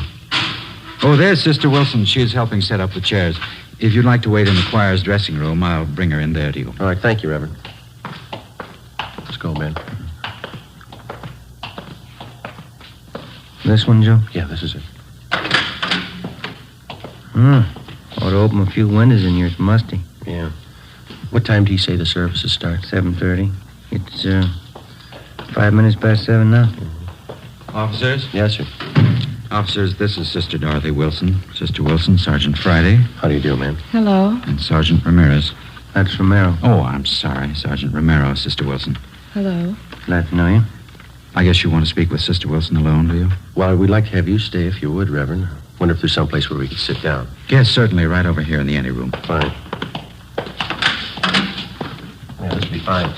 Speaker 24: Oh, there's Sister Wilson. She's helping set up the chairs. If you'd like to wait in the choir's dressing room, I'll bring her in there to you.
Speaker 11: All right, thank you, Reverend. Let's go, Ben.
Speaker 21: This one, Joe?
Speaker 11: Yeah, this is it.
Speaker 21: Ought to open a few windows in here. It's musty.
Speaker 11: Yeah. What time do you say the services start?
Speaker 21: 7:30. It's 5 minutes past 7 now.
Speaker 24: Officers?
Speaker 11: Yes, sir.
Speaker 24: Officers, this is Sister Dorothy Wilson. Sister Wilson, Sergeant Friday.
Speaker 11: How do you do, ma'am?
Speaker 5: Hello.
Speaker 24: And Sergeant Ramirez.
Speaker 21: That's Romero.
Speaker 24: Oh, I'm sorry. Sergeant Romero, Sister Wilson.
Speaker 5: Hello.
Speaker 21: Glad to know you.
Speaker 24: I guess you want to speak with Sister Wilson alone, do you?
Speaker 11: Well, we'd like to have you stay if you would, Reverend. Wonder if there's someplace where we could sit down.
Speaker 24: Yes, certainly. Right over here in the anteroom.
Speaker 11: Fine. Yeah, this will be fine.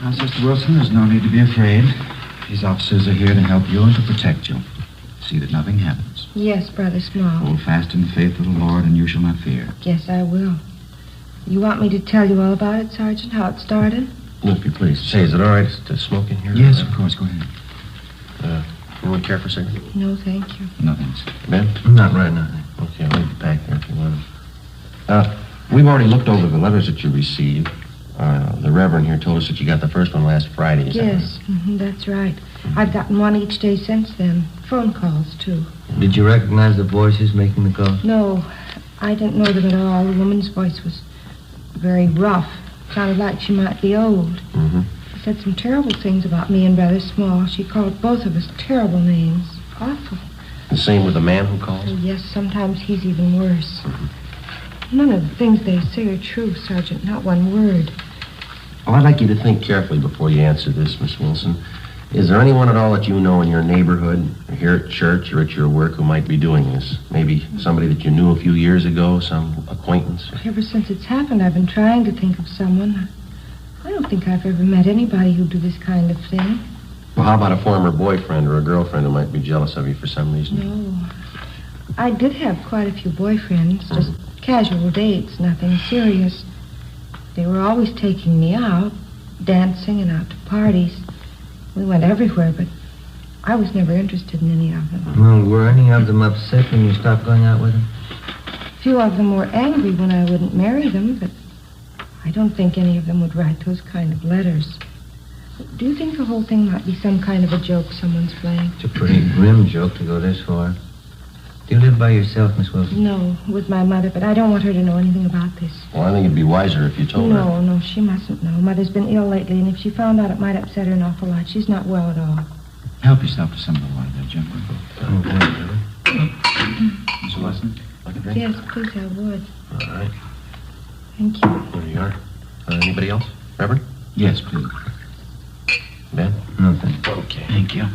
Speaker 24: Now, Sister Wilson, there's no need to be afraid. These officers are here to help you and to protect you. See that nothing happens.
Speaker 5: Yes, Brother Small.
Speaker 24: Hold fast in the faith of the Lord, and you shall not fear.
Speaker 5: Yes, I will. You want me to tell you all about it, Sergeant, how it started?
Speaker 11: Well, if you please. Say, is it all right to smoke in here?
Speaker 24: Yes, of course. Go ahead.
Speaker 11: Anyone care for a cigarette?
Speaker 5: No, thank you.
Speaker 24: No, thanks.
Speaker 11: Ben? Not right now. Okay, I'll leave it back there if you want it. We've already looked over the letters that you received. The Reverend here told us that you got the first one last Friday. Is
Speaker 5: Yes, that's right. I've gotten one each day since then. Phone calls, too.
Speaker 21: Did you recognize the voices making the calls?
Speaker 5: No, I didn't know them at all. The woman's voice was very rough. Sounded like she might be old.
Speaker 11: Mm-hmm.
Speaker 5: She said some terrible things about me and Brother Small. She called both of us terrible names. Awful.
Speaker 11: The same with the man who calls?
Speaker 5: Oh, yes, sometimes he's even worse. None of the things they say are true, Sergeant. Not one word.
Speaker 11: Well, I'd like you to think carefully before you answer this, Miss Wilson. Is there anyone at all that you know in your neighborhood, or here at church, or at your work who might be doing this? Maybe somebody that you knew a few years ago, some acquaintance?
Speaker 5: Ever since it's happened, I've been trying to think of someone. I don't think I've ever met anybody who'd do this kind of thing.
Speaker 11: Well, how about a former boyfriend or a girlfriend who might be jealous of you for some reason?
Speaker 5: No. I did have quite a few boyfriends, just casual dates, nothing serious. They were always taking me out, dancing and out to parties. We went everywhere, but I was never interested in any of them.
Speaker 21: Well, were any of them upset when you stopped going out with them?
Speaker 5: A few of them were angry when I wouldn't marry them, but I don't think any of them would write those kind of letters. Do you think the whole thing might be some kind of a joke someone's playing?
Speaker 21: It's a pretty grim joke to go this far. Do you live by yourself, Miss Wilson?
Speaker 5: No, with my mother, but I don't want her to know anything about this.
Speaker 11: Well, I think it'd be wiser if you told her.
Speaker 5: No, she mustn't know. Mother's been ill lately, and if she found out, it might upset her an awful lot. She's not well at all.
Speaker 21: Help yourself to some of the water there, Jim. Okay. Miss Wilson, like a drink?
Speaker 5: Yes, please, I would.
Speaker 11: All right.
Speaker 5: Thank you.
Speaker 11: There you are. Anybody else? Reverend?
Speaker 21: Yes, please.
Speaker 11: Ben?
Speaker 21: No, thank you.
Speaker 11: Okay.
Speaker 21: Thank you.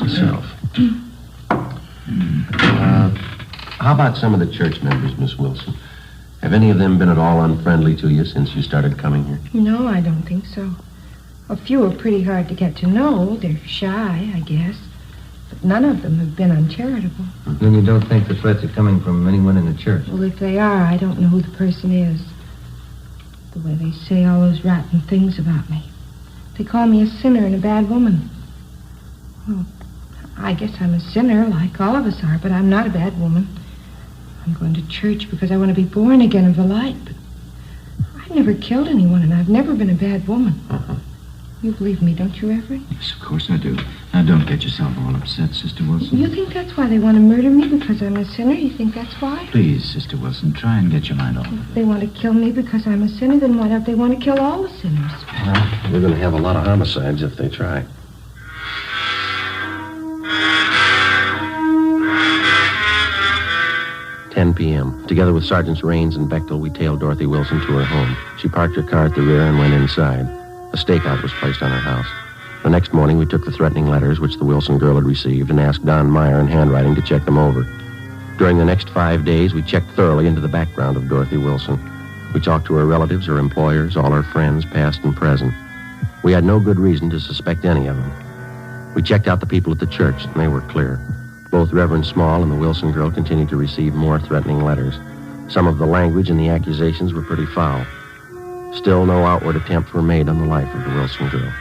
Speaker 11: Yourself. How about some of the church members, Miss Wilson? Have any of them been at all unfriendly to you since you started coming here?
Speaker 5: No, I don't think so. A few are pretty hard to get to know. They're shy, I guess. But none of them have been uncharitable.
Speaker 21: Then you don't think the threats are coming from anyone in the church?
Speaker 5: Well, if they are, I don't know who the person is. The way they say all those rotten things about me. They call me a sinner and a bad woman. Well, I guess I'm a sinner, like all of us are, but I'm not a bad woman. I'm going to church because I want to be born again of the light, but I've never killed anyone, and I've never been a bad woman. You believe me, don't you, Reverend?
Speaker 21: Yes, of course I do. Now, don't get yourself all upset, Sister Wilson.
Speaker 5: You think that's why they want to murder me, because I'm a sinner? You think that's why?
Speaker 21: Please, Sister Wilson, try and get your mind off of
Speaker 5: If they want to kill me because I'm a sinner, then why don't they want to kill all the sinners?
Speaker 11: Well, we're going to have a lot of homicides if they try. "10 p.m. Together with Sergeants Raines and Bechtel, we tailed Dorothy Wilson to her home. She parked her car at the rear and went inside. A stakeout was placed on her house. The next morning, we took the threatening letters which the Wilson girl had received and asked Don Meyer in handwriting to check them over. During the next 5 days, we checked thoroughly into the background of Dorothy Wilson. We talked to her relatives, her employers, all her friends, past and present. We had no good reason to suspect any of them. We checked out the people at the church, and they were clear. Both Reverend Small and the Wilson girl continued to receive more threatening letters. Some of the language and the accusations were pretty foul. Still, no outward attempts were made on the life of the Wilson girl.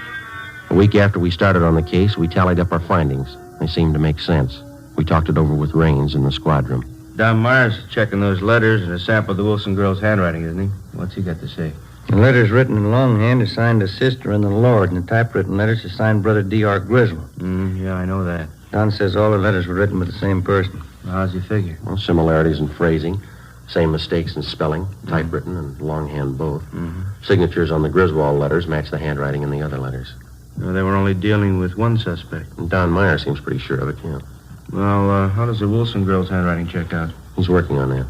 Speaker 11: A week after we started on the case, we tallied up our findings. They seemed to make sense. We talked it over with Raines in the squad room.
Speaker 21: Don Myers checking those letters and a sample of the Wilson girl's handwriting, isn't he? What's he got to say? The letters written in longhand are signed to Sister and the Lord, and the typewritten letters are signed Brother D.R. Grizzle. Yeah, I know that. Don says all the letters were written by the same person. How's he figure?
Speaker 11: Well, similarities in phrasing, same mistakes in spelling, typewritten and longhand both. Signatures on the Griswold letters match the handwriting in the other letters.
Speaker 21: They were only dealing with one suspect.
Speaker 11: And Don Meyer seems pretty sure of it, yeah.
Speaker 21: Well, how does the Wilson girl's handwriting check out?
Speaker 11: He's working on that.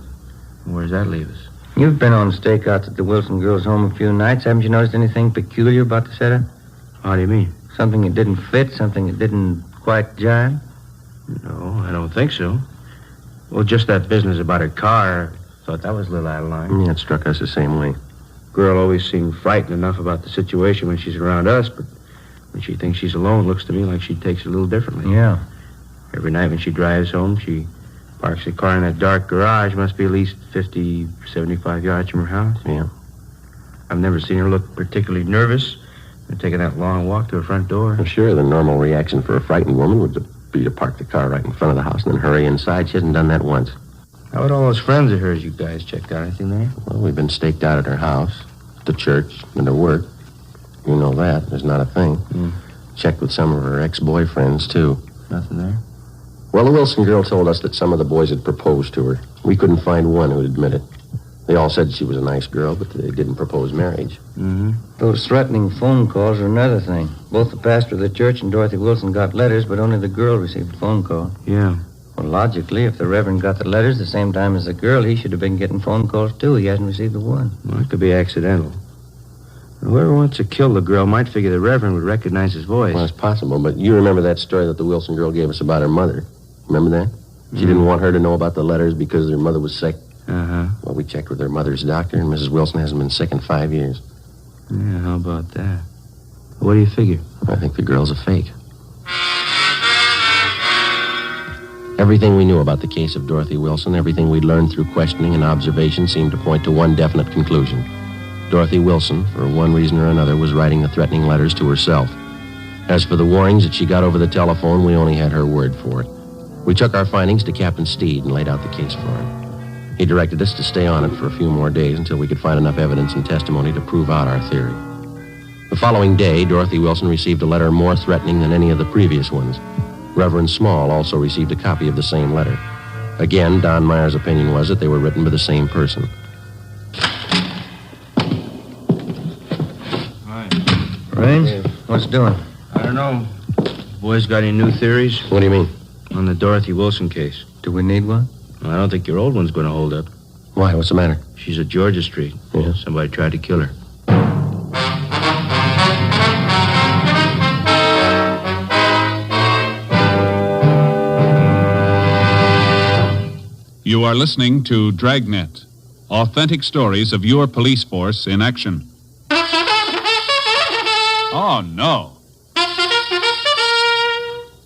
Speaker 21: Where's that leave us? You've been on stakeouts at the Wilson girl's home a few nights. Haven't you noticed anything peculiar about the setup? How do you mean? Something that didn't fit? Something that didn't quite jive? No, I don't think so. Well, just that business about her car. Thought that was a little out of line.
Speaker 11: Yeah, it struck us the same way.
Speaker 21: Girl always seemed frightened enough about the situation when she's around us, but when she thinks she's alone, it looks to me like she takes it a little differently. Yeah. Every night when she drives home, she parks her car in that dark garage. Must be at least 50, 75 yards from her house.
Speaker 11: Yeah.
Speaker 21: I've never seen her look particularly nervous when taking that long walk to her front door.
Speaker 11: Well, sure, the normal reaction for a frightened woman would be to park the car right in front of the house and then hurry inside. She hasn't done that once.
Speaker 21: How about all those friends of hers you guys checked out? Anything there?
Speaker 11: Well, we've been staked out at her house, at the church, and her work. You know that. There's not a thing. Checked with some of her ex-boyfriends, too.
Speaker 21: Nothing there?
Speaker 11: Well, the Wilson girl told us that some of the boys had proposed to her. We couldn't find one who'd admit it. They all said she was a nice girl, but they didn't propose marriage.
Speaker 21: Those threatening phone calls are another thing. Both the pastor of the church and Dorothy Wilson got letters, but only the girl received a phone call. Yeah. Well, logically, if the Reverend got the letters the same time as the girl, he should have been getting phone calls, too. He hasn't received the one. Well, it could be accidental. Whoever wants to kill the girl might figure the Reverend would recognize his voice.
Speaker 11: Well, it's possible, but you remember that story that the Wilson girl gave us about her mother. Remember that? She didn't want her to know about the letters because her mother was sick. Well, we checked with her mother's doctor, and Mrs. Wilson hasn't been sick in 5 years.
Speaker 21: Yeah, how about that? What do you figure?
Speaker 11: I think the girl's a fake. Everything we knew about the case of Dorothy Wilson, everything we'd learned through questioning and observation seemed to point to one definite conclusion. Dorothy Wilson, for one reason or another, was writing the threatening letters to herself. As for the warnings that she got over the telephone, we only had her word for it. We took our findings to Captain Steed and laid out the case for him. He directed us to stay on it for a few more days until we could find enough evidence and testimony to prove out our theory. The following day, Dorothy Wilson received a letter more threatening than any of the previous ones. Reverend Small also received a copy of the same letter. Again, Don Meyer's opinion was that they were written by the same person.
Speaker 18: Rains? What's doing?
Speaker 12: I don't know. Boys got any new theories?
Speaker 11: What do you mean?
Speaker 12: On the Dorothy Wilson case.
Speaker 18: Do we need one?
Speaker 12: Well, I don't think your old one's going to hold up.
Speaker 11: Why? What's the matter?
Speaker 12: She's at Georgia Street.
Speaker 11: Yeah.
Speaker 12: Somebody tried to kill her.
Speaker 2: You are listening to Dragnet, authentic stories of your police force in action. Oh, no.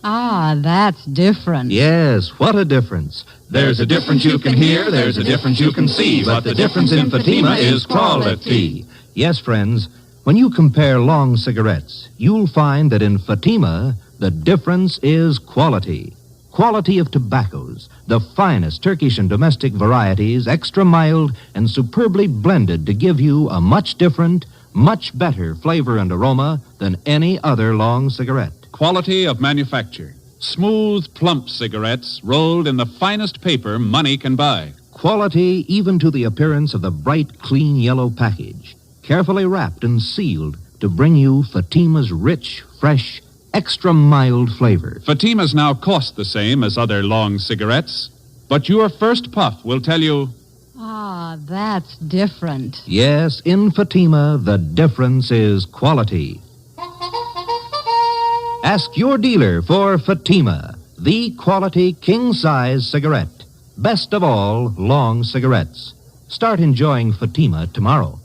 Speaker 16: Ah, that's different.
Speaker 14: Yes, what a difference. There's a difference you can hear, there's a difference you can see, but the difference in Fatima is quality. Yes, friends, when you compare long cigarettes, you'll find that in Fatima, the difference is quality. Quality of tobaccos, the finest Turkish and domestic varieties, extra mild and superbly blended to give you a much different, much better flavor and aroma than any other long cigarette.
Speaker 2: Quality of manufacture. Smooth, plump cigarettes rolled in the finest paper money can buy.
Speaker 14: Quality even to the appearance of the bright, clean yellow package. Carefully wrapped and sealed to bring you Fatima's rich, fresh, extra mild flavor.
Speaker 2: Fatimas now cost the same as other long cigarettes, but your first puff will tell you...
Speaker 16: Ah, that's different.
Speaker 14: Yes, in Fatima, the difference is quality. Ask your dealer for Fatima, the quality king-size cigarette. Best of all, long cigarettes. Start enjoying Fatima tomorrow.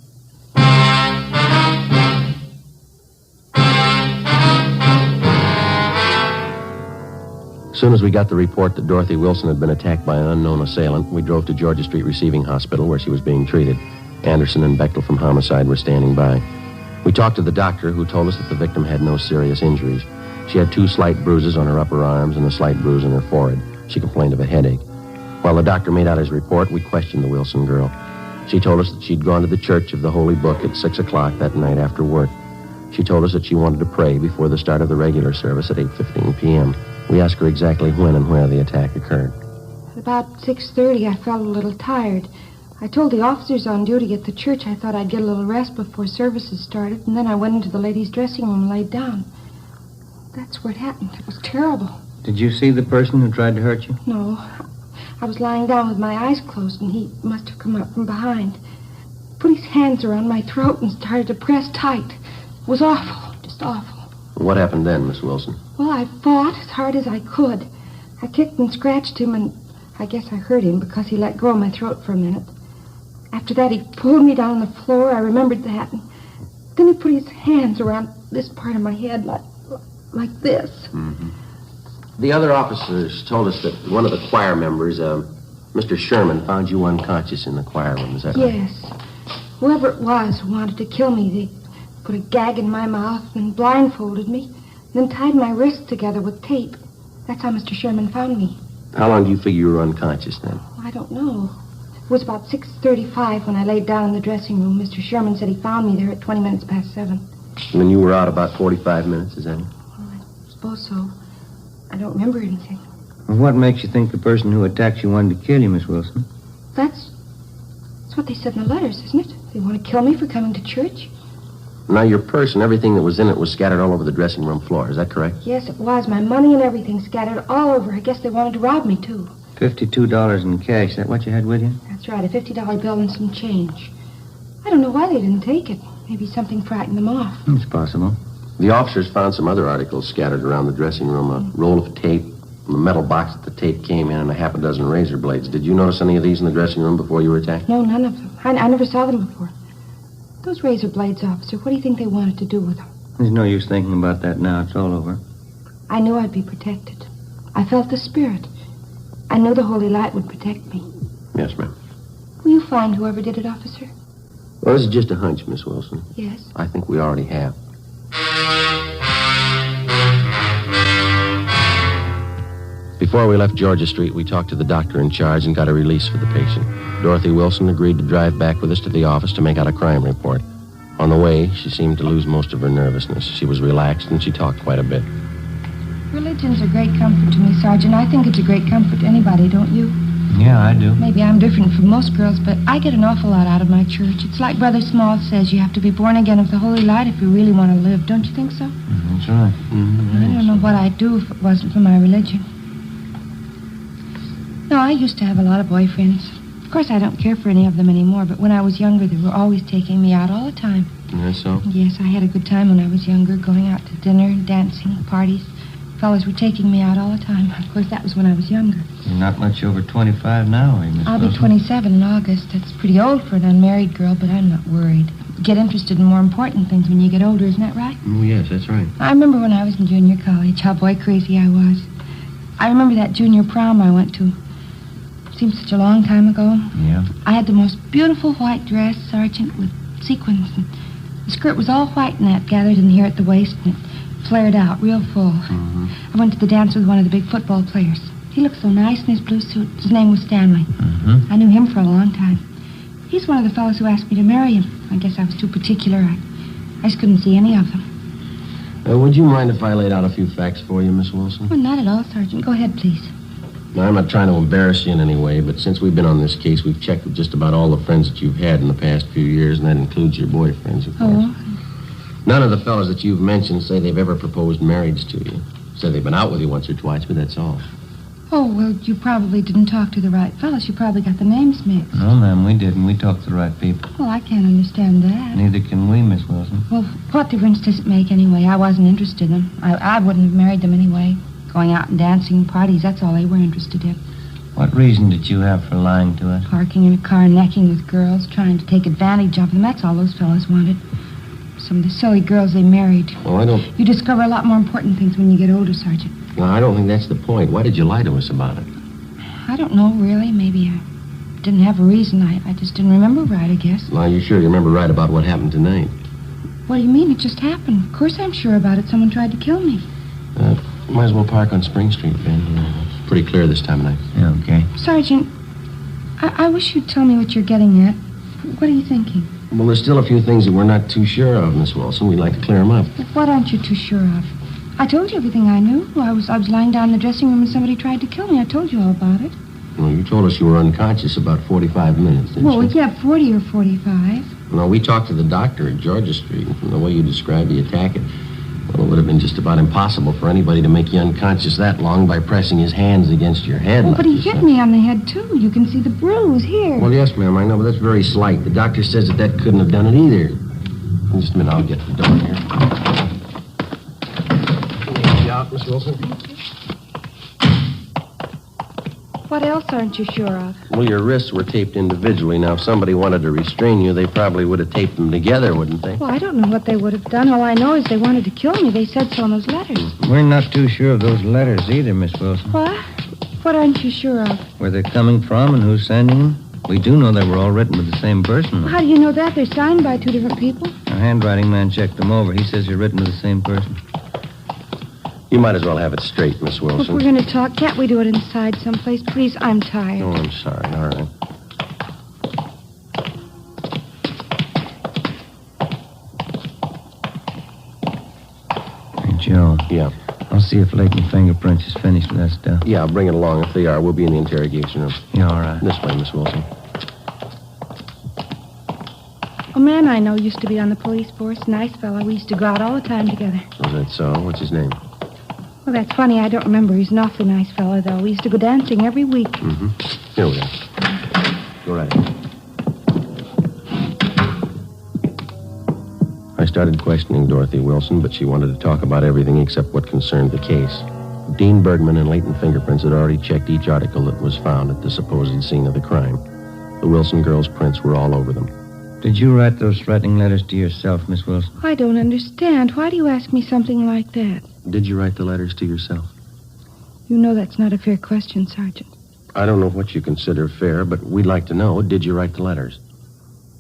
Speaker 11: As soon as we got the report that Dorothy Wilson had been attacked by an unknown assailant, we drove to Georgia Street Receiving Hospital where she was being treated. Anderson and Bechtel from Homicide were standing by. We talked to the doctor, who told us that the victim had no serious injuries. She had 2 slight bruises on her upper arms and a slight bruise on her forehead. She complained of a headache. While the doctor made out his report, we questioned the Wilson girl. She told us that she'd gone to the Church of the Holy Book at 6 o'clock that night after work. She told us that she wanted to pray before the start of the regular service at 8:15 p.m. We asked her exactly when and where the attack occurred.
Speaker 5: At about 6:30, I felt a little tired. I told the officers on duty at the church I thought I'd get a little rest before services started, and then I went into the ladies' dressing room and laid down. That's where it happened. It was terrible.
Speaker 18: Did you see the person who tried to hurt you?
Speaker 5: No. I was lying down with my eyes closed, and he must have come up from behind. Put his hands around my throat and started to press tight. It was awful, just awful.
Speaker 11: What happened then, Miss Wilson?
Speaker 5: Well, I fought as hard as I could. I kicked and scratched him, and I guess I hurt him because he let go of my throat for a minute. After that, he pulled me down on the floor. I remembered that. And then he put his hands around this part of my head like this.
Speaker 11: Mm-hmm. The other officers told us that one of the choir members, Mr. Sherman, found you unconscious in the choir room. Is that right?
Speaker 5: Yes. Whoever it was who wanted to kill me, they put a gag in my mouth and blindfolded me, then tied my wrists together with tape. That's how Mr. Sherman found me.
Speaker 11: How long do you figure you were unconscious then?
Speaker 5: I don't know. It was about 6:35 when I laid down in the dressing room. Mr. Sherman said he found me there at 20 minutes past 7.
Speaker 11: And then you were out about 45 minutes, is that it?
Speaker 5: Well, I suppose so. I don't remember anything.
Speaker 18: Well, what makes you think the person who attacked you wanted to kill you, Miss Wilson?
Speaker 5: That's what they said in the letters, isn't it? They want to kill me for coming to church?
Speaker 11: Now, your purse and everything that was in it was scattered all over the dressing room floor. Is that correct?
Speaker 5: Yes, it was. My money and everything scattered all over. I guess they wanted to rob me, too.
Speaker 18: $52 in cash. Is that what you had with you?
Speaker 5: That's right, a $50 bill and some change. I don't know why they didn't take it. Maybe something frightened them off.
Speaker 18: It's possible.
Speaker 11: The officers found some other articles scattered around the dressing room. A roll of tape, the metal box that the tape came in, and a half a dozen razor blades. Did you notice any of these in the dressing room before you were attacked?
Speaker 5: No, none of them. I never saw them before. Those razor blades, officer, what do you think they wanted to do with them?
Speaker 18: There's no use thinking about that now. It's all over.
Speaker 5: I knew I'd be protected. I felt the spirit. I knew the holy light would protect me.
Speaker 11: Yes, ma'am.
Speaker 5: Will you find whoever did it, officer?
Speaker 11: Well, this is just a hunch, Miss Wilson.
Speaker 5: Yes.
Speaker 11: I think we already have. Before we left Georgia Street, we talked to the doctor in charge and got a release for the patient. Dorothy Wilson agreed to drive back with us to the office to make out a crime report. On the way, she seemed to lose most of her nervousness. She was relaxed and she talked quite a bit.
Speaker 5: Religion's a great comfort to me, Sergeant. I think it's a great comfort to anybody, don't you?
Speaker 12: Yeah, I do.
Speaker 5: Maybe I'm different from most girls, but I get an awful lot out of my church. It's like Brother Small says, you have to be born again of the Holy Light if you really want to live. Don't you think so?
Speaker 12: That's right.
Speaker 5: I don't know what I'd do if it wasn't for my religion. No, I used to have a lot of boyfriends. Of course, I don't care for any of them anymore, but when I was younger, they were always taking me out all the time.
Speaker 11: Yes, so?
Speaker 5: Yes, I had a good time when I was younger, going out to dinner, dancing, parties. Fellas were taking me out all the time. Of course, that was when I was younger.
Speaker 12: You're not much over 25 now, are you, Miss
Speaker 5: I'll be 27 in August. That's pretty old for an unmarried girl, but I'm not worried. You get interested in more important things when you get older, isn't that right?
Speaker 11: Oh, yes, that's right.
Speaker 5: I remember when I was in junior college, how boy crazy I was. I remember that junior prom I went to. Seems such a long time ago.
Speaker 12: Yeah.
Speaker 5: I had the most beautiful white dress, Sergeant, with sequins. And the skirt was all white net gathered in here at the waist, and it flared out real full. I went to the dance with one of the big football players. He looked so nice in his blue suit. His name was Stanley. I knew him for a long time. He's one of the fellows who asked me to marry him. I guess I was too particular. I just couldn't see any of them.
Speaker 11: Would you mind if I laid out a few facts for you, Miss Wilson?
Speaker 5: Well, not at all, Sergeant. Go ahead, please.
Speaker 11: Now, I'm not trying to embarrass you in any way, but since we've been on this case, we've checked with just about all the friends that you've had in the past few years, and that includes your boyfriends, of course. None of the fellows that you've mentioned say they've ever proposed marriage to you. Say they've been out with you once or twice, but that's all.
Speaker 5: Oh, well, you probably didn't talk to the right fellows. You probably got the names mixed.
Speaker 12: No, ma'am, we didn't. We talked to the right people.
Speaker 5: Well, I can't understand that.
Speaker 12: Neither can we, Miss Wilson.
Speaker 5: Well, what difference does it make anyway? I wasn't interested in them. I wouldn't have married them anyway. Going out and dancing, parties, that's all they were interested in.
Speaker 12: What reason did you have for lying to us?
Speaker 5: Parking in a car, necking with girls, trying to take advantage of them. That's all those fellas wanted. Some of the silly girls they married.
Speaker 11: Well, I don't...
Speaker 5: You discover a lot more important things when you get older, Sergeant.
Speaker 11: No, I don't think that's the point. Why did you lie to us about it?
Speaker 5: I don't know, really. Maybe I didn't have a reason. I just didn't remember right, I guess.
Speaker 11: Well, you're sure you remember right about what happened tonight?
Speaker 5: What do you mean? It just happened. Of course I'm sure about it. Someone tried to kill me.
Speaker 11: Might as well park on Spring Street, Ben. It's pretty clear this time of night.
Speaker 12: Yeah, okay.
Speaker 5: Sergeant, I wish you'd tell me what you're getting at. What are you thinking?
Speaker 11: Well, there's still a few things that we're not too sure of, Miss Wilson. We'd like to clear them up.
Speaker 5: What aren't you too sure of? I told you everything I knew. I was lying down in the dressing room and somebody tried to kill me. I told you all about it.
Speaker 11: Well, you told us you were unconscious about 45 minutes, didn't you?
Speaker 5: Well, yeah, 40 or 45.
Speaker 11: No, we talked to the doctor at Georgia Street, and from the way you described the attack, it would have been just about impossible for anybody to make you unconscious that long by pressing his hands against your head.
Speaker 5: Well, but he hit me on the head, too. You can see the bruise here.
Speaker 11: Well, yes, ma'am, I know, but that's very slight. The doctor says that couldn't have done it either. In just a minute, I'll get the door here. Let you out, Miss Wilson.
Speaker 5: What else aren't you sure of?
Speaker 11: Well, your wrists were taped individually. Now, if somebody wanted to restrain you, they probably would have taped them together, wouldn't they?
Speaker 5: Well, I don't know what they would have done. All I know is they wanted to kill me. They said so in those letters.
Speaker 12: We're not too sure of those letters either, Miss Wilson.
Speaker 5: What? What aren't you sure of?
Speaker 12: Where they're coming from and who's sending them. We do know they were all written with the same person.
Speaker 5: Well, how do you know that? They're signed by two different people.
Speaker 12: Our handwriting man checked them over. He says you're written with the same person.
Speaker 11: You might as well have it straight, Miss Wilson.
Speaker 5: Well, if we're going to talk, can't we do it inside someplace? Please, I'm tired.
Speaker 11: Oh, I'm sorry. All right.
Speaker 12: Hey, Joe.
Speaker 11: Yeah.
Speaker 12: I'll see if Leighton Fingerprints is finished with that stuff.
Speaker 11: Yeah, I'll bring it along. If they are, we'll be in the interrogation room.
Speaker 12: Yeah, all right.
Speaker 11: This way, Miss Wilson.
Speaker 5: A man I know used to be on the police force. Nice fellow. We used to go out all the time together.
Speaker 11: Oh, that's so. What's his name?
Speaker 5: Well, that's funny. I don't remember. He's an awfully nice fellow, though. We used to go dancing every week.
Speaker 11: Mm-hmm. Here we are. Go right ahead. I started questioning Dorothy Wilson, but she wanted to talk about everything except what concerned the case. Dean Bergman and Leighton Fingerprints had already checked each article that was found at the supposed scene of the crime. The Wilson girls' prints were all over them.
Speaker 12: Did you write those threatening letters to yourself, Miss Wilson?
Speaker 5: I don't understand. Why do you ask me something like that?
Speaker 11: Did you write the letters to yourself?
Speaker 5: You know that's not a fair question, Sergeant.
Speaker 11: I don't know what you consider fair, but we'd like to know, did you write the letters?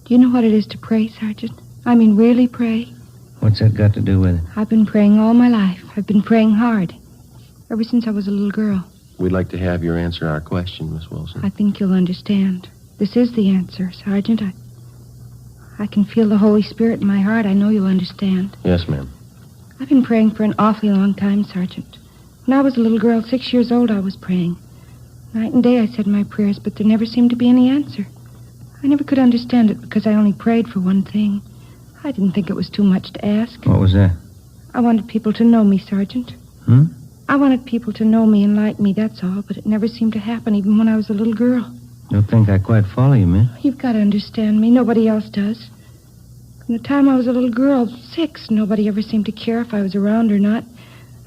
Speaker 5: Do you know what it is to pray, Sergeant? I mean, really pray?
Speaker 12: What's that got to do with it?
Speaker 5: I've been praying all my life. I've been praying hard. Ever since I was a little girl.
Speaker 11: We'd like to have your answer our question, Miss Wilson.
Speaker 15: I think you'll understand. This is the answer, Sergeant. I can feel the Holy Spirit in my heart. I know you'll understand.
Speaker 11: Yes, ma'am.
Speaker 15: I've been praying for an awfully long time, Sergeant. When I was a little girl, 6 years old, I was praying. Night and day I said my prayers, but there never seemed to be any answer. I never could understand it because I only prayed for one thing. I didn't think it was too much to ask.
Speaker 21: What was that?
Speaker 15: I wanted people to know me, Sergeant. I wanted people to know me and like me, that's all, but it never seemed to happen, even when I was a little girl.
Speaker 21: Don't think I quite follow you, miss.
Speaker 15: You've got to understand me. Nobody else does. From the time I was a little girl, 6, nobody ever seemed to care if I was around or not.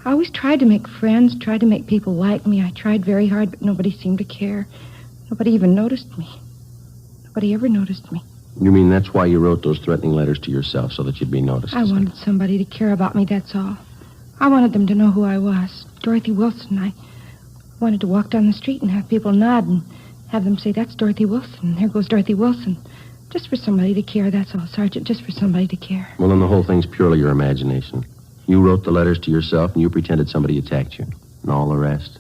Speaker 15: I always tried to make friends, tried to make people like me. I tried very hard, but nobody seemed to care. Nobody even noticed me. Nobody ever noticed me.
Speaker 11: You mean that's why you wrote those threatening letters to yourself, so that you'd be noticed?
Speaker 15: I wanted somebody to care about me, that's all. I wanted them to know who I was. Dorothy Wilson. I wanted to walk down the street and have people nod and have them say, that's Dorothy Wilson. There goes Dorothy Wilson. Just for somebody to care, that's all, Sergeant. Just for somebody to care.
Speaker 11: Well, then the whole thing's purely your imagination. You wrote the letters to yourself, and you pretended somebody attacked you. And all the rest.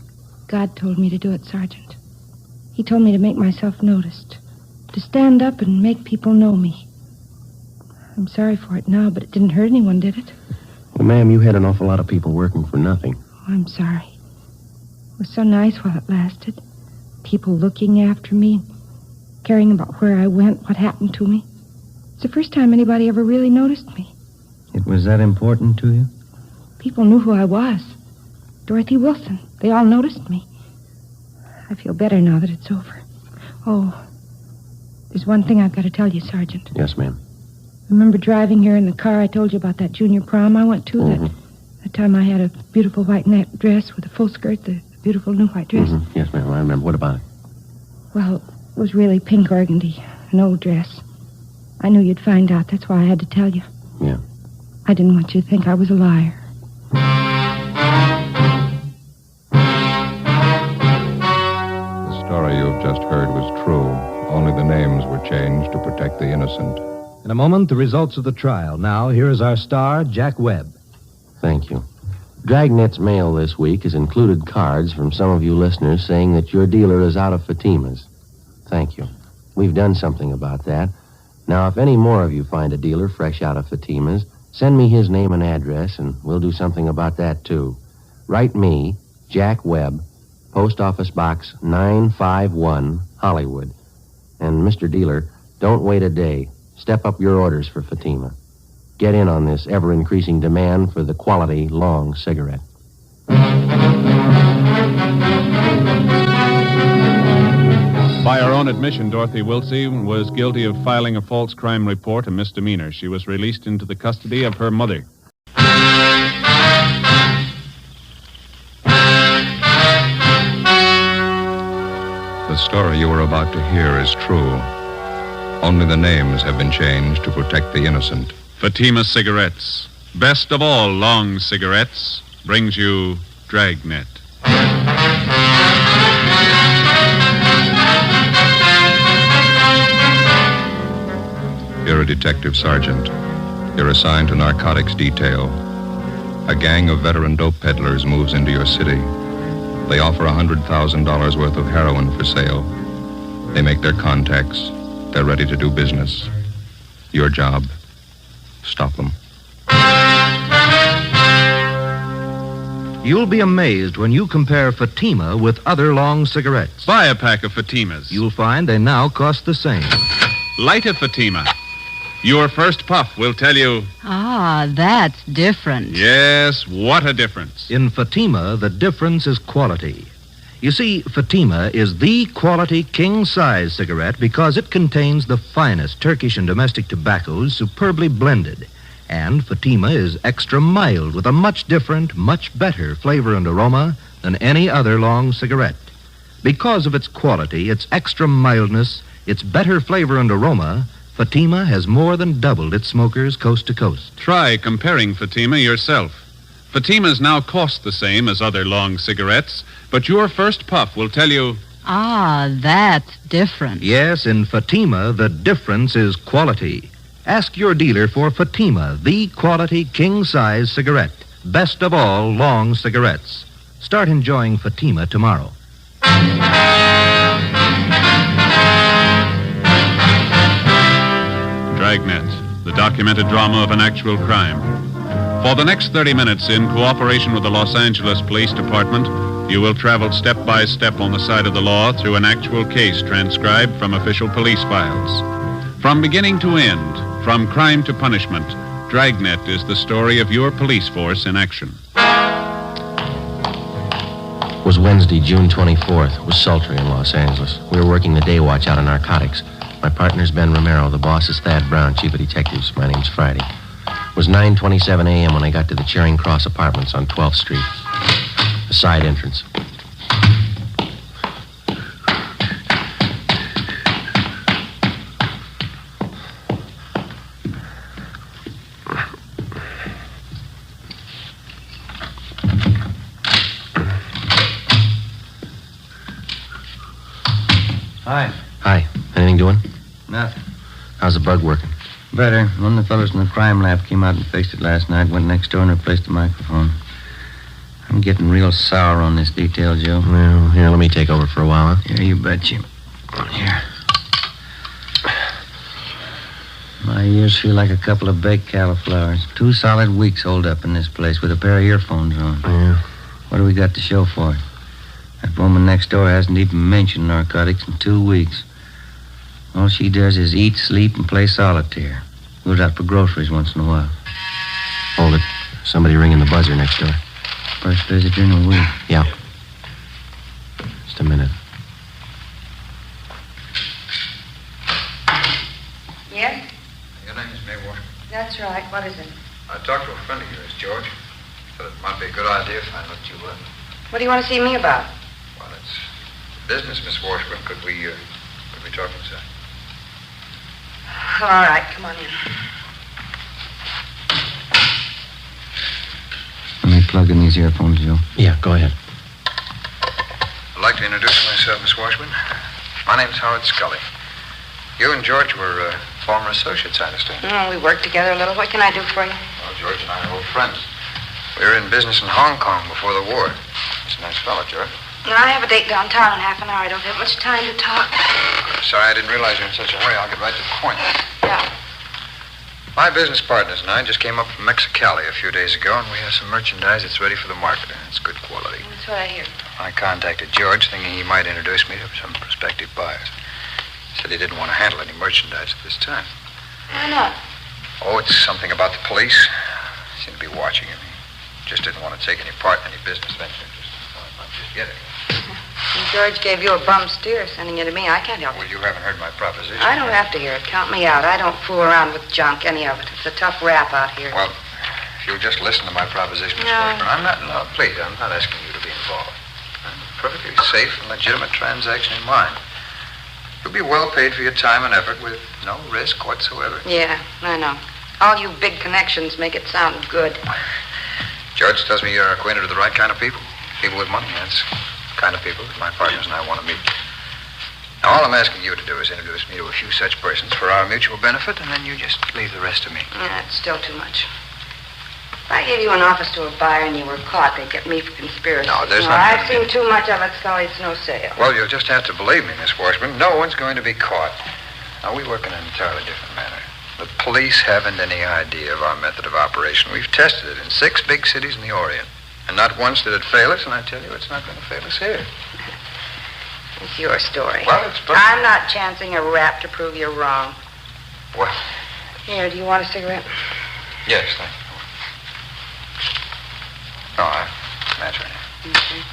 Speaker 15: God told me to do it, Sergeant. He told me to make myself noticed. To stand up and make people know me. I'm sorry for it now, but it didn't hurt anyone, did it?
Speaker 11: Well, ma'am, you had an awful lot of people working for nothing.
Speaker 15: Oh, I'm sorry. It was so nice while it lasted. People looking after me, caring about where I went, what happened to me. It's the first time anybody ever really noticed me.
Speaker 21: It was that important to you?
Speaker 15: People knew who I was. Dorothy Wilson. They all noticed me. I feel better now that it's over. Oh, there's one thing I've got to tell you, Sergeant.
Speaker 11: Yes, ma'am.
Speaker 15: Remember driving here in the car I told you about that junior prom I went to? That time I had a beautiful white net dress with a full skirt, the beautiful new white dress.
Speaker 11: Yes, ma'am, I remember. What about it?
Speaker 15: Well, it was really pink organdy, an old dress. I knew you'd find out. That's why I had to tell you.
Speaker 11: Yeah.
Speaker 15: I didn't want you to think I was a liar.
Speaker 1: The story you've just heard was true. Only the names were changed to protect the innocent.
Speaker 17: In a moment, the results of the trial. Now, here is our star, Jack Webb.
Speaker 11: Thank you. Dragnet's mail this week has included cards from some of you listeners saying that your dealer is out of Fatima's. Thank you. We've done something about that. Now, if any more of you find a dealer fresh out of Fatima's, send me his name and address, and we'll do something about that, too. Write me, Jack Webb, Post Office Box 951, Hollywood. And, Mr. Dealer, don't wait a day. Step up your orders for Fatima. Get in on this ever-increasing demand for the quality long cigarette.
Speaker 2: By her own admission, Dorothy Wilson was guilty of filing a false crime report, a misdemeanor. She was released into the custody of her mother.
Speaker 1: The story you are about to hear is true. Only the names have been changed to protect the innocent.
Speaker 2: Fatima Cigarettes, best of all long cigarettes, brings you Dragnet.
Speaker 1: You're a detective sergeant. You're assigned to narcotics detail. A gang of veteran dope peddlers moves into your city. They offer $100,000 worth of heroin for sale. They make their contacts. They're ready to do business. Your job, stop them.
Speaker 14: You'll be amazed when you compare Fatima with other long cigarettes.
Speaker 2: Buy a pack of Fatimas.
Speaker 14: You'll find they now cost the same.
Speaker 2: Light a Fatima. Your first puff will tell you...
Speaker 16: Ah, that's different.
Speaker 2: Yes, what a difference.
Speaker 14: In Fatima, the difference is quality. You see, Fatima is the quality king-size cigarette because it contains the finest Turkish and domestic tobaccos superbly blended. And Fatima is extra mild with a much different, much better flavor and aroma than any other long cigarette. Because of its quality, its extra mildness, its better flavor and aroma, Fatima has more than doubled its smokers coast to coast.
Speaker 2: Try comparing Fatima yourself. Fatimas now cost the same as other long cigarettes, but your first puff will tell you...
Speaker 16: Ah, that's different.
Speaker 14: Yes, in Fatima, the difference is quality. Ask your dealer for Fatima, the quality king-size cigarette. Best of all long cigarettes. Start enjoying Fatima tomorrow.
Speaker 2: Dragnet, the documented drama of an actual crime. For the next 30 minutes, in cooperation with the Los Angeles Police Department, you will travel step by step on the side of the law through an actual case transcribed from official police files. From beginning to end, from crime to punishment, Dragnet is the story of your police force in action.
Speaker 11: It was Wednesday, June 24th. It was sultry in Los Angeles. We were working the day watch out on narcotics. My partner's Ben Romero. The boss is Thad Brown, chief of detectives. My name's Friday. It was 9:27 a.m. when I got to the Charing Cross Apartments on 12th Street. A side entrance.
Speaker 21: Hi.
Speaker 11: Hi. Anything doing?
Speaker 21: Nothing.
Speaker 11: How's the bug working?
Speaker 21: Better. One of the fellows in the crime lab came out and fixed it last night, went next door and replaced the microphone. I'm getting real sour on this detail, Joe.
Speaker 11: Well, here, let me take over for a while, huh?
Speaker 21: Yeah, you bet you. Here. My ears feel like a couple of baked cauliflowers. 2 solid weeks holed up in this place with a pair of earphones on.
Speaker 11: Yeah.
Speaker 21: What do we got to show for it? That woman next door hasn't even mentioned narcotics in 2 weeks. All she does is eat, sleep, and play solitaire. Goes out for groceries once in a while.
Speaker 11: Hold it. Somebody ringing the buzzer next door.
Speaker 21: First visitor in a week.
Speaker 11: Yeah. Just a minute.
Speaker 5: Yes?
Speaker 8: Your name is Maywater.
Speaker 5: That's right. What is it?
Speaker 8: I talked to a friend of yours, George. Thought it might be a good idea if I looked you up.
Speaker 5: What do you want to see me about?
Speaker 8: Well, it's business, Miss Washburn. Could we talk inside?
Speaker 5: All right, come on in.
Speaker 21: Let me plug in these earphones, Joe.
Speaker 11: Yeah, go ahead.
Speaker 8: I'd like to introduce myself, Miss Washburn. My name's Howard Scully. You and George were former associates, I understand.
Speaker 5: We worked together a little. What can I do for you?
Speaker 8: Well, George and I are old friends. We were in business in Hong Kong before the war. He's a nice fellow, George.
Speaker 5: I have a date downtown in half an hour. I don't have much time to talk.
Speaker 8: Sorry, I didn't realize you were in such a hurry. I'll get right to the point.
Speaker 5: Yeah.
Speaker 8: My business partners and I just came up from Mexicali a few days ago, and we have some merchandise that's ready for the market. It's good quality.
Speaker 5: That's what I hear.
Speaker 8: I contacted George, thinking he might introduce me to some prospective buyers. He said he didn't want to handle any merchandise at this time.
Speaker 5: Why not?
Speaker 8: Oh, it's something about the police. He seemed to be watching him. He just didn't want to take any part in any business venture. Just get it.
Speaker 5: And George gave you a bum steer sending you to me. I can't help
Speaker 8: Well,
Speaker 5: it.
Speaker 8: you haven't heard my proposition.
Speaker 5: I don't have to hear it. Count me out. I don't fool around with junk, any of it. It's a tough rap out here.
Speaker 8: Well, if you'll just listen to my proposition, Miss
Speaker 5: No.
Speaker 8: Washburn. Please, I'm not asking you to be involved. I'm a perfectly safe and legitimate transaction in mind. You'll be well paid for your time and effort with no risk whatsoever.
Speaker 5: Yeah, I know. All you big connections make it sound good.
Speaker 8: George tells me you're acquainted with the right kind of people. People with money, that's the kind of people that my partners and I want to meet. Now, all I'm asking you to do is introduce me to a few such persons for our mutual benefit, and then you just leave the rest to me.
Speaker 5: Yeah, it's still too much. If I gave you an office to a buyer and you were caught, they'd get me for conspiracy.
Speaker 8: No, there's not
Speaker 5: I've
Speaker 8: gonna
Speaker 5: seen too much of it, Scully. It's no sale.
Speaker 8: Well, you'll just have to believe me, Miss Washburn. No one's going to be caught. Now, we work in an entirely different manner. The police haven't any idea of our method of operation. We've tested it in 6 big cities in the Orient. And not once did it fail us, and I tell you, it's not going to fail us here.
Speaker 5: It's your story.
Speaker 8: Well, it's...
Speaker 5: I'm not chancing a rap to prove you're wrong.
Speaker 8: Well...
Speaker 5: Here, do you want a cigarette?
Speaker 8: Yes, thank you. No, that's right.
Speaker 5: Okay.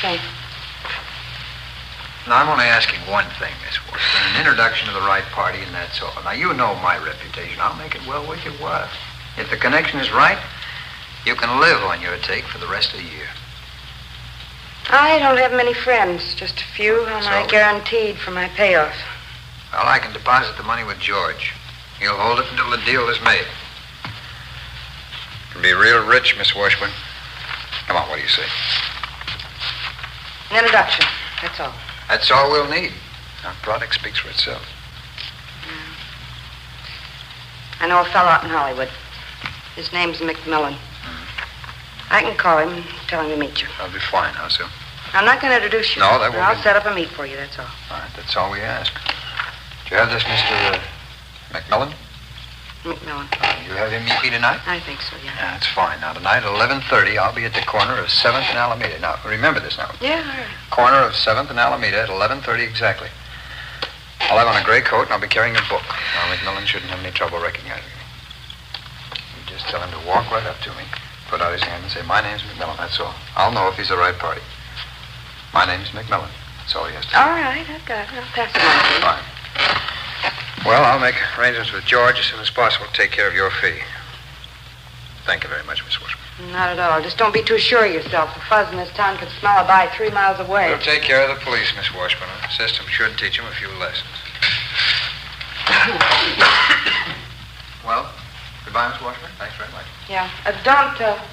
Speaker 5: Thanks.
Speaker 8: Now, I'm only asking one thing, Miss Washburn. An introduction to the right party, and that's all. Now, you know my reputation. I'll make it well worth your while. If the connection is right, you can live on your take for the rest of the year.
Speaker 5: I don't have many friends, just a few, and I
Speaker 8: So?
Speaker 5: guaranteed for my payoff.
Speaker 8: Well, I can deposit the money with George. He'll hold it until the deal is made. You'll be real rich, Miss Washburn. Come on, what do you say?
Speaker 5: An introduction, that's all.
Speaker 8: That's all we'll need. Our product speaks for itself.
Speaker 5: I know a fellow out in Hollywood. His name's McMillan. I can call him and tell him to meet you.
Speaker 8: That'll be fine, huh, Sue?
Speaker 5: I'm not going to introduce you.
Speaker 8: No, that won't
Speaker 5: I'll
Speaker 8: be-
Speaker 5: set up a meet for you, that's all.
Speaker 8: All right, that's all we ask. Do you have this, Mr. McMillan?
Speaker 5: McMillan.
Speaker 8: You have him meet me tonight?
Speaker 5: I think so, yeah.
Speaker 8: Yeah, that's fine. Now, tonight at 11:30, I'll be at the corner of 7th and Alameda. Now, remember this now.
Speaker 5: Yeah, all right.
Speaker 8: Corner of 7th and Alameda at 11:30 exactly. I'll have on a gray coat, and I'll be carrying a book. Now, McMillan shouldn't have any trouble recognizing me. You just tell him to walk right up to me, put out his hand, and say, "My name's McMillan," that's all. I'll know if he's the right party. "My name's McMillan." That's all he has to say.
Speaker 5: All right, I've got it. I'll pass it on to you.
Speaker 8: Fine. Well, I'll make arrangements with George as soon as possible to take care of your fee. Thank you very much, Miss Washburn.
Speaker 5: Not at all. Just don't be too sure of yourself. The fuzz in this town could smell a bite 3 miles away.
Speaker 8: We'll take care of the police, Miss Washburn. The system should teach them a few lessons. Well, goodbye, Miss Washburn. Thanks very much.
Speaker 5: Yeah.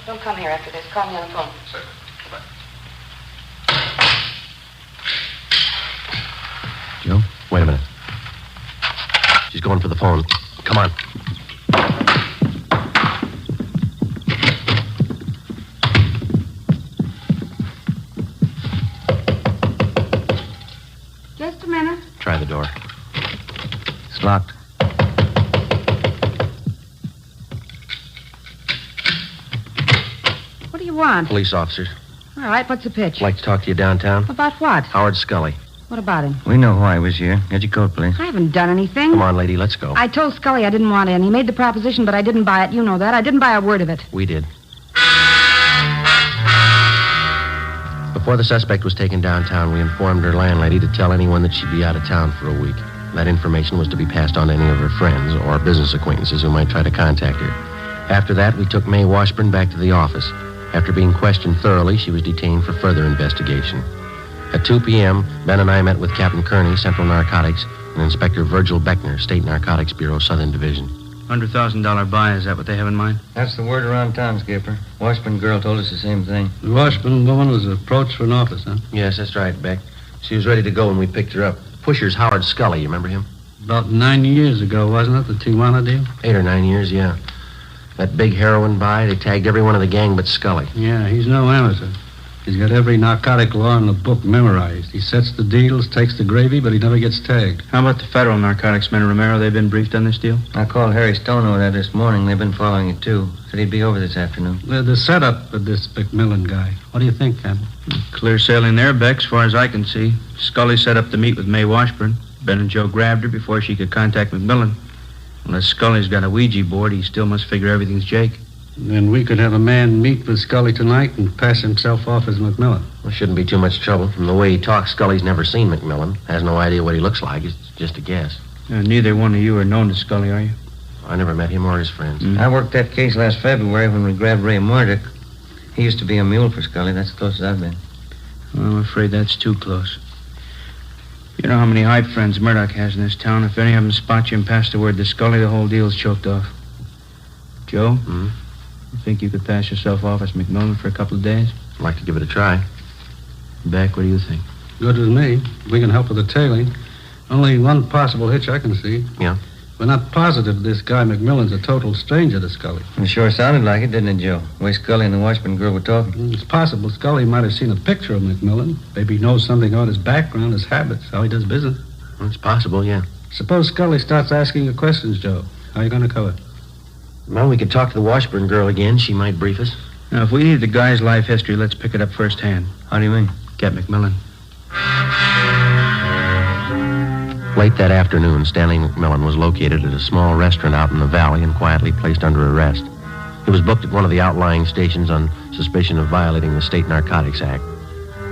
Speaker 5: Don't come here after this. Call me on the phone.
Speaker 8: Certainly. Goodbye.
Speaker 11: Joe, wait a minute. She's going for the phone. Come on.
Speaker 5: Just a minute.
Speaker 11: Try the door. It's locked.
Speaker 9: What do you want?
Speaker 11: Police officers.
Speaker 9: All right, what's the pitch?
Speaker 11: Like to talk to you downtown.
Speaker 9: About what?
Speaker 11: Howard Scully.
Speaker 9: What about him?
Speaker 21: We know why he was here. Get your coat, please.
Speaker 9: I haven't done anything.
Speaker 11: Come on, lady, let's go.
Speaker 9: I told Scully I didn't want in. He made the proposition, but I didn't buy it. You know that. I didn't buy a word of it.
Speaker 11: We did. Before the suspect was taken downtown, we informed her landlady to tell anyone that she'd be out of town for a week. That information was to be passed on to any of her friends or business acquaintances who might try to contact her. After that, we took May Washburn back to the office. After being questioned thoroughly, she was detained for further investigation. At 2 p.m., Ben and I met with Captain Kearney, Central Narcotics, and Inspector Virgil Beckner, State Narcotics Bureau, Southern Division.
Speaker 18: $100,000 buy, is that what they have in mind?
Speaker 21: That's the word around town, Skipper. Washburn girl told us the same thing.
Speaker 7: The Washburn woman was approached for an office, huh?
Speaker 11: Yes, that's right, Beck. She was ready to go when we picked her up. Pusher's Howard Scully, you remember him?
Speaker 7: About 9 years ago, wasn't it, the Tijuana deal?
Speaker 11: 8 or 9 years, yeah. That big heroin buy, they tagged every one of the gang but Scully.
Speaker 7: Yeah, he's no amateur. He's got every narcotic law in the book memorized. He sets the deals, takes the gravy, but he never gets tagged.
Speaker 18: How about the federal narcotics men, Romero? They've been briefed on this deal?
Speaker 21: I called Harry Stone over there this morning. They've been following it, too. Said he'd be over this afternoon.
Speaker 7: The setup of this McMillan guy. What do you think, Captain?
Speaker 18: Clear sailing there, Beck, as far as I can see. Scully set up to meet with May Washburn. Ben and Joe grabbed her before she could contact McMillan. Unless Scully's got a Ouija board, he still must figure everything's Jake.
Speaker 7: Then we could have a man meet with Scully tonight and pass himself off as McMillan.
Speaker 11: Well, shouldn't be too much trouble. From the way he talks, Scully's never seen McMillan. Has no idea what he looks like. It's just a guess.
Speaker 18: Neither one of you are known to Scully, are you?
Speaker 11: I never met him or his friends.
Speaker 21: I worked that case last February when we grabbed Ray Murdoch. He used to be a mule for Scully. That's as close as I've been.
Speaker 18: Well, I'm afraid that's too close. You know how many hype friends Murdoch has in this town. If any of them spot you and pass the word to Scully, the whole deal's choked off. Joe? You think you could pass yourself off as McMillan for a couple of days?
Speaker 11: I'd like to give it a try. Beck, what do you think?
Speaker 7: Good with me. We can help with the tailing. Only one possible hitch I can see.
Speaker 11: Yeah?
Speaker 7: We're not positive this guy McMillan's a total stranger to Scully.
Speaker 21: It sure sounded like it, didn't it, Joe? The way Scully and the Washburn girl were talking.
Speaker 7: It's possible Scully might have seen a picture of McMillan. Maybe he knows something about his background, his habits, how he does business.
Speaker 11: It's possible, yeah.
Speaker 7: Suppose Scully starts asking you questions, Joe. How are you going to cover it?
Speaker 11: Well, we could talk to the Washburn girl again. She might brief us.
Speaker 18: Now, if we need the guy's life history, let's pick it up firsthand.
Speaker 21: How do you mean?
Speaker 18: Get McMillan.
Speaker 11: Late that afternoon, Stanley McMillan was located at a small restaurant out in the valley and quietly placed under arrest. He was booked at one of the outlying stations on suspicion of violating the State Narcotics Act.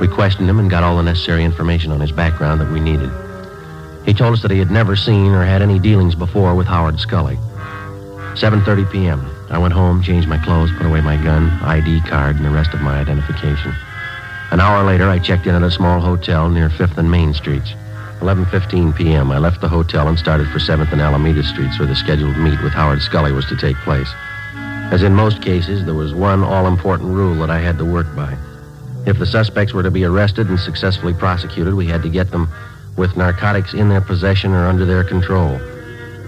Speaker 11: We questioned him and got all the necessary information on his background that we needed. He told us that he had never seen or had any dealings before with Howard Scully. 7:30 p.m. I went home, changed my clothes, put away my gun, ID card, and the rest of my identification. An hour later, I checked in at a small hotel near 5th and Main Streets. 11:15 p.m., I left the hotel and started for 7th and Alameda Streets, where the scheduled meet with Howard Scully was to take place. As in most cases, there was one all-important rule that I had to work by. If the suspects were to be arrested and successfully prosecuted, we had to get them with narcotics in their possession or under their control.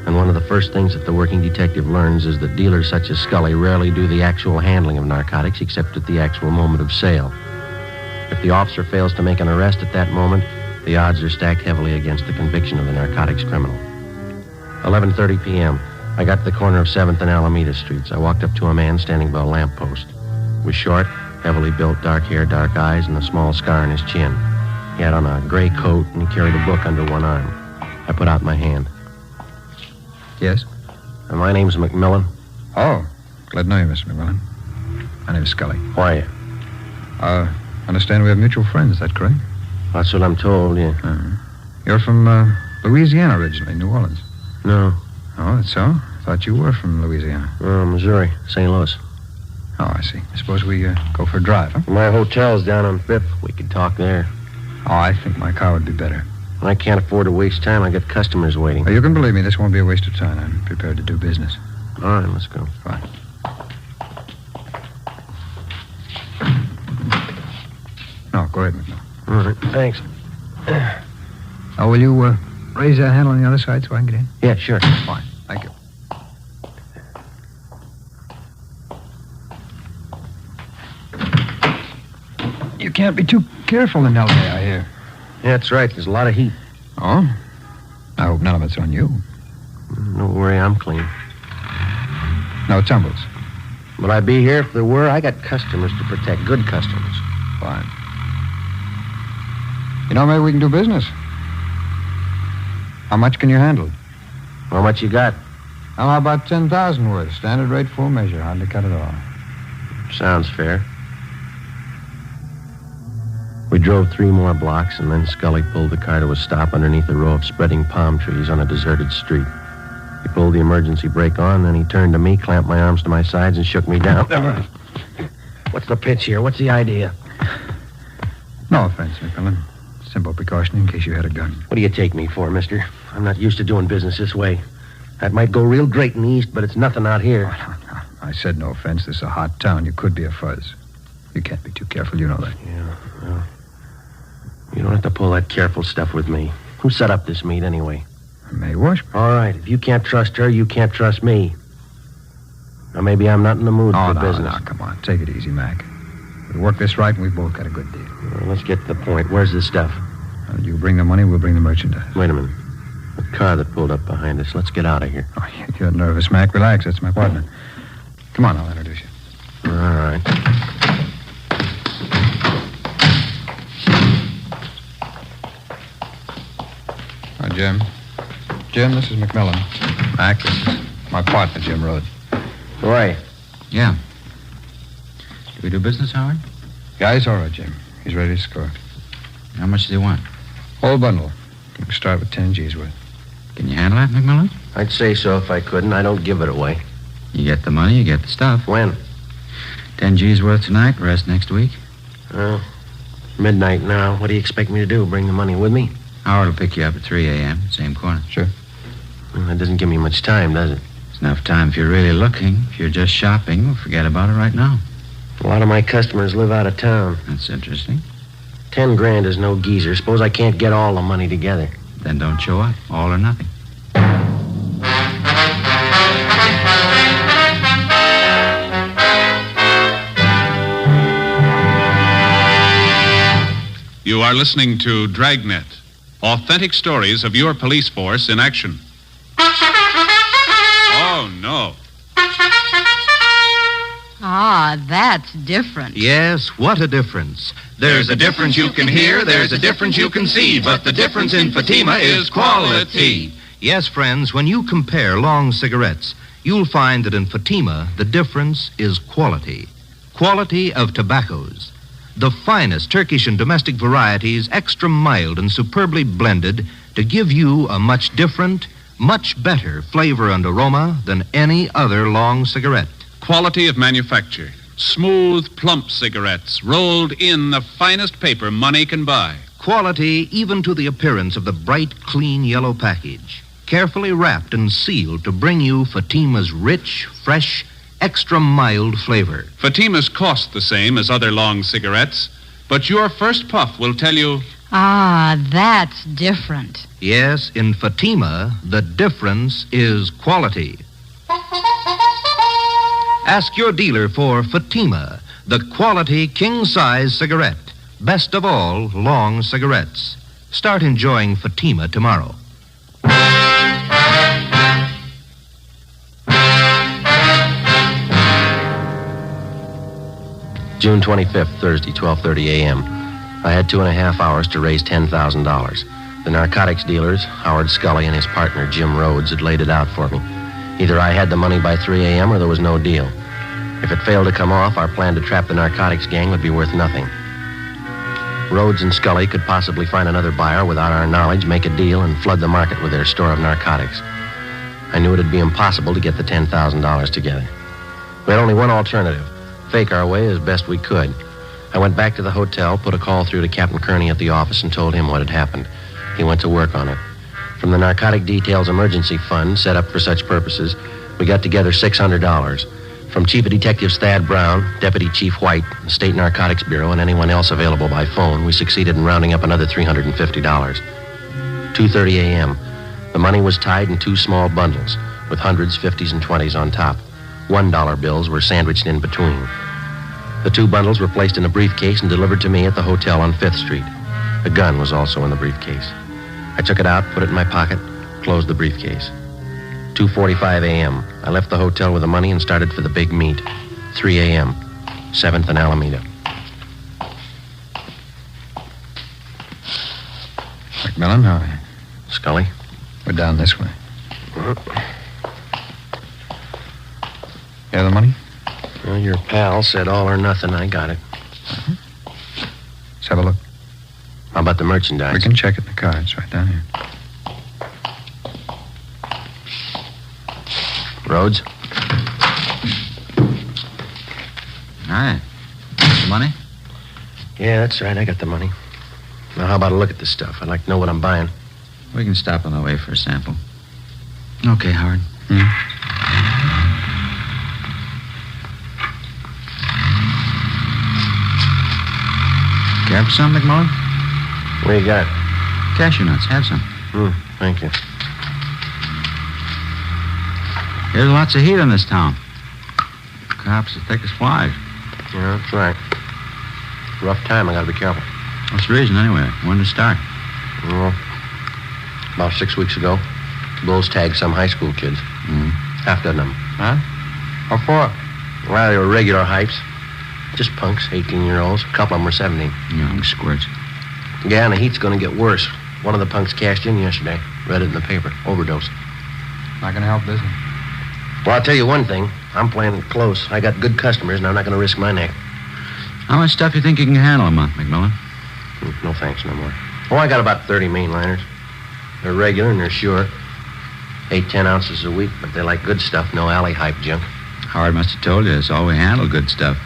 Speaker 11: And one of the first things that the working detective learns is that dealers such as Scully rarely do the actual handling of narcotics except at the actual moment of sale. If the officer fails to make an arrest at that moment, the odds are stacked heavily against the conviction of the narcotics criminal. 11:30 p.m. I got to the corner of 7th and Alameda Streets. I walked up to a man standing by a lamppost. He was short, heavily built, dark hair, dark eyes, and a small scar on his chin. He had on a gray coat, and he carried a book under one arm. I put out my hand.
Speaker 8: Yes?
Speaker 11: My name's McMillan.
Speaker 8: Oh, glad to know you, Mr. McMillan. My name's Scully.
Speaker 11: Who are you?
Speaker 8: Understand we have mutual friends, is that correct?
Speaker 11: That's what I'm told, yeah.
Speaker 8: You're from Louisiana originally, New Orleans.
Speaker 11: No.
Speaker 8: Oh, that's so? Thought you were from Louisiana.
Speaker 11: Missouri, St. Louis.
Speaker 8: Oh, I see. I suppose we go for a drive, huh?
Speaker 11: My hotel's down on 5th. We could talk there.
Speaker 8: Oh, I think my car would be better.
Speaker 11: I can't afford to waste time. I got customers waiting.
Speaker 8: Oh, you can believe me, this won't be a waste of time. I'm prepared to do business.
Speaker 11: All right, let's go.
Speaker 8: Fine. No, go ahead, McMillan.
Speaker 11: All right, thanks.
Speaker 8: Oh, will you raise that handle on the other side so I can get in?
Speaker 11: Yeah, sure.
Speaker 8: Fine. Thank you. You can't be too careful in L.A., I hear.
Speaker 11: Yeah, that's right. There's a lot of heat.
Speaker 8: Oh? I hope none of it's on you.
Speaker 11: Don't worry, I'm clean.
Speaker 8: No tumbles.
Speaker 11: Would I be here if there were? I got customers to protect. Good customers.
Speaker 8: Fine. You know, maybe we can do business. How much can you handle?
Speaker 11: How much you got?
Speaker 8: Well, how about 10,000 worth? Standard rate, full measure. Hardly cut at all.
Speaker 11: Sounds fair. We drove 3 more blocks, and then Scully pulled the car to a stop underneath a row of spreading palm trees on a deserted street. He pulled the emergency brake on, then he turned to me, clamped my arms to my sides, and shook me down. What's the pitch here? What's the idea?
Speaker 8: No offense, McMillan. Simple precaution in case you had a gun.
Speaker 11: What do you take me for, mister? I'm not used to doing business this way. That might go real great in the East, but it's nothing out here.
Speaker 8: Oh, no. I said no offense. This is a hot town. You could be a fuzz. You can't be too careful. You know that.
Speaker 11: Yeah, well, you don't have to pull that careful stuff with me. Who set up this meet, anyway?
Speaker 8: Mae Washburn.
Speaker 11: All right. If you can't trust her, you can't trust me. Now, maybe I'm not in the mood for business.
Speaker 8: No, come on. Take it easy, Mac. We work this right, and we both got a good deal.
Speaker 11: Well, let's get to the point. Where's this stuff?
Speaker 8: You bring the money, we'll bring the merchandise.
Speaker 11: Wait a minute. The car that pulled up behind us. Let's get out of here.
Speaker 8: Oh, you're nervous, Mac. Relax. That's my partner. Come on, I'll introduce you.
Speaker 11: All right.
Speaker 8: Hi, Jim. Jim, this is McMillan. Mac, this is my partner, Jim Rhodes.
Speaker 11: Who are you?
Speaker 24: Yeah. Do we do business, Howard?
Speaker 8: Yeah, he's all right, Jim. He's ready to score.
Speaker 24: How much do they want?
Speaker 8: Whole bundle. You can start with 10 G's worth.
Speaker 24: Can you handle that, McMillan?
Speaker 11: I'd say so if I couldn't. I don't give it away.
Speaker 24: You get the money, you get the stuff.
Speaker 11: When?
Speaker 24: 10 G's worth tonight, rest next week.
Speaker 11: Well, midnight now. What do you expect me to do? Bring the money with me?
Speaker 24: Howard will pick you up at 3 a.m., same corner.
Speaker 8: Sure.
Speaker 11: Well, that doesn't give me much time, does it?
Speaker 24: It's enough time if you're really looking. If you're just shopping, we'll forget about it right now.
Speaker 11: A lot of my customers live out of town.
Speaker 24: That's interesting.
Speaker 11: 10 grand is no geezer. Suppose I can't get all the money together.
Speaker 24: Then don't show up. All or nothing.
Speaker 2: You are listening to Dragnet, authentic stories of your police force in action. Oh, no.
Speaker 16: Ah, that's different.
Speaker 14: Yes, what a difference. There's a difference you can hear, there's a difference you can see, but the difference in Fatima is quality. Yes, friends, when you compare long cigarettes, you'll find that in Fatima, the difference is quality. Quality of tobaccos. The finest Turkish and domestic varieties, extra mild and superbly blended to give you a much different, much better flavor and aroma than any other long cigarette.
Speaker 2: Quality of manufacture. Smooth, plump cigarettes rolled in the finest paper money can buy.
Speaker 14: Quality even to the appearance of the bright, clean yellow package. Carefully wrapped and sealed to bring you Fatima's rich, fresh, extra mild flavor.
Speaker 2: Fatimas cost the same as other long cigarettes, but your first puff will tell you...
Speaker 16: Ah, that's different.
Speaker 14: Yes, in Fatima, the difference is quality. Ask your dealer for Fatima, the quality king-size cigarette. Best of all, long cigarettes. Start enjoying Fatima tomorrow.
Speaker 11: June 25th, Thursday, 12:30 a.m. I had 2.5 hours to raise $10,000. The narcotics dealers, Howard Scully and his partner, Jim Rhodes, had laid it out for me. Either I had the money by 3 a.m. or there was no deal. If it failed to come off, our plan to trap the narcotics gang would be worth nothing. Rhodes and Scully could possibly find another buyer without our knowledge, make a deal, and flood the market with their store of narcotics. I knew it'd be impossible to get the $10,000 together. We had only one alternative. Fake our way as best we could. I went back to the hotel, put a call through to Captain Kearney at the office, and told him what had happened. He went to work on it. From the Narcotic Details Emergency Fund, set up for such purposes, we got together $600. From Chief of Detectives Thad Brown, Deputy Chief White, the State Narcotics Bureau, and anyone else available by phone, we succeeded in rounding up another $350. 2:30 a.m. The money was tied in 2 small bundles, with hundreds, 50s, and 20s on top. $1 bills were sandwiched in between. The 2 bundles were placed in a briefcase and delivered to me at the hotel on 5th Street. A gun was also in the briefcase. I took it out, put it in my pocket, closed the briefcase. 2:45 a.m. I left the hotel with the money and started for the big meet. 3 a.m., 7th and Alameda.
Speaker 8: McMillan, how are you?
Speaker 11: Scully?
Speaker 8: We're down this way. You have the money?
Speaker 11: Well, your pal said all or nothing. I got it.
Speaker 8: Let's have a look.
Speaker 11: How about the merchandise?
Speaker 8: We can check it in the cards right down here.
Speaker 11: Rhodes?
Speaker 21: Hi. The money?
Speaker 11: Yeah, that's right. I got the money. Now, how about a look at this stuff? I'd like to know what I'm buying.
Speaker 21: We can stop on the way for a sample. Okay, Howard. Care for some, McMullen?
Speaker 11: What do you got?
Speaker 21: Cashew nuts. Have some.
Speaker 11: Thank you.
Speaker 21: There's lots of heat in this town. Cops as thick as flies.
Speaker 11: Yeah, that's right. Rough time. I gotta be careful.
Speaker 21: What's the reason, anyway? When to start?
Speaker 11: Well, about 6 weeks ago, Bulls tagged some high school kids. Half dozen of them.
Speaker 21: Huh? What for?
Speaker 11: Well, they were regular hypes. Just punks, 18-year-olds. A couple of them were 17.
Speaker 21: Young squirts.
Speaker 11: Yeah, and the heat's gonna get worse. One of the punks cashed in yesterday. Read it in the paper. Overdose.
Speaker 8: Not gonna help business.
Speaker 11: Well, I'll tell you one thing. I'm playing it close. I got good customers, and I'm not gonna risk my neck.
Speaker 21: How much stuff you think you can handle a month, McMillan?
Speaker 11: No thanks, no more. Oh, I got about 30 mainliners. They're regular and they're sure. 8-10 ounces a week, but they like good stuff, no alley hype junk.
Speaker 21: Howard must have told you it's all we handle, good stuff.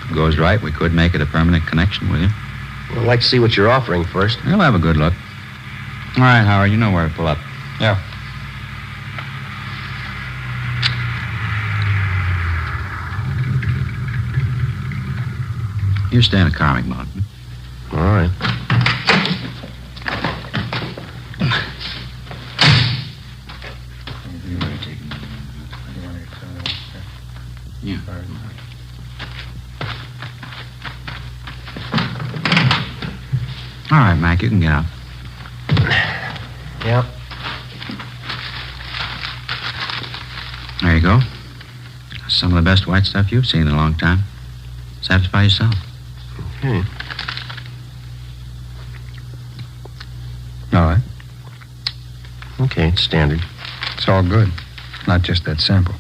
Speaker 21: If it goes right, we could make it a permanent connection with you.
Speaker 11: Well, I'd like to see what you're offering first.
Speaker 21: We'll have a good look. All right, Howard, you know where to pull up.
Speaker 8: Yeah.
Speaker 21: You stay in the car, McMullen.
Speaker 11: All right.
Speaker 21: Yeah. All right, Mac, you can get out.
Speaker 11: Yeah.
Speaker 21: There you go. Some of the best white stuff you've seen in a long time. Satisfy yourself.
Speaker 11: Okay.
Speaker 8: All right.
Speaker 11: Okay, it's standard.
Speaker 8: It's all good. Not just that sample.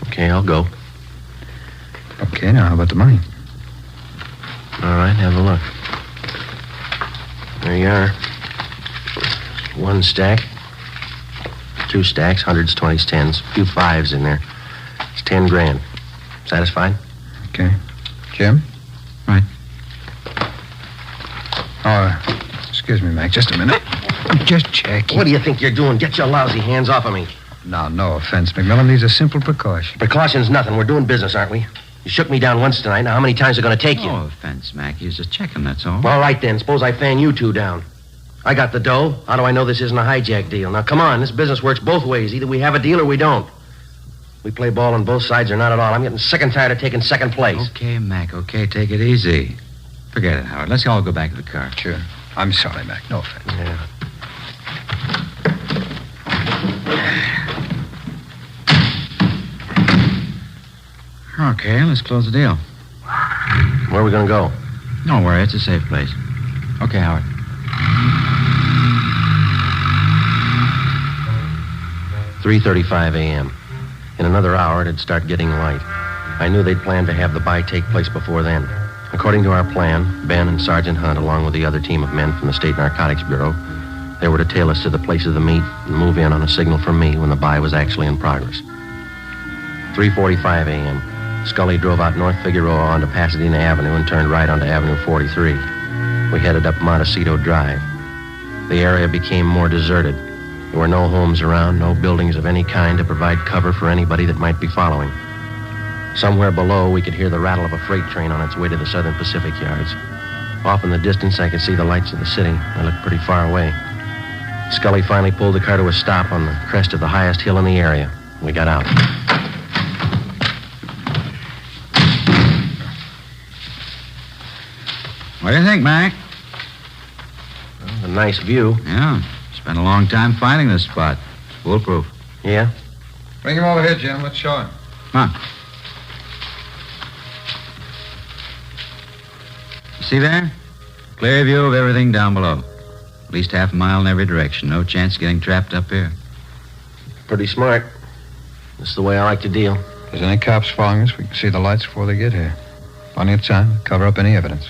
Speaker 11: Okay, I'll go.
Speaker 8: Okay, now how about the money?
Speaker 11: All right, have a look. There you are. 1 stack. 2 stacks, 100s, 20s, 10s. A few 5s in there. It's 10 grand. Satisfied?
Speaker 8: Okay. Jim?
Speaker 21: Right.
Speaker 8: Excuse me, Mac, just a minute. I'm just checking.
Speaker 11: What do you think you're doing? Get your lousy hands off of me.
Speaker 8: Now, no offense, McMillan. These are simple precautions.
Speaker 11: Precautions, nothing. We're doing business, aren't we? You shook me down once tonight. Now, how many times are going to take you?
Speaker 24: No offense, Mac. He was just checking, that's all.
Speaker 11: All right, then. Suppose I fan you two down. I got the dough. How do I know this isn't a hijack deal? Now, come on. This business works both ways. Either we have a deal or we don't. We play ball on both sides or not at all. I'm getting sick and tired of taking second place.
Speaker 24: Okay, Mac. Okay, take it easy. Forget it, Howard. Let's all go back to the car.
Speaker 8: Sure. I'm sorry, Mac. No offense.
Speaker 11: Yeah.
Speaker 24: Okay, let's close the deal.
Speaker 11: Where are we going to go?
Speaker 24: Don't worry, it's a safe place. Okay, Howard.
Speaker 11: 3:35 a.m. In another hour, it'd start getting light. I knew they'd planned to have the buy take place before then. According to our plan, Ben and Sergeant Hunt, along with the other team of men from the State Narcotics Bureau, they were to tail us to the place of the meet and move in on a signal from me when the buy was actually in progress. 3:45 a.m. Scully drove out North Figueroa onto Pasadena Avenue and turned right onto Avenue 43. We headed up Montecito Drive. The area became more deserted. There were no homes around, no buildings of any kind to provide cover for anybody that might be following. Somewhere below, we could hear the rattle of a freight train on its way to the Southern Pacific yards. Off in the distance, I could see the lights of the city. They looked pretty far away. Scully finally pulled the car to a stop on the crest of the highest hill in the area. We got out.
Speaker 24: What do you think, Mac?
Speaker 11: Well, a nice view.
Speaker 24: Yeah. Spent a long time finding this spot. It's foolproof.
Speaker 11: Yeah?
Speaker 8: Bring him over here, Jim. Let's show him.
Speaker 24: Come on. See there? Clear view of everything down below. At least half a mile in every direction. No chance of getting trapped up here.
Speaker 11: Pretty smart. That's the way I like to deal.
Speaker 8: If there's any cops following us, we can see the lights before they get here. Plenty of time to cover up any evidence.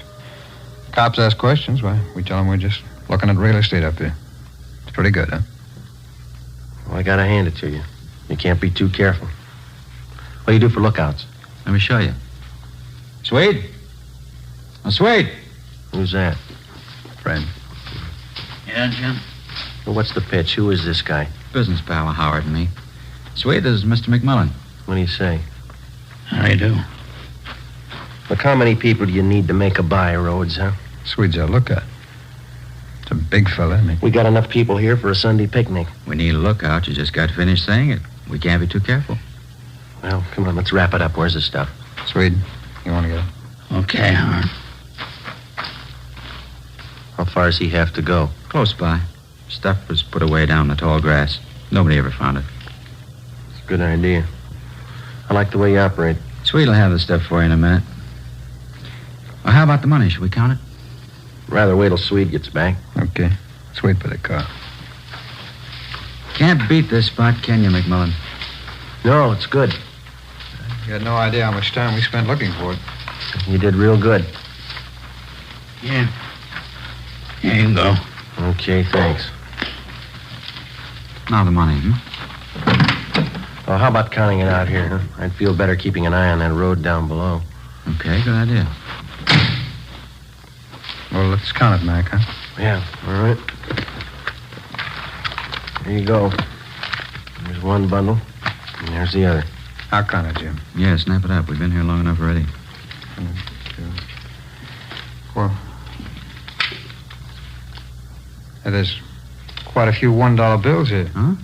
Speaker 8: Cops ask questions, why, we tell them we're just looking at real estate up here. It's pretty good, huh?
Speaker 11: Well, I gotta hand it to you. You can't be too careful. What do you do for lookouts?
Speaker 24: Let me show you. Swede? Oh, Swede.
Speaker 11: Who's that?
Speaker 8: Friend.
Speaker 21: Yeah, Jim?
Speaker 11: Well, what's the pitch? Who is this guy?
Speaker 24: Business pal of Howard and me. Swede, this is Mr. McMillan.
Speaker 11: What do you say?
Speaker 21: How do you do?
Speaker 11: Look, how many people do you need to make a buy, Rhodes, huh?
Speaker 8: Swede's a lookout. It's a big fella, isn't he?
Speaker 11: We got enough people here for a Sunday picnic.
Speaker 24: We need a lookout. You just got finished saying it. We can't be too careful.
Speaker 11: Well, come on, let's wrap it up. Where's the stuff?
Speaker 8: Swede, you want to get it?
Speaker 21: Okay, Howard.
Speaker 11: How far does he have to go?
Speaker 24: Close by. Stuff was put away down in the tall grass. Nobody ever found it.
Speaker 11: It's a good idea. I like the way you operate.
Speaker 24: Swede will have the stuff for you in a minute. Well, how about the money? Should we count it?
Speaker 11: Rather wait till Swede gets back.
Speaker 8: Okay. Let's wait for the car.
Speaker 24: Can't beat this spot, can you, McMillan?
Speaker 11: No, it's good.
Speaker 8: You had no idea how much time we spent looking for it.
Speaker 11: You did real good.
Speaker 21: Yeah. Here you go.
Speaker 11: Okay, thanks.
Speaker 24: Now the money,
Speaker 11: Well, how about counting it out here, huh? I'd feel better keeping an eye on that road down below.
Speaker 24: Okay, good idea.
Speaker 8: Well, let's count it, Mac, huh?
Speaker 11: Yeah, all right. There you go. There's one bundle, and there's the other.
Speaker 8: I'll count it, Jim.
Speaker 24: Yeah, snap it up. We've been here long enough already.
Speaker 8: 1, 2, 4. Hey, there's quite a few $1 bills here.
Speaker 24: Huh?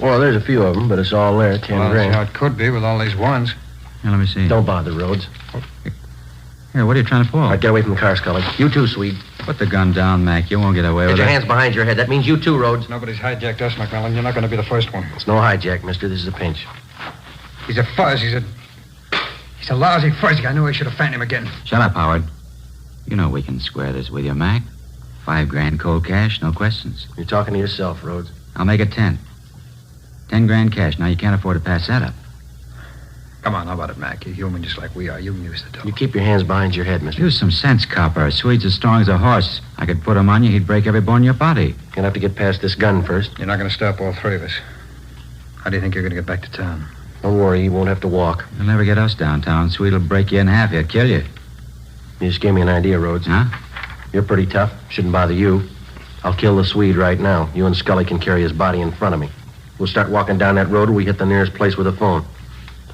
Speaker 11: Well, there's a few of them, but it's all there, 10
Speaker 8: Well,
Speaker 11: grand.
Speaker 8: that's how it could be with all these ones.
Speaker 24: Here, let me see.
Speaker 11: Don't bother, Rhodes.
Speaker 24: Here, what are you trying to pull?
Speaker 11: All right, get away from the car, Scully. You too, Swede.
Speaker 24: Put the gun down, Mac. You won't get away
Speaker 11: Get
Speaker 24: with
Speaker 11: your
Speaker 24: it.
Speaker 11: hands behind your head. That means you too, Rhodes.
Speaker 8: Nobody's hijacked us, McMillan. You're not going to be the first one.
Speaker 11: It's no hijack, mister. This is a pinch.
Speaker 8: He's a fuzz. He's a lousy fuzzy. I knew I should have found him again.
Speaker 24: Shut up, Howard. You know we can square this with you, Mac. 5 grand cold cash, no questions.
Speaker 11: You're talking to yourself, Rhodes.
Speaker 24: I'll make it 10. 10 grand cash. Now you can't afford to pass that up.
Speaker 8: Come on, how about it, Mac? You're human just like we are. You can use the dough.
Speaker 11: You keep your hands behind your head, mister.
Speaker 24: Use some sense, copper. Swede's as strong as a horse. I could put him on you, he'd break every bone in your body.
Speaker 11: You're gonna have to get past this gun first.
Speaker 8: You're not going to stop all three of us. How do you think you're going to get back to town?
Speaker 11: Don't worry, you won't have to walk.
Speaker 24: You'll never get us downtown. Swede'll break you in half. He'll kill you.
Speaker 11: You just gave me an idea, Rhodes.
Speaker 24: Huh?
Speaker 11: You're pretty tough. Shouldn't bother you. I'll kill the Swede right now. You and Scully can carry his body in front of me. We'll start walking down that road and we hit the nearest place with a phone.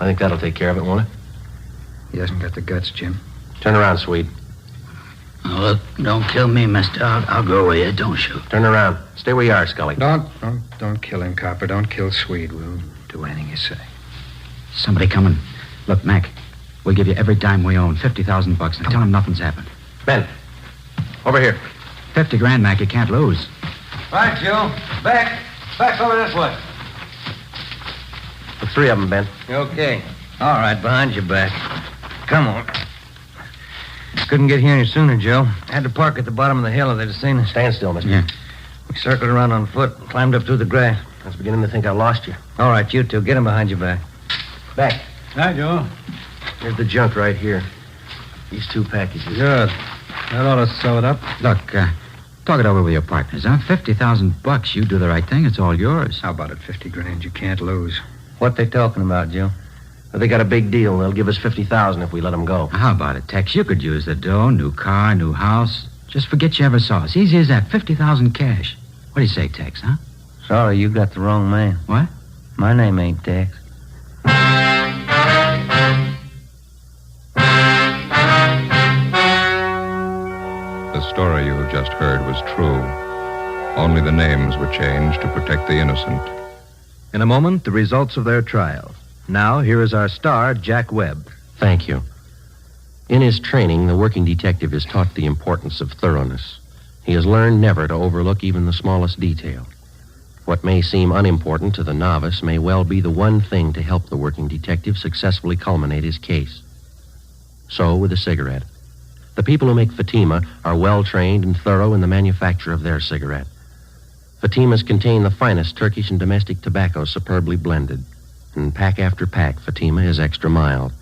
Speaker 11: I think that'll take care of it, won't it?
Speaker 8: He hasn't got the guts, Jim.
Speaker 11: Turn around, Swede.
Speaker 21: Oh, look, don't kill me, mister. I'll go with you. Don't shoot.
Speaker 11: Turn around. Stay where you are, Scully.
Speaker 8: Don't kill him, copper. Don't kill Swede. We'll do anything you say.
Speaker 21: Somebody coming. Look, Mac, we'll give you every dime we own, $50,000. Now tell him nothing's happened.
Speaker 11: Ben, over here.
Speaker 21: 50 grand, Mac. You can't lose.
Speaker 12: Right, Joe. Back. Back over this way.
Speaker 11: The three of them, Ben.
Speaker 21: Okay. All right, behind your back. Come on. Couldn't get here any sooner, Joe. Had to park at the bottom of the hill if they'd have seen us.
Speaker 11: Stand still, mister.
Speaker 21: Yeah. We circled around on foot and climbed up through the grass.
Speaker 11: I was beginning to think I lost you.
Speaker 21: All right, you two. Get him behind your back.
Speaker 11: Back.
Speaker 12: Hi, Joe.
Speaker 11: Here's the junk right here. These 2 packages.
Speaker 12: Good. That ought to sew it up.
Speaker 21: Look, talk it over with your partners, huh? $50,000. You do the right thing. It's all yours.
Speaker 8: How about it? 50 grand you can't lose.
Speaker 21: What they talking about, Joe?
Speaker 11: Well, they got a big deal. They'll give us $50,000 if we let them go.
Speaker 21: How about it, Tex? You could use the dough, new car, new house. Just forget you ever saw us. Easy as that. 50,000 cash. What do you say, Tex, huh?
Speaker 3: Sorry, you got the wrong man.
Speaker 21: What?
Speaker 3: My name ain't Tex.
Speaker 1: The story you have just heard was true. Only the names were changed to protect the innocent.
Speaker 17: In a moment, the results of their trial. Now, here is our star, Jack Webb.
Speaker 11: Thank you. In his training, the working detective is taught the importance of thoroughness. He has learned never to overlook even the smallest detail. What may seem unimportant to the novice may well be the one thing to help the working detective successfully culminate his case. So with a cigarette. The people who make Fatima are well-trained and thorough in the manufacture of their cigarette. Fatimas contain the finest Turkish and domestic tobacco superbly blended. And pack after pack, Fatima is extra mild.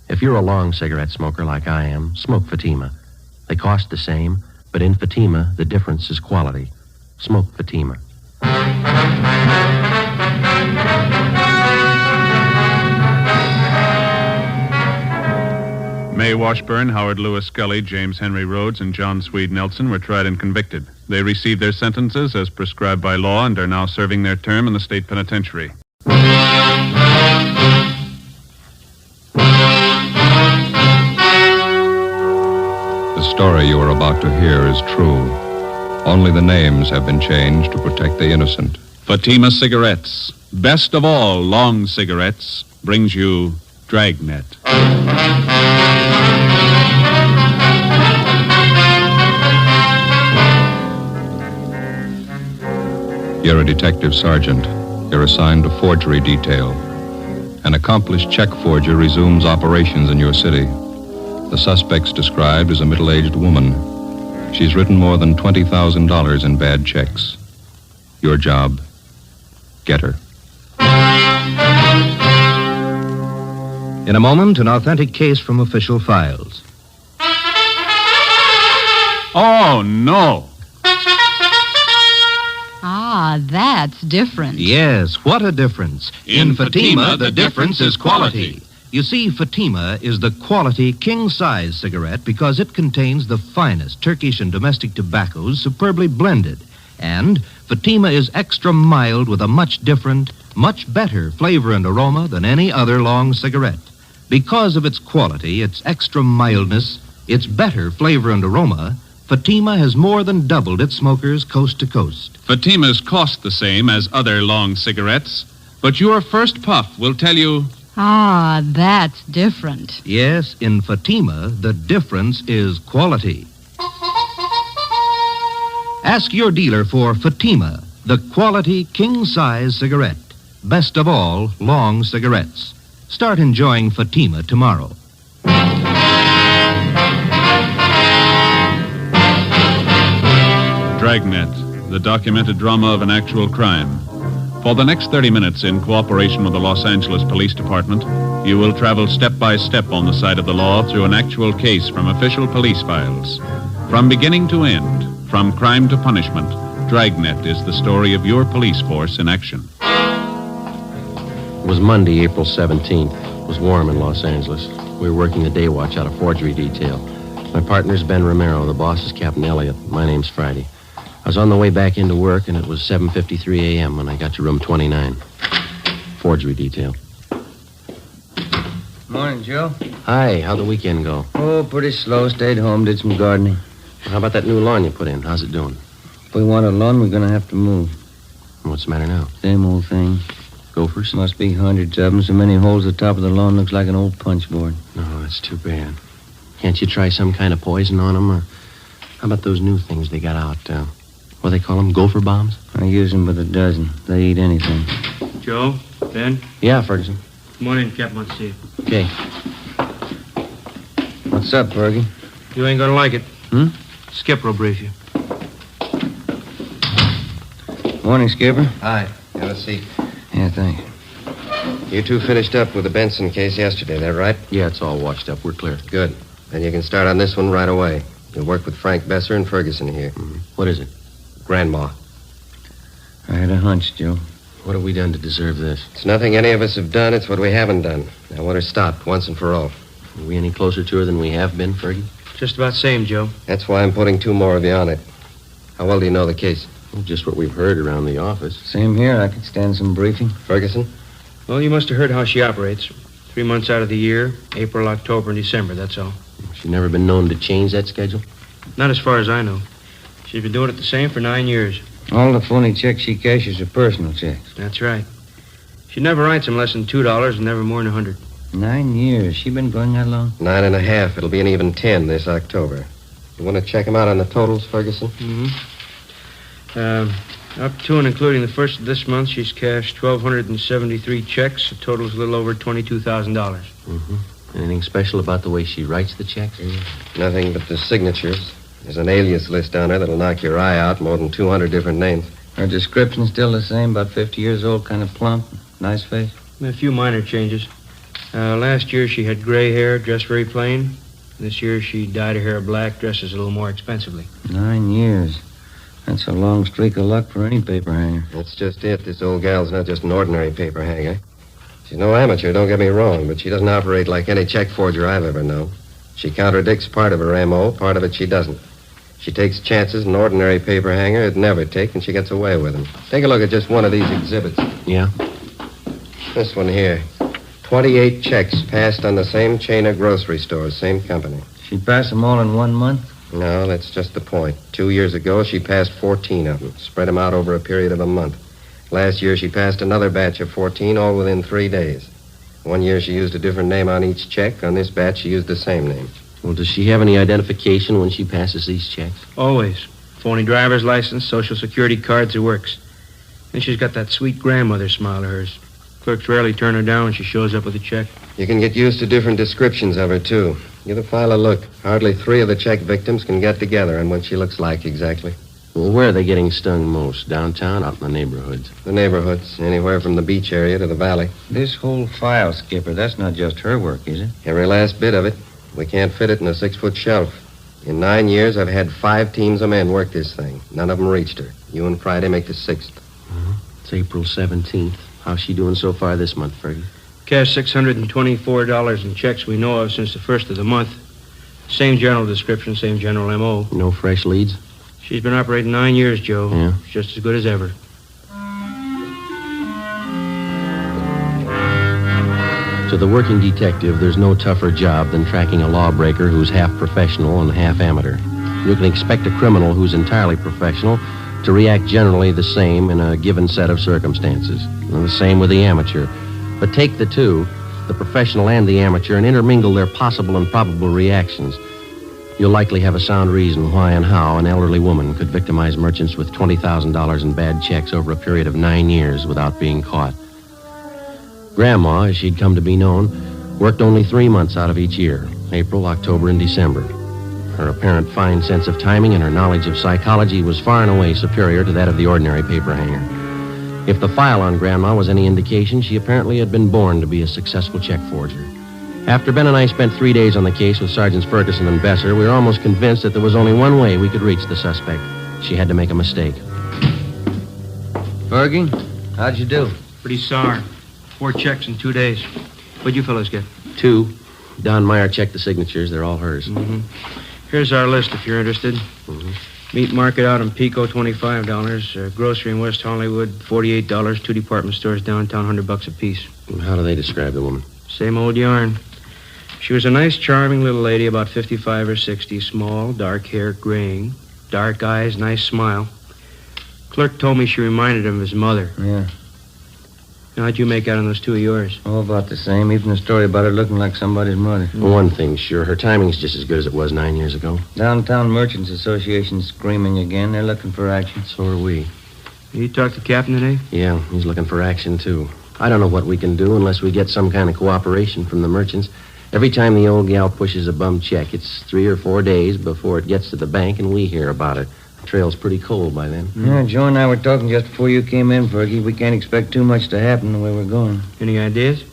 Speaker 11: If you're a long cigarette smoker like I am, smoke Fatima. They cost the same, but in Fatima, the difference is quality. Smoke Fatima.
Speaker 2: Mae Washburn, Howard Lewis Scully, James Henry Rhodes, and John Swede Nelson were tried and convicted. They received their sentences as prescribed by law and are now serving their term in the state penitentiary.
Speaker 1: The story you are about to hear is true. Only the names have been changed to protect the innocent.
Speaker 2: Fatima Cigarettes, best of all long cigarettes, brings you Dragnet.
Speaker 1: You're a detective sergeant. You're assigned to forgery detail. An accomplished check forger resumes operations in your city. The suspect's described as a middle-aged woman. She's written more than $20,000 in bad checks. Your job, get her.
Speaker 17: In a moment, an authentic case from official files.
Speaker 2: Oh, no.
Speaker 16: Ah, that's different.
Speaker 17: Yes, what a difference.
Speaker 14: In Fatima, the difference is quality. You see, Fatima is the quality king-size cigarette because it contains the finest Turkish and domestic tobaccos superbly blended. And Fatima is extra mild with a much different, much better flavor and aroma than any other long cigarette. Because of its quality, its extra mildness, its better flavor and aroma, Fatima has more than doubled its smokers coast to coast.
Speaker 2: Fatimas cost the same as other long cigarettes, but your first puff will tell you...
Speaker 16: Ah, that's different.
Speaker 14: Yes, in Fatima, the difference is quality. Ask your dealer for Fatima, the quality king-size cigarette. Best of all, long cigarettes. Start enjoying Fatima tomorrow.
Speaker 2: Dragnet, the documented drama of an actual crime. For the next 30 minutes, in cooperation with the Los Angeles Police Department, you will travel step by step on the side of the law through an actual case from official police files. From beginning to end, from crime to punishment, Dragnet is the story of your police force in action.
Speaker 11: It was Monday, April 17th. It was warm in Los Angeles. We were working the day watch out of forgery detail. My partner's Ben Romero. The boss is Captain Elliott. My name's Friday. I was on the way back into work, and it was 7:53 a.m. when I got to room 29. Forgery detail.
Speaker 21: Morning, Joe.
Speaker 11: Hi, how'd the weekend go?
Speaker 21: Oh, pretty slow. Stayed home, did some gardening.
Speaker 11: How about that new lawn you put in? How's it doing?
Speaker 21: If we want a lawn, we're going to have to move.
Speaker 11: What's the matter now?
Speaker 21: Same old thing.
Speaker 11: Gophers?
Speaker 21: Must be hundreds of them. So many holes at the top of the lawn looks like an old punch board.
Speaker 11: No, that's too bad. Can't you try some kind of poison on them? Or how about those new things they got out? What do they call them? Gopher bombs?
Speaker 21: I use them by the dozen. They eat anything.
Speaker 13: Joe? Ben?
Speaker 11: Yeah, Ferguson.
Speaker 13: Morning, Captain. Want to see you.
Speaker 11: Okay.
Speaker 21: What's up, Fergie?
Speaker 13: You ain't gonna like it. Skipper will brief you.
Speaker 21: Morning, Skipper.
Speaker 20: Hi. Have a seat.
Speaker 21: Yeah, thanks.
Speaker 20: You two finished up with the Benson case yesterday, that right?
Speaker 11: Yeah, it's all washed up. We're clear.
Speaker 20: Good. Then you can start on this one right away. You'll work with Frank Besser and Ferguson here.
Speaker 11: What is it?
Speaker 20: Grandma.
Speaker 21: I had a hunch, Joe.
Speaker 11: What have we done to deserve this?
Speaker 20: It's nothing any of us have done. It's what we haven't done. I want her stopped once and for all.
Speaker 11: Are we any closer to her than we have been, Fergie?
Speaker 13: Just about same, Joe.
Speaker 20: That's why I'm putting 2 more of you on it. How well do you know the case?
Speaker 11: Well, just what we've heard around the office.
Speaker 21: Same here. I could stand some briefing.
Speaker 20: Ferguson?
Speaker 13: Well, you must have heard how she operates. 3 months out of the year, April, October, and December, that's all.
Speaker 11: She's never been known to change that schedule?
Speaker 13: Not as far as I know. She's been doing it the same for 9 years.
Speaker 21: All the phony checks she cashes are personal checks.
Speaker 13: That's right. She never writes them less than $2 and never more than 100.
Speaker 21: 9 years. She been going that long?
Speaker 20: 9.5. It'll be an even 10 this October. You want to check them out on the totals, Ferguson?
Speaker 13: Up to and including the first of this month, she's cashed 1,273 checks. The total's a little over $22,000.
Speaker 11: Anything special about the way she writes the checks?
Speaker 20: Nothing but the signatures. There's an alias list on her that'll knock your eye out, more than 200 different names.
Speaker 21: Her description's still the same, about 50 years old, kind of plump, nice face.
Speaker 13: A few minor changes. Last year she had gray hair, dressed very plain. This year she dyed her hair black, dresses a little more expensively.
Speaker 21: 9 years. That's a long streak of luck for any paper hanger.
Speaker 20: That's just it. This old gal's not just an ordinary paper hanger. She's no amateur, don't get me wrong, but she doesn't operate like any check forger I've ever known. She contradicts part of her M.O., part of it she doesn't. She takes chances an ordinary paper hanger would never take, and she gets away with them. Take a look at just one of these exhibits.
Speaker 11: Yeah?
Speaker 20: This one here. 28 checks passed on the same chain of grocery stores, same company.
Speaker 21: She'd pass them all in 1 month?
Speaker 20: No, that's just the point. 2 years ago, she passed 14 of them, spread them out over a period of a month. Last year, she passed another batch of 14, all within 3 days. 1 year, she used a different name on each check. On this batch, she used the same name.
Speaker 11: Well, does she have any identification when she passes these checks?
Speaker 13: Always. Phony driver's license, social security cards, it works. And she's got that sweet grandmother smile of hers. Clerks rarely turn her down when she shows up with a check.
Speaker 20: You can get used to different descriptions of her, too. Give the file a look. Hardly 3 of the check victims can get together on what she looks like exactly.
Speaker 11: Well, where are they getting stung most? Downtown, out in the neighborhoods?
Speaker 20: The neighborhoods, anywhere from the beach area to the valley.
Speaker 21: This whole file, Skipper, that's not just her work, is it?
Speaker 20: Every last bit of it. We can't fit it in a 6-foot shelf. In 9 years, I've had 5 teams of men work this thing. None of them reached her. You and Friday make the 6th.
Speaker 11: It's April 17th. How's she doing so far this month, Fergie?
Speaker 13: Cash $624 in checks we know of since the first of the month. Same general description, same general M.O.
Speaker 11: No fresh leads?
Speaker 13: She's been operating 9 years, Joe.
Speaker 11: Yeah.
Speaker 13: She's just as good as ever.
Speaker 11: To the working detective, there's no tougher job than tracking a lawbreaker who's half professional and half amateur. You can expect a criminal who's entirely professional to react generally the same in a given set of circumstances. And the same with the amateur. But take the two, the professional and the amateur, and intermingle their possible and probable reactions. You'll likely have a sound reason why and how an elderly woman could victimize merchants with $20,000 in bad checks over a period of 9 years without being caught. Grandma, as she'd come to be known, worked only 3 months out of each year, April, October, and December. Her apparent fine sense of timing and her knowledge of psychology was far and away superior to that of the ordinary paper hanger. If the file on Grandma was any indication, she apparently had been born to be a successful check forger. After Ben and I spent 3 days on the case with Sergeants Ferguson and Besser, we were almost convinced that there was only one way we could reach the suspect. She had to make a mistake.
Speaker 21: Fergie, how'd you do?
Speaker 13: Pretty sour. 4 checks in 2 days. What'd you fellas get?
Speaker 11: 2. Don Meyer checked the signatures. They're all hers.
Speaker 13: Here's our list if you're interested. Meat market out in Pico, $25. Grocery in West Hollywood, $48. 2 department stores downtown, $100 a piece.
Speaker 11: How do they describe the woman?
Speaker 13: Same old yarn. She was a nice, charming little lady, about 55 or 60, small, dark hair, graying, dark eyes, nice smile. Clerk told me she reminded him of his mother.
Speaker 21: Yeah.
Speaker 13: Now, how'd you make out on those two of yours?
Speaker 21: All about the same. Even the story about her looking like somebody's mother.
Speaker 11: One thing, sure. Her timing's just as good as it was 9 years ago.
Speaker 21: Downtown Merchants Association screaming again. They're looking for action.
Speaker 11: So are we.
Speaker 13: You talked to Captain today?
Speaker 11: Yeah, he's looking for action, too. I don't know what we can do unless we get some kind of cooperation from the merchants. Every time the old gal pushes a bum check, it's 3 or 4 days before it gets to the bank, and we hear about it. The trail's pretty cold by then.
Speaker 21: Yeah, Joe and I were talking just before you came in, Fergie. We can't expect too much to happen the way we're going.
Speaker 13: Any ideas?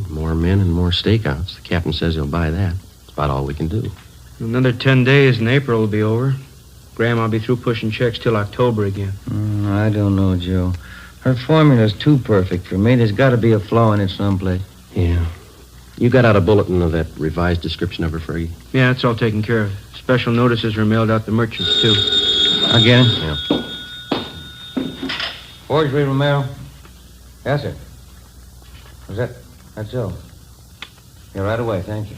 Speaker 11: More men and more stakeouts. The captain says he'll buy that. That's about all we can do.
Speaker 13: Another 10 days and April will be over. Grandma'll be through pushing checks till October again.
Speaker 21: I don't know, Joe. Her formula's too perfect for me. There's got to be a flaw in it someplace.
Speaker 11: Yeah. You got out a bulletin of that revised description of her, Fergie?
Speaker 13: Yeah, it's all taken care of. Special notices were mailed out to merchants, too.
Speaker 21: Again?
Speaker 11: Yeah.
Speaker 21: Forgery, Romero? Yes, sir. Was that... That's so. Yeah, right away, thank you.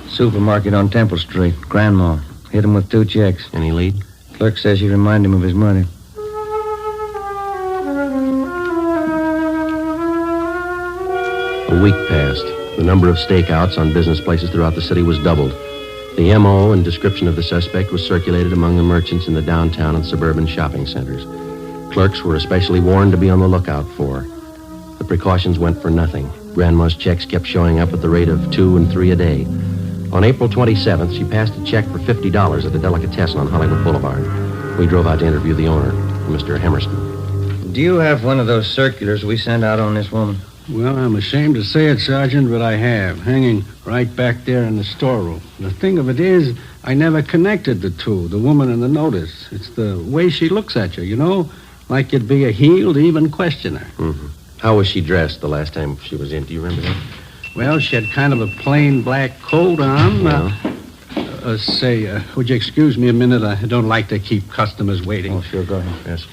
Speaker 21: Supermarket on Temple Street. Grandma. Hit him with 2 checks.
Speaker 11: Any lead?
Speaker 21: Clerk says you remind him of his mother.
Speaker 11: A week passed. The number of stakeouts on business places throughout the city was doubled. The M.O. and description of the suspect was circulated among the merchants in the downtown and suburban shopping centers. Clerks were especially warned to be on the lookout for. The precautions went for nothing. Grandma's checks kept showing up at the rate of 2 and 3 a day. On April 27th, she passed a check for $50 at a delicatessen on Hollywood Boulevard. We drove out to interview the owner, Mr. Hammerston.
Speaker 21: Do you have one of those circulars we sent out on this woman?
Speaker 7: Well, I'm ashamed to say it, Sergeant, but I have, hanging right back there in the storeroom. The thing of it is, I never connected the two, the woman and the notice. It's the way she looks at you, you know? Like you'd be a heel to even question her.
Speaker 11: Mm-hmm. How was she dressed the last time she was in? Do you remember that?
Speaker 7: Well, she had kind of a plain black coat on. Would you excuse me a minute? I don't like to keep customers waiting.
Speaker 11: Oh, sure, go ahead. Yes.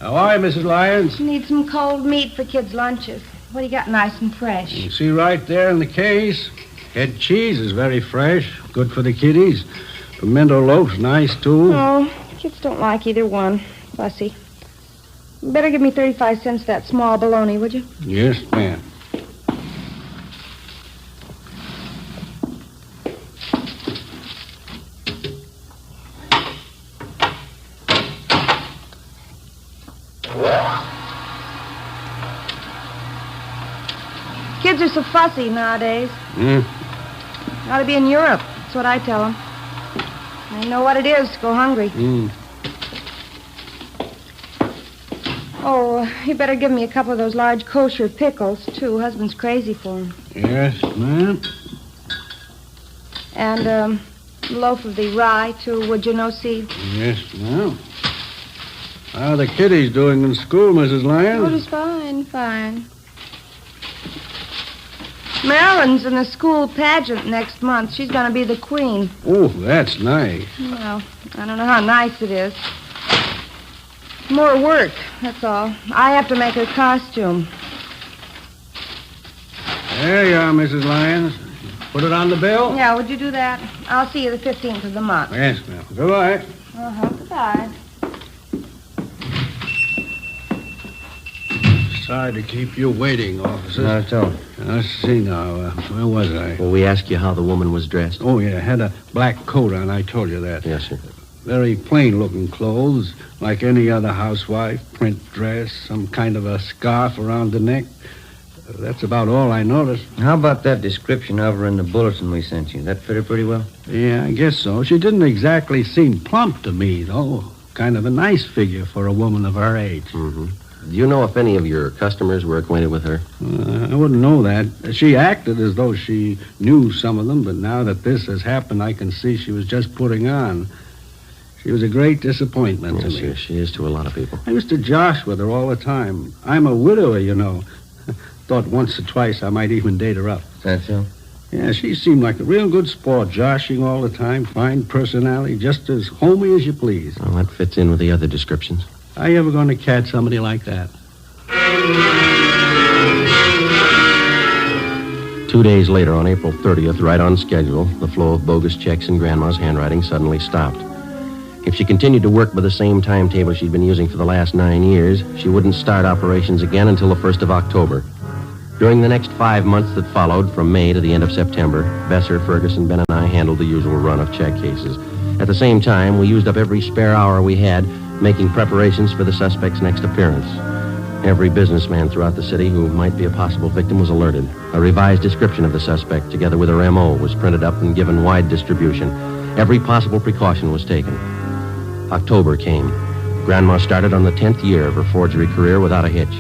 Speaker 7: How are you, Mrs. Lyons?
Speaker 15: Need some cold meat for kids' lunches. What do you got nice and fresh?
Speaker 7: You see right there in the case. Head cheese is very fresh. Good for the kiddies. Pimento loaf's nice, too.
Speaker 15: Oh, kids don't like either one. Fussy. Better give me 35 cents that small bologna, would you?
Speaker 7: Yes, ma'am.
Speaker 15: Kids are so fussy nowadays. Ought to be in Europe. That's what I tell them. They know what it is to go hungry. Oh, you better give me a couple of those large kosher pickles, too. Husband's crazy for them.
Speaker 7: Yes, ma'am.
Speaker 15: And a loaf of the rye, too, would you, no seed?
Speaker 7: Yes, ma'am. How are the kiddies doing in school, Mrs. Lyons?
Speaker 15: Oh, just fine, fine. Marilyn's in the school pageant next month. She's going to be the queen.
Speaker 7: Oh, that's nice.
Speaker 15: Well, I don't know how nice it is. More work, that's all. I have to make her costume.
Speaker 7: There you are, Mrs. Lyons. Put it on the bill?
Speaker 15: Yeah, would you do that? I'll see you the 15th of the month.
Speaker 7: Yes, ma'am. Goodbye.
Speaker 15: Goodbye.
Speaker 7: Sorry to keep you waiting, officer.
Speaker 11: Not at all.
Speaker 7: Let's see now. Where was I?
Speaker 11: Well, we asked you how the woman was dressed.
Speaker 7: Oh, yeah. Had a black coat on. I told you that.
Speaker 11: Yes, sir.
Speaker 7: Very plain-looking clothes, like any other housewife. Print dress, some kind of a scarf around the neck. That's about all I noticed.
Speaker 21: How about that description of her in the bulletin we sent you? That fit her pretty well?
Speaker 7: Yeah, I guess so. She didn't exactly seem plump to me, though. Kind of a nice figure for a woman of her age.
Speaker 11: Mm-hmm. Do you know if any of your customers were acquainted with her?
Speaker 7: I wouldn't know that. She acted as though she knew some of them, but now that this has happened, I can see she was just putting on. She was a great disappointment to me.
Speaker 11: Yes, she is to a lot of people.
Speaker 7: I used to josh with her all the time. I'm a widower, you know. Thought once or twice I might even date her up.
Speaker 21: Is that so?
Speaker 7: Yeah, she seemed like a real good sport, joshing all the time, fine personality, just as homey as you please.
Speaker 11: Well, that fits in with the other descriptions.
Speaker 7: Are you ever going to catch somebody like that?
Speaker 11: 2 days later, on April 30th, right on schedule, the flow of bogus checks in Grandma's handwriting suddenly stopped. If she continued to work by the same timetable she'd been using for the last 9 years, she wouldn't start operations again until the 1st of October. During the next 5 months that followed, from May to the end of September, Besser, Ferguson, Ben, and I handled the usual run of check cases. At the same time, we used up every spare hour we had making preparations for the suspect's next appearance. Every businessman throughout the city who might be a possible victim was alerted. A revised description of the suspect, together with her M.O., was printed up and given wide distribution. Every possible precaution was taken. October came. Grandma started on the 10th year of her forgery career without a hitch.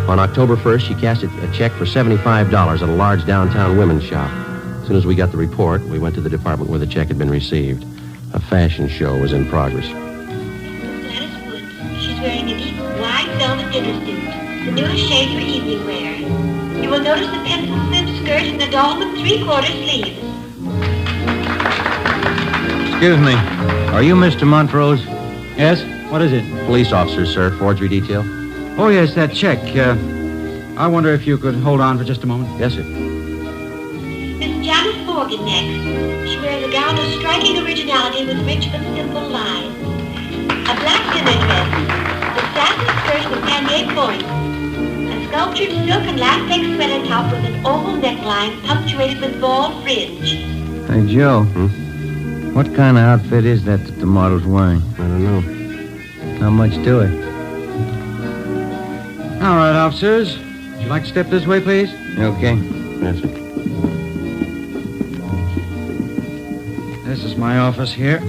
Speaker 11: On October 1st, she cashed a check for $75 at a large downtown women's shop. As soon as we got the report, we went to the department where the check had been received. A fashion show was in progress.
Speaker 6: She's wearing a deep, wide velvet dinner suit, the newest shade for evening wear. You will notice the pencil slip skirt and the dolman 3/4 sleeves.
Speaker 3: Excuse me. Are you Mr. Montrose?
Speaker 12: Yes? What is it?
Speaker 11: Police officer, sir. Forgery detail.
Speaker 12: Oh, yes, that check. I wonder if you could hold on for just a moment.
Speaker 11: Yes, sir.
Speaker 6: Miss Janice Morgan next. She wears a gown of striking originality with rich but simple lines. A black dinner dress, a satin skirt with pannier points, a sculptured silk and latex sweater top with an oval neckline punctuated with ball fringe.
Speaker 3: Hey, Joe. What kind of outfit is that the model's wearing?
Speaker 11: I don't know.
Speaker 3: Not much to it.
Speaker 12: All right, officers. Would you like to step this way, please?
Speaker 3: Okay.
Speaker 11: Yes, sir.
Speaker 12: This is my office here.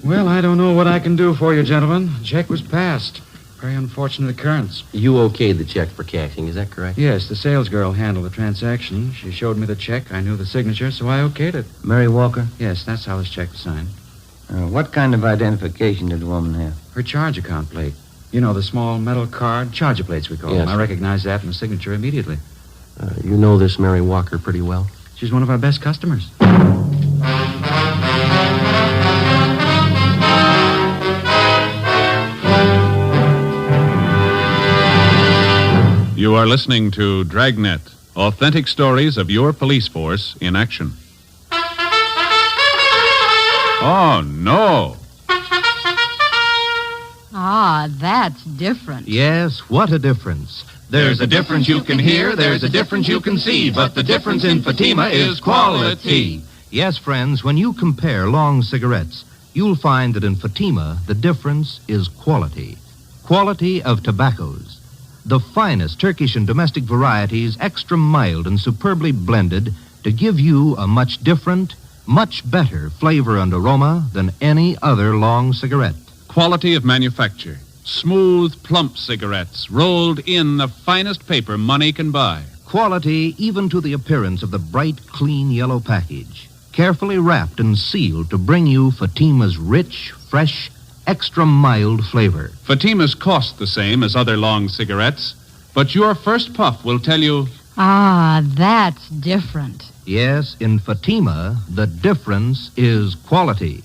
Speaker 12: Well, I don't know what I can do for you, gentlemen. The check was passed. Very unfortunate occurrence.
Speaker 11: You okayed the check for cashing, is that correct?
Speaker 12: Yes, the sales girl handled the transaction. She showed me the check. I knew the signature, so I okayed it.
Speaker 3: Mary Walker?
Speaker 12: Yes, that's how this check was signed.
Speaker 3: What kind of identification did the woman have?
Speaker 12: Her charge account plate. You know, the small metal card, charger plates we call them. I recognized that in the signature immediately.
Speaker 11: You know this Mary Walker pretty well?
Speaker 12: She's one of our best customers.
Speaker 2: You are listening to Dragnet, authentic stories of your police force in action. Oh, no.
Speaker 16: Ah, that's different.
Speaker 14: Yes, what a difference.
Speaker 19: There's a difference you can hear, there's a difference you can see, but the difference in Fatima is quality.
Speaker 14: Yes, friends, when you compare long cigarettes, you'll find that in Fatima, the difference is quality. Quality of tobaccos. The finest Turkish and domestic varieties, extra mild and superbly blended to give you a much different, much better flavor and aroma than any other long cigarette.
Speaker 2: Quality of manufacture. Smooth, plump cigarettes rolled in the finest paper money can buy.
Speaker 14: Quality even to the appearance of the bright, clean yellow package. Carefully wrapped and sealed to bring you Fatima's rich, fresh, extra mild flavor.
Speaker 2: Fatimas cost the same as other long cigarettes, but your first puff will tell you...
Speaker 16: Ah, that's different.
Speaker 14: Yes, in Fatima, the difference is quality.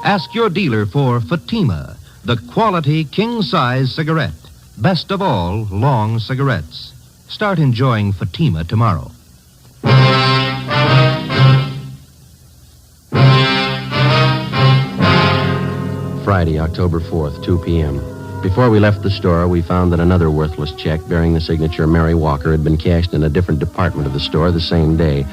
Speaker 14: Ask your dealer for Fatima, the quality king-size cigarette. Best of all, long cigarettes. Start enjoying Fatima tomorrow.
Speaker 11: Friday, October 4th, 2 p.m. Before we left the store, we found that another worthless check bearing the signature Mary Walker had been cashed in a different department of the store the same day.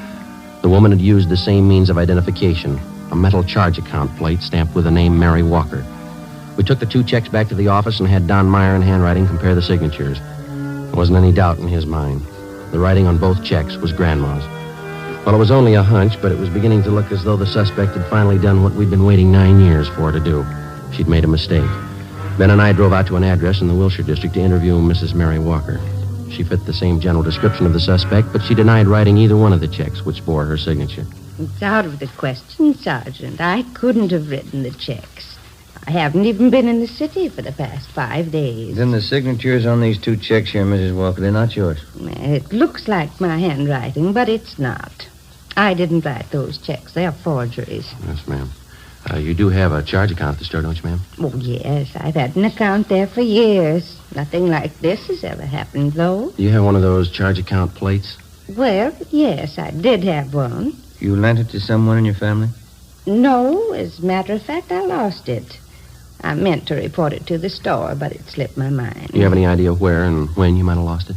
Speaker 11: The woman had used the same means of identification, a metal charge account plate stamped with the name Mary Walker. We took the two checks back to the office and had Don Meyer in handwriting compare the signatures. There wasn't any doubt in his mind. The writing on both checks was Grandma's. Well, it was only a hunch, but it was beginning to look as though the suspect had finally done what we'd been waiting 9 years for her to do. She'd made a mistake. Ben and I drove out to an address in the Wilshire district to interview Mrs. Mary Walker. She fit the same general description of the suspect, but she denied writing either one of the checks, which bore her signature.
Speaker 22: It's out of the question, Sergeant. I couldn't have written the checks. I haven't even been in the city for the past 5 days.
Speaker 3: Then the signatures on these two checks here, Mrs. Walker, they're not yours.
Speaker 22: It looks like my handwriting, but it's not. I didn't write those checks. They're forgeries.
Speaker 11: Yes, ma'am. You do have a charge account at the store, don't you, ma'am?
Speaker 22: Oh, yes. I've had an account there for years. Nothing like this has ever happened, though.
Speaker 11: You have one of those charge account plates?
Speaker 22: Well, yes, I did have one.
Speaker 21: You lent it to someone in your family?
Speaker 22: No, as a matter of fact, I lost it. I meant to report it to the store, but it slipped my mind.
Speaker 11: Do you have any idea where and when you might have lost it?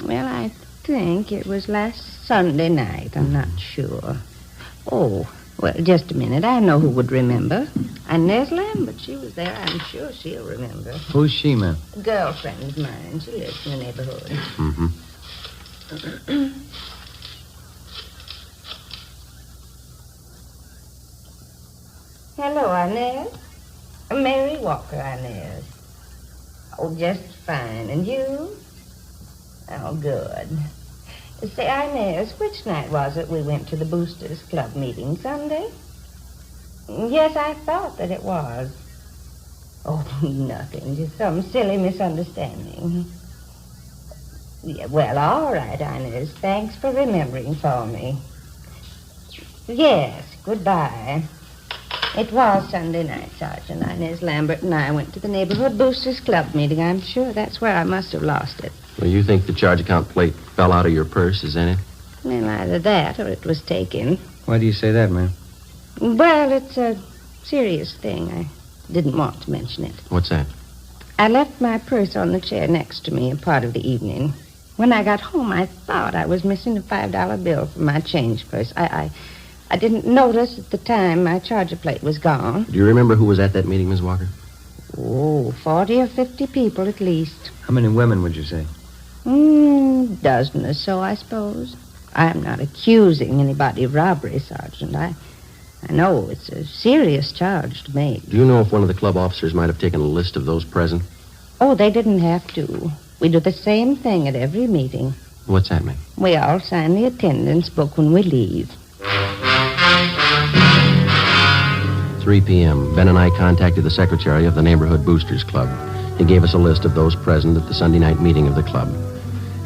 Speaker 22: Well, I think it was last Sunday night. I'm not sure. Oh, well, just a minute. I know who would remember. Inez Lambert, she was there. I'm sure she'll remember.
Speaker 21: Who's she, ma'am?
Speaker 22: A girlfriend of mine. She lives in the neighborhood.
Speaker 11: Mm-hmm.
Speaker 22: Hello, Inez. Mary Walker, Inez. Oh, just fine. And you? Oh, good. Say, Inez, which night was it we went to the Boosters Club meeting? Sunday? Yes, I thought that it was. Oh, nothing. Just some silly misunderstanding. Yeah, well, all right, Inez. Thanks for remembering for me. Yes, goodbye. It was Sunday night, Sergeant. Inez Lambert and I went to the neighborhood Boosters Club meeting. I'm sure that's where I must have lost it.
Speaker 11: Well, you think the charge account plate fell out of your purse, is that it?
Speaker 22: Well, either that or it was taken.
Speaker 21: Why do you say that, ma'am?
Speaker 22: Well, it's a serious thing. I didn't want to mention it.
Speaker 11: What's that?
Speaker 22: I left my purse on the chair next to me a part of the evening. When I got home, I thought I was missing a $5 bill from my change purse. I didn't notice at the time my charger plate was gone.
Speaker 11: Do you remember who was at that meeting, Miss Walker?
Speaker 22: Oh, 40 or 50 people at least.
Speaker 21: How many women would you say?
Speaker 22: Dozen or so, I suppose. I'm not accusing anybody of robbery, Sergeant. I know it's a serious charge to make.
Speaker 11: Do you know if one of the club officers might have taken a list of those present?
Speaker 22: Oh, they didn't have to. We do the same thing at every meeting.
Speaker 11: What's that mean?
Speaker 22: We all sign the attendance book when we leave.
Speaker 11: 3 p.m. Ben and I contacted the secretary of the Neighborhood Boosters Club. He gave us a list of those present at the Sunday night meeting of the club.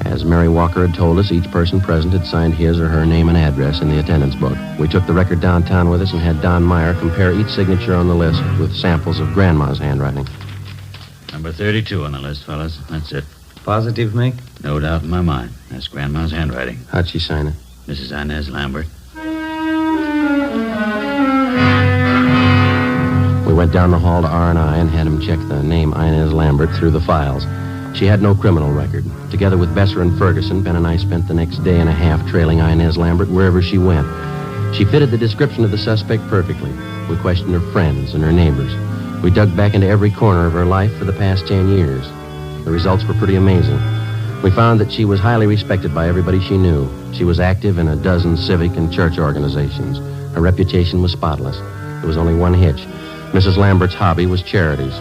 Speaker 11: As Mary Walker had told us, each person present had signed his or her name and address in the attendance book. We took the record downtown with us and had Don Meyer compare each signature on the list with samples of Grandma's handwriting.
Speaker 4: Number 32 on the list, fellas. That's it.
Speaker 21: Positive, Mick?
Speaker 4: No doubt in my mind. That's Grandma's handwriting.
Speaker 11: How'd she sign it?
Speaker 4: Mrs. Inez Lambert.
Speaker 11: We went down the hall to R&I and had him check the name Inez Lambert through the files. She had no criminal record. Together with Besser and Ferguson, Ben and I spent the next day and a half trailing Inez Lambert wherever she went. She fitted the description of the suspect perfectly. We questioned her friends and her neighbors. We dug back into every corner of her life for the past 10 years. The results were pretty amazing. We found that she was highly respected by everybody she knew. She was active in a dozen civic and church organizations. Her reputation was spotless. There was only one hitch. Mrs. Lambert's hobby was charities.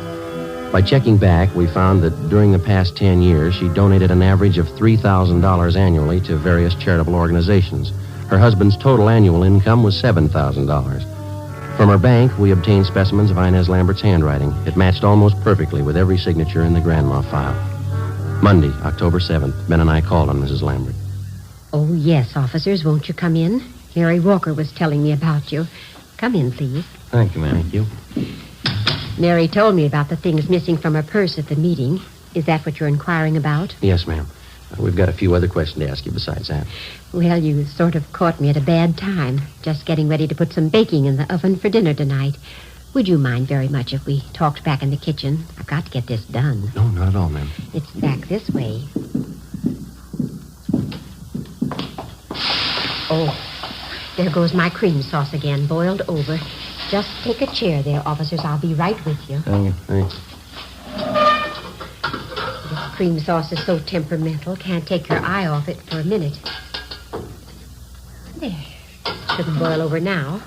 Speaker 11: By checking back, we found that during the past 10 years, she donated an average of $3,000 annually to various charitable organizations. Her husband's total annual income was $7,000. From her bank, we obtained specimens of Inez Lambert's handwriting. It matched almost perfectly with every signature in the Grandma file. Monday, October 7th, Ben and I called on Mrs. Lambert.
Speaker 5: Oh, yes, officers. Won't you come in? Mary Walker was telling me about you. Come in, please.
Speaker 21: Thank you, ma'am.
Speaker 11: Thank you.
Speaker 5: Mary told me about the things missing from her purse at the meeting. Is that what you're inquiring about?
Speaker 11: Yes, ma'am. We've got a few other questions to ask you besides that.
Speaker 5: Well, you sort of caught me at a bad time. Just getting ready to put some baking in the oven for dinner tonight. Would you mind very much if we talked back in the kitchen? I've got to get this done.
Speaker 11: No, not at all, ma'am.
Speaker 5: It's back this way. Oh, there goes my cream sauce again, boiled over. Just take a chair there, officers. I'll be right with you.
Speaker 21: Thank you.
Speaker 11: Thanks.
Speaker 5: This cream sauce is so temperamental. Can't take your eye off it for a minute. There. Shouldn't boil over now.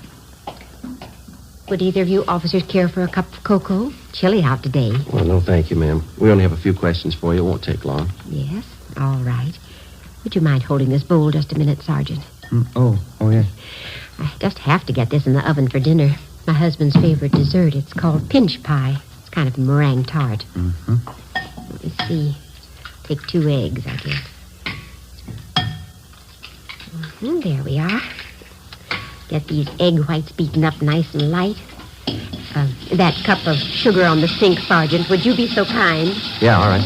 Speaker 5: Would either of you officers care for a cup of cocoa? Chilly out today.
Speaker 11: Well, no, thank you, ma'am. We only have a few questions for you. It won't take long.
Speaker 5: Yes? All right. Would you mind holding this bowl just a minute, Sergeant?
Speaker 21: Oh, yes.
Speaker 5: I just have to get this in the oven for dinner. My husband's favorite dessert. It's called pinch pie. It's kind of meringue tart.
Speaker 21: Mm-hmm.
Speaker 5: Let me see. Take 2 eggs, I guess. There we are. Get these egg whites beaten up nice and light. That cup of sugar on the sink, Sergeant. Would you be so kind?
Speaker 20: Yeah, all right.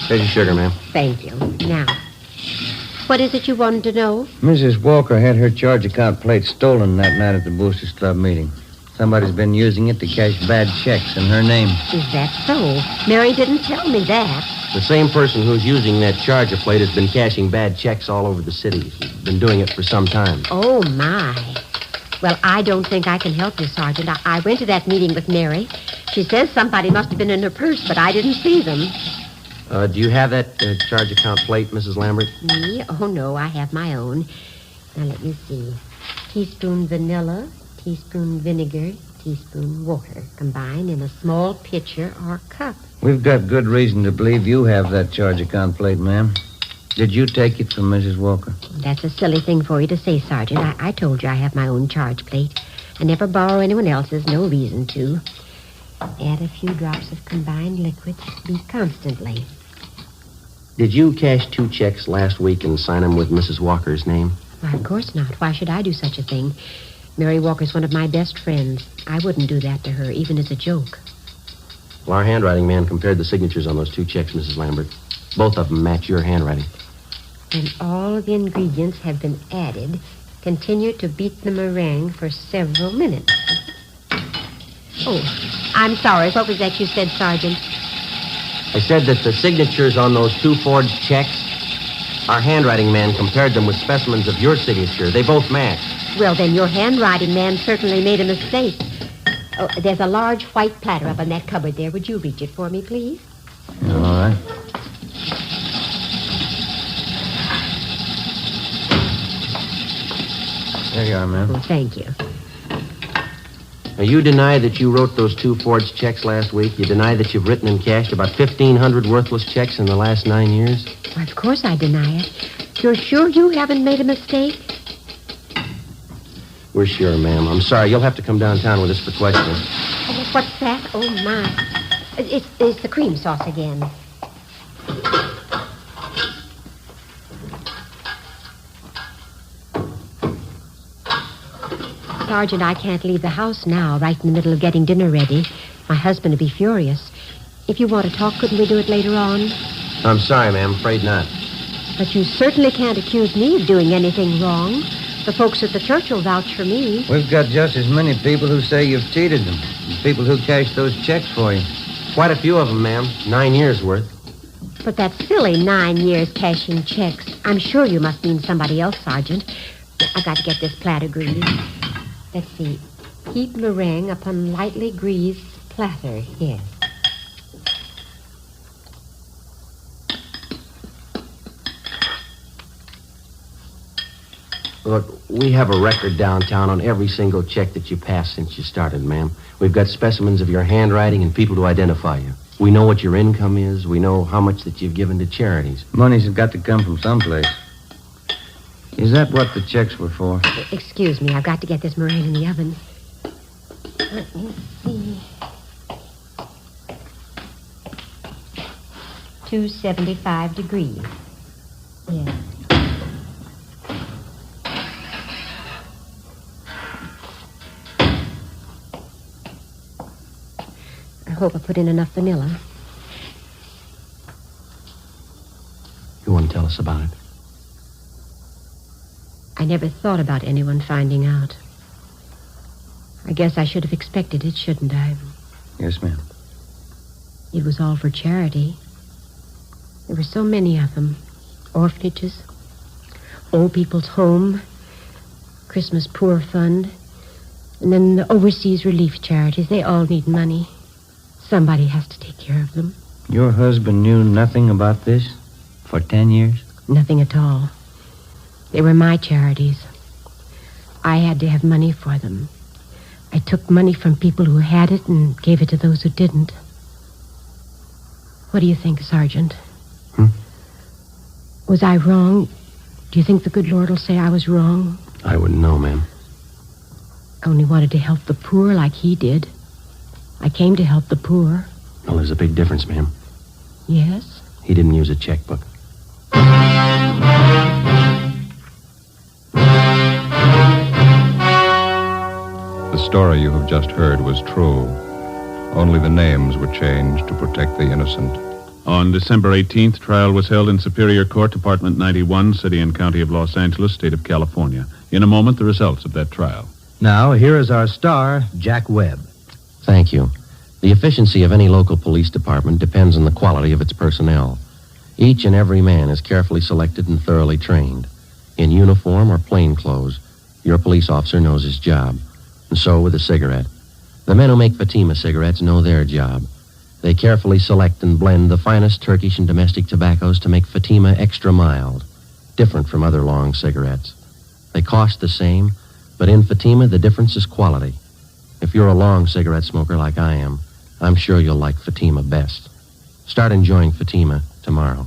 Speaker 20: Here's your sugar, ma'am.
Speaker 5: Thank you. Now, what is it you wanted to know?
Speaker 3: Mrs. Walker had her charge account plate stolen that night at the Boosters Club meeting. Somebody's been using it to cash bad checks in her name.
Speaker 5: Is that so? Mary didn't tell me that.
Speaker 20: The same person who's using that charger plate has been cashing bad checks all over the city. He's been doing it for some time.
Speaker 5: Oh, my. Well, I don't think I can help you, Sergeant. I went to that meeting with Mary. She says somebody must have been in her purse, but I didn't see them.
Speaker 20: Do you have that charge account plate, Mrs. Lambert?
Speaker 5: Me? Oh, no, I have my own. Now, let me see. Teaspoon vanilla, teaspoon vinegar, teaspoon water, combined in a small pitcher or cup.
Speaker 3: We've got good reason to believe you have that charge account plate, ma'am. Did you take it from Mrs. Walker?
Speaker 5: That's a silly thing for you to say, Sergeant. I told you I have my own charge plate. I never borrow anyone else's, no reason to. Add a few drops of combined liquid. Beat constantly.
Speaker 20: Did you cash 2 checks last week and sign them with Mrs. Walker's name?
Speaker 5: Why, of course not. Why should I do such a thing? Mary Walker's one of my best friends. I wouldn't do that to her, even as a joke.
Speaker 20: Well, our handwriting man compared the signatures on those 2 checks, Mrs. Lambert. Both of them match your handwriting.
Speaker 5: When all the ingredients have been added, continue to beat the meringue for several minutes. Oh, I'm sorry. What was that you said, Sergeant?
Speaker 20: I said that the signatures on those 2 forged checks, our handwriting man compared them with specimens of your signature. They both match.
Speaker 5: Well, then your handwriting man certainly made a mistake. Oh, there's a large white platter up in that cupboard there. Would you reach it for me, please?
Speaker 3: All right. There you are, ma'am.
Speaker 5: Oh, thank you.
Speaker 20: Now, you deny that you wrote those 2 forged checks last week. You deny that you've written and cashed about 1,500 worthless checks in the last 9 years.
Speaker 5: Why, of course I deny it. You're sure you haven't made a mistake?
Speaker 20: We're sure, ma'am. I'm sorry. You'll have to come downtown with us for questioning.
Speaker 5: Oh, what's that? Oh, my. It's the cream sauce again. Sergeant, I can't leave the house now, right in the middle of getting dinner ready. My husband would be furious. If you want to talk, couldn't we do it later on?
Speaker 20: I'm sorry, ma'am. Afraid not.
Speaker 5: But you certainly can't accuse me of doing anything wrong. The folks at the church will vouch for me.
Speaker 3: We've got just as many people who say you've cheated them. People who cashed those checks for you.
Speaker 20: Quite a few of them, ma'am. 9 years' worth.
Speaker 5: But that's silly, 9 years cashing checks. I'm sure you must mean somebody else, Sergeant. I've got to get this platter greased. Let's see. Heat meringue upon lightly greased platter. Yes.
Speaker 20: Look, we have a record downtown on every single check that you passed since you started, ma'am. We've got specimens of your handwriting and people to identify you. We know what your income is. We know how much that you've given to charities.
Speaker 3: Money's got to come from someplace. Is that what the checks were for?
Speaker 5: Excuse me, I've got to get this meringue in the oven. Let me see. 275 degrees. Yeah. I hope I put in enough vanilla.
Speaker 20: You want to tell us about it?
Speaker 5: I never thought about anyone finding out. I guess I should have expected it, shouldn't I?
Speaker 3: Yes, ma'am.
Speaker 5: It was all for charity. There were so many of them. Orphanages, old people's home, Christmas Poor Fund, and then the overseas relief charities. They all need money. Somebody has to take care of them.
Speaker 3: Your husband knew nothing about this for 10 years?
Speaker 5: Nothing at all. They were my charities. I had to have money for them. I took money from people who had it and gave it to those who didn't. What do you think, Sergeant? Was I wrong? Do you think the good Lord will say I was wrong?
Speaker 20: I wouldn't know, ma'am.
Speaker 5: I only wanted to help the poor like he did. I came to help the poor.
Speaker 20: Well, there's a big difference, ma'am.
Speaker 5: Yes?
Speaker 20: He didn't use a checkbook.
Speaker 1: The story you have just heard was true. Only the names were changed to protect the innocent.
Speaker 2: On December 18th, trial was held in Superior Court, Department 91, City and County of Los Angeles, State of California. In a moment, the results of that trial.
Speaker 17: Now, here is our star, Jack Webb.
Speaker 11: Thank you. The efficiency of any local police department depends on the quality of its personnel. Each and every man is carefully selected and thoroughly trained. In uniform or plain clothes, your police officer knows his job. And so with a cigarette. The men who make Fatima cigarettes know their job. They carefully select and blend the finest Turkish and domestic tobaccos to make Fatima extra mild, different from other long cigarettes. They cost the same, but in Fatima, the difference is quality. If you're a long cigarette smoker like I am, I'm sure you'll like Fatima best. Start enjoying Fatima tomorrow.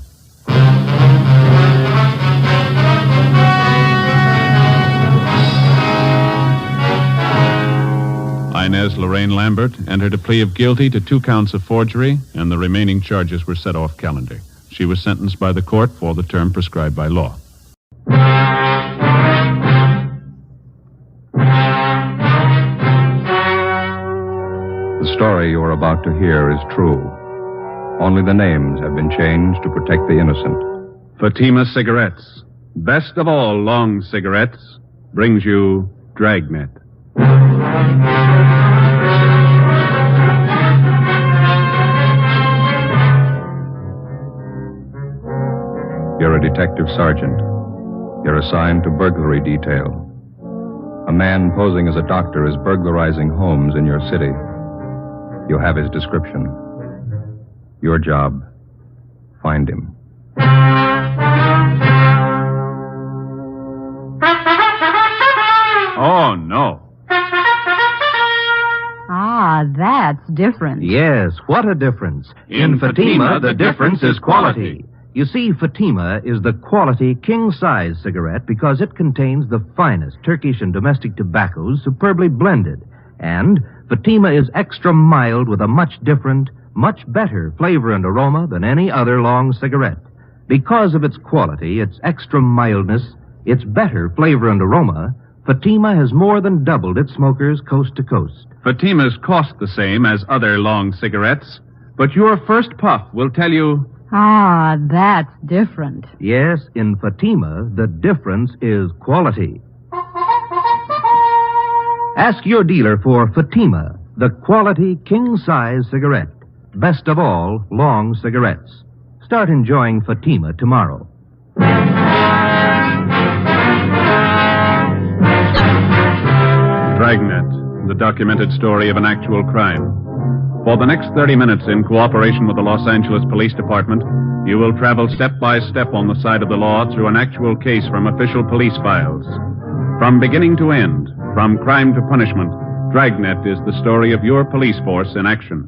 Speaker 2: Inez Lorraine Lambert entered a plea of guilty to 2 counts of forgery, and the remaining charges were set off calendar. She was sentenced by the court for the term prescribed by law.
Speaker 1: The story you are about to hear is true. Only the names have been changed to protect the innocent.
Speaker 2: Fatima Cigarettes, best of all long cigarettes, brings you Dragnet.
Speaker 1: You're a detective sergeant. You're assigned to burglary detail. A man posing as a doctor is burglarizing homes in your city. You have his description. Your job, find him.
Speaker 2: Oh, no.
Speaker 16: Ah, that's different.
Speaker 17: Yes, what a difference.
Speaker 19: In Fatima, the difference is quality.
Speaker 17: You see, Fatima is the quality king-size cigarette because it contains the finest Turkish and domestic tobaccos superbly blended. And Fatima is extra mild with a much different, much better flavor and aroma than any other long cigarette. Because of its quality, its extra mildness, its better flavor and aroma, Fatima has more than doubled its smokers coast to coast.
Speaker 2: Fatimas cost the same as other long cigarettes, but your first puff will tell you...
Speaker 16: Ah, that's different.
Speaker 17: Yes, in Fatima, the difference is quality. Ask your dealer for Fatima, the quality king-size cigarette. Best of all, long cigarettes. Start enjoying Fatima tomorrow.
Speaker 2: Dragnet, the documented story of an actual crime. For the next 30 minutes, in cooperation with the Los Angeles Police Department, you will travel step by step on the side of the law through an actual case from official police files. From beginning to end, from crime to punishment, Dragnet is the story of your police force in action.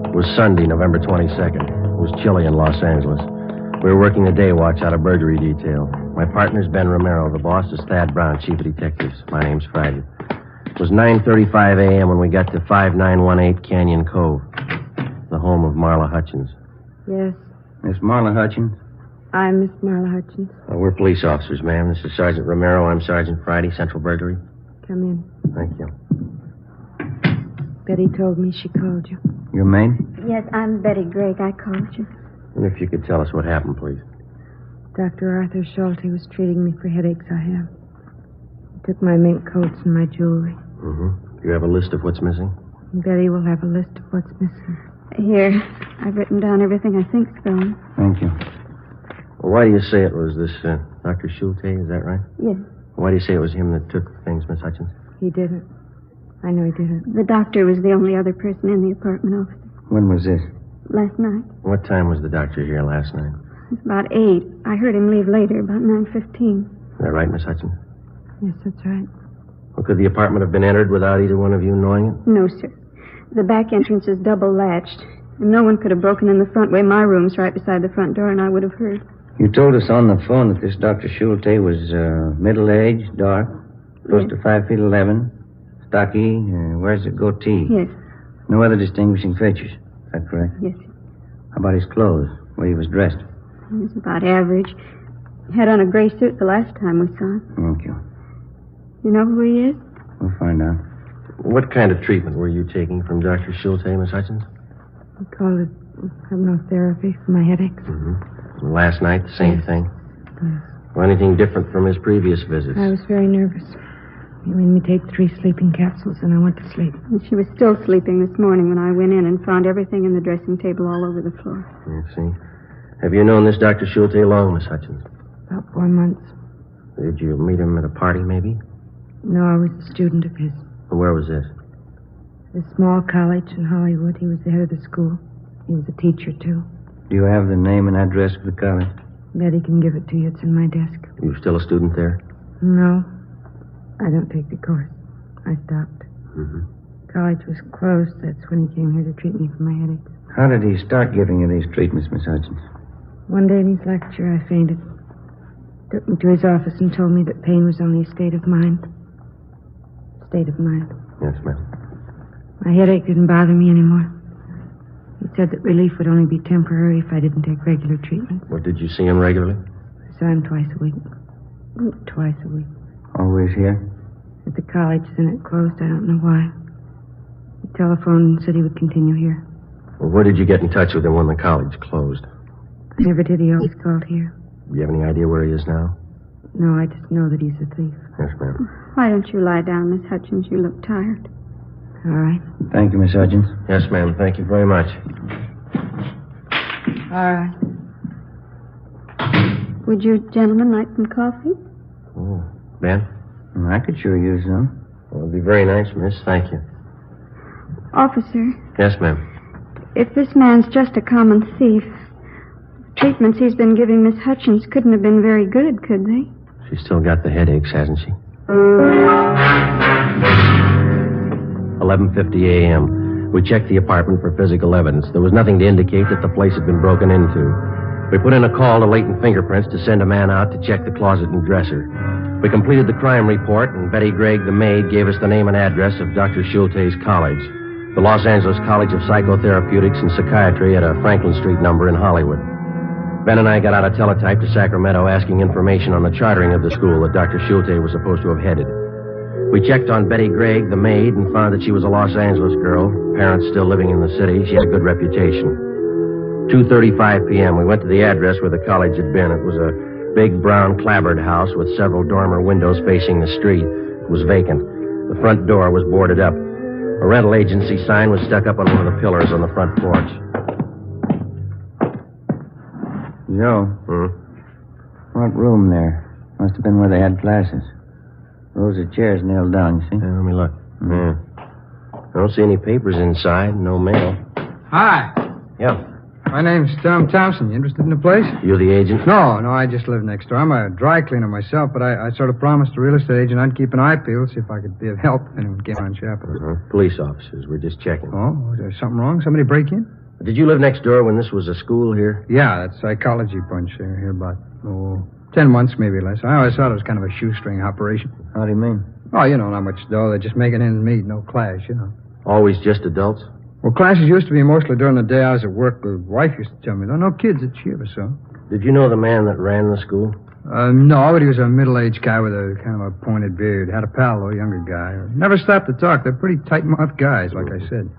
Speaker 11: It was Sunday, November 22nd. It was chilly in Los Angeles. We were working a day watch out of burglary detail. My partner's Ben Romero. The boss is Thad Brown, chief of detectives. My name's Friday. It was 9:35 a.m. when we got to 5918 Canyon Cove, the home of Marla Hutchins.
Speaker 5: Yes,
Speaker 21: Miss Marla Hutchins?
Speaker 5: I'm Miss Marla Hutchins.
Speaker 11: We're police officers, ma'am. This is Sergeant Romero. I'm Sergeant Friday, Central Burglary.
Speaker 5: Come in.
Speaker 11: Thank you.
Speaker 5: Betty told me she called you.
Speaker 21: Your maid?
Speaker 9: Yes, I'm Betty Gregg. I called you.
Speaker 11: And if you could tell us what happened, please.
Speaker 5: Dr. Arthur Schulte was treating me for headaches I have. He took my mink coats and my jewelry.
Speaker 11: Mm-hmm. Do you have a list of what's missing?
Speaker 5: Betty will have a list of what's missing.
Speaker 9: Here, I've written down everything I think's gone.
Speaker 21: Thank you.
Speaker 11: Well, why do you say it was this Dr. Schulte? Is that right?
Speaker 9: Yes.
Speaker 11: Why do you say it was him that took the things, Miss Hutchins?
Speaker 5: He didn't. I know he didn't.
Speaker 9: The doctor was the only other person in the apartment office.
Speaker 21: When was this?
Speaker 9: Last night.
Speaker 11: What time was the doctor here last night?
Speaker 9: It's about 8. I heard him leave later, about 9:15.
Speaker 11: Is that right, Miss Hutchins?
Speaker 5: Yes, that's right.
Speaker 11: Well, could the apartment have been entered without either one of you knowing it?
Speaker 9: No, sir. The back entrance is double latched, and no one could have broken in the front way. My room's right beside the front door, and I would have heard.
Speaker 21: You told us on the phone that this Dr. Schulte was middle-aged, dark, close to 5'11", stocky, wears a goatee.
Speaker 9: Yes.
Speaker 21: No other distinguishing features. Is that correct?
Speaker 9: Yes.
Speaker 21: How about his clothes, the way he was dressed?
Speaker 9: He was about average. Had on a gray suit the last time we saw him.
Speaker 21: Thank you.
Speaker 9: You know who he is?
Speaker 21: We'll find out.
Speaker 11: What kind of treatment were you taking from Dr. Schulte, Miss Hutchins?
Speaker 15: We call it hypnotherapy for my headaches.
Speaker 11: Mm-hmm. Last night, the same thing?
Speaker 15: Yes.
Speaker 11: Or anything different from his previous visits?
Speaker 15: I was very nervous. He made me take 3 sleeping capsules, and I went to sleep.
Speaker 9: And she was still sleeping this morning when I went in and found everything in the dressing table all over the floor.
Speaker 11: I see. Have you known this Dr. Schulte long, Miss Hutchins?
Speaker 15: About 4 months.
Speaker 11: Did you meet him at a party, maybe?
Speaker 15: No, I was a student of his.
Speaker 11: Where was this?
Speaker 15: A small college in Hollywood. He was the head of the school. He was a teacher, too.
Speaker 21: Do you have the name and address of the college?
Speaker 15: Betty can give it to you. It's in my desk.
Speaker 11: You still a student there?
Speaker 15: No. I don't take the course. I stopped.
Speaker 11: Mm-hmm.
Speaker 15: College was closed. That's when he came here to treat me for my headaches.
Speaker 21: How did he start giving you these treatments, Miss Hutchins?
Speaker 15: One day in his lecture, I fainted. Took me to his office and told me that pain was only a state of mind. State of mind.
Speaker 11: Yes, ma'am.
Speaker 15: My headache didn't bother me anymore. He said that relief would only be temporary if I didn't take regular treatment.
Speaker 11: Well, did you see him regularly?
Speaker 15: I saw him twice a week. Twice a week.
Speaker 21: Always here?
Speaker 15: At the college, then it closed. I don't know why. He telephoned and said he would continue here.
Speaker 11: Well, where did you get in touch with him when the college closed?
Speaker 15: I never did. He always called here.
Speaker 11: Do you have any idea where he is now?
Speaker 15: No, I just know that he's a thief.
Speaker 11: Yes, ma'am.
Speaker 9: Why don't you lie down, Miss Hutchins? You look tired.
Speaker 15: All right.
Speaker 21: Thank you, Miss Hutchins.
Speaker 11: Yes, ma'am. Thank you very much.
Speaker 15: All right.
Speaker 9: Would you gentlemen like some coffee?
Speaker 11: Oh, Ben?
Speaker 21: I could sure use some.
Speaker 11: Well, it'd be very nice, miss. Thank you.
Speaker 9: Officer,
Speaker 11: Yes, ma'am.
Speaker 9: if this man's just a common thief, the treatments he's been giving Miss Hutchins couldn't have been very good, could they?
Speaker 11: She's still got the headaches, hasn't she? 11:50 a.m. We checked the apartment for physical evidence. There was nothing to indicate that the place had been broken into. We put in a call to Latent Fingerprints to send a man out to check the closet and dresser. We completed the crime report, and Betty Gregg, the maid, gave us the name and address of Dr. Schulte's college, the Los Angeles College of Psychotherapeutics and Psychiatry at a Franklin Street number in Hollywood. Ben and I got out a teletype to Sacramento asking information on the chartering of the school that Dr. Schulte was supposed to have headed. We checked on Betty Gregg, the maid, and found that she was a Los Angeles girl, parents still living in the city. She had a good reputation. 2:35 p.m., we went to the address where the college had been. It was a big brown clapboard house with several dormer windows facing the street. It was vacant. The front door was boarded up. A rental agency sign was stuck up on one of the pillars on the front porch.
Speaker 21: Joe. What room there? Must have been where they had classes. Rows of chairs nailed down, you see?
Speaker 11: Let me look. Yeah. I don't see any papers inside, no mail.
Speaker 10: Hi.
Speaker 11: Yeah.
Speaker 10: My name's Tom Thompson. You interested in the place?
Speaker 11: You the agent?
Speaker 10: No, I just live next door. I'm a dry cleaner myself, but I sort of promised the real estate agent I'd keep an eye peeled, see if I could be of help if anyone came on Chapel.
Speaker 11: Police officers. We're just checking.
Speaker 10: Oh, is there something wrong? Somebody break in?
Speaker 11: Did you live next door when this was a school here?
Speaker 10: Yeah, that psychology bunch here about, 10 months, maybe less. I always thought it was kind of a shoestring operation.
Speaker 21: How do you mean?
Speaker 10: Oh, not much dough. They're just making ends meet, no class,
Speaker 11: Always just adults?
Speaker 10: Well, classes used to be mostly during the day I was at work. The wife used to tell me, no kids that she ever saw.
Speaker 11: Did you know the man that ran the school?
Speaker 10: No, but he was a middle-aged guy with a kind of a pointed beard. Had a pal, though, a younger guy. Never stopped to talk. They're pretty tight-mouthed guys, like I said.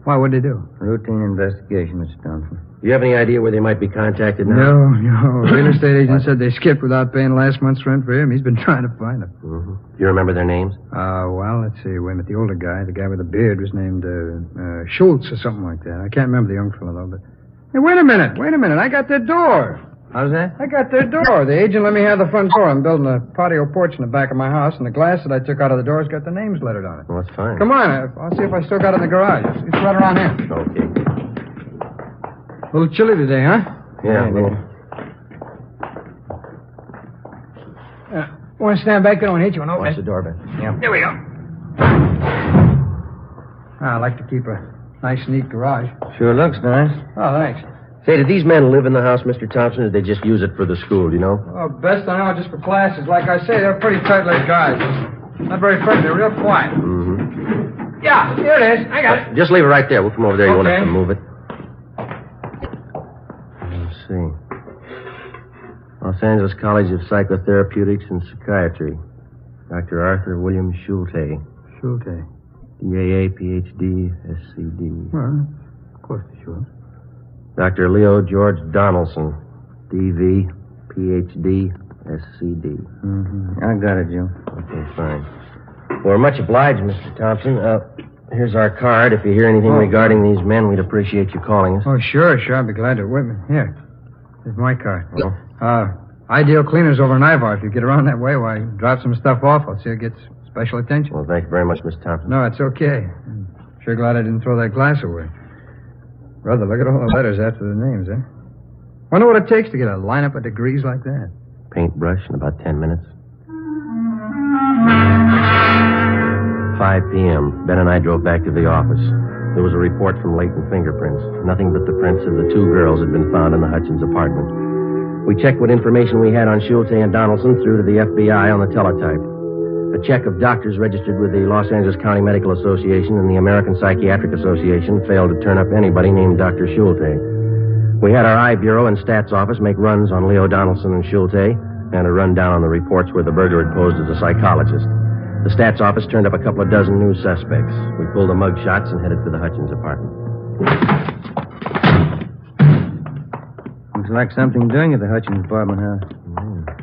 Speaker 10: Why, what'd they do?
Speaker 21: Routine investigation, Mr. Thompson.
Speaker 11: Do you have any idea where they might be contacted now?
Speaker 10: No. Real estate agent said they skipped without paying last month's rent for him. He's been trying to find them.
Speaker 11: Mm-hmm. Do you remember their names?
Speaker 10: Well, let's see. Wait a minute. The older guy, the guy with the beard, was named Schultz or something like that. I can't remember the young fellow, though, but... Hey, wait a minute. I got their door.
Speaker 21: How's that?
Speaker 10: I got their door. The agent let me have the front door. I'm building a patio porch in the back of my house, and the glass that I took out of the door's got the names lettered on it.
Speaker 11: Well, that's fine.
Speaker 10: Come on. I'll see if I still got it in the garage. It's right around here.
Speaker 11: Okay.
Speaker 10: A little chilly today, huh?
Speaker 11: Yeah, a little.
Speaker 10: Want to stand back? I don't want to hit you. Open
Speaker 11: Watch
Speaker 10: it.
Speaker 11: the door, Ben. Yeah.
Speaker 10: Here we go. I like to keep a nice, neat garage.
Speaker 21: Sure looks nice.
Speaker 10: Oh, thanks.
Speaker 11: Say, did these men live in the house, Mr. Thompson, or did they just use it for the school, do you know?
Speaker 10: Oh, best I know, just for classes. Like I say, they're pretty tight-lipped guys. Not very friendly. They're real quiet.
Speaker 11: Mm-hmm.
Speaker 10: Yeah, here it is. I got it.
Speaker 11: Just leave it right there. We'll come over there. You won't
Speaker 10: Okay.
Speaker 11: have to move it. Let's see. Los Angeles College of Psychotherapeutics and Psychiatry. Dr. Arthur William Schulte.
Speaker 10: Schulte.
Speaker 11: DAA, PhD, SCD.
Speaker 10: Well, of course, sure.
Speaker 11: Dr. Leo George Donaldson. DV, PhD, SCD.
Speaker 3: Mm-hmm. I got it, Joe.
Speaker 11: Okay, fine. We're much obliged, Mr. Thompson. Here's our card. If you hear anything regarding these men, we'd appreciate you calling us.
Speaker 10: Oh, sure. I'll be glad to. Wait a minute. Here. Here's my card.
Speaker 11: Well?
Speaker 10: Ideal Cleaners over in Ivar. If you get around that way, why, drop some stuff off. I'll see it gets special attention.
Speaker 11: Well, thank you very much, Mr. Thompson.
Speaker 10: No, it's okay. I'm sure glad I didn't throw that glass away. Brother, look at all the letters after the names, eh? Wonder what it takes to get a lineup of degrees like that.
Speaker 11: Paintbrush in about 10 minutes. 5 p.m. Ben and I drove back to the office. There was a report from latent fingerprints. Nothing but the prints of the two girls had been found in the Hutchins apartment. We checked what information we had on Schulte and Donaldson through to the FBI on the teletype. A check of doctors registered with the Los Angeles County Medical Association and the American Psychiatric Association failed to turn up anybody named Dr. Schulte. We had our I Bureau and Stats Office make runs on Leo Donaldson and Schulte and a rundown on the reports where the burglar had posed as a psychologist. The Stats Office turned up a couple of dozen new suspects. We pulled the mug shots and headed for the Hutchins apartment.
Speaker 3: Looks like something doing at the Hutchins apartment house.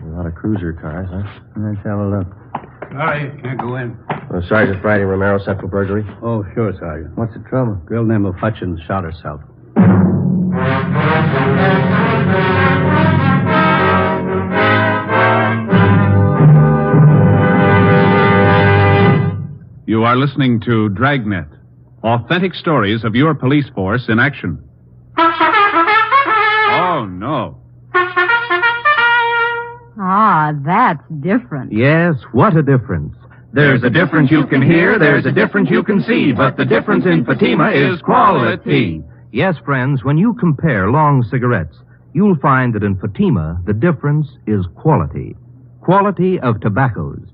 Speaker 11: A lot of cruiser cars, huh?
Speaker 3: Let's have a look.
Speaker 7: Sorry, can't go in.
Speaker 11: Sergeant Friday Romero, Central Burglary.
Speaker 7: Oh, sure, Sergeant.
Speaker 3: What's the trouble?
Speaker 7: Girl named of Hutchins shot herself.
Speaker 2: You are listening to Dragnet, authentic stories of your police force in action. Oh, no.
Speaker 16: Ah, that's different.
Speaker 17: Yes, what a difference.
Speaker 19: There's a difference you can hear, there's a difference you can see, but the difference in Fatima is quality.
Speaker 17: Yes, friends, when you compare long cigarettes, you'll find that in Fatima, the difference is quality. Quality of tobaccos.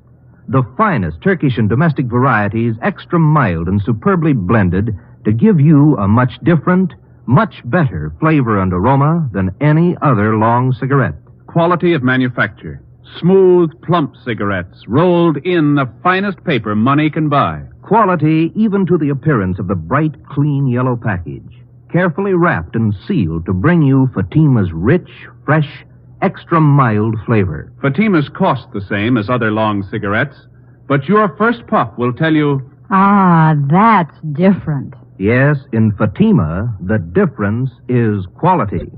Speaker 17: The finest Turkish and domestic varieties, extra mild and superbly blended, to give you a much different, much better flavor and aroma than any other long cigarette.
Speaker 2: Quality of manufacture. Smooth, plump cigarettes, rolled in the finest paper money can buy.
Speaker 17: Quality even to the appearance of the bright, clean yellow package. Carefully wrapped and sealed to bring you Fatima's rich, fresh, extra mild flavor.
Speaker 2: Fatima's cost the same as other long cigarettes, but your first puff will tell you...
Speaker 16: Ah, that's different.
Speaker 17: Yes, in Fatima, the difference is quality.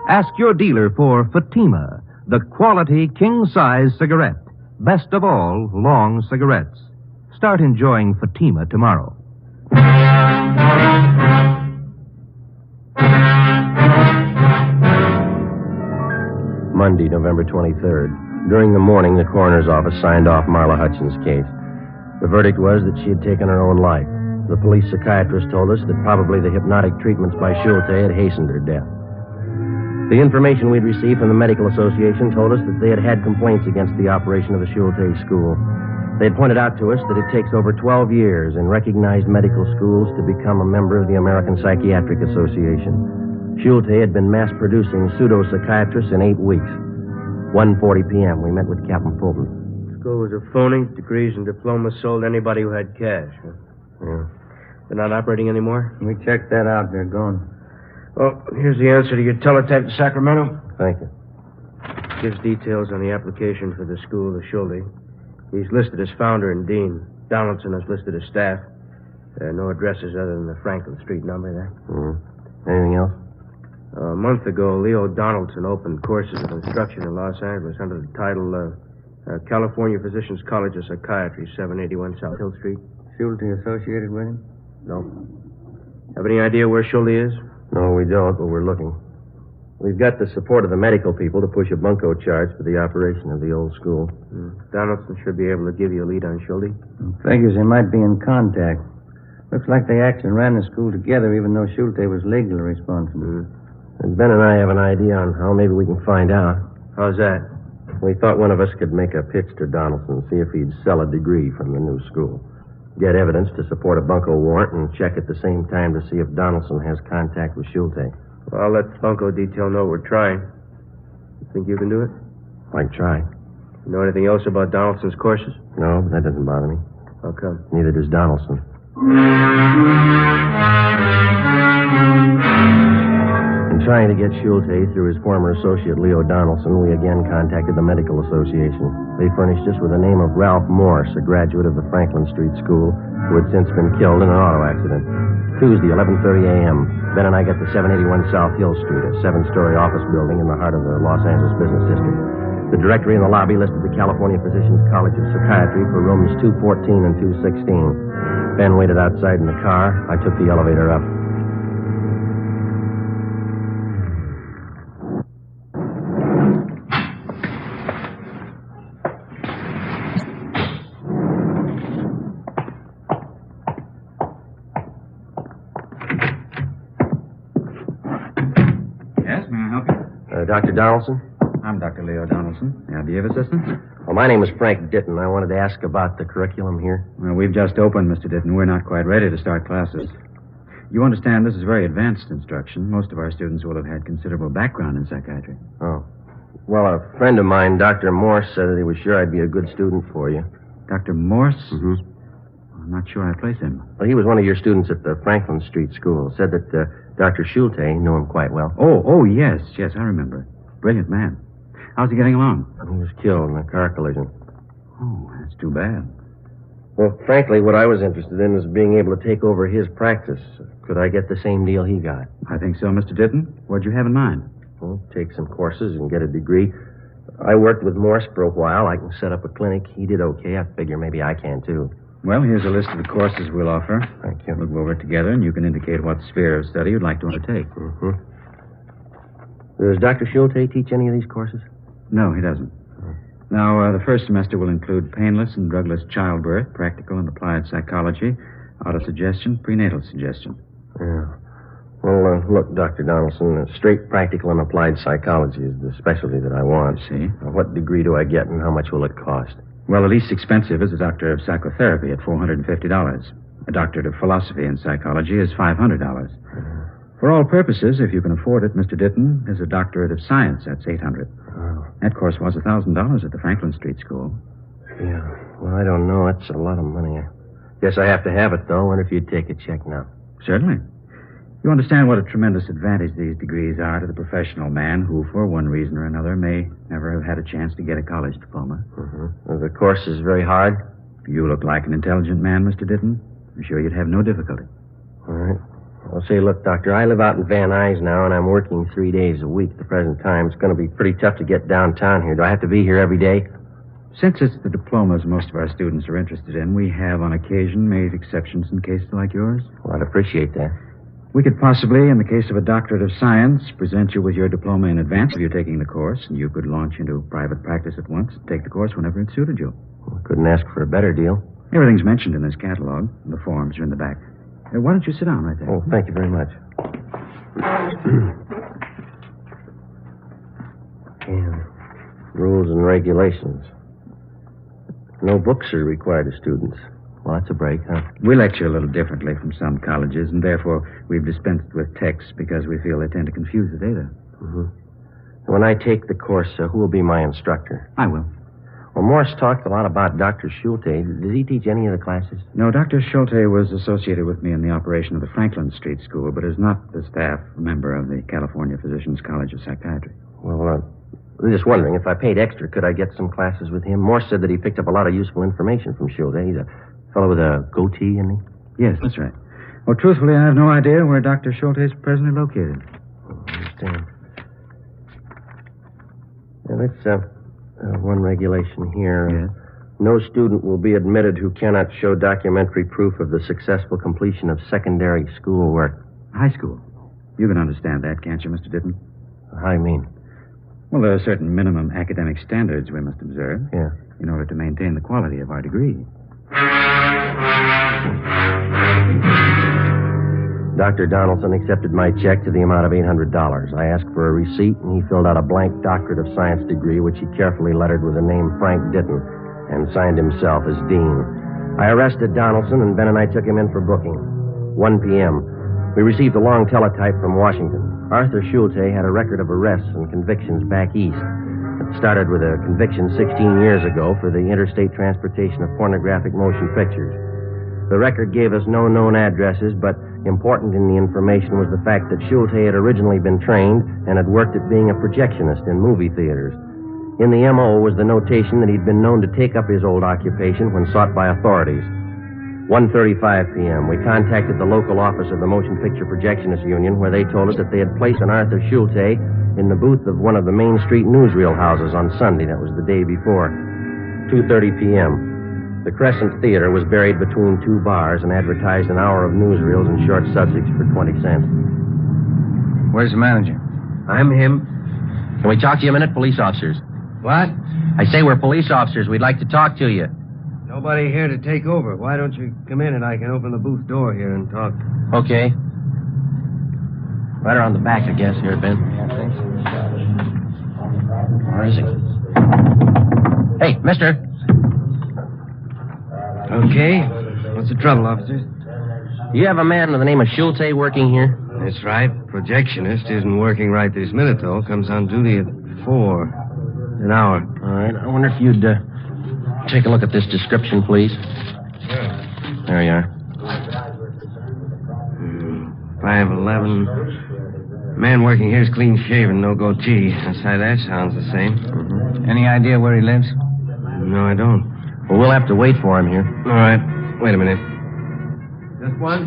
Speaker 17: Ask your dealer for Fatima, the quality king-size cigarette. Best of all, long cigarettes. Start enjoying Fatima tomorrow.
Speaker 11: Monday, November 23rd. During the morning, the coroner's office signed off Marla Hutchins' case. The verdict was that she had taken her own life. The police psychiatrist told us that probably the hypnotic treatments by Schulte had hastened her death. The information we'd received from the Medical Association told us that they had had complaints against the operation of the Schulte school. They had pointed out to us that it takes over 12 years in recognized medical schools to become a member of the American Psychiatric Association. Schulte had been mass-producing pseudo-psychiatrists in 8 weeks. 1:40 p.m., we met with Captain Fulton.
Speaker 13: School was a phony. Degrees and diplomas sold anybody who had cash. Huh?
Speaker 11: Yeah.
Speaker 13: They're not operating anymore?
Speaker 3: We checked that out. They're gone.
Speaker 13: Well, here's the answer to your teletype to Sacramento.
Speaker 11: Thank you.
Speaker 13: Gives details on the application for the school to Schulte. He's listed as founder and dean. Donaldson is listed as staff. There are no addresses other than the Franklin Street number there.
Speaker 11: Anything else?
Speaker 13: A month ago, Leo Donaldson opened courses of instruction in Los Angeles under the title California Physicians College of Psychiatry, 781 South Hill Street.
Speaker 3: Schulte associated with him?
Speaker 13: No. Have any idea where Schulte is?
Speaker 11: No, we don't, but we're looking. We've got the support of the medical people to push a bunco charge for the operation of the old school.
Speaker 13: Donaldson should be able to give you a lead on Schulte.
Speaker 3: Figures they might be in contact. Looks like they actually ran the school together, even though Schulte was legally responsible.
Speaker 11: And Ben and I have an idea on how maybe we can find out.
Speaker 13: How's that?
Speaker 11: We thought one of us could make a pitch to Donaldson, see if he'd sell a degree from the new school. Get evidence to support a bunco warrant and check at the same time to see if Donaldson has contact with Schulte.
Speaker 13: Well, I'll let the bunco detail know we're trying. You think you can do it?
Speaker 11: I can try.
Speaker 13: You know anything else about Donaldson's courses?
Speaker 20: No, but that doesn't bother me.
Speaker 13: How come?
Speaker 20: Neither does Donaldson. In trying to get Schulte through his former associate Leo Donaldson, we again contacted the Medical Association. They furnished us with the name of Ralph Morse, a graduate of the Franklin Street School, who had since been killed in an auto accident. Tuesday, 11:30 a.m. Ben and I get to 781 South Hill Street, a 7-story office building in the heart of the Los Angeles business district. The directory in the lobby listed the California Physicians College of Psychiatry for rooms 214 and 216. Ben waited outside in the car. I took the elevator up.
Speaker 8: Yes, may I help you?
Speaker 20: Dr. Donaldson?
Speaker 8: I'm Dr. Leo Donaldson. May I be of assistance?
Speaker 20: Well, my name is Frank Ditton. I wanted to ask about the curriculum here.
Speaker 8: Well, we've just opened, Mr. Ditton. We're not quite ready to start classes. You understand this is very advanced instruction. Most of our students will have had considerable background in psychiatry.
Speaker 20: Oh. Well, a friend of mine, Dr. Morse, said that he was sure I'd be a good student for you.
Speaker 8: Dr. Morse?
Speaker 20: Mm-hmm.
Speaker 8: I'm not sure I place him.
Speaker 20: Well, he was one of your students at the Franklin Street School. Said that Dr. Schulte knew him quite well.
Speaker 8: Oh, yes, I remember. Brilliant man. How's he getting along?
Speaker 20: He was killed in a car collision.
Speaker 8: Oh, that's too bad.
Speaker 20: Well, frankly, what I was interested in is being able to take over his practice. Could I get the same deal he got?
Speaker 8: I think so, Mr. Ditton. What'd you have in mind?
Speaker 20: Well, take some courses and get a degree. I worked with Morse for a while. I can set up a clinic. He did okay. I figure maybe I can, too.
Speaker 8: Well, here's a list of the courses we'll offer.
Speaker 20: Thank you.
Speaker 8: We'll go over it together, and you can indicate what sphere of study you'd like to undertake.
Speaker 20: Mm-hmm. Does Dr. Schulte teach any of these courses?
Speaker 8: No, he doesn't. Now, the first semester will include painless and drugless childbirth, practical and applied psychology, autosuggestion, prenatal suggestion.
Speaker 20: Yeah. Well, look, Dr. Donaldson, straight practical and applied psychology is the specialty that I want.
Speaker 8: See?
Speaker 20: What degree do I get and how much will it cost?
Speaker 8: Well, the least expensive is a doctor of psychotherapy at $450. A doctorate of philosophy and psychology is $500. For all purposes, if you can afford it, Mr. Ditton, is a doctorate of science. That's $800.
Speaker 20: Oh.
Speaker 8: That course was $1,000 at the Franklin Street School.
Speaker 20: Yeah. Well, I don't know. That's a lot of money. I guess I have to have it, though. Wonder if you'd take a check now.
Speaker 8: Certainly. You understand what a tremendous advantage these degrees are to the professional man who, for one reason or another, may never have had a chance to get a college diploma.
Speaker 20: Mm-hmm. Well, the course is very hard.
Speaker 8: You look like an intelligent man, Mr. Ditton. I'm sure you'd have no difficulty.
Speaker 20: All right. Well, say, look, Doctor, I live out in Van Nuys now, and I'm working 3 days a week at the present time. It's going to be pretty tough to get downtown here. Do I have to be here every day?
Speaker 8: Since it's the diplomas most of our students are interested in, we have, on occasion, made exceptions in cases like yours.
Speaker 20: Well, I'd appreciate that.
Speaker 8: We could possibly, in the case of a doctorate of science, present you with your diploma in advance of you taking the course, and you could launch into private practice at once and take the course whenever it suited you.
Speaker 20: Well, couldn't ask for a better deal.
Speaker 8: Everything's mentioned in this catalog. The forms are in the back. Why don't you sit down right there?
Speaker 20: Oh, thank you very much. And rules and regulations. No books are required of students. Well, that's a break, huh?
Speaker 8: We lecture a little differently from some colleges, and therefore we've dispensed with texts because we feel they tend to confuse the data.
Speaker 20: Mm-hmm. When I take the course, who will be my instructor?
Speaker 8: I will.
Speaker 20: Well, Morse talked a lot about Dr. Schulte. Does he teach any of the classes?
Speaker 8: No, Dr. Schulte was associated with me in the operation of the Franklin Street School, but is not the staff member of the California Physicians College of Psychiatry.
Speaker 20: Well, I'm just wondering, if I paid extra, could I get some classes with him? Morse said that he picked up a lot of useful information from Schulte. He's a fellow with a goatee, isn't he?
Speaker 8: Yes, that's right. Well, truthfully, I have no idea where Dr. Schulte is presently located.
Speaker 20: I understand. Now, that's one regulation here.
Speaker 8: Yes?
Speaker 20: No student will be admitted who cannot show documentary proof of the successful completion of secondary school work.
Speaker 8: High school. You can understand that, can't you, Mr. Ditton?
Speaker 20: How do you mean?
Speaker 8: Well, there are certain minimum academic standards we must observe.
Speaker 20: Yeah.
Speaker 8: In order to maintain the quality of our degree.
Speaker 20: Dr. Donaldson accepted my check to the amount of $800. I asked for a receipt, and he filled out a blank doctorate of science degree, which he carefully lettered with the name Frank Ditton, and signed himself as dean. I arrested Donaldson, and Ben and I took him in for booking. 1 p.m. We received a long teletype from Washington. Arthur Schulte had a record of arrests and convictions back east. The
Speaker 13: Started with a conviction 16 years ago for the interstate transportation of pornographic motion pictures. The record gave us no known addresses, but important in the information was the fact that Schulte had originally been trained and had worked at being a projectionist in movie theaters. In the M.O. was the notation that he'd been known to take up his old occupation when sought by authorities. 1:35 p.m., we contacted the local office of the Motion Picture Projectionists Union, where they told us that they had placed an Arthur Schulte in the booth of one of the Main Street newsreel houses on Sunday. That was the day before. 2:30 p.m. The Crescent Theater was buried between two bars and advertised an hour of newsreels and short subjects for 20 cents.
Speaker 3: Where's the manager?
Speaker 11: I'm him. Can we talk to you a minute, police officers?
Speaker 20: What?
Speaker 11: I say we're police officers. We'd like to talk to you.
Speaker 20: Nobody here to take over. Why don't you come in and I can open the booth door here and talk?
Speaker 11: Okay. Right around the back, I guess, here, Ben. Where is he? Hey, mister.
Speaker 20: Okay. What's the trouble, officers?
Speaker 11: Do you have a man with the name of Schulte working here?
Speaker 20: That's right. Projectionist isn't working right this minute, though. Comes on duty at 4. An hour.
Speaker 11: All right. I wonder if you'd take a look at this description, please.
Speaker 20: Sure.
Speaker 11: There you are.
Speaker 20: 5'11". Man working here is clean shaven, no goatee. Outside that sounds the same.
Speaker 3: Mm-hmm. Any idea where he lives?
Speaker 20: No, I don't.
Speaker 11: Well, we'll have to wait for him here.
Speaker 20: All right. Wait a minute. Just one?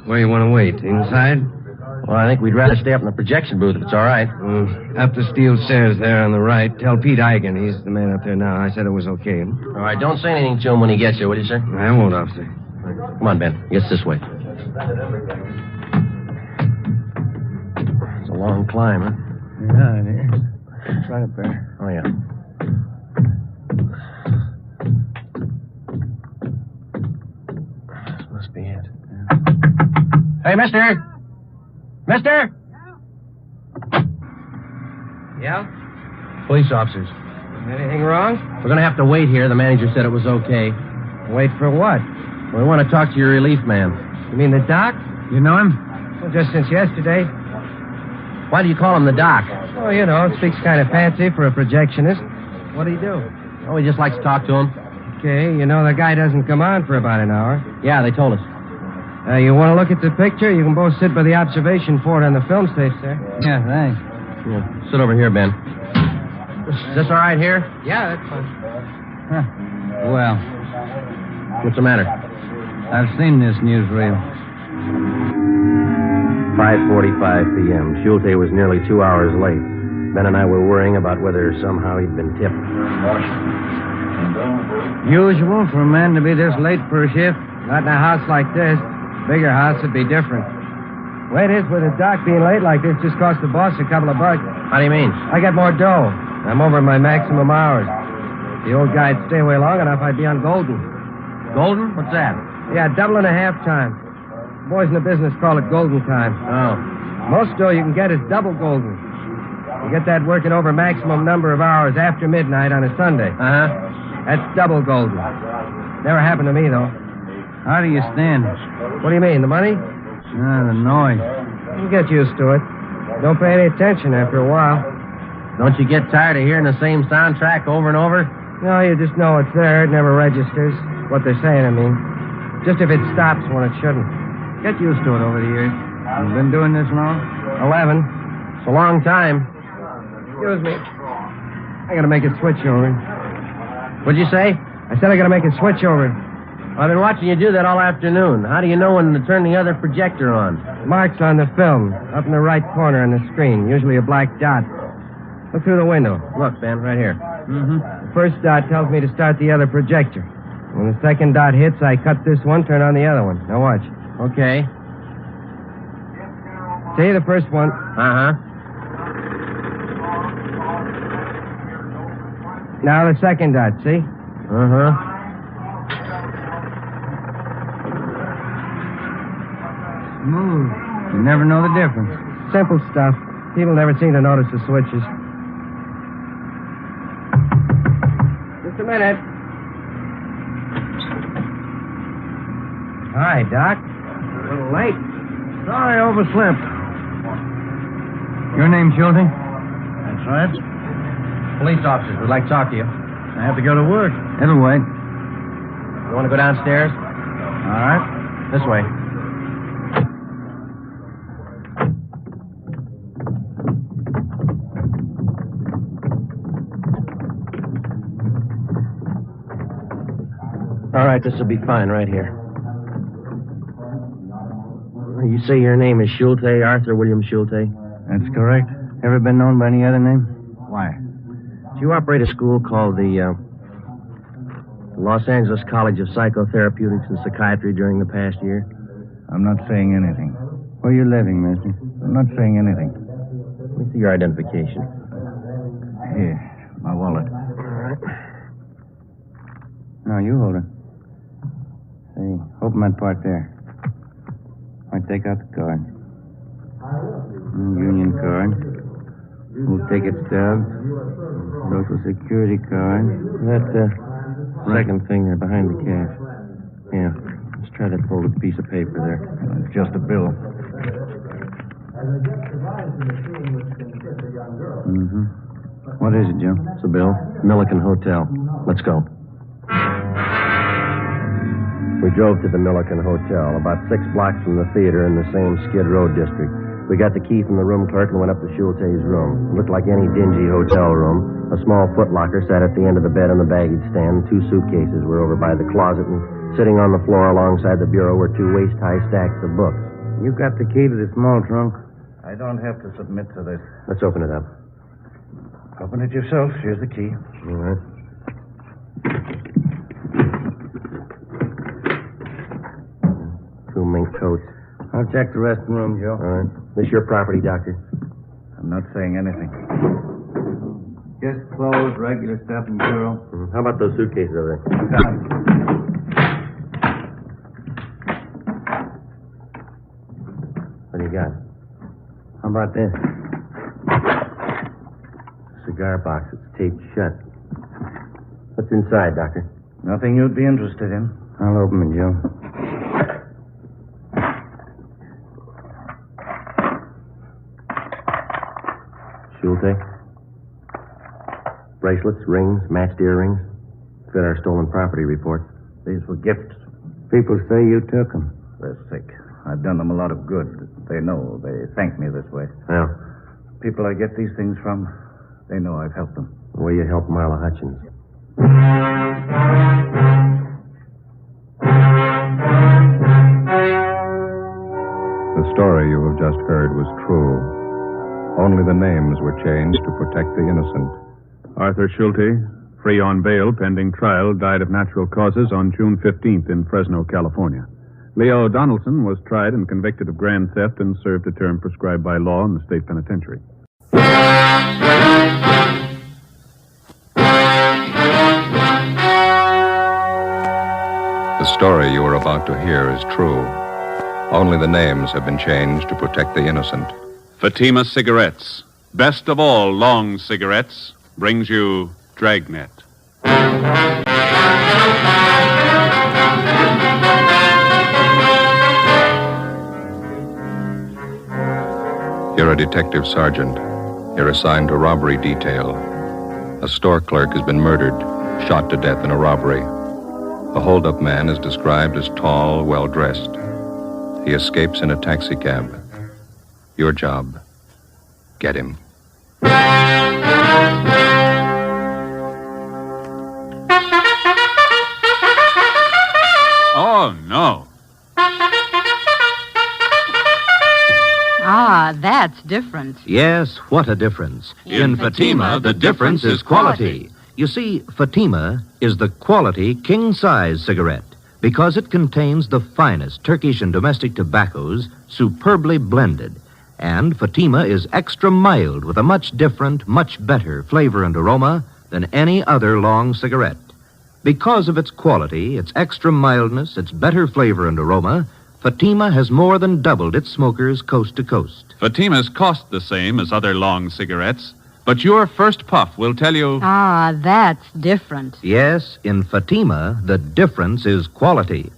Speaker 20: Where you want to wait? Inside?
Speaker 11: Well, I think we'd rather stay up in the projection booth if it's all right.
Speaker 20: Up the steel stairs there on the right. Tell Pete Eigen. He's the man up there now. I said it was okay.
Speaker 11: All right. Don't say anything to him when he gets here, will you, sir?
Speaker 20: I won't, officer.
Speaker 11: Come on, Ben. Gets this way. It's a long climb, huh?
Speaker 3: Yeah, it is. It's right up there.
Speaker 11: Oh, yeah. This must be it. Hey, mister! Mister!
Speaker 20: Yeah?
Speaker 11: Police officers.
Speaker 20: Anything wrong?
Speaker 11: We're going to have to wait here. The manager said it was okay.
Speaker 20: Wait for what?
Speaker 11: We want to talk to your relief man.
Speaker 20: You mean the doc?
Speaker 3: You know him?
Speaker 20: Well, just since yesterday.
Speaker 11: Why do you call him the doc?
Speaker 20: Oh, you know, speaks kind of fancy for a projectionist. What do you do?
Speaker 11: Oh, he just likes to talk to him.
Speaker 20: Okay, you know the guy doesn't come on for about an hour.
Speaker 11: Yeah, they told us.
Speaker 20: You want to look at the picture? You can both sit by the observation fort on the film stage, sir.
Speaker 3: Yeah, thanks.
Speaker 11: Yeah, sit over here, Ben. Is this all right here?
Speaker 20: Yeah, that's fine.
Speaker 3: Huh. Well,
Speaker 11: what's the matter?
Speaker 3: I've seen this newsreel.
Speaker 13: 5:45 p.m. Schulte was nearly 2 hours late. Ben and I were worrying about whether somehow he'd been tipped.
Speaker 20: Usual for a man to be this late for a shift. Not in a house like this. Bigger house would be different. Way it is with a doc being late like this just cost the boss a couple of bucks.
Speaker 11: How do you mean?
Speaker 20: I got more dough. I'm over my maximum hours. If the old guy'd stay away long enough, I'd be on Golden.
Speaker 11: Golden? What's that?
Speaker 20: Yeah, double and a half time. Boys in the business call it Golden time.
Speaker 11: Oh.
Speaker 20: Most dough you can get is double Golden. You get that working over maximum number of hours after midnight on a Sunday.
Speaker 11: Uh-huh.
Speaker 20: That's double Golden. Never happened to me, though.
Speaker 3: How do you stand?
Speaker 20: What do you mean, the money?
Speaker 3: The noise.
Speaker 20: You get used to it. Don't pay any attention after a while.
Speaker 11: Don't you get tired of hearing the same soundtrack over and over?
Speaker 20: No, you just know it's there. It never registers. What they're saying, I mean. Just if it stops when it shouldn't. Get used to it over the years.
Speaker 3: You've been doing this long?
Speaker 20: 11.
Speaker 11: It's a long time.
Speaker 20: Excuse me. I gotta make a switch over.
Speaker 11: What'd you say?
Speaker 20: I said I gotta make a switch over.
Speaker 11: I've been watching you do that all afternoon. How do you know when to turn the other projector on?
Speaker 20: Marks on the film, up in the right corner on the screen, usually a black dot. Look through the window.
Speaker 11: Look, Ben, right here.
Speaker 20: Mm-hmm. The first dot tells me to start the other projector. When the second dot hits, I cut this one, turn on the other one. Now watch.
Speaker 11: Okay.
Speaker 20: See the first one?
Speaker 11: Uh-huh.
Speaker 20: Now the second dot, see?
Speaker 11: Uh-huh.
Speaker 3: Smooth. You never know the difference.
Speaker 20: Simple stuff. People never seem to notice the switches. Just a minute. Hi, Doc. A little late. Sorry I overslept.
Speaker 3: Your name, Schulte?
Speaker 8: That's right. Police officers would like to talk to you. I have to go to work.
Speaker 3: It'll wait.
Speaker 13: You want to go downstairs?
Speaker 8: All right.
Speaker 13: This way. All right, this will be fine right here. You say your name is Schulte, Arthur William Schulte?
Speaker 8: That's correct.
Speaker 3: Ever been known by any other name?
Speaker 8: Why?
Speaker 13: Do you operate a school called the Los Angeles College of Psychotherapeutics and Psychiatry during the past year?
Speaker 8: I'm not saying anything.
Speaker 3: Where are you living, mister?
Speaker 8: I'm not saying anything.
Speaker 13: Let me see your identification.
Speaker 8: Here, my wallet.
Speaker 13: All right.
Speaker 3: No, you hold it. Say, open that part there. I take out the card. Union card. We'll take it stub. Social Security card.
Speaker 13: That second thing there behind the cash. Yeah. Let's try that folded piece of paper there.
Speaker 8: It's just a bill.
Speaker 3: Mm-hmm. What is it, Joe?
Speaker 13: It's a bill. Milliken Hotel. Let's go. We drove to the Milliken Hotel, about 6 blocks from the theater in the same Skid Row district. We got the key from the room clerk and went up to Schulte's room. It looked like any dingy hotel room. A small footlocker sat at the end of the bed on the baggage stand. 2 suitcases were over by the closet, and sitting on the floor alongside the bureau were 2 waist-high stacks of books.
Speaker 3: You got the key to the small trunk?
Speaker 8: I don't have to submit to this.
Speaker 13: Let's open it up.
Speaker 8: Open it yourself. Here's the key.
Speaker 13: All right. Two mink coats.
Speaker 3: I'll check the rest of the room, Joe.
Speaker 13: All right. This your property, Doctor?
Speaker 8: I'm not saying anything.
Speaker 3: Just clothes, regular stuff, and bureau.
Speaker 13: Mm-hmm. How about those suitcases over there? What do you got?
Speaker 3: How about this?
Speaker 13: Cigar box. It's taped shut. What's inside, Doctor?
Speaker 8: Nothing you'd be interested in.
Speaker 3: I'll open it, Joe.
Speaker 13: Schulte? Bracelets, rings, matched earrings. Fit our stolen property report.
Speaker 8: These were gifts.
Speaker 3: People say you took them.
Speaker 8: They're sick. I've done them a lot of good. They know. They thank me this way.
Speaker 13: Yeah.
Speaker 8: People I get these things from, they know I've helped them.
Speaker 13: The way you helped Marla Hutchins.
Speaker 1: The story you have just heard was true. Only the names were changed to protect the innocent.
Speaker 2: Arthur Schulte, free on bail pending trial, died of natural causes on June 15th in Fresno, California. Leo Donaldson was tried and convicted of grand theft and served a term prescribed by law in the state penitentiary.
Speaker 1: The story you are about to hear is true. Only the names have been changed to protect the innocent.
Speaker 2: Fatima Cigarettes, best of all long cigarettes, brings you Dragnet.
Speaker 1: You're a detective sergeant. You're assigned to robbery detail. A store clerk has been murdered, shot to death in a robbery. The holdup man is described as tall, well-dressed. He escapes in a taxicab. Your job, get him.
Speaker 2: Oh, no.
Speaker 16: Ah, that's different.
Speaker 14: Yes, what a difference. In Fatima, the difference is quality. You see, Fatima is the quality king-size cigarette because it contains the finest Turkish and domestic tobaccos superbly blended. And Fatima is extra mild with a much different, much better flavor and aroma than any other long cigarette. Because of its quality, its extra mildness, its better flavor and aroma, Fatima has more than doubled its smokers coast to coast.
Speaker 2: Fatimas cost the same as other long cigarettes, but your first puff will tell you...
Speaker 16: Ah, that's different.
Speaker 14: Yes, in Fatima, the difference is quality.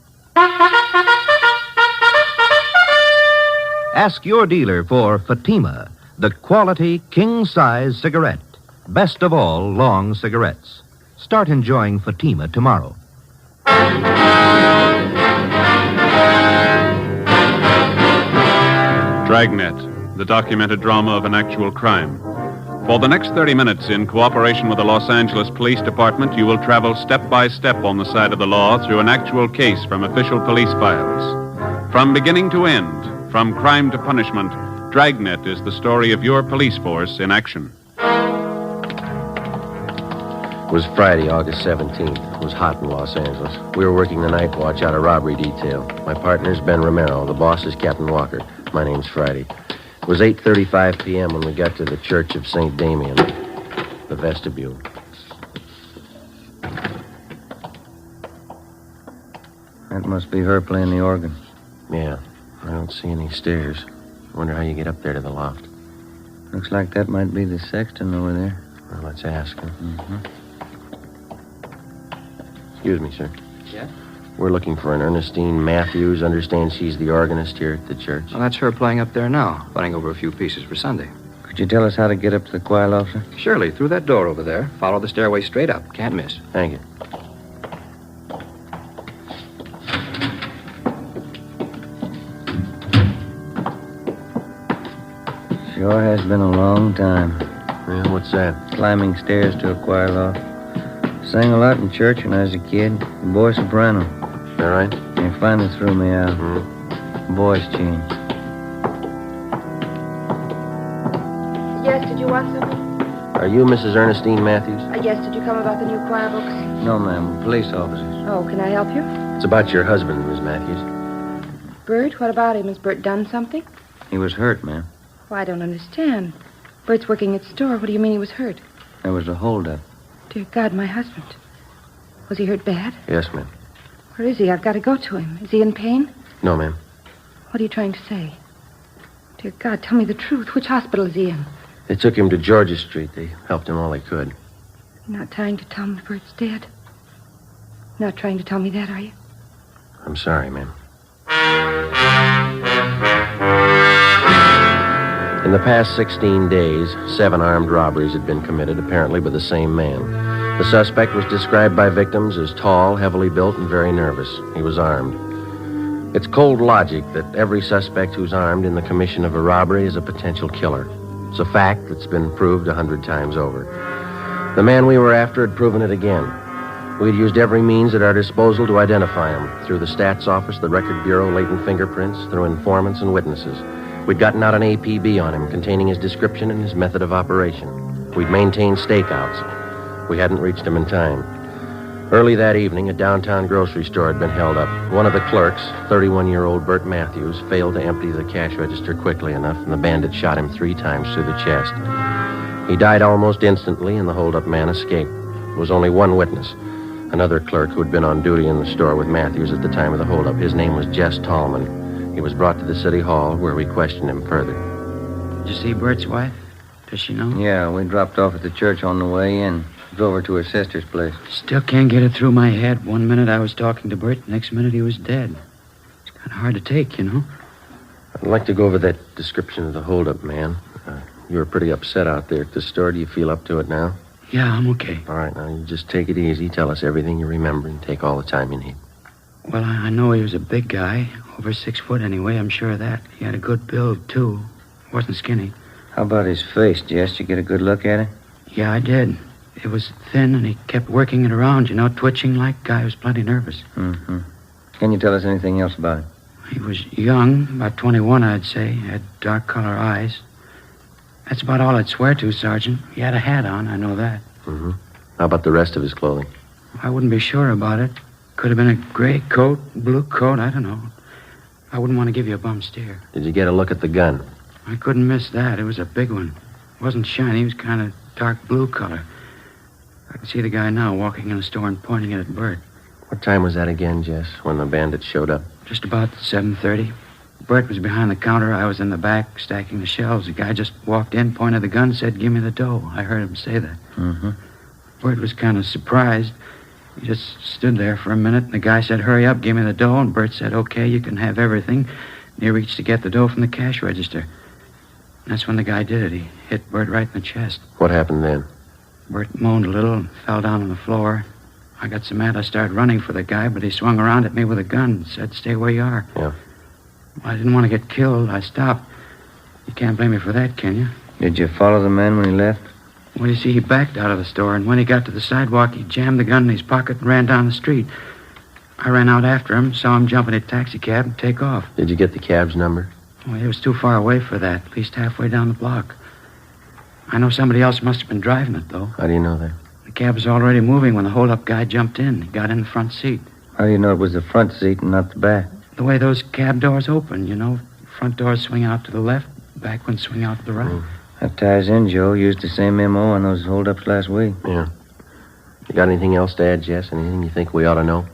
Speaker 14: Ask your dealer for Fatima, the quality king-size cigarette. Best of all long cigarettes. Start enjoying Fatima tomorrow.
Speaker 2: Dragnet, the documented drama of an actual crime. For the next 30 minutes, in cooperation with the Los Angeles Police Department, you will travel step by step on the side of the law through an actual case from official police files. From beginning to end, from crime to punishment, Dragnet is the story of your police force in action.
Speaker 13: It was Friday, August 17th. It was hot in Los Angeles. We were working the night watch out of robbery detail. My partner's Ben Romero. The boss is Captain Walker. My name's Friday. It was 8:35 p.m. when we got to the Church of St. Damien, the vestibule.
Speaker 21: That must be her playing the organ.
Speaker 13: Yeah, I don't see any stairs. I wonder how you get up there to the loft.
Speaker 21: Looks like that might be the sexton over there.
Speaker 13: Well, let's ask her. Excuse me, sir.
Speaker 6: Yeah?
Speaker 13: We're looking for an Ernestine Matthews. Understand she's the organist here at the church.
Speaker 6: Well, that's her playing up there now, playing over a few pieces for Sunday.
Speaker 21: Could you tell us how to get up to the choir loft, sir?
Speaker 6: Surely, through that door over there. Follow the stairway straight up. Can't miss.
Speaker 13: Thank you.
Speaker 21: Sure has been a long time.
Speaker 13: Yeah, what's that?
Speaker 21: Climbing stairs to a choir loft. Sang a lot in church when I was a kid. Boy soprano.
Speaker 13: Is that right?
Speaker 21: They finally threw me out. Voice change.
Speaker 15: Yes, did you want something?
Speaker 13: Are you Mrs. Ernestine Matthews?
Speaker 15: Yes, did you come about the new choir books?
Speaker 21: No, ma'am. Police officers.
Speaker 15: Oh, can I help you?
Speaker 13: It's about your husband, Miss Matthews.
Speaker 15: Bert, what about him? Has Bert done something?
Speaker 21: He was hurt, ma'am.
Speaker 15: Well, I don't understand. Bert's working at the store. What do you mean he was hurt?
Speaker 21: There was a holdup.
Speaker 15: Dear God, my husband. Was he hurt bad?
Speaker 13: Yes, ma'am.
Speaker 15: Where is he? I've got to go to him. Is he in pain?
Speaker 13: No, ma'am.
Speaker 15: What are you trying to say? Dear God, tell me the truth. Which hospital is he in?
Speaker 13: They took him to Georgia Street. They helped him all they could.
Speaker 15: You're not trying to tell me Bert's dead? Not trying to tell me that, are you?
Speaker 13: I'm sorry, ma'am. In the past 16 days, 7 armed robberies had been committed, apparently by the same man. The suspect was described by victims as tall, heavily built, and very nervous. He was armed. It's cold logic that every suspect who's armed in the commission of a robbery is a potential killer. It's a fact that's been proved 100 times over. The man we were after had proven it again. We'd used every means at our disposal to identify him, through the stats office, the record bureau, latent fingerprints, through informants and witnesses. We'd gotten out an APB on him containing his description and his method of operation. We'd maintained stakeouts. We hadn't reached him in time. Early that evening, a downtown grocery store had been held up. One of the clerks, 31-year-old Bert Matthews, failed to empty the cash register quickly enough, and the bandit shot him 3 times through the chest. He died almost instantly, and the hold-up man escaped. There was only one witness, another clerk who had been on duty in the store with Matthews at the time of the hold-up. His name was Jess Tallman. He was brought to the city hall, where we questioned him further.
Speaker 12: Did you see Bert's wife? Does she know?
Speaker 21: Yeah, we dropped off at the church on the way in. Drove her to her sister's place.
Speaker 12: Still can't get it through my head. One minute I was talking to Bert, the next minute he was dead. It's kind of hard to take, you know.
Speaker 13: I'd like to go over that description of the hold-up man. You were pretty upset out there at the store. Do you feel up to it now?
Speaker 12: Yeah, I'm okay.
Speaker 13: All right, now you just take it easy. Tell us everything you remember and take all the time you need.
Speaker 12: Well, I know he was a big guy. Over 6 foot anyway, I'm sure of that. He had a good build, too. Wasn't skinny.
Speaker 21: How about his face, Jess? Did you get a good look at it?
Speaker 12: Yeah, I did. It was thin, and he kept working it around, you know, twitching like guy was plenty nervous.
Speaker 21: Mm-hmm. Can you tell us anything else about it?
Speaker 12: He was young, about 21, I'd say. Had dark color eyes. That's about all I'd swear to, Sergeant. He had a hat on, I know that.
Speaker 13: Mm-hmm. How about the rest of his clothing?
Speaker 12: I wouldn't be sure about it. Could have been a gray coat, blue coat, I don't know. I wouldn't want to give you a bum steer.
Speaker 13: Did you get a look at the gun?
Speaker 12: I couldn't miss that. It was a big one. It wasn't shiny. It was kind of dark blue color. I can see the guy now walking in the store and pointing it at Bert.
Speaker 13: What time was that again, Jess, when the bandits showed up?
Speaker 12: Just about 7:30. Bert was behind the counter. I was in the back stacking the shelves. The guy just walked in, pointed the gun, said, "Give me the dough." I heard him say that.
Speaker 21: Mm-hmm.
Speaker 12: Bert was kind of surprised. He just stood there for a minute, and the guy said, "Hurry up, give me the dough." And Bert said, "Okay, you can have everything." And he reached to get the dough from the cash register. That's when the guy did it. He hit Bert right in the chest.
Speaker 13: What happened then?
Speaker 12: Bert moaned a little and fell down on the floor. I got so mad I started running for the guy, but he swung around at me with a gun and said, "Stay where you are."
Speaker 13: Yeah.
Speaker 12: Well, I didn't want to get killed. I stopped. You can't blame me for that, can you?
Speaker 3: Did you follow the man when he left?
Speaker 12: Well, you see, he backed out of the store, and when he got to the sidewalk, he jammed the gun in his pocket and ran down the street. I ran out after him, saw him jump in a taxicab and take off.
Speaker 13: Did you get the cab's number?
Speaker 12: Well, he was too far away for that, at least halfway down the block. I know somebody else must have been driving it, though.
Speaker 13: How do you know that?
Speaker 12: The cab was already moving when the hold-up guy jumped in. He got in the front seat.
Speaker 3: How do you know it was the front seat and not the back?
Speaker 12: The way those cab doors open, you know. Front doors swing out to the left, back ones swing out to the right.
Speaker 3: That ties in, Joe. Used the same M.O. on those hold-ups last week.
Speaker 13: Yeah. You got anything else to add, Jess? Anything you think we ought to know?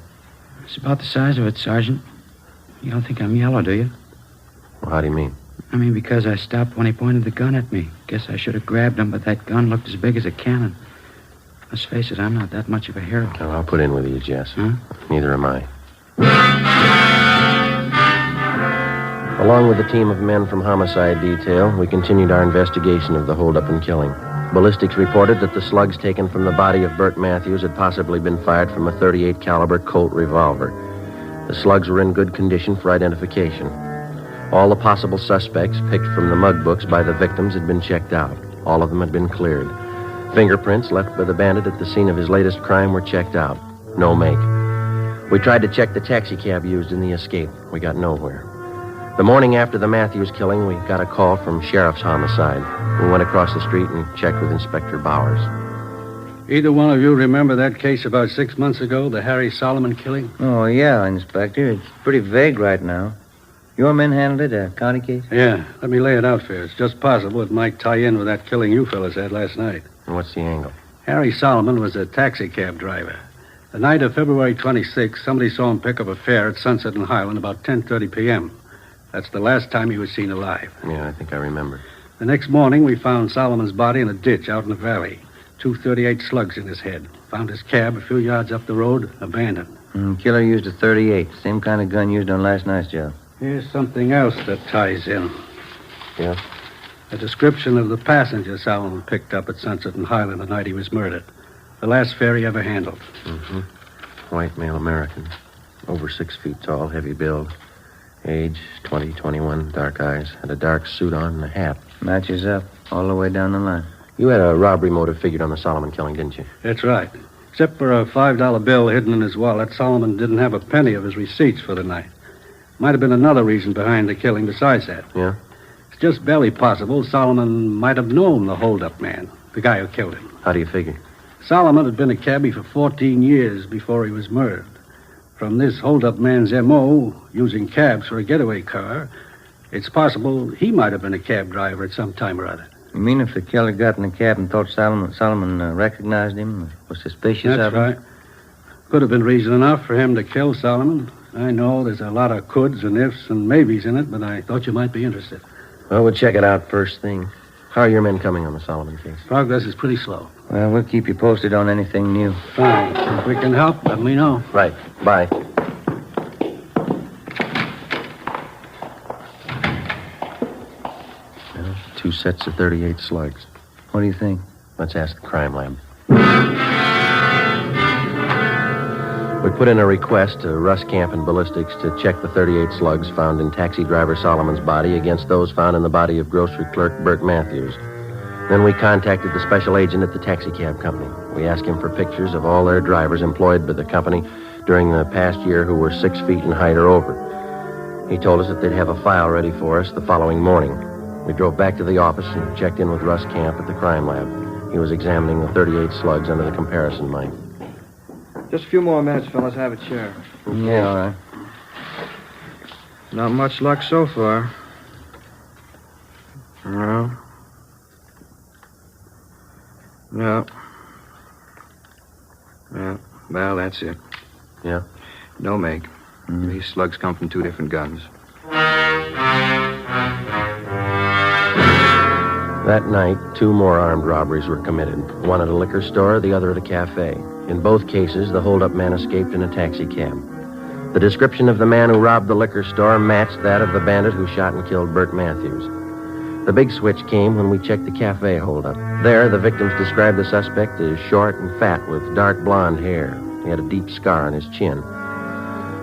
Speaker 12: It's about the size of it, Sergeant. You don't think I'm yellow, do you?
Speaker 13: Well, how do you mean?
Speaker 12: I mean, because I stopped when he pointed the gun at me. Guess I should have grabbed him, but that gun looked as big as a cannon. Let's face it, I'm not that much of a hero.
Speaker 13: No, I'll put in with you, Jess.
Speaker 12: Huh?
Speaker 13: Neither am I. Along with a team of men from Homicide Detail, we continued our investigation of the holdup and killing. Ballistics reported that the slugs taken from the body of Bert Matthews had possibly been fired from a .38 caliber Colt revolver. The slugs were in good condition for identification. All the possible suspects picked from the mug books by the victims had been checked out. All of them had been cleared. Fingerprints left by the bandit at the scene of his latest crime were checked out. No make. We tried to check the taxicab used in the escape. We got nowhere. The morning after the Matthews killing, we got a call from Sheriff's Homicide. We went across the street and checked with Inspector Bowers.
Speaker 7: Either one of you remember that case about 6 months ago, the Harry Solomon killing?
Speaker 3: Oh, yeah, Inspector. It's pretty vague right now. Your men handled it, a county case?
Speaker 7: Yeah, let me lay it out for you. It's just possible it might tie in with that killing you fellas had last night.
Speaker 13: And what's the angle?
Speaker 7: Harry Solomon was a taxicab driver. The night of February 26th, somebody saw him pick up a fare at Sunset and Highland about 10:30 p.m. That's the last time he was seen alive.
Speaker 13: Yeah, I think I remember.
Speaker 7: The next morning, we found Solomon's body in a ditch out in the valley. 238 slugs in his head. Found his cab a few yards up the road, abandoned.
Speaker 3: Killer used a .38, same kind of gun used on last night's job.
Speaker 7: Here's something else that ties in.
Speaker 13: Yeah?
Speaker 7: A description of the passenger Solomon picked up at Sunset and Highland the night he was murdered. The last fare he ever handled.
Speaker 13: Mm-hmm. White male American. Over 6 feet tall, heavy build. Age, 20, 21, dark eyes. Had a dark suit on and a hat.
Speaker 3: Matches up all the way down the line.
Speaker 13: You had a robbery motive figured on the Solomon killing, didn't you?
Speaker 7: That's right. Except for a $5 bill hidden in his wallet, Solomon didn't have a penny of his receipts for the night. Might have been another reason behind the killing besides that.
Speaker 13: Yeah?
Speaker 7: It's just barely possible Solomon might have known the hold-up man, the guy who killed him.
Speaker 13: How do you figure?
Speaker 7: Solomon had been a cabbie for 14 years before he was murdered. From this hold-up man's M.O., using cabs for a getaway car, it's possible he might have been a cab driver at some time or other.
Speaker 3: You mean if the killer got in the cab and thought Solomon recognized him, was suspicious of him?
Speaker 7: That's right. Could have been reason enough for him to kill Solomon. I know there's a lot of coulds and ifs and maybes in it, but I thought you might be interested.
Speaker 13: Well, we'll check it out first thing. How are your men coming on the Solomon case?
Speaker 7: Progress is pretty slow.
Speaker 3: Well, we'll keep you posted on anything new.
Speaker 7: Fine. If we can help, let me know.
Speaker 13: Right. Bye. Well, 2 sets of 38 slugs.
Speaker 3: What do you think?
Speaker 13: Let's ask the crime lab. We put in a request to Russ Camp and Ballistics to check the 38 slugs found in taxi driver Solomon's body against those found in the body of grocery clerk Bert Matthews. Then we contacted the special agent at the taxicab company. We asked him for pictures of all their drivers employed by the company during the past year who were 6 feet in height or over. He told us that they'd have a file ready for us the following morning. We drove back to the office and checked in with Russ Camp at the crime lab. He was examining the 38 slugs under the comparison light.
Speaker 18: Just a few more minutes, fellas. Have a chair.
Speaker 3: Yeah, all right.
Speaker 18: Not much luck so far. No. No. Yeah. Well, that's it.
Speaker 13: Yeah?
Speaker 18: No make. These slugs come from 2 different guns.
Speaker 13: That night, 2 more armed robberies were committed. One at a liquor store, the other at a cafe. In both cases, the hold-up man escaped in a taxi cab. The description of the man who robbed the liquor store matched that of the bandit who shot and killed Bert Matthews. The big switch came when we checked the cafe holdup. There, the victims described the suspect as short and fat with dark blonde hair. He had a deep scar on his chin.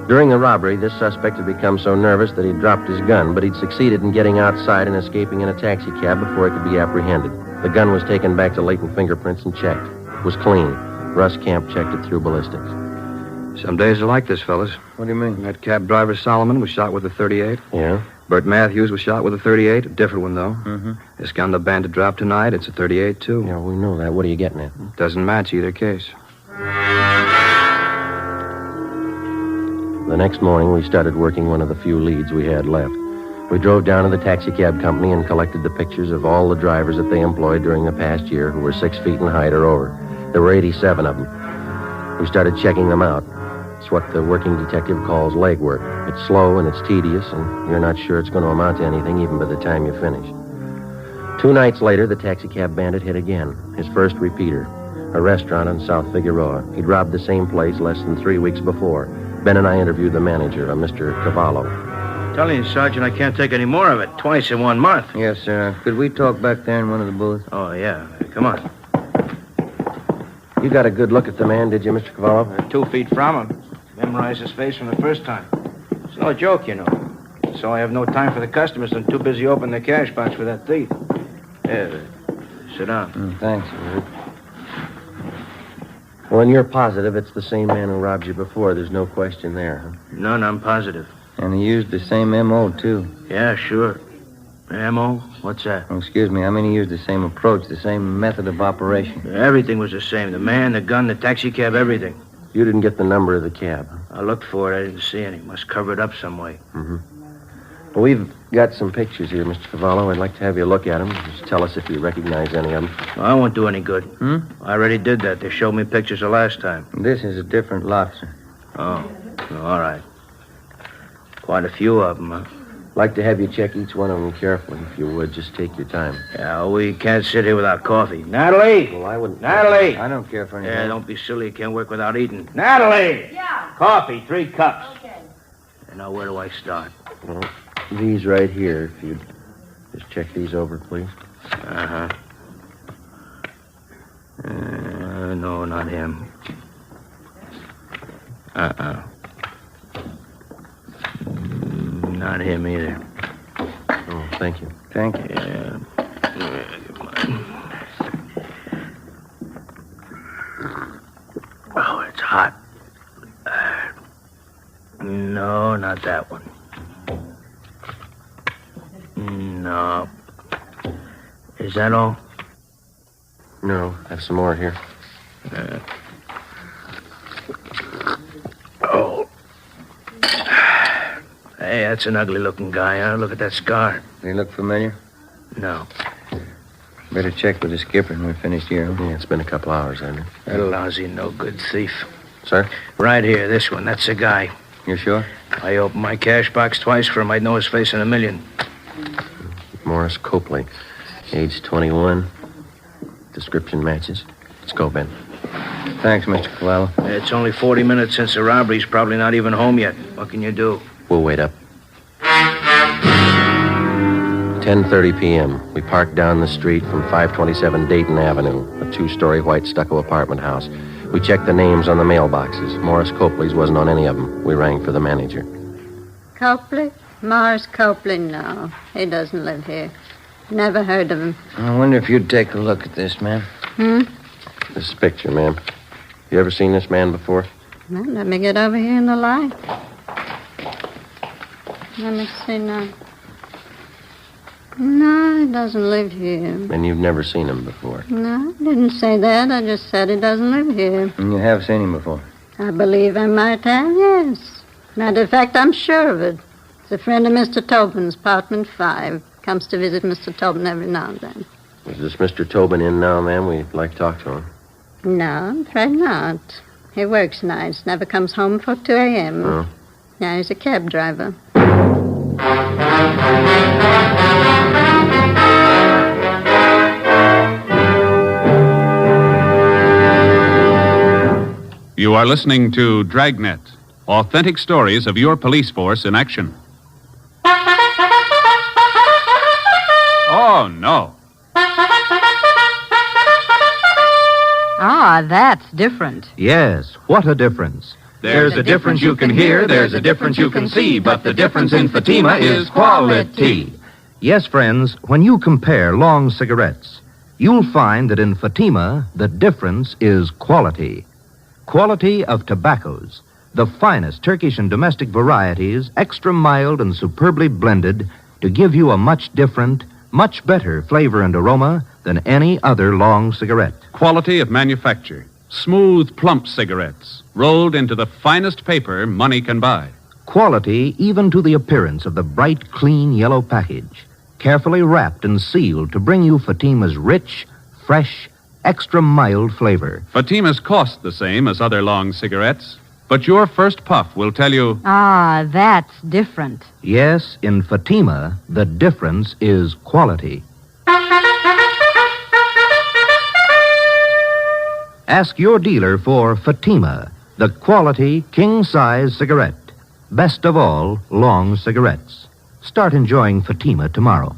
Speaker 13: During the robbery, this suspect had become so nervous that he'd dropped his gun, but he'd succeeded in getting outside and escaping in a taxi cab before he could be apprehended. The gun was taken back to latent fingerprints and checked. It was clean. Russ Camp checked it through ballistics.
Speaker 18: Some days are like this, fellas.
Speaker 21: What do you mean?
Speaker 18: That cab driver, Solomon, was shot with a .38.
Speaker 13: Yeah?
Speaker 18: Bert Matthews was shot with a .38, a different one, though.
Speaker 21: Mm-hmm.
Speaker 18: This gun the bandit dropped tonight, it's a .38, too.
Speaker 13: Yeah, we know that. What are you getting at?
Speaker 18: Doesn't match either case.
Speaker 13: The next morning, we started working one of the few leads we had left. We drove down to the taxi cab company and collected the pictures of all the drivers that they employed during the past year who were 6 feet in height or over. There were 87 of them. We started checking them out. It's what the working detective calls legwork. It's slow and it's tedious, and you're not sure it's going to amount to anything even by the time you finish. 2 nights later, the taxi cab bandit hit again. His first repeater. A restaurant on South Figueroa. He'd robbed the same place less than 3 weeks before. Ben and I interviewed the manager, a Mr. Cavallo.
Speaker 12: Telling you, Sergeant, I can't take any more of it. Twice in 1 month.
Speaker 21: Yes, sir. Could we talk back there in one of the booths?
Speaker 12: Oh, yeah. Come on.
Speaker 13: You got a good look at the man, did you, Mr. Cavallo?
Speaker 12: 2 feet from him. Memorized his face from the first time. It's no joke, you know. So I have no time for the customers. I'm too busy opening the cash box for that thief. Here, sit down.
Speaker 21: Thanks.
Speaker 13: Well, and you're positive it's the same man who robbed you before. There's no question there, huh?
Speaker 12: None, I'm positive.
Speaker 21: And he used the same M.O., too.
Speaker 12: Yeah, sure. M.O.? What's that?
Speaker 21: Oh, excuse me. I mean, he used the same approach, the same method of operation.
Speaker 12: Everything was the same. The man, the gun, the taxi cab, everything.
Speaker 13: You didn't get the number of the cab, huh?
Speaker 12: I looked for it. I didn't see any. Must cover it up some way.
Speaker 13: Mm-hmm. Well, we've got some pictures here, Mr. Cavallo. I'd like to have you look at them. Just tell us if you recognize any of them.
Speaker 12: Well, I won't do any good. I already did that. They showed me pictures the last time.
Speaker 21: This is a different lot, sir.
Speaker 12: Oh, all right. Quite a few of them, huh?
Speaker 13: Like to have you check each one of them carefully, if you would. Just take your time.
Speaker 12: Yeah, we can't sit here without coffee. Natalie!
Speaker 13: Well, I wouldn't...
Speaker 12: Natalie!
Speaker 21: I don't care for anything.
Speaker 12: Yeah, don't be silly. You can't work without eating. Natalie!
Speaker 4: Yeah.
Speaker 12: Coffee, 3 cups.
Speaker 4: Okay.
Speaker 12: And now, where do I start?
Speaker 13: Well, these right here, if you'd just check these over, please.
Speaker 12: Uh-huh. No, not him. Not him either.
Speaker 13: Oh, thank you.
Speaker 21: Thank you.
Speaker 12: Yeah. Oh, it's hot. No, not that one. No. Is that all?
Speaker 13: No, I have some more here.
Speaker 12: Oh. Hey, that's an ugly-looking guy, huh? Look at that scar.
Speaker 21: Does he look familiar?
Speaker 12: No.
Speaker 21: Better check with the skipper when we're finished here.
Speaker 13: Yeah, it's been a couple hours, hasn't it?
Speaker 12: That lousy, no-good thief.
Speaker 13: Sir?
Speaker 12: Right here, this one. That's the guy.
Speaker 21: You sure?
Speaker 12: I opened my cash box twice for him. I'd know his face in a million.
Speaker 13: Morris Copley, age 21. Description matches. Let's go, Ben.
Speaker 21: Thanks, Mr. Cavallo.
Speaker 12: It's only 40 minutes since the robbery. He's probably not even home yet. What can you do?
Speaker 13: We'll wait up. 10:30 p.m. We parked down the street from 527 Dayton Avenue, a 2-story white stucco apartment house. We checked the names on the mailboxes. Morris Copley's wasn't on any of them. We rang for the manager.
Speaker 22: Copley? Morris Copley, no. He doesn't live here. Never heard of him.
Speaker 21: I wonder if you'd take a look at this, ma'am.
Speaker 13: This picture, ma'am. You ever seen this man before?
Speaker 22: Well, let me get over here in the light. Let me see now. No, he doesn't live here.
Speaker 13: And you've never seen him before?
Speaker 22: No, I didn't say that. I just said he doesn't live here.
Speaker 21: And you have seen him before?
Speaker 22: I believe I might have, yes. Matter of fact, I'm sure of it. He's a friend of Mr. Tobin's, apartment 5. Comes to visit Mr. Tobin every now and then.
Speaker 13: Is this Mr. Tobin in now, ma'am? We'd like to talk to him.
Speaker 22: No, I'm afraid not. He works nights, never comes home before 2 a.m.
Speaker 13: Oh.
Speaker 22: Yeah, he's a cab driver.
Speaker 2: You are listening to Dragnet, authentic stories of your police force in action.
Speaker 23: Oh,
Speaker 2: Oh, no.
Speaker 16: Ah, that's different.
Speaker 17: Yes, what a difference.
Speaker 19: There's a difference you can hear, there's a difference you can see, but the difference in Fatima is quality.
Speaker 17: Yes, friends, when you compare long cigarettes, you'll find that in Fatima, the difference is quality. Quality of tobaccos, the finest Turkish and domestic varieties, extra mild and superbly blended to give you a much different, much better flavor and aroma than any other long cigarette.
Speaker 2: Quality of manufacture. Smooth, plump cigarettes, rolled into the finest paper money can buy.
Speaker 17: Quality even to the appearance of the bright, clean yellow package, carefully wrapped and sealed to bring you Fatima's rich, fresh, extra mild flavor.
Speaker 2: Fatima's cost the same as other long cigarettes, but your first puff will tell you...
Speaker 16: Ah, that's different.
Speaker 17: Yes, in Fatima, the difference is quality. Ask your dealer for Fatima, the quality king-size cigarette. Best of all, long cigarettes. Start enjoying Fatima tomorrow.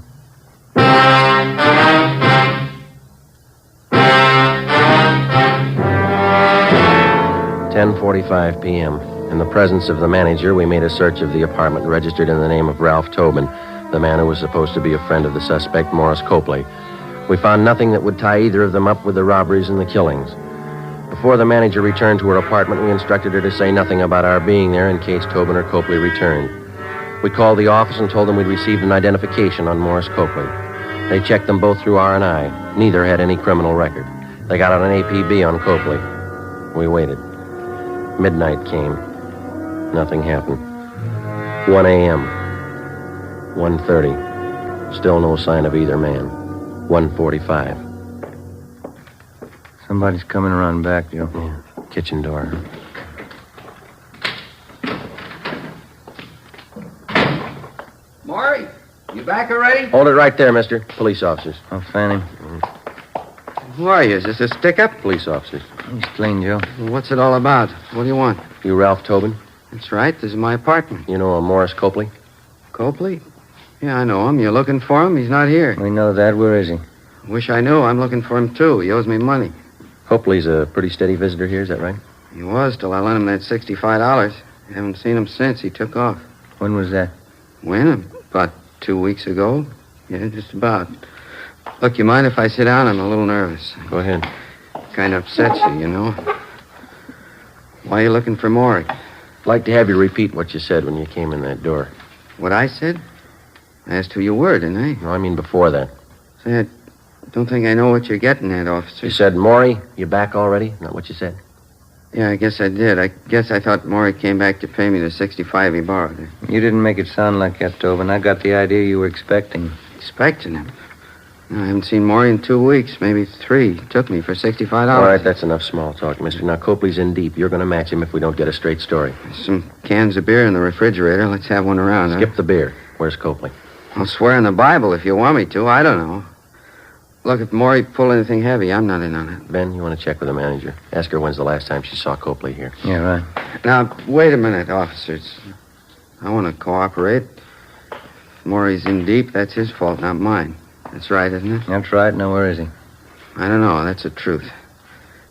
Speaker 13: 10:45 p.m. In the presence of the manager, we made a search of the apartment registered in the name of Ralph Tobin, the man who was supposed to be a friend of the suspect, Morris Copley. We found nothing that would tie either of them up with the robberies and the killings. Before the manager returned to her apartment, we instructed her to say nothing about our being there in case Tobin or Copley returned. We called the office and told them we'd received an identification on Morris Copley. They checked them both through R&I. Neither had any criminal record. They got out an APB on Copley. We waited. Midnight came. Nothing happened. 1 a.m. 1:30. Still no sign of either man. 1:45.
Speaker 21: Somebody's coming around back, Joe.
Speaker 13: Yeah. Kitchen door.
Speaker 18: Maury, you back already?
Speaker 13: Hold it right there, mister. Police officers.
Speaker 21: Oh, Fanning.
Speaker 18: Who are you? Is this a stick-up?
Speaker 13: Police officers.
Speaker 21: He's clean, Joe.
Speaker 18: What's it all about? What do you want?
Speaker 13: You Ralph Tobin?
Speaker 18: That's right. This is my apartment.
Speaker 13: You know a Morris Copley?
Speaker 18: Copley? Yeah, I know him. You're looking for him? He's not here.
Speaker 21: We know that. Where is he?
Speaker 18: Wish I knew. I'm looking for him, too. He owes me money.
Speaker 13: Copley's a pretty steady visitor here, is that right?
Speaker 18: He was till I lent him that $65. I haven't seen him since. He took off.
Speaker 21: When was that?
Speaker 18: When? About 2 weeks ago. Yeah, just about. Look, you mind if I sit down? I'm a little nervous.
Speaker 13: Go ahead.
Speaker 18: Kind of upsets you, you know. Why are you looking for Maury?
Speaker 13: I'd like to have you repeat what you said when you came in that door.
Speaker 18: What I said? I asked who you were, didn't I?
Speaker 13: No, I mean before that.
Speaker 18: Say, I don't think I know what you're getting at, officer.
Speaker 13: You said, Maury, you back already? Not what you said?
Speaker 18: Yeah, I guess I did. I guess I thought Maury came back to pay me the $65 he borrowed.
Speaker 21: You didn't make it sound like that, Tobin. I got the idea you were expecting.
Speaker 18: Expecting him? No, I haven't seen Maury in 2 weeks, maybe 3. He took me for $65.
Speaker 13: All right, that's enough small talk, mister. Now, Copley's in deep. You're going to match him if we don't get a straight story.
Speaker 18: There's some cans of beer in the refrigerator. Let's have one around,
Speaker 13: Skip the beer. Where's Copley?
Speaker 18: I'll swear on the Bible if you want me to. I don't know. Look, if Maury pulled anything heavy, I'm not in on it.
Speaker 13: Ben, you want to check with the manager? Ask her when's the last time she saw Copley here.
Speaker 21: Yeah, right.
Speaker 18: Now, wait a minute, officers. I want to cooperate. If Maury's in deep, that's his fault, not mine. That's right, isn't it?
Speaker 21: That's right. Now, where is he?
Speaker 18: I don't know. That's the truth.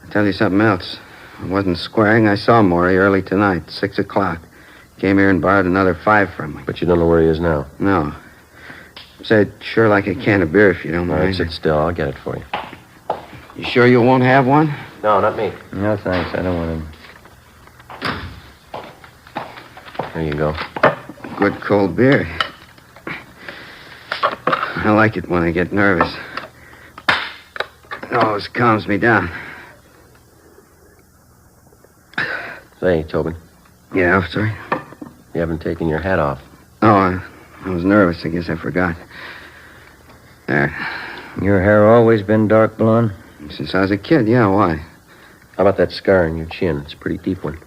Speaker 18: I'll tell you something else. I wasn't squaring. I saw Maury early tonight, 6 o'clock. Came here and borrowed another $5 from me.
Speaker 13: But you don't know where he is now?
Speaker 18: No. Say, I'd sure like a can of beer if you don't mind.
Speaker 13: All right, sit still. I'll get it for you.
Speaker 18: You sure you won't have one?
Speaker 13: No, not me.
Speaker 21: No, thanks. I don't want him.
Speaker 13: There you go.
Speaker 18: Good cold beer. I like it when I get nervous. It always calms me down.
Speaker 13: Say, Tobin.
Speaker 18: Yeah, officer?
Speaker 13: You haven't taken your hat off.
Speaker 18: Oh, I was nervous. I guess I forgot. There.
Speaker 21: Your hair always been dark blonde?
Speaker 18: Since I was a kid, yeah, why?
Speaker 13: How about that scar on your chin? It's a pretty deep one.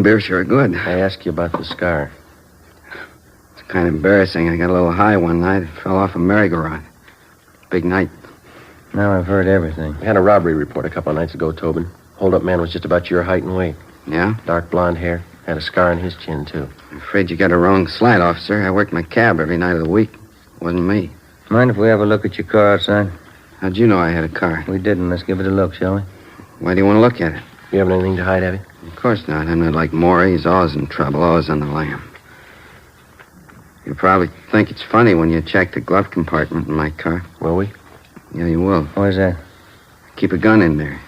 Speaker 18: Beer's sure good.
Speaker 13: I asked you about the scar.
Speaker 18: It's kind of embarrassing. I got a little high one night. It fell off a merry-go-round. Big night.
Speaker 21: Now I've heard everything.
Speaker 13: We had a robbery report a couple of nights ago, Tobin. Hold-up man was just about your height and weight.
Speaker 18: Yeah?
Speaker 13: Dark blonde hair. Had a scar on his chin, too.
Speaker 18: I'm afraid you got a wrong slant, officer. I worked my cab every night of the week. It wasn't me.
Speaker 3: Mind if we have a look at your car outside?
Speaker 18: How'd you know I had a car?
Speaker 3: We didn't. Let's give it a look, shall we?
Speaker 18: Why do you want to look at it?
Speaker 13: You have anything to hide, have you?
Speaker 18: Of course not. I'm not like Maury. He's always in trouble, always on the lam. You probably think it's funny when you check the glove compartment in my car.
Speaker 13: Will we?
Speaker 18: Yeah, you will.
Speaker 3: Why's that?
Speaker 18: Keep a gun in there.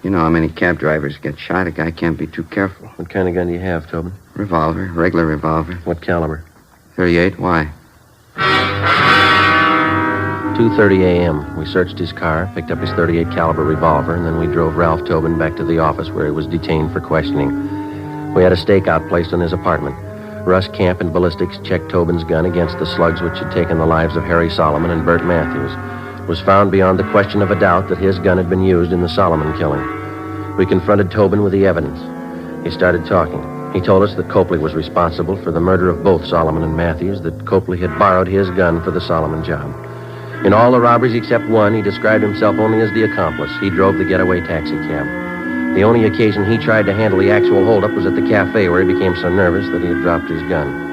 Speaker 18: You know how many cab drivers get shot. A guy can't be too careful.
Speaker 13: What kind of gun do you have, Tobin?
Speaker 18: Revolver. Regular revolver.
Speaker 13: What caliber?
Speaker 18: 38. Why?
Speaker 13: 2:30 a.m. We searched his car, picked up his .38 caliber revolver, and then we drove Ralph Tobin back to the office where he was detained for questioning. We had a stakeout placed on his apartment. Russ Camp and ballistics checked Tobin's gun against the slugs which had taken the lives of Harry Solomon and Bert Matthews. It was found beyond the question of a doubt that his gun had been used in the Solomon killing. We confronted Tobin with the evidence. He started talking. He told us that Copley was responsible for the murder of both Solomon and Matthews, that Copley had borrowed his gun for the Solomon job. In all the robberies except one, he described himself only as the accomplice. He drove the getaway taxi cab. The only occasion he tried to handle the actual holdup was at the cafe, where he became so nervous that he had dropped his gun.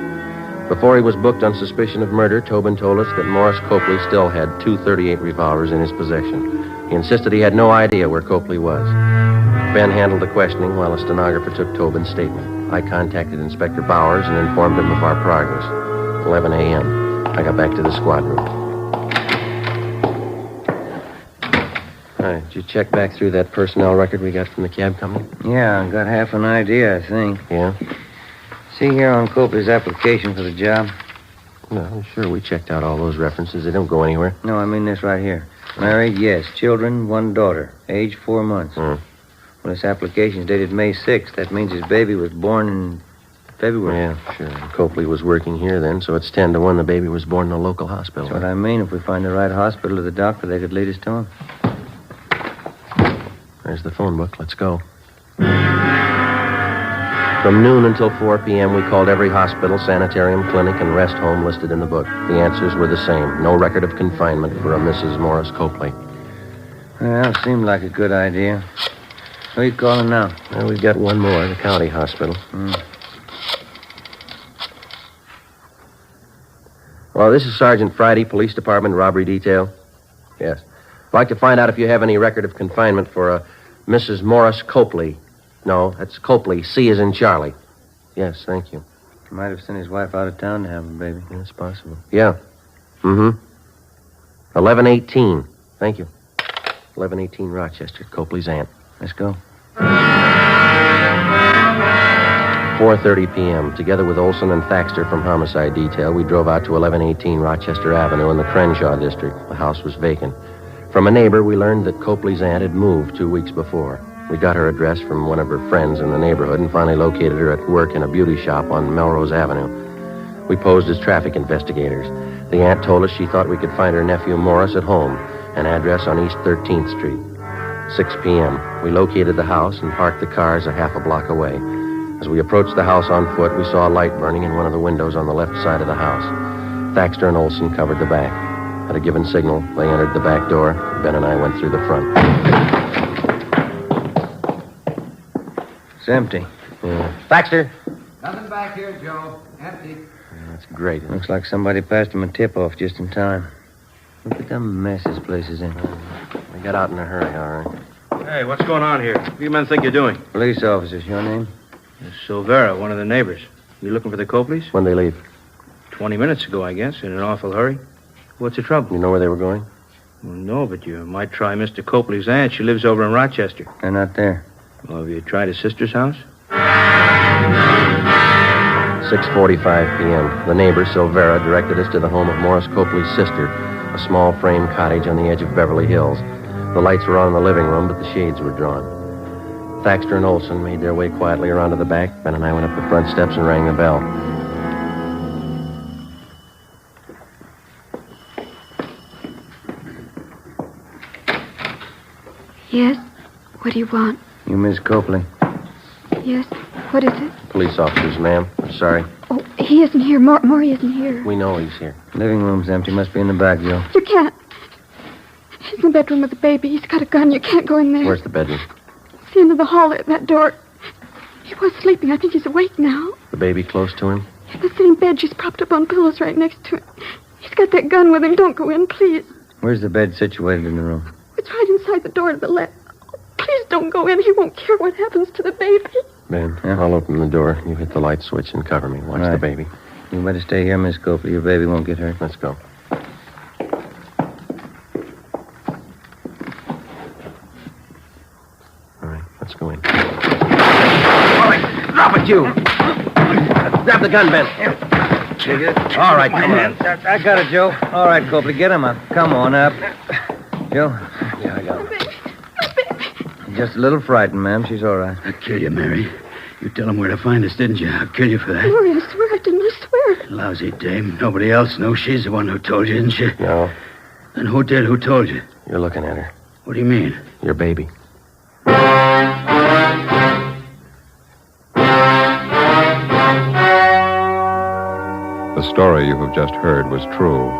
Speaker 13: Before he was booked on suspicion of murder, Tobin told us that Morris Copley still had 2 .38 revolvers in his possession. He insisted he had no idea where Copley was. Ben handled the questioning while a stenographer took Tobin's statement. I contacted Inspector Bowers and informed him of our progress. 11 a.m. I got back to the squad room. All right, did you check back through that personnel record we got from the cab company?
Speaker 3: Yeah, I got half an idea, I think.
Speaker 13: Yeah?
Speaker 3: See here on Copley's application for the job?
Speaker 13: No, sure, we checked out all those references. They don't go anywhere.
Speaker 3: No, I mean this right here. Married, yes. Children, 1 daughter. Age 4 months. Well, this application's dated May 6th. That means his baby was born in February.
Speaker 13: Yeah, sure. Copley was working here then, so it's 10 to 1 the baby was born in a local hospital.
Speaker 3: That's what I mean. If we find the right hospital or the doctor, they could lead us to him.
Speaker 13: There's the phone book. Let's go. From noon until 4 p.m., we called every hospital, sanitarium, clinic, and rest home listed in the book. The answers were the same. No record of confinement for a Mrs. Morris Copley.
Speaker 3: Well, seemed like a good idea. Who are you calling now?
Speaker 13: Well, we've got one more, the county hospital. Well, this is Sergeant Friday, Police Department, Robbery Detail. Yes. I'd like to find out if you have any record of confinement for a Mrs. Morris Copley. No, that's Copley. C as in Charlie. Yes, thank you.
Speaker 3: He might have sent his wife out of town to have a baby.
Speaker 13: That's possible. Yeah. 11:18. Thank you. 11:18 Rochester, Copley's aunt.
Speaker 3: Let's go.
Speaker 13: 4:30 p.m. Together with Olson and Thaxter from Homicide Detail, we drove out to 1118 Rochester Avenue in the Crenshaw district. The house was vacant. From a neighbor, we learned that Copley's aunt had moved 2 weeks before. We got her address from one of her friends in the neighborhood and finally located her at work in a beauty shop on Melrose Avenue. We posed as traffic investigators. The aunt told us she thought we could find her nephew Morris at home, an address on East 13th Street. 6 p.m. We located the house and parked the cars a half a block away. As we approached the house on foot, we saw a light burning in one of the windows on the left side of the house. Thaxter and Olson covered the back. At a given signal, they entered the back door. Ben and I went through the front.
Speaker 3: It's empty.
Speaker 13: Yeah. Thaxter!
Speaker 10: Nothing back here, Joe. Empty.
Speaker 13: That's great.
Speaker 3: Looks like somebody passed him a tip-off just in time. Look at the mess this place is in.
Speaker 13: We got out in a hurry, all right.
Speaker 6: Hey, what's going on here? What do you men think you're doing?
Speaker 3: Police officers, your name?
Speaker 6: Silvera, one of the neighbors. You looking for the Copleys?
Speaker 13: When'd they leave?
Speaker 6: 20 minutes ago, I guess, in an awful hurry. What's the trouble?
Speaker 13: You know where they were going?
Speaker 6: Well, no, but you might try Mr. Copley's aunt. She lives over in Rochester.
Speaker 3: They're not there.
Speaker 6: Well, have you tried his sister's house?
Speaker 13: 6:45 p.m. The neighbor, Silvera, directed us to the home of Morris Copley's sister, a small frame cottage on the edge of Beverly Hills. The lights were on in the living room, but the shades were drawn. Thaxter and Olson made their way quietly around to the back. Ben and I went up the front steps and rang the bell.
Speaker 9: Yes? What do you want?
Speaker 3: You Miss Copley?
Speaker 9: Yes? What is it?
Speaker 13: Police officers, ma'am. I'm sorry.
Speaker 9: Oh, he isn't here. Maury isn't here.
Speaker 13: We know he's here.
Speaker 3: Living room's empty. Must be in the back, Joe.
Speaker 9: You can't. He's in the bedroom with the baby. He's got a gun. You can't go in there.
Speaker 13: Where's the bedroom?
Speaker 9: It's the end of the hall at that door. He was sleeping. I think he's awake now.
Speaker 13: The baby close to him?
Speaker 9: In the same bed. She's propped up on pillows right next to him. He's got that gun with him. Don't go in, please.
Speaker 3: Where's the bed situated in the room?
Speaker 9: It's right inside the door to the left. Oh, please don't go in. He won't care what happens to the baby.
Speaker 11: Ben, I'll open the door. You hit the light switch and cover me. Watch the baby.
Speaker 3: You better stay here, Miss Copley. Your baby won't get hurt.
Speaker 11: Let's go. All right, let's go in.
Speaker 17: All right, drop it, you. Grab the gun, Ben. All right, come on.
Speaker 3: I got it, Joe. All right, Copley, get him up. Come on up. Joe?
Speaker 17: Yeah, I got him.
Speaker 3: Just a little frightened, ma'am. She's all right.
Speaker 7: I'll kill you, Mary. You tell him where to find us, didn't you? I'll kill you for that.
Speaker 9: Lord, I swear I didn't. I swear.
Speaker 7: Lousy dame. Nobody else knows she's the one who told you, didn't she?
Speaker 11: No.
Speaker 7: Then who did? Who told you?
Speaker 11: You're looking at her.
Speaker 7: What do you mean?
Speaker 11: Your baby.
Speaker 1: The story you have just heard was true.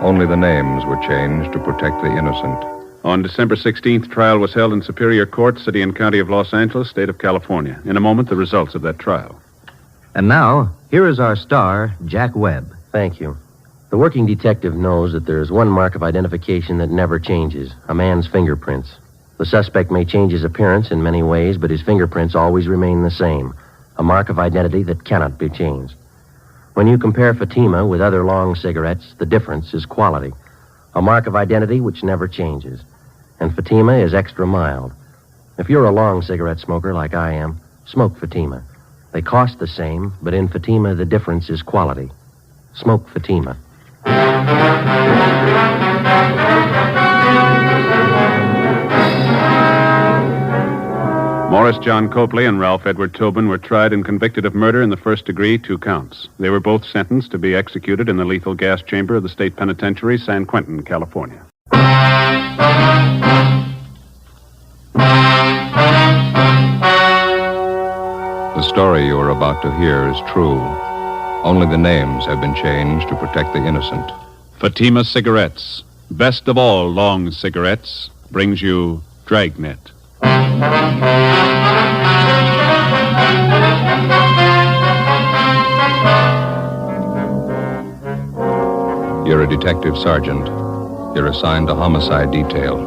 Speaker 1: Only the names were changed to protect the innocent.
Speaker 2: On December 16th, trial was held in Superior Court, City and County of Los Angeles, State of California. In a moment, the results of that trial.
Speaker 17: And now, here is our star, Jack Webb.
Speaker 13: Thank you. The working detective knows that there is one mark of identification that never changes, a man's fingerprints. The suspect may change his appearance in many ways, but his fingerprints always remain the same, a mark of identity that cannot be changed. When you compare Fatima with other long cigarettes, the difference is quality, a mark of identity which never changes. And Fatima is extra mild. If you're a long cigarette smoker like I am, smoke Fatima. They cost the same, but in Fatima, the difference is quality. Smoke Fatima.
Speaker 2: Morris John Copley and Ralph Edward Tobin were tried and convicted of murder in the first degree, 2 counts. They were both sentenced to be executed in the lethal gas chamber of the state penitentiary, San Quentin, California.
Speaker 1: The story you are about to hear is true. Only the names have been changed to protect the innocent.
Speaker 2: Fatima Cigarettes, best of all long cigarettes, brings you Dragnet.
Speaker 1: You're a detective sergeant. You're assigned to homicide detail.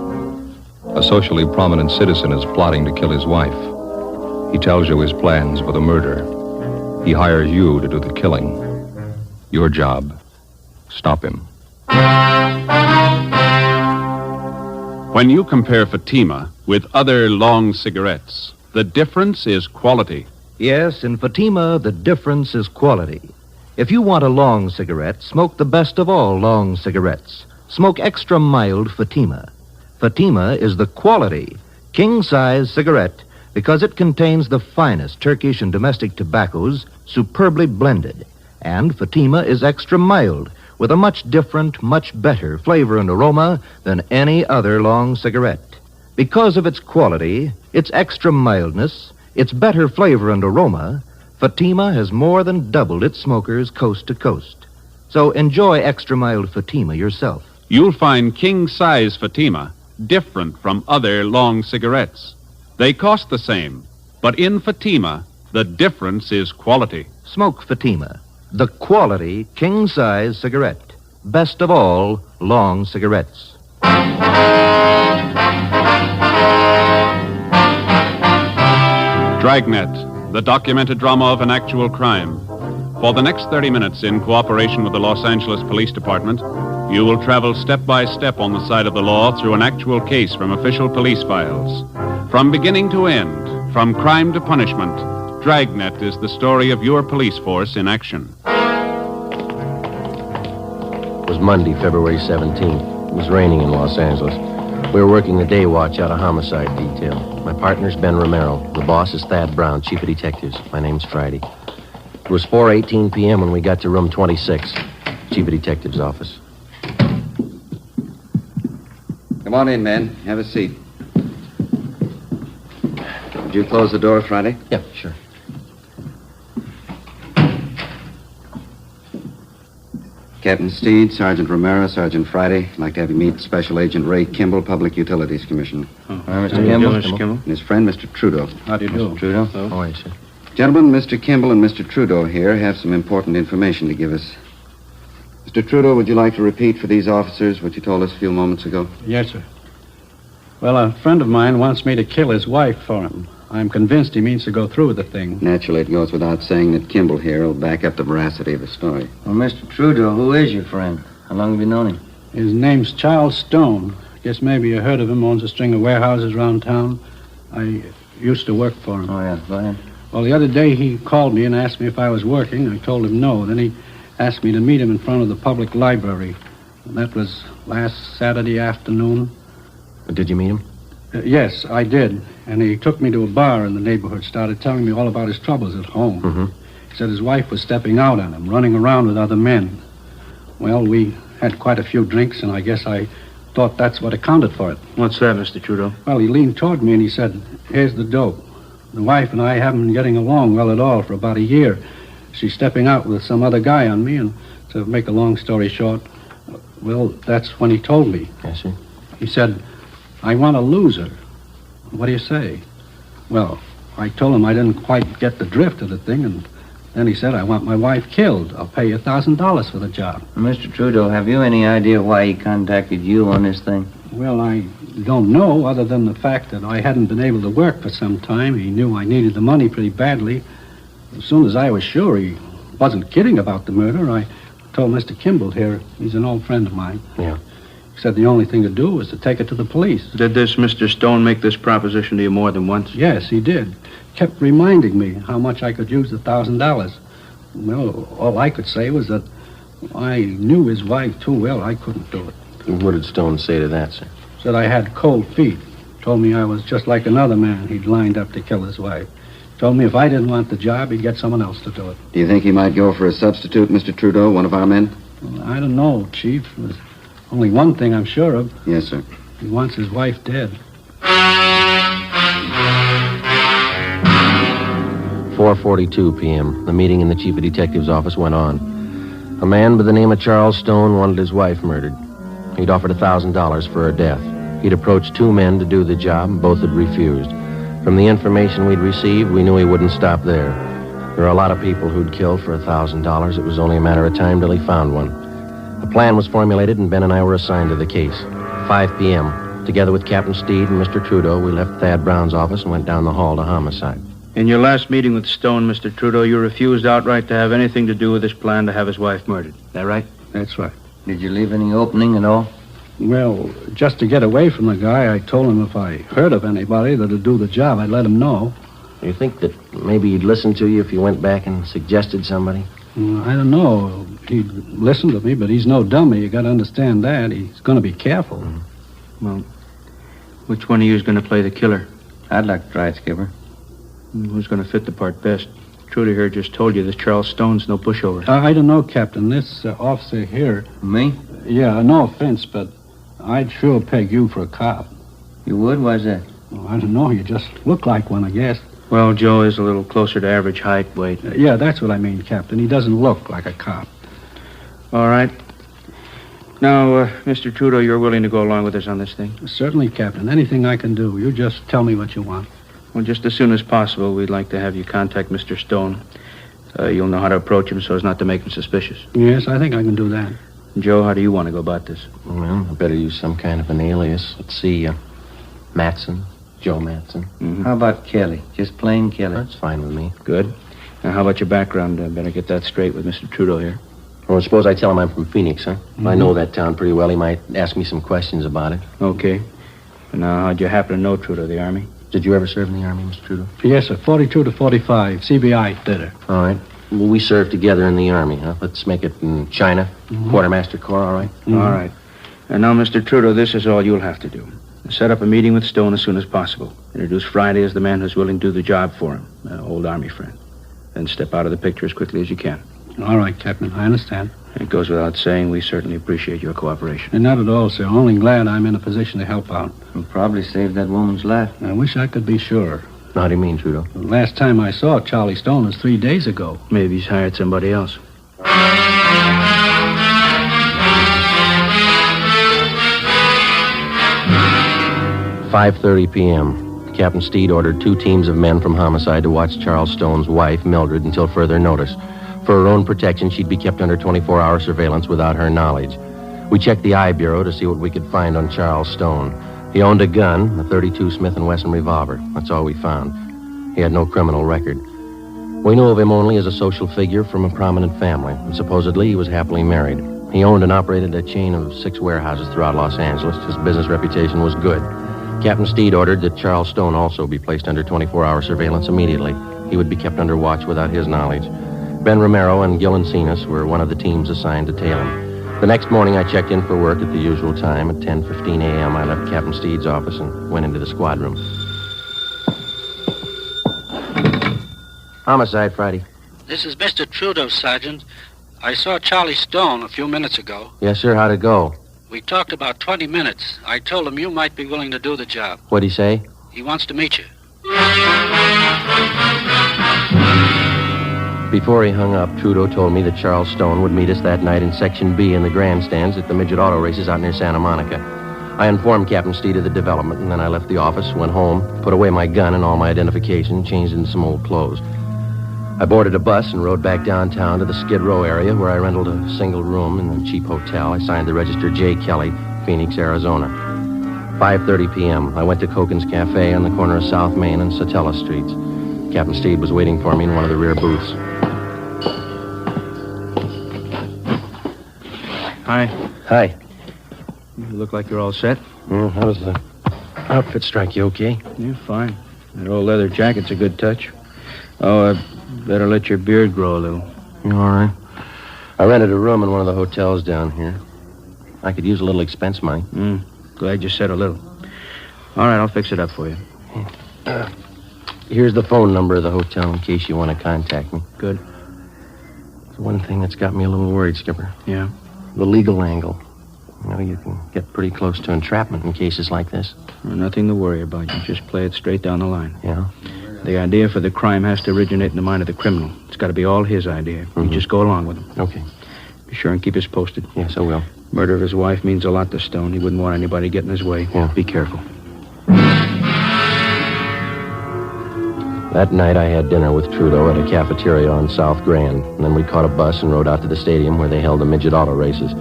Speaker 1: A socially prominent citizen is plotting to kill his wife. He tells you his plans for the murder. He hires you to do the killing. Your job, stop him.
Speaker 2: When you compare Fatima with other long cigarettes, the difference is quality.
Speaker 17: Yes, in Fatima, the difference is quality. If you want a long cigarette, smoke the best of all long cigarettes. Smoke extra mild Fatima. Fatima is the quality, king-size cigarette because it contains the finest Turkish and domestic tobaccos superbly blended. And Fatima is extra mild with a much different, much better flavor and aroma than any other long cigarette. Because of its quality, its extra mildness, its better flavor and aroma, Fatima has more than doubled its smokers coast to coast. So enjoy extra mild Fatima yourself.
Speaker 2: You'll find king-size Fatima different from other long cigarettes. They cost the same, but in Fatima, the difference is quality.
Speaker 17: Smoke Fatima, the quality king-size cigarette. Best of all long cigarettes.
Speaker 2: Dragnet, the documented drama of an actual crime. For the next 30 minutes, in cooperation with the Los Angeles Police Department, you will travel step by step on the side of the law through an actual case from official police files. From beginning to end, from crime to punishment, Dragnet is the story of your police force in action.
Speaker 13: It was Monday, February 17th. It was raining in Los Angeles. We were working the day watch out of homicide detail. My partner's Ben Romero. The boss is Thad Brown, chief of detectives. My name's Friday. It was 4:18 p.m. when we got to room 26, chief of detectives' office.
Speaker 18: Come on in, men. Have a seat. Did you close the door, Friday?
Speaker 13: Yeah, sure.
Speaker 18: Captain Steed, Sergeant Romero, Sergeant Friday. I'd like to have you meet Special Agent Ray Kimball, Public Utilities Commissioner.
Speaker 3: Mr. Kimball.
Speaker 18: Mr. Kimball. And his friend, Mr. Trudeau.
Speaker 3: How do you do?
Speaker 18: Mr. Trudeau.
Speaker 3: Oh, wait, sir.
Speaker 18: Gentlemen, Mr. Kimball and Mr. Trudeau here have some important information to give us. Mr. Trudeau, would you like to repeat for these officers what you told us a few moments ago?
Speaker 7: Yes, sir. Well, a friend of mine wants me to kill his wife for him. I'm convinced he means to go through with the thing.
Speaker 18: Naturally, it goes without saying that Kimball here will back up the veracity of the story.
Speaker 3: Well, Mr. Trudeau, who is your friend? How long have you known him?
Speaker 7: His name's Charles Stone. Guess maybe you heard of him. Owns a string of warehouses around town. I used to work for him.
Speaker 3: Oh, yeah. Go ahead.
Speaker 7: Well, the other day he called me and asked me if I was working. I told him no. Then he asked me to meet him in front of the public library. And that was last Saturday afternoon.
Speaker 11: Did you meet him?
Speaker 7: Yes, I did. And he took me to a bar in the neighborhood, started telling me all about his troubles at home.
Speaker 11: Mm-hmm.
Speaker 7: He said his wife was stepping out on him, running around with other men. Well, we had quite a few drinks, and I guess I thought that's what accounted for it.
Speaker 6: What's that, Mr. Trudeau?
Speaker 7: Well, he leaned toward me and he said, "Here's the dope. The wife and I haven't been getting along well at all for about a year. She's stepping out with some other guy on me, and to make a long story short, well, that's when he told me."
Speaker 11: Yes, sir.
Speaker 7: He said, "I want to lose her. What do you say?" Well, I told him I didn't quite get the drift of the thing, and then he said, "I want my wife killed. I'll pay you $1,000 for the job."
Speaker 3: Mr. Trudeau, have you any idea why he contacted you on this thing?
Speaker 7: Well, I don't know, other than the fact that I hadn't been able to work for some time. He knew I needed the money pretty badly. As soon as I was sure he wasn't kidding about the murder, I told Mr. Kimball here. He's an old friend of mine.
Speaker 11: Yeah.
Speaker 7: He said the only thing to do was to take it to the police.
Speaker 6: Did this Mr. Stone make this proposition to you more than once?
Speaker 7: Yes, he did. Kept reminding me how much I could use the $1,000. Well, all I could say was that I knew his wife too well. I couldn't do it.
Speaker 11: What did Stone say to that, sir?
Speaker 7: Said I had cold feet. Told me I was just like another man he'd lined up to kill his wife. Told me if I didn't want the job, he'd get someone else to do it.
Speaker 18: Do you think he might go for a substitute, Mr. Trudeau, one of our men?
Speaker 7: Well, I don't know, Chief. There's only one thing I'm sure of.
Speaker 18: Yes, sir.
Speaker 7: He wants his wife dead.
Speaker 11: 4:42 p.m. The meeting in the chief of detective's office went on. A man by the name of Charles Stone wanted his wife murdered. He'd offered $1,000 for her death. He'd approached two men to do the job, and both had refused. From the information we'd received, we knew he wouldn't stop there. There are a lot of people who'd kill for $1,000. It was only a matter of time till he found one. A plan was formulated, and Ben and I were assigned to the case. 5 p.m. Together with Captain Steed and Mr. Trudeau, we left Thad Brown's office and went down the hall to homicide.
Speaker 6: In your last meeting with Stone, Mr. Trudeau, you refused outright to have anything to do with his plan to have his wife murdered. Is that right?
Speaker 7: That's right.
Speaker 3: Did you leave any opening at all?
Speaker 7: Well, just to get away from the guy, I told him if I heard of anybody that'd do the job, I'd let him know.
Speaker 11: You think that maybe he'd listen to you if you went back and suggested somebody?
Speaker 7: I don't know. He'd listen to me, but he's no dummy. You got to understand that. He's going to be careful.
Speaker 6: Well, which one of you is going to play the killer?
Speaker 3: I'd like to try it, Skipper.
Speaker 6: Who's going to fit the part best? Trudeau here just told you that Charles Stone's no pushover.
Speaker 7: I don't know, Captain. This officer here...
Speaker 3: Me?
Speaker 7: Yeah, no offense, but I'd sure peg you for a cop.
Speaker 3: You would? Why's that?
Speaker 7: Well, I don't know. You just look like one, I guess.
Speaker 6: Well, Joe is a little closer to average height, weight.
Speaker 7: Yeah, that's what I mean, Captain. He doesn't look like a cop.
Speaker 6: All right. Now, Mr. Trudeau, you're willing to go along with us on this thing?
Speaker 7: Certainly, Captain. Anything I can do. You just tell me what you want.
Speaker 6: Well, just as soon as possible, we'd like to have you contact Mr. Stone. You'll know how to approach him so as not to make him suspicious.
Speaker 7: Yes, I think I can do that.
Speaker 6: Joe, how do you want to go about this?
Speaker 11: Well, I better use some kind of an alias. Let's see, Matson. Joe Matson.
Speaker 3: Mm-hmm. How about Kelly? Just plain Kelly?
Speaker 11: That's fine with me.
Speaker 6: Good. Now, how about your background? Better get that straight with Mr. Trudeau here.
Speaker 11: Well, suppose I tell him I'm from Phoenix, huh? Mm-hmm. I know that town pretty well. He might ask me some questions about it.
Speaker 6: Okay. And now, how'd you happen to know Trudeau, the Army?
Speaker 11: Did you ever serve in the Army, Mr. Trudeau?
Speaker 7: Yes, sir. 42 to 45. CBI did it.
Speaker 11: All right. Well, we served together in the Army, huh? Let's make it in China. Mm-hmm. Quartermaster Corps, all right?
Speaker 6: Mm-hmm. All right. And now, Mr. Trudeau, this is all you'll have to do. Set up a meeting with Stone as soon as possible. Introduce Friday as the man who's willing to do the job for him, an old Army friend. Then step out of the picture as quickly as you can.
Speaker 7: All right, Captain. I understand.
Speaker 6: It goes without saying, we certainly appreciate your cooperation.
Speaker 7: And not at all, sir. Only glad I'm in a position to help out.
Speaker 3: You'll probably save that woman's life.
Speaker 7: I wish I could be sure.
Speaker 11: How do you mean, Trudeau?
Speaker 7: The last time I saw Charlie Stone was 3 days ago.
Speaker 6: Maybe he's hired somebody else.
Speaker 11: 5:30 p.m. Captain Steed ordered 2 teams of men from homicide to watch Charles Stone's wife, Mildred, until further notice. For her own protection, she'd be kept under 24-hour surveillance without her knowledge. We checked the I Bureau to see what we could find on Charles Stone. He owned a gun, a .32 Smith & Wesson revolver. That's all we found. He had no criminal record. We knew of him only as a social figure from a prominent family, and supposedly he was happily married. He owned and operated a chain of 6 warehouses throughout Los Angeles. His business reputation was good. Captain Steed ordered that Charles Stone also be placed under 24-hour surveillance immediately. He would be kept under watch without his knowledge. Ben Romero and Gil Encinas were one of the teams assigned to tail him. The next morning, I checked in for work at the usual time. At 10:15 a.m., I left Captain Steed's office and went into the squad room. Homicide, Friday.
Speaker 4: This is Mr. Trudeau, Sergeant. I saw Charlie Stone a few minutes ago.
Speaker 11: Yes, sir. How'd it go?
Speaker 4: We talked about 20 minutes. I told him you might be willing to do the job.
Speaker 11: What'd he say?
Speaker 4: He wants to meet you.
Speaker 11: Before he hung up, Trudeau told me that Charles Stone would meet us that night in Section B in the grandstands at the midget auto races out near Santa Monica. I informed Captain Steed of the development, and then I left the office, went home, put away my gun and all my identification, changed into some old clothes. I boarded a bus and rode back downtown to the Skid Row area, where I rented a single room in a cheap hotel. I signed the register J. Kelly, Phoenix, Arizona. 5:30 p.m., I went to Koken's Cafe on the corner of South Main and Satella Streets. Captain Steed was waiting for me in one of the rear booths.
Speaker 6: Hi.
Speaker 11: Hi.
Speaker 6: You look like you're all set.
Speaker 11: How does the outfit strike you, okay?
Speaker 6: Yeah, fine. That old leather jacket's a good touch. Oh, better let your beard grow a little.
Speaker 11: You all right? I rented a room in one of the hotels down here. I could use a little expense money.
Speaker 6: Glad you said a little. All right, I'll fix it up for you.
Speaker 11: Here's the phone number of the hotel in case you want to contact me.
Speaker 6: Good.
Speaker 11: It's one thing that's got me a little worried, Skipper.
Speaker 6: Yeah?
Speaker 11: The legal angle. You know, you can get pretty close to entrapment in cases like this.
Speaker 6: Nothing to worry about. You just play it straight down the line.
Speaker 11: Yeah?
Speaker 6: The idea for the crime has to originate in the mind of the criminal. It's got to be all his idea. You just go along with him.
Speaker 11: Okay.
Speaker 6: Be sure and keep us posted.
Speaker 11: Yes, I will.
Speaker 6: Murder of his wife means a lot to Stone. He wouldn't want anybody getting in his way.
Speaker 11: Yeah.
Speaker 6: Be careful.
Speaker 11: That night, I had dinner with Trudeau at a cafeteria on South Grand, and then we caught a bus and rode out to the stadium where they held the midget auto races.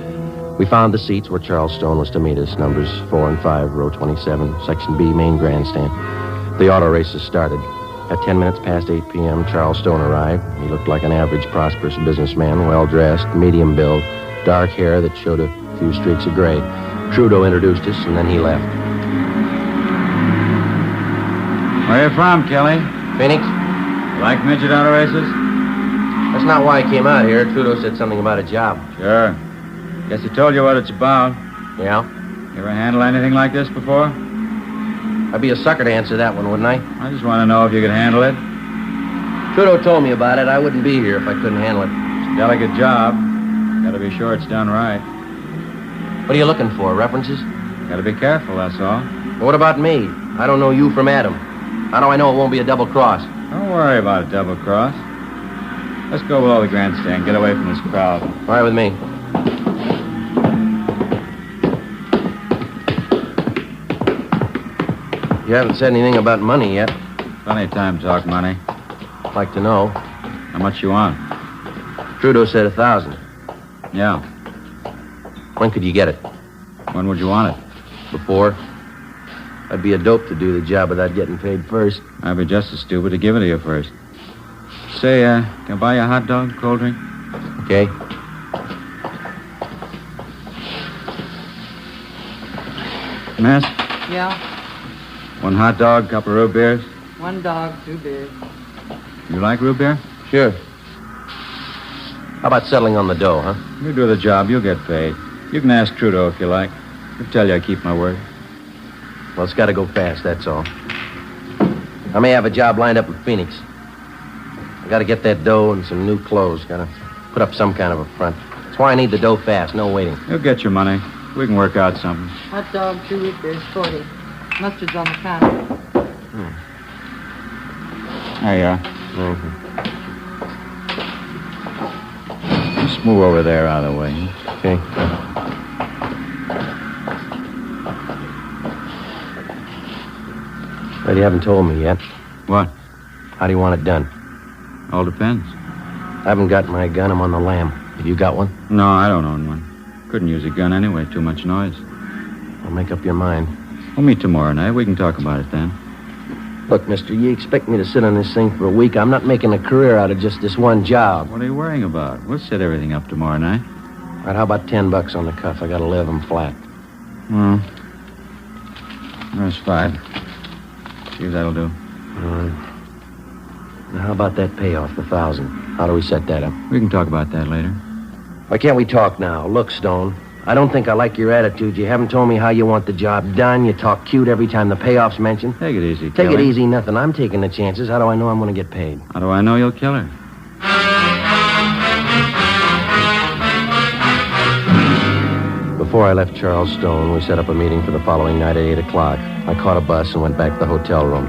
Speaker 11: We found the seats where Charles Stone was to meet us, numbers 4 and 5, row 27, Section B, main grandstand. The auto races started. At 10 minutes past 8 p.m., Charles Stone arrived. He looked like an average, prosperous businessman, well-dressed, medium build, dark hair that showed a few streaks of gray. Trudeau introduced us, and then he left.
Speaker 8: Where you from, Kelly?
Speaker 11: Phoenix?
Speaker 8: Like midget auto races?
Speaker 11: That's not why I came out here. Trudeau said something about a job.
Speaker 8: Sure. Guess he told you what it's about.
Speaker 11: Yeah?
Speaker 8: You ever handle anything like this before?
Speaker 11: I'd be a sucker to answer that one, wouldn't I?
Speaker 8: I just want to know if you could handle it.
Speaker 11: Trudeau told me about it. I wouldn't be here if I couldn't handle it.
Speaker 8: It's a delicate job. Gotta be sure it's done right.
Speaker 11: What are you looking for, references?
Speaker 8: Gotta be careful, that's all.
Speaker 11: Well, what about me? I don't know you from Adam. How do I know it won't be a double cross?
Speaker 8: Don't worry about a double cross. Let's go below the grandstand. Get away from this crowd.
Speaker 11: All right with me. You haven't said anything about money yet.
Speaker 8: Plenty of time to talk money.
Speaker 11: I'd like to know.
Speaker 8: How much you want?
Speaker 11: Trudeau said 1,000.
Speaker 8: Yeah.
Speaker 11: When could you get it?
Speaker 8: When would you want it?
Speaker 11: Before. I'd be a dope to do the job without getting paid first.
Speaker 8: I'd be just as stupid to give it to you first. Say, can I buy you a hot dog, cold drink?
Speaker 11: Okay.
Speaker 8: Miss?
Speaker 5: Yeah,
Speaker 8: 1 hot dog, couple of root beers.
Speaker 5: 1 dog, 2 beers.
Speaker 8: You like root beer?
Speaker 11: Sure. How about settling on the dough, huh?
Speaker 8: You do the job, you'll get paid. You can ask Trudeau if you like. He'll tell you I keep my word.
Speaker 11: Well, it's got to go fast, that's all. I may have a job lined up in Phoenix. I got to get that dough and some new clothes. Got to put up some kind of a front. That's why I need the dough fast, no waiting.
Speaker 8: You'll get your money. We can work out something.
Speaker 5: Hot dog, 2 root beers, 40. Mustard's on the counter.
Speaker 8: There you are.
Speaker 11: Mm-hmm.
Speaker 8: Just move over there out of the way.
Speaker 11: Okay. Well, you haven't told me yet.
Speaker 8: What?
Speaker 11: How do you want it done?
Speaker 8: All depends.
Speaker 13: I haven't got my gun. I'm on the lam. Have you got one?
Speaker 6: No, I don't own one. Couldn't use a gun anyway. Too much noise.
Speaker 13: Well, make up your mind.
Speaker 6: We'll meet tomorrow night. We can talk about it then.
Speaker 13: Look, mister, you expect me to sit on this thing for a week? I'm not making a career out of just this one job.
Speaker 6: What are you worrying about? We'll set everything up tomorrow night.
Speaker 13: All right, how about $10 on the cuff? I gotta live 'em flat.
Speaker 6: Well, there's 5. See if that'll do.
Speaker 13: All right. Now, how about that payoff, the 1,000? How do we set that up?
Speaker 6: We can talk about that later.
Speaker 13: Why can't we talk now? Look, Stone, I don't think I like your attitude. You haven't told me how you want the job done. You talk cute every time the payoff's mentioned.
Speaker 6: Take it easy,
Speaker 13: Take
Speaker 6: Kelly.
Speaker 13: it easy, nothing. I'm taking the chances. How do I know I'm going to get paid?
Speaker 6: How do I know you'll kill her?
Speaker 13: Before I left Charles Stone, we set up a meeting for the following night at 8 o'clock. I caught a bus and went back to the hotel room.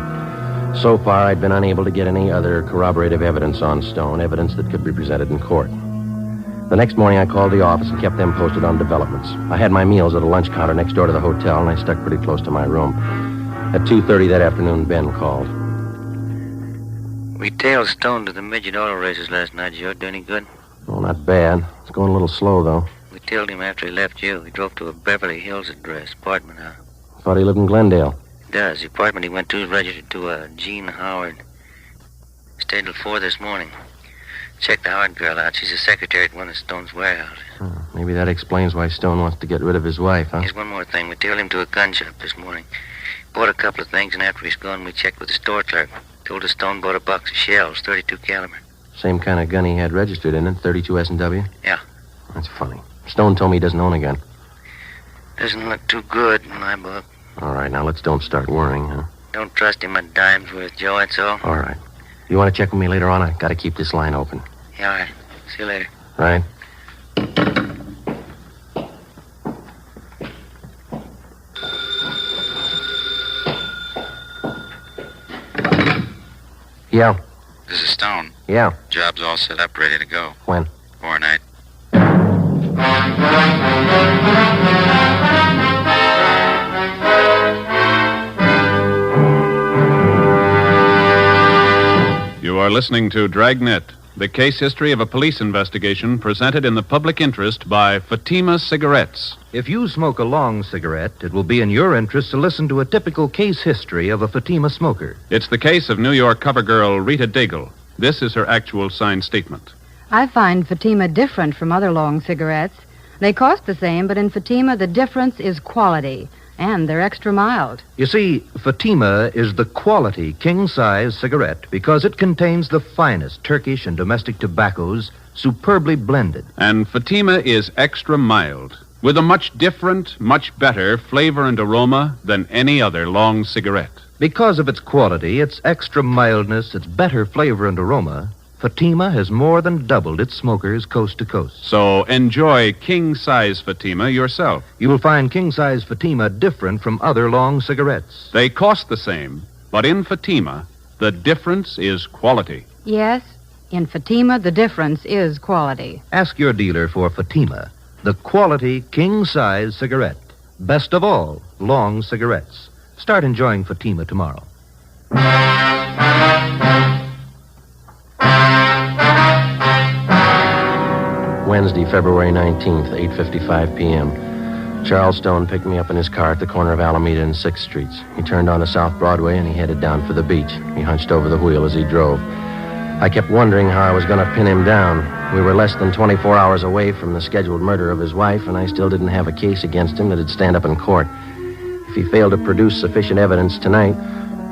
Speaker 13: So far, I'd been unable to get any other corroborative evidence on Stone, evidence that could be presented in court. The next morning, I called the office and kept them posted on developments. I had my meals at a lunch counter next door to the hotel, and I stuck pretty close to my room. At 2:30 that afternoon, Ben called.
Speaker 3: We tailed Stone to the midget auto races last night, Joe. Do any good?
Speaker 13: Oh, not bad. It's going a little slow, though.
Speaker 3: We tailed him after he left you. He drove to a Beverly Hills address, apartment house.
Speaker 13: Thought he lived in Glendale.
Speaker 3: He does. The apartment he went to is registered to a Jean Howard. Stayed till 4 this morning. Checked the Howard girl out. She's a secretary at one of Stone's warehouses.
Speaker 13: Maybe that explains why Stone wants to get rid of his wife, huh?
Speaker 3: Here's one more thing. We tailed him to a gun shop this morning. Bought a couple of things, and after he's gone, we checked with the store clerk. Told us Stone bought a box of shells, 32 caliber.
Speaker 13: Same kind of gun he had registered in it, 32 S&W?
Speaker 3: Yeah.
Speaker 13: That's funny. Stone told me he doesn't own a gun.
Speaker 3: Doesn't look too good in my book.
Speaker 13: All right, now let's don't start worrying, huh?
Speaker 3: Don't trust him a dime's worth, Joe, that's all.
Speaker 13: All right. You want to check with me later on? I got to keep this line open.
Speaker 3: Yeah, all right. See you later.
Speaker 13: Right? Yeah.
Speaker 14: This is Stone.
Speaker 13: Yeah.
Speaker 14: Job's all set up, ready to go.
Speaker 13: When?
Speaker 14: Tomorrow night.
Speaker 2: You are listening to Dragnet, the case history of a police investigation presented in the public interest by Fatima Cigarettes.
Speaker 17: If you smoke a long cigarette, it will be in your interest to listen to a typical case history of a Fatima smoker.
Speaker 2: It's the case of New York cover girl Rita Daigle. This is her actual signed statement.
Speaker 16: I find Fatima different from other long cigarettes. They cost the same, but in Fatima, the difference is quality, and they're extra mild.
Speaker 17: You see, Fatima is the quality king-size cigarette because it contains the finest Turkish and domestic tobaccos superbly blended.
Speaker 2: And Fatima is extra mild, with a much different, much better flavor and aroma than any other long cigarette.
Speaker 17: Because of its quality, its extra mildness, its better flavor and aroma, Fatima has more than doubled its smokers coast to coast.
Speaker 2: So enjoy king-size Fatima yourself.
Speaker 17: You will find king-size Fatima different from other long cigarettes.
Speaker 2: They cost the same, but in Fatima, the difference is quality.
Speaker 16: Yes, in Fatima, the difference is quality.
Speaker 17: Ask your dealer for Fatima, the quality king-size cigarette. Best of all, long cigarettes. Start enjoying Fatima tomorrow.
Speaker 13: Wednesday, February 19th, 8:55 p.m. Charles Stone picked me up in his car at the corner of Alameda and 6th Streets. He turned onto South Broadway and he headed down for the beach. He hunched over the wheel as he drove. I kept wondering how I was going to pin him down. We were less than 24 hours away from the scheduled murder of his wife, and I still didn't have a case against him that'd stand up in court. If he failed to produce sufficient evidence tonight,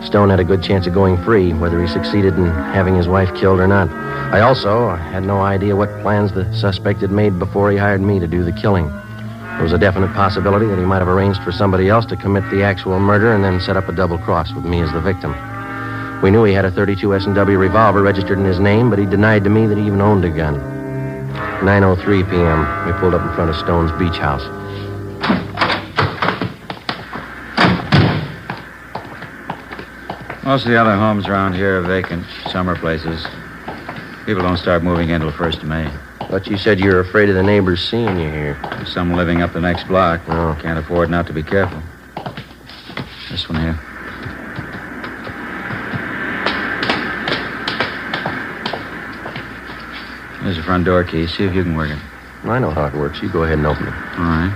Speaker 13: Stone had a good chance of going free, whether he succeeded in having his wife killed or not. I also had no idea what plans the suspect had made before he hired me to do the killing. There was a definite possibility that he might have arranged for somebody else to commit the actual murder and then set up a double cross with me as the victim. We knew he had a .32 S&W revolver registered in his name, but he denied to me that he even owned a gun. 9:03 p.m., we pulled up in front of Stone's beach house.
Speaker 6: Most of the other homes around here are vacant, summer places. People don't start moving in till 1st of May.
Speaker 13: But you said you were afraid of the neighbors seeing you here.
Speaker 6: There's some living up the next block.
Speaker 13: Oh.
Speaker 6: Can't afford not to be careful. This one here.
Speaker 8: There's the front door key. See if you can work it.
Speaker 1: I know how it works. You go ahead and open it.
Speaker 8: All right.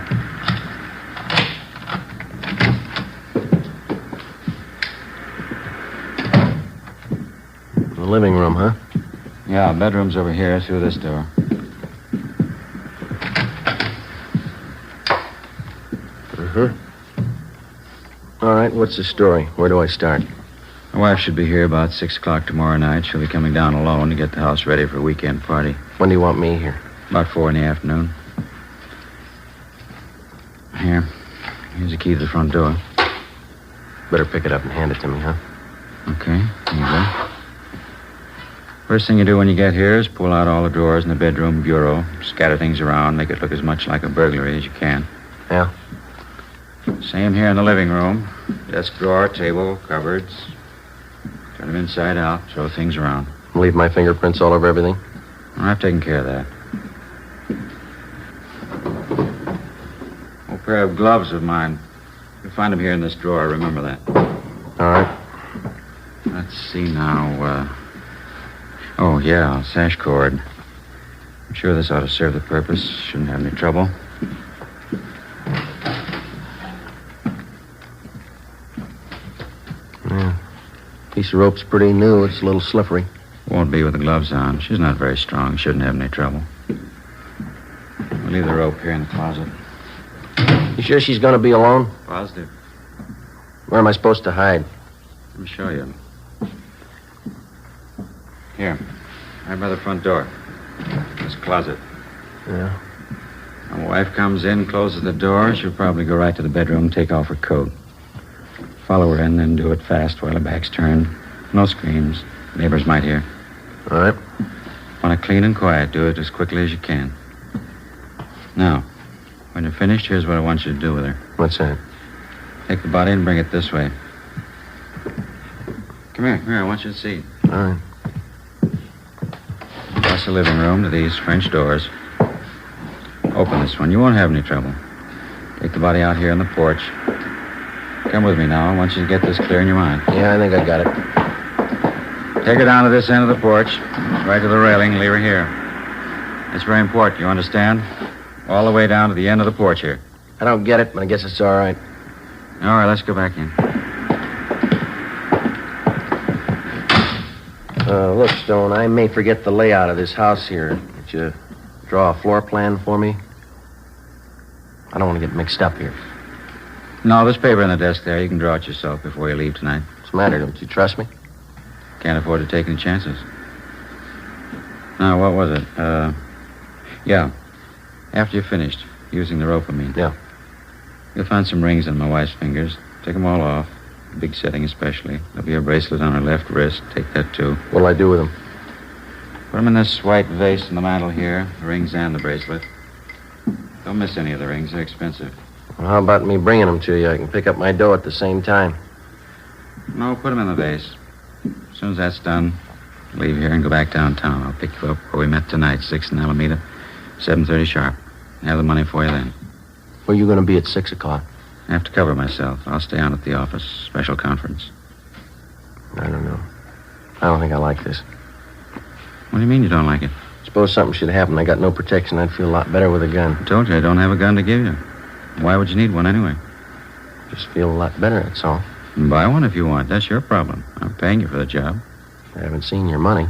Speaker 1: The living room, huh?
Speaker 8: Yeah, bedroom's over here through this door.
Speaker 1: All right, what's the story? Where do I start?
Speaker 8: My wife should be here about 6 o'clock tomorrow night. She'll be coming down alone to get the house ready for a weekend party.
Speaker 1: When do you want me here?
Speaker 8: About 4 in the afternoon. Here. Here's the key to the front door.
Speaker 1: Better pick it up and hand it to me, huh?
Speaker 8: Okay, here you go. First thing you do when you get here is pull out all the drawers in the bedroom bureau, scatter things around, make it look as much like a burglary as you can.
Speaker 1: Yeah?
Speaker 8: Same here in the living room. Desk drawer, table, cupboards. Turn them inside out, throw things around.
Speaker 1: Leave my fingerprints all over everything?
Speaker 8: I've taken care of that. Old pair of gloves of mine. You'll find them here in this drawer, remember that.
Speaker 1: All right.
Speaker 8: Let's see now, Oh, yeah, sash cord. I'm sure this ought to serve the purpose. Shouldn't have any trouble.
Speaker 1: Yeah. Piece of rope's pretty new. It's a little slippery.
Speaker 8: Won't be with the gloves on. She's not very strong. Shouldn't have any trouble. We'll leave the rope here in the closet.
Speaker 1: You sure she's going to be alone?
Speaker 8: Positive.
Speaker 1: Where am I supposed to hide?
Speaker 8: Let me show you. Here. Right by the front door. This closet.
Speaker 1: Yeah.
Speaker 8: When my wife comes in, closes the door, she'll probably go right to the bedroom and take off her coat. Follow her in, then do it fast while her back's turned. No screams. Neighbors might hear.
Speaker 1: All right.
Speaker 8: Want it clean and quiet. Do it as quickly as you can. Now, when you're finished, here's what I want you to do with her.
Speaker 1: What's that?
Speaker 8: Take the body and bring it this way. Come here. I want you to see.
Speaker 1: All right.
Speaker 8: Across the living room to these French doors. Open this one. You won't have any trouble. Take the body out here on the porch. Come with me now. I want you to get this clear in your mind.
Speaker 1: Yeah, I think I got it.
Speaker 8: Take her down to this end of the porch, right to the railing, and leave her here. It's very important, you understand? All the way down to the end of the porch here.
Speaker 1: I don't get it, but I guess it's all right.
Speaker 8: All right, let's go back in.
Speaker 1: Look, Stone, I may forget the layout of this house here. Would you draw a floor plan for me? I don't want to get mixed up here.
Speaker 8: No, there's paper in the desk there. You can draw it yourself before you leave tonight.
Speaker 1: What's the matter? Don't you trust me?
Speaker 8: Can't afford to take any chances. Now, what was it? Yeah. After you're finished, using the rope, I mean.
Speaker 1: Yeah.
Speaker 8: You'll find some rings on my wife's fingers. Take them all off. Big setting especially. There'll be a bracelet on her left wrist. Take that, too.
Speaker 1: What'll I do with them?
Speaker 8: Put them in this white vase in the mantel here. The rings and the bracelet. Don't miss any of the rings. They're expensive.
Speaker 1: Well, how about me bringing them to you? I can pick up my dough at the same time.
Speaker 8: No, put them in the vase. As soon as that's done, leave here and go back downtown. I'll pick you up where we met tonight, 6 in Alameda, 7:30 sharp. Have the money for you then.
Speaker 1: Where are you going to be at 6 o'clock?
Speaker 8: I have to cover myself. I'll stay on at the office. Special conference.
Speaker 1: I don't know. I don't think I like this.
Speaker 8: What do you mean you don't like it?
Speaker 1: Suppose something should happen. I got no protection. I'd feel a lot better with a gun.
Speaker 8: I told you I don't have a gun to give you. Why would you need one anyway?
Speaker 1: Just feel a lot better, that's all.
Speaker 8: Buy one if you want. That's your problem. I'm paying you for the job.
Speaker 1: I haven't seen your money.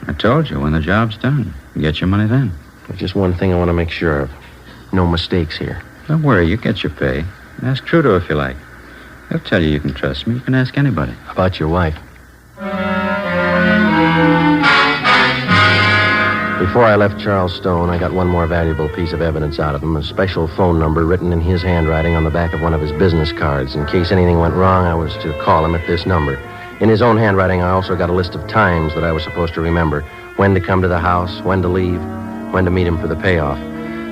Speaker 8: I told you, when the job's done, you get your money then.
Speaker 1: There's just one thing I want to make sure of. No mistakes here.
Speaker 8: Don't worry, you get your pay. Ask Trudeau if you like. He'll tell you can trust me. You can ask anybody.
Speaker 1: How about your wife? Before I left Charles Stone, I got one more valuable piece of evidence out of him, a special phone number written in his handwriting on the back of one of his business cards. In case anything went wrong, I was to call him at this number. In his own handwriting, I also got a list of times that I was supposed to remember. When to come to the house, when to leave, when to meet him for the payoff.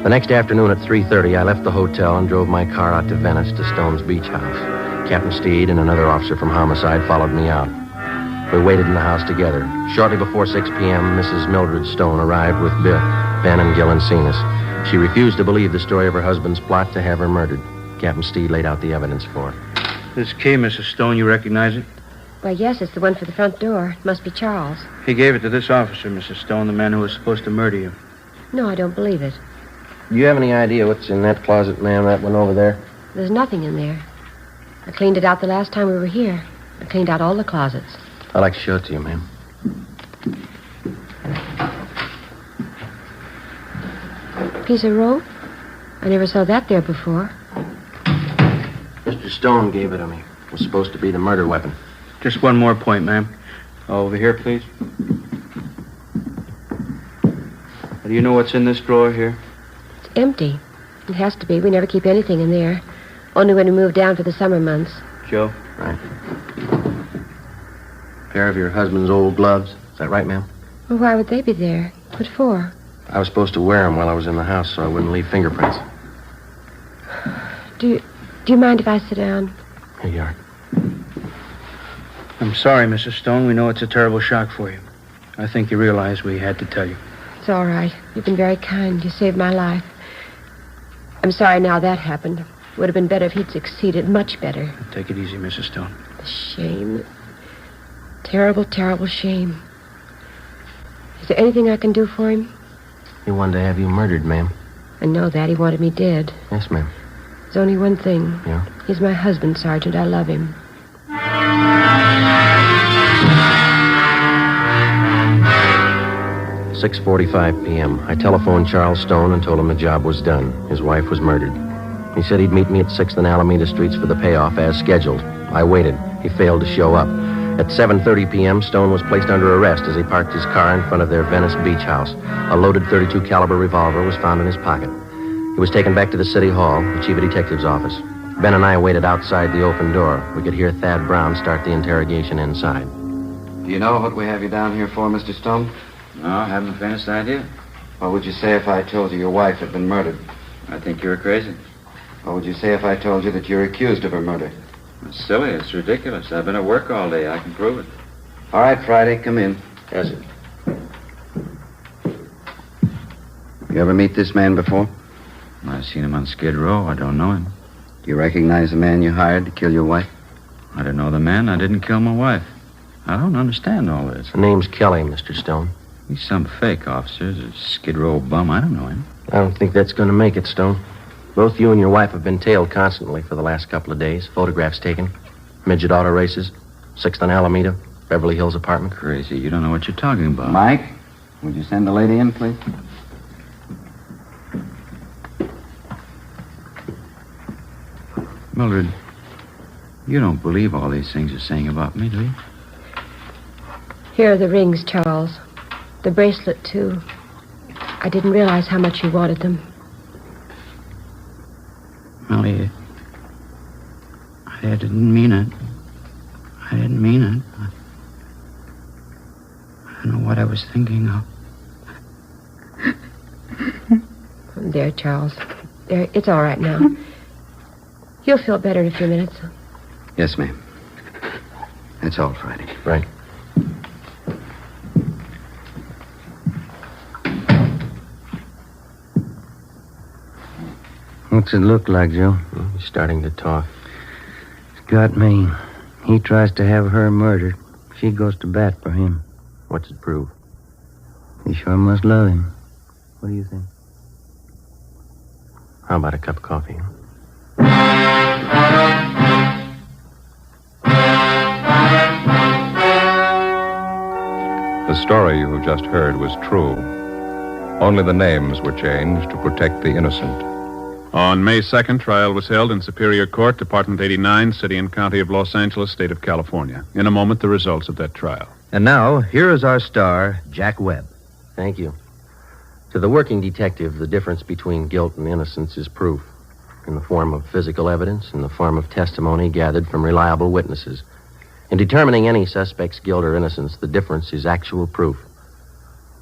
Speaker 1: The next afternoon at 3:30, I left the hotel and drove my car out to Venice to Stone's beach house. Captain Steed and another officer from Homicide followed me out. We waited in the house together. Shortly before 6 p.m., Mrs. Mildred Stone arrived with Ben and Gil Encinas. She refused to believe the story of her husband's plot to have her murdered. Captain Steed laid out the evidence for her.
Speaker 6: This key, Mrs. Stone, you recognize it?
Speaker 15: Why, yes, it's the one for the front door. It must be Charles.
Speaker 6: He gave it to this officer, Mrs. Stone, the man who was supposed to murder you.
Speaker 15: No, I don't believe it.
Speaker 13: Do you have any idea what's in that closet, ma'am, that one over there?
Speaker 15: There's nothing in there. I cleaned it out the last time we were here. I cleaned out all the closets.
Speaker 13: I'd like to show it to you, ma'am.
Speaker 15: Piece of rope? I never saw that there before.
Speaker 13: Mr. Stone gave it to me. It was supposed to be the murder weapon.
Speaker 6: Just one more point, ma'am. Over here, please. Do you know what's in this drawer here?
Speaker 15: It's empty. It has to be. We never keep anything in there. Only when we move down for the summer months.
Speaker 6: Joe?
Speaker 13: Right. Pair of your husband's old gloves. Is that right, ma'am?
Speaker 15: Well, why would they be there? What for?
Speaker 13: I was supposed to wear them while I was in the house so I wouldn't leave fingerprints.
Speaker 15: Do you mind if I sit down?
Speaker 13: Here you are.
Speaker 6: I'm sorry, Mrs. Stone. We know it's a terrible shock for you. I think you realize we had to tell you.
Speaker 15: It's all right. You've been very kind. You saved my life. I'm sorry now that happened. It would have been better if he'd succeeded. Much better.
Speaker 6: Take it easy, Mrs. Stone.
Speaker 15: The shame. Terrible, terrible shame. Is there anything I can do for him?
Speaker 13: He wanted to have you murdered, ma'am.
Speaker 15: I know that. He wanted me dead.
Speaker 13: Yes, ma'am.
Speaker 15: There's only one thing.
Speaker 13: Yeah?
Speaker 15: He's my husband, Sergeant. I love him.
Speaker 13: 6:45 p.m. I telephoned Charles Stone and told him the job was done. His wife was murdered. He said he'd meet me at 6th and Alameda Streets for the payoff as scheduled. I waited. He failed to show up. At 7:30 p.m., Stone was placed under arrest as he parked his car in front of their Venice beach house. A loaded .32 caliber revolver was found in his pocket. He was taken back to the city hall, the chief of detective's office. Ben and I waited outside the open door. We could hear Thad Brown start the interrogation inside.
Speaker 18: Do you know what we have you down here for, Mr. Stone?
Speaker 21: No, I haven't the faintest idea.
Speaker 18: What would you say if I told you your wife had been murdered?
Speaker 21: I think you're crazy.
Speaker 18: What would you say if I told you that you're accused of her murder?
Speaker 21: It's silly. It's ridiculous. I've been at work all day. I can prove it.
Speaker 18: All right, Friday, come in.
Speaker 13: Yes, sir.
Speaker 18: You ever meet this man before?
Speaker 21: I've seen him on Skid Row. I don't know him.
Speaker 18: Do you recognize the man you hired to kill your wife?
Speaker 21: I don't know the man. I didn't kill my wife. I don't understand all this.
Speaker 13: The name's Kelly, Mr. Stone.
Speaker 21: He's some fake officer. He's a Skid Row bum. I don't know him.
Speaker 13: I don't think that's going to make it, Stone. Both you and your wife have been tailed constantly for the last couple of days. Photographs taken. Midget auto races. 6th and Alameda. Beverly Hills apartment.
Speaker 21: Crazy. You don't know what you're talking about.
Speaker 18: Mike, would you send the lady in, please?
Speaker 21: Mildred, you don't believe all these things you're saying about me, do you?
Speaker 15: Here are the rings, Charles. The bracelet, too. I didn't realize how much you wanted them.
Speaker 12: Millie, I didn't mean it. I didn't mean it. I don't know what I was thinking of.
Speaker 15: There, Charles. There, it's all right now. You'll feel better in a few minutes.
Speaker 18: Yes, ma'am. That's all, Friday.
Speaker 13: Right.
Speaker 3: What's it look like, Joe?
Speaker 13: He's starting to talk.
Speaker 3: It's got me. He tries to have her murdered. She goes to bat for him.
Speaker 13: What's it prove?
Speaker 3: He sure must love him. What do you think?
Speaker 13: How about a cup of coffee?
Speaker 1: The story you have just heard was true. Only the names were changed to protect the innocent.
Speaker 2: On May 2nd, trial was held in Superior Court, Department 89, City and County of Los Angeles, State of California. In a moment, the results of that trial.
Speaker 17: And now, here is our star, Jack Webb.
Speaker 13: Thank you. To the working detective, the difference between guilt and innocence is proof, in the form of physical evidence, in the form of testimony gathered from reliable witnesses. In determining any suspect's guilt or innocence, the difference is actual proof.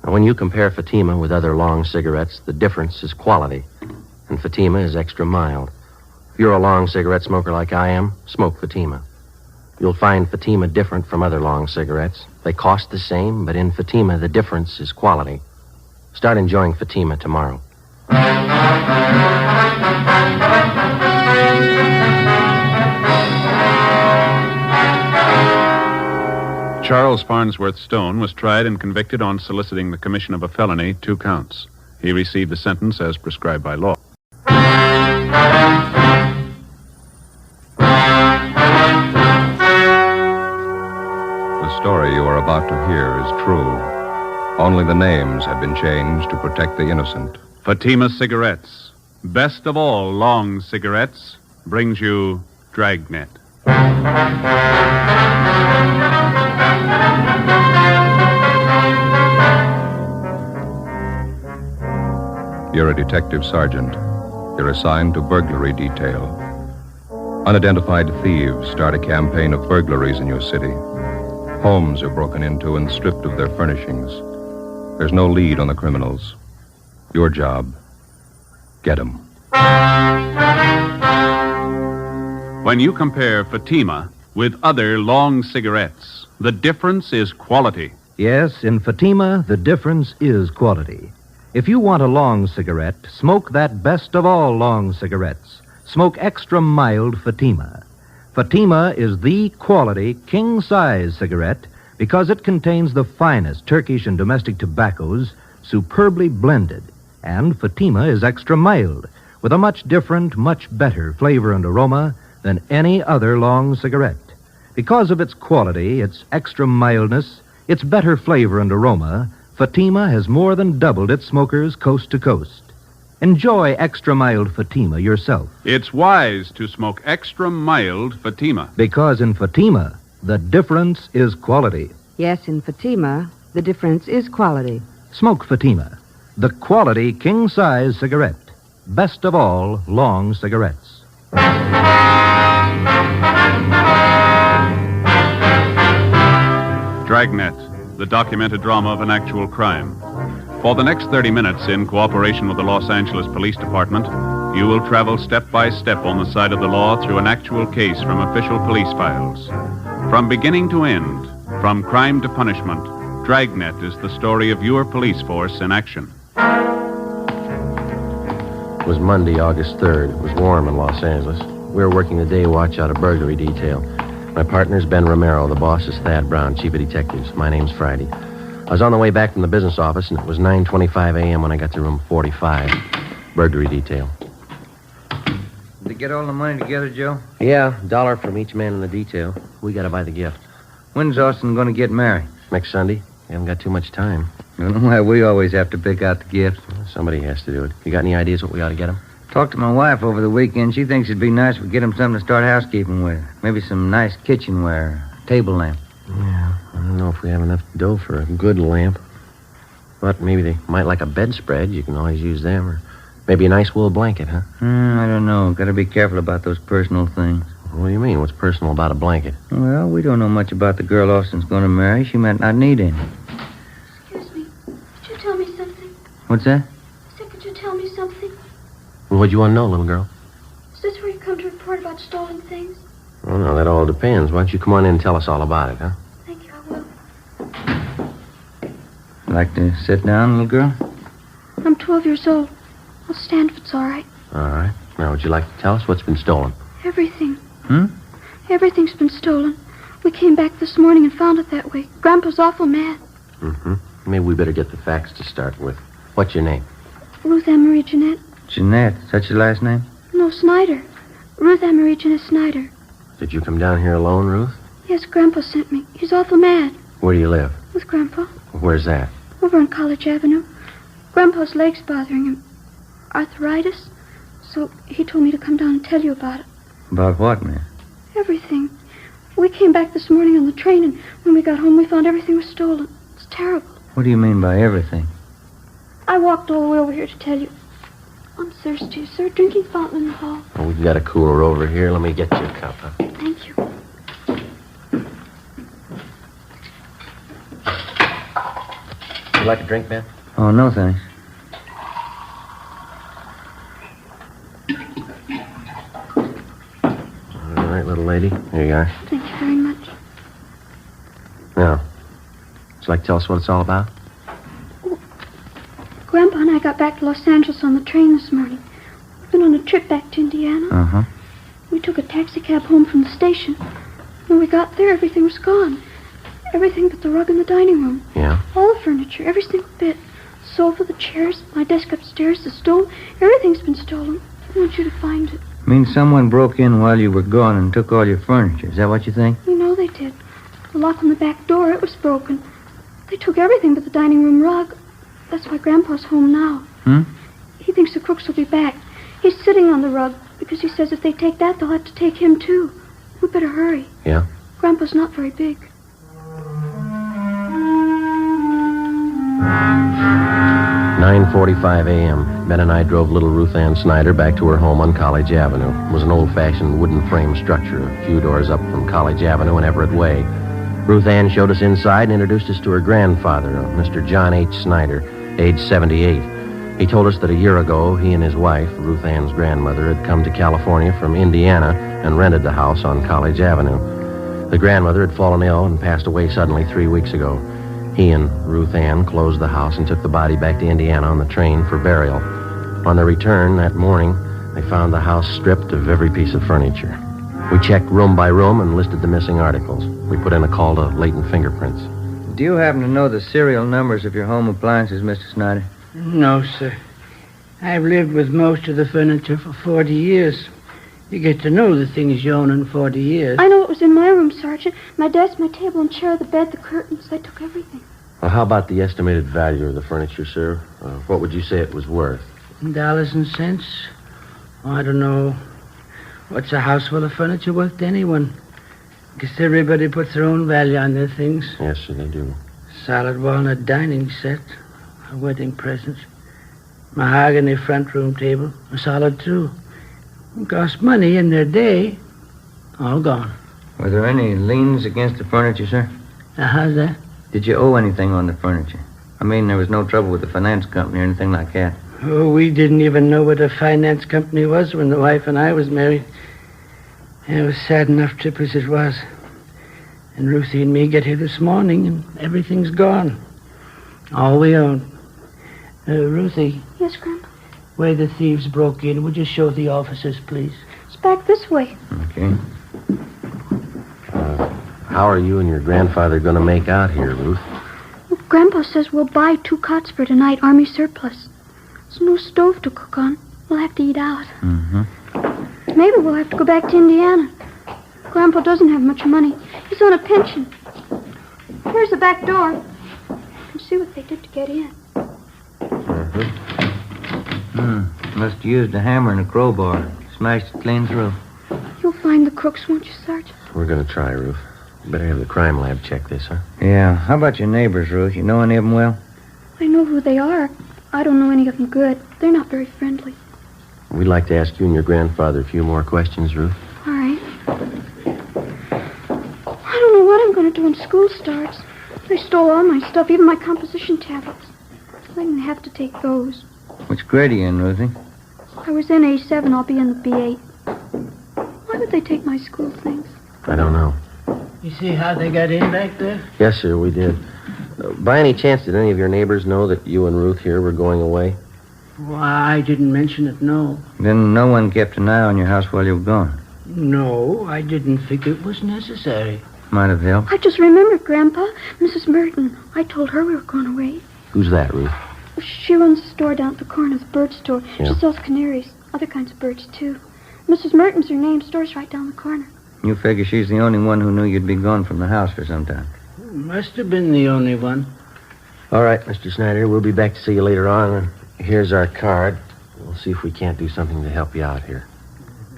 Speaker 13: Now, when you compare Fatima with other long cigarettes, the difference is quality, and Fatima is extra mild. If you're a long cigarette smoker like I am, smoke Fatima. You'll find Fatima different from other long cigarettes. They cost the same, but in Fatima, the difference is quality. Start enjoying Fatima tomorrow.
Speaker 2: Charles Farnsworth Stone was tried and convicted on soliciting the commission of a felony, 2 counts. He received a sentence as prescribed by law.
Speaker 1: The story you are about to hear is true. Only the names have been changed to protect the innocent.
Speaker 2: Fatima Cigarettes, best of all long cigarettes, brings you Dragnet.
Speaker 1: You're a detective sergeant. You're assigned to burglary detail. Unidentified thieves start a campaign of burglaries in your city. Homes are broken into and stripped of their furnishings. There's no lead on the criminals. Your job, get 'em.
Speaker 2: When you compare Fatima with other long cigarettes, the difference is quality.
Speaker 17: Yes, in Fatima, the difference is quality. If you want a long cigarette, smoke that best of all long cigarettes. Smoke extra mild Fatima. Fatima is the quality king-size cigarette because it contains the finest Turkish and domestic tobaccos superbly blended. And Fatima is extra mild with a much different, much better flavor and aroma than any other long cigarette. Because of its quality, its extra mildness, its better flavor and aroma, Fatima has more than doubled its smokers coast to coast. Enjoy extra mild Fatima yourself.
Speaker 2: It's wise to smoke extra mild Fatima.
Speaker 17: Because in Fatima, the difference is quality.
Speaker 16: Yes, in Fatima, the difference is quality.
Speaker 17: Smoke Fatima, the quality king-size cigarette. Best of all long cigarettes.
Speaker 2: Dragnet, the documented drama of an actual crime. For the next 30 minutes, in cooperation with the Los Angeles Police Department, you will travel step by step on the side of the law through an actual case from official police files. From beginning to end, from crime to punishment, Dragnet is the story of your police force in action.
Speaker 13: It was Monday, August 3rd. It was warm in Los Angeles. We were working the day watch out of burglary detail. My partner's Ben Romero. The boss is Thad Brown, chief of detectives. My name's Friday. I was on the way back from the business office, and it was 9:25 a.m. when I got to room 45, burglary detail.
Speaker 3: Did you get all the money together, Joe?
Speaker 13: Yeah, $1 from each man in the detail. We got to buy the gift.
Speaker 3: When's Austin going to get married?
Speaker 13: Next Sunday. We haven't got too much time.
Speaker 3: I don't know why we always have to pick out the gifts.
Speaker 13: Somebody has to do it. You got any ideas what we ought to get him?
Speaker 3: Talked to my wife over the weekend. She thinks it'd be nice if we get him something to start housekeeping with. Maybe some nice kitchenware, a table lamp.
Speaker 13: Yeah, I don't know if we have enough dough for a good lamp. But maybe they might like a bedspread. You can always use them. Or maybe a nice wool blanket, huh?
Speaker 3: I don't know. Got to be careful about those personal things.
Speaker 13: What do you mean? What's personal about a blanket?
Speaker 3: Well, we don't know much about the girl Austin's going to marry. She might not need any.
Speaker 20: Excuse me. Could you tell me something?
Speaker 3: What's that?
Speaker 20: I said, could you tell me something?
Speaker 13: Well, what do you want to know, little girl?
Speaker 20: Is this where you come to report about stolen things?
Speaker 13: Oh, no, that all depends. Why don't you come on in and tell us all about it, huh?
Speaker 20: Thank you, I will.
Speaker 3: Like to sit down, little girl?
Speaker 20: I'm 12 years old. I'll stand if it's all right.
Speaker 13: All right. Now, would you like to tell us what's been stolen?
Speaker 20: Everything.
Speaker 9: Everything's been stolen. We came back this morning and found it that way. Grandpa's awful mad.
Speaker 13: Mm-hmm. Maybe we better get the facts to start with. What's your name?
Speaker 9: Ruth Ann Marie Jeanette.
Speaker 3: Jeanette. Is that your last name?
Speaker 9: No, Snyder. Ruth Ann Marie Jeanette Snyder.
Speaker 13: Did you come down here alone, Ruth?
Speaker 9: Yes, Grandpa sent me. He's awful mad.
Speaker 13: Where do you live?
Speaker 9: With Grandpa.
Speaker 13: Where's that?
Speaker 9: Over on College Avenue. Grandpa's leg's bothering him. Arthritis. So he told me to come down and tell you about it.
Speaker 3: About what, man?
Speaker 9: Everything. We came back this morning on the train, and when we got home, we found everything was stolen. It's terrible.
Speaker 3: What do you mean by everything?
Speaker 9: I walked all the way over here to tell you. I'm thirsty, sir. Drinking fountain in the hall.
Speaker 13: Oh, we've got a cooler over here. Let me get you a cup, huh?
Speaker 9: Thank you.
Speaker 13: Would you like a drink, Ben?
Speaker 3: Oh, no, thanks.
Speaker 13: All right, little lady. Here you are.
Speaker 9: Thank you very much.
Speaker 13: Now, would you like to tell us what it's all about?
Speaker 9: Grandpa and I got back to Los Angeles on the train this morning. We've been on a trip back to Indiana.
Speaker 3: Uh-huh.
Speaker 9: We took a taxi cab home from the station. When we got there, everything was gone.
Speaker 20: Everything but the rug in the dining room.
Speaker 11: Yeah?
Speaker 20: All the furniture, every single bit. The sofa, the chairs, my desk upstairs, the stove. Everything's been stolen. I want you to find it.
Speaker 3: Means someone broke in while you were gone and took all your furniture. Is that what you think?
Speaker 20: You know they did. The lock on the back door, it was broken. They took everything but the dining room rug. That's why Grandpa's home now. He thinks the crooks will be back. He's sitting on the rug because he says if they take that, they'll have to take him, too. We better hurry.
Speaker 11: Yeah?
Speaker 20: Grandpa's not very big.
Speaker 11: 9:45 a.m. Ben and I drove little Ruth Ann Snyder back to her home on College Avenue. It was an old-fashioned wooden frame structure a few doors up from College Avenue and Everett Way. Ruth Ann showed us inside and introduced us to her grandfather, Mr. John H. Snyder, age 78. He told us that a year ago, he and his wife, Ruth Ann's grandmother, had come to California from Indiana and rented the house on College Avenue. The grandmother had fallen ill and passed away suddenly 3 weeks ago. He and Ruth Ann closed the house and took the body back to Indiana on the train for burial. On their return that morning, they found the house stripped of every piece of furniture. We checked room by room and listed the missing articles. We put in a call to latent fingerprints.
Speaker 3: Do you happen to know the serial numbers of your home appliances, Mr. Snyder?
Speaker 19: No, sir. I've lived with most of the furniture for 40 years. You get to know the things you own in 40 years.
Speaker 20: I know it was in my room, Sergeant. My desk, my table and chair, the bed, the curtains. They took everything.
Speaker 11: Well, how about the estimated value of the furniture, sir? What would you say it was worth?
Speaker 19: Dollars and cents? Oh, I don't know. What's a house full of furniture worth to anyone? Guess everybody puts their own value on their things.
Speaker 11: Yes, sir, they do.
Speaker 19: Solid walnut dining set. A wedding present. Mahogany front room table. A solid, too. It cost money in their day. All gone.
Speaker 3: Were there any liens against the furniture, sir?
Speaker 19: How's that?
Speaker 3: Did you owe anything on the furniture? I mean, there was no trouble with the finance company or anything like that.
Speaker 19: Oh, we didn't even know what a finance company was when the wife and I was married. It was a sad enough trip as it was. And Ruthie and me get here this morning, and everything's gone. All we own. Ruthie.
Speaker 20: Yes, Grandpa?
Speaker 19: Where the thieves broke in, would you show the officers, please?
Speaker 20: It's back this way.
Speaker 3: Okay.
Speaker 11: How are you and your grandfather going to make out here, Ruth?
Speaker 20: Well, Grandpa says we'll buy 2 cots for tonight, Army surplus. There's no stove to cook on. We'll have to eat out. Maybe we'll have to go back to Indiana. Grandpa doesn't have much money. He's on a pension. Here's the back door. You can see what they did to get in.
Speaker 3: Must have used a hammer and a crowbar. Smashed it clean through.
Speaker 20: You'll find the crooks, won't you, Sergeant?
Speaker 11: We're going to try, Ruth. Better have the crime lab check this, huh?
Speaker 3: Yeah. How about your neighbors, Ruth? You know any of them well?
Speaker 20: I know who they are. I don't know any of them good. They're not very friendly.
Speaker 11: We'd like to ask you and your grandfather a few more questions, Ruth.
Speaker 20: All right. I don't know what I'm going to do when school starts. They stole all my stuff, even my composition tablets. I'm going to have to take those.
Speaker 3: Which grade are you in, Ruthie?
Speaker 20: I was in A7. I'll be in the B8. Why would they take my school things?
Speaker 11: I don't know.
Speaker 19: You see how they got in back there?
Speaker 11: Yes, sir, we did. By any chance, did any of your neighbors know that you and Ruth here were going away?
Speaker 19: Well, I didn't mention it, no.
Speaker 3: Then no one kept an eye on your house while you were gone?
Speaker 19: No, I didn't think it was necessary.
Speaker 3: Might have helped.
Speaker 20: I just remembered, Grandpa. Mrs. Merton. I told her we were going away.
Speaker 11: Who's that, Ruth?
Speaker 20: She runs a store down at the corner, the bird store.
Speaker 11: Yeah.
Speaker 20: She sells canaries, other kinds of birds, too. Mrs. Merton's her name. Store's right down the corner.
Speaker 3: You figure she's the only one who knew you'd be gone from the house for some time.
Speaker 19: Must have been the only one.
Speaker 11: All right, Mr. Snyder, we'll be back to see you later on. Here's our card. We'll see if we can't do something to help you out here.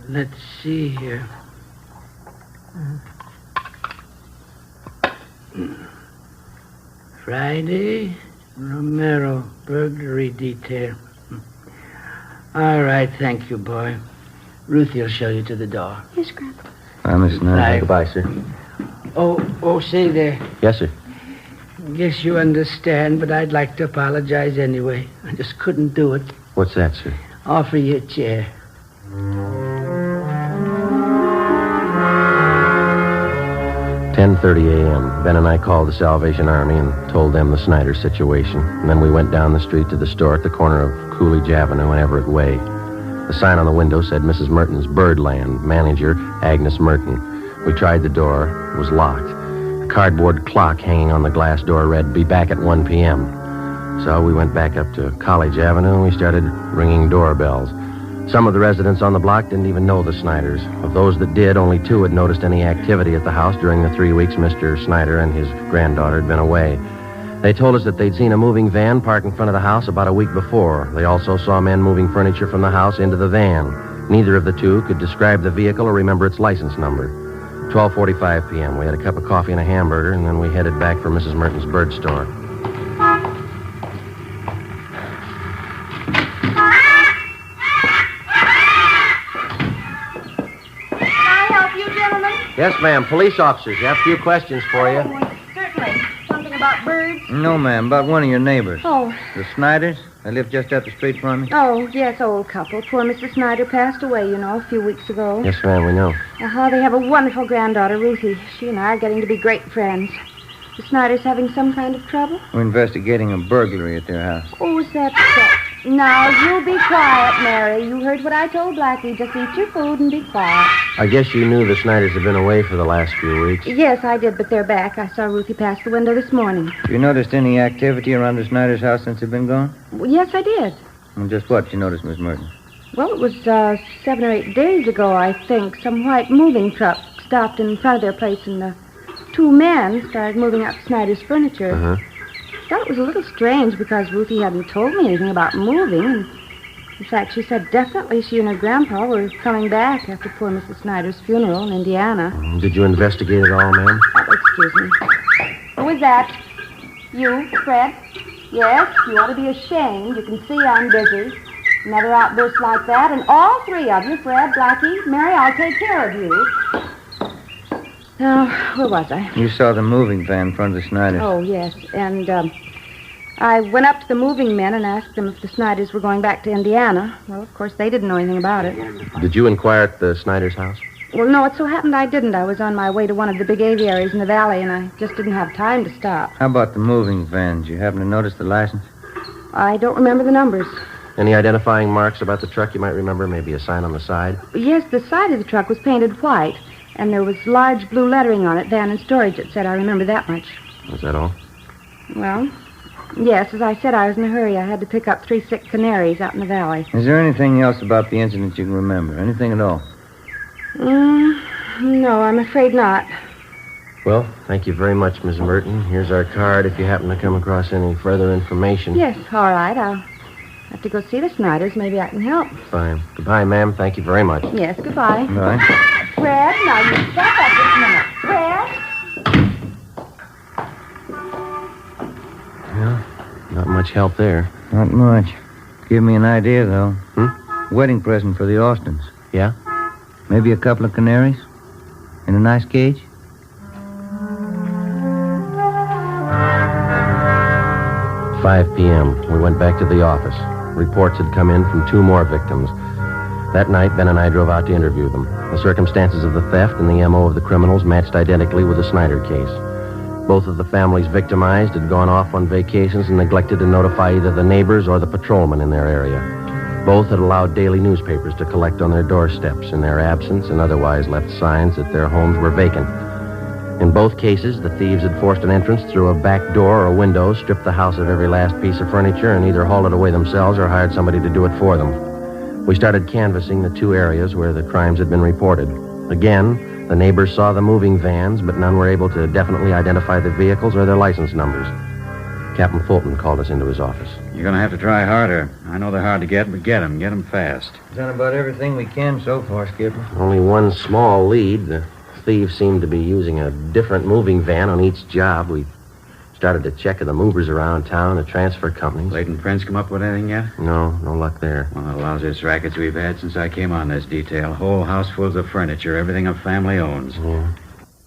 Speaker 19: Let's see here. Friday, Romero, burglary detail. All right, thank you, boy. Ruthie will show you to the door.
Speaker 20: Yes, Grandpa.
Speaker 3: Bye, Miss Snyder.
Speaker 11: Goodbye, sir.
Speaker 19: Oh, say there.
Speaker 11: Yes, sir.
Speaker 19: Guess you understand, but I'd like to apologize anyway. I just couldn't do it.
Speaker 11: What's that, sir?
Speaker 19: Offer you a chair.
Speaker 11: 10:30 a.m. Ben and I called the Salvation Army and told them the Snyder situation. And then we went down the street to the store at the corner of Coolidge Avenue and Everett Way. The sign on the window said Mrs. Merton's Birdland, manager Agnes Merton. We tried the door. It was locked.
Speaker 13: A cardboard clock hanging on the glass door read, "Be back at 1 p.m." So we went back up to College Avenue and we started ringing doorbells. Some of the residents on the block didn't even know the Snyders. Of those that did, only 2 had noticed any activity at the house during the 3 weeks Mr. Snyder and his granddaughter had been away. They told us that they'd seen a moving van parked in front of the house about a week before. They also saw men moving furniture from the house into the van. Neither of the 2 could describe the vehicle or remember its license number. 12:45 p.m. We had a cup of coffee and a hamburger, and then we headed back for Mrs. Merton's bird store. Yes, ma'am. Police officers. You have a few questions for you.
Speaker 15: Certainly. Something about birds?
Speaker 3: No, ma'am. About one of your neighbors.
Speaker 15: Oh.
Speaker 3: The Snyders. They live just up the street from me.
Speaker 15: Oh, yes, old couple. Poor Mr. Snyder passed away, a few weeks ago.
Speaker 13: Yes, ma'am, we know.
Speaker 15: They have a wonderful granddaughter, Ruthie. She and I are getting to be great friends. The Snyders having some kind of trouble?
Speaker 3: We're investigating a burglary at their house.
Speaker 15: Oh, is that so? Now, you be quiet, Mary. You heard what I told Blackie. Just eat your food and be quiet.
Speaker 13: I guess you knew the Snyders have been away for the last few weeks.
Speaker 15: Yes, I did, but they're back. I saw Ruthie pass the window this morning.
Speaker 3: Have you noticed any activity around the Snyders' house since they've been gone?
Speaker 15: Well, yes, I did.
Speaker 3: And just what you noticed, Miss Merton?
Speaker 15: Well, it was 7 or 8 days ago, I think. Some white moving truck stopped in front of their place, and the 2 men started moving out Snyder's furniture.
Speaker 13: Uh-huh.
Speaker 15: I thought it was a little strange because Ruthie hadn't told me anything about moving. And in fact, she said definitely she and her grandpa were coming back after poor Mrs. Snyder's funeral in Indiana.
Speaker 13: Did you investigate it all, ma'am?
Speaker 15: Oh, excuse me. Who was that? You, Fred? Yes, you ought to be ashamed. You can see I'm busy. Another outburst like that, and all 3 of you, Fred, Blackie, Mary, I'll take care of you. Now, where was I?
Speaker 3: You saw the moving van in front of the Snyders.
Speaker 15: Oh, yes. And I went up to the moving men and asked them if the Snyders were going back to Indiana. Well, of course, they didn't know anything about it.
Speaker 13: Did you inquire at the Snyders' house?
Speaker 15: Well, no, it so happened I didn't. I was on my way to one of the big aviaries in the valley, and I just didn't have time to stop.
Speaker 3: How about the moving vans? You happen to notice the license?
Speaker 15: I don't remember the numbers.
Speaker 13: Any identifying marks about the truck you might remember? Maybe a sign on the side?
Speaker 15: Yes, the side of the truck was painted white, and there was large blue lettering on it, van and storage, it said. I remember that much.
Speaker 13: Was that all?
Speaker 15: Well, yes, as I said, I was in a hurry. I had to pick up 3 sick canaries out in the valley.
Speaker 3: Is there anything else about the incident you can remember? Anything at all?
Speaker 15: No, I'm afraid not.
Speaker 13: Well, thank you very much, Miss Merton. Here's our card if you happen to come across any further information.
Speaker 15: Yes, all right. I'll have to go see the Snyders. Maybe I can help.
Speaker 13: Fine. Goodbye, ma'am. Thank you very much.
Speaker 15: Yes, goodbye.
Speaker 3: Bye.
Speaker 15: Fred, now you stop up this minute. Fred?
Speaker 13: Well, not much help there.
Speaker 3: Not much. Give me an idea, though. Wedding present for the Austins.
Speaker 13: Yeah?
Speaker 3: Maybe a couple of canaries? In a nice cage?
Speaker 13: At 5 p.m., we went back to the office. Reports had come in from 2 more victims. That night, Ben and I drove out to interview them. The circumstances of the theft and the M.O. of the criminals matched identically with the Snyder case. Both of the families victimized had gone off on vacations and neglected to notify either the neighbors or the patrolmen in their area. Both had allowed daily newspapers to collect on their doorsteps in their absence and otherwise left signs that their homes were vacant. In both cases, the thieves had forced an entrance through a back door or a window, stripped the house of every last piece of furniture, and either hauled it away themselves or hired somebody to do it for them. We started canvassing the 2 areas where the crimes had been reported. Again, the neighbors saw the moving vans, but none were able to definitely identify the vehicles or their license numbers. Captain Fulton called us into his office.
Speaker 8: You're going to have to try harder. I know they're hard to get, but get them fast.
Speaker 3: Done about everything we can so far, Skipper.
Speaker 13: Only one small lead. The thieves seemed to be using a different moving van on each job. We started to check the movers around town, the transfer companies.
Speaker 8: Clayton Friends come up with anything yet?
Speaker 13: No luck there.
Speaker 8: One of the lousiest rackets we've had since I came on this detail. Whole house full of furniture, everything a family owns.
Speaker 13: Yeah.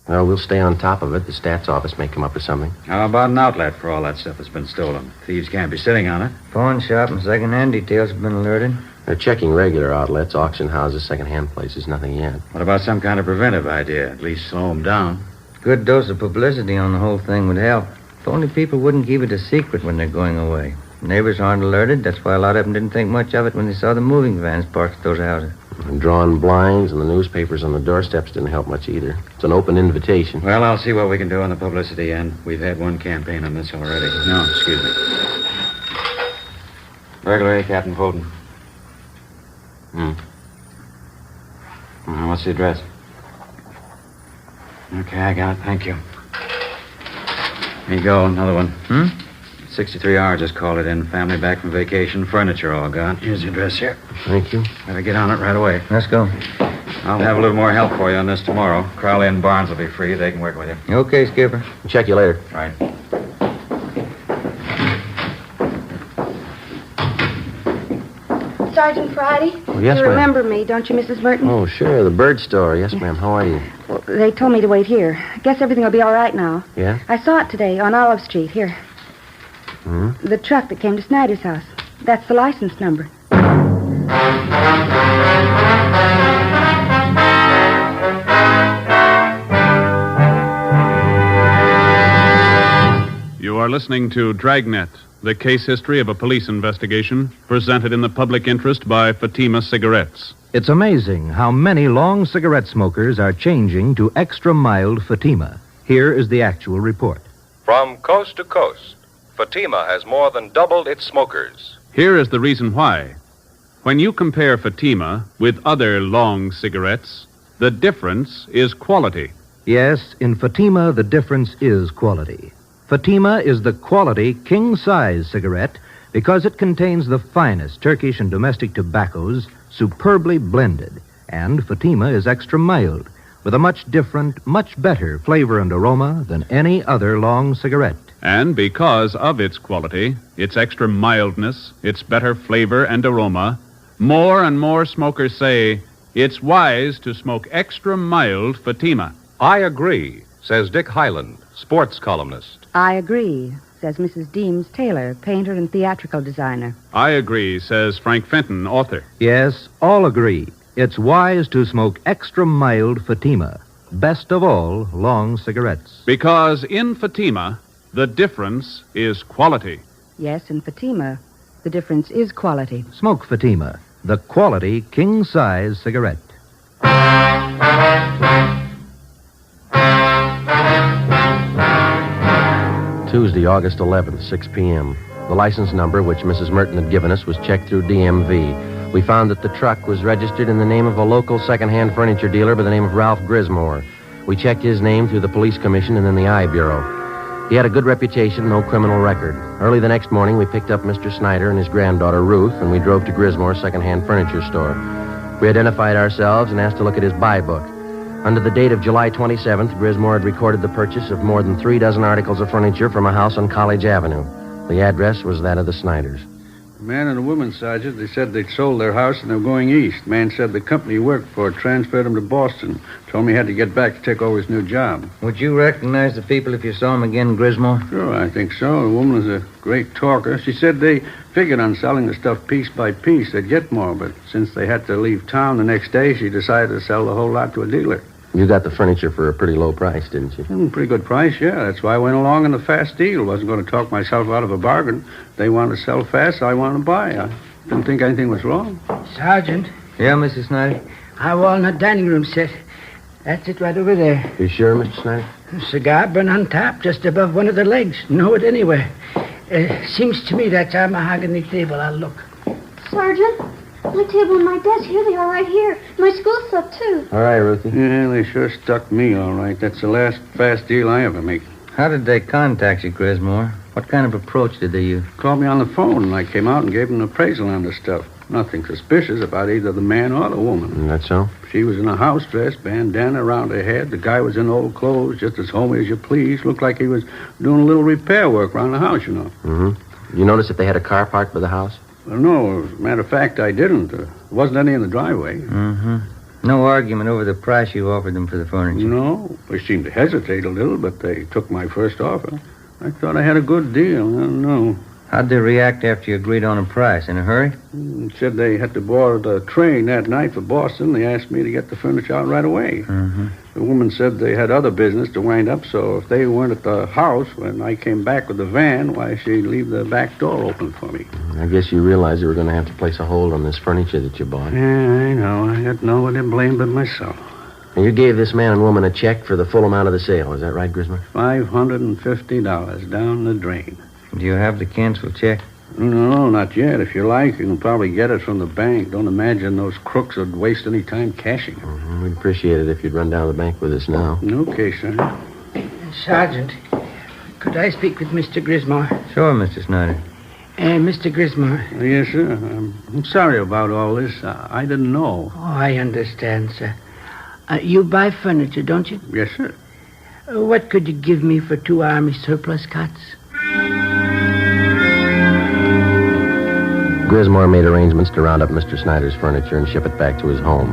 Speaker 13: Well, we'll stay on top of it. The stats office may come up with something.
Speaker 8: How about an outlet for all that stuff that's been stolen? Thieves can't be sitting on it.
Speaker 3: Pawn shop and second-hand details have been alerted.
Speaker 13: They're checking regular outlets, auction houses, second-hand places. Nothing yet.
Speaker 8: What about some kind of preventive idea? At least slow them down.
Speaker 3: Good dose of publicity on the whole thing would help. If only people wouldn't keep it a secret when they're going away. Neighbors aren't alerted. That's why a lot of them didn't think much of it when they saw the moving vans parked at those houses.
Speaker 13: And drawn blinds and the newspapers on the doorsteps didn't help much either. It's an open invitation.
Speaker 6: Well, I'll see what we can do on the publicity end. We've had one campaign on this already. No, excuse me. Burglary, Captain Fulton. What's the address? Okay, I got it. Thank you. Here you go, another one. 63R just called it in. Family back from vacation. Furniture all gone. Here's the address here.
Speaker 13: Thank you.
Speaker 6: Better get on it right away.
Speaker 3: Let's go.
Speaker 6: I'll have a little more help for you on this tomorrow. Crowley and Barnes will be free. They can work with you.
Speaker 3: Okay, Skipper.
Speaker 13: Check you later.
Speaker 6: Right.
Speaker 15: Sergeant Friday?
Speaker 13: Oh, yes,
Speaker 15: you
Speaker 13: ma'am.
Speaker 15: remember me, don't you, Mrs. Merton?
Speaker 13: Oh, sure. The bird store. Yes, ma'am. How are you?
Speaker 15: Well, they told me to wait here. I guess everything will be all right now.
Speaker 13: Yeah?
Speaker 15: I saw it today on Olive Street. Here. The truck that came to Snyder's house. That's the license number.
Speaker 2: You are listening to Dragnet, the case history of a police investigation, presented in the public interest by Fatima Cigarettes.
Speaker 17: It's amazing how many long cigarette smokers are changing to extra mild Fatima. Here is the actual report.
Speaker 1: From coast to coast, Fatima has more than doubled its smokers.
Speaker 2: Here is the reason why. When you compare Fatima with other long cigarettes, the difference is quality.
Speaker 17: Yes, in Fatima, the difference is quality. Fatima is the quality king-size cigarette because it contains the finest Turkish and domestic tobaccos superbly blended. And Fatima is extra mild with a much different, much better flavor and aroma than any other long cigarette.
Speaker 2: And because of its quality, its extra mildness, its better flavor and aroma, more and more smokers say it's wise to smoke extra mild Fatima.
Speaker 1: I agree, says Dick Hyland, sports columnist.
Speaker 16: I agree, says Mrs. Deems Taylor, painter and theatrical designer.
Speaker 2: I agree, says Frank Fenton, author.
Speaker 17: Yes, all agree. It's wise to smoke extra mild Fatima. Best of all, long cigarettes.
Speaker 2: Because in Fatima, the difference is quality.
Speaker 16: Yes, in Fatima, the difference is quality.
Speaker 17: Smoke Fatima, the quality king-size cigarette.
Speaker 13: Tuesday, August 11th, 6 p.m. The license number, which Mrs. Merton had given us, was checked through DMV. We found that the truck was registered in the name of a local second-hand furniture dealer by the name of Ralph Grismore. We checked his name through the police commission and then the I Bureau. He had a good reputation, no criminal record. Early the next morning, we picked up Mr. Snyder and his granddaughter, Ruth, and we drove to Grismore's second-hand furniture store. We identified ourselves and asked to look at his buy book. Under the date of July 27th, Grismore had recorded the purchase of more than 3 dozen articles of furniture from a house on College Avenue. The address was that of the Snyders.
Speaker 7: A man and a woman, Sergeant, they said they'd sold their house and they were going east. Man said the company he worked for transferred him to Boston. Told me he had to get back to take over his new job.
Speaker 3: Would you recognize the people if you saw them again, Grismore?
Speaker 7: Sure, I think so. The woman was a great talker. She said they figured on selling the stuff piece by piece. They'd get more, but since they had to leave town the next day, she decided to sell the whole lot to a dealer.
Speaker 13: You got the furniture for a pretty low price, didn't you?
Speaker 7: Pretty good price, yeah. That's why I went along in the fast deal. Wasn't going to talk myself out of a bargain. They wanted to sell fast, so I wanted to buy. I didn't think anything was wrong.
Speaker 19: Sergeant.
Speaker 3: Yeah, Mrs. Snyder?
Speaker 19: Our walnut dining room set. That's it right over there.
Speaker 13: You sure, Mr. Snyder?
Speaker 19: Cigar burn on top, just above one of the legs. Know it anywhere. Seems to me that's our mahogany table. I'll look.
Speaker 20: Sergeant, my table and my desk, here they are right here. My school stuff, too.
Speaker 13: All right, Ruthie.
Speaker 7: Yeah, they sure stuck me all right. That's the last fast deal I ever make.
Speaker 3: How did they contact you, Grismore? What kind of approach did they use?
Speaker 7: Called me on the phone, and I came out and gave them an appraisal on the stuff. Nothing suspicious about either the man or the woman.
Speaker 13: That's so?
Speaker 7: She was in a house dress, bandana around her head. The guy was in old clothes, just as homey as you please. Looked like he was doing a little repair work around the house, you know.
Speaker 13: Mm-hmm. You notice if they had a car parked by the house?
Speaker 7: Well, no, as a matter of fact, I didn't. There wasn't any in the driveway.
Speaker 3: Mm-hmm. No argument over the price you offered them for the furniture?
Speaker 7: No. They seemed to hesitate a little, but they took my first offer. I thought I had a good deal. I don't know.
Speaker 3: How'd they react after you agreed on a price? In a hurry?
Speaker 7: Said they had to board a train that night for Boston. They asked me to get the furniture out right away.
Speaker 3: Mm-hmm.
Speaker 7: The woman said they had other business to wind up, so if they weren't at the house when I came back with the van, why, she'd leave the back door open for me.
Speaker 13: I guess you realize you were going to have to place a hold on this furniture that you bought.
Speaker 7: Yeah, I know. I got nobody to blame but myself.
Speaker 13: And you gave this man and woman a check for the full amount of the sale. Is that right, Grismer?
Speaker 7: $550 down the drain.
Speaker 3: Do you have the canceled check?
Speaker 7: No, not yet. If you like, you can probably get it from the bank. Don't imagine those crooks would waste any time cashing it.
Speaker 13: Mm-hmm. We'd appreciate it if you'd run down to the bank with us now.
Speaker 7: Okay, sir.
Speaker 19: Sergeant, could I speak with Mr. Grismore?
Speaker 3: Sure, Mr. Snyder.
Speaker 19: Mr. Grismore.
Speaker 7: Yes, sir. I'm sorry about all this. I didn't know.
Speaker 19: Oh, I understand, sir. You buy furniture, don't you?
Speaker 7: Yes, sir.
Speaker 19: What could you give me for 2 Army surplus cots?
Speaker 13: Grismore made arrangements to round up Mr. Snyder's furniture and ship it back to his home.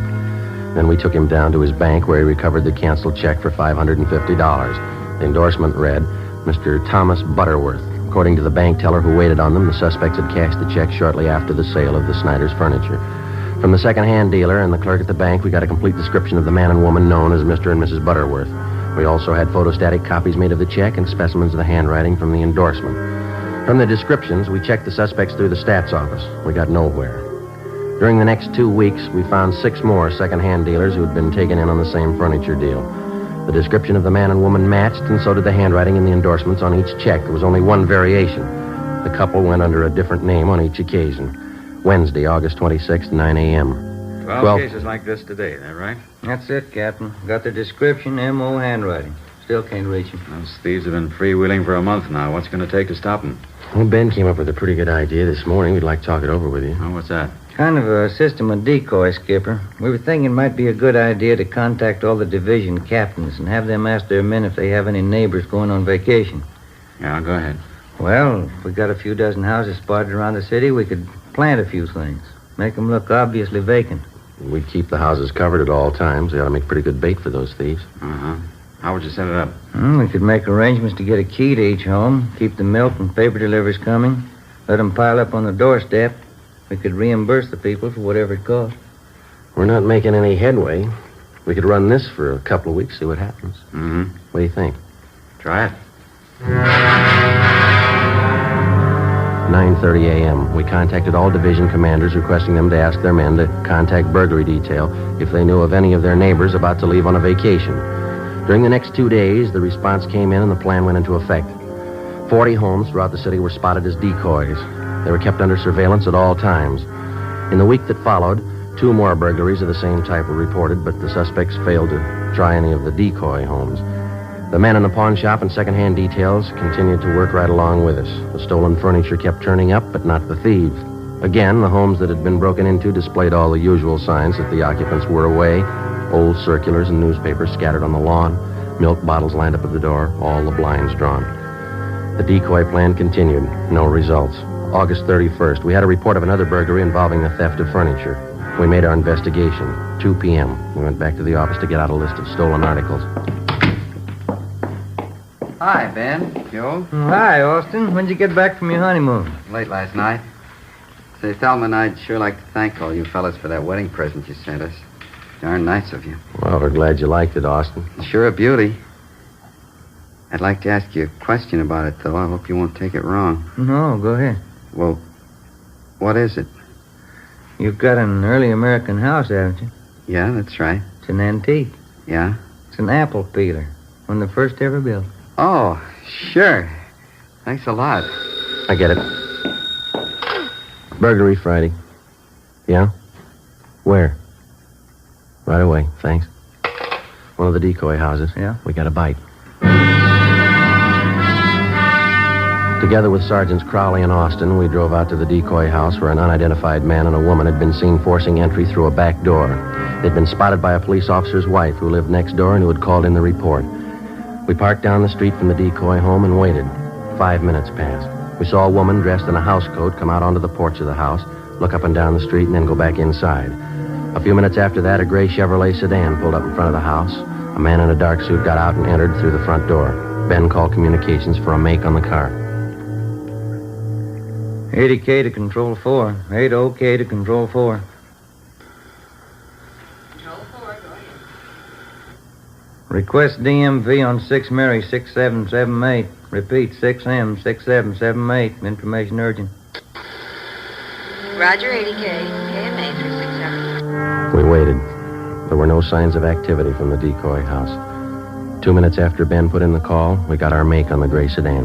Speaker 13: Then we took him down to his bank where he recovered the canceled check for $550. The endorsement read, Mr. Thomas Butterworth. According to the bank teller who waited on them, the suspects had cashed the check shortly after the sale of the Snyder's furniture. From the second-hand dealer and the clerk at the bank, we got a complete description of the man and woman known as Mr. and Mrs. Butterworth. We also had photostatic copies made of the check and specimens of the handwriting from the endorsement. From the descriptions, we checked the suspects through the stats office. We got nowhere. During the next 2 weeks, we found 6 more second-hand dealers who had been taken in on the same furniture deal. The description of the man and woman matched, and so did the handwriting in the endorsements on each check. There was only one variation. The couple went under a different name on each occasion. Wednesday, August 26th, 9 a.m.
Speaker 8: 12 cases like this today, is that right?
Speaker 3: That's it, Captain. Got the description, M.O. handwriting. Still can't reach him.
Speaker 8: Those thieves have been freewheeling for a month now. What's it going to take to stop them?
Speaker 13: Well, Ben came up with a pretty good idea this morning. We'd like to talk it over with you.
Speaker 8: Oh, what's that?
Speaker 3: Kind of a system of decoy, Skipper. We were thinking it might be a good idea to contact all the division captains and have them ask their men if they have any neighbors going on vacation.
Speaker 8: Yeah, go ahead.
Speaker 3: Well, if we got a few dozen houses spotted around the city, we could plant a few things. Make them look obviously vacant.
Speaker 13: We'd keep the houses covered at all times. They ought to make pretty good bait for those thieves.
Speaker 8: Uh-huh. How would you set it up?
Speaker 3: We could make arrangements to get a key to each home, keep the milk and paper deliveries coming, let them pile up on the doorstep. We could reimburse the people for whatever it cost.
Speaker 13: We're not making any headway. We could run this for a couple of weeks, see what happens.
Speaker 8: Mm-hmm.
Speaker 13: What do you think?
Speaker 8: Try it.
Speaker 13: 9:30 a.m. We contacted all division commanders requesting them to ask their men to contact burglary detail if they knew of any of their neighbors about to leave on a vacation. During the next 2 days, the response came in and the plan went into effect. 40 homes throughout the city were spotted as decoys. They were kept under surveillance at all times. In the week that followed, 2 more burglaries of the same type were reported, but the suspects failed to try any of the decoy homes. The men in the pawn shop and second-hand details continued to work right along with us. The stolen furniture kept turning up, but not the thieves. Again, the homes that had been broken into displayed all the usual signs that the occupants were away. Old circulars and newspapers scattered on the lawn, milk bottles lined up at the door, all the blinds drawn. The decoy plan continued. No results. August 31st, we had a report of another burglary involving the theft of furniture. We made our investigation. 2 p.m. We went back to the office to get out a list of stolen articles.
Speaker 18: Hi, Ben. Joe?
Speaker 3: Hi, Austin. When'd you get back from your honeymoon?
Speaker 18: Late last night. Say, Thelma, I'd sure like to thank all you fellas for that wedding present you sent us. Darn nice of you.
Speaker 13: Well, we're glad you liked it, Austin.
Speaker 18: Sure a beauty. I'd like to ask you a question about it, though. I hope you won't take it wrong.
Speaker 3: No, go ahead.
Speaker 18: Well, what is it?
Speaker 3: You've got an early American house, haven't you?
Speaker 18: Yeah, that's right.
Speaker 3: It's an antique.
Speaker 18: Yeah?
Speaker 3: It's an apple peeler. One of the first ever built.
Speaker 18: Oh, sure. Thanks a lot.
Speaker 13: I get it. Burglary Friday. Yeah? Where? Right away, thanks. One of the decoy houses.
Speaker 3: Yeah?
Speaker 13: We got a bite. Together with Sergeants Crowley and Austin, we drove out to the decoy house where an unidentified man and a woman had been seen forcing entry through a back door. They'd been spotted by a police officer's wife who lived next door and who had called in the report. We parked down the street from the decoy home and waited. 5 minutes passed. We saw a woman dressed in a housecoat come out onto the porch of the house, look up and down the street, and then go back inside. A few minutes after that, a gray Chevrolet sedan pulled up in front of the house. A man in a dark suit got out and entered through the front door. Ben called communications for a make on the car.
Speaker 3: 80K to Control 4. 80K to Control 4. Request DMV on 6 Mary 6778. Repeat, 6M 6778. Information urgent.
Speaker 16: Roger, 80K. KMA 367.
Speaker 13: We waited. There were no signs of activity from the decoy house. 2 minutes after Ben put in the call, we got our make on the gray sedan.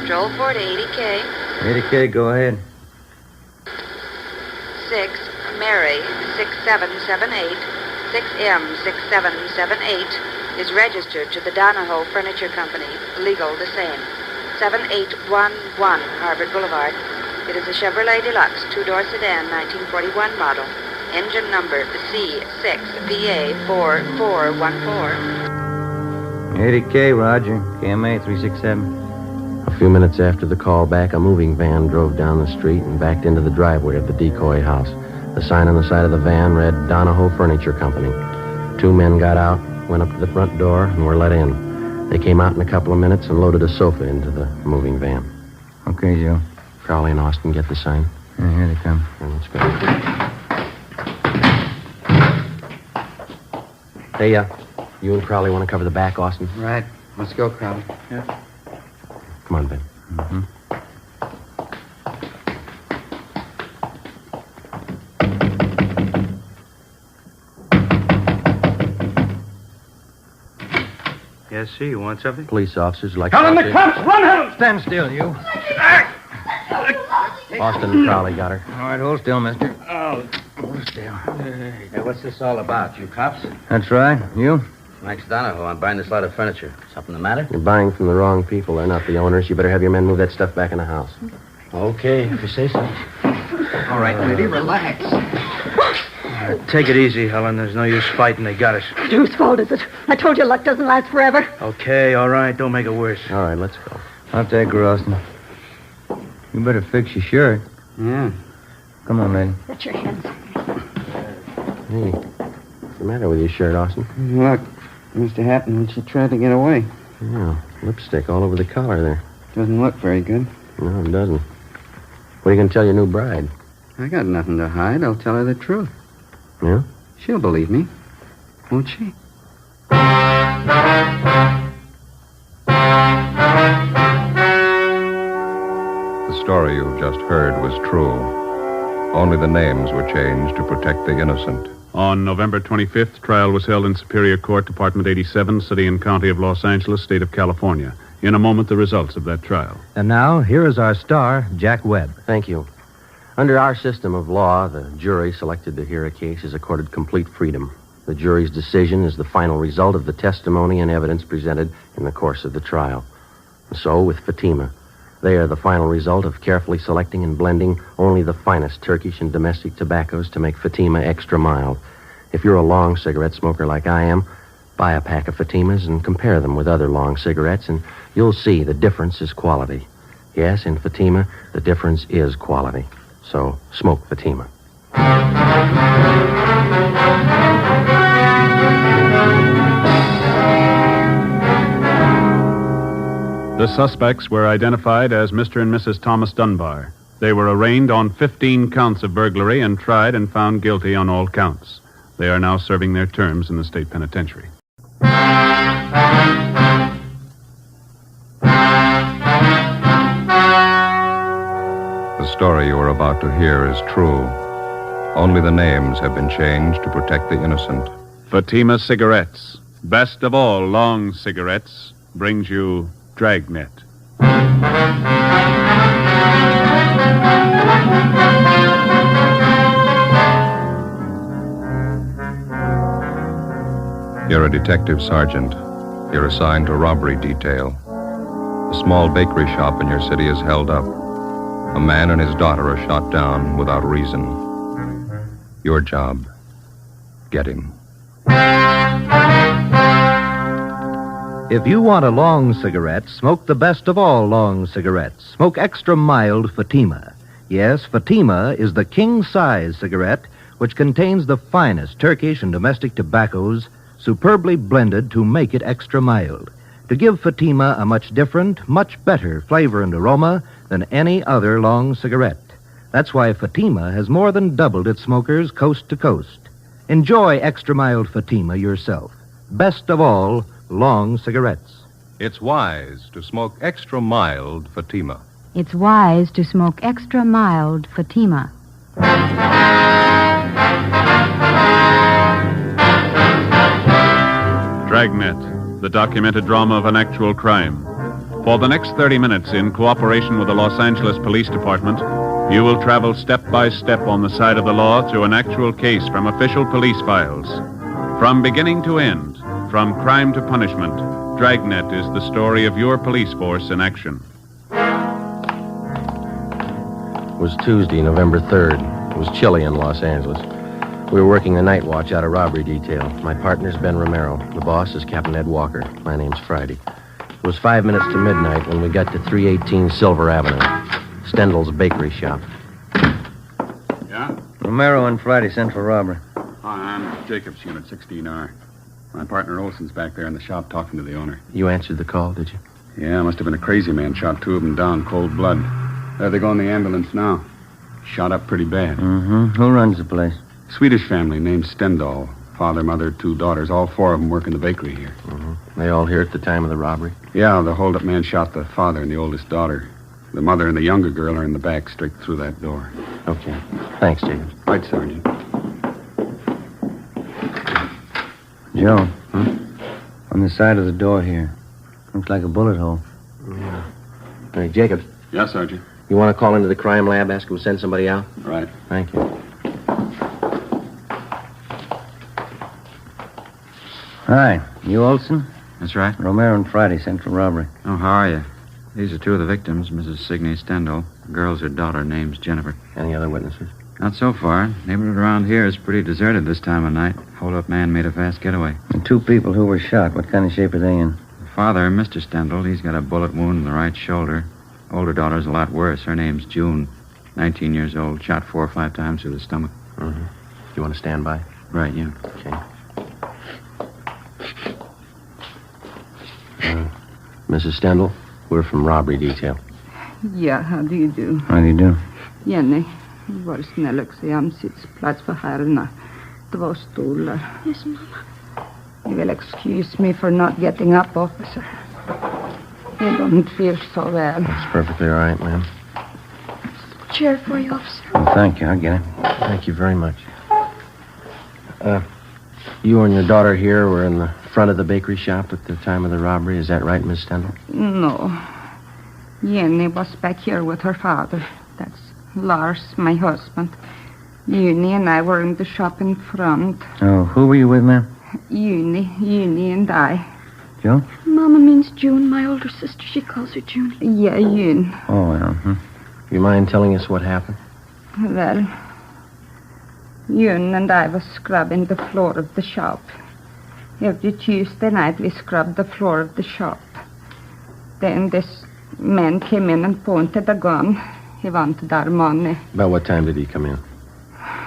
Speaker 16: Control 4 to 80K.
Speaker 3: 80K, go ahead.
Speaker 16: 6, Mary, 6778, 6M6778, is registered to the Donahoe Furniture Company. Legal, the same. 7811 Harvard Boulevard. It is a Chevrolet Deluxe, two-door sedan, 1941 model. Engine number C6VA4414.
Speaker 3: 80K, Roger. KMA 367.
Speaker 13: A few minutes after the call back, a moving van drove down the street and backed into the driveway of the decoy house. The sign on the side of the van read Donahoe Furniture Company. 2 men got out, went up to the front door, and were let in. They came out in a couple of minutes and loaded a sofa into the moving van.
Speaker 3: Okay, Joe.
Speaker 13: Crowley and Austin get the sign.
Speaker 3: Yeah, here they come.
Speaker 13: Let's go. Hey, you and Crowley want to cover the back, Austin?
Speaker 18: Right. Let's go, Crowley.
Speaker 13: Yeah. Come on, Ben.
Speaker 3: Mm-hmm.
Speaker 6: Yes, sir. You want something?
Speaker 13: Police officers like...
Speaker 6: Call in the cops! Run, Helen!
Speaker 3: Stand still, you.
Speaker 13: Austin and Crowley got her.
Speaker 3: All right, hold still, mister.
Speaker 6: Oh, hold still. Hey, what's this all about, you cops?
Speaker 3: That's right. You?
Speaker 21: Max Donahoe. I'm buying this lot of furniture. Something the matter?
Speaker 13: You're buying from the wrong people. They're not the owners. You better have your men move that stuff back in the house.
Speaker 21: Okay, if you say so.
Speaker 18: All right, lady, relax.
Speaker 6: Take it easy, Helen. There's no use fighting. They got us.
Speaker 20: Whose fault is it? I told you luck doesn't last forever.
Speaker 6: Okay, all right. Don't make it worse.
Speaker 13: All right, let's go.
Speaker 3: I'll take her, Austin. You better fix your shirt.
Speaker 18: Yeah.
Speaker 3: Come on, lady.
Speaker 20: Get your hands on me.
Speaker 13: Hey, what's the matter with your shirt, Austin?
Speaker 18: Look, it must have happened when she tried to get away.
Speaker 13: Yeah, lipstick all over the collar there.
Speaker 18: Doesn't look very good.
Speaker 13: No, it doesn't. What are you going to tell your new bride?
Speaker 18: I got nothing to hide. I'll tell her the truth.
Speaker 13: Yeah?
Speaker 18: She'll believe me, won't she?
Speaker 1: The story you've just heard was true. Only the names were changed to protect the innocent.
Speaker 2: On November 25th, trial was held in Superior Court, Department 87, City and County of Los Angeles, State of California. In a moment, the results of that trial.
Speaker 17: And now, here is our star, Jack Webb.
Speaker 13: Thank you. Under our system of law, the jury selected to hear a case is accorded complete freedom. The jury's decision is the final result of the testimony and evidence presented in the course of the trial. And so, with Fatima, they are the final result of carefully selecting and blending only the finest Turkish and domestic tobaccos to make Fatima extra mild. If you're a long cigarette smoker like I am, buy a pack of Fatimas and compare them with other long cigarettes, and you'll see the difference is quality. Yes, in Fatima, the difference is quality. So, smoke Fatima.
Speaker 2: The suspects were identified as Mr. and Mrs. Thomas Dunbar. They were arraigned on 15 counts of burglary and tried and found guilty on all counts. They are now serving their terms in the state penitentiary.
Speaker 1: The story you are about to hear is true. Only the names have been changed to protect the innocent.
Speaker 2: Fatima Cigarettes, best of all long cigarettes, brings you Dragnet.
Speaker 1: You're a detective sergeant. You're assigned to robbery detail. A small bakery shop in your city is held up. A man and his daughter are shot down without reason. Your job, get him.
Speaker 17: If you want a long cigarette, smoke the best of all long cigarettes. Smoke extra mild Fatima. Yes, Fatima is the king-size cigarette which contains the finest Turkish and domestic tobaccos superbly blended to make it extra mild, to give Fatima a much different, much better flavor and aroma than any other long cigarette. That's why Fatima has more than doubled its smokers coast to coast. Enjoy extra mild Fatima yourself. Best of all, long cigarettes.
Speaker 1: It's wise to smoke extra mild Fatima.
Speaker 10: It's wise to smoke extra mild Fatima.
Speaker 2: Dragnet, the documented drama of an actual crime. For the next 30 minutes, in cooperation with the Los Angeles Police Department, you will travel step by step on the side of the law through an actual case from official police files. From beginning to end, from crime to punishment, Dragnet is the story of your police force in action.
Speaker 11: It was Tuesday, November 3rd. It was chilly in Los Angeles. We were working the night watch out of robbery detail. My partner's Ben Romero. The boss is Captain Ed Walker. My name's Friday. It was 5 minutes to midnight when we got to 318 Silver Avenue, Stendel's bakery shop.
Speaker 6: Yeah?
Speaker 3: Romero and Friday, Central Robbery.
Speaker 6: Hi, I'm Jacobs, Unit 16R. My partner Olson's back there in the shop talking to the owner.
Speaker 11: You answered the call, did you?
Speaker 6: Yeah, must have been a crazy man. Shot two of them down, cold blood. There they go in the ambulance now. Shot up pretty bad.
Speaker 3: Mm-hmm. Who runs the place?
Speaker 6: Swedish family named Stendal. Father, mother, two daughters. All four of them work in the bakery here.
Speaker 11: Mm-hmm. They all here at the time of the robbery?
Speaker 6: Yeah, the hold-up man shot the father and the oldest daughter. The mother and the younger girl are in the back, straight through that door.
Speaker 11: Okay. Thanks, Jacobs.
Speaker 6: Right, Sergeant.
Speaker 3: Joe. On the side of the door here. Looks like a bullet hole.
Speaker 11: Yeah. Hey, Jacobs.
Speaker 6: Yeah, Sergeant.
Speaker 11: You want to call into the crime lab, ask them to send somebody out?
Speaker 6: Right.
Speaker 11: Thank you.
Speaker 3: Hi. You Olson?
Speaker 8: That's right.
Speaker 3: Romero and Friday, Central Robbery.
Speaker 8: Oh, how are you? These are two of the victims, Mrs. Signe Stendal. The girl's her daughter, name's Jennifer.
Speaker 11: Any other witnesses?
Speaker 8: Not so far. Neighborhood around here is pretty deserted this time of night. Hold-up man made a fast getaway.
Speaker 3: And two people who were shot. What kind of shape are they in?
Speaker 8: The father, Mr. Stendal, he's got a bullet wound in the right shoulder. Older daughter's a lot worse. Her name's June. 19 years old. Shot 4 or 5 times through the stomach.
Speaker 11: Mm-hmm. You want to stand by?
Speaker 8: Right, yeah.
Speaker 11: Okay. Mrs. Stendal, we're from robbery detail.
Speaker 5: Ja, how do you do?
Speaker 3: How do you do?
Speaker 5: Jenny, var snäll och se om sittplats för herrarna. 2 stolar.
Speaker 20: Yes, Mama.
Speaker 5: You will excuse me for not getting up, officer. I don't feel so well.
Speaker 11: That's perfectly all right, ma'am.
Speaker 20: Chair for you, officer.
Speaker 3: Well, thank you. I'll get it.
Speaker 11: Thank you very much. You and your daughter here were in the front of the bakery shop at the time of the robbery. Is that right, Miss Stendal?
Speaker 5: No. Jenny was back here with her father. That's Lars, my husband. Uni and I were in the shop in front.
Speaker 3: Oh, who were you with, ma'am?
Speaker 5: Uni and I.
Speaker 3: Joe?
Speaker 20: Mama means June, my older sister. She calls her Junie.
Speaker 5: Yeah, June.
Speaker 3: Oh, well.
Speaker 11: You mind telling us what happened?
Speaker 5: Well, June and I was scrubbing the floor of the shop. Every Tuesday night we scrubbed the floor of the shop. Then this man came in and pointed a gun. He wanted our money.
Speaker 11: About what time did he come in?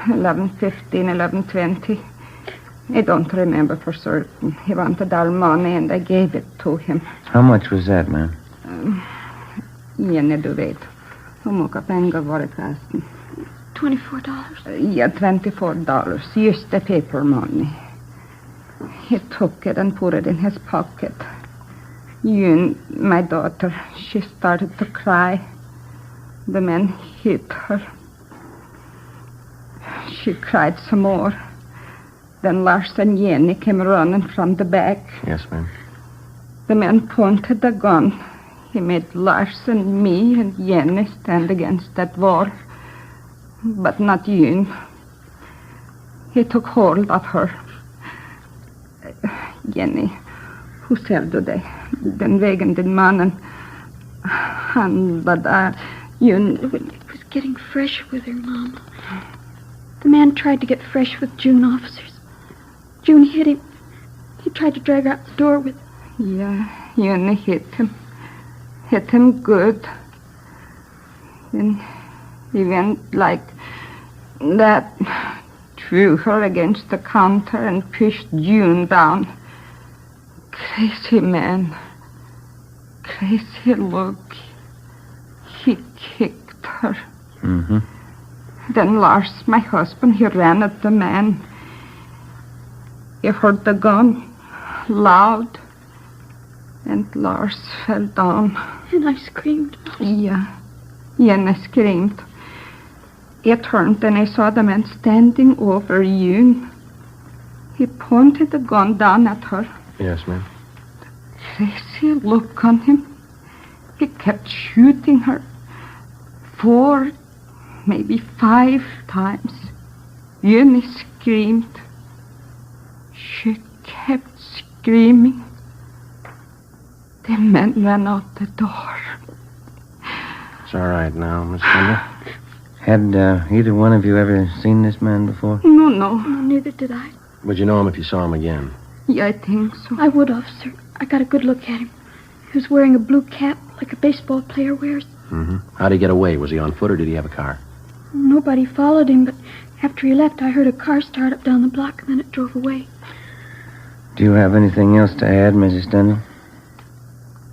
Speaker 5: 11:15, 11:20. I don't remember for certain. He wanted our money and I gave it to him.
Speaker 3: How much was that, ma'am?
Speaker 5: Jenny, du vet. Hur mycket pengar var det förresten?
Speaker 20: $24.
Speaker 5: Yeah, $24. Just the paper money. He took it and put it in his pocket. June, my daughter, she started to cry. The man hit her. She cried some more. Then Lars and Jenny came running from the back.
Speaker 11: Yes, ma'am.
Speaker 5: The man pointed the gun. He made Lars and me and Jenny stand against that wall. But not June. He took hold of her. Jenny, hur ser du dig? Den vägen din mannen, han var där. June...
Speaker 20: It was getting fresh with her, Mama. The man tried to get fresh with June officers. June hit him. He tried to drag her out the door with...
Speaker 5: Yeah, June hit him. Hit him good. Then he went like that, threw her against the counter and pushed June down. Crazy man. Crazy look. He kicked her.
Speaker 3: Mm-hmm.
Speaker 5: Then Lars, my husband, he ran at the man. He heard the gun loud. And Lars fell down.
Speaker 20: And I screamed.
Speaker 5: Yeah. Yen I screamed. I turned and I saw the man standing over Yun. He pointed the gun down at her.
Speaker 4: Yes, ma'am.
Speaker 5: Crazy look on him. He kept shooting her 4, maybe 5 times. Yun screamed. She kept screaming. The man ran out the door.
Speaker 4: It's all right now, Miss Kendall.
Speaker 3: Had either one of you ever seen this man before?
Speaker 5: No.
Speaker 20: No, neither did I.
Speaker 4: Would you know him if you saw him again?
Speaker 5: Yeah, I think so.
Speaker 20: I would, officer. I got a good look at him. He was wearing a blue cap like a baseball player wears.
Speaker 4: Mm-hmm. How'd he get away? Was he on foot or did he have a car?
Speaker 20: Nobody followed him, but after he left, I heard a car start up down the block, and then it drove away.
Speaker 3: Do you have anything else to add, Mrs. Stendhal?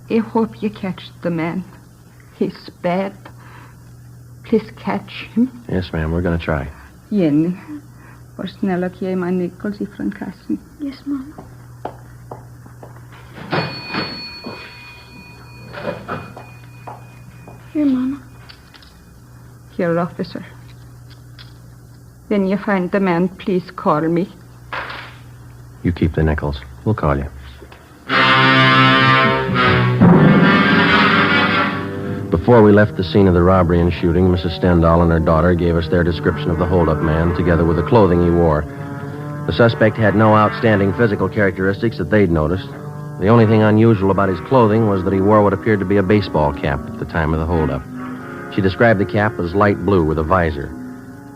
Speaker 5: I hope you catch the man. He's bad. Please catch him.
Speaker 4: Yes, ma'am. We're going to try.
Speaker 5: Jenny, var snäll och ge mig Nichols ifrån kassan.
Speaker 20: Yes, Mom. Here, Mama.
Speaker 5: Here, officer. When you find the man, please call me.
Speaker 4: You keep the nickels. We'll call you. Before we left the scene of the robbery and shooting, Mrs. Stendhal and her daughter gave us their description of the hold-up man, together with the clothing he wore. The suspect had no outstanding physical characteristics that they'd noticed. The only thing unusual about his clothing was that he wore what appeared to be a baseball cap at the time of the hold-up. She described the cap as light blue with a visor.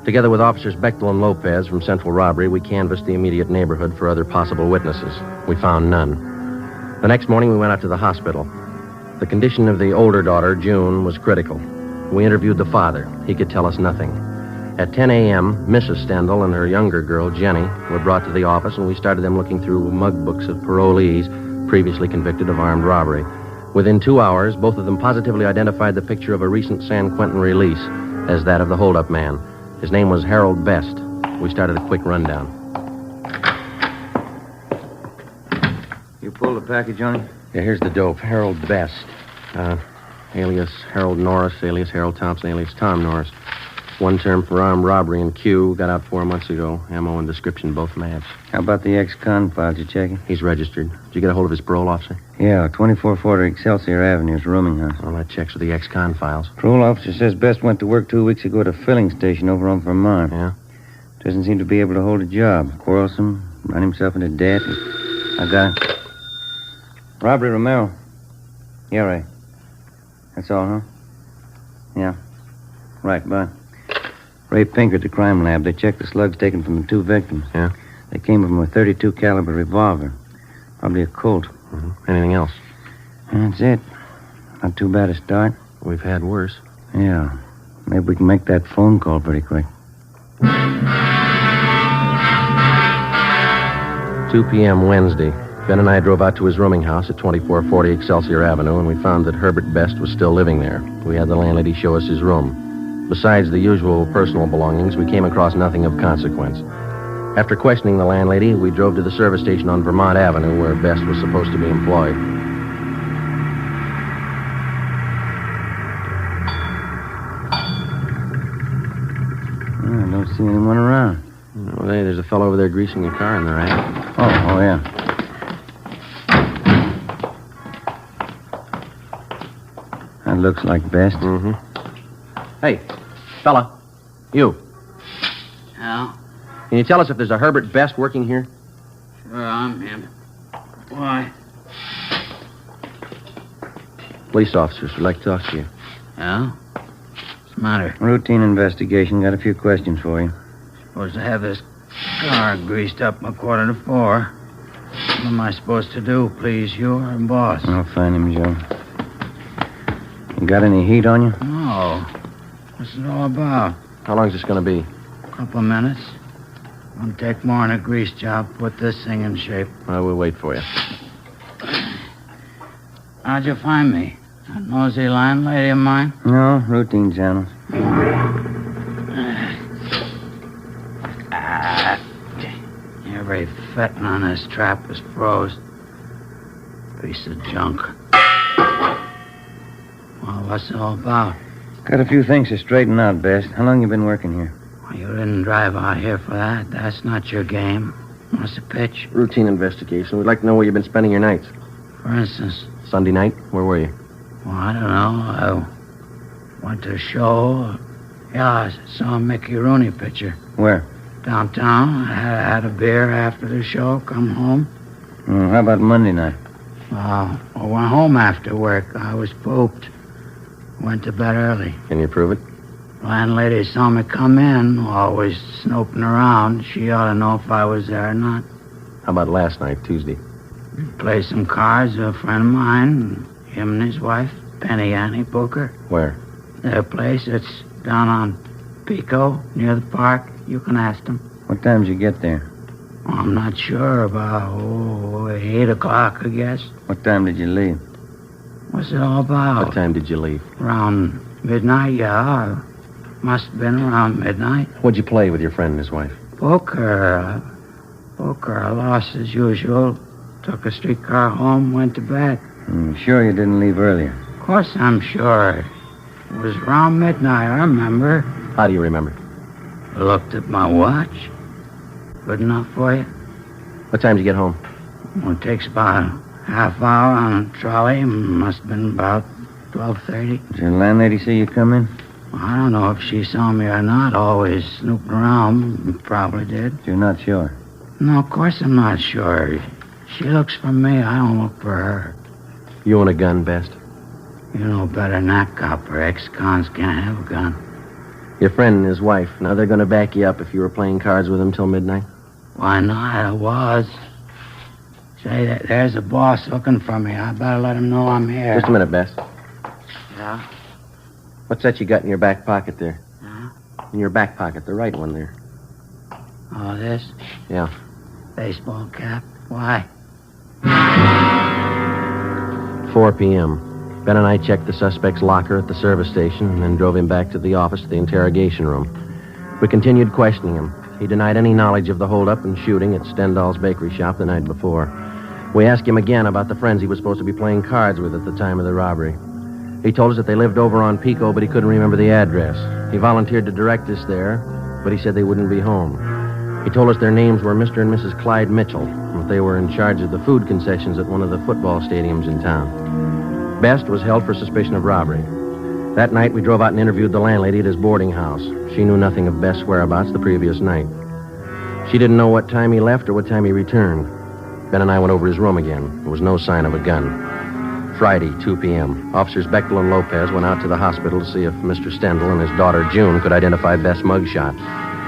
Speaker 4: Together with Officers Bechtel and Lopez from Central Robbery, we canvassed the immediate neighborhood for other possible witnesses. We found none. The next morning, we went out to the hospital. The condition of the older daughter, June, was critical. We interviewed the father. He could tell us nothing. At 10 a.m., Mrs. Stendhal and her younger girl, Jenny, were brought to the office, and we started them looking through mug books of parolees previously convicted of armed robbery. Within 2 hours, both of them positively identified the picture of a recent San Quentin release as that of the hold-up man. His name was Harold Best. We started a quick rundown.
Speaker 3: You pulled the package on him?
Speaker 4: Yeah, here's the dope. Harold Best. Alias Harold Norris, alias Harold Thompson, alias Tom Norris. One term for armed robbery in Q. Got out 4 months ago. Ammo and description both match.
Speaker 3: How about the ex-con file? Did you check it?
Speaker 4: He's registered. Did you get a hold of his parole officer?
Speaker 3: Yeah, 2440 Excelsior Avenue's rooming house.
Speaker 4: Well, that checks with the ex-con files.
Speaker 3: Parole officer says Best went to work 2 weeks ago at a filling station over on Vermont.
Speaker 4: Yeah?
Speaker 3: Doesn't seem to be able to hold a job. Quarrelsome, run himself into debt. I got him. Robbery, Romero. Yeah, Ray. That's all, huh? Yeah. Right, bye. Ray Pinker at the crime lab. They checked the slugs taken from the 2 victims.
Speaker 4: Yeah?
Speaker 3: They came from a .32 caliber revolver. Probably a Colt.
Speaker 4: Mm-hmm. Anything else?
Speaker 3: That's it. Not too bad a start.
Speaker 4: We've had worse.
Speaker 3: Yeah. Maybe we can make that phone call pretty quick.
Speaker 4: 2 p.m. Wednesday. Ben and I drove out to his rooming house at 2440 Excelsior Avenue, and we found that Herbert Best was still living there. We had the landlady show us his room. Besides the usual personal belongings, we came across nothing of consequence. After questioning the landlady, we drove to the service station on Vermont Avenue, where Best was supposed to be employed.
Speaker 3: I don't see anyone around.
Speaker 4: Well, hey, there's a fellow over there greasing a car in the rack.
Speaker 3: Oh, yeah. That looks like Best.
Speaker 4: Mm-hmm. Hey, fella. You.
Speaker 12: Yeah?
Speaker 4: Can you tell us if there's a Herbert Best working here?
Speaker 12: Sure, I'm him. Why?
Speaker 4: Police officers would like to talk to you.
Speaker 12: Yeah? What's the matter?
Speaker 3: Routine investigation. Got a few questions for you.
Speaker 12: Supposed to have this car greased up a 3:45. What am I supposed to do, please? You or boss?
Speaker 3: I'll find him, Joe. You got any heat on you?
Speaker 12: No. What's it all about?
Speaker 4: How long's this going to be?
Speaker 12: A couple of minutes. Won't take more than a grease job. Put this thing in shape.
Speaker 4: Well, we'll wait for you.
Speaker 12: How'd you find me? That nosy landlady of mine?
Speaker 3: No, routine channels.
Speaker 12: Every fettin' on this trap is froze. Piece of junk. Well, what's it all about?
Speaker 3: Got a few things to straighten out, Best. How long you been working here?
Speaker 12: You didn't drive out here for that. That's not your game. What's the pitch?
Speaker 4: Routine investigation. We'd like to know where you've been spending your nights.
Speaker 12: For instance?
Speaker 4: Sunday night? Where were you?
Speaker 12: Well, I don't know. I went to a show. Yeah, I saw a Mickey Rooney picture.
Speaker 3: Where?
Speaker 12: Downtown. I had a beer after the show, come home.
Speaker 3: How about Monday night?
Speaker 12: I went home after work. I was pooped. Went to bed early.
Speaker 4: Can you prove it?
Speaker 12: Landlady saw me come in, always snooping around. She ought to know if I was there or not.
Speaker 4: How about last night, Tuesday?
Speaker 12: Played some cards with a friend of mine, him and his wife, Penny Annie Booker.
Speaker 4: Where?
Speaker 12: Their place, it's down on Pico, near the park. You can ask them.
Speaker 3: What time did you get there?
Speaker 12: I'm not sure. About 8 o'clock, I guess.
Speaker 3: What time did you leave?
Speaker 12: What's it all about?
Speaker 4: What time did you leave?
Speaker 12: Around midnight, yeah. Must have been around midnight.
Speaker 4: What'd you play with your friend and his wife?
Speaker 12: Poker. I lost as usual. Took a streetcar home, went to bed.
Speaker 3: Sure you didn't leave earlier?
Speaker 12: Of course I'm sure. It was around midnight, I remember.
Speaker 4: How do you remember?
Speaker 12: I looked at my watch. Good enough for you?
Speaker 4: What time did you get home?
Speaker 12: Well, it takes about a half hour on a trolley. Must have been about 12:30.
Speaker 3: Did your landlady see you come in?
Speaker 12: I don't know if she saw me or not. Always snooping around. Probably did.
Speaker 3: You're not sure?
Speaker 12: No, of course I'm not sure. She looks for me. I don't look for her.
Speaker 4: You own a gun, Best?
Speaker 12: You know better than that, copper. Ex-cons can't have a gun.
Speaker 4: Your friend and his wife. Now, they're going to back you up if you were playing cards with them till midnight?
Speaker 12: Why not? I was. Say, there's a boss looking for me. I better let him know I'm here.
Speaker 4: Just a minute, Best.
Speaker 12: Yeah?
Speaker 4: What's that you got in your back pocket there?
Speaker 12: Huh?
Speaker 4: In your back pocket, the right one there.
Speaker 12: Oh, this?
Speaker 4: Yeah.
Speaker 12: Baseball cap. Why?
Speaker 4: 4 p.m. Ben and I checked the suspect's locker at the service station and then drove him back to the office to the interrogation room. We continued questioning him. He denied any knowledge of the holdup and shooting at Stendhal's bakery shop the night before. We asked him again about the friends he was supposed to be playing cards with at the time of the robbery. He told us that they lived over on Pico, but he couldn't remember the address. He volunteered to direct us there, but he said they wouldn't be home. He told us their names were Mr. and Mrs. Clyde Mitchell, and that they were in charge of the food concessions at one of the football stadiums in town. Best was held for suspicion of robbery. That night, we drove out and interviewed the landlady at his boarding house. She knew nothing of Best's whereabouts the previous night. She didn't know what time he left or what time he returned. Ben and I went over his room again. There was no sign of a gun. Friday, 2 p.m. Officers Bechtel and Lopez went out to the hospital to see if Mr. Stendhal and his daughter June could identify Best's mugshot.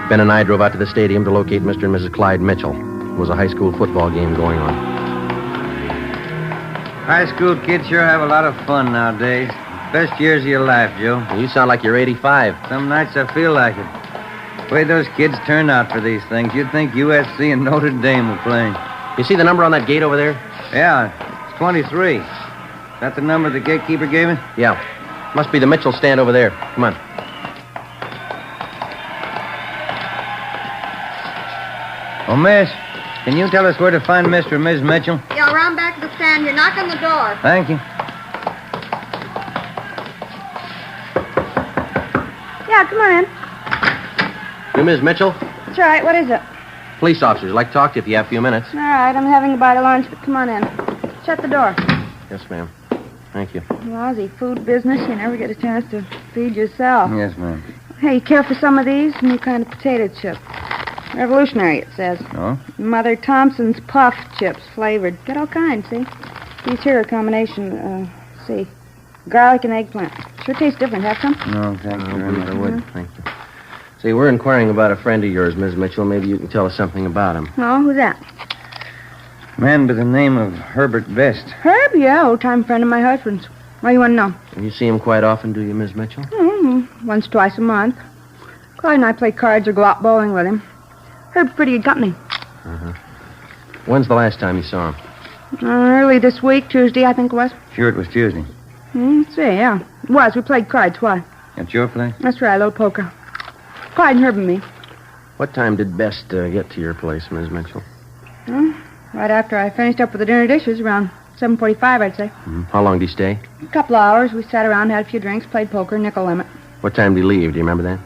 Speaker 4: Ben and I drove out to the stadium to locate Mr. and Mrs. Clyde Mitchell. There was a high school football game going on.
Speaker 3: High school kids sure have a lot of fun nowadays. Best years of your life, Joe.
Speaker 4: Well, you sound like you're 85.
Speaker 3: Some nights I feel like it. The way those kids turn out for these things, you'd think USC and Notre Dame were playing.
Speaker 4: You see the number on that gate over there?
Speaker 3: Yeah, it's 23. Is that the number the gatekeeper gave me?
Speaker 4: Yeah. Must be the Mitchell stand over there. Come on.
Speaker 3: Oh, miss, can you tell us where to find Mr. and Ms. Mitchell?
Speaker 15: Yeah, around back of the stand. You're knocking the door.
Speaker 3: Thank you.
Speaker 15: Yeah, come on in.
Speaker 4: You Ms. Mitchell?
Speaker 15: That's right. What is it?
Speaker 4: Police officers. I'd like to talk to you if you have a few minutes.
Speaker 15: All right, I'm having a bite of lunch, but come on in. Shut the door.
Speaker 4: Yes, ma'am. Thank you.
Speaker 15: Lousy food business. You never get a chance to feed yourself.
Speaker 3: Yes, ma'am.
Speaker 15: Hey, you care for some of these? New kind of potato chip. Revolutionary, it says.
Speaker 3: Oh?
Speaker 15: Mother Thompson's puff chips, flavored. Got all kinds, see? These here are a combination, see, garlic and eggplant. Sure tastes different. Have some?
Speaker 3: No, thank you very much.
Speaker 4: I would. Thank you. See, we're inquiring about a friend of yours, Ms. Mitchell. Maybe you can tell us something about him.
Speaker 15: Oh, who's that?
Speaker 3: Man by the name of Herbert Best.
Speaker 15: Herb? Yeah, old-time friend of my husband's. What do you want to know?
Speaker 4: You see him quite often, do you, Ms. Mitchell?
Speaker 15: Once, twice a month. Clyde and I play cards or go out bowling with him. Herb's pretty good company.
Speaker 4: Uh-huh. When's the last time you saw him?
Speaker 15: Early this week, Tuesday, I think it was.
Speaker 3: Sure, it was Tuesday.
Speaker 15: Let's see, yeah. It was. We played cards. Why?
Speaker 3: At your place?
Speaker 15: That's right, a little poker. Clyde and Herb and me.
Speaker 4: What time did Best get to your place, Ms. Mitchell?
Speaker 15: Right after I finished up with the dinner dishes, around 7:45, I'd say.
Speaker 4: How long did he stay?
Speaker 15: A couple of hours. We sat around, had a few drinks, played poker, nickel limit.
Speaker 4: What time did he leave? Do you remember that?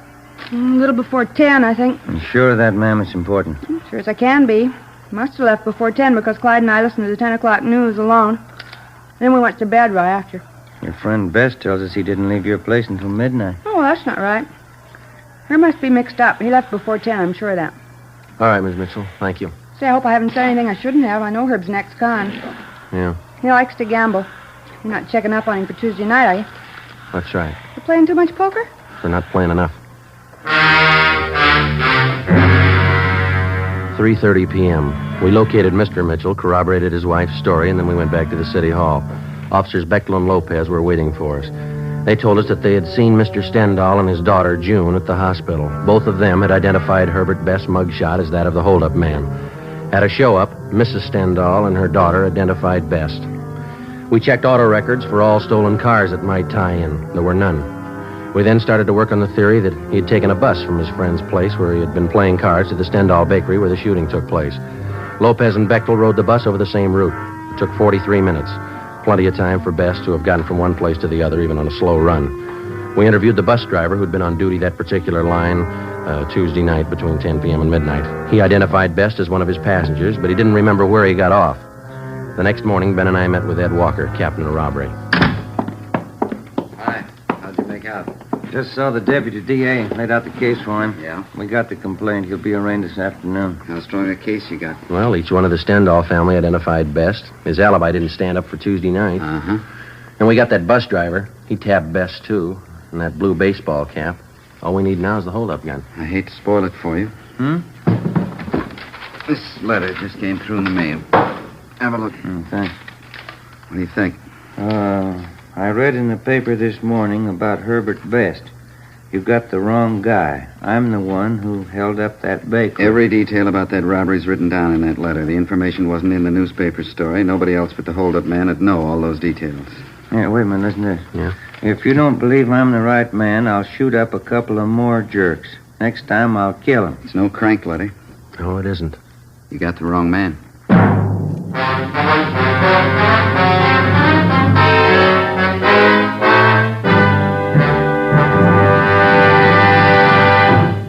Speaker 15: A little before 10, I think.
Speaker 3: You sure of that, ma'am? It's important.
Speaker 15: Sure as I can be. Must have left before 10 because Clyde and I listened to the 10 o'clock news alone. Then we went to bed right after.
Speaker 3: Your friend Bess tells us he didn't leave your place until midnight.
Speaker 15: Oh, that's not right. Her must be mixed up. He left before 10, I'm sure of that.
Speaker 4: All right, Miss Mitchell. Thank you.
Speaker 15: Say, I hope I haven't said anything I shouldn't have. I know Herb's an ex-con.
Speaker 4: Yeah,
Speaker 15: He likes to gamble. You're not checking up on him for Tuesday night, are you?
Speaker 4: that's right.
Speaker 15: You playing too much poker?
Speaker 4: They're not playing enough. 3:30 p.m. We located Mr. Mitchell, corroborated his wife's story, and then we went back to the city hall. Officers Bechtel and Lopez were waiting for us. They told us that they had seen Mr. Stendhal and his daughter, June, at the hospital. Both of them had identified Herbert Best's mugshot as that of the holdup man. At a show-up, Mrs. Stendhal and her daughter identified Best. We checked auto records for all stolen cars that might tie in. There were none. We then started to work on the theory that he had taken a bus from his friend's place where he had been playing cards to the Stendhal bakery where the shooting took place. Lopez and Bechtel rode the bus over the same route. It took 43 minutes. Plenty of time for Best to have gotten from one place to the other, even on a slow run. We interviewed the bus driver who'd been on duty that particular line Tuesday night between 10 p.m. and midnight. He identified Best as one of his passengers, but he didn't remember where he got off. The next morning, Ben and I met with Ed Walker, captain of robbery.
Speaker 18: Hi. How'd you make out?
Speaker 3: Just saw the deputy DA. Laid out the case for him.
Speaker 18: Yeah?
Speaker 3: We got the complaint. He'll be arraigned this afternoon.
Speaker 18: How strong a case you got?
Speaker 4: Well, each one of the Stendhal family identified Best. His alibi didn't stand up for Tuesday night.
Speaker 18: Uh-huh.
Speaker 4: And we got that bus driver. He tapped Best, too. And that blue baseball cap. All we need now is the holdup gun.
Speaker 18: I hate to spoil it for you. This letter just came through in the mail. Have a look.
Speaker 3: Thanks.
Speaker 18: What do you think?
Speaker 3: I read in the paper this morning about Herbert Best. You got the wrong guy. I'm the one who held up that bakery.
Speaker 18: Every detail about that robbery's written down in that letter. The information wasn't in the newspaper story. Nobody else but the hold-up man would know all those details.
Speaker 3: Yeah, wait a minute. Listen to this.
Speaker 4: Yeah?
Speaker 3: If you don't believe I'm the right man, I'll shoot up a couple of more jerks. Next time, I'll kill him.
Speaker 18: It's no crank letter.
Speaker 4: No, it isn't.
Speaker 18: You got the wrong man.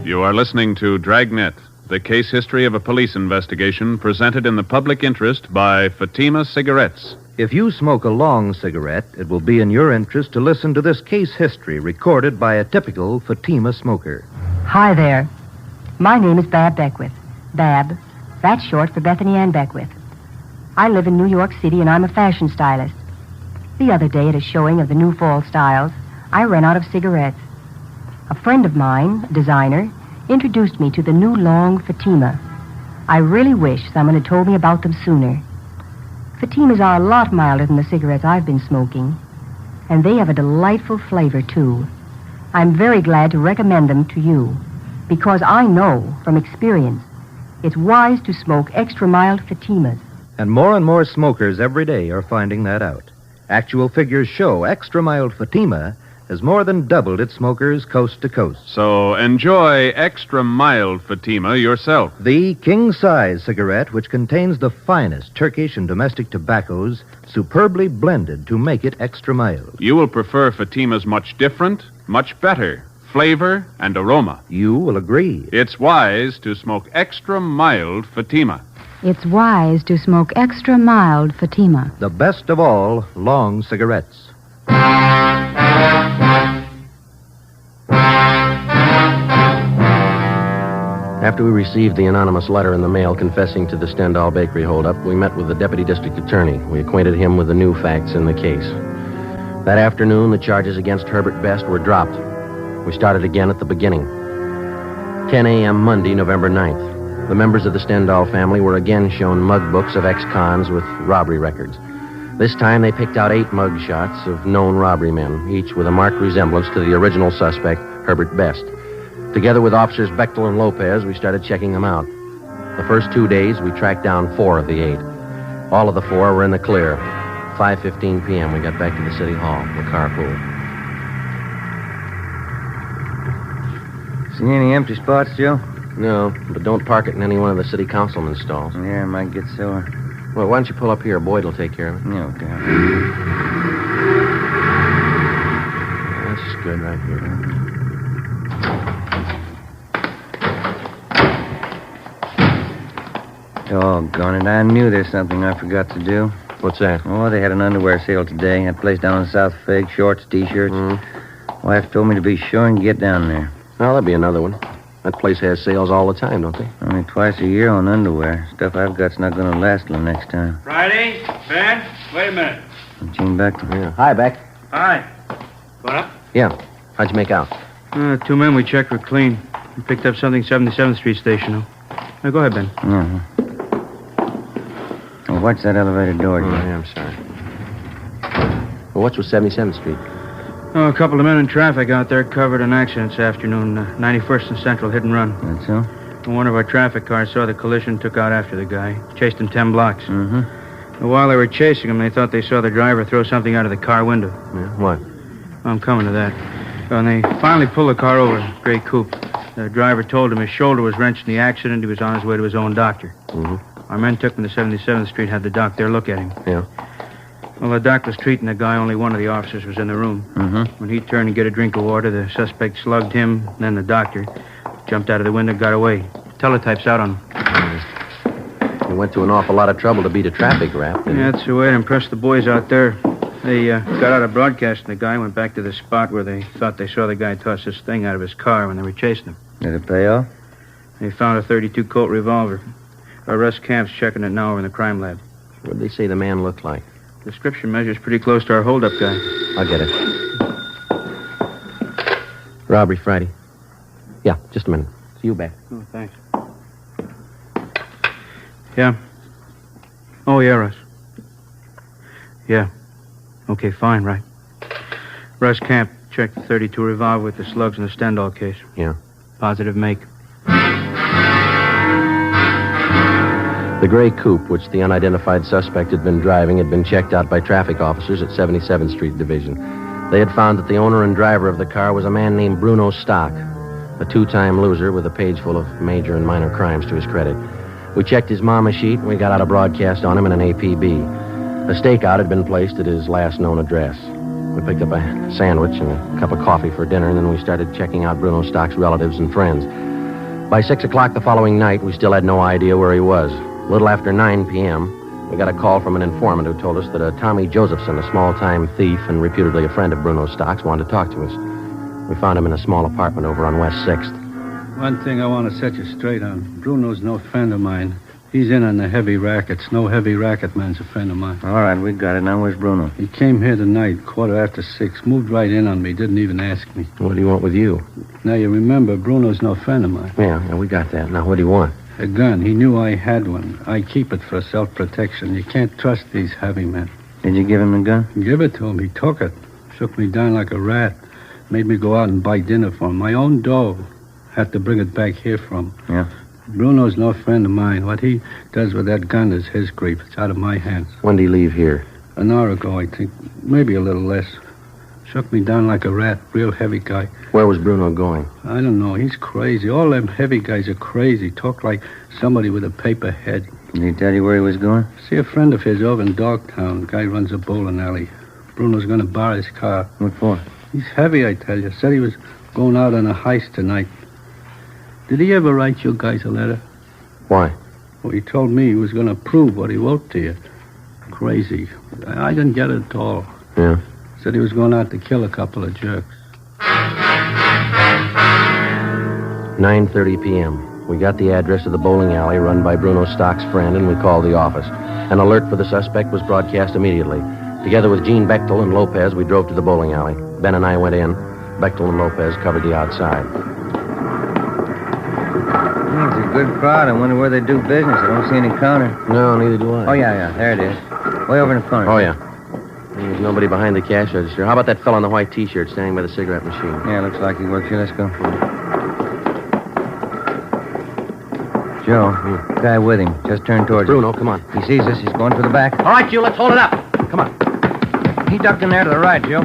Speaker 2: You are listening to Dragnet, the case history of a police investigation presented in the public interest by Fatima Cigarettes.
Speaker 17: If you smoke a long cigarette, it will be in your interest to listen to this case history recorded by a typical Fatima smoker.
Speaker 14: Hi there. My name is Bab Beckwith. Bab, that's short for Bethany Ann Beckwith. I live in New York City and I'm a fashion stylist. The other day at a showing of the new fall styles, I ran out of cigarettes. A friend of mine, a designer, introduced me to the new long Fatima. I really wish someone had told me about them sooner. Fatimas are a lot milder than the cigarettes I've been smoking, and they have a delightful flavor, too. I'm very glad to recommend them to you, because I know from experience it's wise to smoke extra mild Fatimas.
Speaker 17: And more smokers every day are finding that out. Actual figures show extra mild Fatima has more than doubled its smokers coast to coast.
Speaker 2: So enjoy extra mild Fatima yourself.
Speaker 17: The king-size cigarette, which contains the finest Turkish and domestic tobaccos, superbly blended to make it extra mild.
Speaker 2: You will prefer Fatima's much different, much better flavor and aroma.
Speaker 17: You will agree.
Speaker 2: It's wise to smoke extra mild Fatima.
Speaker 10: It's wise to smoke extra mild Fatima.
Speaker 17: The best of all long cigarettes.
Speaker 4: After we received the anonymous letter in the mail confessing to the Stendhal Bakery holdup, we met with the deputy district attorney. We acquainted him with the new facts in the case. That afternoon, the charges against Herbert Best were dropped. We started again at the beginning. 10 a.m. Monday, November 9th. The members of the Stendhal family were again shown mug books of ex-cons with robbery records. This time, they picked out 8 mug shots of known robbery men, each with a marked resemblance to the original suspect, Herbert Best. Together with officers Bechtel and Lopez, we started checking them out. The first 2 days, we tracked down 4 of the 8. All of the 4 were in the clear. 5:15 p.m., we got back to the city hall, the carpool.
Speaker 3: See any empty spots, Joe?
Speaker 4: No, but don't park it in any one of the city councilman's stalls.
Speaker 3: Yeah, I might get sore.
Speaker 4: Well, why don't you pull up here? Boyd will take care of it.
Speaker 3: Yeah, okay.
Speaker 4: That's good right here.
Speaker 3: Doggone it. I knew there's something I forgot to do.
Speaker 4: What's that?
Speaker 3: Oh, they had an underwear sale today. That place down in South Fig. Shorts, T-shirts. Wife told me to be sure and get down there.
Speaker 4: Well, that'll be another one. That place has sales all the time, don't they?
Speaker 3: Only twice a year on underwear. Stuff I've got's not going to last till next time.
Speaker 7: Friday? Ben? Wait a minute.
Speaker 3: Gene Beckton.
Speaker 4: Yeah. Hi, Beck.
Speaker 7: Hi. What up?
Speaker 4: Yeah. How'd you make out?
Speaker 6: 2 men we checked were clean. We picked up something 77th Street station. Now, go ahead, Ben.
Speaker 3: Uh-huh. Well, watch that elevator door, Jim.
Speaker 4: Yeah, I'm sorry. Well, what's with 77th Street?
Speaker 6: A couple of men in traffic out there covered an accident this afternoon. 91st and Central, hit and run.
Speaker 3: That's so?
Speaker 6: And one of our traffic cars saw the collision, took out after the guy. Chased him 10 blocks.
Speaker 3: Mm-hmm.
Speaker 6: And while they were chasing him, they thought they saw the driver throw something out of the car window.
Speaker 4: Yeah, what?
Speaker 6: I'm coming to that. When they finally pulled the car over, gray coupe, the driver told him his shoulder was wrenched in the accident. He was on his way to his own doctor.
Speaker 4: Mm-hmm.
Speaker 6: Our men took him to 77th Street, had the doc there look at him.
Speaker 4: Yeah.
Speaker 6: Well, the doc was treating the guy. Only one of the officers was in the room.
Speaker 3: Mm-hmm.
Speaker 6: When he turned to get a drink of water, the suspect slugged him, then the doctor. Jumped out of the window, got away. Teletype's out on him.
Speaker 4: We went to an awful lot of trouble to beat a traffic rap.
Speaker 6: Yeah, that's the way to impress the boys out there. They got out of broadcasting the guy, went back to the spot where they thought they saw the guy toss this thing out of his car when they were chasing him.
Speaker 3: Did it pay off?
Speaker 6: They found a .32 Colt revolver. Our Russ Camp's checking it now over in the crime lab.
Speaker 4: What did they say the man looked like?
Speaker 6: Description measures pretty close to our holdup guy.
Speaker 4: I'll get it. Robbery Friday. Yeah, just a minute. See you back.
Speaker 6: Oh, thanks. Yeah. Oh, yeah, Russ. Yeah. Okay, fine, right. Russ Camp checked the .32 revolver with the slugs in the Stendhal case.
Speaker 4: Yeah.
Speaker 6: Positive make.
Speaker 4: The gray coupe, which the unidentified suspect had been driving, had been checked out by traffic officers at 77th Street Division. They had found that the owner and driver of the car was a man named Bruno Stock, a two-time loser with a page full of major and minor crimes to his credit. We checked his mama sheet, and we got out a broadcast on him in an APB. A stakeout had been placed at his last known address. We picked up a sandwich and a cup of coffee for dinner, and then we started checking out Bruno Stock's relatives and friends. By 6 o'clock the following night, we still had no idea where he was. A little after 9 p.m., we got a call from an informant who told us that a Tommy Josephson, a small-time thief and reputedly a friend of Bruno Stock's, wanted to talk to us. We found him in a small apartment over on West 6th.
Speaker 7: One thing I want to set you straight on. Bruno's no friend of mine. He's in on the heavy rackets. No heavy racket man's a friend of mine.
Speaker 3: All right, we got it. Now where's Bruno?
Speaker 7: He came here tonight, 6:15. Moved right in on me. Didn't even ask me.
Speaker 4: What do you want with you?
Speaker 7: Now, you remember, Bruno's no friend of mine.
Speaker 4: Yeah, we got that. Now, what do you want?
Speaker 7: A gun. He knew I had one. I keep it for self-protection. You can't trust these heavy men.
Speaker 3: Did you give him the gun?
Speaker 7: Give it to him. He took it. Shook me down like a rat. Made me go out and buy dinner for him. My own dough. Had to bring it back here from.
Speaker 3: Yeah.
Speaker 7: Bruno's no friend of mine. What he does with that gun is his grief. It's out of my hands.
Speaker 4: When did he leave here?
Speaker 7: An hour ago, I think. Maybe a little less. Shook me down like a rat. Real heavy guy.
Speaker 4: Where was Bruno going?
Speaker 7: I don't know. He's crazy. All them heavy guys are crazy. Talk like somebody with a paper head.
Speaker 3: Did he tell you where he was going?
Speaker 7: See a friend of his over in Dogtown. Guy runs a bowling alley. Bruno's going to borrow his car.
Speaker 3: What for?
Speaker 7: He's heavy, I tell you. Said he was going out on a heist tonight. Did he ever write you guys a letter?
Speaker 4: Why?
Speaker 7: Well, he told me he was going to prove what he wrote to you. Crazy. I didn't get it at all.
Speaker 4: Yeah.
Speaker 7: Said he was going out to kill a couple of jerks.
Speaker 4: 9:30 p.m. We got the address of the bowling alley run by Bruno Stock's friend, and we called the office. An alert for the suspect was broadcast immediately. Together with Gene Bechtel and Lopez, we drove to the bowling alley. Ben and I went in. Bechtel and Lopez covered the outside.
Speaker 3: It's a good crowd. I wonder where they do business. I don't see any counter.
Speaker 4: No, neither do I.
Speaker 3: Oh, yeah. There it is. Way over in the corner.
Speaker 4: Oh, yeah. There's nobody behind the cash register. How about that fellow in the white T-shirt standing by the cigarette machine?
Speaker 3: Yeah, looks like he works here. Let's go. Joe, guy with him. Just turned towards
Speaker 4: Bruno, come on.
Speaker 3: He sees us. He's going to the back.
Speaker 4: All right, you, let's hold it up. Come on.
Speaker 3: He ducked in there to the right, Joe.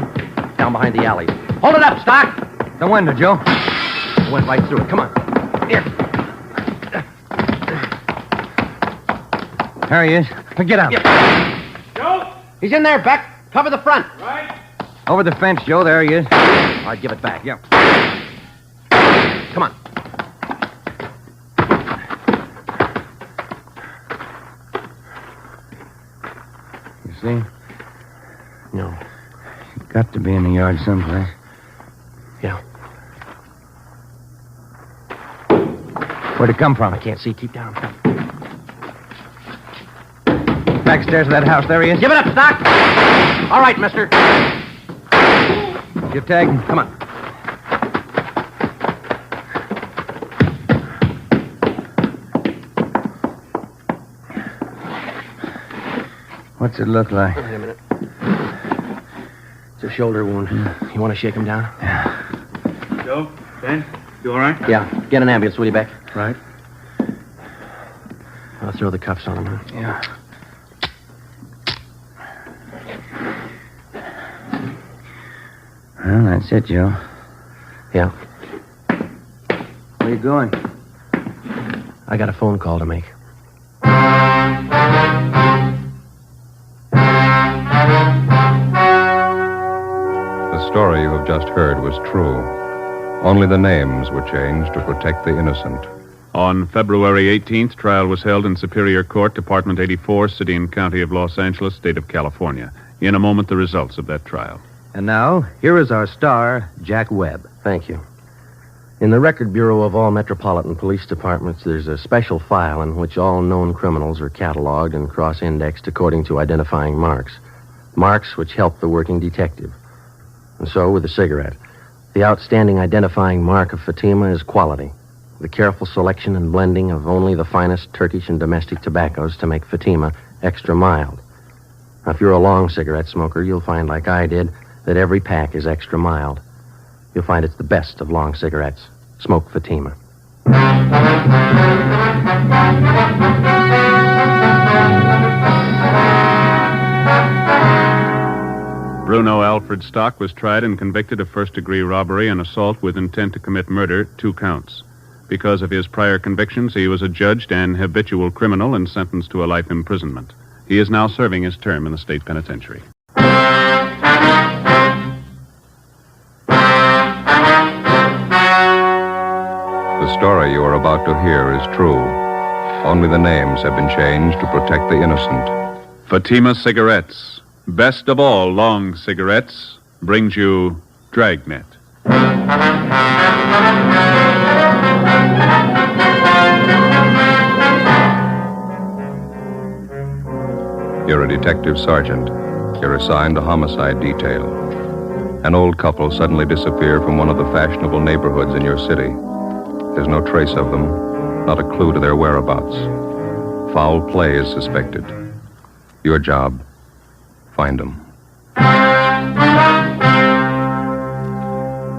Speaker 4: Down behind the alley. Hold it up, Stock.
Speaker 3: The window, Joe.
Speaker 4: Went right through it. Come on. Here.
Speaker 3: There he is. Get out.
Speaker 4: Joe! He's in there, Beck. Cover the front.
Speaker 7: Right.
Speaker 3: Over the fence, Joe. There he is.
Speaker 4: All right, give it back.
Speaker 3: Yep.
Speaker 4: Come on.
Speaker 3: see?
Speaker 4: No.
Speaker 3: Got to be in the yard someplace.
Speaker 4: Yeah.
Speaker 3: Where'd it come from?
Speaker 4: I can't see. Keep down.
Speaker 3: Backstairs of that house. There he is.
Speaker 4: Give it up, Doc! All right, mister.
Speaker 3: You tag him.
Speaker 4: Come on.
Speaker 3: What's it look like?
Speaker 4: Wait a minute. It's a shoulder wound. You want to shake him down?
Speaker 3: Yeah.
Speaker 6: Joe? Ben? You all right?
Speaker 4: Yeah. Get an ambulance, will you, Beck?
Speaker 6: Right.
Speaker 4: I'll throw the cuffs on him, huh?
Speaker 3: Yeah. Well, that's it, Joe.
Speaker 4: Yeah.
Speaker 3: Where you going?
Speaker 4: I got a phone call to make.
Speaker 1: The story you have just heard was true. Only the names were changed to protect the innocent.
Speaker 2: On February 18th, trial was held in Superior Court, Department 84, City and County of Los Angeles, State of California. In a moment, the results of that trial.
Speaker 17: And now, here is our star, Jack Webb.
Speaker 4: Thank you. In the Record Bureau of all metropolitan police departments, there's a special file in which all known criminals are cataloged and cross-indexed according to identifying marks. Marks which help the working detective. And so, with the cigarette, the outstanding identifying mark of Fatima is quality. The careful selection and blending of only the finest Turkish and domestic tobaccos to make Fatima extra mild. Now, if you're a long cigarette smoker, you'll find, like I did, that every pack is extra mild. You'll find it's the best of long cigarettes. Smoke Fatima.
Speaker 2: Bruno Alfred Stock was tried and convicted of first-degree robbery and assault with intent to commit murder, 2 counts. Because of his prior convictions, he was adjudged an habitual criminal and sentenced to a life imprisonment. He is now serving his term in the state penitentiary.
Speaker 1: The story you are about to hear is true. Only the names have been changed to protect the innocent.
Speaker 2: Fatima Cigarettes, best of all long cigarettes, brings you Dragnet.
Speaker 1: You're a detective sergeant. You're assigned a homicide detail. An old couple suddenly disappear from one of the fashionable neighborhoods in your city. There's no trace of them, not a clue to their whereabouts. Foul play is suspected. Your job, find them.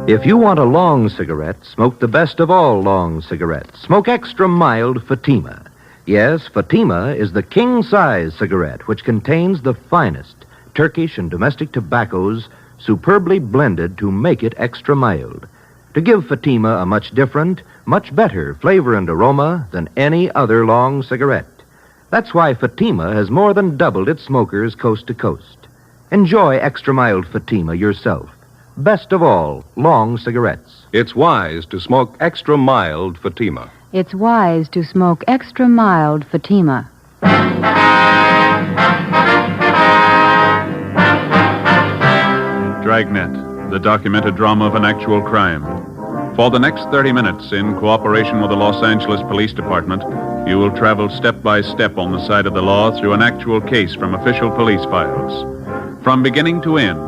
Speaker 17: If you want a long cigarette, smoke the best of all long cigarettes. Smoke extra mild Fatima. Yes, Fatima is the king-size cigarette which contains the finest Turkish and domestic tobaccos superbly blended to make it extra mild, to give Fatima a much different, much better flavor and aroma than any other long cigarette. That's why Fatima has more than doubled its smokers coast to coast. Enjoy extra mild Fatima yourself. Best of all, long cigarettes.
Speaker 1: It's wise to smoke extra mild Fatima.
Speaker 10: It's wise to smoke extra mild Fatima.
Speaker 2: Dragnet, the documented drama of an actual crime. For the next 30 minutes, in cooperation with the Los Angeles Police Department, you will travel step by step on the side of the law through an actual case from official police files. From beginning to end,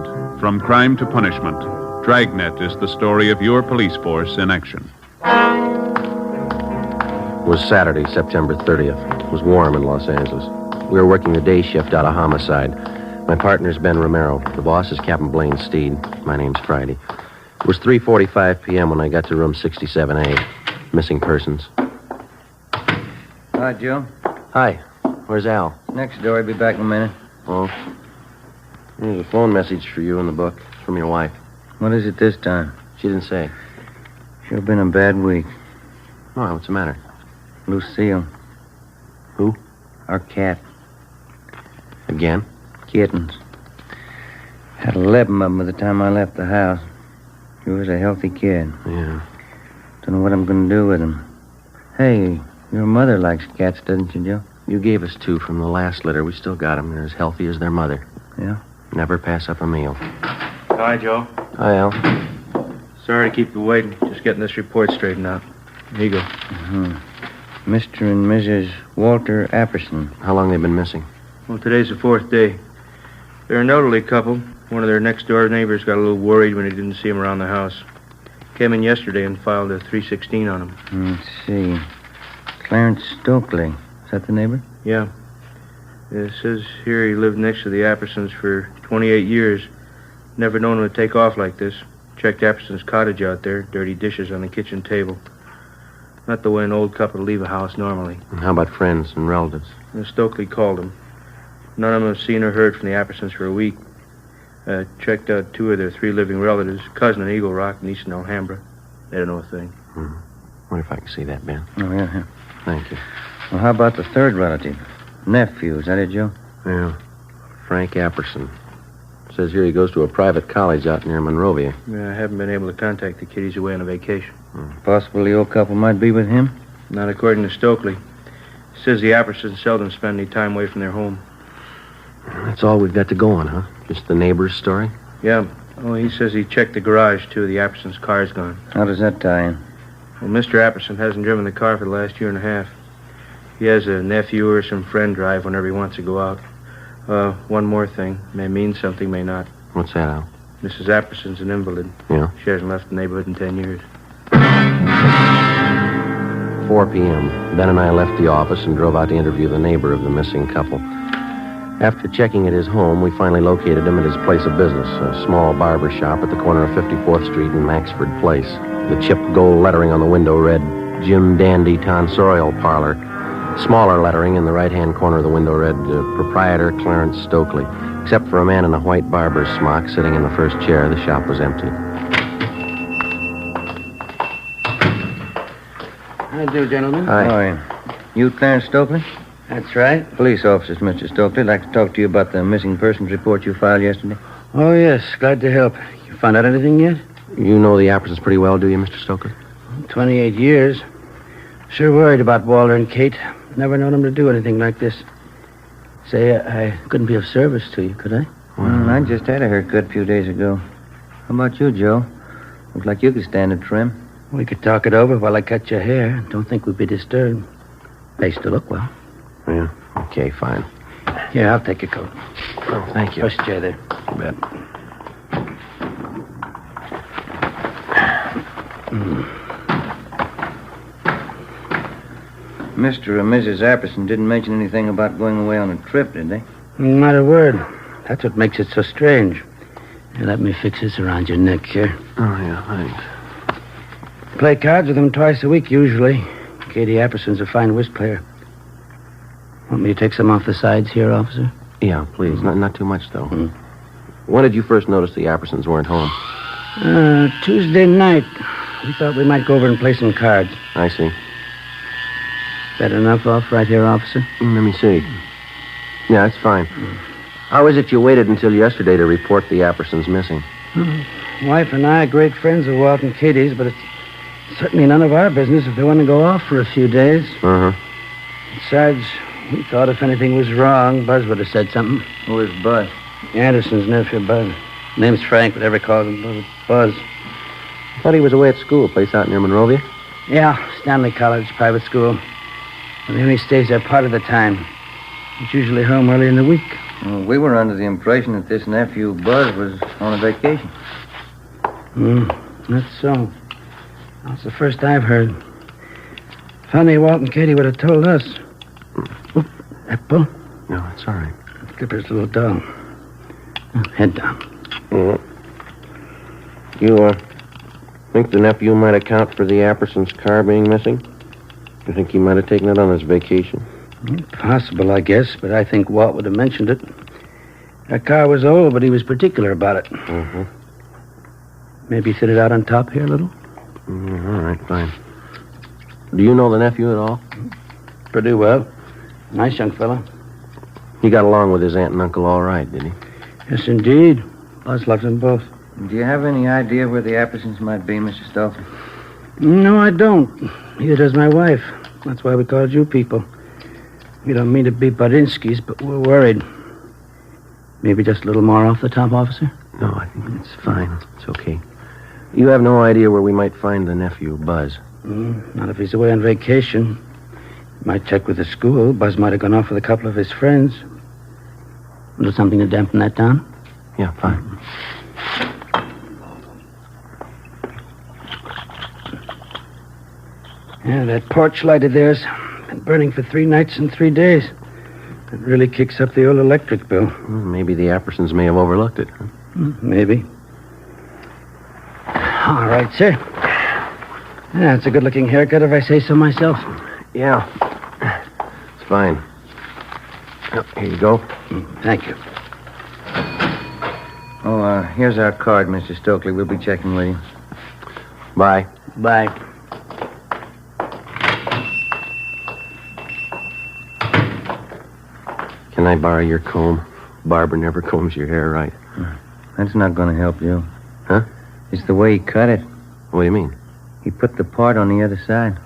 Speaker 2: from crime to punishment, Dragnet is the story of your police force in action.
Speaker 4: It was Saturday, September 30th. It was warm in Los Angeles. We were working the day shift out of homicide. My partner's Ben Romero. The boss is Captain Blaine Steed. My name's Friday. It was 3:45 p.m. when I got to room 67A. Missing persons.
Speaker 3: Hi, Joe.
Speaker 4: Hi. Where's Al?
Speaker 3: Next door. He'll be back in a minute.
Speaker 4: Oh. There's a phone message for you in the book. It's from your wife.
Speaker 3: What is it this time?
Speaker 4: She didn't say.
Speaker 3: Sure been a bad week.
Speaker 4: Oh, what's the matter?
Speaker 3: Lucille.
Speaker 4: Who?
Speaker 3: Our cat.
Speaker 4: Again?
Speaker 3: Kittens. Had 11 of them by the time I left the house. He was a healthy kid.
Speaker 4: Yeah.
Speaker 3: Don't know what I'm going to do with him. Hey, your mother likes cats, doesn't she, Joe?
Speaker 4: You gave us 2 from the last litter. We still got them. They're as healthy as their mother.
Speaker 3: Yeah?
Speaker 4: Never pass up a meal.
Speaker 6: Hi, Joe.
Speaker 4: Hi, Al.
Speaker 6: Sorry to keep you waiting. Just getting this report straightened out. Here you go.
Speaker 3: Mr. and Mrs. Walter Apperson.
Speaker 4: How long they been missing?
Speaker 6: Well, today's the 4th day. They're an elderly couple. One of their next-door neighbors got a little worried when he didn't see him around the house. Came in yesterday and filed a 316 on him.
Speaker 3: Let's see. Clarence Stokely. Is that the neighbor?
Speaker 6: Yeah. It says here he lived next to the Appersons for 28 years. Never known him to take off like this. Checked Apperson's cottage out there. Dirty dishes on the kitchen table. Not the way an old couple leave a house normally.
Speaker 4: And how about friends and relatives?
Speaker 6: Stokely called him. None of them have seen or heard from the Appersons for a week. Checked out 2 of their 3 living relatives, cousin in Eagle Rock and Eastern Alhambra. They don't know a thing.
Speaker 4: Wonder if I can see that, Ben.
Speaker 3: Oh, yeah.
Speaker 4: Thank you.
Speaker 3: Well, how about the third relative? Nephew, is that it, Joe?
Speaker 4: Yeah. Frank Apperson. Says here he goes to a private college out near Monrovia.
Speaker 6: Yeah, I haven't been able to contact the kid. He's away on a vacation.
Speaker 3: Possible the old couple might be with him?
Speaker 6: Not according to Stokely. Says the Appersons seldom spend any time away from their home.
Speaker 4: That's all we've got to go on, huh? Just the neighbor's story?
Speaker 6: Yeah. Oh, he says he checked the garage, too. The Appersons' car's gone.
Speaker 3: How does that tie in?
Speaker 6: Well, Mr. Apperson hasn't driven the car for the last year and a half. He has a nephew or some friend drive whenever he wants to go out. One more thing. May mean something, may not.
Speaker 4: What's that, Al?
Speaker 6: Mrs. Apperson's an invalid.
Speaker 4: Yeah?
Speaker 6: She hasn't left the neighborhood in 10 years.
Speaker 4: 4 p.m. Ben and I left the office and drove out to interview the neighbor of the missing couple. After checking at his home, we finally located him at his place of business, a small barber shop at the corner of 54th Street and Maxford Place. The chipped gold lettering on the window read, Jim Dandy Tonsorial Parlor. Smaller lettering in the right-hand corner of the window read, Proprietor Clarence Stokely. Except for a man in a white barber's smock sitting in the first chair, the shop was empty.
Speaker 19: How do you do, gentlemen?
Speaker 3: Hi. You Clarence Stokely?
Speaker 19: That's right.
Speaker 3: Police officers, Mr. Stokely. I'd like to talk to you about the missing persons report you filed yesterday.
Speaker 19: Oh, yes. Glad to help. You found out anything yet?
Speaker 4: You know the Appersons pretty well, do you, Mr. Stokely?
Speaker 19: 28 years. Sure worried about Walter and Kate. Never known them to do anything like this. Say, I couldn't be of service to you, could I?
Speaker 3: Well, I just had a haircut a few days ago. How about you, Joe? Looks like you could stand a trim.
Speaker 19: We could talk it over while I cut your hair. Don't think we'd be disturbed. Face to look well.
Speaker 4: Yeah, okay, fine.
Speaker 19: Here, I'll take your coat.
Speaker 4: Oh, thank you.
Speaker 19: First chair there.
Speaker 4: You bet.
Speaker 3: Mr. and Mrs. Apperson didn't mention anything about going away on a trip, did they?
Speaker 19: Not a word. That's what makes it so strange. Here, let me fix this around your neck here.
Speaker 4: Oh, yeah, thanks.
Speaker 19: Play cards with them twice a week, usually. Katie Apperson's a fine whist player. Want me to take some off the sides here, officer?
Speaker 4: Yeah, please. Not too much, though. When did you first notice the Appersons weren't home?
Speaker 19: Tuesday night. We thought we might go over and play some cards.
Speaker 4: I see.
Speaker 19: That enough off right here, officer?
Speaker 4: Let me see. Yeah, that's fine. How is it you waited until yesterday to report the Appersons missing?
Speaker 19: Wife and I are great friends of Walt and Katie's, but it's certainly none of our business if they want to go off for a few days.
Speaker 4: Uh-huh.
Speaker 19: Besides, we thought if anything was wrong, Buzz would have said something.
Speaker 3: Who is Buzz?
Speaker 19: Anderson's nephew, Buzz. Name's Frank, but everybody calls him Buzz.
Speaker 4: I thought he was away at school, a place out near Monrovia.
Speaker 19: Yeah, Stanley College, private school. And he only stays there part of the time. He's usually home early in the week.
Speaker 3: Well, we were under the impression that this nephew, Buzz, was on a vacation.
Speaker 19: That's so. That's the first I've heard. Funny Walt and Katie would have told us. Oop, that pull?
Speaker 4: No, it's all right.
Speaker 19: Skipper's little doll. Head down.
Speaker 4: You, think the nephew might account for the Appersons' car being missing? You think he might have taken it on his vacation?
Speaker 19: Possible, I guess, but I think Walt would have mentioned it. That car was old, but he was particular about it. Maybe fit it out on top here a little?
Speaker 4: All right, fine. Do you know the nephew at all?
Speaker 19: Pretty well. Nice young fella.
Speaker 4: He got along with his aunt and uncle all right, did he?
Speaker 19: Yes, indeed. Buzz loves them both.
Speaker 3: Do you have any idea where the Appersons might be, Mr. Stokely?
Speaker 19: No, I don't. Neither does my wife. That's why we called you people.
Speaker 6: We don't mean to be Badinsky's, but we're worried. Maybe just a little more off the top, officer?
Speaker 4: No, I think it's fine. It's okay. You have no idea where we might find the nephew, Buzz?
Speaker 6: Not if he's away on vacation. Might check with the school. Buzz might have gone off with a couple of his friends. Do something to dampen that down?
Speaker 4: Yeah, fine.
Speaker 6: Yeah, that porch light of theirs been burning for 3 nights and 3 days. It really kicks up the old electric bill.
Speaker 4: Maybe the Appersons may have overlooked it. Huh?
Speaker 6: Maybe. All right, sir. Yeah, it's a good-looking haircut if I say so myself.
Speaker 4: Yeah. It's fine. Oh, here you go.
Speaker 6: Thank you.
Speaker 3: Oh, here's our card, Mr. Stokely. We'll be checking with you.
Speaker 4: Bye.
Speaker 6: Bye.
Speaker 4: Can I borrow your comb? Barbara never combs your hair right.
Speaker 3: That's not going to help you.
Speaker 4: Huh?
Speaker 3: It's the way he cut it.
Speaker 4: What do you mean?
Speaker 3: He put the part on the other side.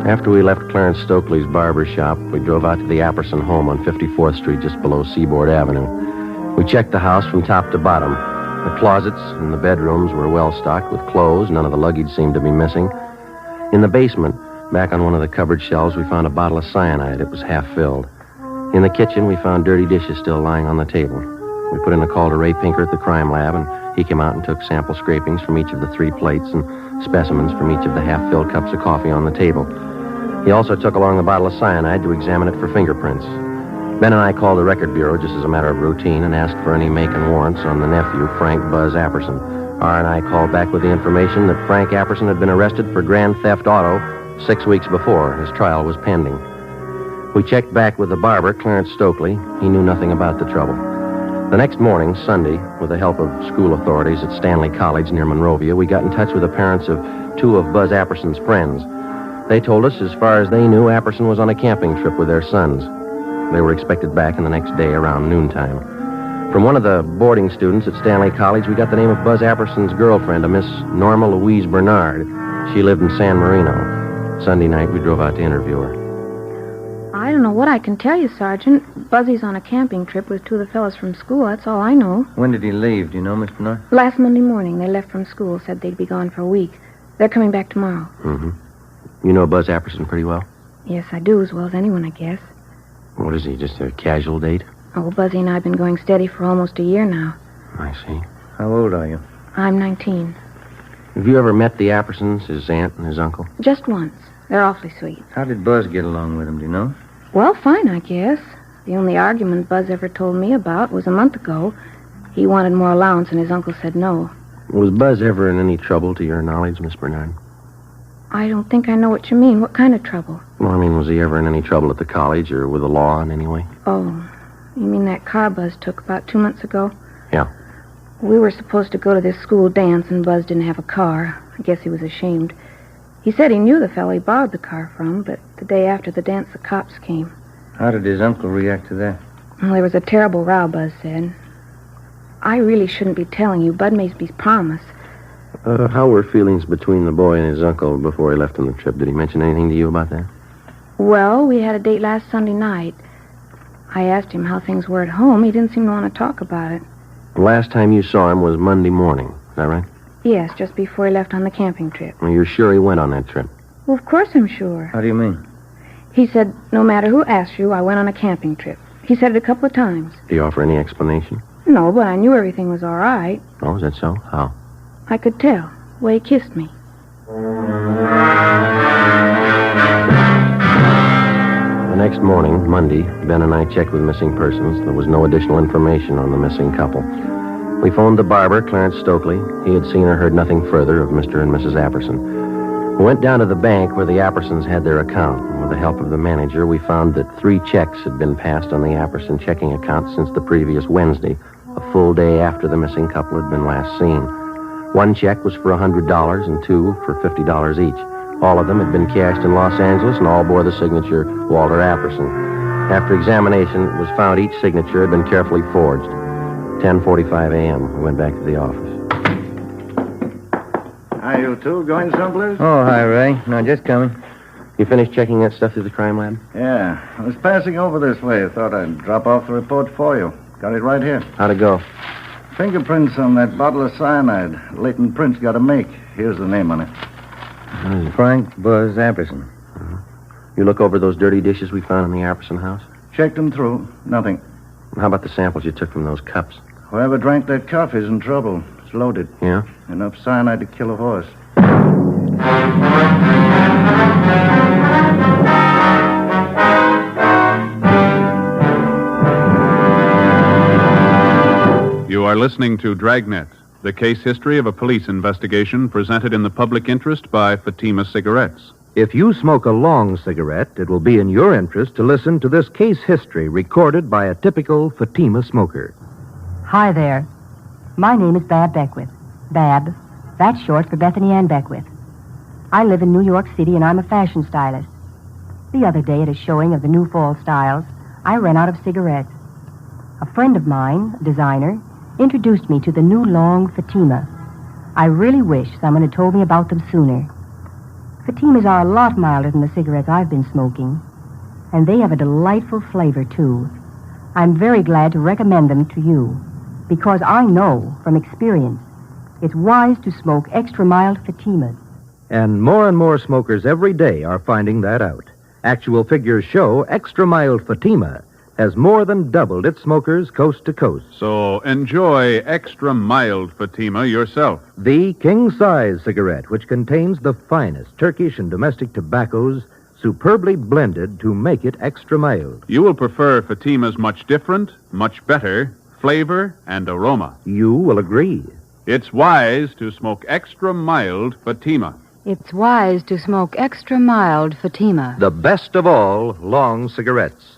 Speaker 4: After we left Clarence Stokely's barber shop, we drove out to the Apperson home on 54th Street, just below Seaboard Avenue. We checked the house from top to bottom. The closets and the bedrooms were well stocked with clothes. None of the luggage seemed to be missing. In the basement, back on one of the cupboard shelves, we found a bottle of cyanide. It was half filled. In the kitchen, we found dirty dishes still lying on the table. We put in a call to Ray Pinker at the crime lab, and he came out and took sample scrapings from each of the 3 plates and specimens from each of the half-filled cups of coffee on the table. He also took along the bottle of cyanide to examine it for fingerprints. Ben and I called the record bureau just as a matter of routine and asked for any make and warrants on the nephew, Frank Buzz Apperson. R&I called back with the information that Frank Apperson had been arrested for grand theft auto 6 weeks before. His trial was pending. We checked back with the barber, Clarence Stokely. He knew nothing about the trouble. The next morning, Sunday, with the help of school authorities at Stanley College near Monrovia, we got in touch with the parents of 2 of Buzz Apperson's friends. They told us, as far as they knew, Apperson was on a camping trip with their sons. They were expected back in the next day around noontime. From one of the boarding students at Stanley College, we got the name of Buzz Apperson's girlfriend, a Miss Norma Louise Bernard. She lived in San Marino. Sunday night, we drove out to interview her.
Speaker 20: I don't know what I can tell you, Sergeant. Buzzy's on a camping trip with 2 of the fellows from school. That's all I know.
Speaker 3: When did he leave? Do you know, Miss Bernard?
Speaker 20: Last Monday morning, they left from school, said they'd be gone for a week. They're coming back tomorrow.
Speaker 4: Mm-hmm. You know Buzz Apperson pretty well?
Speaker 20: Yes, I do, as well as anyone, I guess.
Speaker 4: What is he, just a casual date?
Speaker 20: Oh, Buzzy and I have been going steady for almost a year now.
Speaker 4: I see.
Speaker 3: How old are you?
Speaker 20: I'm 19.
Speaker 4: Have you ever met the Appersons, his aunt and his uncle?
Speaker 20: Just once. They're awfully sweet.
Speaker 3: How did Buzz get along with him, do you know?
Speaker 20: Well, fine, I guess. The only argument Buzz ever told me about was a month ago. He wanted more allowance, and his uncle said no.
Speaker 4: Was Buzz ever in any trouble, to your knowledge, Miss Bernard?
Speaker 20: I don't think I know what you mean. What kind of trouble?
Speaker 4: Well, I mean, was he ever in any trouble at the college or with the law in any way?
Speaker 20: Oh, you mean that car Buzz took about 2 months ago?
Speaker 4: Yeah.
Speaker 20: We were supposed to go to this school dance, and Buzz didn't have a car. I guess he was ashamed. He said he knew the fellow he borrowed the car from, but the day after the dance, the cops came.
Speaker 3: How did his uncle react to that?
Speaker 20: Well, there was a terrible row, Buzz said. I really shouldn't be telling you. Bud made me promise.
Speaker 4: How were feelings between the boy and his uncle before he left on the trip? Did he mention anything to you about that?
Speaker 20: Well, we had a date last Sunday night. I asked him how things were at home. He didn't seem to want to talk about it.
Speaker 4: The last time you saw him was Monday morning. Is that right?
Speaker 20: Yes, just before he left on the camping trip.
Speaker 4: Well, you're sure he went on that trip?
Speaker 20: Well, of course I'm sure.
Speaker 3: How do you mean?
Speaker 20: He said, no matter who asks you, I went on a camping trip. He said it a couple of times.
Speaker 4: Did he offer any explanation?
Speaker 20: No, but I knew everything was all right.
Speaker 4: Oh, is that so? How?
Speaker 20: I could tell. The way he kissed me.
Speaker 4: The next morning, Monday, Ben and I checked with missing persons. There was no additional information on the missing couple. We phoned the barber, Clarence Stokely. He had seen or heard nothing further of Mr. and Mrs. Apperson. We went down to the bank where the Appersons had their account. And with the help of the manager, we found that 3 checks had been passed on the Apperson checking account since the previous Wednesday, a full day after the missing couple had been last seen. 1 check was for $100 and 2 for $50 each. All of them had been cashed in Los Angeles and all bore the signature Walter Apperson. After examination, it was found each signature had been carefully forged. 10:45 a.m. We went back to the office.
Speaker 9: Hi, you two. Going someplace?
Speaker 3: Oh, hi, Ray. No, just coming.
Speaker 4: You finished checking that stuff through the crime lab?
Speaker 9: Yeah. I was passing over this way. Thought I'd drop off the report for you. Got it right here.
Speaker 4: How'd it go?
Speaker 9: Fingerprints on that bottle of cyanide. Latent prints got to make. Here's the name on it.
Speaker 3: Frank Buzz Apperson.
Speaker 4: You look over those dirty dishes we found in the Apperson house?
Speaker 9: Checked them through. Nothing.
Speaker 4: How about the samples you took from those cups?
Speaker 9: Whoever drank that coffee's in trouble. It's loaded.
Speaker 4: Yeah?
Speaker 9: Enough cyanide to kill a horse.
Speaker 2: You are listening to Dragnet, the case history of a police investigation presented in the public interest by Fatima Cigarettes.
Speaker 17: If you smoke a long cigarette, it will be in your interest to listen to this case history recorded by a typical Fatima smoker.
Speaker 14: Hi there. My name is Bab Beckwith. Bab, that's short for Bethany Ann Beckwith. I live in New York City and I'm a fashion stylist. The other day at a showing of the new fall styles, I ran out of cigarettes. A friend of mine, a designer, introduced me to the new long Fatima. I really wish someone had told me about them sooner. Fatimas are a lot milder than the cigarettes I've been smoking, and they have a delightful flavor, too. I'm very glad to recommend them to you, because I know from experience it's wise to smoke extra mild Fatimas.
Speaker 17: And more smokers every day are finding that out. Actual figures show extra mild Fatima has more than doubled its smokers coast to coast.
Speaker 2: So enjoy extra mild Fatima yourself.
Speaker 17: The king-size cigarette, which contains the finest Turkish and domestic tobaccos, superbly blended to make it extra mild.
Speaker 2: You will prefer Fatima's much different, much better flavor and aroma.
Speaker 17: You will agree.
Speaker 2: It's wise to smoke extra mild Fatima.
Speaker 10: It's wise to smoke extra mild Fatima.
Speaker 17: The best of all long cigarettes.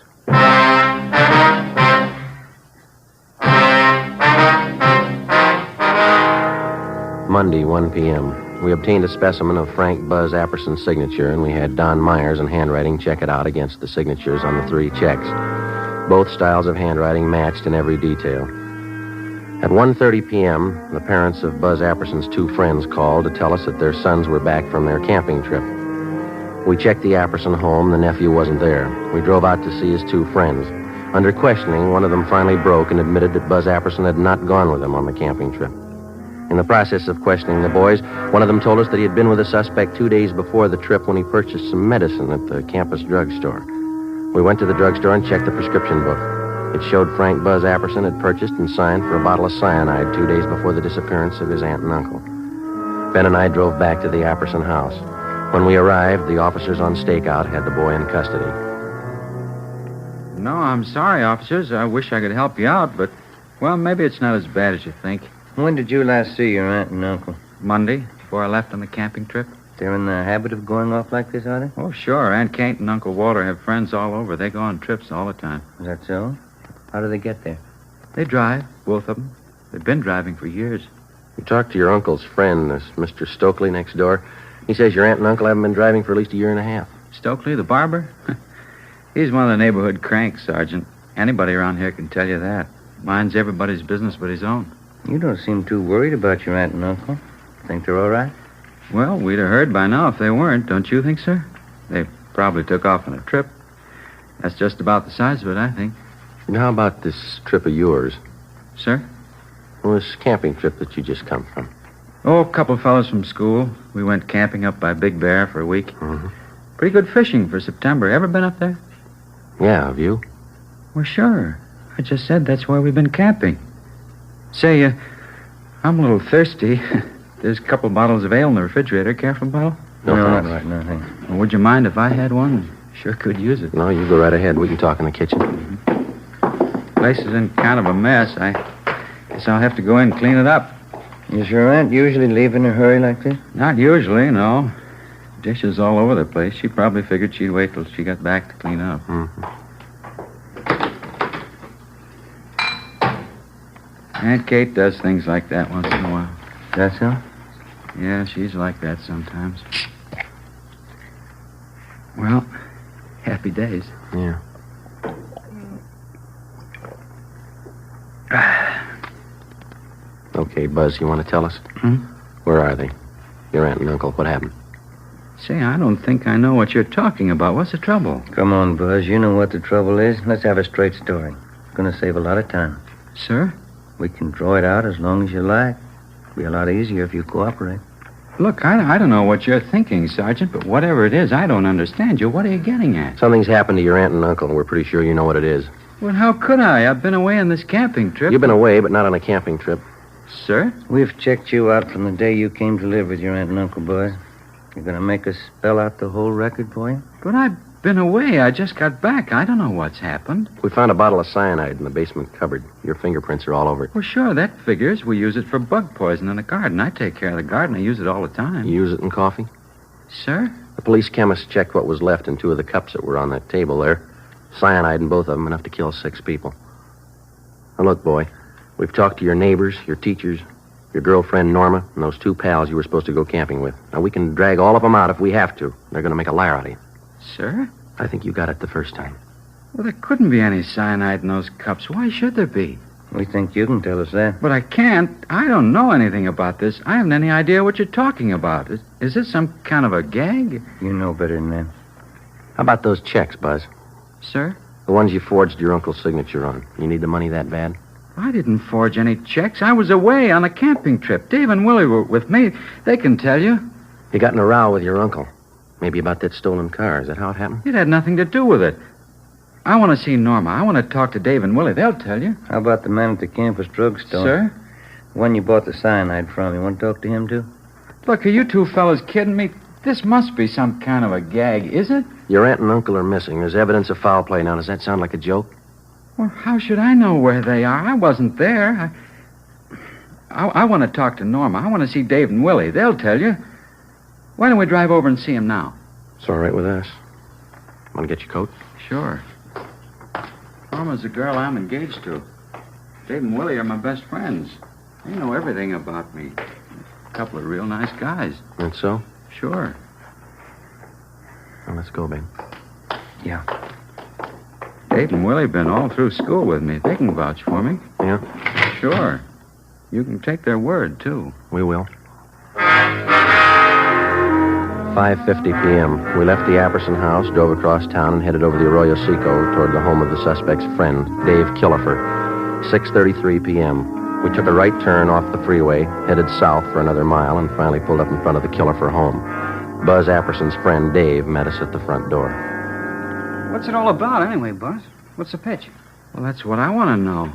Speaker 4: Monday, 1 p.m. We obtained a specimen of Frank Buzz Apperson's signature, and we had Don Myers in handwriting check it out against the signatures on the 3 checks. Both styles of handwriting matched in every detail. At 1:30 p.m., the parents of Buzz Apperson's 2 friends called to tell us that their sons were back from their camping trip. We checked the Apperson home. The nephew wasn't there. We drove out to see his 2 friends. Under questioning, one of them finally broke and admitted that Buzz Apperson had not gone with them on the camping trip. In the process of questioning the boys, one of them told us that he had been with the suspect 2 days before the trip when he purchased some medicine at the campus drugstore. We went to the drugstore and checked the prescription book. It showed Frank Buzz Apperson had purchased and signed for a bottle of cyanide 2 days before the disappearance of his aunt and uncle. Ben and I drove back to the Apperson house. When we arrived, the officers on stakeout had the boy in custody.
Speaker 8: No, I'm sorry, officers. I wish I could help you out, but, well, maybe it's not as bad as you think.
Speaker 3: When did you last see your aunt and uncle?
Speaker 8: Monday, before I left on the camping trip.
Speaker 3: They're in the habit of going off like this, are they?
Speaker 8: Oh, sure. Aunt Kate and Uncle Walter have friends all over. They go on trips all the time.
Speaker 3: Is that so? How do they get there?
Speaker 8: They drive, both of them. They've been driving for years.
Speaker 4: You talked to your uncle's friend, this Mr. Stokely next door. He says your aunt and uncle haven't been driving for at least a year and a half.
Speaker 8: Stokely, the barber? He's one of the neighborhood cranks, Sergeant. Anybody around here can tell you that. Minds everybody's business but his own.
Speaker 3: You don't seem too worried about your aunt and uncle. Think they're all right?
Speaker 8: Well, we'd have heard by now if they weren't, don't you think, sir? They probably took off on a trip. That's just about the size of it, I think.
Speaker 4: And how about this trip of yours?
Speaker 8: Sir?
Speaker 4: Well, this camping trip that you just come from.
Speaker 8: Oh, a couple of fellows from school. We went camping up by Big Bear for a week.
Speaker 4: Mm-hmm.
Speaker 8: Pretty good fishing for September. Ever been up there?
Speaker 4: Yeah, have you?
Speaker 8: Well, sure. I just said that's where we've been camping. Say, I'm a little thirsty. There's a couple bottles of ale in the refrigerator. Careful, bottle?
Speaker 3: No, not right now, thanks.
Speaker 8: Well, would you mind if I had one? Sure could use it.
Speaker 4: No, you go right ahead. We can talk in the kitchen.
Speaker 8: Mm-hmm. Place is in kind of a mess. I guess I'll have to go in and clean it up.
Speaker 3: Is your aunt usually leave in a hurry like this?
Speaker 8: Not usually, no. Dishes all over the place. She probably figured she'd wait till she got back to clean up.
Speaker 4: Mm-hmm.
Speaker 8: Aunt Kate does things like that once in a while.
Speaker 3: That so?
Speaker 8: Yeah, she's like that sometimes. Well, happy days.
Speaker 4: Yeah. Okay, Buzz, you want to tell us?
Speaker 8: Hmm?
Speaker 4: Where are they? Your aunt and uncle, what happened?
Speaker 8: Say, I don't think I know what you're talking about. What's the trouble?
Speaker 3: Come on, Buzz. You know what the trouble is. Let's have a straight story. It's going to save a lot of time.
Speaker 8: Sir?
Speaker 3: We can draw it out as long as you like. It'll be a lot easier if you cooperate.
Speaker 8: Look, I don't know what you're thinking, Sergeant, but whatever it is, I don't understand you. What are you getting at?
Speaker 4: Something's happened to your aunt and uncle, and we're pretty sure you know what it is.
Speaker 8: Well, how could I? I've been away on this camping trip.
Speaker 4: You've been away, but not on a camping trip.
Speaker 8: Sir?
Speaker 3: We've checked you out from the day you came to live with your aunt and uncle, Buzz. You're going to make us spell out the whole record for you?
Speaker 8: But I've been away. I just got back. I don't know what's happened.
Speaker 4: We found a bottle of cyanide in the basement cupboard. Your fingerprints are all over it.
Speaker 8: Well, sure, that figures. We use it for bug poison in the garden. I take care of the garden. I use it all the time.
Speaker 4: You use it in coffee?
Speaker 8: Sir?
Speaker 4: The police chemist checked what was left in 2 of the cups that were on that table there. Cyanide in both of them, enough to kill 6 people. Now, look, boy, we've talked to your neighbors, your teachers, your girlfriend, Norma, and those 2 pals you were supposed to go camping with. Now, we can drag all of them out if we have to. They're going to make a liar out of you.
Speaker 8: Sir?
Speaker 4: I think you got it the first time.
Speaker 8: Well, there couldn't be any cyanide in those cups. Why should there be?
Speaker 3: We think you can tell us that.
Speaker 8: But I can't. I don't know anything about this. I haven't any idea what you're talking about. Is this some kind of a gag?
Speaker 3: You know better than that.
Speaker 4: How about those checks, Buzz?
Speaker 8: Sir?
Speaker 4: The ones you forged your uncle's signature on. You need the money that bad?
Speaker 8: I didn't forge any checks. I was away on a camping trip. Dave and Willie were with me. They can tell you.
Speaker 4: You got in a row with your uncle. Maybe about that stolen car. Is that how it happened?
Speaker 8: It had nothing to do with it. I want to see Norma. I want to talk to Dave and Willie. They'll tell you.
Speaker 3: How about the man at the campus drugstore?
Speaker 8: Sir?
Speaker 3: The one you bought the cyanide from. You want to talk to him, too?
Speaker 8: Look, are you 2 fellas kidding me? This must be some kind of a gag, is it?
Speaker 4: Your aunt and uncle are missing. There's evidence of foul play. Now, does that sound like a joke?
Speaker 8: Well, how should I know where they are? I wasn't there. I want to talk to Norma. I want to see Dave and Willie. They'll tell you. Why don't we drive over and see him now?
Speaker 4: It's all right with us. Want to get your coat?
Speaker 8: Sure. Norma's the girl I'm engaged to. Dave and Willie are my best friends. They know everything about me. A couple of real nice guys.
Speaker 4: That's so?
Speaker 8: Sure.
Speaker 4: Well, let's go, babe.
Speaker 3: Yeah.
Speaker 8: Dave and Willie have been all through school with me. They can vouch for me.
Speaker 4: Yeah?
Speaker 8: Sure. You can take their word, too.
Speaker 4: We will. 5:50 p.m. We left the Apperson house, drove across town, and headed over the Arroyo Seco toward the home of the suspect's friend, Dave Killefer. 6:33 p.m. We took a right turn off the freeway, headed south for another mile, and finally pulled up in front of the Killefer home. Buzz Apperson's friend, Dave, met us at the front door.
Speaker 16: What's it all about, anyway, Buzz? What's the pitch?
Speaker 8: Well, that's what I want to know.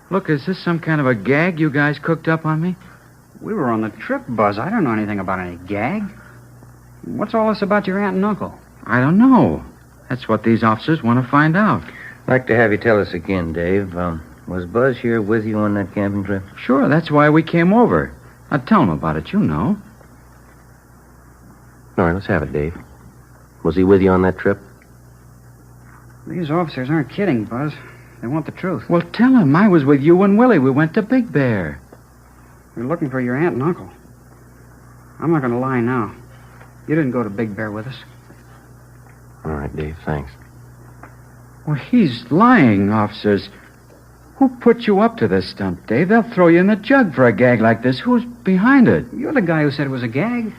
Speaker 8: Look, is this some kind of a gag you guys cooked up on me?
Speaker 16: We were on the trip, Buzz. I don't know anything about any gag. What's all this about your aunt and uncle?
Speaker 8: I don't know. That's what these officers want to find out.
Speaker 3: I'd like to have you tell us again, Dave. Was Buzz here with you on that camping trip?
Speaker 8: Sure, that's why we came over. Now, tell him about it, you know.
Speaker 4: All right, let's have it, Dave. Was he with you on that trip?
Speaker 16: These officers aren't kidding, Buzz. They want the truth.
Speaker 8: Well, tell him I was with you and Willie. We went to Big Bear.
Speaker 16: We're looking for your aunt and uncle. I'm not going to lie now. You didn't go to Big Bear with us.
Speaker 4: All right, Dave, thanks.
Speaker 8: Well, he's lying, officers. Who put you up to this stunt, Dave? They'll throw you in the jug for a gag like this. Who's behind it?
Speaker 16: You're the guy who said it was a gag.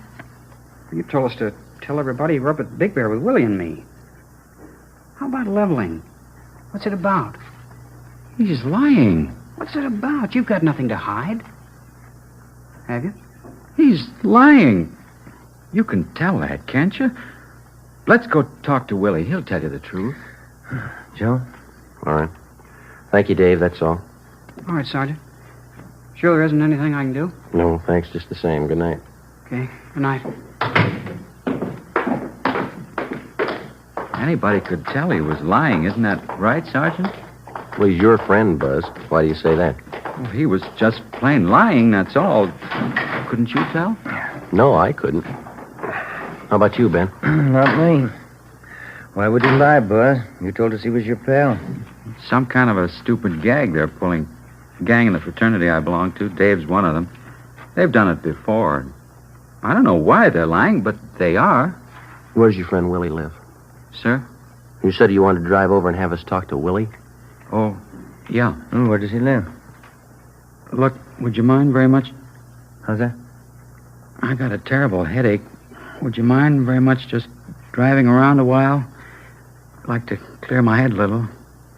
Speaker 16: You told us to tell everybody you were up at Big Bear with Willie and me. How about leveling? What's it about?
Speaker 8: He's lying.
Speaker 16: What's it about? You've got nothing to hide. Have you?
Speaker 8: He's lying. You can tell that, can't you? Let's go talk to Willie. He'll tell you the truth.
Speaker 3: Joe?
Speaker 4: All right. Thank you, Dave. That's all.
Speaker 16: All right, Sergeant. Sure there isn't anything I can do?
Speaker 4: No, thanks. Just the same. Good night.
Speaker 16: Okay. Good night.
Speaker 8: Anybody could tell he was lying. Isn't that right, Sergeant?
Speaker 4: Well, he's your friend, Buzz. Why do you say that?
Speaker 8: Well, he was just plain lying, that's all. Couldn't you tell?
Speaker 4: No, I couldn't. How about you, Ben?
Speaker 3: Not me. Why would he lie, Buzz? You told us he was your pal.
Speaker 8: Some kind of a stupid gag they're pulling. The gang in the fraternity I belong to, Dave's one of them. They've done it before. I don't know why they're lying, but they are.
Speaker 4: Where's your friend Willie live?
Speaker 8: Sir?
Speaker 4: You said you wanted to drive over and have us talk to Willie?
Speaker 8: Oh, yeah.
Speaker 3: Where does he live?
Speaker 8: Look, would you mind very much?
Speaker 3: How's that?
Speaker 12: I got a terrible headache. Would you mind very much just driving around a while? I'd like to clear my head a little.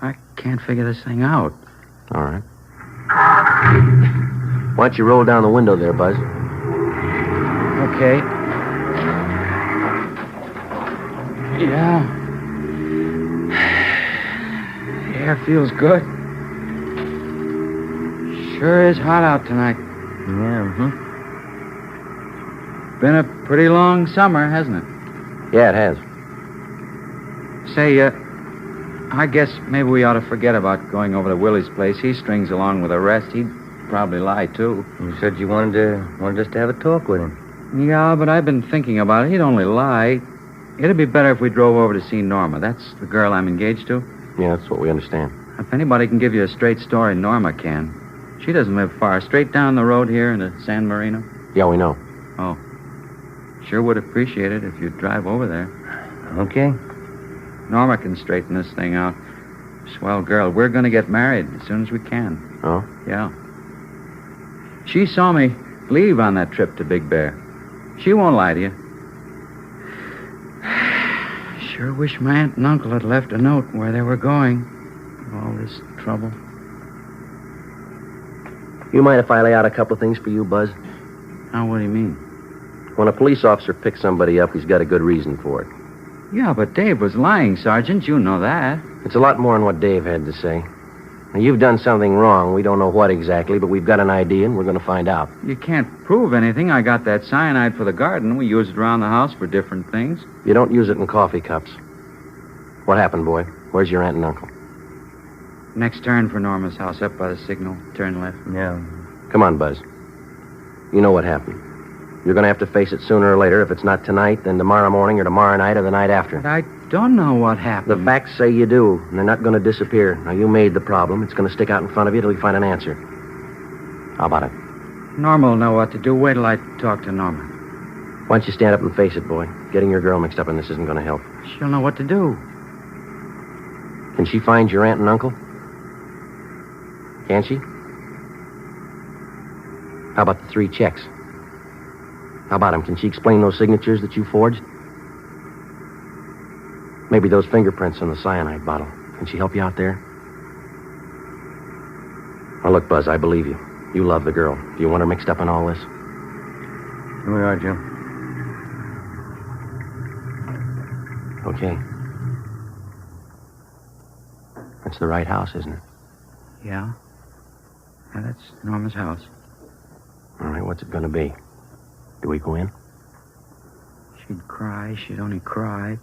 Speaker 12: I can't figure this thing out.
Speaker 4: All right. Why don't you roll down the window there, Buzz?
Speaker 12: Okay. Yeah. The air feels good. Sure is hot out tonight.
Speaker 3: Yeah,
Speaker 12: Been a pretty long summer, hasn't it?
Speaker 4: Yeah, it has.
Speaker 12: Say, I guess maybe we ought to forget about going over to Willie's place. He strings along with the rest. He'd probably lie, too.
Speaker 3: You said you wanted us to have a talk with him.
Speaker 12: Yeah, but I've been thinking about it. He'd only lie. It'd be better if we drove over to see Norma. That's the girl I'm engaged to.
Speaker 4: Yeah, that's what we understand.
Speaker 12: If anybody can give you a straight story, Norma can. She doesn't live far. Straight down the road here into San Marino.
Speaker 4: Yeah, we know.
Speaker 12: Oh. Sure would appreciate it if you'd drive over there.
Speaker 3: Okay.
Speaker 12: Norma can straighten this thing out. Swell girl. We're going to get married as soon as we can.
Speaker 4: Oh?
Speaker 12: Yeah. She saw me leave on that trip to Big Bear. She won't lie to you. Sure wish my aunt and uncle had left a note where they were going. All this trouble.
Speaker 4: You mind if I lay out a couple of things for you, Buzz?
Speaker 12: Now, what do you mean?
Speaker 4: When a police officer picks somebody up, he's got a good reason for it.
Speaker 12: Yeah, but Dave was lying, Sergeant. You know that.
Speaker 4: It's a lot more than what Dave had to say. Now, you've done something wrong. We don't know what exactly, but we've got an idea, and we're going to find out.
Speaker 12: You can't prove anything. I got that cyanide for the garden. We use it around the house for different things.
Speaker 4: You don't use it in coffee cups. What happened, boy? Where's your aunt and uncle?
Speaker 12: Next turn for Norma's house, up by the signal. Turn left.
Speaker 3: Yeah.
Speaker 4: Come on, Buzz. You know what happened. You're going to have to face it sooner or later. If it's not tonight, then tomorrow morning or tomorrow night or the night after.
Speaker 12: But I don't know what happened.
Speaker 4: The facts say you do, and they're not going to disappear. Now, you made the problem. It's going to stick out in front of you till you find an answer. How about it?
Speaker 12: Norma will know what to do. Wait till I talk to Norma.
Speaker 4: Why don't you stand up and face it, boy? Getting your girl mixed up in this isn't going to help.
Speaker 12: She'll know what to do.
Speaker 4: Can she find your aunt and uncle? Can she? How about the 3 checks? How about them? Can she explain those signatures that you forged? Maybe those fingerprints on the cyanide bottle. Can she help you out there? Now, look, Buzz, I believe you. You love the girl. Do you want her mixed up in all this?
Speaker 3: Here we are, Joe.
Speaker 4: Okay. That's the right house, isn't it?
Speaker 12: Yeah. Yeah, that's Norma's house.
Speaker 4: All right, what's it going to be? Do we go in?
Speaker 12: She'd cry. She'd only cry.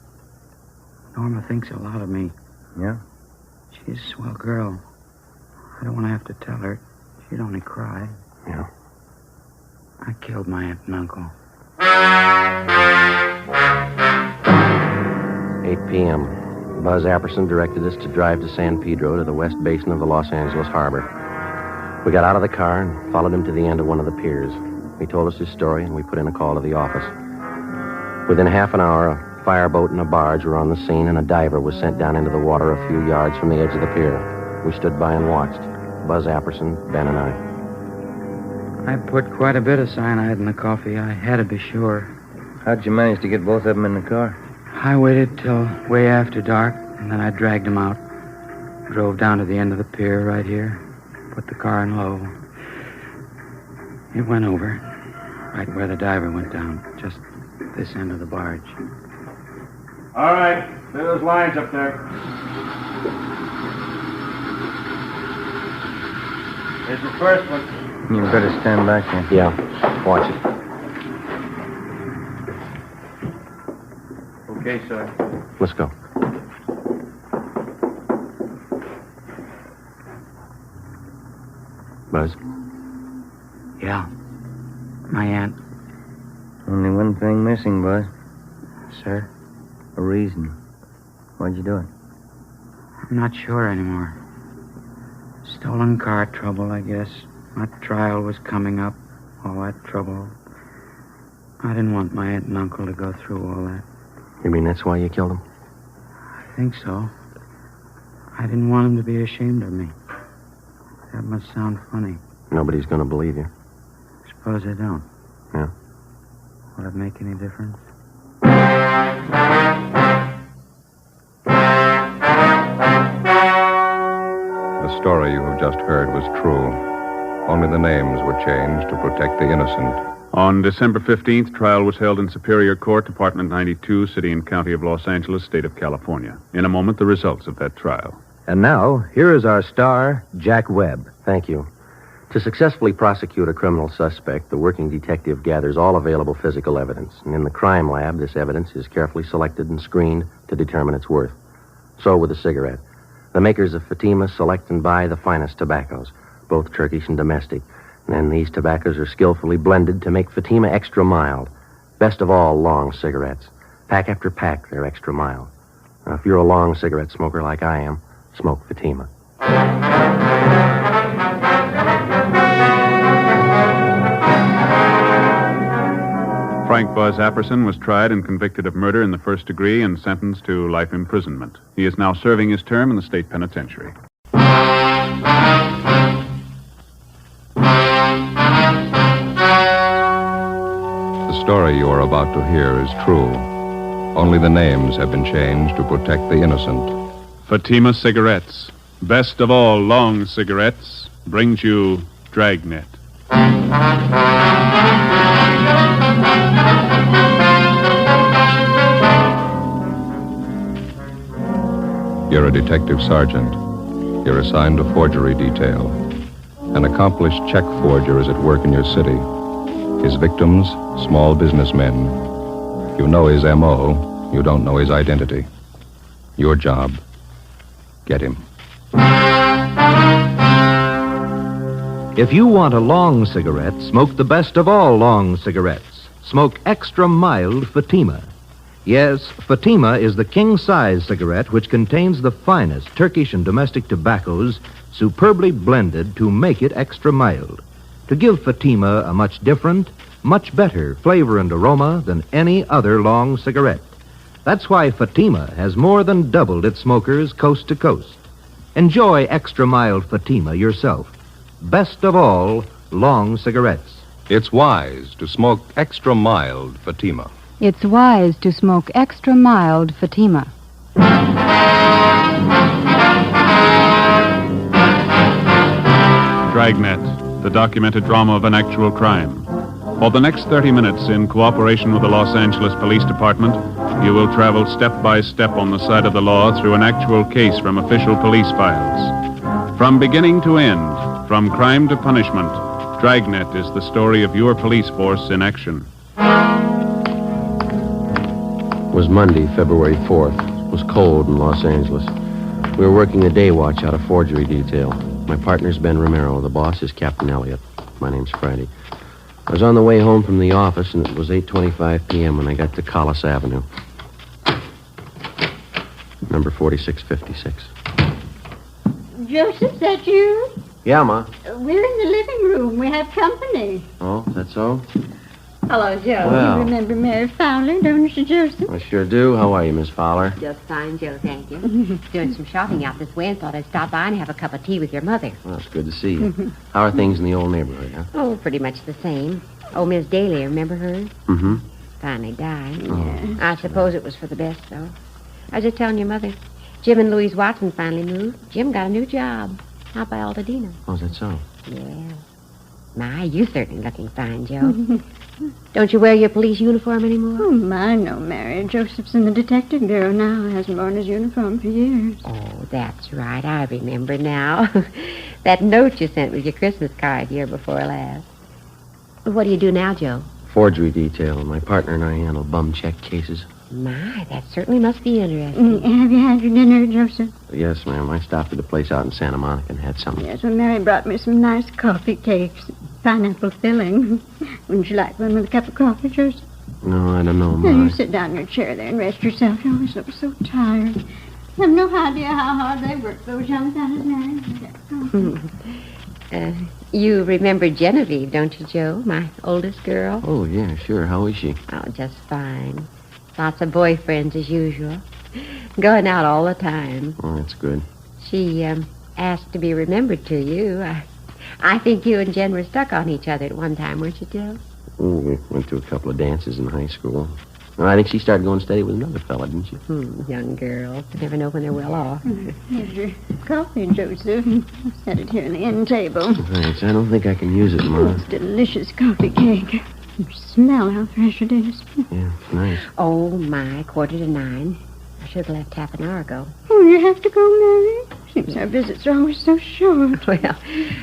Speaker 12: Norma thinks a lot of me.
Speaker 3: Yeah?
Speaker 12: She's a swell girl. I don't want to have to tell her. She'd only cry.
Speaker 4: Yeah.
Speaker 12: I killed my aunt and uncle.
Speaker 4: 8 p.m. Buzz Apperson directed us to drive to San Pedro to the west basin of the Los Angeles harbor. We got out of the car and followed him to the end of one of the piers. He told us his story, and we put in a call to the office. Within half an hour, a fireboat and a barge were on the scene, and a diver was sent down into the water a few yards from the edge of the pier. We stood by and watched. Buzz Apperson, Ben, and I.
Speaker 12: I put quite a bit of cyanide in the coffee. I had to be sure.
Speaker 3: How'd you manage to get both of them in the car?
Speaker 12: I waited till way after dark, and then I dragged them out. Drove down to the end of the pier right here. Put the car in low. It went over, right where the diver went down, just this end of the barge.
Speaker 7: All right, clear those lines up there. Here's the first one.
Speaker 3: You better stand back there.
Speaker 4: Yeah, watch it.
Speaker 7: Okay, sir.
Speaker 4: Let's go. Buzz?
Speaker 12: Yeah. My aunt.
Speaker 3: Only one thing missing, Buzz.
Speaker 12: Sir?
Speaker 3: A reason. Why'd you do it?
Speaker 12: I'm not sure anymore. Stolen car trouble, I guess. My trial was coming up. All that trouble. I didn't want my aunt and uncle to go through all that.
Speaker 4: You mean that's why you killed him?
Speaker 12: I think so. I didn't want them to be ashamed of me. That must sound funny.
Speaker 4: Nobody's going to believe you.
Speaker 12: Suppose I don't.
Speaker 4: Yeah.
Speaker 8: Will it make any difference?
Speaker 1: The story you have just heard was true. Only the names were changed to protect the innocent.
Speaker 2: On December 15th, trial was held in Superior Court, Department 92, City and County of Los Angeles, State of California. In a moment, the results of that trial.
Speaker 17: And now, here is our star, Jack Webb.
Speaker 4: Thank you. To successfully prosecute a criminal suspect, the working detective gathers all available physical evidence. And in the crime lab, this evidence is carefully selected and screened to determine its worth. So with the cigarette. The makers of Fatima select and buy the finest tobaccos, both Turkish and domestic. And then these tobaccos are skillfully blended to make Fatima extra mild. Best of all, long cigarettes. Pack after pack, they're extra mild. Now, if you're a long cigarette smoker like I am, smoke Fatima.
Speaker 2: Frank Buzz Apperson was tried and convicted of murder in the first degree and sentenced to life imprisonment. He is now serving his term in the state penitentiary.
Speaker 1: The story you are about to hear is true. Only the names have been changed to protect the innocent.
Speaker 2: Fatima Cigarettes, best of all long cigarettes, brings you Dragnet.
Speaker 1: You're a detective sergeant. You're assigned to forgery detail. An accomplished check forger is at work in your city. His victims, small businessmen. You know his M.O., you don't know his identity. Your job, get him.
Speaker 17: If you want a long cigarette, smoke the best of all long cigarettes. Smoke extra mild Fatima. Yes, Fatima is the king-size cigarette which contains the finest Turkish and domestic tobaccos superbly blended to make it extra mild. To give Fatima a much different, much better flavor and aroma than any other long cigarette. That's why Fatima has more than doubled its smokers coast to coast. Enjoy extra mild Fatima yourself. Best of all, long cigarettes.
Speaker 1: It's wise to smoke extra mild Fatima.
Speaker 10: It's wise to smoke extra mild Fatima.
Speaker 2: Dragnet, the documented drama of an actual crime. For the next 30 minutes, in cooperation with the Los Angeles Police Department, you will travel step by step on the side of the law through an actual case from official police files. From beginning to end, from crime to punishment, Dragnet is the story of your police force in action.
Speaker 4: It was Monday, February 4th. It was cold in Los Angeles. We were working the day watch out of forgery detail. My partner's Ben Romero. The boss is Captain Elliott. My name's Friday. I was on the way home from the office, and it was 8:25 p.m. when I got to Collis Avenue. Number 4656.
Speaker 21: Joseph, is that you?
Speaker 4: Yeah, Ma.
Speaker 21: We're in the living room. We have company.
Speaker 4: Oh, is that so?
Speaker 21: Hello, Joe.
Speaker 4: Well.
Speaker 21: You remember Mary Fowler, don't you, Joseph?
Speaker 4: I sure do. How are you, Miss Fowler?
Speaker 22: Just fine, Joe, thank you. Doing some shopping out this way and thought I'd stop by and have a cup of tea with your mother.
Speaker 4: Well, it's good to see you. How are things in the old neighborhood, huh?
Speaker 22: Oh, pretty much the same. Oh, Miss Daly, remember her?
Speaker 4: Mm-hmm.
Speaker 22: Finally died.
Speaker 4: Oh.
Speaker 22: I suppose it was for the best, though. I was just telling your mother. Jim and Louise Watson finally moved. Jim got a new job out by Altadena.
Speaker 4: Oh, is that so?
Speaker 22: Yeah. My, you certainly looking fine, Joe. Don't you wear your police uniform anymore?
Speaker 21: Oh, my, no, Mary. Joseph's in the detective bureau now. Hasn't worn his uniform for years.
Speaker 22: Oh, that's right. I remember now. That note you sent with your Christmas card year before last. What do you do now, Joe?
Speaker 4: Forgery detail. My partner and I handle bum check cases.
Speaker 22: My, that certainly must be interesting.
Speaker 21: Have you had your dinner, Joseph?
Speaker 4: Yes, ma'am. I stopped at a place out in Santa Monica and had something.
Speaker 21: Yes, well, Mary brought me some nice coffee cakes. Pineapple filling. Wouldn't you like one with a cup of coffee, Joseph?
Speaker 4: No, I don't know, Ma.
Speaker 21: Now, you sit down in your chair there and rest yourself. You always look so tired. You have no idea how hard they work, those young fellas, Mary.
Speaker 22: You remember Genevieve, don't you, Joe? My oldest girl?
Speaker 4: Oh, yeah, sure. How is she?
Speaker 22: Oh, just fine. Lots of boyfriends as usual. Going out all the time.
Speaker 4: Oh, that's good.
Speaker 22: She asked to be remembered to you. I think you and Jen were stuck on each other at one time, weren't you, Joe?
Speaker 4: Oh, we went to a couple of dances in high school. Well, I think she started going steady with another fella, didn't she?
Speaker 22: Young girls. You never know when they're well off.
Speaker 21: Here's your coffee, Joseph. Set it here on the end table.
Speaker 4: Thanks. I don't think I can use it, Ma.
Speaker 21: It's delicious coffee cake. You smell how fresh it is.
Speaker 4: Yeah, it's nice.
Speaker 22: Oh, my, 8:45. I should have left half an hour ago.
Speaker 21: Oh, you have to go, Mary? Seems our visits are always so short.
Speaker 22: Well,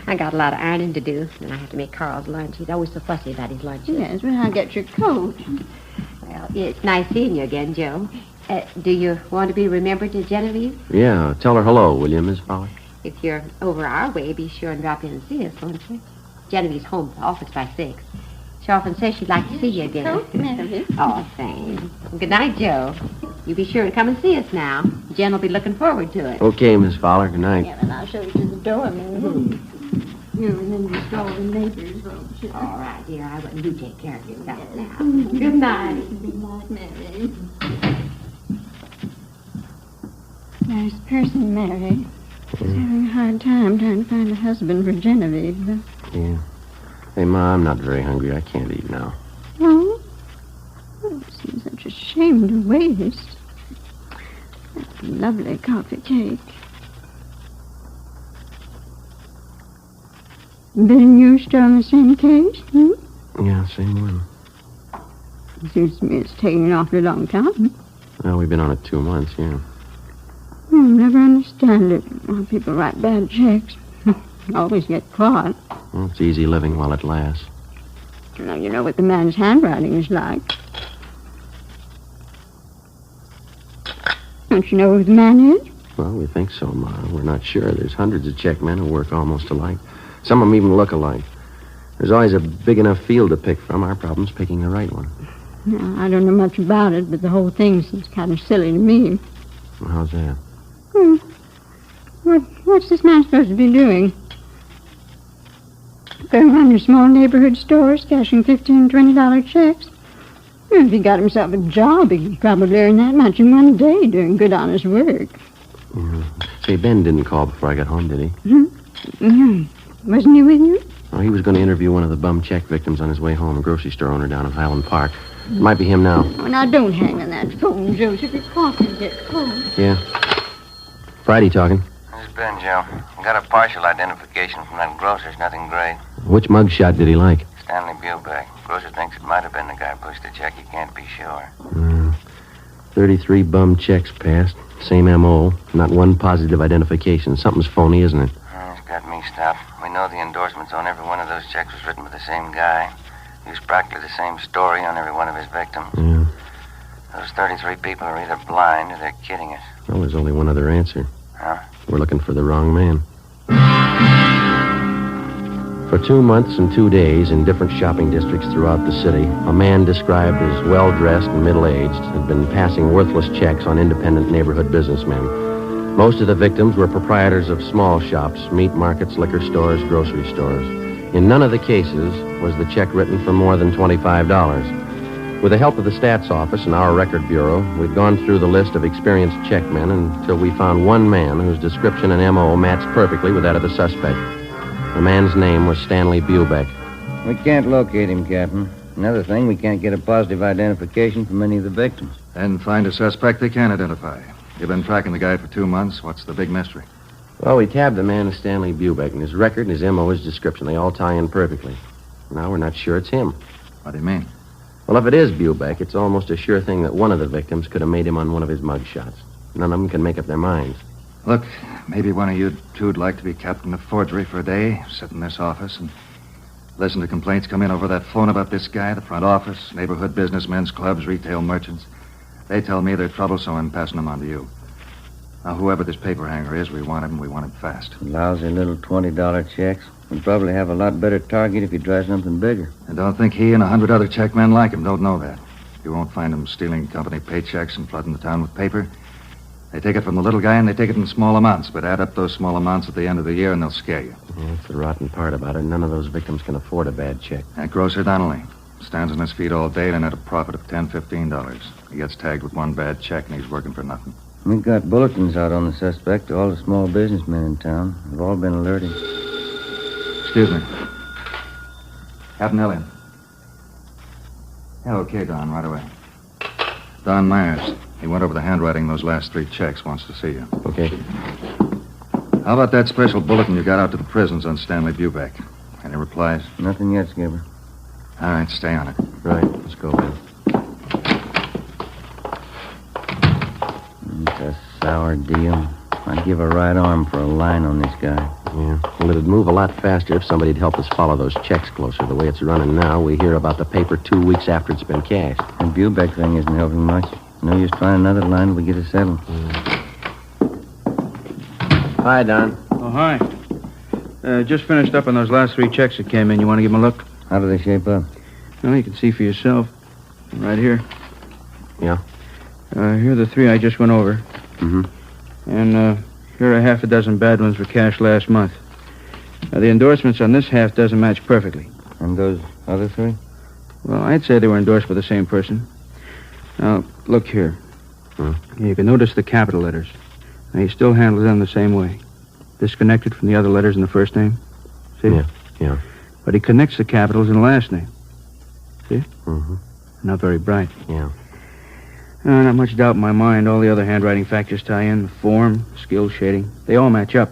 Speaker 22: I got a lot of ironing to do, and I have to make Carl's lunch. He's always so fussy about his lunches.
Speaker 21: Yes, well, I'll get your coat.
Speaker 22: Well, it's nice seeing you again, Joe. Do you want to be remembered to Genevieve?
Speaker 4: Yeah, tell her hello, will you, Miss Fowler?
Speaker 22: If you're over our way, be sure and drop in and see us, won't you? Genevieve's home at the office by 6. She often says she'd like to see you again.
Speaker 21: Coat, Mary.
Speaker 22: Oh, thanks. Good night, Joe. You be sure to come and see us now. Jen will be looking forward to it.
Speaker 4: Okay, Miss Fowler. Good night.
Speaker 21: Yeah, and I'll show you to the door, Mary. You and then just all the neighbors, won't you?
Speaker 22: All right, dear. I wouldn't do take care of yourself now. Good night.
Speaker 21: Good night, Mary. Nice person, Mary. She's having a hard time trying to find a husband for Genevieve.
Speaker 4: Yeah. Hey, Ma, I'm not very hungry. I can't eat now.
Speaker 21: Oh? Oh, it seems such a shame to waste. That's lovely coffee cake. Been you still in the same case?
Speaker 4: Yeah, same one.
Speaker 21: Seems to me it's taking an awfully long time.
Speaker 4: Well, we've been on it 2 months, yeah.
Speaker 21: I'll never understand it. Why people write bad checks. Always get caught.
Speaker 4: Well, it's easy living while it lasts.
Speaker 21: Now, you know what the man's handwriting is like. Don't you know who the man is?
Speaker 4: Well, we think so, Ma. We're not sure. There's hundreds of check men who work almost alike. Some of them even look alike. There's always a big enough field to pick from. Our problem's picking the right one.
Speaker 21: Now, I don't know much about it, but the whole thing seems kind of silly to me.
Speaker 4: Well, how's that?
Speaker 21: What's this man supposed to be doing? Going around your small neighborhood stores, cashing $15 and $20 checks? Well, if he got himself a job, he could probably earn that much in one day doing good, honest work.
Speaker 4: Yeah. Say, Ben didn't call before I got home, did he?
Speaker 21: Mm-hmm. Wasn't he with you?
Speaker 4: Oh, he was going to interview one of the bum check victims on his way home, a grocery store owner down in Highland Park. It might be him now.
Speaker 21: Oh, now, don't hang on that phone, Joseph. Your coffee will get cold.
Speaker 4: Yeah. Friday talking.
Speaker 18: This is Ben, Joe. I got a partial identification from that grocer's. Nothing great.
Speaker 4: Which mugshot did he like?
Speaker 18: Stanley Bubeck. Grocer thinks it might have been the guy who pushed the check. He can't be sure.
Speaker 4: 33 bum checks passed. Same M.O. Not one positive identification. Something's phony, isn't it?
Speaker 18: It's got me stopped. We know the endorsements on every one of those checks was written by the same guy. Used practically the same story on every one of his victims.
Speaker 4: Yeah.
Speaker 18: Those 33 people are either blind or they're kidding us.
Speaker 4: Well, there's only one other answer.
Speaker 18: Huh?
Speaker 4: We're looking for the wrong man. For 2 months and 2 days in different shopping districts throughout the city, a man described as well-dressed and middle-aged had been passing worthless checks on independent neighborhood businessmen. Most of the victims were proprietors of small shops, meat markets, liquor stores, grocery stores. In none of the cases was the check written for more than $25. With the help of the stats office and our record bureau, we'd gone through the list of experienced checkmen until we found one man whose description and M.O. matched perfectly with that of the suspect. The man's name was Stanley Bubeck.
Speaker 3: We can't locate him, Captain. Another thing, we can't get a positive identification from any of the victims.
Speaker 11: And find a suspect they can identify. You've been tracking the guy for 2 months. What's the big mystery?
Speaker 4: Well, we tabbed the man as Stanley Bubeck, and his record and his M.O., his description, they all tie in perfectly. Now we're not sure it's him.
Speaker 11: What do you mean?
Speaker 4: Well, if it is Bubeck, it's almost a sure thing that one of the victims could have made him on one of his mugshots. None of them can make up their minds.
Speaker 11: Look, maybe one of you two'd like to be captain of forgery for a day, sit in this office and listen to complaints come in over that phone about this guy, the front office, neighborhood businessmen's clubs, retail merchants. They tell me they're troublesome, I'm passing them on to you. Now, whoever this paper hanger is, we want him fast.
Speaker 3: Lousy little $20 checks. We'd probably have a lot better target if you try something bigger.
Speaker 11: And don't think he and 100 other checkmen like him don't know that. You won't find him stealing company paychecks and flooding the town with paper. They take it from the little guy, and they take it in small amounts, but add up those small amounts at the end of the year, and they'll scare you.
Speaker 4: Yeah, that's the rotten part about it. None of those victims can afford a bad check.
Speaker 11: That grocer Donnelly stands on his feet all day and at a profit of $10, $15. He gets tagged with one bad check, and he's working for nothing.
Speaker 3: We've got bulletins out on the suspect to all the small businessmen in town. They've all been alerted.
Speaker 11: Excuse me. Captain Elliott. Yeah, okay, Don, right away. Don Myers. He went over the handwriting of those last 3 checks. Wants to see you.
Speaker 4: Okay.
Speaker 11: How about that special bulletin you got out to the prisons on Stanley Bubeck? Any replies?
Speaker 3: Nothing yet, Skipper.
Speaker 11: All right, stay on it.
Speaker 4: Right. Let's go, Ben.
Speaker 3: It's a sour deal. I'd give a right arm for a line on this guy.
Speaker 4: Yeah. Well, it'd move a lot faster if somebody'd help us follow those checks closer. The way it's running now, we hear about the paper 2 weeks after it's been cashed.
Speaker 3: The Bubeck thing isn't helping much. No use trying another line till we get it settled.
Speaker 4: Hi, Don.
Speaker 6: Oh, hi. Just finished up on those last 3 checks that came in. You want to give them a look?
Speaker 3: How do they shape up?
Speaker 6: Well, you can see for yourself. Right here.
Speaker 4: Yeah?
Speaker 6: Here are the 3 I just went over.
Speaker 4: Mm-hmm.
Speaker 6: And here are half a dozen bad ones for cash last month. The endorsements on this half dozen match perfectly.
Speaker 3: And those other 3?
Speaker 6: Well, I'd say they were endorsed by the same person. Now, look here. You can notice the capital letters. Now, he still handles them the same way. Disconnected from the other letters in the first name. See?
Speaker 4: Yeah.
Speaker 6: But he connects the capitals in the last name. See?
Speaker 4: Mm-hmm.
Speaker 6: Not very bright.
Speaker 4: Yeah.
Speaker 6: Not much doubt in my mind. All the other handwriting factors tie in. The form, skill, shading. They all match up.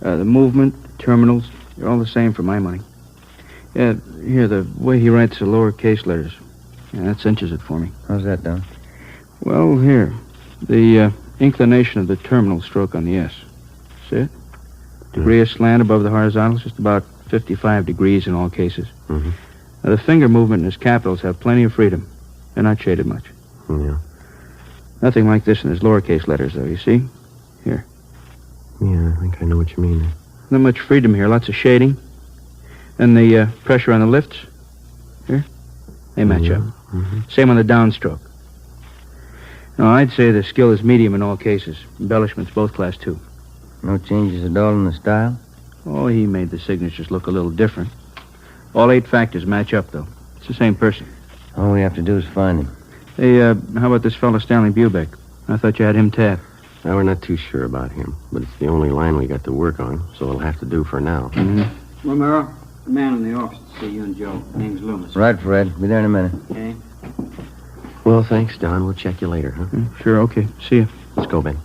Speaker 6: The movement, the terminals, they're all the same for my money. Yeah, here, the way he writes the lowercase letters. Yeah, that cinches it for me.
Speaker 3: How's that done?
Speaker 6: Well, here. The inclination of the terminal stroke on the S. See it? Degree of slant above the horizontals, just about 55 degrees in all cases.
Speaker 4: Mm-hmm.
Speaker 6: Now, the finger movement in his capitals have plenty of freedom. They're not shaded much.
Speaker 4: Yeah.
Speaker 6: Nothing like this in his lowercase letters, though, you see? Here.
Speaker 4: Yeah, I think I know what you mean.
Speaker 6: Not much freedom here, lots of shading. And the pressure on the lifts, here, they match up.
Speaker 4: Mm-hmm.
Speaker 6: Same on the downstroke. No, I'd say the skill is medium in all cases. Embellishments, both class 2.
Speaker 3: No changes at all in the style?
Speaker 6: Oh, he made the signatures look a little different. All 8 factors match up, though. It's the same person.
Speaker 3: All we have to do is find him.
Speaker 6: Hey, how about this fellow Stanley Bubeck? I thought you had him tapped.
Speaker 4: Well, we're not too sure about him, but it's the only line we got to work on, so it'll have to do for now.
Speaker 6: Mm-hmm.
Speaker 16: Romero, the man in the office to see you and Joe. Name's Loomis.
Speaker 3: Right, Fred. Be there in a minute.
Speaker 16: Okay.
Speaker 4: Well, thanks, Don. We'll check you later, huh?
Speaker 6: Sure, okay. See you.
Speaker 4: Let's go, Ben.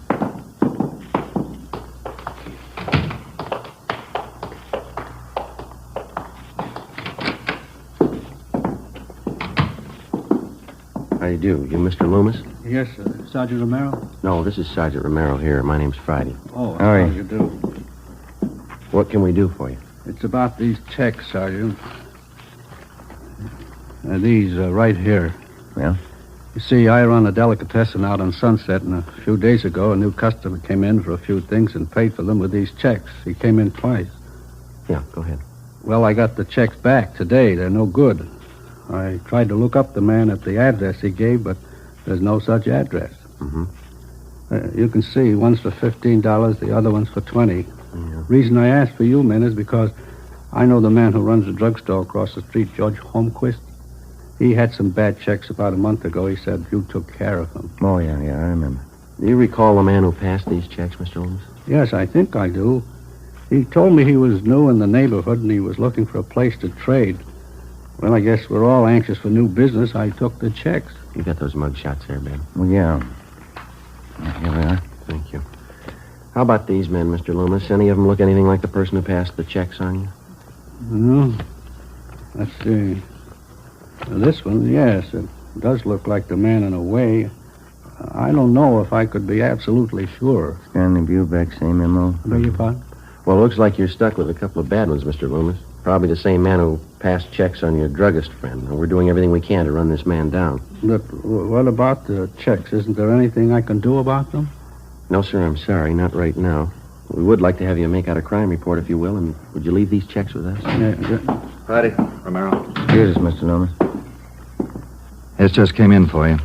Speaker 4: How do you do? You Mr. Loomis?
Speaker 7: Yes, Sergeant Romero?
Speaker 4: No, this is Sergeant Romero here. My name's Friday.
Speaker 7: Oh,
Speaker 3: How are
Speaker 7: how
Speaker 3: you?
Speaker 7: do you do?
Speaker 4: What can we do for you?
Speaker 7: It's about these checks, Sergeant. These right here.
Speaker 3: Yeah?
Speaker 7: You see, I run a delicatessen out on Sunset, and a few days ago, a new customer came in for a few things and paid for them with these checks. He came in twice.
Speaker 4: Yeah, go ahead.
Speaker 7: Well, I got the checks back today. They're no good. I tried to look up the man at the address he gave, but there's no such address.
Speaker 4: Mm-hmm.
Speaker 7: You can see, one's for $15, the other one's for $20.
Speaker 4: Yeah.
Speaker 7: Reason I asked for you men is because I know the man who runs the drugstore across the street, George Holmquist. He had some bad checks about a month ago. He said you took care of him.
Speaker 3: Oh, yeah, I remember.
Speaker 4: Do you recall the man who passed these checks, Mr. Loomis?
Speaker 7: Yes, I think I do. He told me he was new in the neighborhood and he was looking for a place to trade. Well, I guess we're all anxious for new business. I took the checks.
Speaker 4: You got those mug shots there, Ben?
Speaker 3: Well, yeah. Here we are.
Speaker 4: Thank you. How about these men, Mr. Loomis? Any of them look anything like the person who passed the checks on you?
Speaker 7: No. Let's see. This one, yes, it does look like the man in a way. I don't know if I could be absolutely sure.
Speaker 3: Stanley Bubeck, same M.O.
Speaker 7: Beg your pardon?
Speaker 4: Well, it looks like you're stuck with a couple of bad ones, Mr. Loomis. Probably the same man who passed checks on your druggist friend. We're doing everything we can to run this man down.
Speaker 7: But what about the checks? Isn't there anything I can do about them?
Speaker 4: No, sir, I'm sorry. Not right now. We would like to have you make out a crime report, if you will, and would you leave these checks with us?
Speaker 7: Yeah.
Speaker 11: Friday, Romero.
Speaker 3: Here's Mr. Loomis.
Speaker 11: This just came in for you.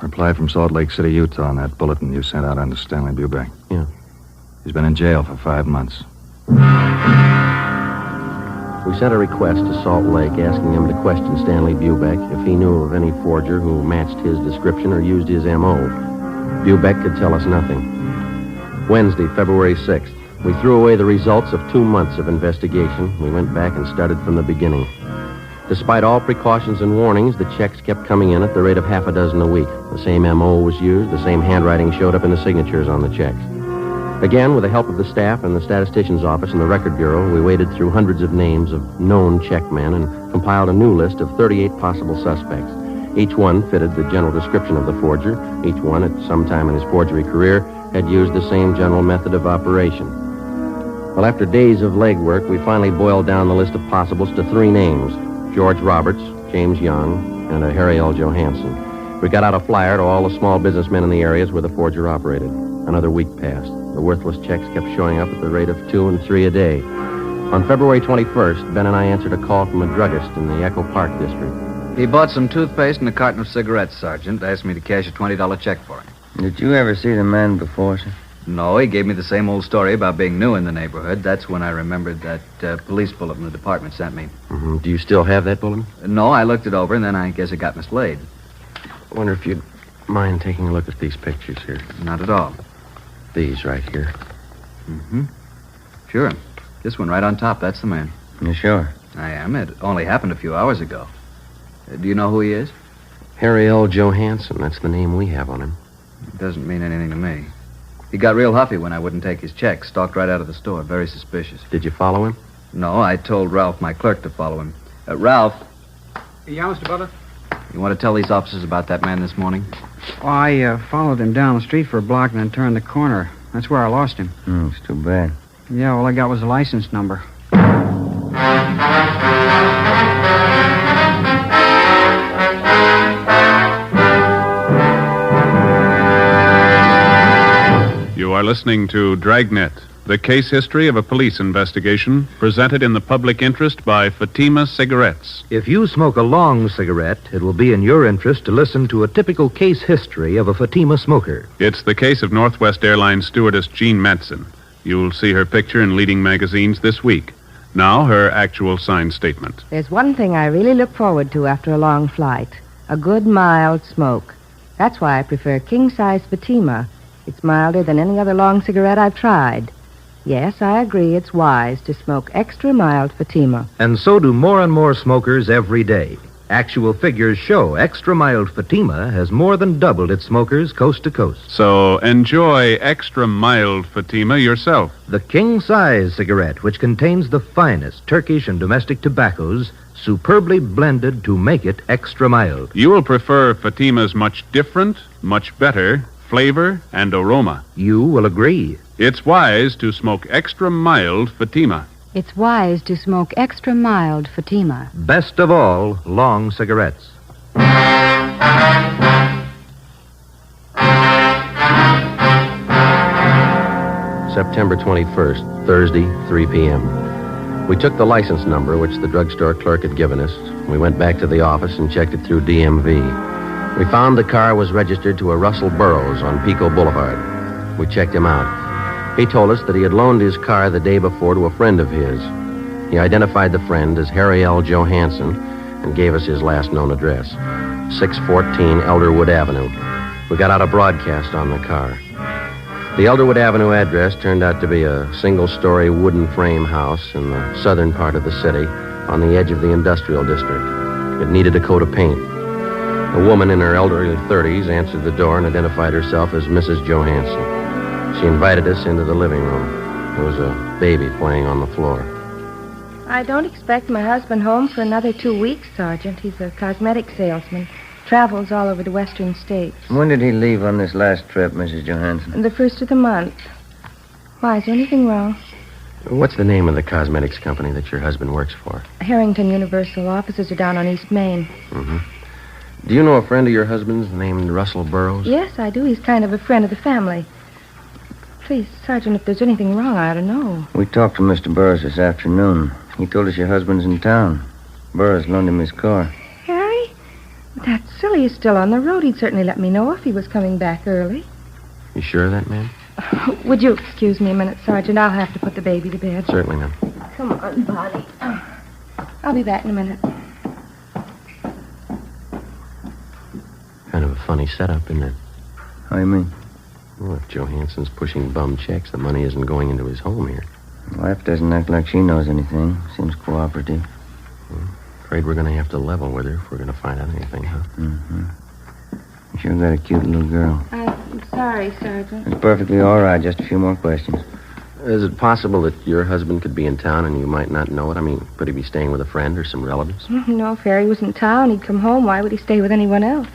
Speaker 11: Reply from Salt Lake City, Utah on that bulletin you sent out on Stanley Bubeck.
Speaker 4: Yeah.
Speaker 11: He's been in jail for 5 months.
Speaker 4: We sent a request to Salt Lake asking him to question Stanley Bubeck if he knew of any forger who matched his description or used his M.O. Bubeck could tell us nothing. Wednesday, February 6th. We threw away the results of 2 months of investigation. We went back and started from the beginning. Despite all precautions and warnings, the checks kept coming in at the rate of half a dozen a week. The same M.O. was used. The same handwriting showed up in the signatures on the checks. Again, with the help of the staff and the statistician's office and the record bureau, we waded through hundreds of names of known checkmen and compiled a new list of 38 possible suspects. Each one fitted the general description of the forger. Each one, at some time in his forgery career, had used the same general method of operation. Well, after days of legwork, we finally boiled down the list of possibles to 3 names: George Roberts, James Young, and a Harry L. Johansson. We got out a flyer to all the small businessmen in the areas where the forger operated. Another week passed. The worthless checks kept showing up at the rate of 2 and 3 a day. On February 21st, Ben and I answered a call from a druggist in the Echo Park district.
Speaker 11: He bought some toothpaste and a carton of cigarettes, Sergeant. Asked me to cash a $20 check for him.
Speaker 3: Did you ever see the man before, sir?
Speaker 11: No, he gave me the same old story about being new in the neighborhood. That's when I remembered that police bulletin the department sent me.
Speaker 4: Mm-hmm. Do you still have that bulletin?
Speaker 11: No, I looked it over, and then I guess it got mislaid.
Speaker 4: I wonder if you'd mind taking a look at these pictures here.
Speaker 11: Not at all.
Speaker 4: These right here.
Speaker 11: Mm-hmm. Sure. This one right on top, that's the man.
Speaker 3: You sure?
Speaker 11: I am. It only happened a few hours ago. Do you know who he is?
Speaker 4: Harry L. Johansson. That's the name we have on him.
Speaker 11: It doesn't mean anything to me. He got real huffy when I wouldn't take his check. Stalked right out of the store. Very suspicious.
Speaker 4: Did you follow him?
Speaker 11: No, I told Ralph, my clerk, to follow him. Ralph.
Speaker 16: Yeah, Mr. Butler?
Speaker 11: You want to tell these officers about that man this morning?
Speaker 16: Well, I followed him down the street for a block and then turned the corner. That's where I lost him.
Speaker 3: It's too bad.
Speaker 16: Yeah, all I got was a license number.
Speaker 2: You are listening to Dragnet, the case history of a police investigation, presented in the public interest by Fatima Cigarettes.
Speaker 17: If you smoke a long cigarette, it will be in your interest to listen to a typical case history of a Fatima smoker.
Speaker 2: It's the case of Northwest Airlines stewardess Jean Madsen. You'll see her picture in leading magazines this week. Now, her actual signed statement.
Speaker 5: There's one thing I really look forward to after a long flight: a good, mild smoke. That's why I prefer king-size Fatima. It's milder than any other long cigarette I've tried. Yes, I agree it's wise to smoke extra mild Fatima.
Speaker 17: And so do more and more smokers every day. Actual figures show extra mild Fatima has more than doubled its smokers coast to coast.
Speaker 2: So enjoy extra mild Fatima yourself.
Speaker 17: The king-size cigarette, which contains the finest Turkish and domestic tobaccos, superbly blended to make it extra mild.
Speaker 2: You will prefer Fatima's much different, much better flavor and aroma.
Speaker 17: You will agree.
Speaker 2: It's wise to smoke extra mild Fatima.
Speaker 10: It's wise to smoke extra mild Fatima.
Speaker 17: Best of all, long cigarettes.
Speaker 4: September 21st, Thursday, 3 p.m. We took the license number, which the drugstore clerk had given us. We went back to the office and checked it through DMV. We found the car was registered to a Russell Burroughs on Pico Boulevard. We checked him out. He told us that he had loaned his car the day before to a friend of his. He identified the friend as Harry L. Johansson and gave us his last known address, 614 Elderwood Avenue. We got out a broadcast on the car. The Elderwood Avenue address turned out to be a single-story wooden frame house in the southern part of the city on the edge of the industrial district. It needed a coat of paint. A woman in her elderly 30s answered the door and identified herself as Mrs. Johansson. She invited us into the living room. There was a baby playing on the floor.
Speaker 5: I don't expect my husband home for another 2 weeks, Sergeant. He's a cosmetic salesman. Travels all over the western states.
Speaker 3: When did he leave on this last trip, Mrs. Johansson?
Speaker 5: The first of the month. Why, is there anything wrong?
Speaker 4: What's the name of the cosmetics company that your husband works for?
Speaker 5: Harrington Universal. Offices are down on East Main.
Speaker 4: Mm-hmm. Do you know a friend of your husband's named Russell Burroughs?
Speaker 5: Yes, I do. He's kind of a friend of the family. Please, Sergeant, if there's anything wrong, I ought to know.
Speaker 3: We talked to Mr. Burroughs this afternoon. He told us your husband's in town. Burroughs loaned him his car.
Speaker 5: Harry? That's silly. He's still on the road. He'd certainly let me know if he was coming back early.
Speaker 4: You sure of that, ma'am?
Speaker 5: Would you excuse me a minute, Sergeant? I'll have to put the baby to bed.
Speaker 4: Certainly, ma'am.
Speaker 5: Come on, Bonnie. I'll be back in a minute.
Speaker 4: Kind of a funny setup, isn't it?
Speaker 3: How do you mean?
Speaker 4: Well, if Johansson's pushing bum checks, the money isn't going into his home here.
Speaker 3: Wife doesn't act like she knows anything. Seems cooperative.
Speaker 4: Afraid we're going to have to level with her if we're going to find out anything, huh?
Speaker 3: Mm-hmm. You sure got a cute little girl.
Speaker 5: I'm sorry, Sergeant.
Speaker 3: It's perfectly all right. Just a few more questions.
Speaker 4: Is it possible that your husband could be in town and you might not know it? I mean, could he be staying with a friend or some relatives?
Speaker 5: No, if Harry was in town, he'd come home. Why would he stay with anyone else?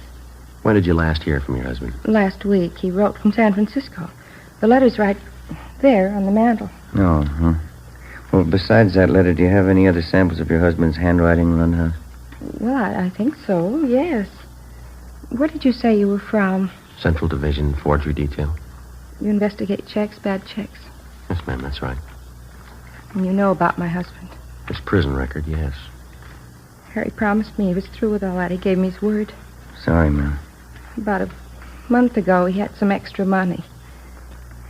Speaker 4: When did you last hear from your husband?
Speaker 5: Last week. He wrote from San Francisco. The letter's right there on the mantel.
Speaker 3: Oh, huh. Well, besides that letter, do you have any other samples of your husband's handwriting around the house?
Speaker 5: Well, I think so, yes. Where did you say you were from?
Speaker 4: Central Division, Forgery Detail.
Speaker 5: You investigate checks, bad checks.
Speaker 4: Yes, ma'am, that's right.
Speaker 5: And you know about my husband.
Speaker 4: His prison record, yes.
Speaker 5: Harry promised me he was through with all that. He gave me his word.
Speaker 3: Sorry, ma'am.
Speaker 5: About a month ago, he had some extra money.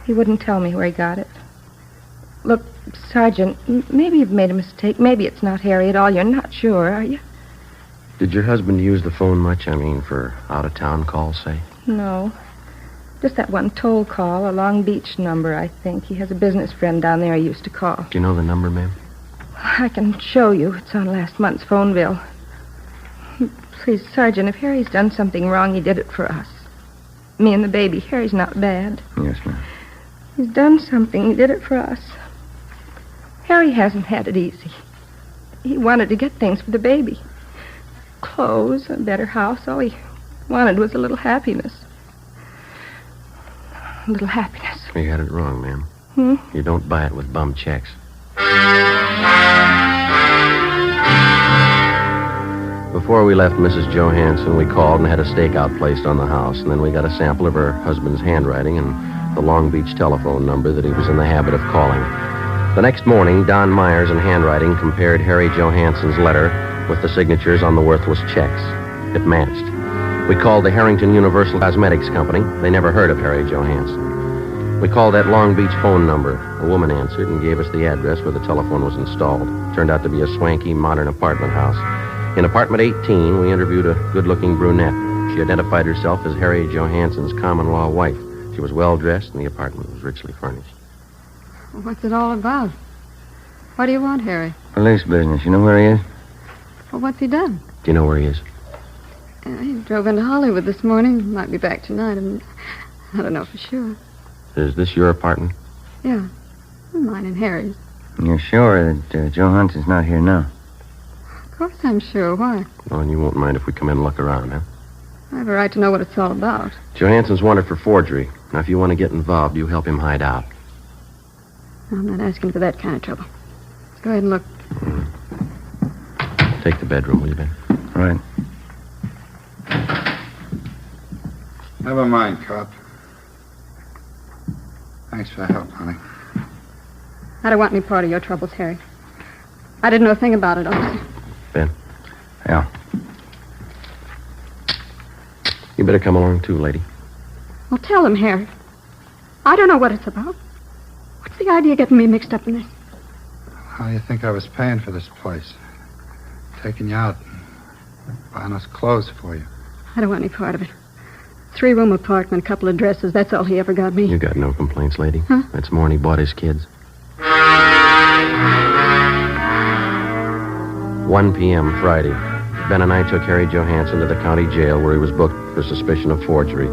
Speaker 5: He wouldn't tell me where he got it. Look, Sergeant, maybe you've made a mistake. Maybe it's not Harry at all. You're not sure, are you?
Speaker 4: Did your husband use the phone much? I mean, for out-of-town calls, say?
Speaker 5: No. Just that one toll call, a Long Beach number, I think. He has a business friend down there he used to call.
Speaker 4: Do you know the number, ma'am?
Speaker 5: I can show you. It's on last month's phone bill. Please, Sergeant, if Harry's done something wrong, he did it for us. Me and the baby. Harry's not bad.
Speaker 3: Yes, ma'am.
Speaker 5: He's done something. He did it for us. Harry hasn't had it easy. He wanted to get things for the baby. Clothes, a better house. All he wanted was a little happiness. A little happiness.
Speaker 4: You had it wrong, ma'am. You don't buy it with bum checks. Before we left Mrs. Johansson, we called and had a stakeout placed on the house, and then we got a sample of her husband's handwriting and the Long Beach telephone number that he was in the habit of calling. The next morning, Don Myers in handwriting compared Harry Johansson's letter with the signatures on the worthless checks. It matched. We called the Harrington Universal Cosmetics Company. They never heard of Harry Johansson. We called that Long Beach phone number. A woman answered and gave us the address where the telephone was installed. Turned out to be a swanky, modern apartment house. In apartment 18, we interviewed a good-looking brunette. She identified herself as Harry Johansson's common-law wife. She was well-dressed, and the apartment was richly furnished.
Speaker 21: What's it all about? What do you want, Harry?
Speaker 3: Police business. You know where he is?
Speaker 21: Well, what's he done?
Speaker 4: Do you know where he is?
Speaker 21: He drove into Hollywood this morning. Might be back tonight. I don't know for sure.
Speaker 4: Is this your apartment?
Speaker 21: Yeah. Mine and Harry's.
Speaker 3: You're sure that Johansson's not here now?
Speaker 21: Of course I'm sure. Why?
Speaker 4: Well, and you won't mind if we come in and look around, huh?
Speaker 21: I have a right to know what it's all about.
Speaker 4: Johansson's wanted for forgery. Now, if you want to get involved, you help him hide out.
Speaker 21: I'm not asking for that kind of trouble. Go ahead and look.
Speaker 4: Take the bedroom, will you, Ben?
Speaker 3: Right.
Speaker 13: Never mind, cop. Thanks for the help, honey.
Speaker 21: I don't want any part of your troubles, Harry. I didn't know a thing about it, officer.
Speaker 4: Ben?
Speaker 3: Yeah.
Speaker 4: You better come along, too, lady.
Speaker 21: Well, tell him, Harry. I don't know what it's about. What's the idea of getting me mixed up in this?
Speaker 13: How do you think I was paying for this place? Taking you out and buying us clothes for you.
Speaker 21: I don't want any part of it. 3-room apartment, a couple of dresses. That's all he ever got me.
Speaker 4: You got no complaints, lady.
Speaker 21: Huh?
Speaker 4: That's more than he bought his kids. 1 p.m. Friday. Ben and I took Harry Johansson to the county jail where he was booked for suspicion of forgery.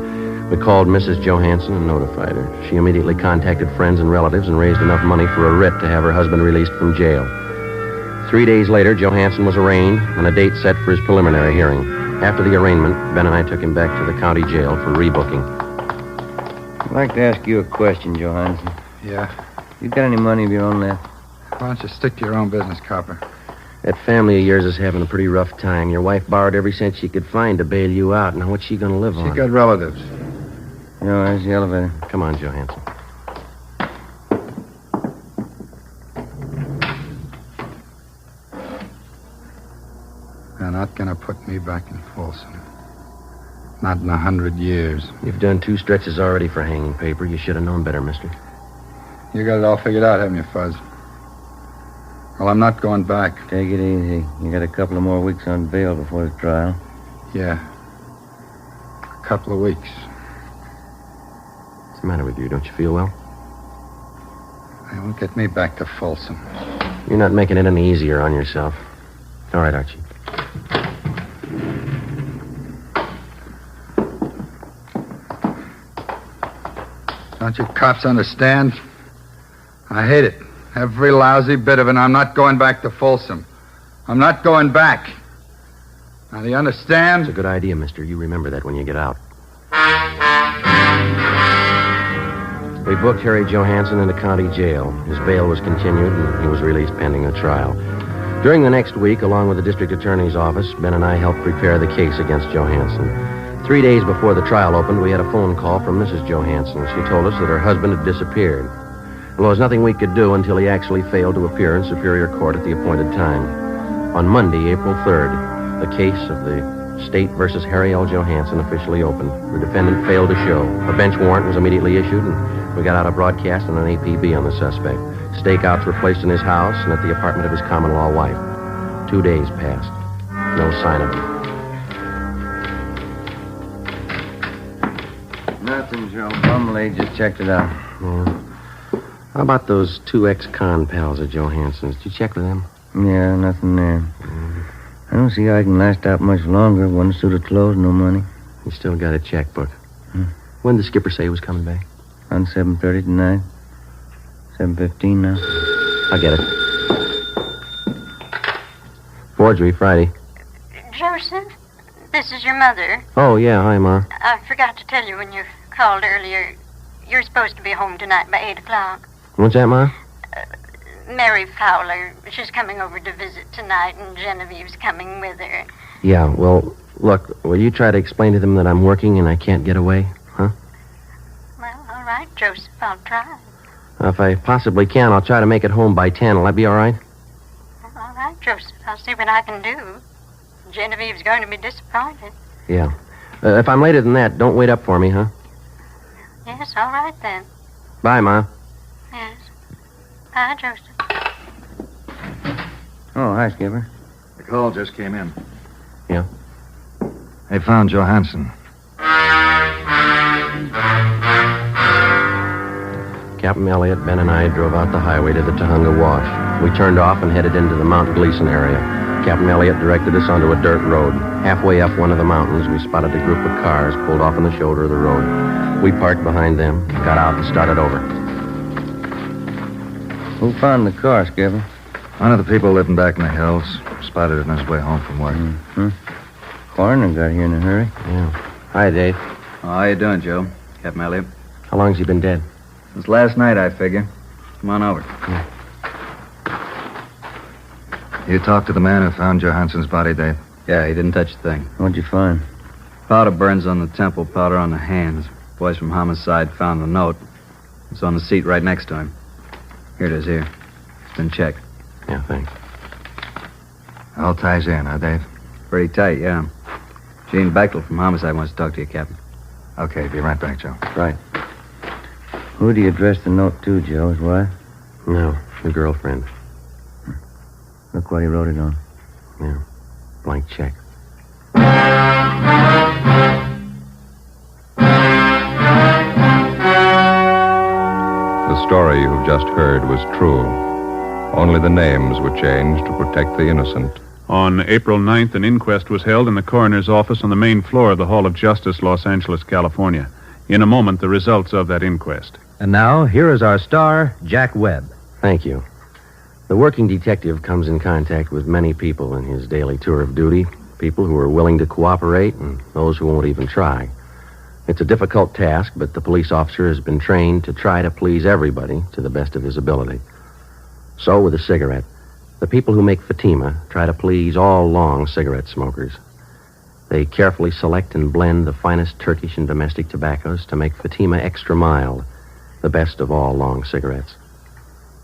Speaker 4: We called Mrs. Johansson and notified her. She immediately contacted friends and relatives and raised enough money for a writ to have her husband released from jail. 3 days later, Johansson was arraigned and a date set for his preliminary hearing. After the arraignment, Ben and I took him back to the county jail for rebooking.
Speaker 3: I'd like to ask you a question, Johansson.
Speaker 13: Yeah?
Speaker 3: You got any money of your own left?
Speaker 13: Why don't you stick to your own business, copper?
Speaker 4: That family of yours is having a pretty rough time. Your wife borrowed every cent she could find to bail you out. Now, what's she going to live on?
Speaker 13: She got relatives.
Speaker 3: No, there's the elevator.
Speaker 4: Come on, Johansson.
Speaker 13: They're not going to put me back in Folsom. Not in 100 years.
Speaker 4: You've done 2 stretches already for hanging paper. You should have known better, mister.
Speaker 13: You got it all figured out, haven't you, Fuzz? Well, I'm not going back.
Speaker 3: Take it easy. You got a couple of more weeks on bail before the trial.
Speaker 13: Yeah. A couple of weeks.
Speaker 4: What's the matter with you? Don't you feel well?
Speaker 13: They won't get me back to Folsom.
Speaker 4: You're not making it any easier on yourself. All right, Archie.
Speaker 13: Don't you cops understand? I hate it. Every lousy bit of it. I'm not going back to Folsom. I'm not going back. Now, do you understand?
Speaker 4: It's a good idea, mister. You remember that when you get out. We booked Harry Johansson into county jail. His bail was continued, and he was released pending the trial. During the next week, along with the district attorney's office, Ben and I helped prepare the case against Johansson. 3 days before the trial opened, we had a phone call from Mrs. Johansson. She told us that her husband had disappeared. Well, there was nothing we could do until he actually failed to appear in Superior Court at the appointed time. On Monday, April 3rd, the case of the State versus Harry L. Johansson officially opened. The defendant failed to show. A bench warrant was immediately issued, and we got out a broadcast and an APB on the suspect. Stakeouts were placed in his house and at the apartment of his common-law wife. 2 days passed. No sign of him.
Speaker 3: Nothing, Joe. Bumley just checked it out.
Speaker 4: Yeah. How about those 2 ex-con pals of Johansson's? Did you check with them?
Speaker 3: Yeah, nothing there. I don't see how I can last out much longer. One suit of clothes, no money.
Speaker 4: You still got a checkbook. When did the skipper say he was coming back?
Speaker 3: On 7:30 tonight. 7:15 now.
Speaker 4: I'll get it. Forgery, Friday.
Speaker 21: Joseph, this is your mother.
Speaker 4: Oh, yeah. Hi, Ma.
Speaker 21: I forgot to tell you when you called earlier. You're supposed to be home tonight by 8 o'clock.
Speaker 4: What's that, Ma?
Speaker 21: Mary Fowler, she's coming over to visit tonight, and Genevieve's coming with her.
Speaker 4: Yeah, well, look, will you try to explain to them that I'm working and I can't get away, huh?
Speaker 21: Well, all right, Joseph, I'll try.
Speaker 4: If I possibly can, I'll try to make it home by 10. Will that be all right?
Speaker 21: All right, Joseph, I'll see what I can do. Genevieve's going to be disappointed.
Speaker 4: Yeah. If I'm later than that, don't wait up for me, huh?
Speaker 21: Yes, all right then.
Speaker 4: Bye, Ma.
Speaker 21: Yes. Bye, Joseph.
Speaker 3: Oh, hi, Skipper.
Speaker 11: The call just came in.
Speaker 4: Yeah?
Speaker 11: They found Johansson.
Speaker 4: Captain Elliott, Ben, and I drove out the highway to the Tahunga Wash. We turned off and headed into the Mount Gleason area. Captain Elliott directed us onto a dirt road. Halfway up one of the mountains, we spotted a group of cars pulled off on the shoulder of the road. We parked behind them, got out, and started over.
Speaker 3: Who found the car, Skipper?
Speaker 11: One of the people living back in the hills spotted it on his way home from work.
Speaker 3: Coroner got here in a hurry.
Speaker 4: Yeah. Hi, Dave.
Speaker 15: How you doing, Joe? Captain Elliott.
Speaker 4: How long's he been dead?
Speaker 15: Since last night, I figure. Come on over.
Speaker 11: You talked to the man who found Johansson's body, Dave?
Speaker 15: Yeah, he didn't touch a thing.
Speaker 3: What'd you find?
Speaker 15: Powder burns on the temple, powder on the hands. Boys from homicide found the note. It's on the seat right next to him. Here it is, here. It's been checked.
Speaker 4: Yeah, thanks.
Speaker 11: All ties in, huh, Dave?
Speaker 15: Pretty tight, yeah. Gene Bechtel from homicide wants to talk to you, Captain.
Speaker 11: Okay, be right back, Joe.
Speaker 4: Right.
Speaker 3: Who do you address the note to, Joe? His wife?
Speaker 4: No, the girlfriend.
Speaker 3: Look what he wrote it on.
Speaker 4: Yeah, blank check.
Speaker 1: The story you've just heard was true. Only the names were changed to protect the innocent.
Speaker 2: On April 9th, an inquest was held in the coroner's office on the main floor of the Hall of Justice, Los Angeles, California. In a moment, the results of that inquest.
Speaker 17: And now, here is our star, Jack Webb.
Speaker 4: Thank you. The working detective comes in contact with many people in his daily tour of duty. People who are willing to cooperate and those who won't even try. It's a difficult task, but the police officer has been trained to try to please everybody to the best of his ability. So with a cigarette, the people who make Fatima try to please all long cigarette smokers. They carefully select and blend the finest Turkish and domestic tobaccos to make Fatima extra mild, the best of all long cigarettes.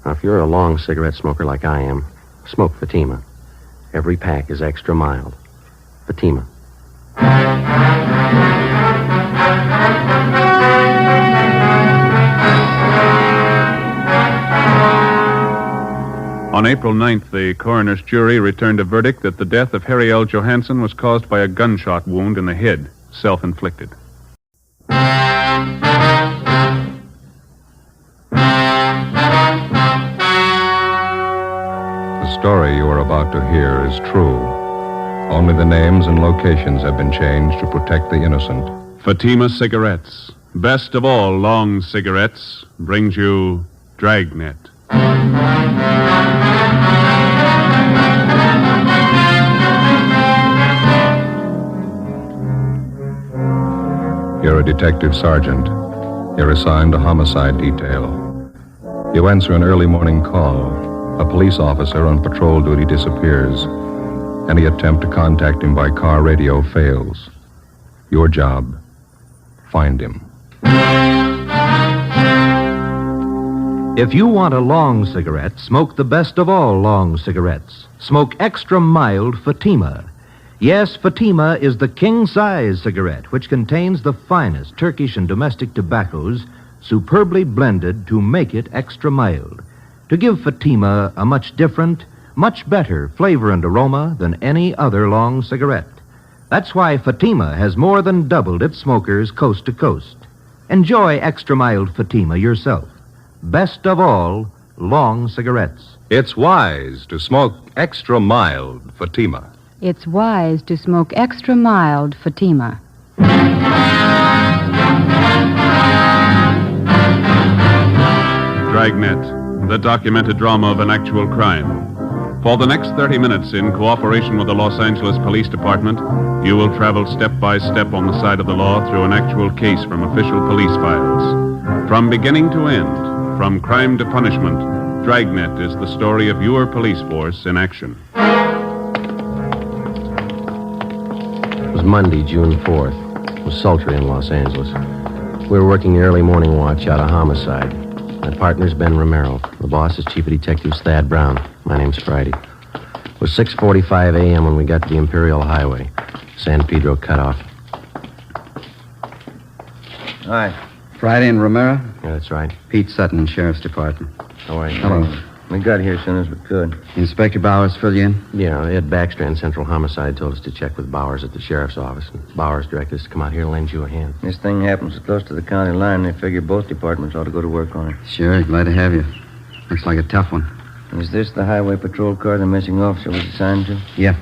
Speaker 4: Now, if you're a long cigarette smoker like I am, smoke Fatima. Every pack is extra mild. Fatima.
Speaker 2: On April 9th, the coroner's jury returned a verdict that the death of Harry L. Johansson was caused by a gunshot wound in the head, self-inflicted.
Speaker 1: The story you are about to hear is true. Only the names and locations have been changed to protect the innocent.
Speaker 2: Fatima cigarettes, Best of all long cigarettes brings you Dragnet.
Speaker 1: You're a detective sergeant. You're assigned to homicide detail. You answer an early morning call. A police officer on patrol duty disappears. Any attempt to contact him by car radio fails. Your job, find him.
Speaker 17: If you want a long cigarette, smoke the best of all long cigarettes. Smoke extra mild Fatima. Yes, Fatima is the king-size cigarette, which contains the finest Turkish and domestic tobaccos, superbly blended to make it extra mild, to give Fatima a much different, much better flavor and aroma than any other long cigarette. That's why Fatima has more than doubled its smokers coast to coast. Enjoy extra mild Fatima yourself. Best of all, long cigarettes.
Speaker 1: It's wise to smoke extra mild Fatima.
Speaker 10: It's wise to smoke extra mild Fatima.
Speaker 2: Dragnet, the documented drama of an actual crime. For the next 30 minutes, in cooperation with the Los Angeles Police Department, you will travel step by step on the side of the law through an actual case from official police files. From beginning to end, from crime to punishment, Dragnet is the story of your police force in action.
Speaker 4: It was Monday, June 4th. It was sultry in Los Angeles. We were working the early morning watch out of homicide. My partner's Ben Romero. The boss is Chief of Detectives Thad Brown. My name's Friday. It was 6:45 a.m. when we got to the Imperial Highway. San Pedro cutoff.
Speaker 15: Hi. Friday and Romero?
Speaker 4: Yeah, that's right.
Speaker 15: Pete Sutton, Sheriff's Department.
Speaker 3: How are you?
Speaker 15: Hello.
Speaker 3: We got here as soon as we could.
Speaker 15: Inspector Bowers fill you in?
Speaker 4: Yeah, Ed Baxter and Central Homicide told us to check with Bowers at the sheriff's office. And Bowers directed us to come out here and lend you a hand.
Speaker 3: This thing happens so close to the county line, they figure both departments ought to go to work on it.
Speaker 15: Sure, glad to have you. Looks like a tough one.
Speaker 3: Is this the highway patrol car the missing officer was assigned to?
Speaker 15: Yeah.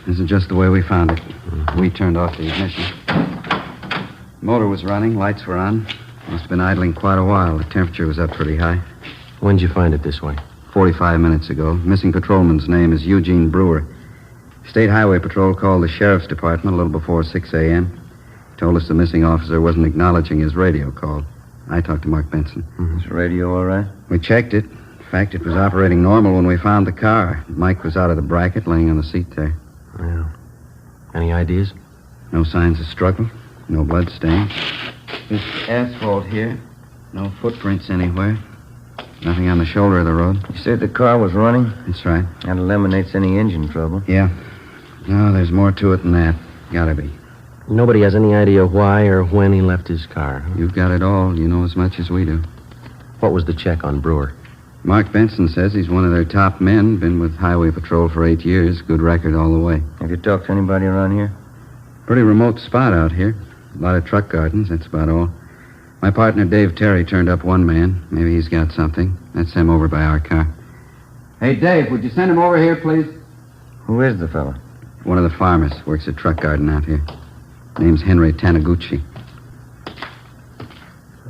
Speaker 15: This is just the way we found it. We turned off the ignition. Motor was running, lights were on. Must have been idling quite a while. The temperature was up pretty high.
Speaker 4: When'd you find it this way?
Speaker 15: 45 minutes ago. Missing patrolman's name is Eugene Brewer. State Highway Patrol called the Sheriff's Department a little before 6 a.m. Told us the missing officer wasn't acknowledging his radio call. I talked to Mark Benson.
Speaker 3: Is the radio all right?
Speaker 15: We checked it. In fact, it was operating normal when we found the car. Mike was out of the bracket, laying on the seat there.
Speaker 4: Yeah. Any ideas?
Speaker 15: No signs of struggle. No blood stains. This asphalt here. No footprints anywhere. Nothing on the shoulder of the road.
Speaker 3: You said the car was running?
Speaker 15: That's right.
Speaker 3: That eliminates any engine trouble.
Speaker 15: Yeah. No, there's more to it than that. Gotta be.
Speaker 4: Nobody has any idea why or when he left his car. Huh?
Speaker 15: You've got it all. You know as much as we do.
Speaker 4: What was the check on Brewer?
Speaker 15: Mark Benson says he's one of their top men. Been with Highway Patrol for 8 years. Good record all the way.
Speaker 3: Have you talked to anybody around here?
Speaker 15: Pretty remote spot out here. A lot of truck gardens, that's about all. My partner, Dave Terry, turned up one man. Maybe he's got something. That's him over by our car. Hey, Dave, would you send him over here, please?
Speaker 3: Who is the fellow?
Speaker 15: One of the farmers. Works at truck garden out here. Name's Henry Taniguchi.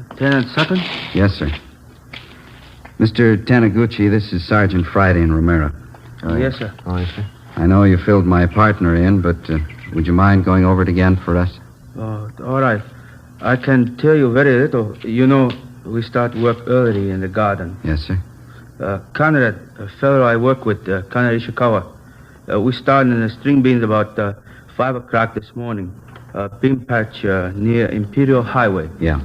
Speaker 12: Lieutenant Sutton?
Speaker 15: Yes, sir. Mr. Taniguchi, this is Sergeant Friday in Romero.
Speaker 12: Yes, sir.
Speaker 4: Oh, yes, sir.
Speaker 15: I know you filled my partner in, but would you mind going over it again for us?
Speaker 12: Oh, all right. I can tell you very little. You know, we start work early in the garden.
Speaker 15: Yes, sir.
Speaker 12: Conrad, a fellow I work with, Conrad Ishikawa, we started in the string beans about 5 o'clock this morning. Bean patch near Imperial Highway.
Speaker 15: Yeah.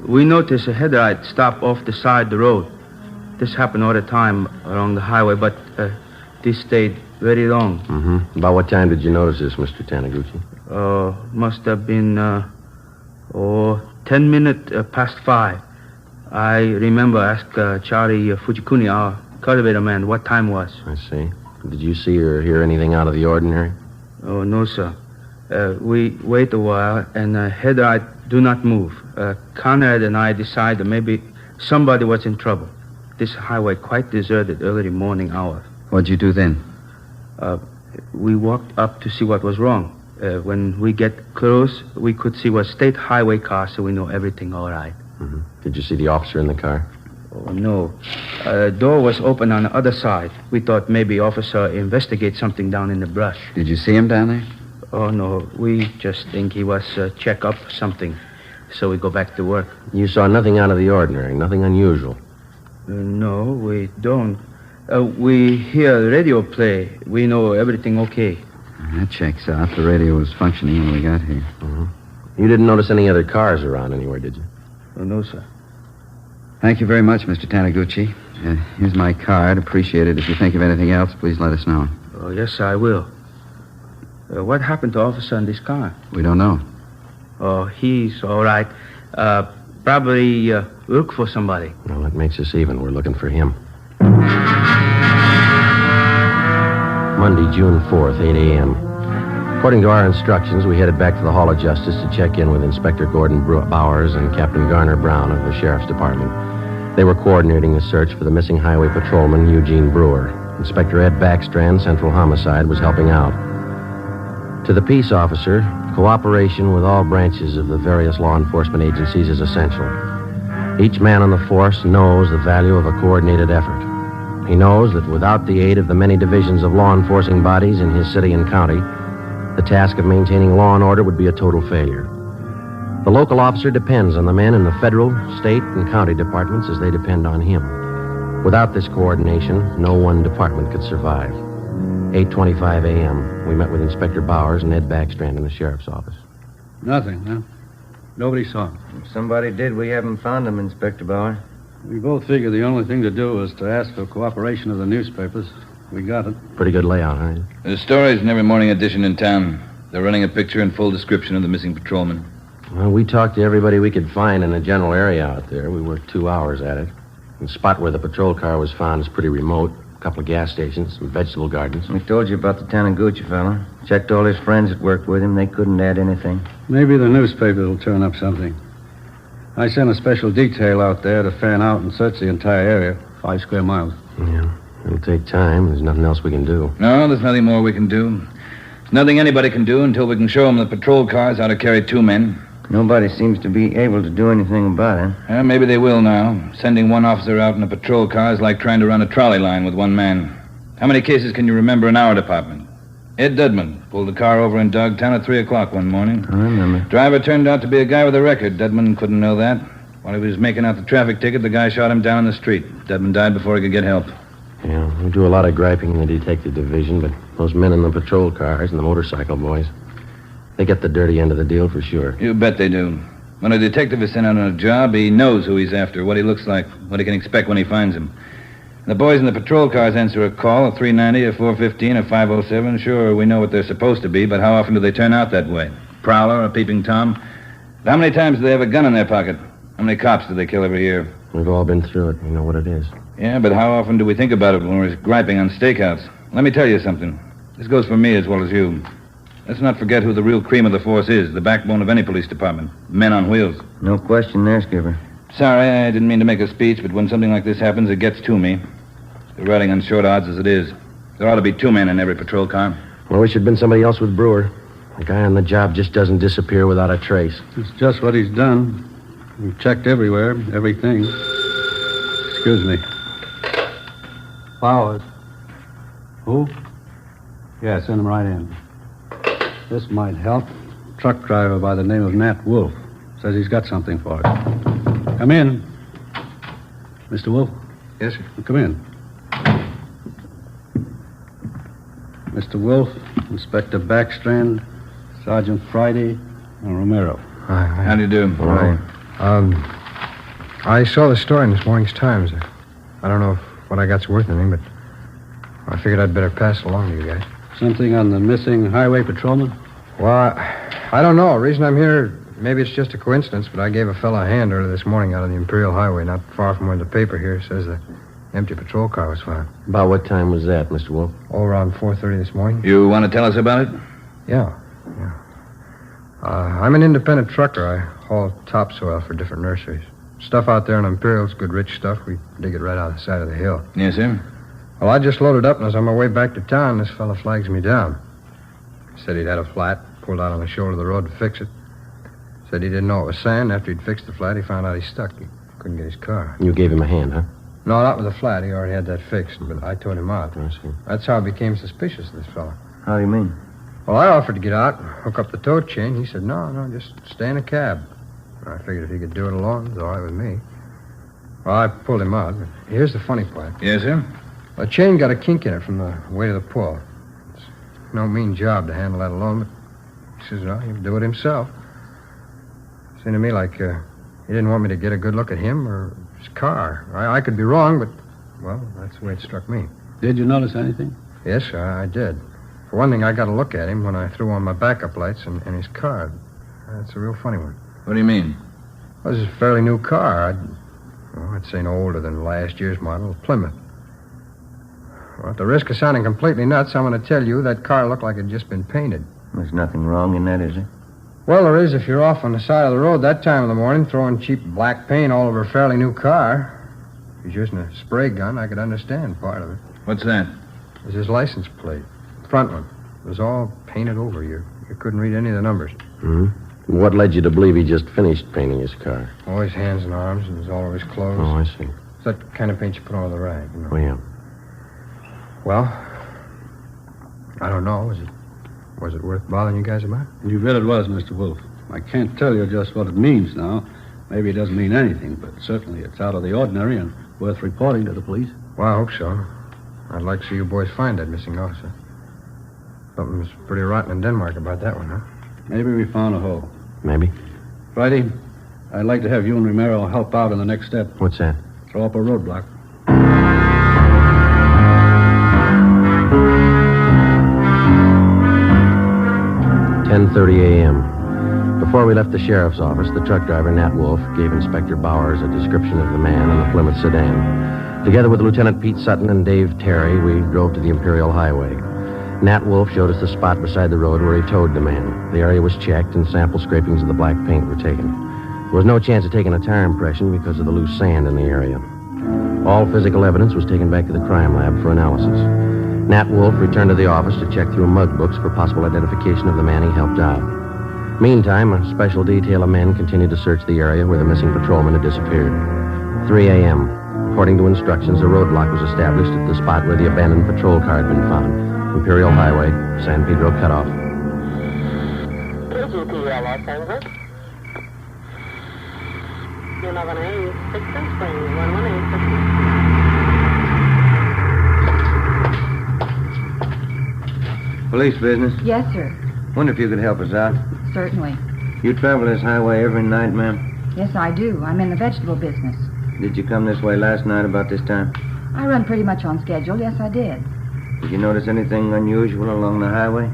Speaker 12: We noticed a headlight stop off the side of the road. This happened all the time along the highway, but this stayed very long.
Speaker 4: Mm-hmm. About what time did you notice this, Mr. Taniguchi?
Speaker 12: Must have been 10 minutes past 5. I remember ask Charlie Fujikuni, our cultivator man, what time was.
Speaker 4: I see. Did you see or hear anything out of the ordinary?
Speaker 12: Oh, no, sir. We wait a while, and headlight do not move. Conrad and I decided maybe somebody was in trouble. This highway quite deserted early morning hours.
Speaker 15: What'd you do then?
Speaker 12: We walked up to see what was wrong.
Speaker 6: When we get close, we could see was state highway car, so we know everything all right.
Speaker 4: Mm-hmm. Did you see the officer in the car?
Speaker 6: Oh, no. Door was open on the other side. We thought maybe officer investigate something down in the brush.
Speaker 15: Did you see him down there?
Speaker 6: Oh, no. We just think he was check up something. So we go back to work.
Speaker 4: You saw nothing out of the ordinary, nothing unusual?
Speaker 6: No, we don't. We hear the radio play. We know everything okay.
Speaker 15: That checks out. The radio was functioning when we got here.
Speaker 4: Mm-hmm. You didn't notice any other cars around anywhere, did you?
Speaker 6: Oh, no, sir.
Speaker 15: Thank you very much, Mr. Taniguchi. Here's my card. Appreciate it. If you think of anything else, please let us know.
Speaker 6: Oh, yes, I will. What happened to officer in this car?
Speaker 15: We don't know.
Speaker 6: Oh, he's all right. Probably look for somebody.
Speaker 4: Well, that makes us even. We're looking for him. Monday, June 4th, 8 a.m. According to our instructions, we headed back to the Hall of Justice to check in with Inspector Gordon Bowers and Captain Garner Brown of the Sheriff's Department. They were coordinating the search for the missing highway patrolman, Eugene Brewer. Inspector Ed Backstrand, Central Homicide, was helping out. To the peace officer, cooperation with all branches of the various law enforcement agencies is essential. Each man on the force knows the value of a coordinated effort. He knows that without the aid of the many divisions of law enforcing bodies in his city and county, the task of maintaining law and order would be a total failure. The local officer depends on the men in the federal, state, and county departments as they depend on him. Without this coordination, no one department could survive. 8:25 a.m., we met with Inspector Bowers and Ed Backstrand in the sheriff's office.
Speaker 7: Nothing, huh? Nobody saw him.
Speaker 3: If somebody did, we haven't found him, Inspector Bauer.
Speaker 7: We both figured the only thing to do was to ask for cooperation of the newspapers. We got it.
Speaker 4: Pretty good layout, huh?
Speaker 19: There's stories in every morning edition in town. They're running a picture and full description of the missing patrolman.
Speaker 4: Well, we talked to everybody we could find in the general area out there. We worked 2 hours at it. The spot where the patrol car was found is pretty remote. A couple of gas stations, some vegetable gardens.
Speaker 3: We told you about the Taniguchi fella. Checked all his friends that worked with him. They couldn't add anything.
Speaker 7: Maybe the newspapers will turn up something. I sent a special detail out there to fan out and search the entire area, 5 square miles.
Speaker 4: Yeah, it'll take time. There's nothing else we can do.
Speaker 19: No, there's nothing more we can do. There's nothing anybody can do until we can show them the patrol cars how to carry 2 men.
Speaker 3: Nobody seems to be able to do anything about it.
Speaker 19: Maybe they will now. Sending one officer out in a patrol car is like trying to run a trolley line with 1 man. How many cases can you remember in our department? Ed Dudman pulled a car over in Dogtown at 3 o'clock one morning.
Speaker 3: I remember.
Speaker 19: Driver turned out to be a guy with a record. Dudman couldn't know that. While he was making out the traffic ticket, the guy shot him down in the street. Dudman died before he could get help.
Speaker 4: Yeah, we do a lot of griping in the detective division, but those men in the patrol cars and the motorcycle boys, they get the dirty end of the deal for sure.
Speaker 19: You bet they do. When a detective is sent out on a job, he knows who he's after, what he looks like, what he can expect when he finds him. The boys in the patrol cars answer a call at 390 or 415 or 507. Sure, we know what they're supposed to be, but how often do they turn out that way? Prowler or peeping Tom? How many times do they have a gun in their pocket? How many cops do they kill every year?
Speaker 4: We've all been through it. We know what it is.
Speaker 19: Yeah, but how often do we think about it when we're griping on stakeouts? Let me tell you something. This goes for me as well as you. Let's not forget who the real cream of the force is, the backbone of any police department. Men on wheels.
Speaker 3: No question there, Skipper.
Speaker 19: Sorry, I didn't mean to make a speech, but when something like this happens, it gets to me. They're riding on short odds as it is. There ought to be 2 men in every patrol car.
Speaker 4: Well, we should have been somebody else with Brewer. The guy on the job just doesn't disappear without a trace.
Speaker 7: It's just what he's done. We've checked everywhere, everything. Excuse me. Bowers. Who? Yeah, send him right in. This might help. Truck driver by the name of Nat Wolf. Says he's got something for us. Come in. Mr. Wolf?
Speaker 11: Yes, sir.
Speaker 7: Come in. Mr. Wolf, Inspector Backstrand, Sergeant Friday, and Romero.
Speaker 19: Hi. How do you do?
Speaker 7: All right.
Speaker 20: I saw the story in this morning's Times. I don't know if what I got's worth anything, but I figured I'd better pass it along to you guys.
Speaker 7: Something on the missing highway patrolman?
Speaker 20: Well, I don't know. The reason I'm here, maybe it's just a coincidence, but I gave a fella a hand early this morning out on the Imperial Highway, not far from where the paper here says the empty patrol car was found.
Speaker 4: About what time was that, Mr. Wolf?
Speaker 20: Oh, around 4:30 this morning.
Speaker 19: You want to tell us about it?
Speaker 20: Yeah. I'm an independent trucker. I haul topsoil for different nurseries. Stuff out there in Imperial's good rich stuff. We dig it right out of the side of the hill.
Speaker 19: Yes, sir.
Speaker 20: Well, I just loaded up, and as on my way back to town, this fella flags me down. He said he'd had a flat, pulled out on the shoulder of the road to fix it. Said he didn't know it was sand. After he'd fixed the flat, he found out he stuck. He couldn't get his car.
Speaker 4: You gave him a hand, huh?
Speaker 20: No, not with the flat. He already had that fixed, but I towed him out.
Speaker 4: I see.
Speaker 20: That's how I became suspicious of this fella.
Speaker 3: How do you mean?
Speaker 20: Well, I offered to get out, hook up the tow chain. He said, no, just stay in a cab. I figured if he could do it alone, it was all right with me. Well, I pulled him out. But here's the funny part.
Speaker 19: Yes, sir?
Speaker 20: The chain got a kink in it from the weight of the pull. It's no mean job to handle that alone, but he says, he'll do it himself. Seemed to me like he didn't want me to get a good look at him or his car. I could be wrong, but, well, that's the way it struck me.
Speaker 7: Did you notice anything?
Speaker 20: Yes, I did. For one thing, I got a look at him when I threw on my backup lights and his car. That's a real funny one.
Speaker 19: What do you mean?
Speaker 20: Well, this is a fairly new car. I'd say no older than last year's model, Plymouth. Well, at the risk of sounding completely nuts, I'm going to tell you that car looked like it had just been painted.
Speaker 3: There's nothing wrong in that, is there?
Speaker 20: Well, there is if you're off on the side of the road that time of the morning throwing cheap black paint all over a fairly new car. If he's using a spray gun, I could understand part of it.
Speaker 19: What's that?
Speaker 20: It was his license plate. Front one. It was all painted over. You couldn't read any of the numbers.
Speaker 4: Mm-hmm. What led you to believe he just finished painting his car?
Speaker 20: Oh, his hands and arms, and it was all over his clothes.
Speaker 4: Oh, I see.
Speaker 20: It's that kind of paint you put on the rag, you know.
Speaker 4: Oh, yeah.
Speaker 20: Well, I don't know. Was it worth bothering you guys about?
Speaker 7: You bet it was, Mr. Wolf. I can't tell you just what it means now. Maybe it doesn't mean anything, but certainly it's out of the ordinary and worth reporting to the police.
Speaker 20: Well, I hope so. I'd like to see you boys find that missing officer. Something was pretty rotten in Denmark about that one, huh?
Speaker 7: Maybe we found a hole.
Speaker 4: Maybe.
Speaker 7: Friday, I'd like to have you and Romero help out in the next step.
Speaker 4: What's that?
Speaker 7: Throw up a roadblock.
Speaker 4: 10:30 a.m. Before we left the sheriff's office, the truck driver, Nat Wolf, gave Inspector Bowers a description of the man in the Plymouth sedan. Together with Lieutenant Pete Sutton and Dave Terry, we drove to the Imperial Highway. Nat Wolf showed us the spot beside the road where he towed the man. The area was checked, and sample scrapings of the black paint were taken. There was no chance of taking a tire impression because of the loose sand in the area. All physical evidence was taken back to the crime lab for analysis. Nat Wolf returned to the office to check through mug books for possible identification of the man he helped out. Meantime, a special detail of men continued to search the area where the missing patrolman had disappeared. 3 a.m. According to instructions, a roadblock was established at the spot where the abandoned patrol car had been found. Imperial Highway, San Pedro cutoff.
Speaker 9: Los Angeles. 11A, 6 and Spring, 118.
Speaker 3: Police business?
Speaker 14: Yes, sir.
Speaker 3: Wonder if you could help us out.
Speaker 14: Certainly.
Speaker 3: You travel this highway every night, ma'am?
Speaker 14: Yes, I do. I'm in the vegetable business.
Speaker 3: Did you come this way last night about this time?
Speaker 14: I run pretty much on schedule. Yes, I did.
Speaker 3: Did you notice anything unusual along the highway?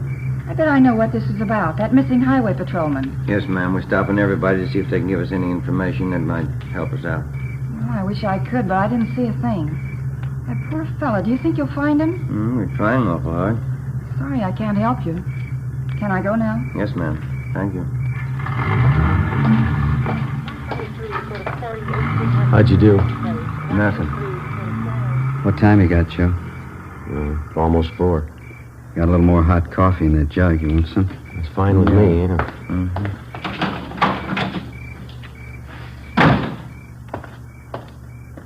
Speaker 14: I bet I know what this is about. That missing highway patrolman.
Speaker 3: Yes, ma'am. We're stopping everybody to see if they can give us any information that might help us out.
Speaker 14: Well, I wish I could, but I didn't see a thing. That poor fella. Do you think you'll find him?
Speaker 3: We're trying awful hard.
Speaker 14: Sorry, I can't help you. Can I go now?
Speaker 3: Yes, ma'am. Thank you.
Speaker 4: How'd you do?
Speaker 3: Nothing.
Speaker 15: What time you got, Joe?
Speaker 4: Almost 4.
Speaker 15: Got a little more hot coffee in that jug. You want some?
Speaker 4: It's fine with me, yeah.
Speaker 15: Mm-hmm.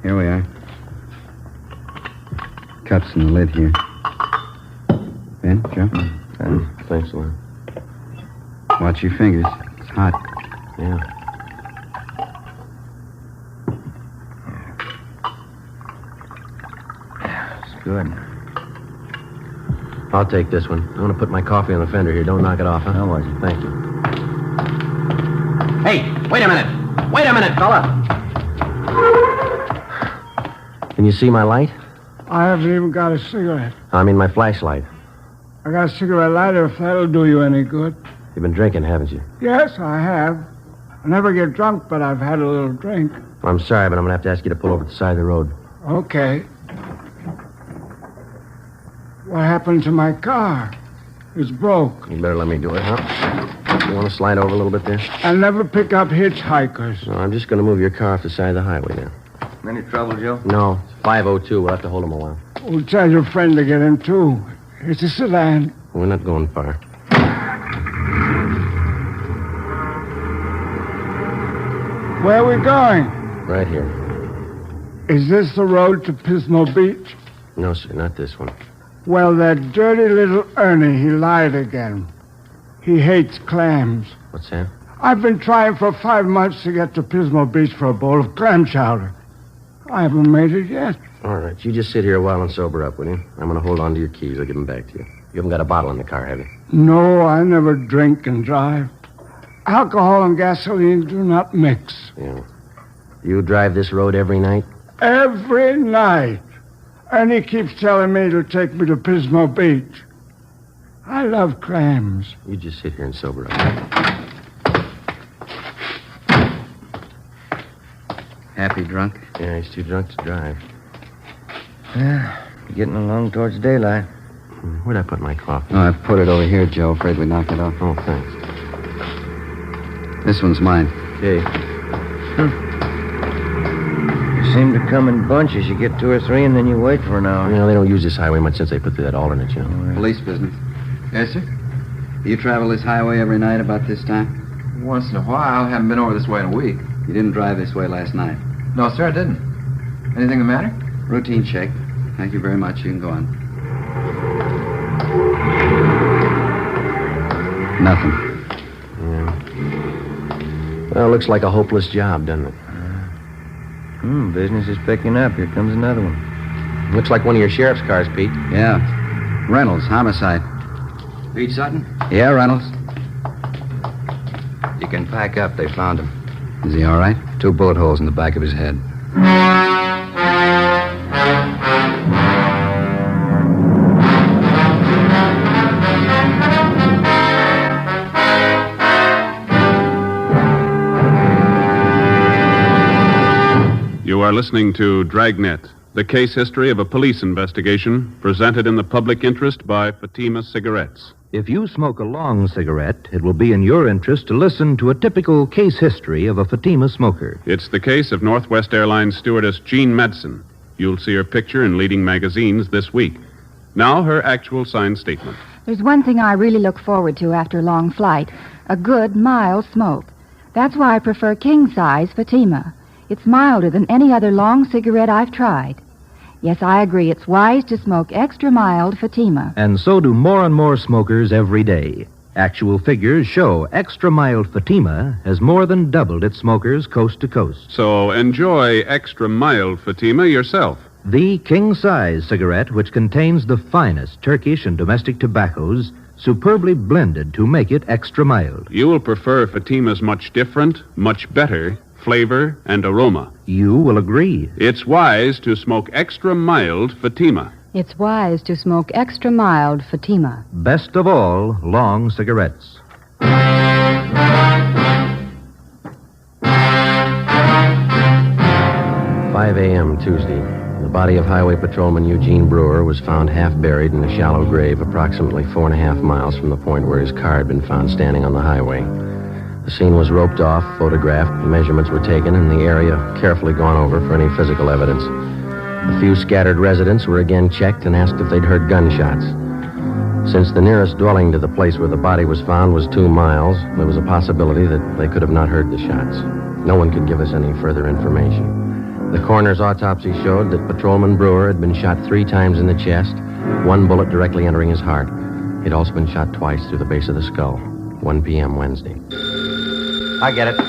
Speaker 15: Here we are. Cups in the lid here. Ben, Joe?
Speaker 4: Thanks a lot.
Speaker 15: Watch your fingers. It's hot.
Speaker 4: Yeah.
Speaker 3: It's good.
Speaker 4: I'll take this one. I want to put my coffee on the fender here. Don't knock it off, huh?
Speaker 3: No worries.
Speaker 4: Thank you.
Speaker 23: Hey, wait a minute. Wait a minute, fella.
Speaker 4: Can you see my light?
Speaker 24: I haven't even got a cigarette.
Speaker 4: I mean my flashlight.
Speaker 24: I got a cigarette lighter if that'll do you any good.
Speaker 4: You've been drinking, haven't you?
Speaker 24: Yes, I have. I never get drunk, but I've had a little drink.
Speaker 4: Well, I'm sorry, but I'm going to have to ask you to pull over to the side of the road.
Speaker 24: Okay. What happened to my car? It's broke.
Speaker 4: You better let me do it, huh? You want to slide over a little bit there?
Speaker 24: I never pick up hitchhikers.
Speaker 4: No, I'm just going to move your car off the side of the highway now.
Speaker 3: Any trouble, Joe?
Speaker 4: No, it's 502. We'll have to hold him a while.
Speaker 24: Well, tell your friend to get in, too. It's a sedan.
Speaker 4: We're not going far.
Speaker 24: Where are we going?
Speaker 4: Right here.
Speaker 24: Is this the road to Pismo Beach?
Speaker 4: No, sir, not this one.
Speaker 24: Well, that dirty little Ernie, he lied again. He hates clams.
Speaker 4: What's that?
Speaker 24: I've been trying for 5 months to get to Pismo Beach for a bowl of clam chowder. I haven't made it yet.
Speaker 4: All right, you just sit here a while and sober up, will you? I'm going to hold on to your keys. I'll give them back to you. You haven't got a bottle in the car, have you?
Speaker 24: No, I never drink and drive. Alcohol and gasoline do not mix.
Speaker 4: Yeah. You drive this road every night?
Speaker 24: Every night. And he keeps telling me to take me to Pismo Beach. I love clams.
Speaker 4: You just sit here and sober up.
Speaker 15: Happy drunk?
Speaker 4: Yeah, he's too drunk to drive.
Speaker 3: Yeah, getting along towards daylight.
Speaker 4: Where'd I put my coffee?
Speaker 15: Oh, I put it over here, Joe. Afraid we knocked it off.
Speaker 4: Oh, thanks.
Speaker 15: This one's mine.
Speaker 4: Okay.
Speaker 3: You seem to come in bunches. You get 2 or 3, and then you wait for an hour.
Speaker 4: You know, they don't use this highway much since they put through that alternate, you know.
Speaker 15: Police business. Yes, sir? You travel this highway every night about this time?
Speaker 8: Once in a while. Haven't been over this way in a week.
Speaker 15: You didn't drive this way last night?
Speaker 8: No, sir, I didn't. Anything the matter?
Speaker 15: Routine check. Thank you very much. You can go on. Nothing.
Speaker 4: Yeah. Well, looks like a hopeless job, doesn't it?
Speaker 3: Business is picking up. Here comes another one.
Speaker 4: Looks like one of your sheriff's cars, Pete.
Speaker 15: Yeah. Reynolds, homicide.
Speaker 6: Pete Sutton?
Speaker 15: Yeah, Reynolds.
Speaker 6: You can pack up. They found him.
Speaker 15: Is he all right?
Speaker 6: 2 bullet holes in the back of his head.
Speaker 2: You are listening to Dragnet, the case history of a police investigation presented in the public interest by Fatima Cigarettes.
Speaker 17: If you smoke a long cigarette, it will be in your interest to listen to a typical case history of a Fatima smoker.
Speaker 2: It's the case of Northwest Airlines stewardess Jean Madsen. You'll see her picture in leading magazines this week. Now, her actual signed statement.
Speaker 10: There's one thing I really look forward to after a long flight, a good, mild smoke. That's why I prefer king-size Fatima. It's milder than any other long cigarette I've tried. Yes, I agree. It's wise to smoke extra mild Fatima.
Speaker 17: And so do more and more smokers every day. Actual figures show extra mild Fatima has more than doubled its smokers coast to coast.
Speaker 2: So enjoy extra mild Fatima yourself.
Speaker 17: The king-size cigarette, which contains the finest Turkish and domestic tobaccos, superbly blended to make it extra mild.
Speaker 2: You will prefer Fatima's much different, much better flavor and aroma.
Speaker 17: You will agree.
Speaker 2: It's wise to smoke extra mild Fatima.
Speaker 10: It's wise to smoke extra mild Fatima.
Speaker 17: Best of all, long cigarettes.
Speaker 4: 5 a.m. Tuesday. The body of Highway Patrolman Eugene Brewer was found half buried in a shallow grave approximately 4.5 miles from the point where his car had been found standing on the highway. The scene was roped off, photographed, measurements were taken, and the area carefully gone over for any physical evidence. A few scattered residents were again checked and asked if they'd heard gunshots. Since the nearest dwelling to the place where the body was found was 2 miles, there was a possibility that they could have not heard the shots. No one could give us any further information. The coroner's autopsy showed that Patrolman Brewer had been shot 3 times in the chest, 1 bullet directly entering his heart. He'd also been shot twice through the base of the skull. 1 p.m. Wednesday.
Speaker 6: I get it.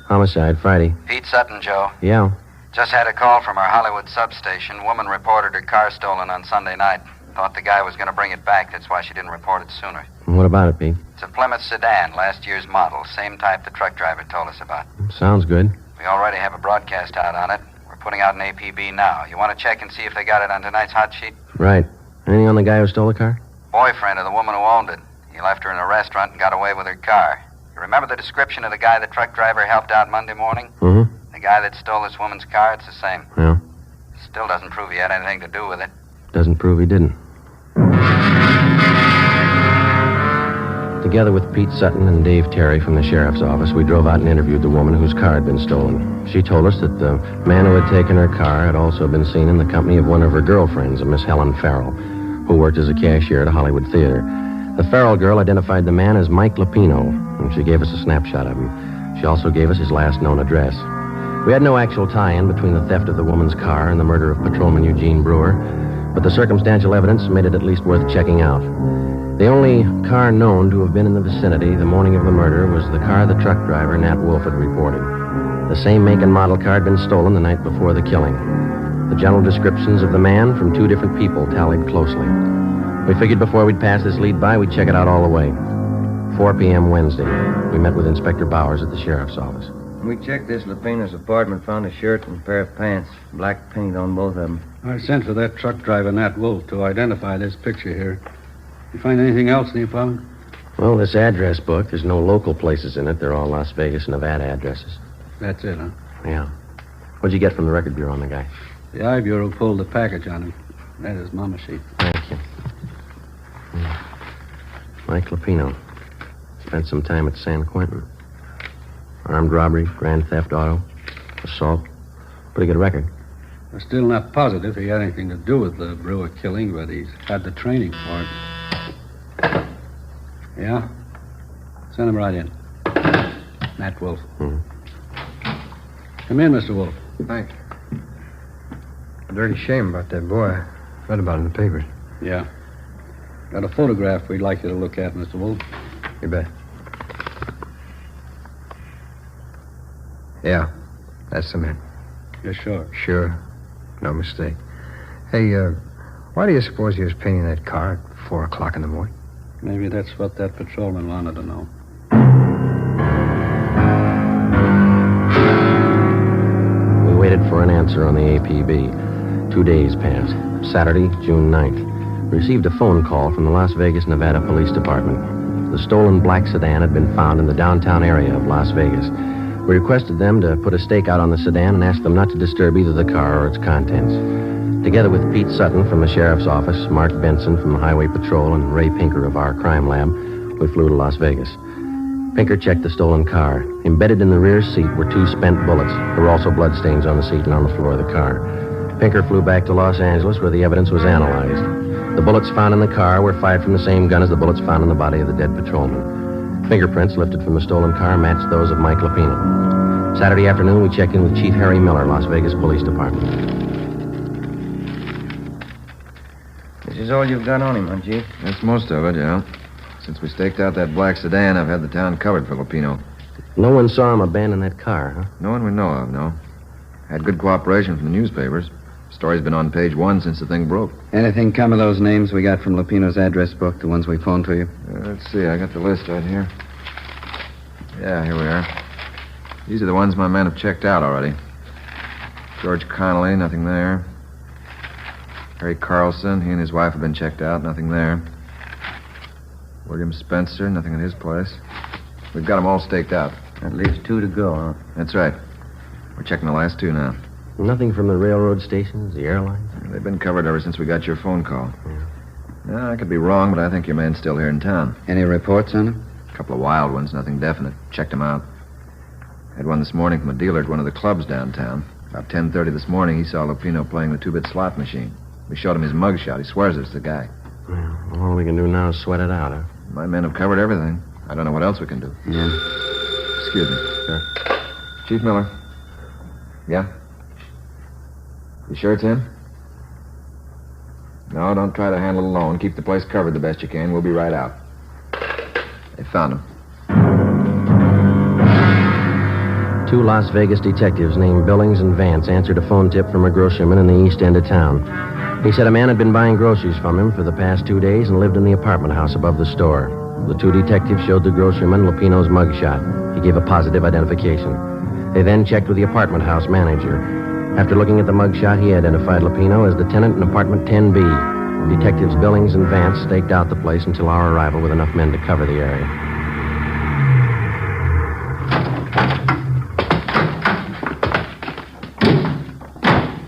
Speaker 4: Homicide, Friday.
Speaker 15: Pete Sutton, Joe.
Speaker 4: Yeah.
Speaker 15: Just had a call from our Hollywood substation. Woman reported her car stolen on Sunday night. Thought the guy was going to bring it back. That's why she didn't report it sooner.
Speaker 4: What about it, Pete?
Speaker 15: It's a Plymouth sedan, last year's model. Same type the truck driver told us about.
Speaker 4: Sounds good.
Speaker 15: We already have a broadcast out on it. We're putting out an APB now. You want to check and see if they got it on tonight's hot sheet?
Speaker 4: Right. Anything on the guy who stole the car?
Speaker 15: Boyfriend of the woman who owned it. He left her in a restaurant and got away with her car. You remember the description of the guy the truck driver helped out Monday morning?
Speaker 4: Mm-hmm.
Speaker 15: The guy that stole this woman's car, it's the same.
Speaker 4: Yeah.
Speaker 15: Still doesn't prove he had anything to do with it.
Speaker 4: Doesn't prove he didn't. Together with Pete Sutton and Dave Terry from the sheriff's office, we drove out and interviewed the woman whose car had been stolen. She told us that the man who had taken her car had also been seen in the company of one of her girlfriends, a Miss Helen Farrell, who worked as a cashier at a Hollywood theater. The Farrell girl identified the man as Mike Lapino, and she gave us a snapshot of him. She also gave us his last known address. We had no actual tie-in between the theft of the woman's car and the murder of Patrolman Eugene Brewer, but the circumstantial evidence made it at least worth checking out. The only car known to have been in the vicinity the morning of the murder was the car the truck driver, Nat Wolf, had reported. The same make and model car had been stolen the night before the killing. The general descriptions of the man from two different people tallied closely. We figured before we'd pass this lead by, we'd check it out all the way. 4 p.m. Wednesday. We met with Inspector Bowers at the sheriff's office.
Speaker 3: We checked this Lupino's apartment, found a shirt and a pair of pants. Black paint on both of them.
Speaker 7: I sent for that truck driver, Nat Wolf, to identify this picture here. You find anything else in the apartment?
Speaker 4: Well, this address book, there's no local places in it. They're all Las Vegas, Nevada addresses.
Speaker 7: That's it, huh?
Speaker 4: Yeah. What'd you get from the record bureau on the guy?
Speaker 7: The I Bureau pulled the package on him. That is Mama sheet.
Speaker 4: Thank you. Mike Lupino. Spent some time at San Quentin. Armed robbery, grand theft auto, assault. Pretty good record.
Speaker 7: We're still not positive he had anything to do with the Brewer killing, but he's had the training for it. Yeah? Send him right in. Nat Wolf. Come in, Mr. Wolf.
Speaker 20: Thanks. A dirty shame about that boy. I read about it in the papers.
Speaker 7: Yeah. Got a photograph we'd like you to look at, Mr. Wolf.
Speaker 20: You bet. Yeah, that's the man.
Speaker 7: You're sure?
Speaker 20: Sure. No mistake. Hey, why do you suppose he was painting that car at 4 o'clock in the morning?
Speaker 7: Maybe that's what that patrolman wanted to know.
Speaker 4: We waited for an answer on the APB. 2 days passed. Saturday, June 9th. We received a phone call from the Las Vegas, Nevada Police Department. The stolen black sedan had been found in the downtown area of Las Vegas. We requested them to put a stake out on the sedan and asked them not to disturb either the car or its contents. Together with Pete Sutton from the sheriff's office, Mark Benson from the Highway Patrol, and Ray Pinker of our crime lab, we flew to Las Vegas. Pinker checked the stolen car. Embedded in the rear seat were 2 spent bullets. There were also bloodstains on the seat and on the floor of the car. Pinker flew back to Los Angeles, where the evidence was analyzed. The bullets found in the car were fired from the same gun as the bullets found in the body of the dead patrolman. Fingerprints lifted from the stolen car matched those of Mike Lupino. Saturday afternoon, we checked in with Chief Harry Miller, Las Vegas Police Department.
Speaker 3: This is all you've got on him, huh, Chief?
Speaker 8: That's most of it, yeah. Since we staked out that black sedan, I've had the town covered for Lupino.
Speaker 4: No one saw him abandon that car, huh?
Speaker 8: No one we know of, no. Had good cooperation from the newspapers. Story's been on page 1 since the thing broke.
Speaker 15: Anything come of those names we got from Lupino's address book, the ones we phoned to you?
Speaker 8: Let's see, I got the list right here. Yeah, here we are. These are the ones my men have checked out already. George Connolly, nothing there. Harry Carlson, he and his wife have been checked out, nothing there. William Spencer, nothing at his place. We've got them all staked out.
Speaker 3: That leaves 2 to go, huh?
Speaker 8: That's right. We're checking the last 2 now.
Speaker 4: Nothing from the railroad stations, the airlines?
Speaker 8: They've been covered ever since we got your phone call. Yeah, I could be wrong, but I think your man's still here in town.
Speaker 15: Any reports on him?
Speaker 8: A couple of wild ones, nothing definite. Checked him out. Had one this morning from a dealer at one of the clubs downtown. About 10:30 this morning, he saw Lupino playing the 2-bit slot machine. We showed him his mugshot. He swears it's the guy.
Speaker 4: Well, all we can do now is sweat it out, huh?
Speaker 8: My men have covered everything. I don't know what else we can do.
Speaker 15: Yeah.
Speaker 8: Excuse me. Sure. Chief Miller. Yeah? You sure it's him? No, don't try to handle it alone. Keep the place covered the best you can. We'll be right out. They found him.
Speaker 4: 2 Las Vegas detectives named Billings and Vance answered a phone tip from a groceryman in the east end of town. He said a man had been buying groceries from him for the past 2 days and lived in the apartment house above the store. The 2 detectives showed the groceryman Lupino's mugshot. He gave a positive identification. They then checked with the apartment house manager. After looking at the mugshot, he identified Lupino as the tenant in apartment 10B. Detectives Billings and Vance staked out the place until our arrival with enough men to cover the area.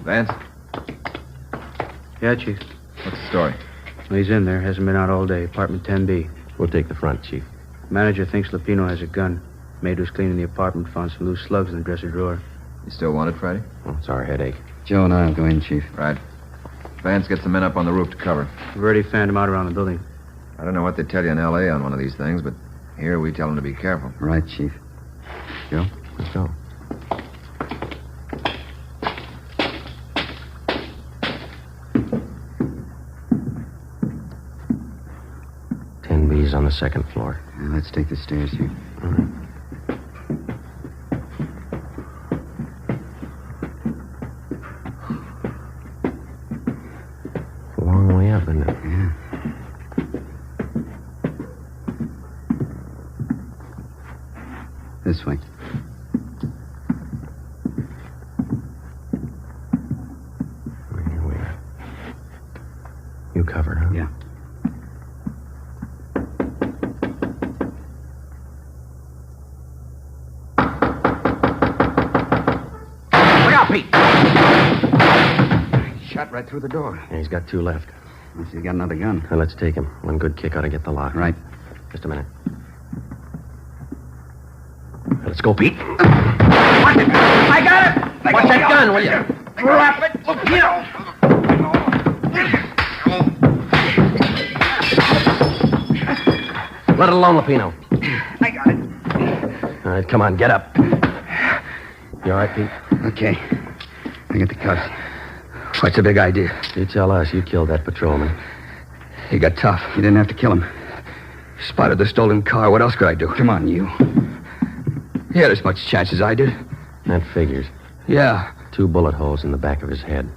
Speaker 8: Vance?
Speaker 6: Yeah, Chief.
Speaker 8: What's the story?
Speaker 6: Well, he's in there. Hasn't been out all day. Apartment 10B.
Speaker 4: We'll take the front, Chief.
Speaker 6: Manager thinks Lupino has a gun. Maid was cleaning the apartment, found some loose slugs in the dresser drawer.
Speaker 8: You still want it, Friday?
Speaker 4: Oh, it's our headache.
Speaker 15: Joe and I'll go in, Chief.
Speaker 8: Right. Vance, get some men up on the roof to cover.
Speaker 6: We've already fanned him out around the building.
Speaker 8: I don't know what they tell you in L.A. on one of these things, but here we tell them to be careful.
Speaker 15: Right, Chief. Joe.
Speaker 4: Let's go. On the second floor.
Speaker 15: Let's take the stairs here.
Speaker 4: All right. It's a long way up, isn't it?
Speaker 15: Yeah. This way.
Speaker 4: Here we are. You cover, huh?
Speaker 15: Yeah.
Speaker 11: Shot right through the door.
Speaker 4: Yeah, he's got 2 left.
Speaker 15: Unless he's got another gun.
Speaker 4: Now, let's take him. One good kick ought to get the lock.
Speaker 15: Right.
Speaker 4: Just a minute. Let's go, Pete.
Speaker 23: Watch it! I got it! Watch that gun, will you? Drop it! Look here!
Speaker 4: Let it alone, Lupino.
Speaker 23: I got it.
Speaker 4: All right, come on, get up. You all right, Pete?
Speaker 11: Okay. I get the cuffs. What's the big idea?
Speaker 4: You tell us. You killed that patrolman.
Speaker 11: He got tough.
Speaker 15: You didn't have to kill him.
Speaker 11: Spotted the stolen car. What else could I do?
Speaker 15: Come on, you.
Speaker 11: He had as much chance as I did.
Speaker 4: That figures.
Speaker 11: Yeah.
Speaker 4: 2 bullet holes in the back of his head.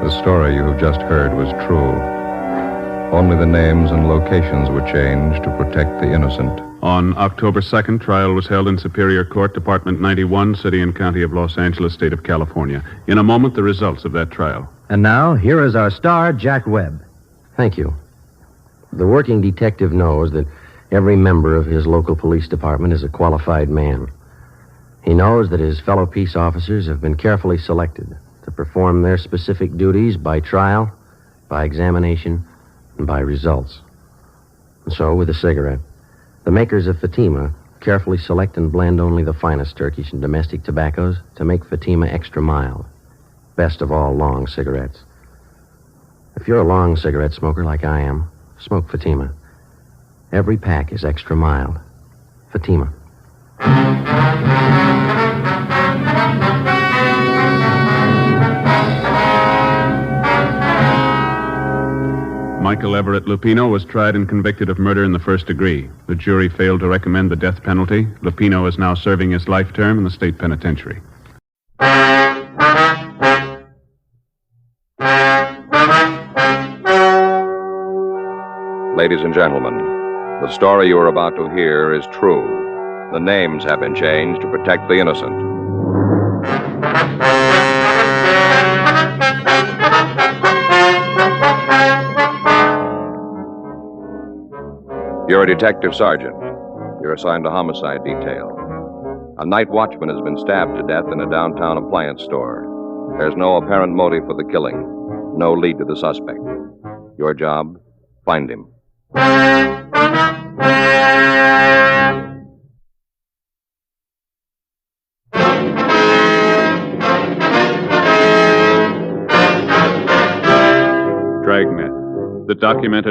Speaker 1: The story you have just heard was true. Only the names and locations were changed to protect the innocent.
Speaker 2: On October 2nd, trial was held in Superior Court, Department 91, City and County of Los Angeles, State of California. In a moment, the results of that trial.
Speaker 17: And now, here is our star, Jack Webb.
Speaker 4: Thank you. The working detective knows that every member of his local police department is a qualified man. He knows that his fellow peace officers have been carefully selected to perform their specific duties by trial, by examination, and by results. And so, with a cigarette, the makers of Fatima carefully select and blend only the finest Turkish and domestic tobaccos to make Fatima extra mild. Best of all long cigarettes. If you're a long cigarette smoker like I am, smoke Fatima. Every pack is extra mild. Fatima.
Speaker 2: Michael Everett Lupino was tried and convicted of murder in the first degree. The jury failed to recommend the death penalty. Lupino is now serving his life term in the state penitentiary.
Speaker 1: Ladies and gentlemen, the story you are about to hear is true. The names have been changed to protect the innocent. You're a detective sergeant. You're assigned to homicide detail. A night watchman has been stabbed to death in a downtown appliance store. There's no apparent motive for the killing. No lead to the suspect. Your job, find him.
Speaker 2: Dragnet. The documented